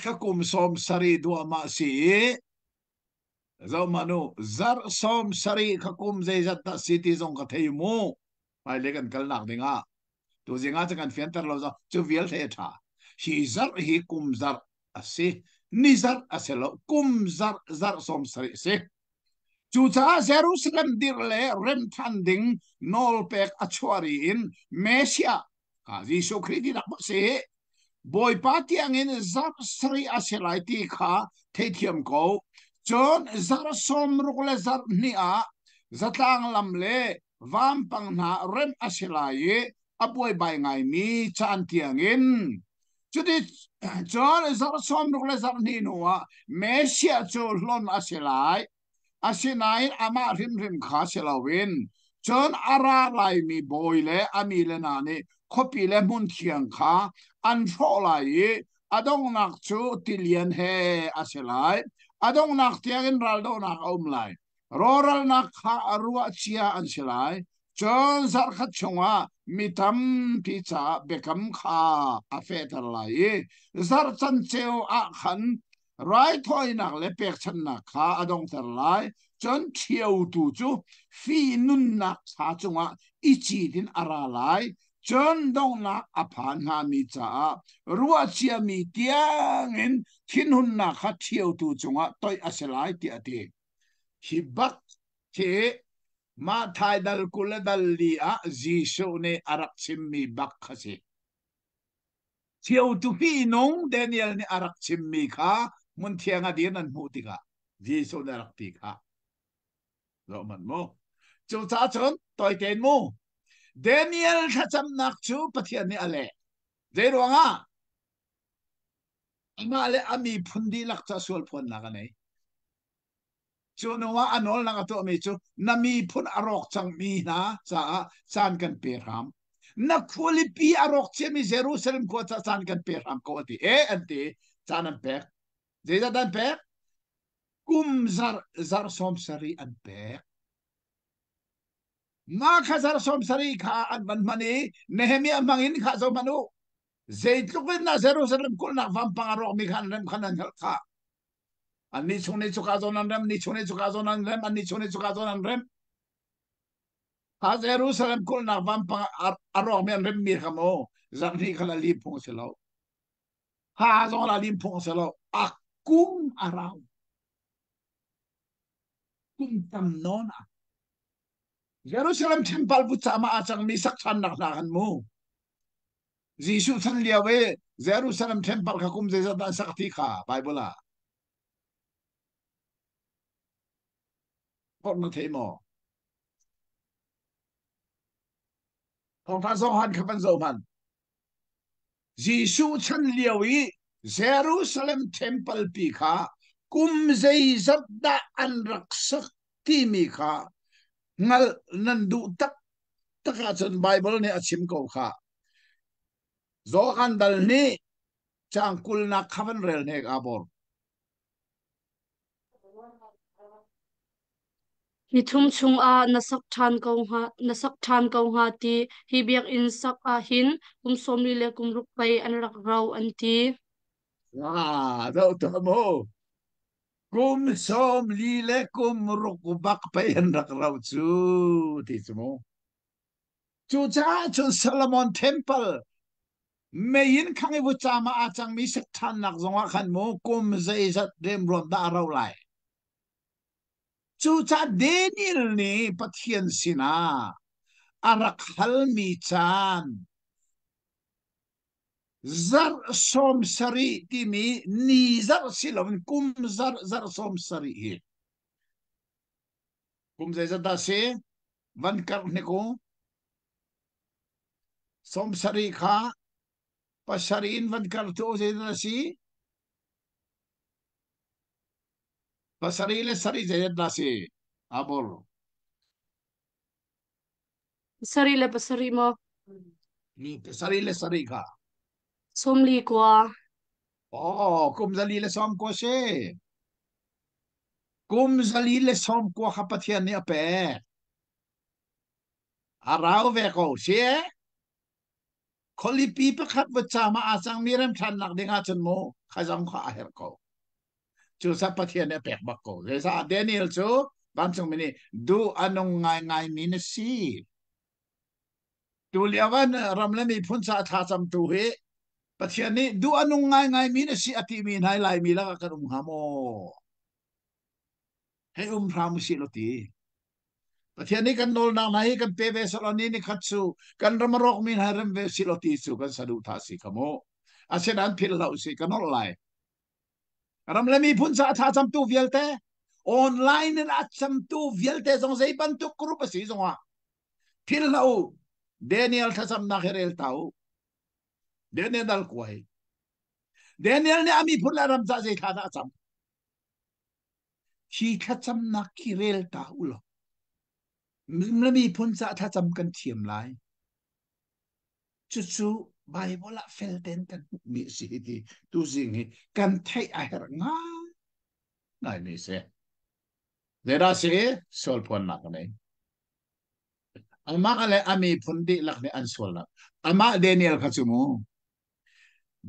ka kum som sari do ma si zau manu zar som sari ka kum zai zat ta city zong ka theimu mai lekan kal nak dinga tu zinga changan fiantar lo za chu vial the tha hi zar hi kum zar ase nizar aselo kum zar som sari se chu cha Jerusalem dir le rem thanding nol pek achwari in mesia ka Jesu Christi dak se boy pati angin zar sari aselai ti kha thethiam ko chon zar som rukle zar ni a zatang lam le vam pang na rem aselai apoy bai ngai mi chan tiangin chudi John zar som rukle zar ni noa mesia cho lon aselai asinai ama rim kha selawin John ara lai mi boy le ami le na ni khopi le mun thiang kha an tho lai adong nak chu tilian he aselai adong nak tiangin raldo nak om lai roral nak kha arua chia an selai John zar khat chunga mi tam pi cha bekam kha a fe tar lai zar chan cheu a khan rai thoi nak le pek chan na kha adong tar lai chon thieu tu chu fi nun nak cha chunga ichi din ara lai chon dong nak aphan ha mi cha ruwa chia mi tiang en thin hun na kha thieu tu chunga toi aselai ti ati hi bak che ma thai dal kula dal li a jisu ne arak chimmi bak khase thieu tu pi nong Daniel ne arak chimmi kha mun thianga din an mu ti ka jisu ne arak pi kha lo man mo chu cha chon toi ten mo Daniel tha cham nak chu pathian ni ale zai ronga ama ale ami phundi lak cha sual phon na ka nei chu nowa anol na to mi chu nami phun arok chang mi na cha chan kan pe ram na kholi pi arok che mi Jerusalem ko cha chan kan pe ram ko ti e anti chan an pe je da dan pe kum zar som sari an pe ma kha zar som sari kha an man mani Nehemia mangin kha zo manu Zaitluk na Jerusalem ko na vam pangarok mi khan rem khanan kha ani chune chuka zo nan rem ni chune chuka zo nan rem ani chune chuka zo nan rem ha Jerusalem ko na vam pang arok mi rem mi khamo zamni khala li phung selo ha zo la li phung selo akum arau kum tam nona Jerusalem temple bu chama achang mi sak chan nak han mu Jisu than liawe Jerusalem temple kha kum je da sakti kha Bible con nó thấy mò phong pha song han khaban zo man Jisu chan liawi Jerusalem temple pi kha kum zai zat da an raksak ti mi kha ngal nan du tak taka chan Bible ne achim ko kha zo kan dal ni chang kul na khaban rel ne abor mi thum chung a nasak than ko ha ti hi biak in sak a hin som li le ruk pai an rak rau an ti do to mo kum som li le ruk bak pa en rak rau chu ti mo chu cha chu Solomon temple Mayin kang ibu chama achang mi sak than nak zonga khan mo kum zai zat dem ron da rau lai chu cha Daniel ni pathian sina arak hal mi chan zar som sari ti mi ni zar silom kum zar som sari hi kum zai zat da se van kar ne ko som sari kha pasarin van kar to zai da si pasari le sari zai da si abol pasari mo ni pasari le sari kha som li kwa oh kum zali le som ko se kum zali le som ko khapathian ni ape arau ve ko se kholi pi pa khat ba chama asang miram than nak dinga chun mo khazam kha her ko chu sa pathian ne pek bak ko le sa Daniel chu ban chung mini du anong ngai min si tu liawan ramle mi phun sa tha cham tu he pathian ni du anong ngai min si ati min hai lai mi la ka rum ha mo hey ram si lo ti pathian ni kan nol na nai kan pe ve so ni ni khatsu kan ramarok min haram ve si lo ti su kan sadu tha si kamo asen an phil lau si kan nol lai ram le mi phun sa tha cham tu vielte online na cham tu vielte jong sei ban tu group si jong wa phil lau Daniel tha cham na kherel tau Daniel dal kwai Daniel ne ami phun la ram sa sei tha da cham khi tha cham na kirel tau lo mìnhมีพ้นจะถ้าจำกันเทียมไรจู่ๆใบบละเฟลเดนกันมีสิที่ตัวสิ่งนี้กันไทยอะไรง่ายนี่เสียเดี๋ยวเราเสียสอลพอนนักนี่ ama ale ami phundi lak ne an sual nak ama Daniel khachumu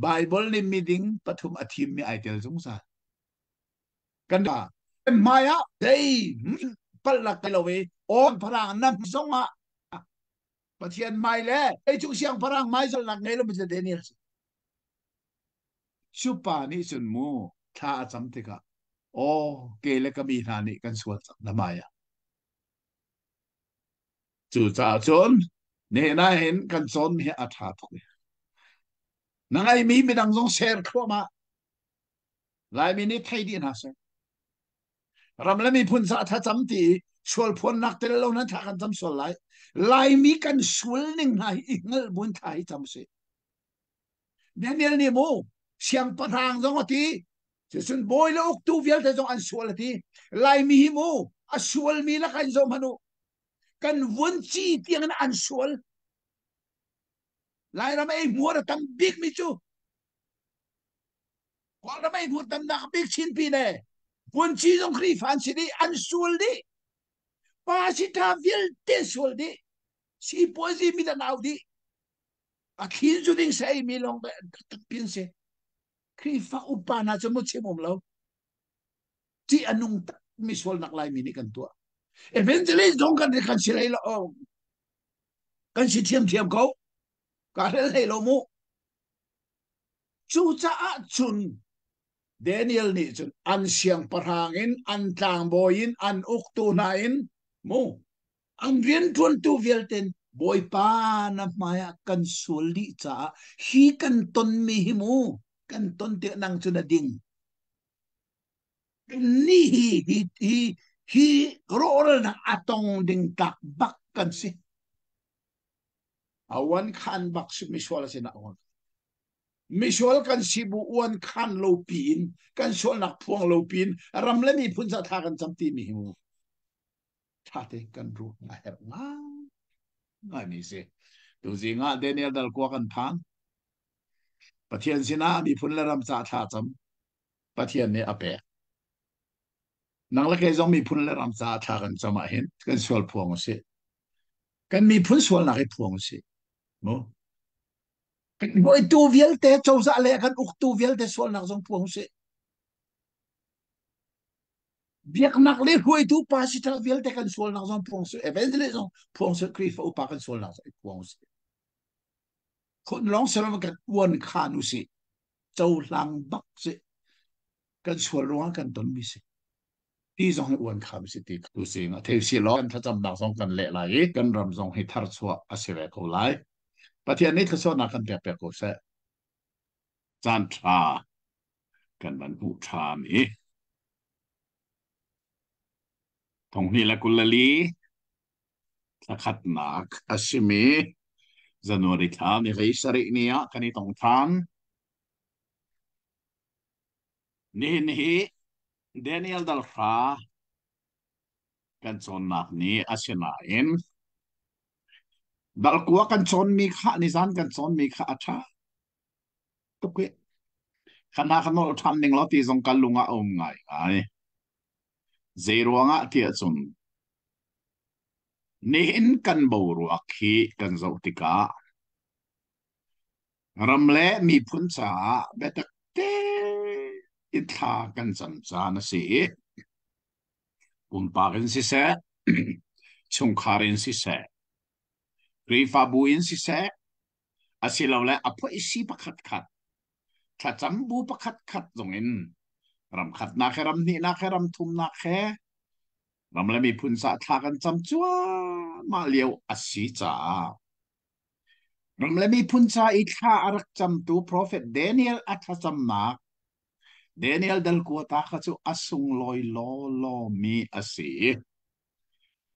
Bible ni meeting pathum athim mi aitel jung sa kan da maya dei pal lak lowe on parang nam zonga pathian mai le ei chu siang parang mai zol lak ngelo mi Daniel chupa ni chun mu tha cham tika o kele ka mi na ni kan sual na maya chu cha chon ne na hen kan chon mi a tha thok nangai mi mi dang zong ser kho ma lai mi ni thai di na se ram la mi phun sa tha cham ti sual phun nak tel lo na tha kan cham sual lai mi kan sual ning nai ingal bun thai cham se Daniel ni mo siang parang zong ti se sun boy lo ok tu vial te zong an sual ti lai mi hi mo a sual mi la kan zong hanu kan vun chi tiang na an sual lai ram ei mo ra tam big mi chu kwa ram ei mo tam na big chin pi ne vun chi zong kri fan si di an sual di pa si ta vial te sual di si poesi mi da nau di a khin chu ding sei mi long pin se kri fa upana chu mo che mom lo ti anung mi sual nak lai mi ni kan tua eventually dong kan si lai lo kan si thiam thiam ko ka le lo mu chu cha a chun Daniel ni chun an siang parangin an tlang boyin an uktu nain mo ang rian tuan tu velten boy pa na maya kan suldi cha hi kan ton mi hi mo kan ton te nang chuna ding ni hi rol na atong ding tak bak kan si awan khan bak si miswal sina awan miswal kan sibu uan khan lo pin kan sol nak puang lo pin ram le mi phun sa tha kan cham ti mi mo tha te kan ru na her nga ni se tu zinga Daniel dal ko kan thang pathian sina mi phun la ram cha tha cham pathian ne ape nang la ke zong mi phun la ram cha tha kan chama hen kan sol puang se kan mi phun sol na ke puang se mo boy tu viel te chou za le kan uk tu viel te sol nak zong puang se biak nak le huai tu pa si ta viel te kan sol nak zong puang se eventually zong puang se kri fa upa kan sol nak zong puang se kon long se ma kan won khanu se chou lang bak se kan sol ro kan ton mi se ti zong hai won kham se ti tu se nga the si lo kan tha cham nak zong kan le lai kan ram zong hi thar chua a se ve ko lai pathian ni thso na kan pe ko se chan tha kan ban hu tha mi thong ni la kulali takhat nak asimi January tha mi rei sari nia kani tong than ni Daniel dal fa kan chon nak ni asina in dal kuwa kan chon mi kha ni zan kan chon mi kha atha to ke khana khano than ning lo ti zong kan lunga om ngai ai zero nga ti chun ni in kan bo ru akhi kan zo tika ramle mi phun cha betak te itha kan chan cha na si parin si se chung kharin si se rifa buin si se asilaw le apo isi pakhat khat tha chambu pakhat khat zongin ram khat na khe ram ni na khe ram thum na khe ram le mi phun sa tha kan cham chua ma liu asi cha ram le mi phun sa I kha arak cham tu prophet Daniel atha cham na Daniel dal ko ta kha chu asung loi lo mi asi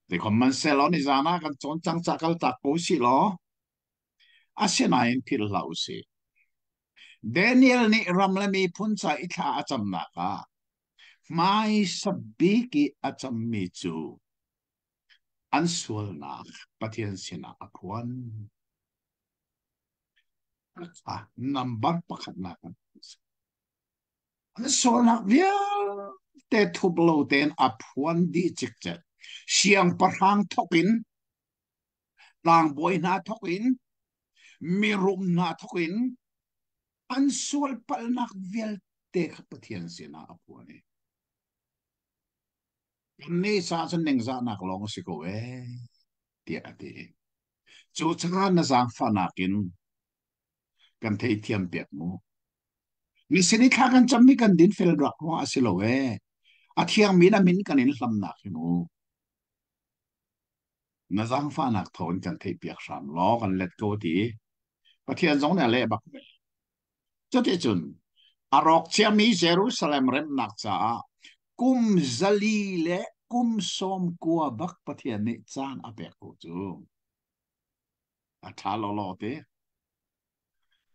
de kon man se lo ni zana kan chon chang chakal ta ko si lo asena in pil lau si Daniel ni ramle mi phun sa I kha acham na ka mai sabiki acham mi chu an sual na pathian sina akwan number pakhat na kan an sual na via te thublo ten aphuan di chik chet siang parhang thopin ต่างบอยนาทกินมีรุมนาทกินอันสวลปลนักเวลเตะปะเทียนเสียนาอภัวนี่กันนี้ซาสนหนึ่งซานักลองสิโกเวเตียดีจูชานนะสังฟานักินกันเทียมเปียกมูนี่สินิขากันจำมีกันดินเฟลรักว่าสิโลเวอาเทียงมีนามินกันอินลำนักมูนะสังฟานักทนกันเทียเปียกสามล้อกันเล็ดโกดีปะเทียนสองเนี่ยเละบักเวจะที่จุนอารอกเชียมีเยรูซาเล็มเร็มนักจ้ากุมซาลีเลกุมสมกัวบักปะเทียนนิจานอเปกโกจูอาทาลอลอเต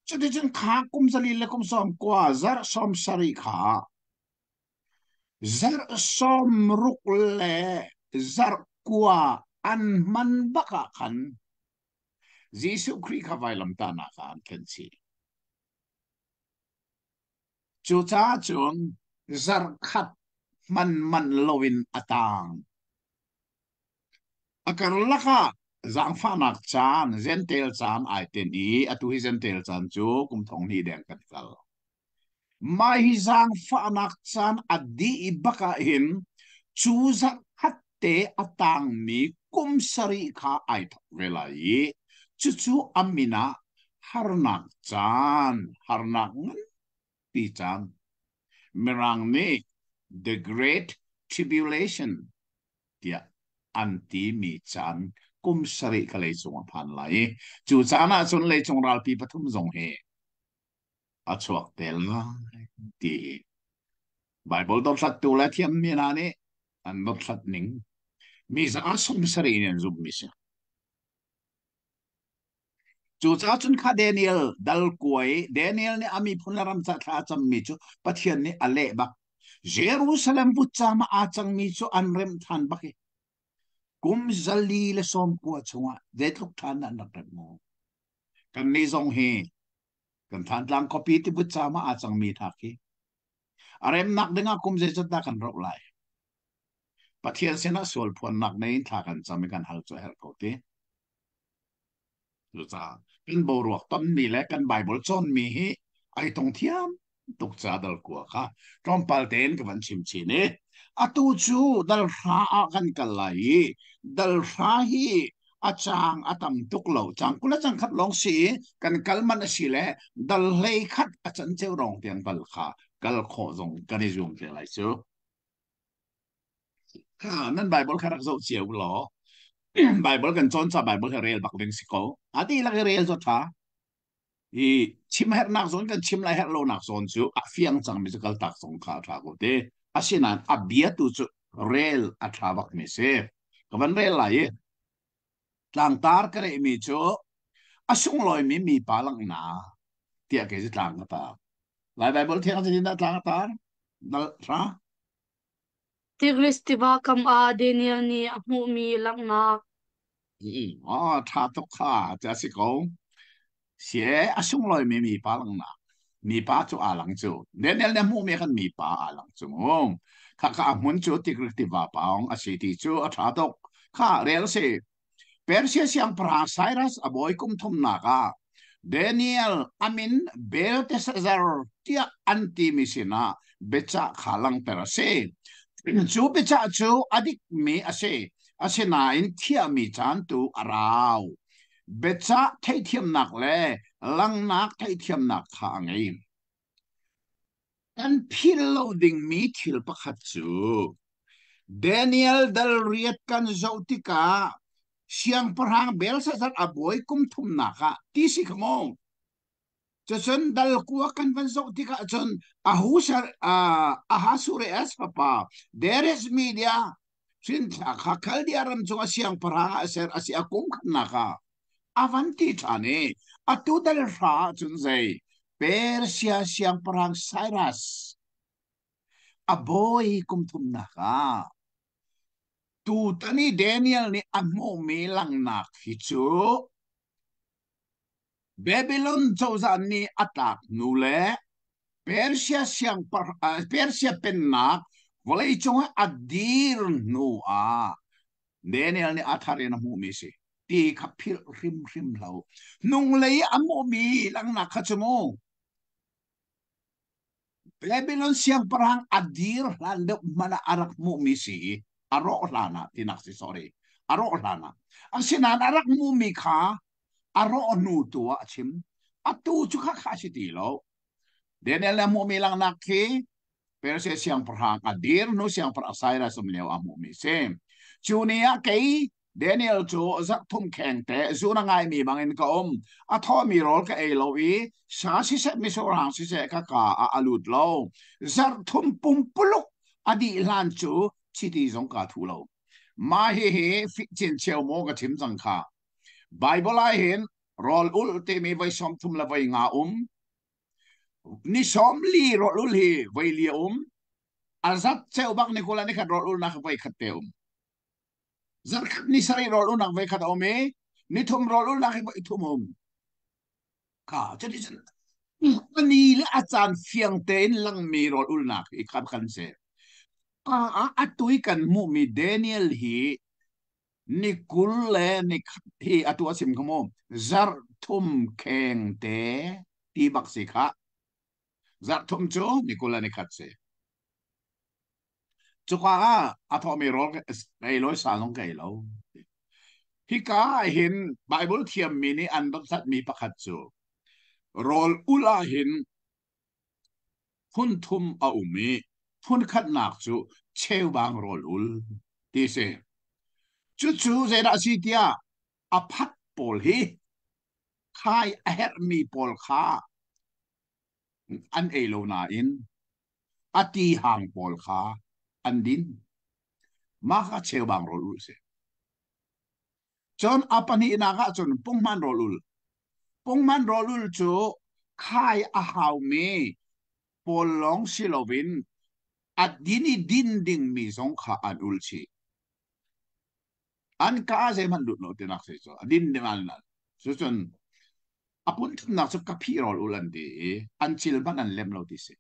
จะที่จุนขากุมซาลีเลกุมสมกัวซาร์สมสริขา zar som ruk le zar kwa an man baka kan Jesu Christ ka vailam ta na kan ken si chu cha chung zar khat man lowin atang akar laka zang fanak chan zentel chan ai ten i atu hi zentel chan chu kum thong ni deng kan kal mai zang fanak chan adi baka hin chu zar hatte atang mi kum sari kha ai thak velai chu chu amina harnak ngan pi chan merang ni the great tribulation dia anti mi chan kum sari ka le chung phan lai chu chana chun le chung ral pi pathum zong he a chuak tel na ti Bible dot sat tu la thiam mi na ni an dot sat ning mi za som sari nen zum mi se chu cha chun kha Daniel dal kuai Daniel ni ami phunaram cha tha cham mi chu pathian ni ale bak Jerusalem bu chama a chang mi chu an rem than bak kum zali le som ku chunga de thuk than an nak mo kan ni zong he kan than tlang copy ti bu chama a chang mi tha ki arem nak denga kum je chata kan ro lai pathian sena sol phon nak nei tha kan cham kan hal cho hel ko te lu cha kan bo ro ton mi le kan bible chon mi hi ai tong thiam tuk cha dal ku kha trom pal ten ka van chim chi ne atu chu dal ra a kan kalai dal ra hi achang atam tuk lo chang kula chang khat long si kan kalman si le dal lei khat achan cheu rong tiang dal kha kal kho zong kan i zum te lai chu ha nan bible kharak zo chieu lo Bible kan chon cha Bible ka real bak ding siko ati la real zo tha i chim her nak zon kan chim lai her lo nak zon chu a fiang chang mi kal tak song kha tha ko te asinan a bia tu chu real a tha bak mi se kawan real lai tlang tar kare mi chu asung loi mi pa lang na tia ke ji tlang ta lai Bible thiang ji na tlang tar dal ra tigris tiba kam a Daniel ni amu mi lang na tha to kha ja si ko xie asung loi mi pa lang na mi pa chu a lang chu Daniel na mu me kan mi pa a lang chu ngom kha kha mun chu tigris tiba paong a si ti chu a tha to kha real se Persia siang pra Cyrus aboy kum thum naka Daniel amin Belteshazzar tia anti misina becha khalang perase chu becha chu adik mi ase asena in thia mi chan tu arau becha thai thiam nak le lang nak thai thiam nak kha ngai kan phil loading mi thil pakhat chu Daniel dal riat kan zautika siang perang Belshazzar aboy kum thum naka ti si khamong chon dal kuwa kan van zok tika chon ahusar ahasure as papa there is media sin khakal di aram chunga siang perang aser asi akum naka avanti thane atu dal ra chun zai Persia siang perang Cyrus aboy kum thum naka tu tani Daniel ni amo me lang nak hichu Babylon chawzan ni atak nule Persia siang Persia pennak walay chunga adir nu a Daniel ni athare na mu mi si ตีขับพิลริมริมเรานุ่งเลยอโมมีลังนักขจโมBabylon siyang parang adir lalo mana arak mo misi aro lana tinaksi sorry aro lana ang sinan arak mo mika aro nuto achim atu chuka kasi tilo denela mo milang nakhi pero siya siyang parang adir no siyang parasay na sumliyaw amo misi chunia kay Daniel chu zak thum kheng te zuna ngai mi bangin ka a tho mi rol ka e lo i sa si se mi so rang si se ka a alut lo zar thum pum puluk adi lan chu chi ti zong ka thu lo ma he fi chin cheu mo ka chim zang kha bible ai hen rol ul te mi vai som thum la vai nga ni som li rol ul hi vai li azat cheu bak ni kula ni khat rol ul na ka vai khat te Zarkat ni sari rol unang vai khat ome ni thum rol unang vai thum ka jadi jan ni le achan fiang ten lang mi rol unak I khat khan se atui kan mu mi Daniel hi ni kul le ni hi atu asim kamo zar thum keng te ti bak si kha zar thum cho ni kul ni khat se chu ka atho mi rol ei loi sa long kai lo hi ka hin Bible thiam mi ni an bak sat mi pakhat chu rol ula hin phun thum a umi phun khat nak chu cheu bang rol ul ti se chu chu ze da si tia a phat pol hi khai a her mi pol kha an e lo na in ati hang pol kha an din ma kha cheu bang rol ul se chon apani na ga chon pungman rol ul pungman rol ul chu khai a hau mi pol long silovin at dini dinding mi song kha an ulchi an ka ze man lut no te nak se so din de man na so chon apun na so ka phi rol ulan de an chil ban an lem lo ti se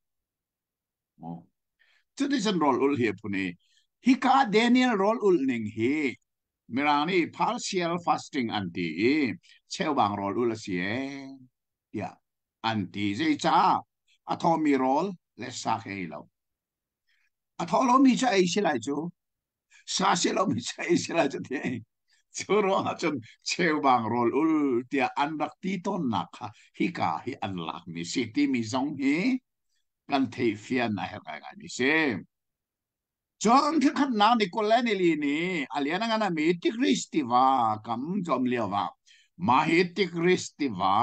mo chu di san rol ul he puni hi ka Daniel rol ul ning hi mirani partial fasting anti cheu bang rol ul si ya anti ze cha atomi rol le sa he lo atolo mi cha ai si lai chu sa mi cha ai si lai chu te churo ha chun cheu bang rol ul tia an rak ti ton nak ha hi ka hi an lak mi si ti mi zong hi kan thei fian na he ka ni se chon ke khat na ni ko le ni li ni aliana ngana mi ti kristiva kam jom liawa ma hi ti kristiva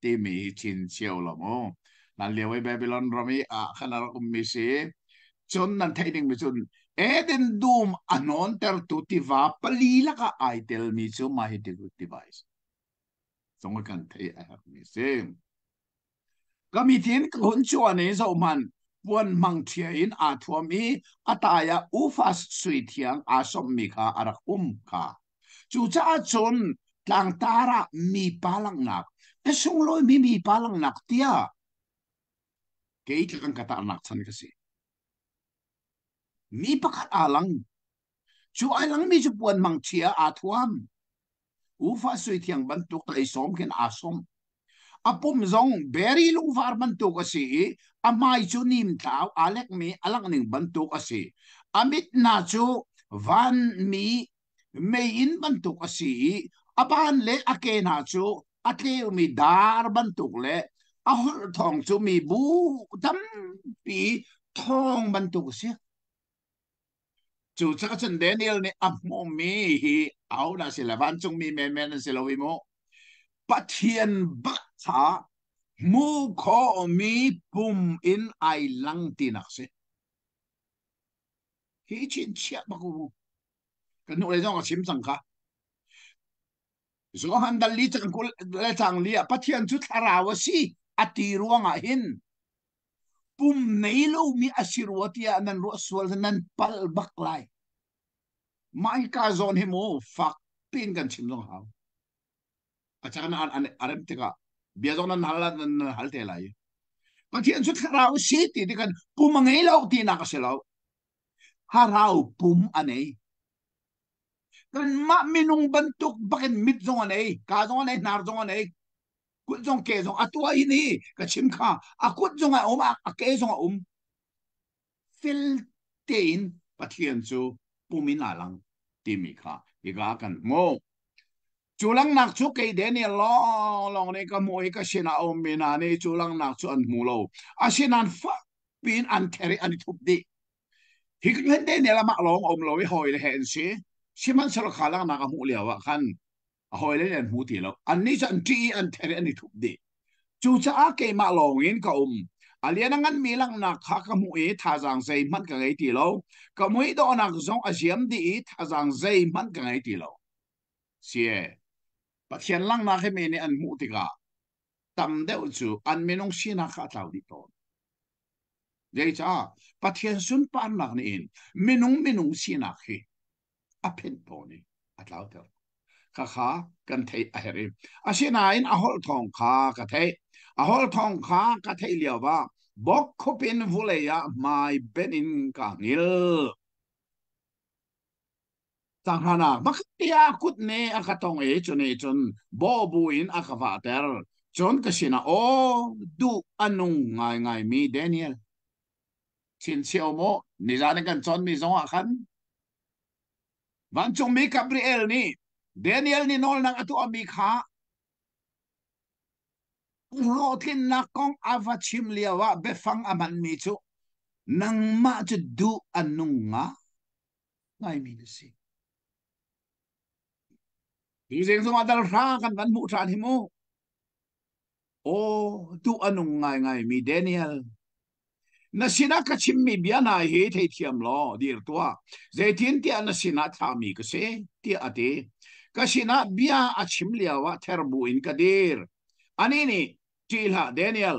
ti mi chin cheu lo mo nan liawai Babylon romi a khana mi se chon nan thei ding mi chun Eden doom anon ter tu tiva palila ka aitel mi chu ma hi device song kan thei a ha mi se kami tin kun chu ane zo man puan mang thia in a thuami ataya ufas sui thiang a som mi kha arak kha chu cha chon tlang tara mi palang nak e sung loi mi palang nak tia ke kan kata nak chan kasi mi pakat alang chu alang mi chu puan mang thia a thuam ufa sui thiang ban tuk tai som ken a som apum zong beri lung var ban tuk asi amai chu nim thaw alek mi alang ning ban tuk asi amit na chu van mi mei in ban tuk asi aban le ake na chu ate mi dar ban tuk le ahol thong chu mi bu dam pi thong ban tuk asi chu cha chen Daniel ni amo mi hi au na sila van chung mi men sila wi mo pathian ba cha mu kho mi pum in ai lang tinak se hi chin chia ba ku kan nu le jong chim sang kha zo han dal li chang kul le chang li pathian chu tharawa si ati ruanga hin pum nei lo mi asirwatia nan ro swal nan pal baklai mai ka zon hi mo fak pin kan chim long hao acha na an aram te ka bia zon nan hal te lai pathian chu tharawa si ti kan pum ngei lo ti na ka se lo harau pum anei kan ma minung bentuk bakin mit zong anei ka zong anei nar zong anei kut zong ke zong atua ini ka chim kha akut zong a a ke zong a fil tein pathian chu pumin alang timi kha iga kan mo chulang nak chu ke Daniel long long ne ka moi ka sina om mina ne chulang nak chu an mulo asinan fa pin an theri an thup di hi kan Daniel ma long om lo hi hoi le hen si siman sal khalang nak mu liawa khan hoi le len hu ti lo an ni chan ti an theri an thup di chu cha a ke ma long in ka alian ngan milang nak kha ka mu e tha jang sei man ka ngai ti lo ka mu do nak zong a siam di tha jang sei man ka ngai ti lo sie pathian lang na ke me ne an mu ti ga tam de chu an menong sina kha tau di to dei cha pathian sun pan nak ni in menung sina khi a pen to ni a tau te kha kha kan thei a heri a sina in a hol thong kha ka thei a hol thong kha ka thei liawa bok khopin vuleya mai benin ka ngil tanghana maktia kut ne akatong e chun bo buin akavater chon kasina o du anung ngai ngai mi Daniel chin chiao mo ni zan kan chon mi zong akhan van chung mi Gabriel ni Daniel ni nol nang atu ami kha ro thin na kong avachim liawa befang aman mi chu nang ma chu du anung nga ngai mi si tu jeng song adal ra kan van mu tran hi mo o tu anung ngai ngai mi Daniel na sina ka chimmi biana he thei thiam lo dir tua zaitin ti na sina thami ka se ti ate ka sina bia a chim liawa therbu in ka dir ani ni tila Daniel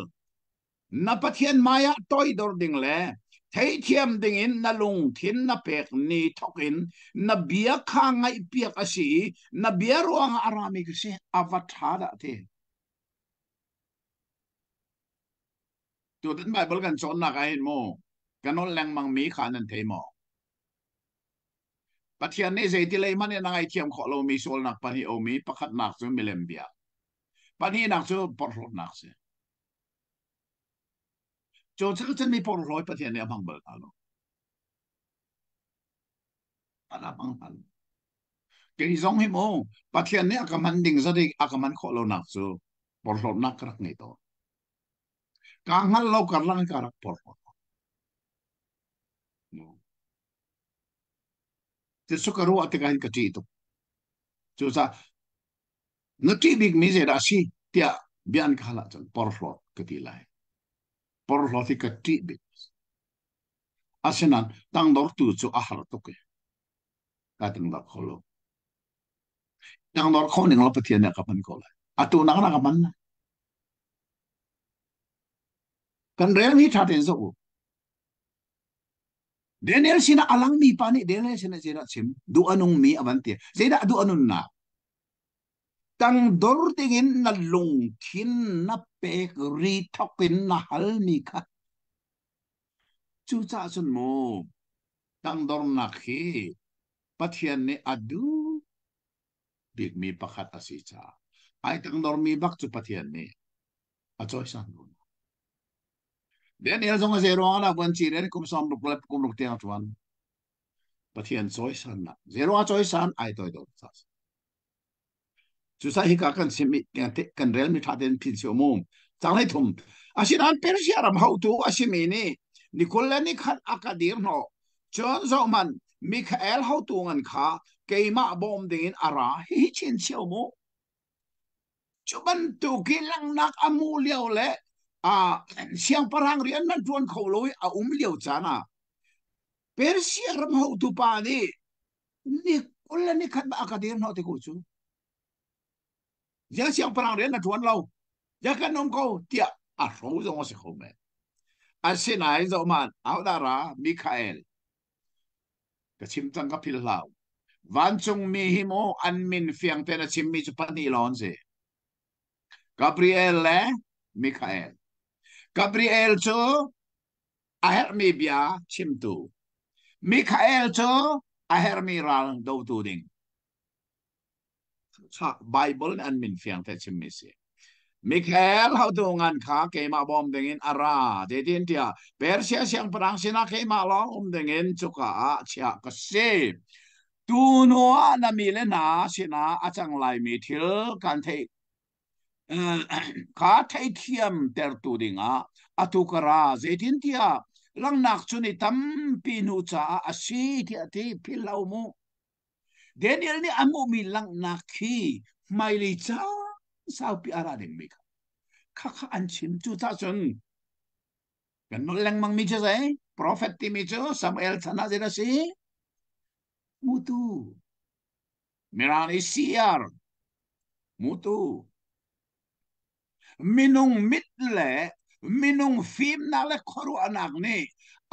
na pathian maya toy dor ding le thei thiam ding in na lung thin na pek ni thokin na bia kha ngai piak asi na bia ruang arami ka se avathada te tu tin Bible kan chon na ka hin mo kanol lang mang mi khanan thei mo pathian ne zai ti lei man na ngai thiam kho lo mi sol nak pani o mi pakhat nak chu milem bia pani nak chu por nak se cho chắc chân mi por roi pathian ne bang bal alo ana bang hal ke zong hi mo pathian ne akaman ding za de akaman kho lo nak chu por nak rak nei to ka ngal lo kar lang ka rak por te su ka ru ate ka hin ka ti to chu sa ngati big mi ze da si tia bian khala chan por ka ti lai por ti ka ti big asinan tang dor tu chu a har to ke ka tang dor kholo tang dor kho ning lo pathian ne ka man ko lai atu na ka man kan rel mi tha ten zo Daniel sina alang mi pani Daniel sina sina sim du anung mi avanti zeda du anun na tang dor tingin na lung thin na pek ri thokin na hal mi kha chu cha sun mo tang dor na khi pathian ne adu big mi pakhat asi cha ai tang dor mi bak chu pathian ne a choi san lo Daniel zong zero ana ban chi ren kum som ruk kum ruk tiang chuan pathian choi san na zero a choi san ai toi do sa chu sa hi ka kan simi kan rel mi tha den pin sio mom chang lai thum asin an persia ram how to asimi ni nikolani khan akadir no chon zo man Michael how to ngan kha keima bom ding ara hi chin sio mo chuban tu kilang nak amu liao le a siang parang rian nan tuan kholoi a liao chana persia ram how to pa ni nikolani khan akadir no te ko chu giờ siang parang rian na tuan lâu giờ kan nom ko tia a ro zo se ko me a se nai zo man au da ra Michael ka chim tang ka pil lau van chung mi hi mo an min fiang te na chim mi chu pan ni lon se Gabriel le Michael Gabriel chu a her mi bia chim tu Michael chu a her mi ral do tu ding Bible an min fiang te chim mi se Mikhail how to ngan kha ke ma bom dengin ara de tin tia Persia siang perang sina ke ma long dengin chuka a chia ka se tu no na mi le na sina achang lai mi thil kan thei kha thei thiam ter tu dinga atukara ze tin tia lang nak chu ni tam pi nu cha a si tia ti pilau mu Daniel ni amu mi lang nak khi mai li cha sao pi ara ding mi kha an chim chu ta chun kan no lang mang mi cha sai prophet ti mi chu Samuel chana je na si mutu mirani siar mutu minung mitle minung phim na le khoru anak ni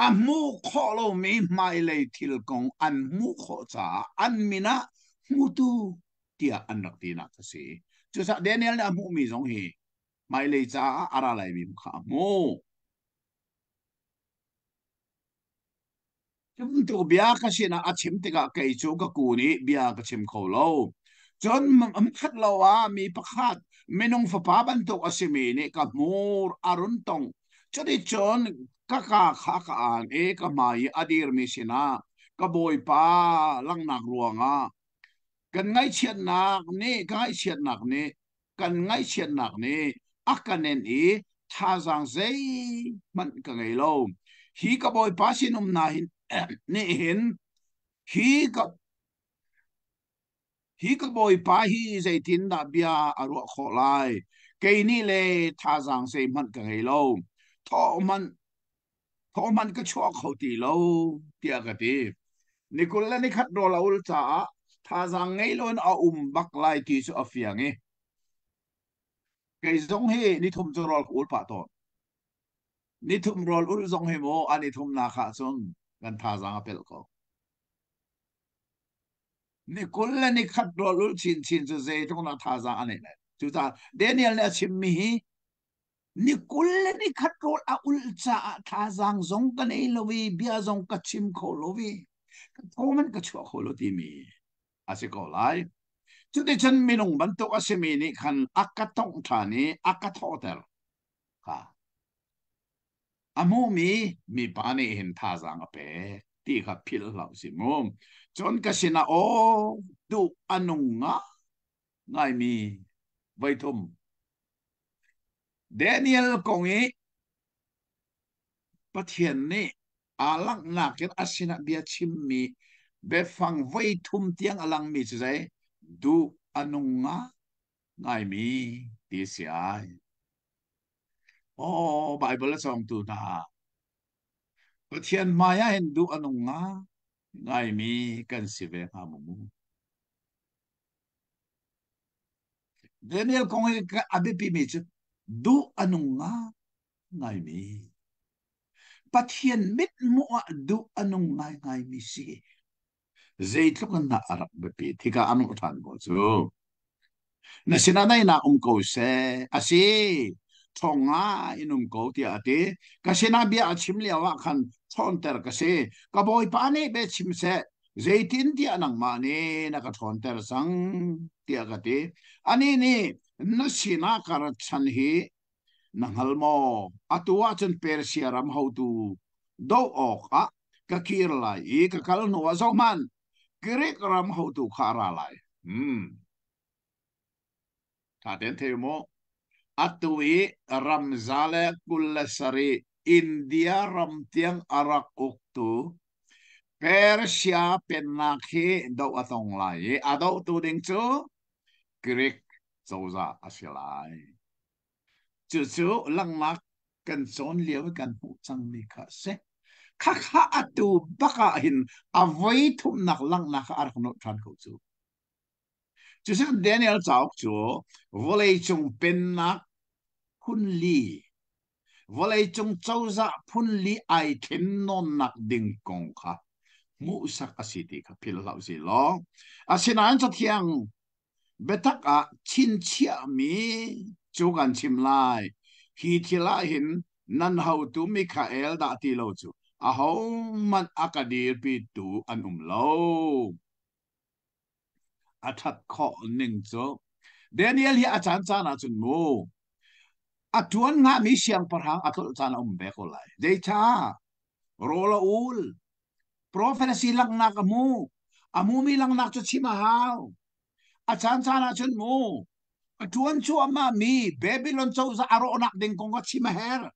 amu kholo mi mai le thil kong an mu kho cha an mina mutu tia anak ti na si chu sa Daniel na mu mi zong hi mai le cha ara lai mi kha mu chúng tôi bia cái gì na achim te ka kai chu ka ku ni bia ka chim kho lo chon khat lo wa mi pakhat menung fa pa ban to asimi ni ka mur arun tong chodi chon ka kha ka an e ka mai adir mi sina ka boy pa lang nak ruanga kan ngai chiat nak ni kai chiat nak ni kan ngai chiat nak ni akanen e tha jang zai man ka ngai lo hi ka boy pa sinum na hin ni hin hi ka boy pa hi zai tin da bia aru kho lai ke ni le tha jang se man ka ngai lo tho man ka chua kho ti lo tia ka ti ni kul la ni khat ro la ul cha tha jang ngai lon a bak lai ti su afiang e ke zong he ni thum chu rol ul pa to ni thum rol ul zong he mo ani thum na kha chon kan tha jang apel ko ni kulla ni khat rolul chin chin zu ze tong na tha za ane ne chu ta Daniel ne chim mi ni kulla ni khat rol a ul cha tha zang zong ka nei lowi bia zong ka chim kho lowi ko man ka chwa kho lo ti mi ase ko lai chu ti chen mi nong ban to ase mi ni khan akatong tha ni akathoter ka amu mi pa ni hin tha zang a pe ti kha phil lau si mom chon ka sina o du anung nga ngai mi vai thum Daniel kong e pathian ni alang na ken asina bia chim mi be phang vai thum tiang alang mi chai du anung nga ngai mi ti sia o Bible song tu na pathian maya hen du anung nga ngai mi kan si ve ha mu Daniel kong e abe pi mi chu du anung nga ngai mi pathian mit mo du anung ngai ngai mi si zeitluk na arab be pi thika anu than bo chu na sinanay na ko se asi thonga inum ko ti ate kasi na bia achim liawa khan thon ter kasi ka boy pa ni be chim se zeitin ti anang ma ni na ka thon ter sang ti agate ani ni na sina kar chan hi nanghal mo atua chen Persia ram how tu do oka ka kirla I ka kal no man Greek ram how tu khara lai ta den the mo atui ramzale kulasari India ram tiang arak uktu Persia penakhi do atong lai ado tu ding chu Greek zoza asilai chu chu lang mak kan son lieu kan hu chang mi kha se kha kha atu baka hin avoi thum nak lang nak ar no than ko chu chu se Daniel chau chu volei chung pen nak hun li volei chung chauza phun li ai then non nak ding kong kha mu sak asiti kha phil lau si lo asina an cha thiang betak a chin chia mi chu gan chim lai hi thila hin nan hau tu Mikhael da ti lo chu a ho man akadir pi tu an lo อาทัดข้อหนึ่งโจเดนีเอลที่อาจารย์จานาจุนมูอาจวนงามีเสียงประหังอาทุลจานาเบกอลายเดชาโรลาอูลโปรเฟสซีลังนักมูอามูมีลังนักจุดชิมาฮาวอาจารย์จานาจุนมูอาจวนชัวมามีเบบิลอนโจซาอารอนักดิงกงกัชิมาเฮร์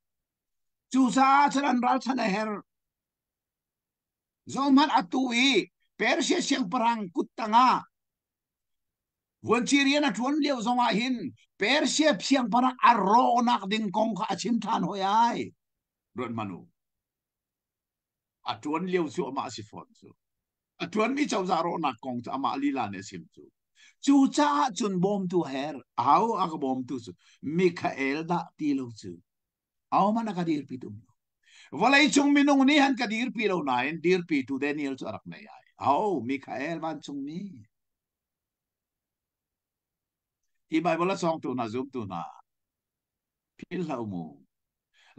จูซาชลันรัลชนะเฮร์ zaman atui Persia siang perang kutanga Wancirian at one liu zonga hin Persia siang perang aronak ding kong ka achim tan hoyai ron manu at one liu su ama sifon su at one mi chau za ronak kong cha ama lila ne sim su chu cha chun bom tu her au ak bom tu su Mikael da ti lo su au mana ka dir pitum Walay chung minung ni han ka dir pi lo nain dir pi tu Daniel chu arak na yai au Mikael van chung mi i Bible song tu na zoom tu na pil lau mu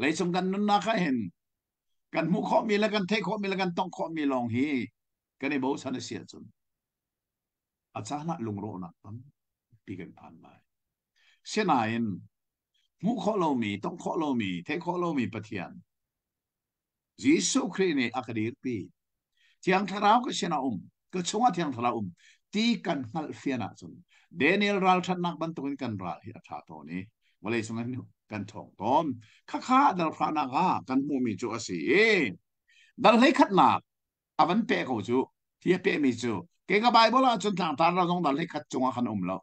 lay chung kan nun na ka hen kan mu kho mi la kan te kho mi la kan tong kho mi long hi kan i bo san sia chun a cha na lung ro na tam pi kan pan mai sia nain mu kho lo mi tong kho lo mi te kho lo mi pathian Jesu Christ ni akadir pi tiang tharau ka sia na ka chunga tiang tharau ti kan hal fiana chun Daniel ral that nak ban tuin kan ral hi atha to ni walay sungan ni kan thong tom kha dal phana ga kan mu mi chu asi dal hai khat nak avan pe ko chu ti pe mi chu ke ka bible a chun thang tar ra jong dal hai khat chunga khan lo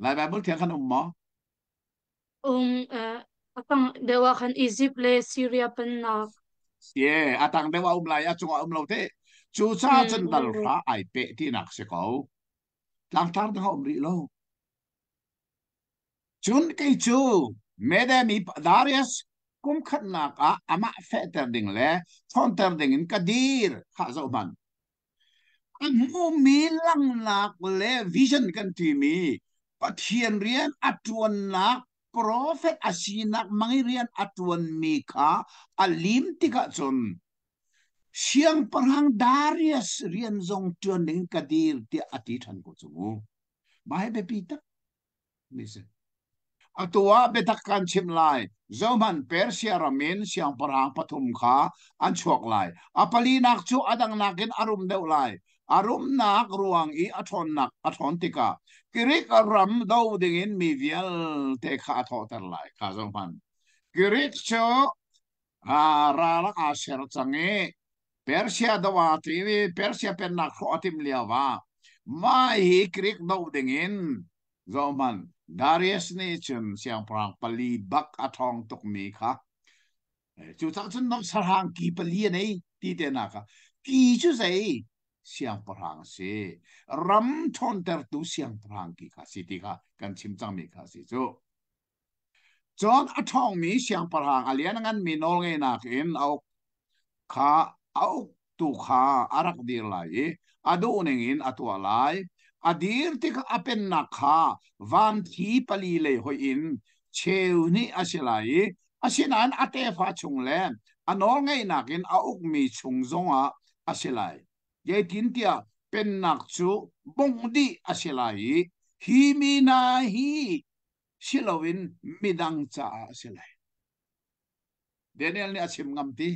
lai bible thiang khan mo Apang dewa kan Egypt le Syria pen nak ye atang dewa lai a chunga lo te chu cha chen dal pha ai pe ti nak se ko lang tar da ri lo chun kai chu mede mi Darius kum khat nak a ama fe ter ding le thon ter ding in kadir kha zo ban an mu mi lang nak le vision kan ti mi pathian rian atuan nak prophet asinak mangirian atuan mi kha alim tika chun siang parhang Darius rian zong tuan ding kadir ti ati than ko chu bai be pita listen atua betakan chim lai zoman Persia ramin siang parang pathum kha an chok lai apali nak chu adang nakin arum deu lai arum nak ruang i athon tika kirik ram do dingin mi vial te kha tho tar lai kha zoman kirik cho ra la asher change Persia dawa tiwi Persia pen nak kho atim liawa mai hi kirik do dingin zoman Darius ni chun siang prang pali bak atong tok mi kha chu tak chun nok sarhang ki pali nei ti te na ka ki chu sei siang prang se ram thon ter tu siang prang ki kha si ti kha kan chim chang mi kha si chu chon atong mi siang prang alian ngan mi nol nge na in au kha au tu kha arak dir lai adu nengin atwa lai adir tik apen na kha van thi pali le hoi in cheu ni asilai asinan ate fa chung le anol ngai nakin auk mi chung zonga asilai ye tin tia pen nak chu bong di asilai hi mi na hi silowin midang cha asilai Daniel ni achim ngamti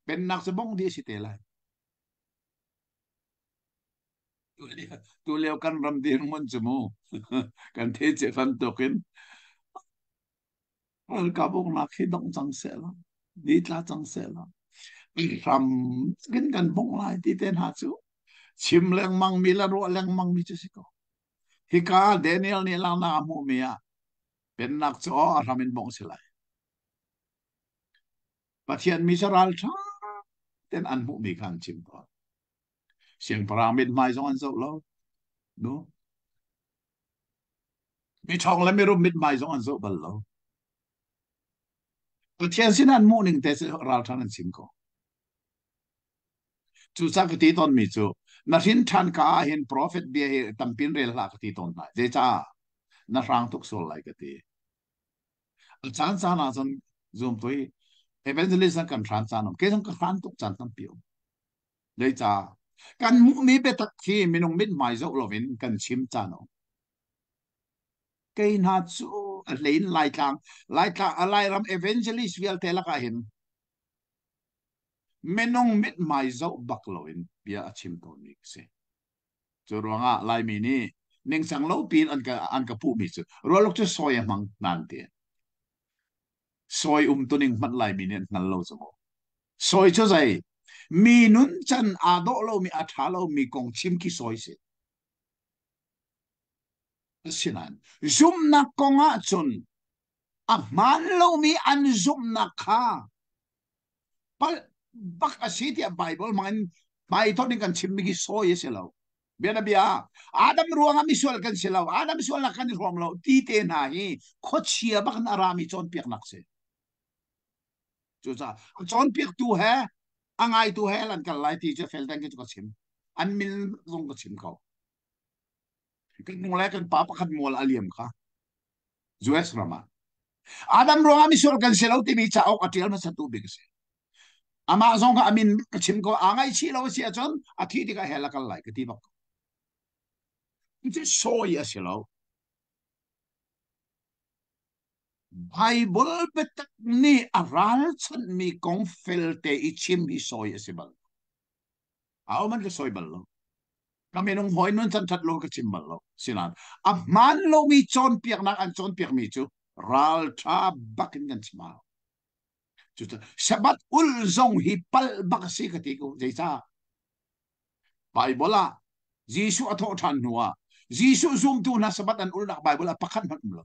pen nak chu bong di sitelai tu leo kan ram dir mon chmu kan the che fan token al ka bong na khi dong chang se la ni tla chang se la ram skin kan bong lai ti ten ha chu chim leng mang mi la ro leng mang mi chu si ko hi ka Daniel ni lang na mu mi ya pen nak cho ramin bong se lai pathian mi saral tha ten an mu mi kan chim ko siang paramid mai zong an zo lo no mi chong la mi ru mit mai zong an zo bal lo pathian sin an mu ning te se ral than an chim ko chu sa ka ti ton mi chu na rin than ka hin prophet bia hi tampin rel la ka ti ton na je cha na rang tuk sol lai ka ti al chan sa na zon zoom toi evangelist kan than sa no ke jong ka than tuk chan tam piu le cha กันมุมีเปตักที่มินงมิดหมายเจ้าลวินกันชิมจานอเกยนัดสู้เลนไล่ทางอะไรรำเอเวนเจลิสเวลเทลักเห็นมินงมิดหมายเจ้าบักลวินเบียชิมตัวนี้สิจรวงอ่ะไลมินี่หนึ่งสังโลปีนอันกับผู้มิสุรัวลูกจะซอยมังนันเตียซอยตัวหนึ่งมันไลมินี่นั่นโลสมอซอยช่วยใจมีนุนจันอาโดโลมีอัฐาโลมีกองชิมกี่ซอยสิ sinan zoom na konga chun a man lo mi an zoom na kha pal bak asiti a bible man mai to ning kan chimmi gi so yeselo bia bia adam ruanga mi sol kan selo adam sol na kan rom lo ti te na hi khochia bak na rami chon piak nak se chu cha chon piak tu he angai tu he lan kan lai ti che fel dan ki ko chim an min zong ko chim ko kan mong lai kan pa kan mol aliam kha Zues Rama. Adam ro ami sur kan selaw ti mi chao atil ma sa tubig se. Ama zong ka amin kachim ko angay chi law siya chon athi di ka hela kal lai kati bak. Iti soy a selaw. Bible betak ni aral chan mi kong felte ichim hi soy a sibal. Aw man ka soy balo. Kami nung hoy nun chan tatlo kachim balo. Sinan. Man lo mi chon piak na an chon piak mi chu. Ral ta bakin kan simaw. Sabat ul zong hipal bakasi katiko jaisa Bible la Jisu atho than nuwa Jisu zoom tu na sabat an ul nak Bible pakan man umlo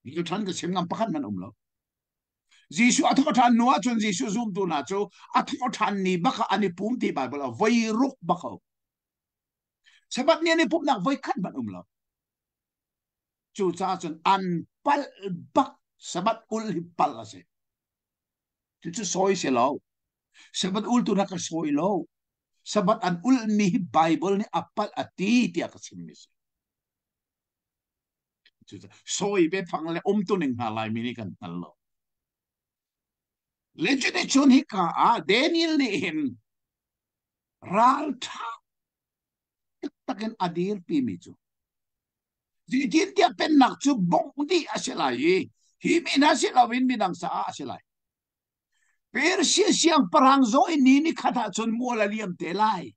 Jisu than ka sim ngam pakan man umlo Jisu atho than nuwa chun Jisu zoom tu na chu atho than ni baka ani pum ti Bible voi ruk baka sabat ni ani pum nak voi kan man umlo chu cha chun an pal bak sabat ul hipal ase chu soy se lo sabat ul tu na ka soy lo sabat an ul mi Bible ni apal ati ti akasimmis soy be phang le tu ning halai mini kan tallo legend chun hi ka a Daniel ni in ral tha taken adir pi mi chu di din dia pen nak chu bong di aselai hi mi na silawin minang sa aselai Persia siang perang zo ini ni kata chun mola liam telai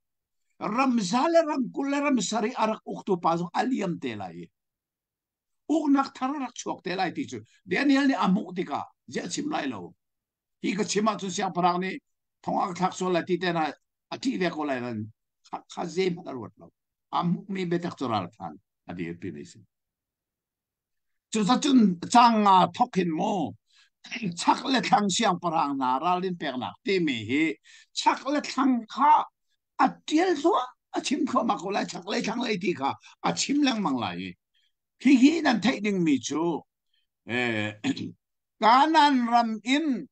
ramzala ram kularam sari arak uktu pasok aliam telai nak thararak chuak telai ti chu Daniel ni amuk tika ja chimlai lo hi ka chima chu siang parang ni thongak thak so la ti te na ati le ko lai ran kha ze ma rawat lo amuk mi betak choral than adi pi ni sin chu sa chun changa thokin mo chắc là thằng xiang parang na ra lên bèn nạc tê mì hi chắc là thằng kha à tiêu số à chim kho mà cô lại chắc lấy thằng lấy thì kha à chim lang mang lại hi nan thấy đừng mi chu cá nan ram in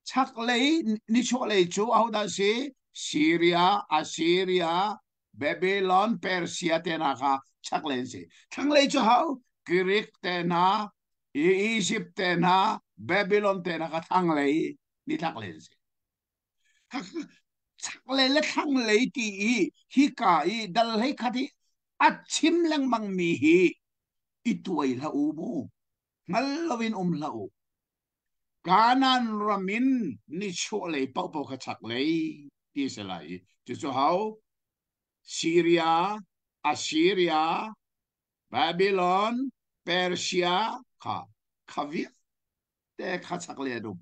chắc lấy ni chỗ lấy chu ao da si Syria Assyria Babylon Persia te na kha chắc lấy si thằng lấy chu hao Greek te na Egypt te na Babylon te na ka thang lei ni thak len se thak le le thang lei ti hi ka I dal hei khati achim lang mang mi hi ituai la u mo ngal lawin la u kanan ramin ni cho lei pau pau ka thak lei ti se lai ti so how Syria Assyria Babylon Persia ka khavi te khasak le dum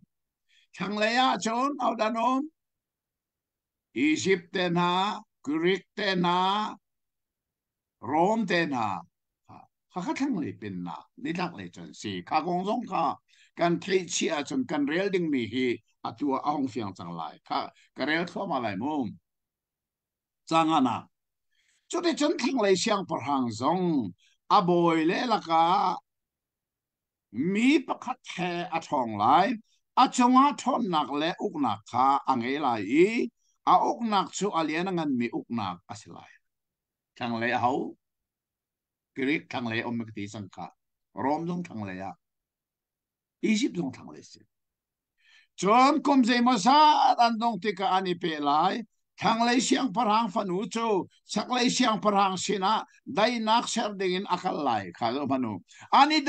thang le ya chon au danom Egypt te na Greek te na Rome te na kha thang le pin na ni dak le chon si kha gong zong kha kan thei chi a chon kan rel ding mi hi atua ahong fiang chang lai kha ka rel thwa ma lai mum chang ana chu de chon thang le siang par hang zong a boy le la ka mi pakhat he a thong lai a chonga thon nak le uk nak kha ange lai a uk nak chu alian ngan mi uk nak asilai thang le hau Greek thang le om ti sang kha Rom jong thang le ya Egypt jong thang le si chọn công dây mà sa an dong tika ani pe lai thang lấy xiang parang phanu chu sak lấy xiang parang sina dai nak ser dingin akal lai kha lo phanu ani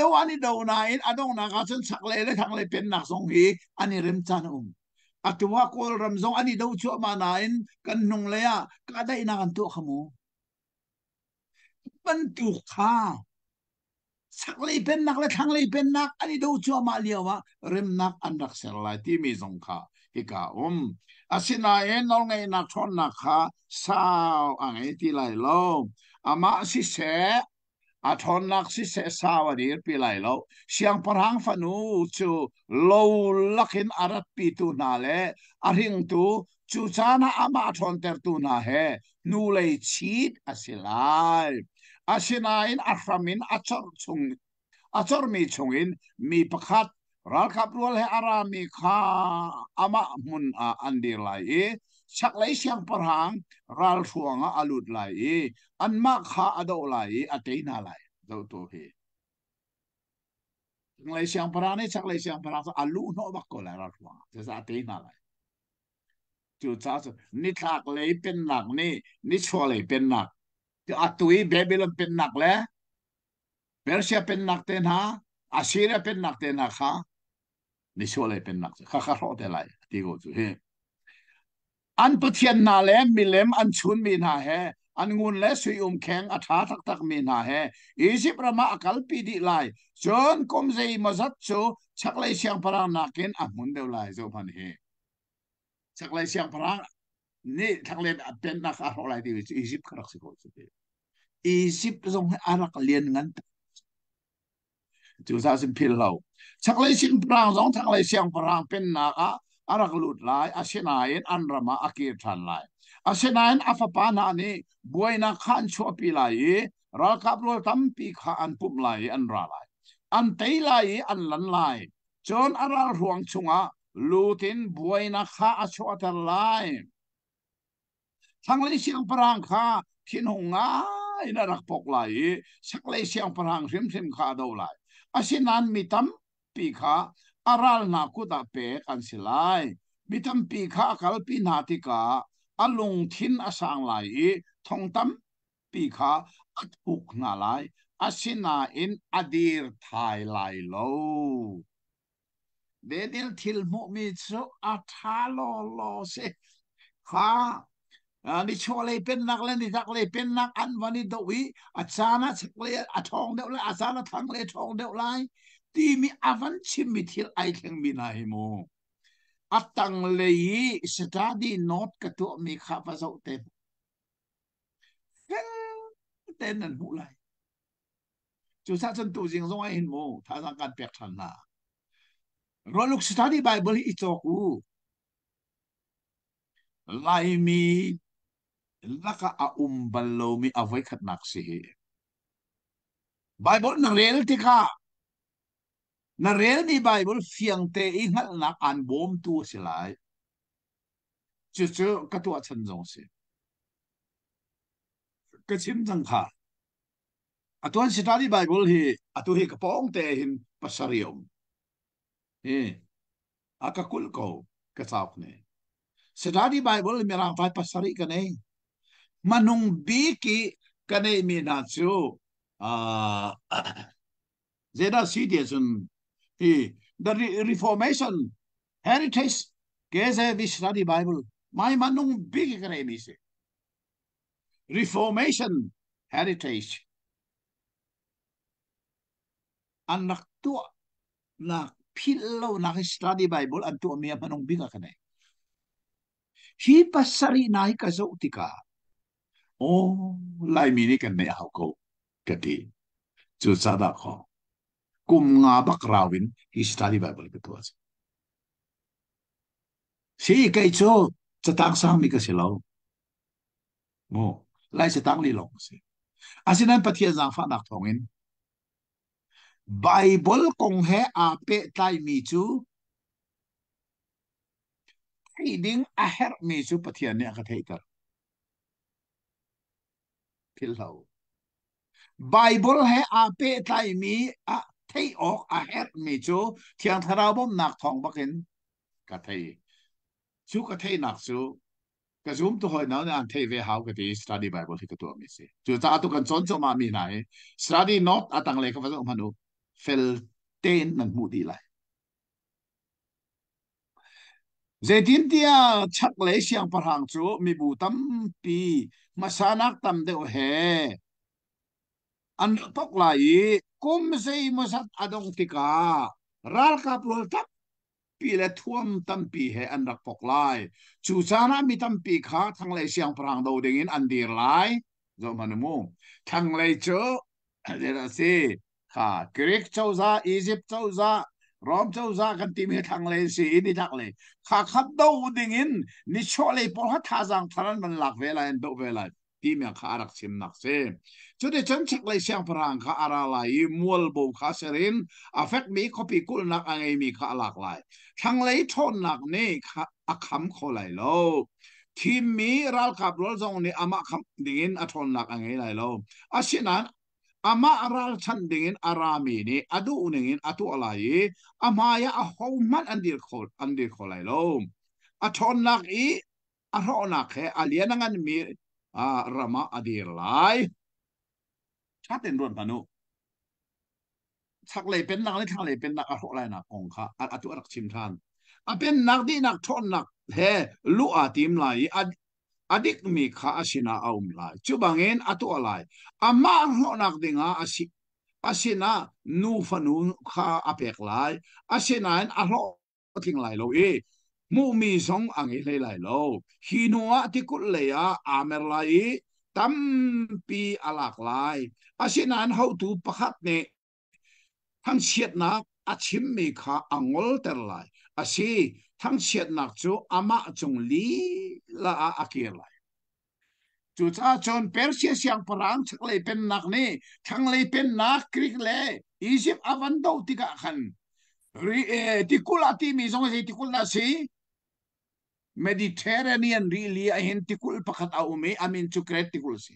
do na in adong na ka chen sak le thang lấy pen nak song hi ani rem chan atua kol ram zong ani do chu ma na in kan nung le ya ka dai na kan tu khamu ban tu kha sak le pen nak le thang le pen nak ani do chu ma liawa rem nak an rak ser lai ti mi zong kha hi ka asina e nol ngai na thon na kha sao angai ti lai lo ama si se a thon nak si se sao ani pi lai lo siang parang fanu chu lo lakin arat pi tu na le a ring tu chu chana ama thon ter tu na he nu lei chit asilai asina in aframin achor mi chungin mi pakhat ral khap rual he arami kha ama mun a andir lai e sak lai siang parhang ral thuanga alut lai e anma kha ado lai ateina lai do to he lai siang parhang ni sak lai siang parhang alu no bakko lai ral thuanga sa ateina lai chu cha ni thak lai pen nak ni chwa lai pen nak ti atui babylon pen nak le persia pen nak ten ha assyria pen nak ten ha kha ni chwa lai pen nak kha kha ro te lai ti go chu he an pathian na le milem an chun mi na he an ngun le sui kheng a tha tak tak mi na he egypt rama akal pi di lai chon kom zei mazat chu chak lai siang parang nakin a mun deu lai zo phan he chak lai siang parang ni thak le pen na kha ro lai di egypt kharak si ko chu egypt zong arak lien ngan chu sa sim phil lo chak lai siang parang zong thak lai siang parang pen na a arak lut lai asenain an rama akir than lai asenain afapa na ni buaina khan chopi lai ra kaprol tam pi kha an pum lai an ra lai an tei lai an lan lai chon aral ruang chunga lutin buaina kha achota lai thang lai siang parang kha thin honga ina rak pok lai sak lai siang parang rim kha do lai asenan mitam pi kha aral na ku da pe kan silai mitam pi kha kal pi na ti ka alung thin asang lai thong tam pi kha atuk na lai asina in adir thai lai lo de dil thil mo mi so atha lo se kha ni chole pen nak le ni tak le pen nak an vani do wi achana chakle athong de la achana thang le thong de lai ti mi avan chim mi thil ai thleng mi na hi mo atang le yi study not ka to mi kha pa zo te ten an mu lai chu sa chen tu jing zong ai hin mo tha sang kan pek than na ro luk study bible i to ku lai mi laka a balo mi avai khat nak si bible na rel ti kha na rel ni bible fiang te i ngal nak an bom tu silai chu chu ka tu chan jong si ka chim jang kha atuan study bible hi atu hi ka pong te hin pasariom he akakul ko ka chap ne study bible mi rang fai pasari ka nei manung bi ki ka nei mi na chu zeda citizen he the reformation heritage kese vi study bible mai manung bi ki ka nei mi se reformation heritage anak tu na pillow na study bible an tu mi manung bi ka nei hi pasari nai ka zo tika lai mi ni kan ne hau ko kati chu sa da kho kum nga bak rawin hi study bible ka to si kai cho chatang sang mi ka silo mo lai chatang li long si asinan pathia jang fa nak thongin bible kong he a pe tai mi chu reading a her mi chu pathia ne ka theitar phil lo bible he a pe tai mi a thei ok a her mi chu thiang tharabom nak thong bakin กะเทยชูกะเทยหนักชูกระซุมตัวหอยนั้นอันเทยเวหาวกะที่ study Bible ที่กตัวมีสิจู่จ้าตุกันสอนสมามีไหน study not อาตังเลยก็ว่ามันดูเฟลเตนนั่นมูดีไลเจดินเตียชักเลยเสียงพลังจูมีบูตัมปีมาสานักตัมเดวเฮอันตกไหลกุมเซยมาสัตอดงติการัลกับโลตักปีเลท่วมตัมปีเฮอันรักปกไลจูชานามีตัมปีขาทั้งเลยเสียงพลังดาวดิ่งอันดีไลจอมันมูทั้งเลยเจอเดี๋ยวสิค่ะกรีกเจ้าซาอียิปต์เจ้าซารอมเจ้าซากันทีมีทั้งเลยสิอินดีทักเลยข้าขัดดาวดิ่งนิชอเลยพอฮัทฮาจังทารันมันหลักเวลาอันดูเวลาทีมีข้ารักชิมนักเซจุดที่ฉันเช็คเลยเสียงพลังข้าอะไรมัวลบูข้าเสรินอเฟกมีคอปีกุลนักอะไรมีข้าหลากหลายทั้งเลยทนนักนี่ข้าอักคำโคไลโลทีมมีรัลกับรถทรงนี่อามาคำดิ่งอัทนนักอะไรไลโลอาชินันอามารัลชันดิ่งอารามีนี่อดูดิ่งอดูอะไรอามายาอหอมันอันเดียร์โคไลโลอัทนนักอีอัทนนักเฮอเลียนังันมีรามาอดีร์ไลชัดเจนรวนพานุทักเลยเป็นนักนี่ทักเลยเป็นนักอะไรนักองค์ค่ะอัตุรักชิมทานเป็นนักดีนักทนนักเฮลูอาติมไลอดิกมีข้าอาชินาเอามไลจูบังเงินอัตุอะไรอามาหอนักดิ่งอาชินานูฟันูข้าอเปกไลอาชินาอัลโลทิ้งไลโลเอมูมีสองอังเอไลโลฮินัวที่กุลเลยอาเมรไลตัมปีอลักไลอาชินานเขาตูประคับเนี่ยทั้งเชียดนักอาชิมมีข้าอังอลเตอร์ไลอาชีทั้งเชียดนักจูอามาจงลีละอาเกียร์ไลจู่จ้าจนเปอร์เซียเสียงพลังทั้งเลยเป็นนักนี่ทั้งเลยเป็นนักกรีกเลยอียิปต์อวันโดติกะขันที่กุลาที่มีสองสิ่งที่กุลาสี Mediterranean really ahin tikul pakat aume amin chukret tikul si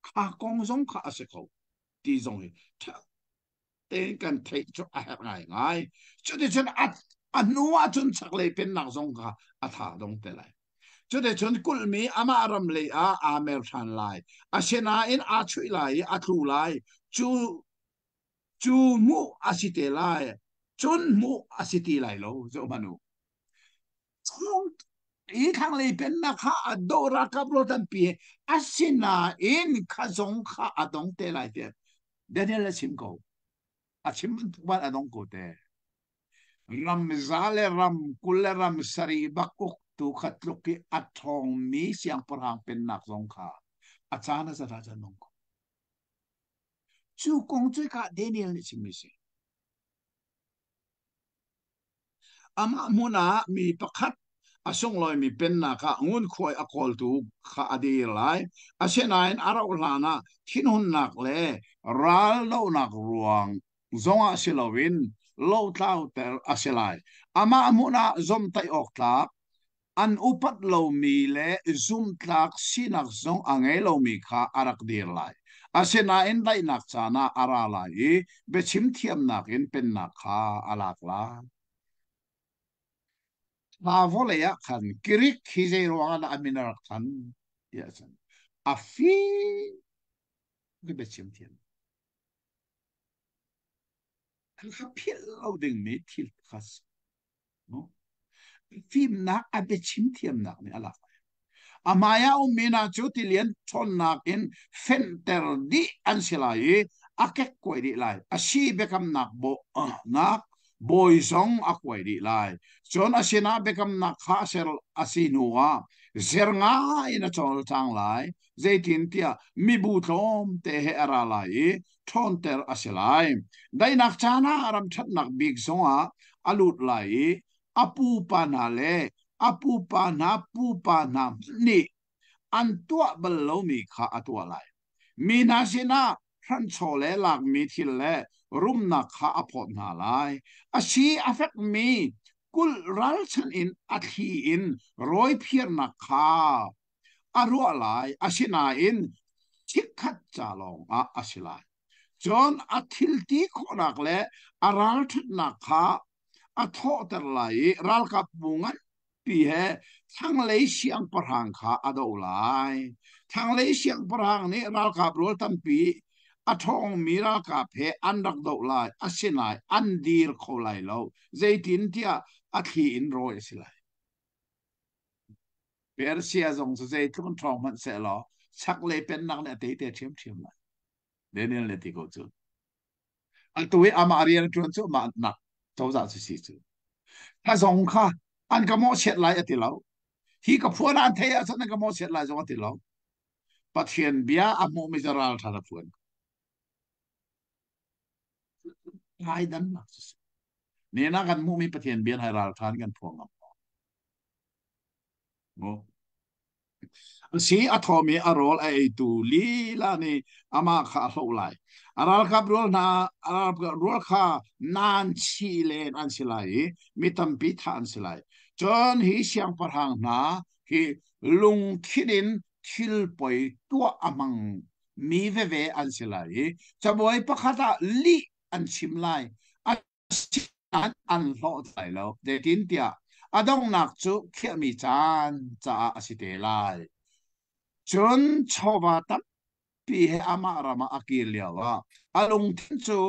kha kong zong kha ase ko ti zong he ten kan thei cho a ngai ngai chu de chen anua chun chaklei pen nak zong kha a tha dong te lai chu de chun kul mi ama ram le a amer than lai a sena in a chui lai a thu lai chu mu asite lai chun mu asiti lai lo zo manuอีข้างเลยเป็นนักข้าโดรักกับรถตันปีอาศินาอินข้าจงข้าอดงเตลัยเดียเดนเนลชิมกูอาชิมมันทุกวันอดงกูเตรัมซาเลรัมกุลรัมสรีบักอุกตุขัดลุกิอัทองมีเสียงพลังเป็นนักจงข้าอาจารย์จะราชนงกูจู่กงจุยข้าเดนเนลนี่ชิมิสิอามามุนามีประคัดอาส่งลอยมีเป็นนักงุนคอยอคอลตูข้าอดีไลอาเชนายนอาราอุลานะที่นุนนักเล่รัลโลนักรวงจงอาเชลวินโลเท้าเตออาเชลัยอามามุนาจอมไตออกทักอันอุปัตโลมีเล่จุมทักสินักจงอังเอโลมีข้าอารักดีไลอาเชนายนได้นักจานาอาราไลเบชิมเทียมนักอินเป็นนักข้าอาลักลาลาโวเลยอะขันกริกฮิเจโรอาลามินารักขันยาสันอาฟีก็เป็นเชิมเทียนทั้งข้าพิลเราดึงไม่ทิลคัสเนาะฟิล์มนักอาเป็นชิมเทียมนักนี่อะไรอามายาอุมินาจูติเลียนชนนักอินเฟนเตอร์ดีอันเชลัยอาเก็กกวยดีไลอาชีเบคำนักโบนักบอยซองอควายดีไลจนอาศินาเบคำนักข้าเซลอาศินัวเซร์ง่ายนะจอลทางไลเจตินเตียมีบูทอมเตเฮอาราไลทอนเตอร์อาศิไลได้นักจานาอารมชัดนักบิกซงอาอลุดไลอปูปานาเลอปูปานาปูปานานี่อันตัวเบลโลมีข้าตัวไลมีนาศินาท่านโชเลหลักมีทิลเลรุมนักข้าอภพนาไลอาชีอเฟกมีกุลรัลชันอินอัทีอินร้อยเพียรนักข้าอารัวไลอาชินาอินชิกขัดจาลองอาชิไลจนอาทิลตีโคนักเลอารัลชันนักข้า a tho tar lai ral kap bungan pi he thang lei siang parhang kha ado lai thang lei siang parhang ni ral kap rol tam pi a thong mi ral kap he an rak do lai a sinai an dir kho lai lo zaitin tia a thi in roi silai Persia zong se zai tlung thong man se lo sak le pen nak ne te te thiam thiam lai Daniel le ti ko chu an tu ama arian chuan chu ma nak to za chu si chu ta zong kha an ka mo chet lai ati lo hi ka phuan an the a chan ka mo chet lai zong ati lo pathian bia a mo miseral tha la phuan hai dan nak chu ne na kan mu mi pathian bian hai ral than kan phuang am mo si athomi a rol a tu li la ni ama kha ho lai aral kap rol na aral rol kha nan chi len an silai mi tam pi than silai chon hi siang parhang na hi lung khidin thil poi tua amang mi ve ve an silai chaboi pakhata li an chim lai an lo tai lo de tin tia adong nak chu khia mi chan cha asite lai chun chowa tam pi he ama rama akil yawa alung tin chu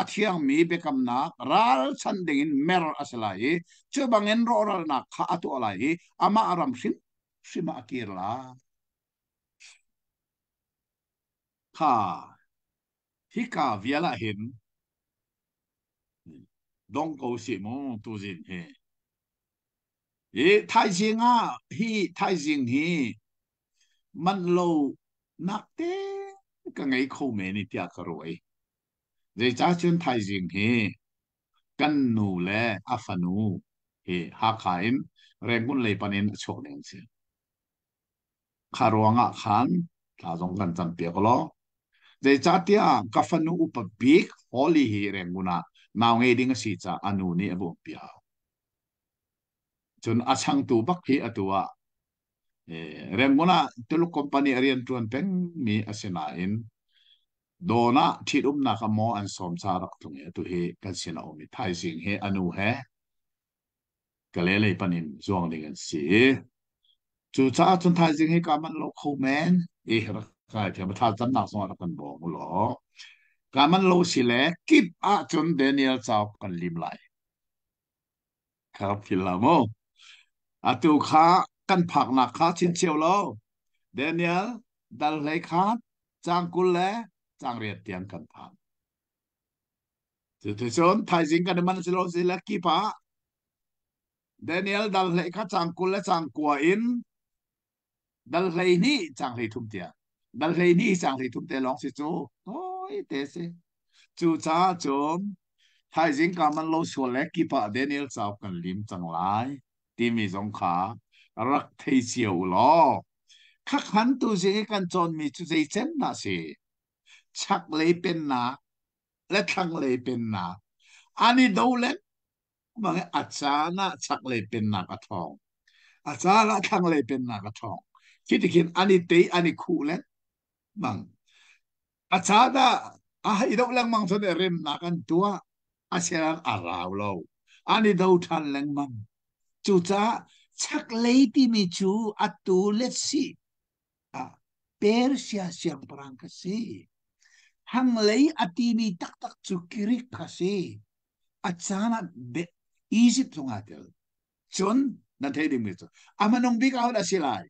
athiang mi bekam na ral chan dingin mer asalai chu bangen ro ral na kha atu alai ama aram sin sima akir la kha hika viala hin dong ko si mo tu jin he thai jing a hi thai jing hi man lo nak te ka ngai kho me ni tia ka roi dei cha chun thai jing hi kan nu le afanu he ha khain rengun le panin chok leng si kharwanga khan ta jong kan chan pe ko lo dei cha tia ka fanu upa big holy hi renguna naw nge ding si cha anu ni abu pia chun achang tu bak hi atua renguna tulu company arian tuan pen mi asena in dona thidum na ka mo an som charak thunge tu he kan sina omi thai sing he anu he kalele panin zuang ding an si chu cha chun thai sing he ka man lo kho men ra kai the ma tha chan na so ra kan bo mu lo ka man lo si le kip a chun Daniel chau kan lim lai kharap phila mo atu kha kan phak na kha chin cheu lo Daniel dal lai kha chang kul le chang riat tiang kan phak tu chon thai sing kan man si lo si la ki pa Daniel dal lai kha chang kul le chang kwa in dal lai ni chang lai thum tia dal lai ni chang lai thum te long si chu oi te se chu cha chom thai sing ka man lo so le ki pa Daniel chau kan lim chang lai ti mi zong kha rak thei chiu lo khắc hắn tu sĩ kan chon mi chu sei chen na si chak le pen na le thang le pen na ani do le mga achana chak le pen na ka thong achana thang le pen na ka thong kitikin ani te ani khu le mang achana a hi do lang mang chon rem na kan tua asian araw lo ani do than lang mang chu cha chak le ti mi chu atu let's see Persia siang perang kasi hang lei atini tak tak cukirik kasi atsana be Egypt tungatel chun na thei dim nito amanong bi ka hoda silai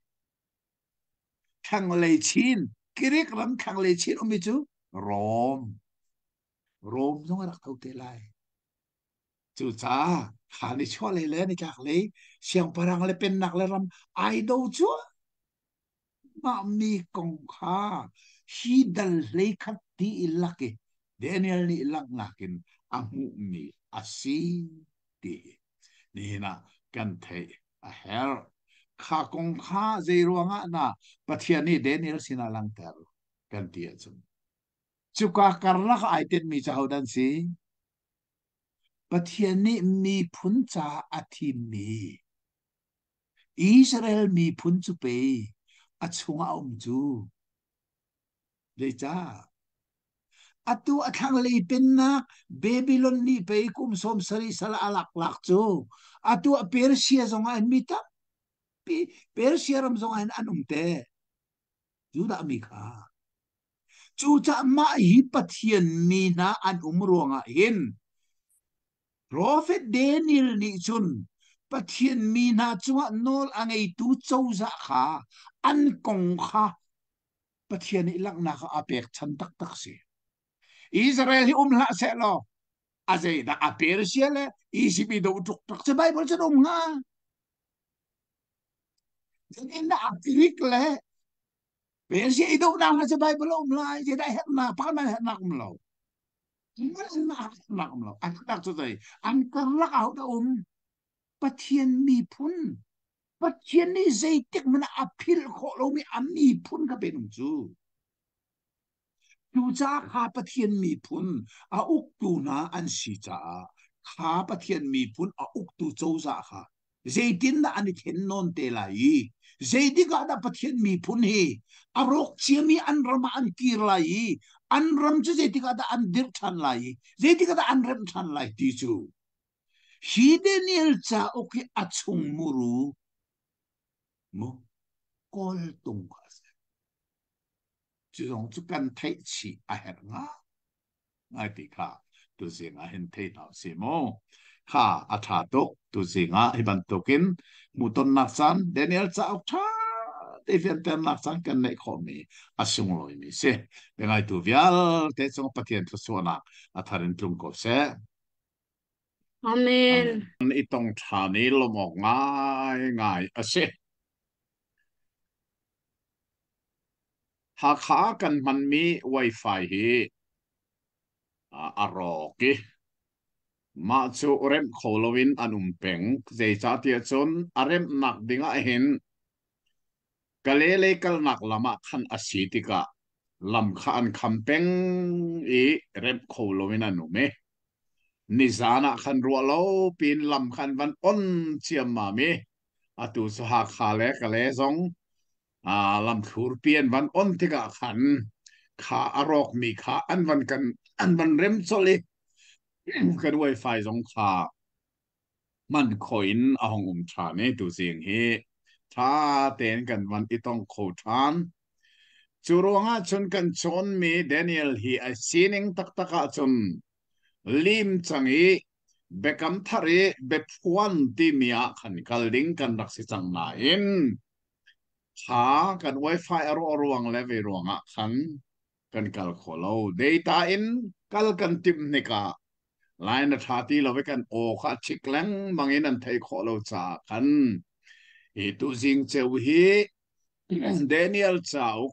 khang lei chin kirik ram khang lei chin umichu rom rom zong rak thau te lai chu cha khani chwa le le ni chak le siang perang le pen nak le ram ai do chu ma mi kong kha hi dal lei khat ti ilake Daniel ni ilang ngakin amu mi asi ti ni na kan the a her kha kong kha zeiruanga na pathian ni Daniel sina lang ter kan ti achum chuka karla ka aiten mi chahaudan si pathian ni mi phun cha athi mi Israel mi phun chu pe achunga chu le cha atu athang le pen na Babylon ni pe kum som sari sala alak lak chu atu Persia zonga an mita Persia ram zonga an anumte juda mi kha chu cha ma hi pathian mi na an umruanga hin prophet Daniel ni chun pathian mi na chunga nol angai tu chouza kha an kong kha pathian ilak na kha apek chan tak tak si Israel hi la se lo azay da apir siya le isipi do tuk tak sa Bible sa dong nga jadi na apirik le pero siya idaw na nga sa Bible la jadi het na pa na het na kumlaw ang tak sa tay ang karlakaw da patien mi pun patien ni zaytik mana apil ko lo mi ami pun ka benung chu tu cha kha pathian mi phun a uk tu na an si cha kha pathian mi phun a uk tu chou za kha zaitin na ani then non te lai zaidi ga da pathian mi phun hi arok chiami an rama an kir lai an ram chu zaidi ga da an dir than lai zaidi ga da an rem than lai ti chu hi Daniel cha oki achung muru mo kol tung chúng chú cần thấy chỉ ai hết ngã ai thì cả tu gì ngã hiện thấy nào xí mô ha à thà tốt tu gì ngã hi ban tu kín mu ton nạc san Daniel sao cha để phiền tên nạc san cần này khó mi à sung lôi mi xí để ngay tu vial để chúng phát hiện tu số nạc à thà đến trung quốc sẽ Amen. itong thani lo mo ngai ngai à xí ha khá cần man mi wifi hi à roki ma chu rem kholowin peng zai cha tia chon arem nak dinga hin kalele kal nak lama khan asitika lam khan khampeng e rem kholowin anume nizana khan rualo pin lam khan van on chiam ma me atu so ha khale kale zong a lam khur pian van on tika khan kha arok mi kha an van rem choli kan wifi zong khaมันคอยน์อาหงชาเนี่ยดูสิ่งเฮถ้าเต้นกันวันที่ต้องโคชานจูรวงชนกันชนมีเดนิเอลฮีไอซีนิงตักตักชนลิมจังฮีเบกัมทารีเบพวันที่มีอาขันกัลดิงกันรักษาจังนาอินถ้ากันไวไฟอรวรวงเลวีรวงขันกันกัลโคโลเดต้าอินกัลกันติมนิกาไลน์ชาติเราไปกันโอค่ะชิกแรงบางอินันไทยขอเราจากกันitu zing cheu hi Daniel chau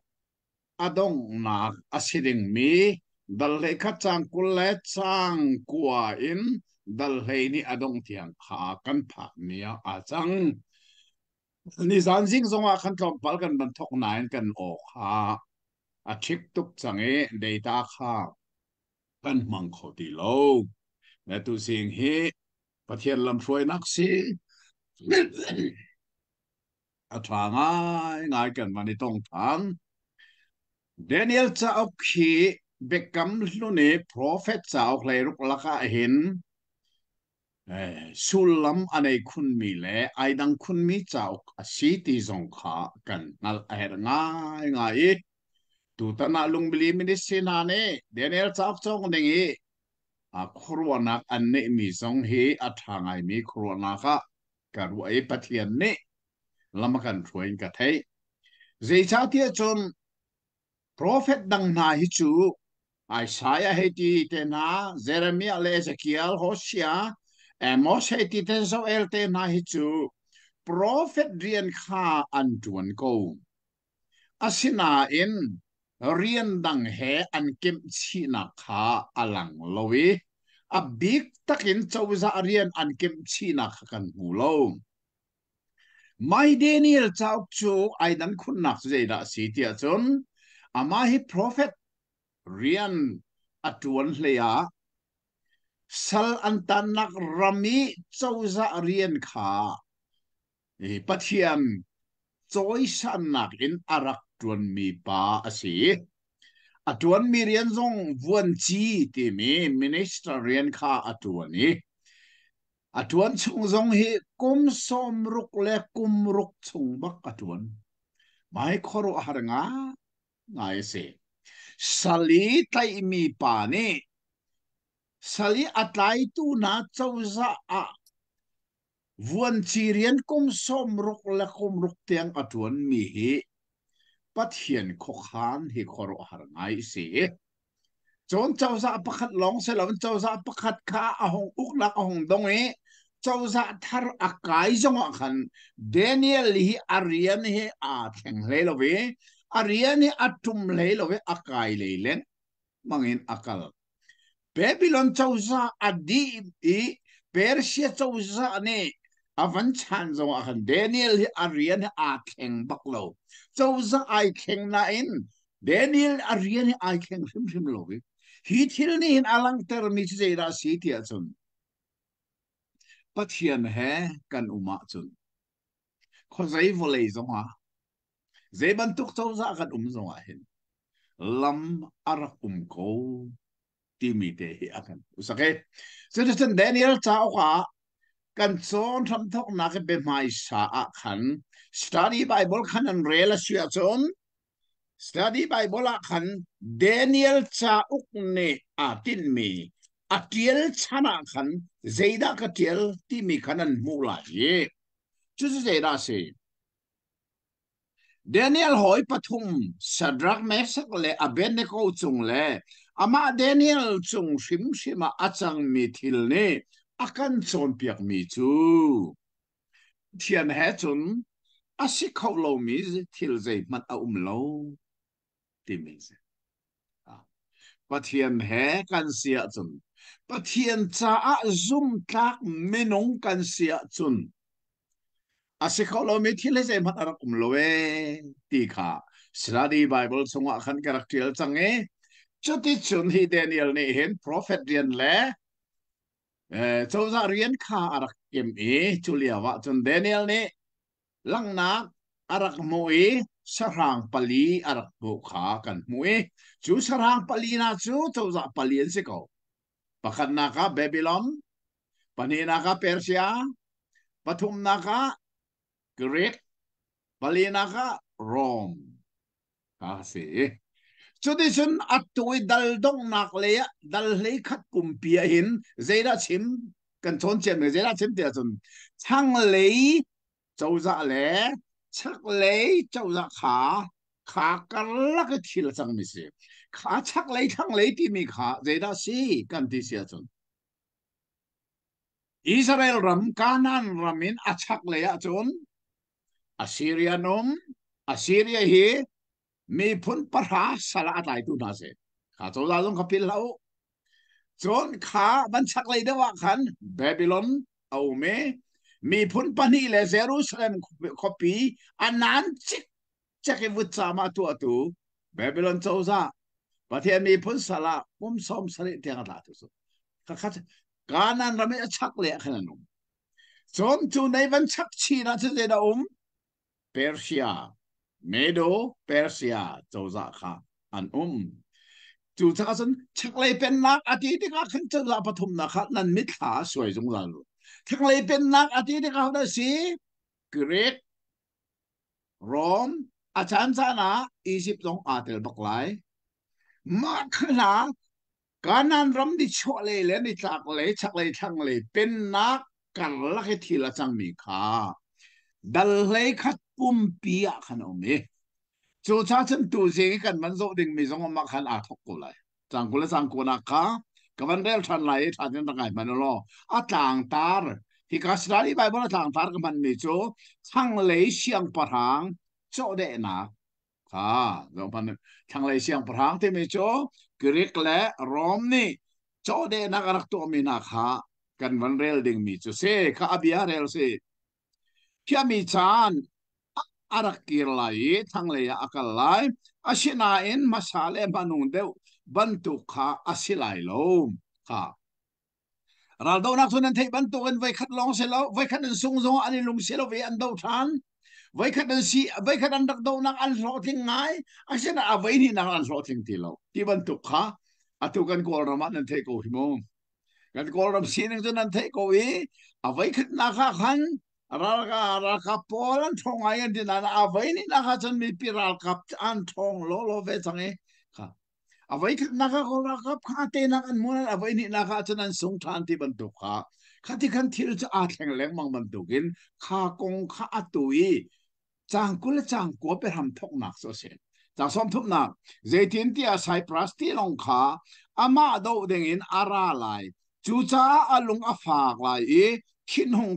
adong nak asiding mi dal le kha chang kul le chang kwa in dal le ni adong tiang kha kan pha nia a chang ni zan zing zonga khan tlom pal kan ban thok nain kan o kha a thik tup change data kha kan mang kho ti lo na tu sing hi pathian lam throi nak si a thwa ngai kan mani tong thang Daniel cha ok khi bekam lu ne prophet cha ok le ruk laka hin sulam anei khun mi le aidang khun mi cha ok asi ti zong kha kan nal er ngai tu ta na lung bili mi ni sinane Daniel cha ok chong dengi a khurwana an ne mi zong hi a thangai mi khurwana kha karu ai pathian ne lamakan thuin ka thei zai cha tia chon prophet dang na hi chu Isaiah heti te na Jeremiah le Ezekiel Hosea Amos heti te Joel te na hi chu prophet rian kha an tuan ko asina in rian dang he an kim chi na kha alang lowi a big takin chawza rian an kim chi na kha kan hu lo mai Daniel chau chu aidan khun nak zai da si tia chon ama hi prophet rian atuan hlea sal antanak rami chawza rian kha pathian choi sanak in arak tuan mi pa asi tuan mi rian zong vuan chi ti mi minister rian kha tuan ni tuan chung zong hi kum som ruk le kum ruk chung bak tuan mai khoro har nga ngai se sali tai mi pa ni sali atlai tu na chauza a vuan chi rian kum som ruk le kum ruk tiang tuan mi hi pathian kho khan hi khoro har ngai se chon chawza pakhat long se lawan chawza pakhat kha ahong uklak ahong donge chawza thar akai zonga khan Daniel hi arian hi a theng le lowe arian hi atum le lowe akai le len mangin akal Babylon chawza adi i Persia chawza ne avan chan zonga khan Daniel hi arian hi a theng baklo chawza ai theng na in Daniel arian hi ai theng sim sim lowe hi thil ni in alang ter mi che ra si tia chun pathian he kan uma chun kho zai volei zong ha zai ban tuk chau za kan zong ha hin lam arak ko ti mi te hi akan usake citizen Daniel chao kha kan chon tham thok na ke be mai sa a khan study bible khan an rela sia chon study bible a khan Daniel cha uk ne a tin mi atiel chana khan zeida ka tiel ti mi khanan mula ye chu zeida se Daniel hoi pathum Shadrach Meshach le Abednego chung le ama Daniel chung shim shima achang mi thil ne akan chon piak mi chu thian he chun asi kholo mi thil zai man a lo ti mi se pathian he kan sia chun pathian cha a zum tlak minung kan sia chun asikholo mi thile se mat ara kumlowe ti kha study bible songa khan karakter change choti chun hi Daniel ne hen prophet rian le chawza rian kha arak kem e chulia wa chun Daniel ne langna arak moi sarang pali arak bu kha kan moi chu sarang pali na chu chawza palian se ko pakhat na ka Babylon panina ka Persia pathum na ka Greek palina ka Rome kasi tradition at tuwi daldong nakleya dalhay kat kumpia hin zeda chim kan chon chem zeda chim tia chun chang lei chawza le chak lei chawza kha karla ka thil chang mi se kha chak lei thang lei ti mi kha zeda si kan ti sia chun Israel ram kanan ramin achak leya chun Assyria nom Assyria hi mi phun parha sala atai tu na se kha to la long kapil lau chon kha ban chak lai dewa khan Babylon au me mi phun pani le Jerusalem copy anan chik chake vut chama tu Babylon chauza pathian mi phun sala som sari tiang la tu so kha kanan rami chak le khan nom chon tu nei ban chak chi na che da Persia Medo Persia chawza kha an chu chasan chaklei pen nak ati ti ka khan chaza pathum na kha nan mit kha soi jong la lu chaklei pen nak ati ti ka da si Greek Rome achan sana Egypt dong atel baklai ma khna kanan ram di chole le ni chaklei thang le pen nak kar la ke thila chang mi kha dal hlei khat pum pia khan ome chu cha chen tu se kan man zo ding mi zong ma khan a thok ko lai chang ko la chang ko na kha kawan rel than lai than den ngai man lo a tang tar hi ka srali bai bon tang tar ka man mi chu chang lei siang parang cho de na kha zo pan chang lei siang parang te mi chu Greek le Rom ni cho de na ka rak to mi na kha kan van rel ding mi chu se kha abia rel se Pia mi chan arak kirlai thang le akal lai asina in masale manung deu bantu kha asilai lo kha raldo nak sunan thei bantu kan vai khat long se lo vai khat sung zo ani lung se lo ve an do than ไว้ขันสีไว้ขันดักโดนักอันโรทิ้งไงอาเช่นอาไว้นี่นักอันโรทิ้งทีเราที่บรรทุกขาอาตุกันกอลรามันนั่นเทโกหิมงกันกอลรามสีนึงจนนั่นเทโกวีอาไว้ขันนักขันราคาพอลันทองไงอันที่นั่นอาไว้นี่นักจนมีพิราลกับอันทองโลเวทังเอค่ะอาไว้ขันนักก็ราคาข้าเตนักอันมูนันอาไว้นี่นักจนนั่นสงทานที่บรรทุกขาข้าที่ขันที่เราจะอาแข่งแรงมังบรรทุกินข้ากงข้าตุย จางกุลจางกัวไปทำทกหนักโซเซนจางสมทุบหนักเจตินที่อาศัยพลาสติกลงขาอามาดูเด้งินอาราไลจูจ้าอาลุงอาฝากไลขินหง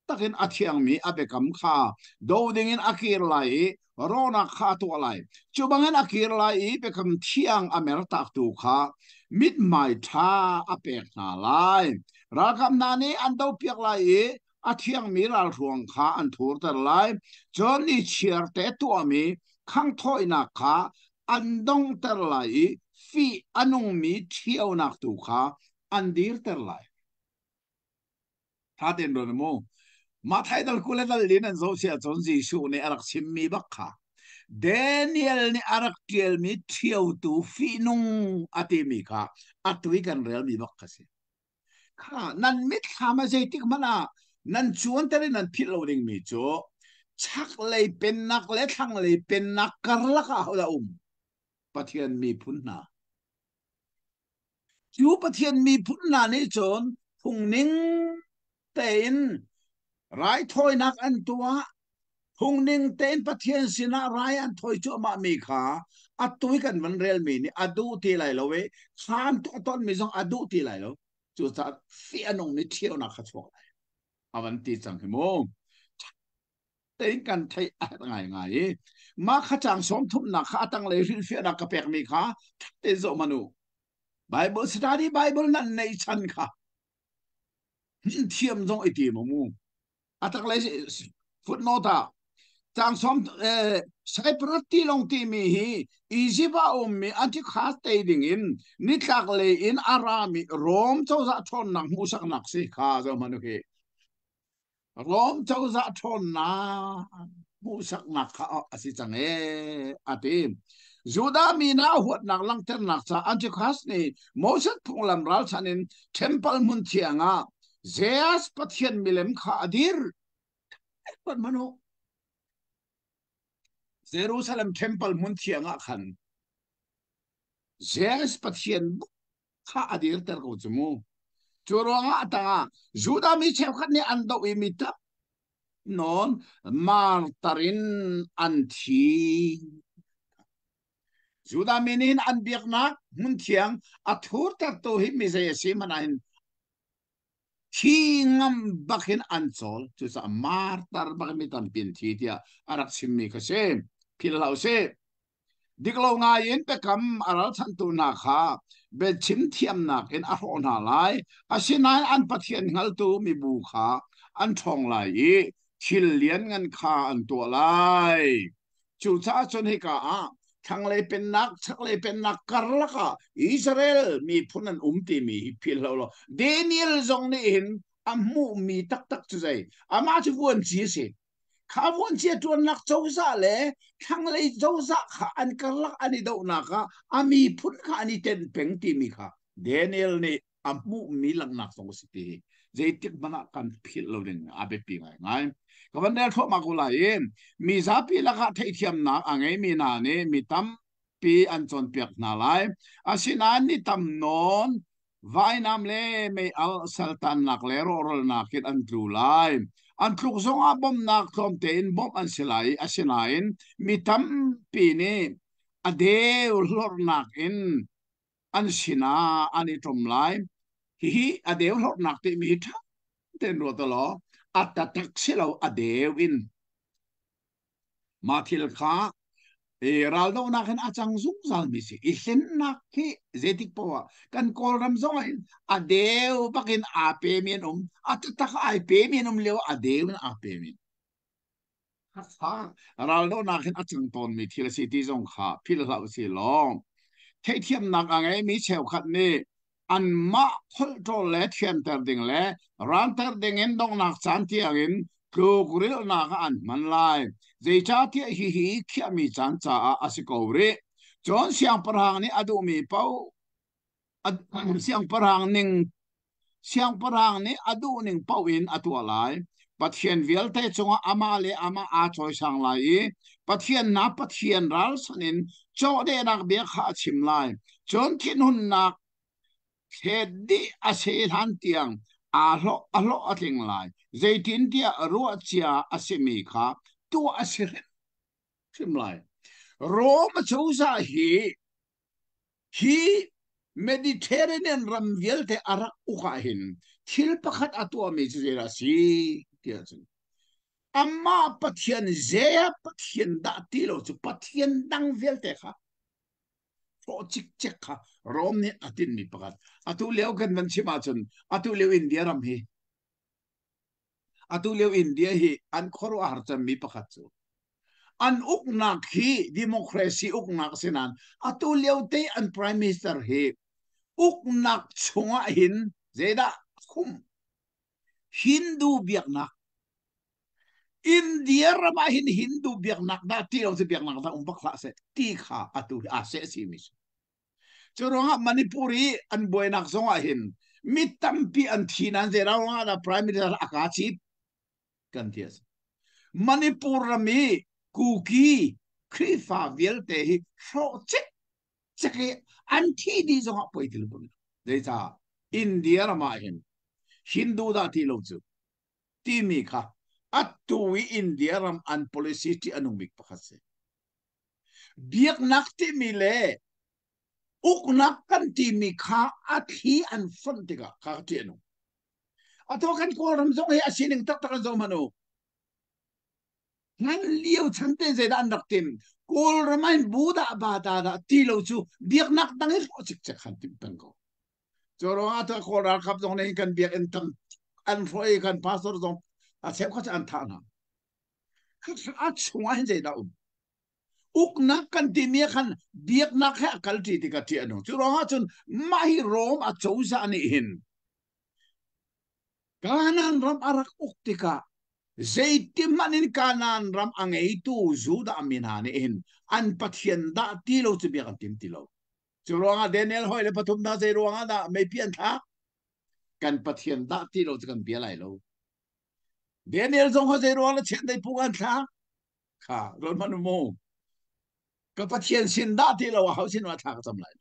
ตักินอาเทียงมีอาเบกัมขาดูเด้งินอากีร์ไลโรนักขาตัวไลจูบังเงินอากีร์ไลเบกัมเทียงอเมริกาตัวขามิดไม่ท่าอาเปกนาไลรักำนานี้อันดูเปียกไลอาเทียงมีราลวงขาอันทูร์ตไลจนนี่เชียร์เตตัวมีข้างถอยนักขาอันดงเตอร์ไลฟีอันงมีเที่ยวนักตุขาอันดีร์เตอร์ไลถ้าเดินโดนมูมาไทยดัลกุเลดัลลินันโซเชียจนจีชูในอารักชิมมีบักขาเดนิเอลในอารักเกลมีเที่ยวตูฟีนุงอาติมีขาอัตุยกันเรียลมีบักขาสิข้านั่นมิดขามาใจติกมันอ่ะนั่นชวนแต่นั่นพิลโลดิงมีโจชักเลยเป็นนักเละทั้งเลยเป็นนักกรลักเอาละปะเทียนมีพุนนาจูปะเทียนมีพุนนานี่จนพุงนิ่งเต็นไรถอยนักอันตัวพุงนิ่งเต็นปะเทียนสินะไรอันถอยจัวมามีขาอัดตุยกันมันเรียลมีนี่อดูทีไรแล้วเว้ยข้ามตัวต้นมีสองอดูทีไรแล้วจูจัดเสียนงมีเที่ยวนักขัดฟอกอาวันตีจังหิโมเต็งกันไทยอะไรไงมาขจังสมทุมนักขาตั้งเลยฟิลเฟียนักกระเปกมีขาเตโซมานูไบเบิลสตาร์ดี้ไบเบิลนั่นในชั้นค่ะเทียมจงไอตีมมูอาตั้งเลยฟุตโนตาจังสมใช้ประตีลงตีมีฮีอีจิบะอมมีอันที่ขาเตดิงินนิทักเลยอินอารามีโรมเจ้าจะชนนักมูสักนักสิขาเจ้ามานุเฮรอมเจ้าจะทนนะมูสักนักเขาอสิจังอาทิมจูดามีนาหัวนักลังเทนักซาอันที่ข้าสนี่โมเสสพงลำรัลชันินเทมเพิลมุนเทียงอ่ะเซียสปัทเทียนมิเลมขาอดีร์ปันมโนเยรูซาเล็มเทมเพิลมุนเทียงอ่ะขันเซียสปัทเทียนขาอดีร์เตอร์กูจมูจูรวงอ่ะตาจูดามีเชฟขันนี่อันโดอิมิตานอนมาตารินอันทีจูดามินินอันเบียกนักมุนเทียงอัฐุรตัดตัวหิมิเซยสิมันอินทีงมบักหินอันโซลจุสามาร์ตาร์บักมิตันปินทีเดียอารักซิมมิกเซพิลลาวเซดิกลงายินเปคำอารัลชันตุนาคาเบชิมเทียมนักอินอาโรนาไลอาชินายอันปัทยันฮัลตูมีบุคาอันทองไลชิลเลียนเงินคาอันตัวไลจูชาชนให้กาทั้งเลยเป็นนักทั้งเลยเป็นนักกรลักอิสราเอลมีพุนันตีมีพิลเราเดนิเอลจงนี่เห็นอามูมีตักตักจุใจอามาจะวนจีเสข้าวนเชียตัวนักเจ้าซาเลยทั้งเลยเจ้าซาข้าอันกรลักอันนี้ดาวนักอามีพุนข้าอันนี้เต็นเพ่งตีมีข้าเดนิเอลนี่อามูมีหลังนักสงสิตีเจติกมันกันพิลเราเนี่ยอาเบปีไงก็วันเดียวทั่วมากุลายมีซาปีละก็ที่เทียมนักอังไงมีนานี่มีตั้มปีอันจนเปียกนาไลอาศินานี่ตั้มนอนวายน้ำเล่ไม่เอาสัลตันนักเลโรโรนักคิดอันตรูไลอันคลุกซงอาบอมนักทอมเตนบอมอันสิไลอาศินาอินมีตั้มปีนี่อเดวลอร์นักอินอันสินาอันนี้ทอมไลฮิอเดวลอร์นักที่มีทั้งเต็นรัวตลอดอัตตักสิเราอเดวินมาทิลข้าเราโดนนักอาจังซุงซัลมิสิอิสินนักที่เจติกปัวกันกอลรำซอยอเดวปักินอาเปมีนอัตตักอาเปมีนเลวอเดวินอาเปมีนข้าเราโดนนักอาจังตอนมีทิลสิติจงข้าพิลลาสิลองเทียมนักอะไรมีเชลขัดนี่อันมาพลโตเลเทียนเตอร์ดิงเลรันเตอร์ดิงอินดงนักสันติอังอิน lu kuril na ka an man lai zai cha ti hi khia mi chan cha a asikore chon siang parhang ni adu mi pau siang parhang ning siang parhang ni adu ning pau in atua lai pathian vial te chunga ama le ama a choi sang lai pathian na pathian ral sanin cho de nak be kha chim lai chon thin hun nak he di a se han tiang a lo a ting lai zaitin dia ro chia a se mi kha tu a se chim lai ro ma chu sa hi Mediterranean ram vialte arak ukahin thil pakhat atua mi zera si tiachen amma pathian zea pathian da tilo chu pathian dang vialte kha to chik chek kha rom ni atin mi pakhat atu leo kan man chima chun atu leo India ram hi atu leo India hi an khoro har cham mi pakhat chu an uknak hi democracy uknak sinan atu leo te an prime minister hi uknak chunga hin zeda khum Hindu biaknak India rama hin Hindu biaknak da ti lo se biaknak da umpak la se ti kha atu ase simis choronga Manipuri an boinak zonga hin mitampi an thinan zera nga da prime minister akachi kan tias Manipur rami kuki krifa vielte hi so chek chek an thi di zonga poitil bun deja India rama hin Hindu da ti lo chu ti mi kha atui India ram an policy ti anung big pakhase biak nak ti mi le uk nak kan ti mi kha athi an fon tiga kha ti anu ato kan ko ram zong he asining tak tak zong manu ngan liu chante ze dan dak tim kol ramain buda ba da da ti lo chu biak nak dang he chik chek khan tim tang ko choro ata ko ra khap zong nei kan biak en tang an foi kan pastor zong a xem có an thà nào a chung anh dây đâu uk nak kan ti mi khan biak nak ha kal ti ti ka ti anu chu ro ha chun mai rom a chou sa ni hin kanan ram arak uk ti ka zaitim manin kanan ram angai tu zu da min ha ni hin an pathian da ti lo chu biak tim ti lo chu ro ha Daniel hoi le pathum da zai ro ha da mai pian tha kan pathian da ti lo chu kan bia lai lo Daniel zong ho zai ro la chen dai pu an tha kha ro man mo ka pathian sin da ti lo hau sin wa tha ka cham lai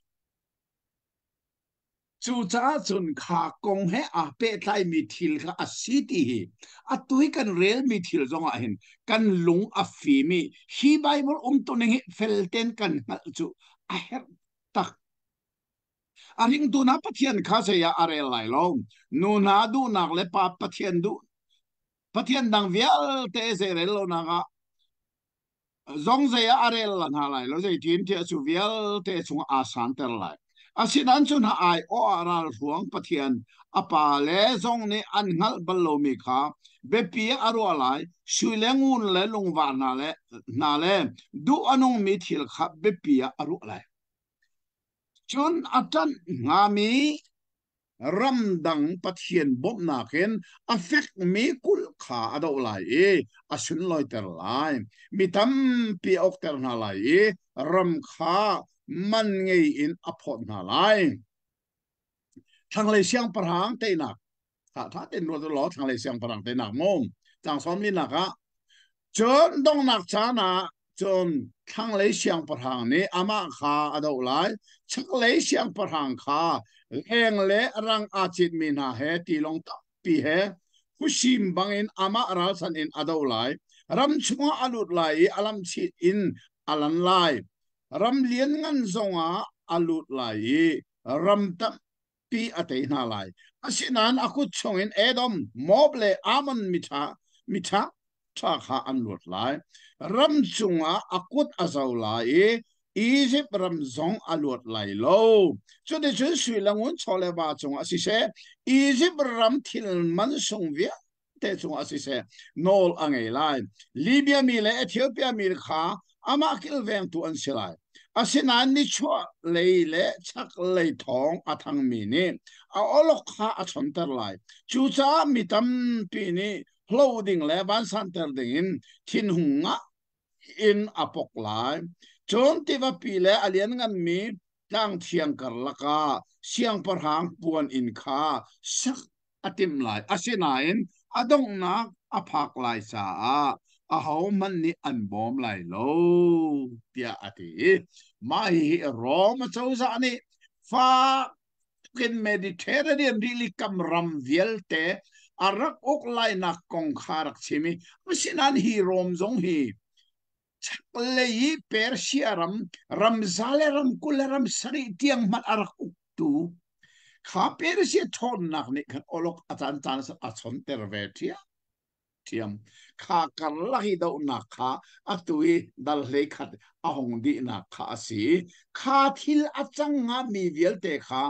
chu cha chun kha kong he a pe tlai mi thil kha a si ti hi a tui kan rel mi thil zong a hin kan lung a fi mi hi bible to neng felten kan chu a her tak a ring tu na pathian kha se ya arel lai lo nu na du nak le pa pathian du pathian dang vial te se rel lo na ga zong ze arel lan ha lai lo ze tin te chu vial te chung a san ter lai asinan chun ha ai o aral huang pathian apa le zong ne an ngal balo mi kha be pi aro lai shuilengun le lungwa na le du anong mi thil kha be pi aro lai chun atan ngami ramdang pathian bom na ken affect me kul kha ado lai asun loi ter lai mitam pi ok ter na lai ram kha man ngei in aphot na lai thang le siang parhang te na tha te no lo thang le siang parhang te na mom chang som ni na ka chon dong nak cha na chon thang le siang parhang ni ama kha ado lai chak le siang parhang kha heng le rang a chit mi na he ti long ta pi he husim bangin ama ral san in ado lai ram chunga alut lai alam chit in alan lai ram lian ngan zonga alut lai ram tam pi ate na lai asinan aku chongin edom moble amon mitha tha kha anlut lai ram chunga akut azau lai Egypt ram zong alut lai lo so de chu sui langun chole ba chung asi se Egypt ram thil man sung via te chung asi se nol angai lai Libya mi le Ethiopia mi kha ama kil veng tu an silai asinan ni chwa le chak le thong athang mi ni a olok kha a chon tar lai chu cha mi tam pi ni clothing le ban santer ding thin hunga in apok lai chon tiva pile alian ngan mi tang thiang kar laka siang parhang puan in kha sak atim lai asinain adong na aphak lai sa a hau man ni an bom lai lo tia ati mai rom chau za ni fa kin Mediterranean really kam ram vielte arak ok lai na kong kharak chimi masinan hi rom zong hi chaklei Persia ram zale ram kularam sari tiang mat arak uktu kha Persia thon nak ni kan olok atan tan achon tervetia tiam kha karlahi do na kha atui dal le khat ahong di na kha si kha thil achanga mi vielte kha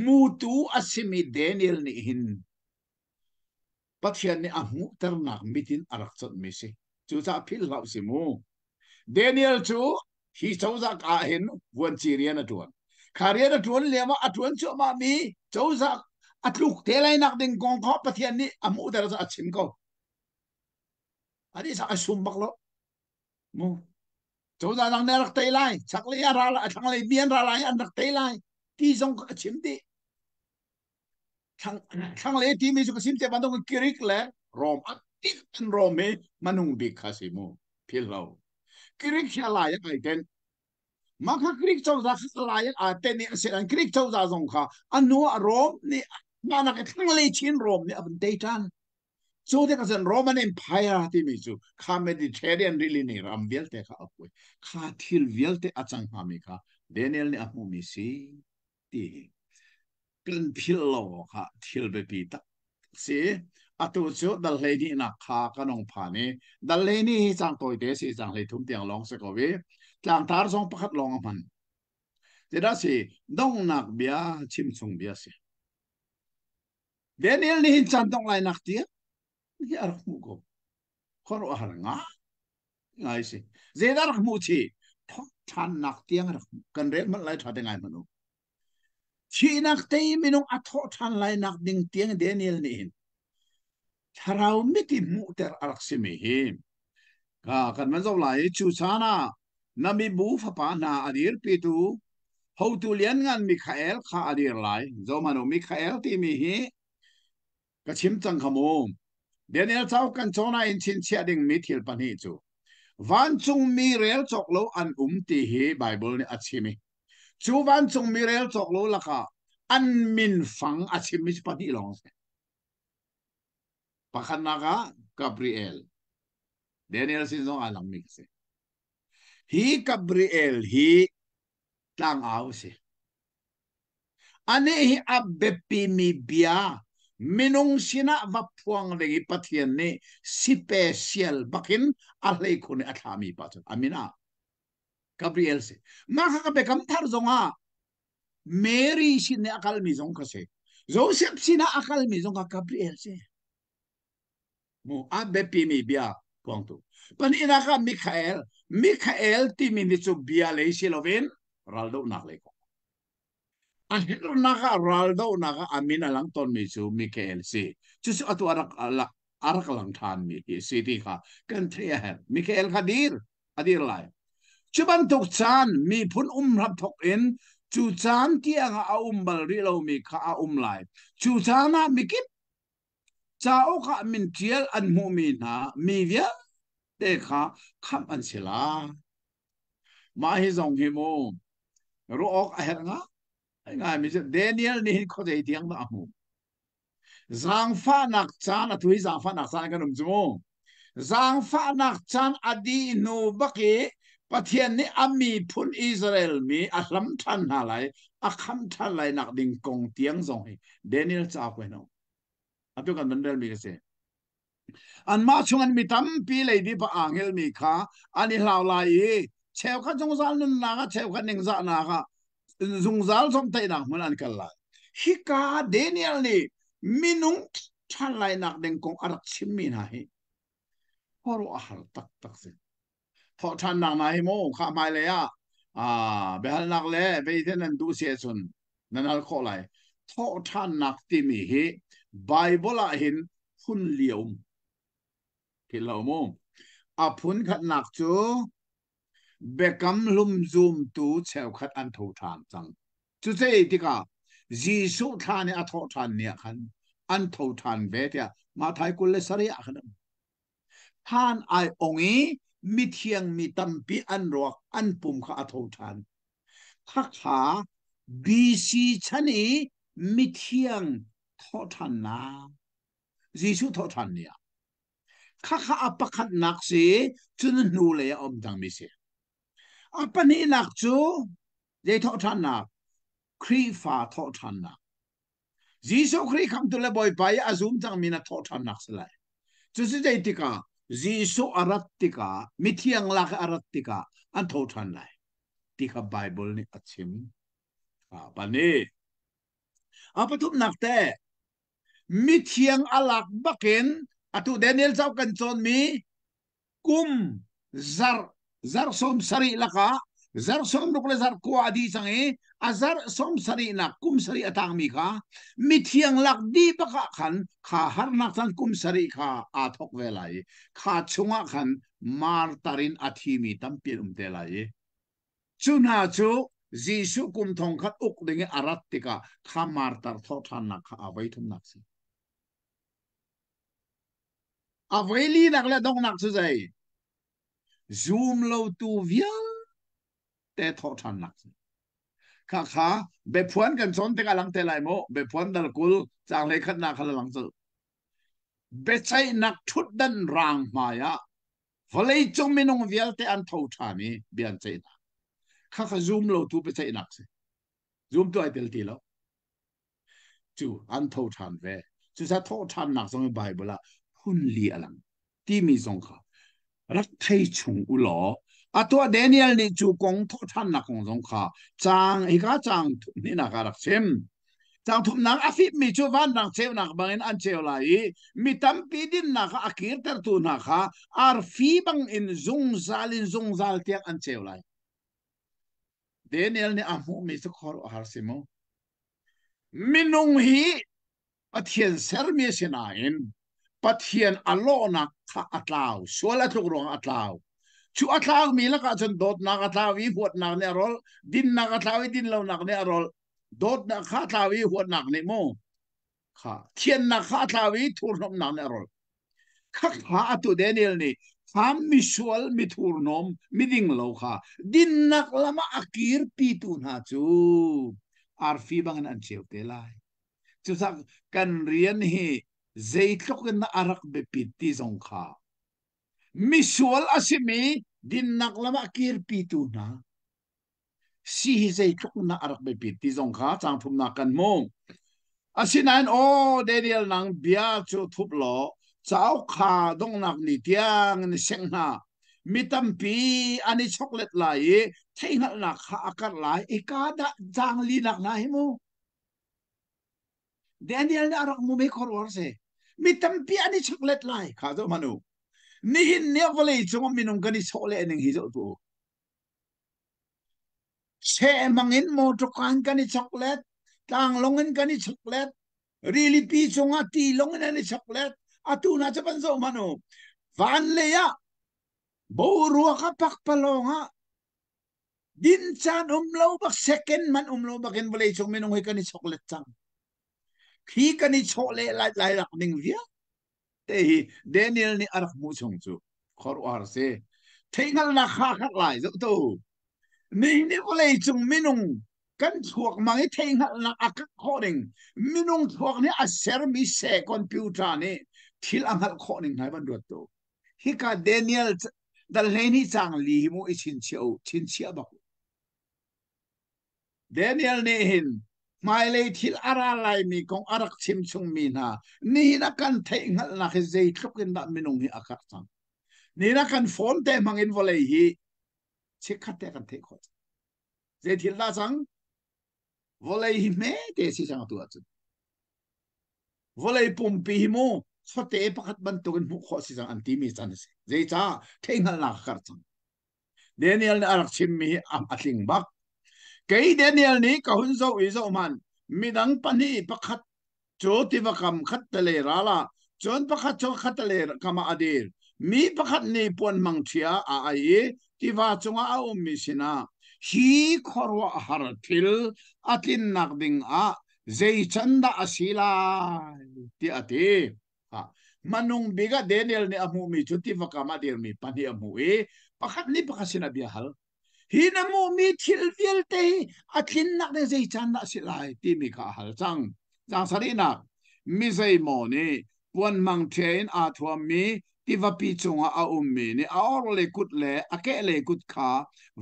mutu asimi Daniel ni hin pathian ni amu ternak mitin arak chot mi si chu cha phil lau si mu Daniel chu hi chauza ka hin wan chirian atuan kharian atuan lema atuan chu ma mi chauza atluk te lai nak ding gong kho pathian ni amu ter sa achim ko ani sa asum bak lo mu chauza nang nerak te lai chakli ara la thang lai bian ra lai an nak te lai ti zong ka achim ti thang le ti mi su ka sim te bandong kirik le rom atik rom me manung bi khasimu phil lo kirik chala ya kai ten maka kirik chau za la ya a ten ni se an kirik chau za zong kha anu rom ni mana ka thang le chin rom ni ab daytan so de ka san Roman Empire ti mi su kha Mediterranean really ni ram velte kha apoi kha thil velte achang ha mi kha Daniel ni amu mi si ti kan phil lo kha thil be pi ta si atu chu dal le ni na kha kanong pha ni dal le ni chang toi de si chang le thum tiang long se ko we tlang tar song pakhat long man te da si dong nak bia chim chung bia si Daniel ni hin chan dong lai nak ti ni ar mu ko khor har nga ngai si ze dar mu chi thok chan nak tiang ar kan re man lai tha de ngai manu chi nak te minung atho chan lai nak ding tiang Daniel ni hin tharau miti mu ter arak si mi him ka kan man zo lai chu sana nami bu fa pa na adir pi tu ho tu lian ngan Michael kha adir lai zo manu Michael ti mi hi ka chim chang khamo Daniel chau kan chona in chin chia ding mi thil pan hi chu van chung mi rel chok lo an ti hi Bible ni achimi chu van chung mi rel chok lo la ka an min fang achimi pan hi long se pakhan na ka Gabriel Daniel sin zong alang mi se hi Gabriel hi tang au se ane hi abbepi mi bia minung sina vapuang legi pathian ni special bakin alai khone athami pathan amina Gabriel se maka ka bekam thar zonga Mary sine akal mi zong ka se Joseph sina akal mi zong ka Gabriel se mo abbepi mi bia puang tu pan ina ka Michael ti mi ni chu bia le silovin raldo nak le ko ahero naka Raldo naka amina lang ton mi su Michael si just atu arak lang tan mi si di ka kan tria her Michael kadir adir lai chuban tok chan mi phun rap thok in chu chan tiang a bal ri lo mi kha a lai chu chana mi kip chao ka min tiel an mu mi na mi via de kha kham an sila ma hi zong hi mo ro ok a her nga ngay mi Daniel ni ko dei tiang da mu zang fa nak chan atui zang fa nak chan kanum jumo zang fa nak chan adi no baki pathian ni ami phun Israel mi aslam than halai akham than lai nak ding kong tiang zong hi Daniel cha ko no atu kan mandal mi se an ma chungan mi tam pi le di pa angel mi kha ani hlaw lai cheu kha jong zal nun na ga cheu kha ning za na ga zung zal som tai nak man an kala hika Daniel ni minung than lai nak ding kong arak chimmi na hi horo ahal tak tak se tho than nak na hi mo kha mai le ya behal nak le be ten an du se sun nan al kho lai tho than nak ti mi hi Bible a hin hun liom thì lâu mô à phun khát nạc chú bê cắm lùm zoom tú chèo khát ăn thâu thàn chẳng chú thế thì cả dì số thàn à thâu thàn nè khăn ăn thâu thàn về thì mà thái cô lê sari à khăn than ai ông ấy mi thiêng mi tâm pi ăn ruột ăn bùm khá thâu thàn khắc khá bi si chân ý mi thiêng thâu thàn na dì số thâu thàn nè khắc khá apakat nak si chun nu le om dang mi si apa ni nak chu dei thọ than nak kri fa thọ than nak jisu kri kham tu le boy pai azum chang mina thọ than nak selai chu si dei tika jisu arat tika mithiang lak arat tika an thọ than lai tika bible ni achim pa ni apa tup nak te mithiang alak baken atu Daniel chau kan chon mi kum zar zar som sari laka zar som nukle zar ko adi sange azar som sari na kum sari atang mi ka mithiang lak di baka khan kha har nak san kum sari kha athok velai kha chunga khan mar tarin athi mi tampil umtelai chuna chu jisu kum thong khat uk dinge arat tika kha mar tar tho than nak kha avai thum nak si avai li nak le dong nak chu zai zoom lo tu vial te thọ than nak kha kha be phuan kan chon te ka lang te lai mo be phuan dal kul chang le khat na khala lang chu be chai nak thut dan rang maya volei chong minong vial te an tho thani bian chai na kha kha zoom lo tu be chai nak se zoom tu ai tel ti lo chu an tho than ve chu sa tho than nak song bible la hun li alang ti mi song kha rak thai chung u lo a to Daniel ni chu kong tho than na kong song kha chang hi ka chang ni na ka rak sem chang thum nang a fit mi chu van nang cheu nak bangin an cheu lai mi tam pi din na kha akir ter tu na kha ar fi bang in zung zal tiak an cheu lai Daniel ni amu mi su khor har simo minung hi pathian ser mi sinain pathian alona kha atlaw suala tuk rong atlaw chu atlaw mi la ka chon dot na atlaw wi huat na ne rol din na atlaw din lo nak ne rol dot na kha atlaw wi huat nak ne mo kha thian na kha atlaw wi thur nom na ne rol kha kha atu Daniel ni ham mi sual mi thur nom mi ding lo kha din nak lama akir pi tu na chu ar fi bang an cheu te lai chu sak kan rian hi zeitlok na arak be piti zong kha misual asimi din naklama kir pitu na si zeitlok na arak be piti zong kha chang thum na kan mo asinan o Daniel nang bia chu thup lo chau kha dong nak ni tiang ni seng na mitam pi ani chocolate lai thaingal na kha akar lai ekada jang li nak na hi mo Daniel na arak mo me korwar se mitam pi ani chocolate lai kha do manu ni hin ne vole chung minung kani sole ning hi zo tu che mangin mo to kan kani chocolate tang longen kani chocolate really pi chunga ti longen ani chocolate atu na chapan zo manu van le ya bo ruwa ka pak palonga din chan umlo bak second man umlo bakin vole chung minung hi kani chocolate chang khi kani chole lai lai rak ning via te Daniel ni arak mu chung chu khor war se thaingal na kha khat lai zo to ni ko lei chung minung kan thuak mangi thaingal na ak khoring minung thuak ni a ser mi se computer ni thil angal khoring nai ban dot to hi ka Daniel dal heni chang li mu i chin chia ba Daniel ni hin mai lei thil ara lai mi kong arak chim chung mi na ni na kan thaingal na khe zei thukin da minung hi akak chang ni na kan phone te mangin volei hi chikhat te kan the kho zei thil la chang volei hi me te si chang tu ach volei pum pi hi mo chote pakhat ban tukin mu kho si chang anti mi chan se zei cha thaingal na khar chang Daniel na arak chim mi am atling bak cái Daniel ní ka hun zo i zo man midang pani pakhat cho tivakam khat tele rala chon pakhat cho khat tele kama adir มีประคัดนี่ปวนมังเทียไอที่ว่าจงเอามิสินะฮีขรวหารทิลอาทินนักดิงเจชันดาอสิลาที่อติมันนุ่งบิกาเดนิเอลเนี่ยอมูมีจุดที่ว่ามาเดียมีปัญหาอมูประคัดนี่ประคัดสินะบิฮัลฮีนามูมีทิลเวลเตอาทินนักเดเจชันดาอสิลาที่มีข้าฮัลจังสารีนักมิเซโมนี่ปวนมังเทียนอาทวามีที่ว่าปีจงอามีนี่อาออร์เลกุดเลอาเกเลกุดขา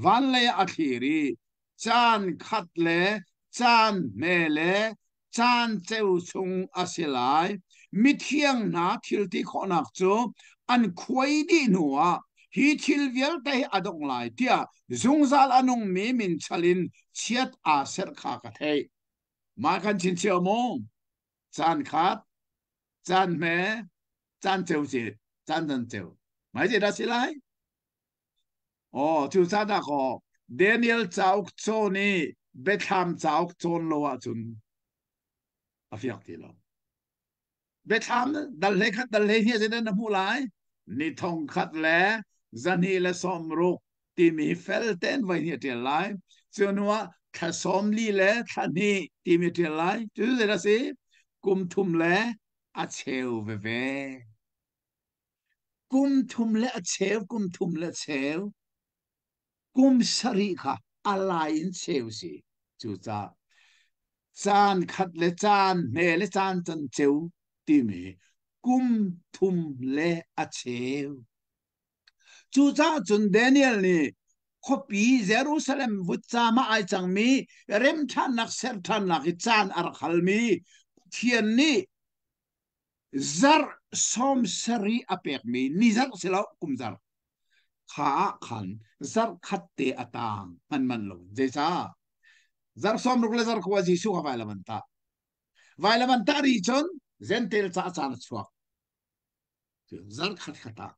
วันเลอาคีรีจานขัดเลจานเมเลจานเจ้าชงอาศิลายมิเทียงนาทิลที่ขอนักจูอันควยดีหนัวฮีทิลเวลเตอดงไลเตียจงซาลอนงมีมินชลินเชียดอาเซร์ขากเทมากันชินเชียวมงจานขัดจานเมจานเจ้าจีจานจันเจ้าไม่ใช่ดัสิไลอ๋อจูซาดาก็เดนิเอลจาวโซนี่เบธามจาวโซนโลวจุนอาฟิอักทีโลเบธามดัลเลขัดดัลเลเฮียจะได้นำมูไลนี่ทองขัดแลจันฮีและสมรุกที่มีเฟลเทนไว้เฮียเทลไลส่วนว่าถ้าสมลีและท่านี่ที่มีเทลไลจูจะได้สิกุมทุมและอาเชลเวเวกุมทุมและอาเชลกุมทุมและเชล กุมสรีค่ะอะไรอินเชลซีจูจ้าจานขัดเลจานเมเลจานจันเจวตีมีกุมทุมเลอเชลจูจ้าจุนเดนิเอลนี่ขบีเยรูซาเล็มวุจามาไอจังมีเริ่มท่านนักเสรท่านนักจานอาร์คัลมีเทียนนี่ซาร์สอมสรีอเปกมีนิซาร์สิลากุมซาร์ ขาขันซาร์ขัดเตะตางมันลงเจซ่าซาร์สอมรุกเลซาร์ขวาจิสุขไวละมันตาไวละมันตารีชนเซนเทลซาซาร์สวกซาร์ขัดขัดตา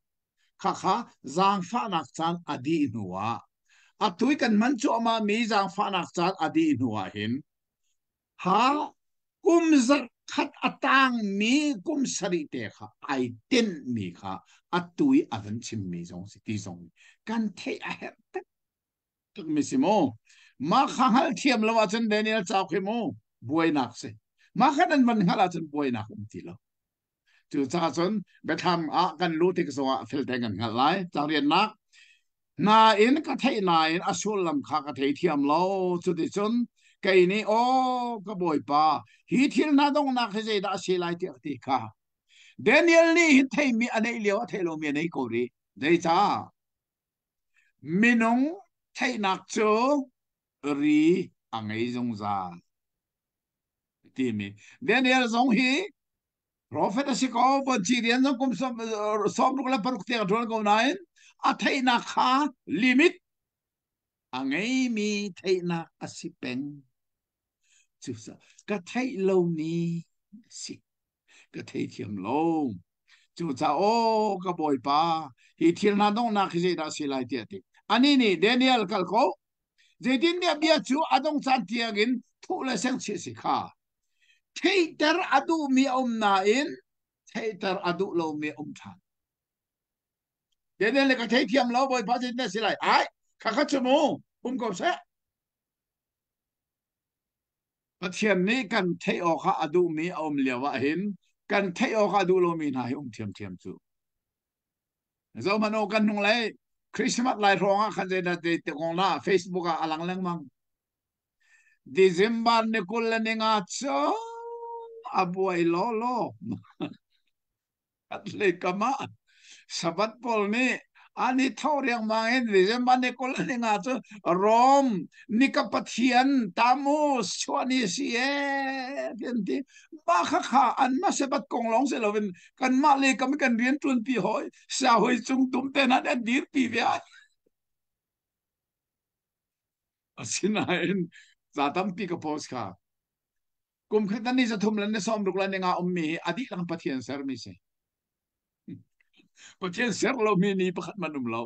ข้าจางฟ้านักจานอดีนัวอัตุยกันมันชัวมามีจางฟ้านักจานอดีนัวเห็นฮากุมซาร์ขัดตางมีกุมสริเตค่ะไอเต็นมีค่ะอัตุยอันชิมมีจงสิที่จงกันเทอะเฮตตึกมิสิโมมาขังฮัลเทียมละว่าจันเดนิเอลจ้าขิโมบวยนักสิมาขันนั้นมันฮัลจันบวยนักทีละจู่จ้าจนไปทำกันรู้ที่กสวะฟิลเตกันกันไลจากเรียนนักนาอินก็เทนาอินอสุลลำขากเทเทียมเราจุดที่จนไกนี่โอ้ก็บวยป้าฮีทิลนาดงนักเจดาสิไลที่ที่ข้าเดนิเอลนี่ฮิตให้มีอันนี้เลี้ยวเทโลมีอันนี้กูรีได้จ้ามินงไทยนักโจรีอังไงจงซาที่มีเดนเอลจงฮี Prophet สิกอบจีเรียนจงคุมสมรุกและปรุกเตียกทวนกูนายอัทยนักขาลิมิตอังไงมีไทยนักอสิเป็งจุดสก็ไทยโลนี้สิก็ไทยเทียมโลจุดจ้าโอ้ก็บอยป้าฮีทิลนาดงนักเจดาสิไลเตียติอันนี้นี่เดนิเอลกัลโก Jadi dia biar cu adong santiagin thule sang sisika. Theater adu mi om nain, theater adu lo mi om than. Jadi le ka theatiam lo boy pa jin silai. Ai, kakachumu ko se. Pathiam ni kan thei o kha adu mi om lewa hin, kan thei o kha adu lo mi na thiam thiam chu. Zo mano kan nung lai Christmas lai ronga kan je na te kong na Facebook alang lang mang. December ni kulla ni nga cho abuay lolo at le kama sabat pol ni ani thoriang mangin December ni kulla ni nga cho Rom ni kapathian tamus chwani siye tienti ba kha an ma sabat kong long se lovin kan ma le kam kan rian tun pi hoi sa hoi chung tum te na da dir pi via asinain zatam pi ka pos kaกุมขันนี่จะทุ่มแล้วในซ้อมลูกแล้วในงานอมมีอดีตลังปะเทียนเสร์มีเสปะเทียนเสร์เรามีนี่ประคัดมันนุ่มเรา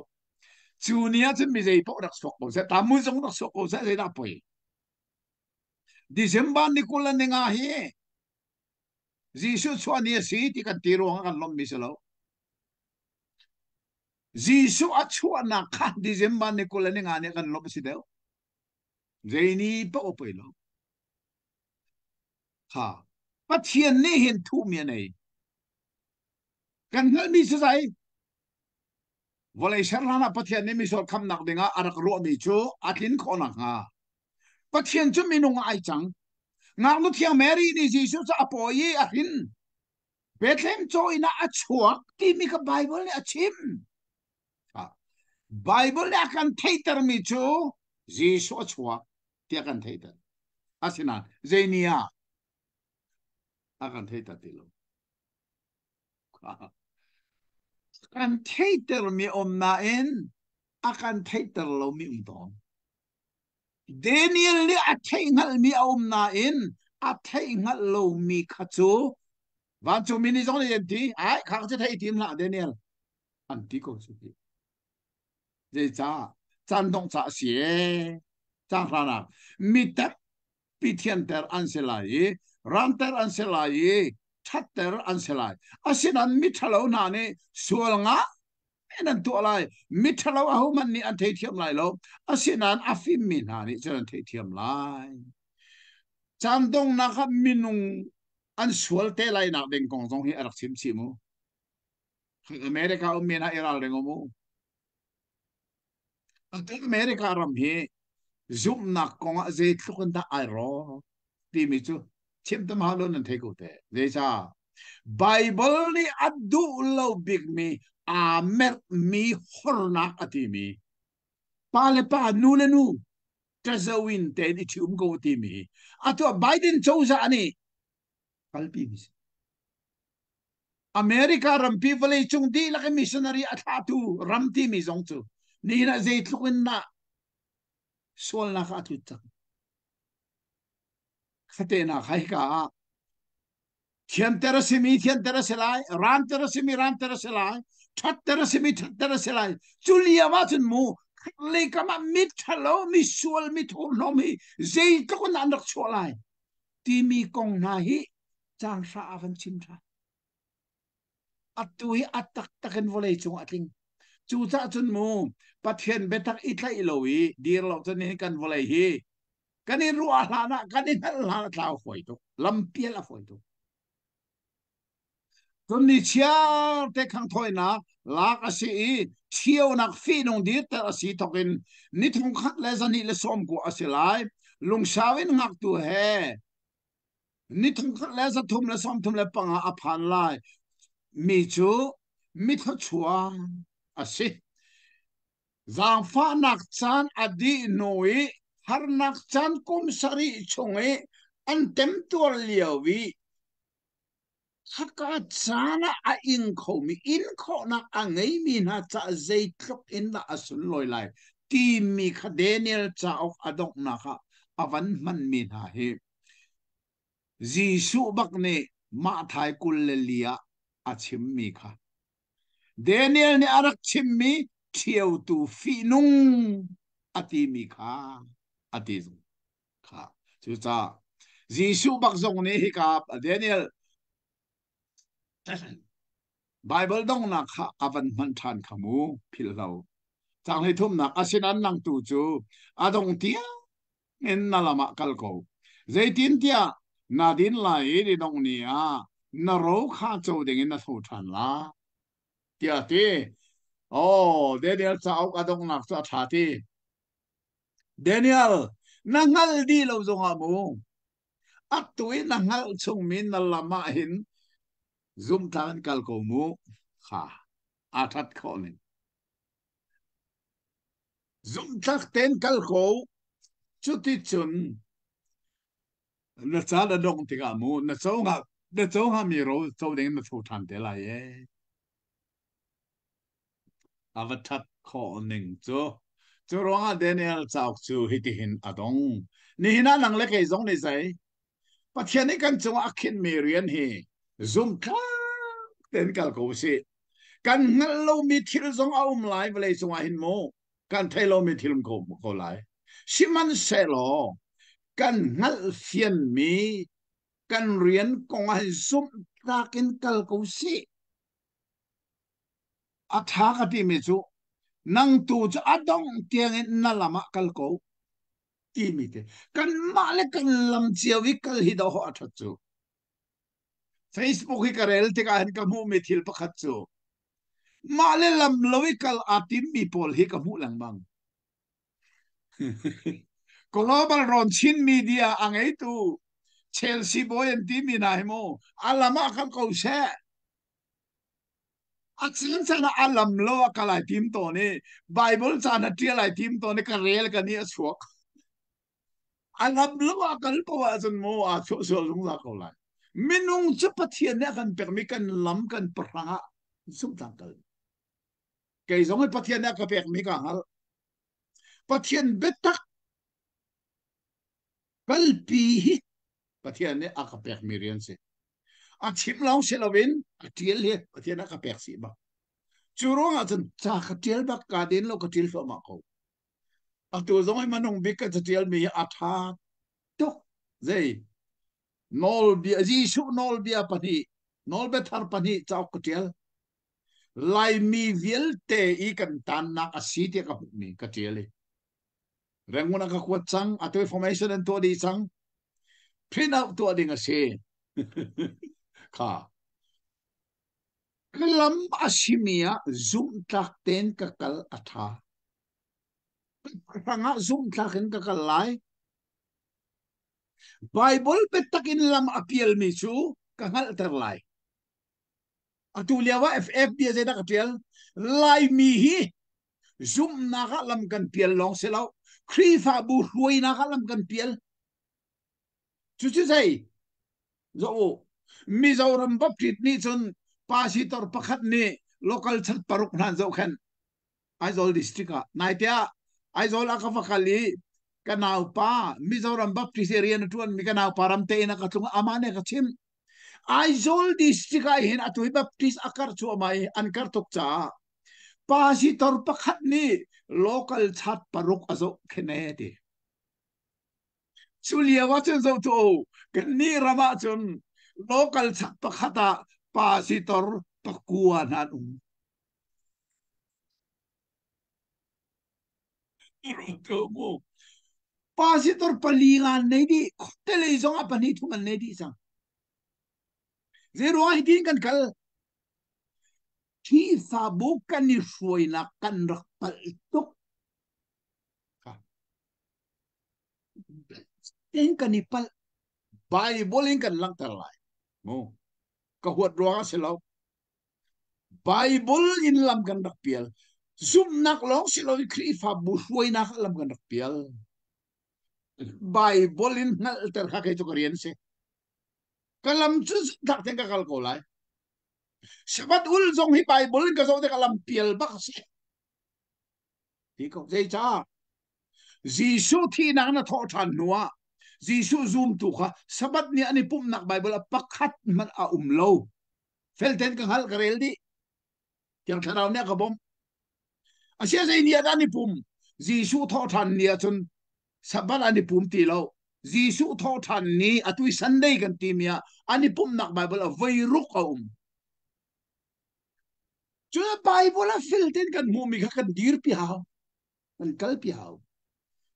จูเนียจะมีใจพวกรักสกปรกเสตามุจงรักสกปรกเสจะได้ป่วยดิเซมบันนี่กุลในงานเฮจีสุชวนี่สิที่กันตีรวงกันลมมีเสเรา Giêsu a chua na kha December ni kula ni ngani kan lo si deu Zaini pa opoi lo ha Pathian ni hin thu mi nei kan hal mi sai volei sharana Pathian ni mi so kham nak dinga arak ro mi chu atlin khona nga Pathian chu mi nung ai chang ngak nu thiang Mary ni Giêsu cha apoi a hin Bethlehem cho ina a chuak ti mi ka Bible ni a chim ha Bible ni akan theiter mi chu Giêsu a chuak ti akan theiter asinan Zenia akan theiter ti lo akan theiter mi na en akan theiter lo mi dong Daniel ni a theingal mi na en a theingal lo mi khachu van chu mini jong ni ti ai khang che thei tim la Daniel an ti ko chu ti je cha chan dong cha xie chang ra na mi ta pi thian ter an se lai ran ter an se lai that ter an se lai asin an mi thalo na ne sual nga en tu lai mi thalo a hu man ni an thei thiam lai lo asin an afim mi na ni chan thei thiam lai chan dong na kha minung an sual te lai na deng kong jong hi arak chim chi mu America um mi na iral deng mu ang America ram hi zoom nak kong a ze thukun ta ai ro ti mi chu chim tam halo nan thei ko te ze cha Bible ni adu lo big mi a mer mi horna ati mi pa le pa nu le nu trazawin te ni chum go ti mi ato Biden choza ani kalpi mi America ram people chung di la missionary athatu ram ti mi zong chu ni na ze thukun na sol na ka tu tak khate na khai ka thian terasimi thian teraselai ran terasimi ran teraselai that terasimi that teraselai chulia ma chun mu le kama mit thalo mi sual mi thol no mi zei to kon anak cholai ti mi kong na hi chang sa avan chim tha atui atak taken volei chung ating chu cha chun mu pathian betak itlai lowi dir lo chun ni kan volei hi kanin ru ala na kanin la tlau foi to lampiel a foi to tuần đi chia te khang thoi na lak asi chiao nak fi nong dir ta asi tokin ni thong khat le zani le som ko asilai lung sawin ngak tu he ni thong khat le za thum le som thum le panga aphan lai mi chu mi tha chua asi zang fa nak chan adi noi har nak chan kum sari chonge an tem tur liawi haka chana a in kho mi in kho na a ngei mi na cha zei tlok in na asun loi lai ti mi kha Daniel cha ok adok na kha avan man mi na he Jisu bak ne ma thai kul le lia a chim mi kha Daniel ne arak chim mi thieu tu fi nung ati mi kha ati kha chu cha Jisu bak zong ne hi ka Daniel Bible dong na kha avan man than khamu phil lo chang le thum na asinan nang tu chu adong tia en na lama kal ko zaitin tia na din lai ri dong ni a na ro kha chu ding na thu than la tia ti Daniel chao adong nak cha tha ti Daniel na ngal di lo zong a mu at tuwi na ngal chung min na lama hin zoom tan kal ko mu kha athat kho ni zoom thak ten kal ko chuti chun na cha da dong ti ga mu na chau nga mi ro chau ding na thu than te la ye avathat kho ning chu ro nga Daniel chau chu hiti hin adong ni hina nang le ke zong ni sai pathian ni kan chu akhin mi rian hi zoom thak ten kal ko si kan ngal lo mi thil zong aum lai vle zong hin mo kan thai lo mi thil ko lai siman se lo kan ngal fian mi kan rian kong ai zoom takin kal ko si a tha ka ti mi chu nang tu chu adong tiang in na lama kal ko ti mi te kan ma le kan lam chiawi kal hi do ho atha chu Facebook hi karel te ka han ka mu mi thil pakhat chu ma le lam lowi kal atim mi pol hi ka mu lang bang global ron chin media angai tu Chelsea boy and team in mo alama kan ko se aksan sana alam lo akala team to ne Bible sana tial ai team to ne ka real ka ni aswak alam lo akal pa wa san mo a so so lung la ko lai minung chu pathian ne kan permi kan lam kan pranga sum tangkal kay zong pathian ne ka permi ka hal pathian betak kalpi pathian ne aka permi rian se a chim long se lovin a tiel he pathian ne ka persi ba churong a chan cha ka tiel ba ka din lo ka til so ma ko a tu zong manung bik ka tiel mi a tha to zai nol bia Jisu nol bia pani nol betar pani chau kutiel lai mi viel te I kan tan na asi te ka mi katiele renguna ka kwat sang ato information and to di sang print out to ding ase ka kalam asimia zoom tak ten kakal atha panga zoom takin kakal lai Bible petakin lam apiel mi chu kangal terlai atuliawa FF dia zeda katiel lai mi hi zoom naka lam kan piel long selau krifa bu huai naka lam kan piel chu sai zo mi zo ram baptit ni chun pasitor pakhat ni local chat paruk nan zo khan Aizol district naitia Aizol akafakali kanau pa Mizoram Baptist area na tuan mi kanau param te na katung amane kachim Aizol district ay hin atui Baptist akar chu mai ankar tok cha pasitor pakhat ni local chat paruk azo khenedi chulia wachun zo to kani rama chun local chat pakhata pasitor pakuan anum mo pasitor palingan nei di television apa ni tu man nei di sang zero ai din kan kal thi sa bukan ni suai na kan rak pal tok in kan ni pal Bible in kan lang terlai mo ka huat ruang selaw Bible in lam kan rak pial zoom nak long selaw kri fa bu suai na lam kan rak pial Bible in ngal ter ka kay to korean se kalam chu tak ten ka kal ko lai sabat ul zong hi Bible in ka zo te kalam pial ba kasi di ko zai cha Jisu thi na na tho than nuwa Jisu zoom tu kha sabat ni ani pum nak Bible a pakhat man a umlo fel ten ka hal karel di yang tharau ne ka bom asia zai ni ani pum Jisu tho than ni chun sabat ani pum ti lo Jisu tho than ni atui Sunday kan timia ani pum nak Bible a vai ruk a Chu Bible a fil ten kan mu mi kan dir pi hao kan kal pi hao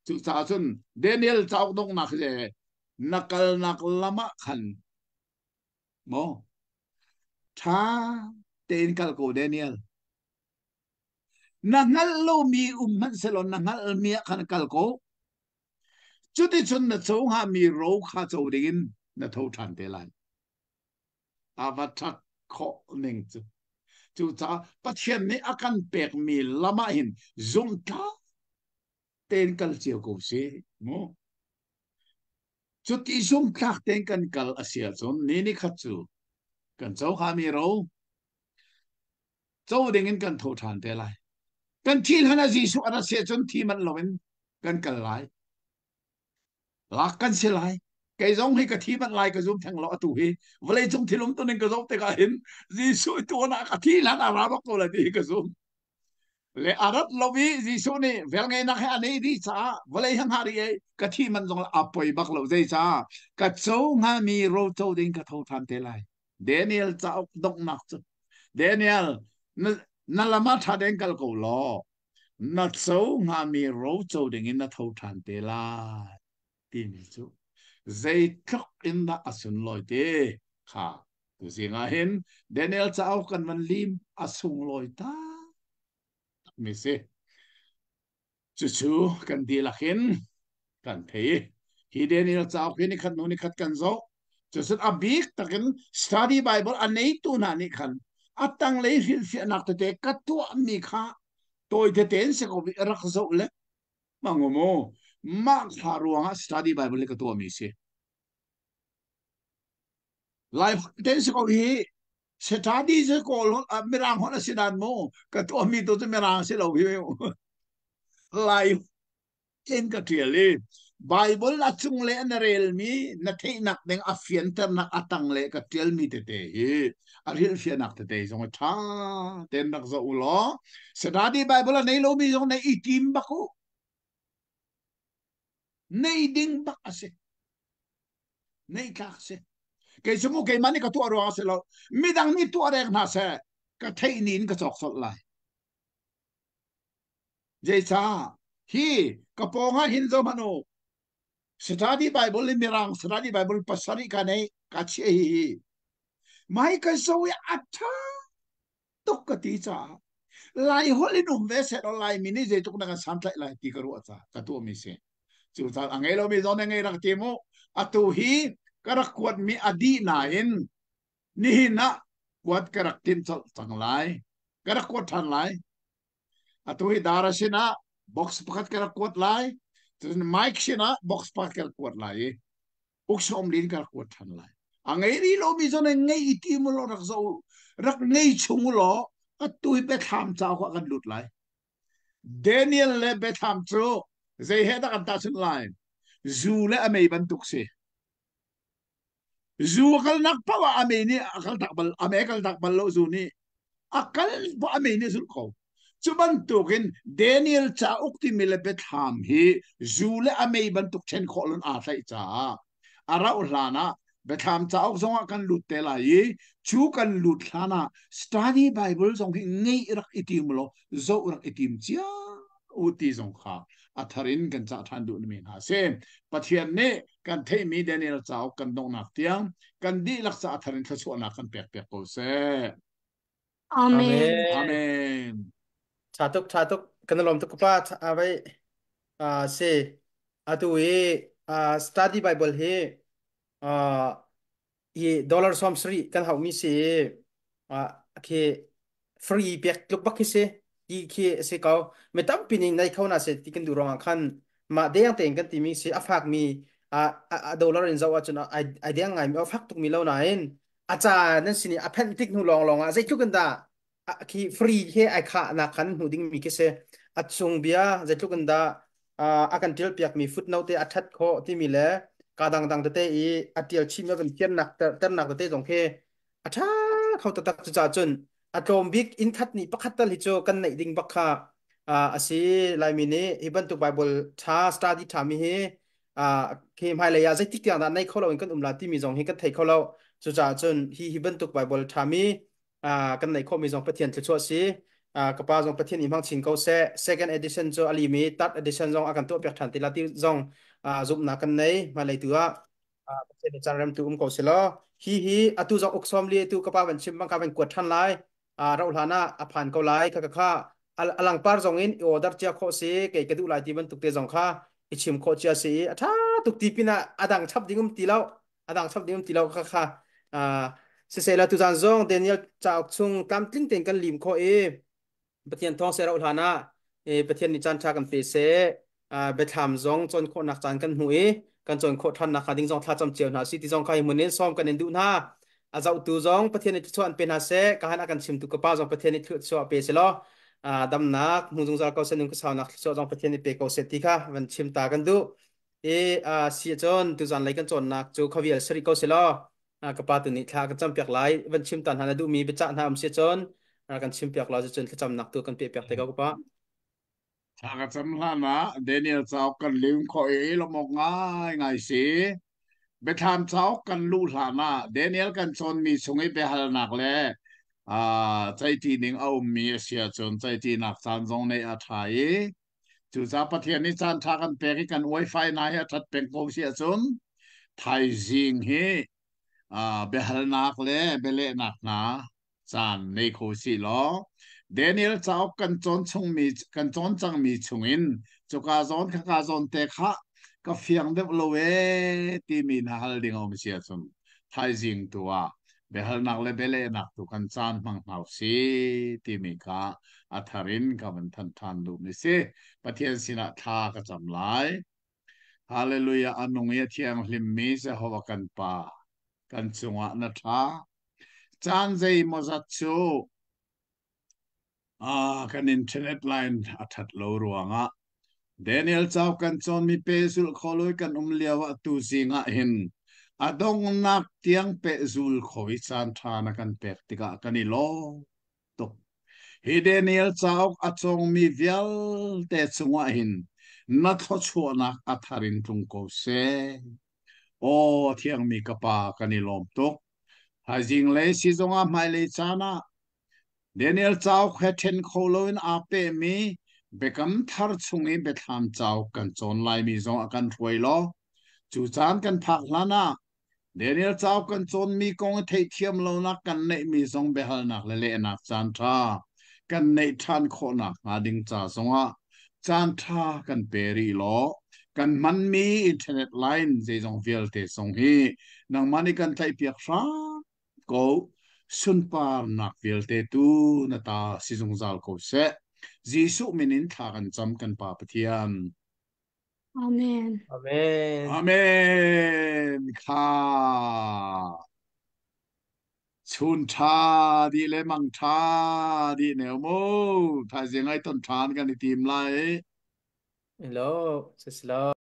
chu sa chun Daniel chau dong nak je nakal nak lama khan mo tha ten kal ko Daniel nangal lo mi man selon nangal mi khan kal ko chu ti chun na chau ha mi ro kha chau ding na tho than te lan avatak kho ning chu cha pathian ni akan pek mi lama hin zum ta ten kal chiao ko se mo chu ti zum khak ten kan kal asia chon ni ni khat chu kan chau ha mi ro chau ding in kan tho than te lai kan thil hana Jisu ana se chon thi man loin kan kal lai la kan se lai cái giống hay cái thi man lai cái giống thằng lọ tu hi vlei trong thi lum tu ning cái giống te ka hin Jisu tu na ka thi la na ra ko la di cái giống le arat lobi Jisu ni vel ngai na ha ani di cha vlei hang hari e ka thi man jong apoi bak lo zai cha ka chou nga mi ro chou ding ka tho than te lai Daniel cha ok dok nak chu Daniel นั่นละมาทัดเองกัลกูลอนัดโซ่งามีรู้โจดึงอินนัดทูทันเตลาที่มิจูใจทุกอินนัอสุนลอยเตค่ะตัวสิ่งเห็นเดนิเอลจะเอากันมันลิมอสุนลอยตาไม่ใช่จู่ๆกันดีละเห็นกันเทฮีเดนิเอลจะเอาคนนี้ขัดโน่นนี่ขัดกันโซจะสุดอบิกตะกัน study Bible อันนี้ตัวนั้นนี่ขันอัตตังเลยฟิลฟินักตะเตะกัดตัวมีค่ะตัวเตนเสกบิรักโซเลมังโมมักฮารุงะ study Bible เลยกัตัวมีสิไลฟ์เตนเสกบิ study เสกอลไม่ร่างหัวสิดานโมกัตัวมีตัวจะไม่ร่างสิเราพี่ไลฟ์ ken ka triali Bible la chung le na rel mi na thei nak deng afian ter nak atang le ka trial mi te te hi aril fian nak te te jong tha ten nak zo ulo sedadi Bible nei lo mi jong nei itim ba ko nei ding ba ase nei ka se ke sumu ke mani ka tu aro ase lo mi dang mi tu are na se ka thei nin ka chok sol lai je cha hi ka ponga hin zo mano study Bible in mirang study Bible pasari ka nei ka chi mai ka so ya atha tok ka ti cha lai hol in ve se do lai mini je tuk na sam tlai lai ti ka ru cha ka tu mi se chu cha angai lo mi zo nei rak ti mo atu hi karak kwat mi adi na in ni na kwat karak tin chal chang lai karak kwat than lai atu hi darasina box pakat karak kwat lai mic sina box pakat karak kwat lai uksom lin karak kwat than lai angai ri lo mi zo nei ti mo lo rak zo rak nei chung lo atu hi be tham cha ko kan lut lai Daniel le be tham chu zai he da kan ta sun lai zu le amei ban tuk se zu kal nak pa wa amei ni akal tak bal amei kal tak bal lo zu ni akal bo amei ni sul ko chuban tukin Daniel cha ukti mile be tham hi zu le amei ban tuk chen kholon a thai cha ara ulana be tham cha ok zonga kan lut te la yi chu kan lut hlana study Bible zong hi ngei rak itim lo zo rak itim chia uti zong kha atharin kan cha than du ni ha se pathian ne kan thei mi Daniel chao kan dong nak tiang kan di lak cha atharin thachu na kan pek pek ko se Amen. amen chatuk kanalom tu kupa abai se atu e study Bible he ye dollar som sri kan hau mi se ke free pek luk bak se ki ke se kau metam pinin nai khau na se ti kan du rong khan ma de yang teng kan ti mi se afak mi dollar in zawa chuna ai de ngai mi afak tuk mi lo na in acha nan sini apen tik nu long long a zai chu kan da ki free he ai kha na khan hu ding mi ke se achung bia zai chu kan da akan til piak mi footnote athat kho ti mi le kadang dang te i atial chim ya ben kian nak ter nak te jong ke atha khau ta tak cha chun atom big in khat ni pakhat tal hi cho kan nei ding bakha asi lai mi ne iban tu Bible tha study tha mi he ke mai le ya zai tik tiang da nei kholo kan umla ti mi jong he kan thei kholo chu cha chun hi iban tu Bible tha mi kan nei kho mi jong pathian chu chu si kapa jong pathian imang chin ko se second edition cho ali mi third edition jong akan to pek than ti la ti jong giúp na kan nei ma lei tua pathian ni chan ram tu ko se lo hi atu jong oksom li tu kapa ban chim bang ka ban kwat than lai rau lana aphan ko lai ka kha alang par jong in order chia kho se ke ke du lai ti ban tuk te jong kha ichim kho chia se atha tuk ti pina adang chap dingum ti lo adang chap dingum ti lo kha kha se se la tu jan jong Daniel chau chung kam tling teng kan lim kho e pathian thong se rau lana pathian ni chan tha kan pe se be tham zong chon kho nak chan kan hui kan chon kho than na khading zong thla cham chiao na si ti zong khai munin som kan en du na azau tu zong pathian ni chuan pe na se ka han akan sim tu ka pa zong pathian ni thu so pe se lo dam nak mu zong za ko se nung ka sa nak so zong pathian ni pe ko se ti kha van chim ta kan du si chon tu zan lai kan chon nak chu khawial sri ko se lo ka pa tu ni thla ka cham pek lai van chim tan han du mi be cha na am se chon kan chim pek la chon ka cham nak tu kan pe pek te ka pa Sakat samlana Daniel chao kan lim kho e lo mok ngai si be tham chao kan lu hlana Daniel kan chon mi sungai be hal nak le ใจจีนิงเอามีเสียจนใจจีนักจานจงในอาไทยจู่จ้าประเทศนี้จานทากันเปกกันไวไฟนายทัดเป็นโกเสียจนไทยจิงเฮเบลนักเล่เบลนักนาจานในโคสิล้อเดนิเอลจะเอากันจนชงมีกันจนจังมีชงอินจุกาจนข้ากาจนเตะขะก็เฟียงเดบโลเวที่มีนาฮัลดิงเอาเสียจนไทยจิงตัว behal nak le bele nak tu kan chan mang nau si ti mi ka atharin ka ban than than lu mi se pathian sina tha ka cham lai hallelujah anung ya thiang hlim mi se hawa kan pa kan chunga na tha chan zai mo za chu kan internet line athat lo ruanga Daniel chau kan chon mi pe sul kholoi kan liawa tu singa hin adong nak tiang pe zul khoi chan thana kan pek tika kani lo to hi Daniel chau achong mi vial te chunga hin na tho chuana atharin tung ko se o thiang mi kapa kani lom to ha jing le si zonga mai le chana Daniel chau khethen kholoin a pe mi bekam thar chungi betham chau kan chon lai mi zong akan thoi lo chu chan kan phak lana Daniel chau kan chon mi kong thei thiam lo na kan nei mi zong behal nak le le nak chan tha kan nei than kho nak nga ding cha zonga chan tha kan peri lo kan man mi internet line je zong vial te song hi nang mani kan thai piak sa ko sun par nak vial te tu na ta si zong zal ko se Jisu minin tha kan cham kan pa pathian Amen. Amen. Amen ค่ะ ชุนทาดีเลยมังทาดีเหนียวมูถ้าเสียงไอ้ต้นทานกันในทีมไล่ Hello, sis lo.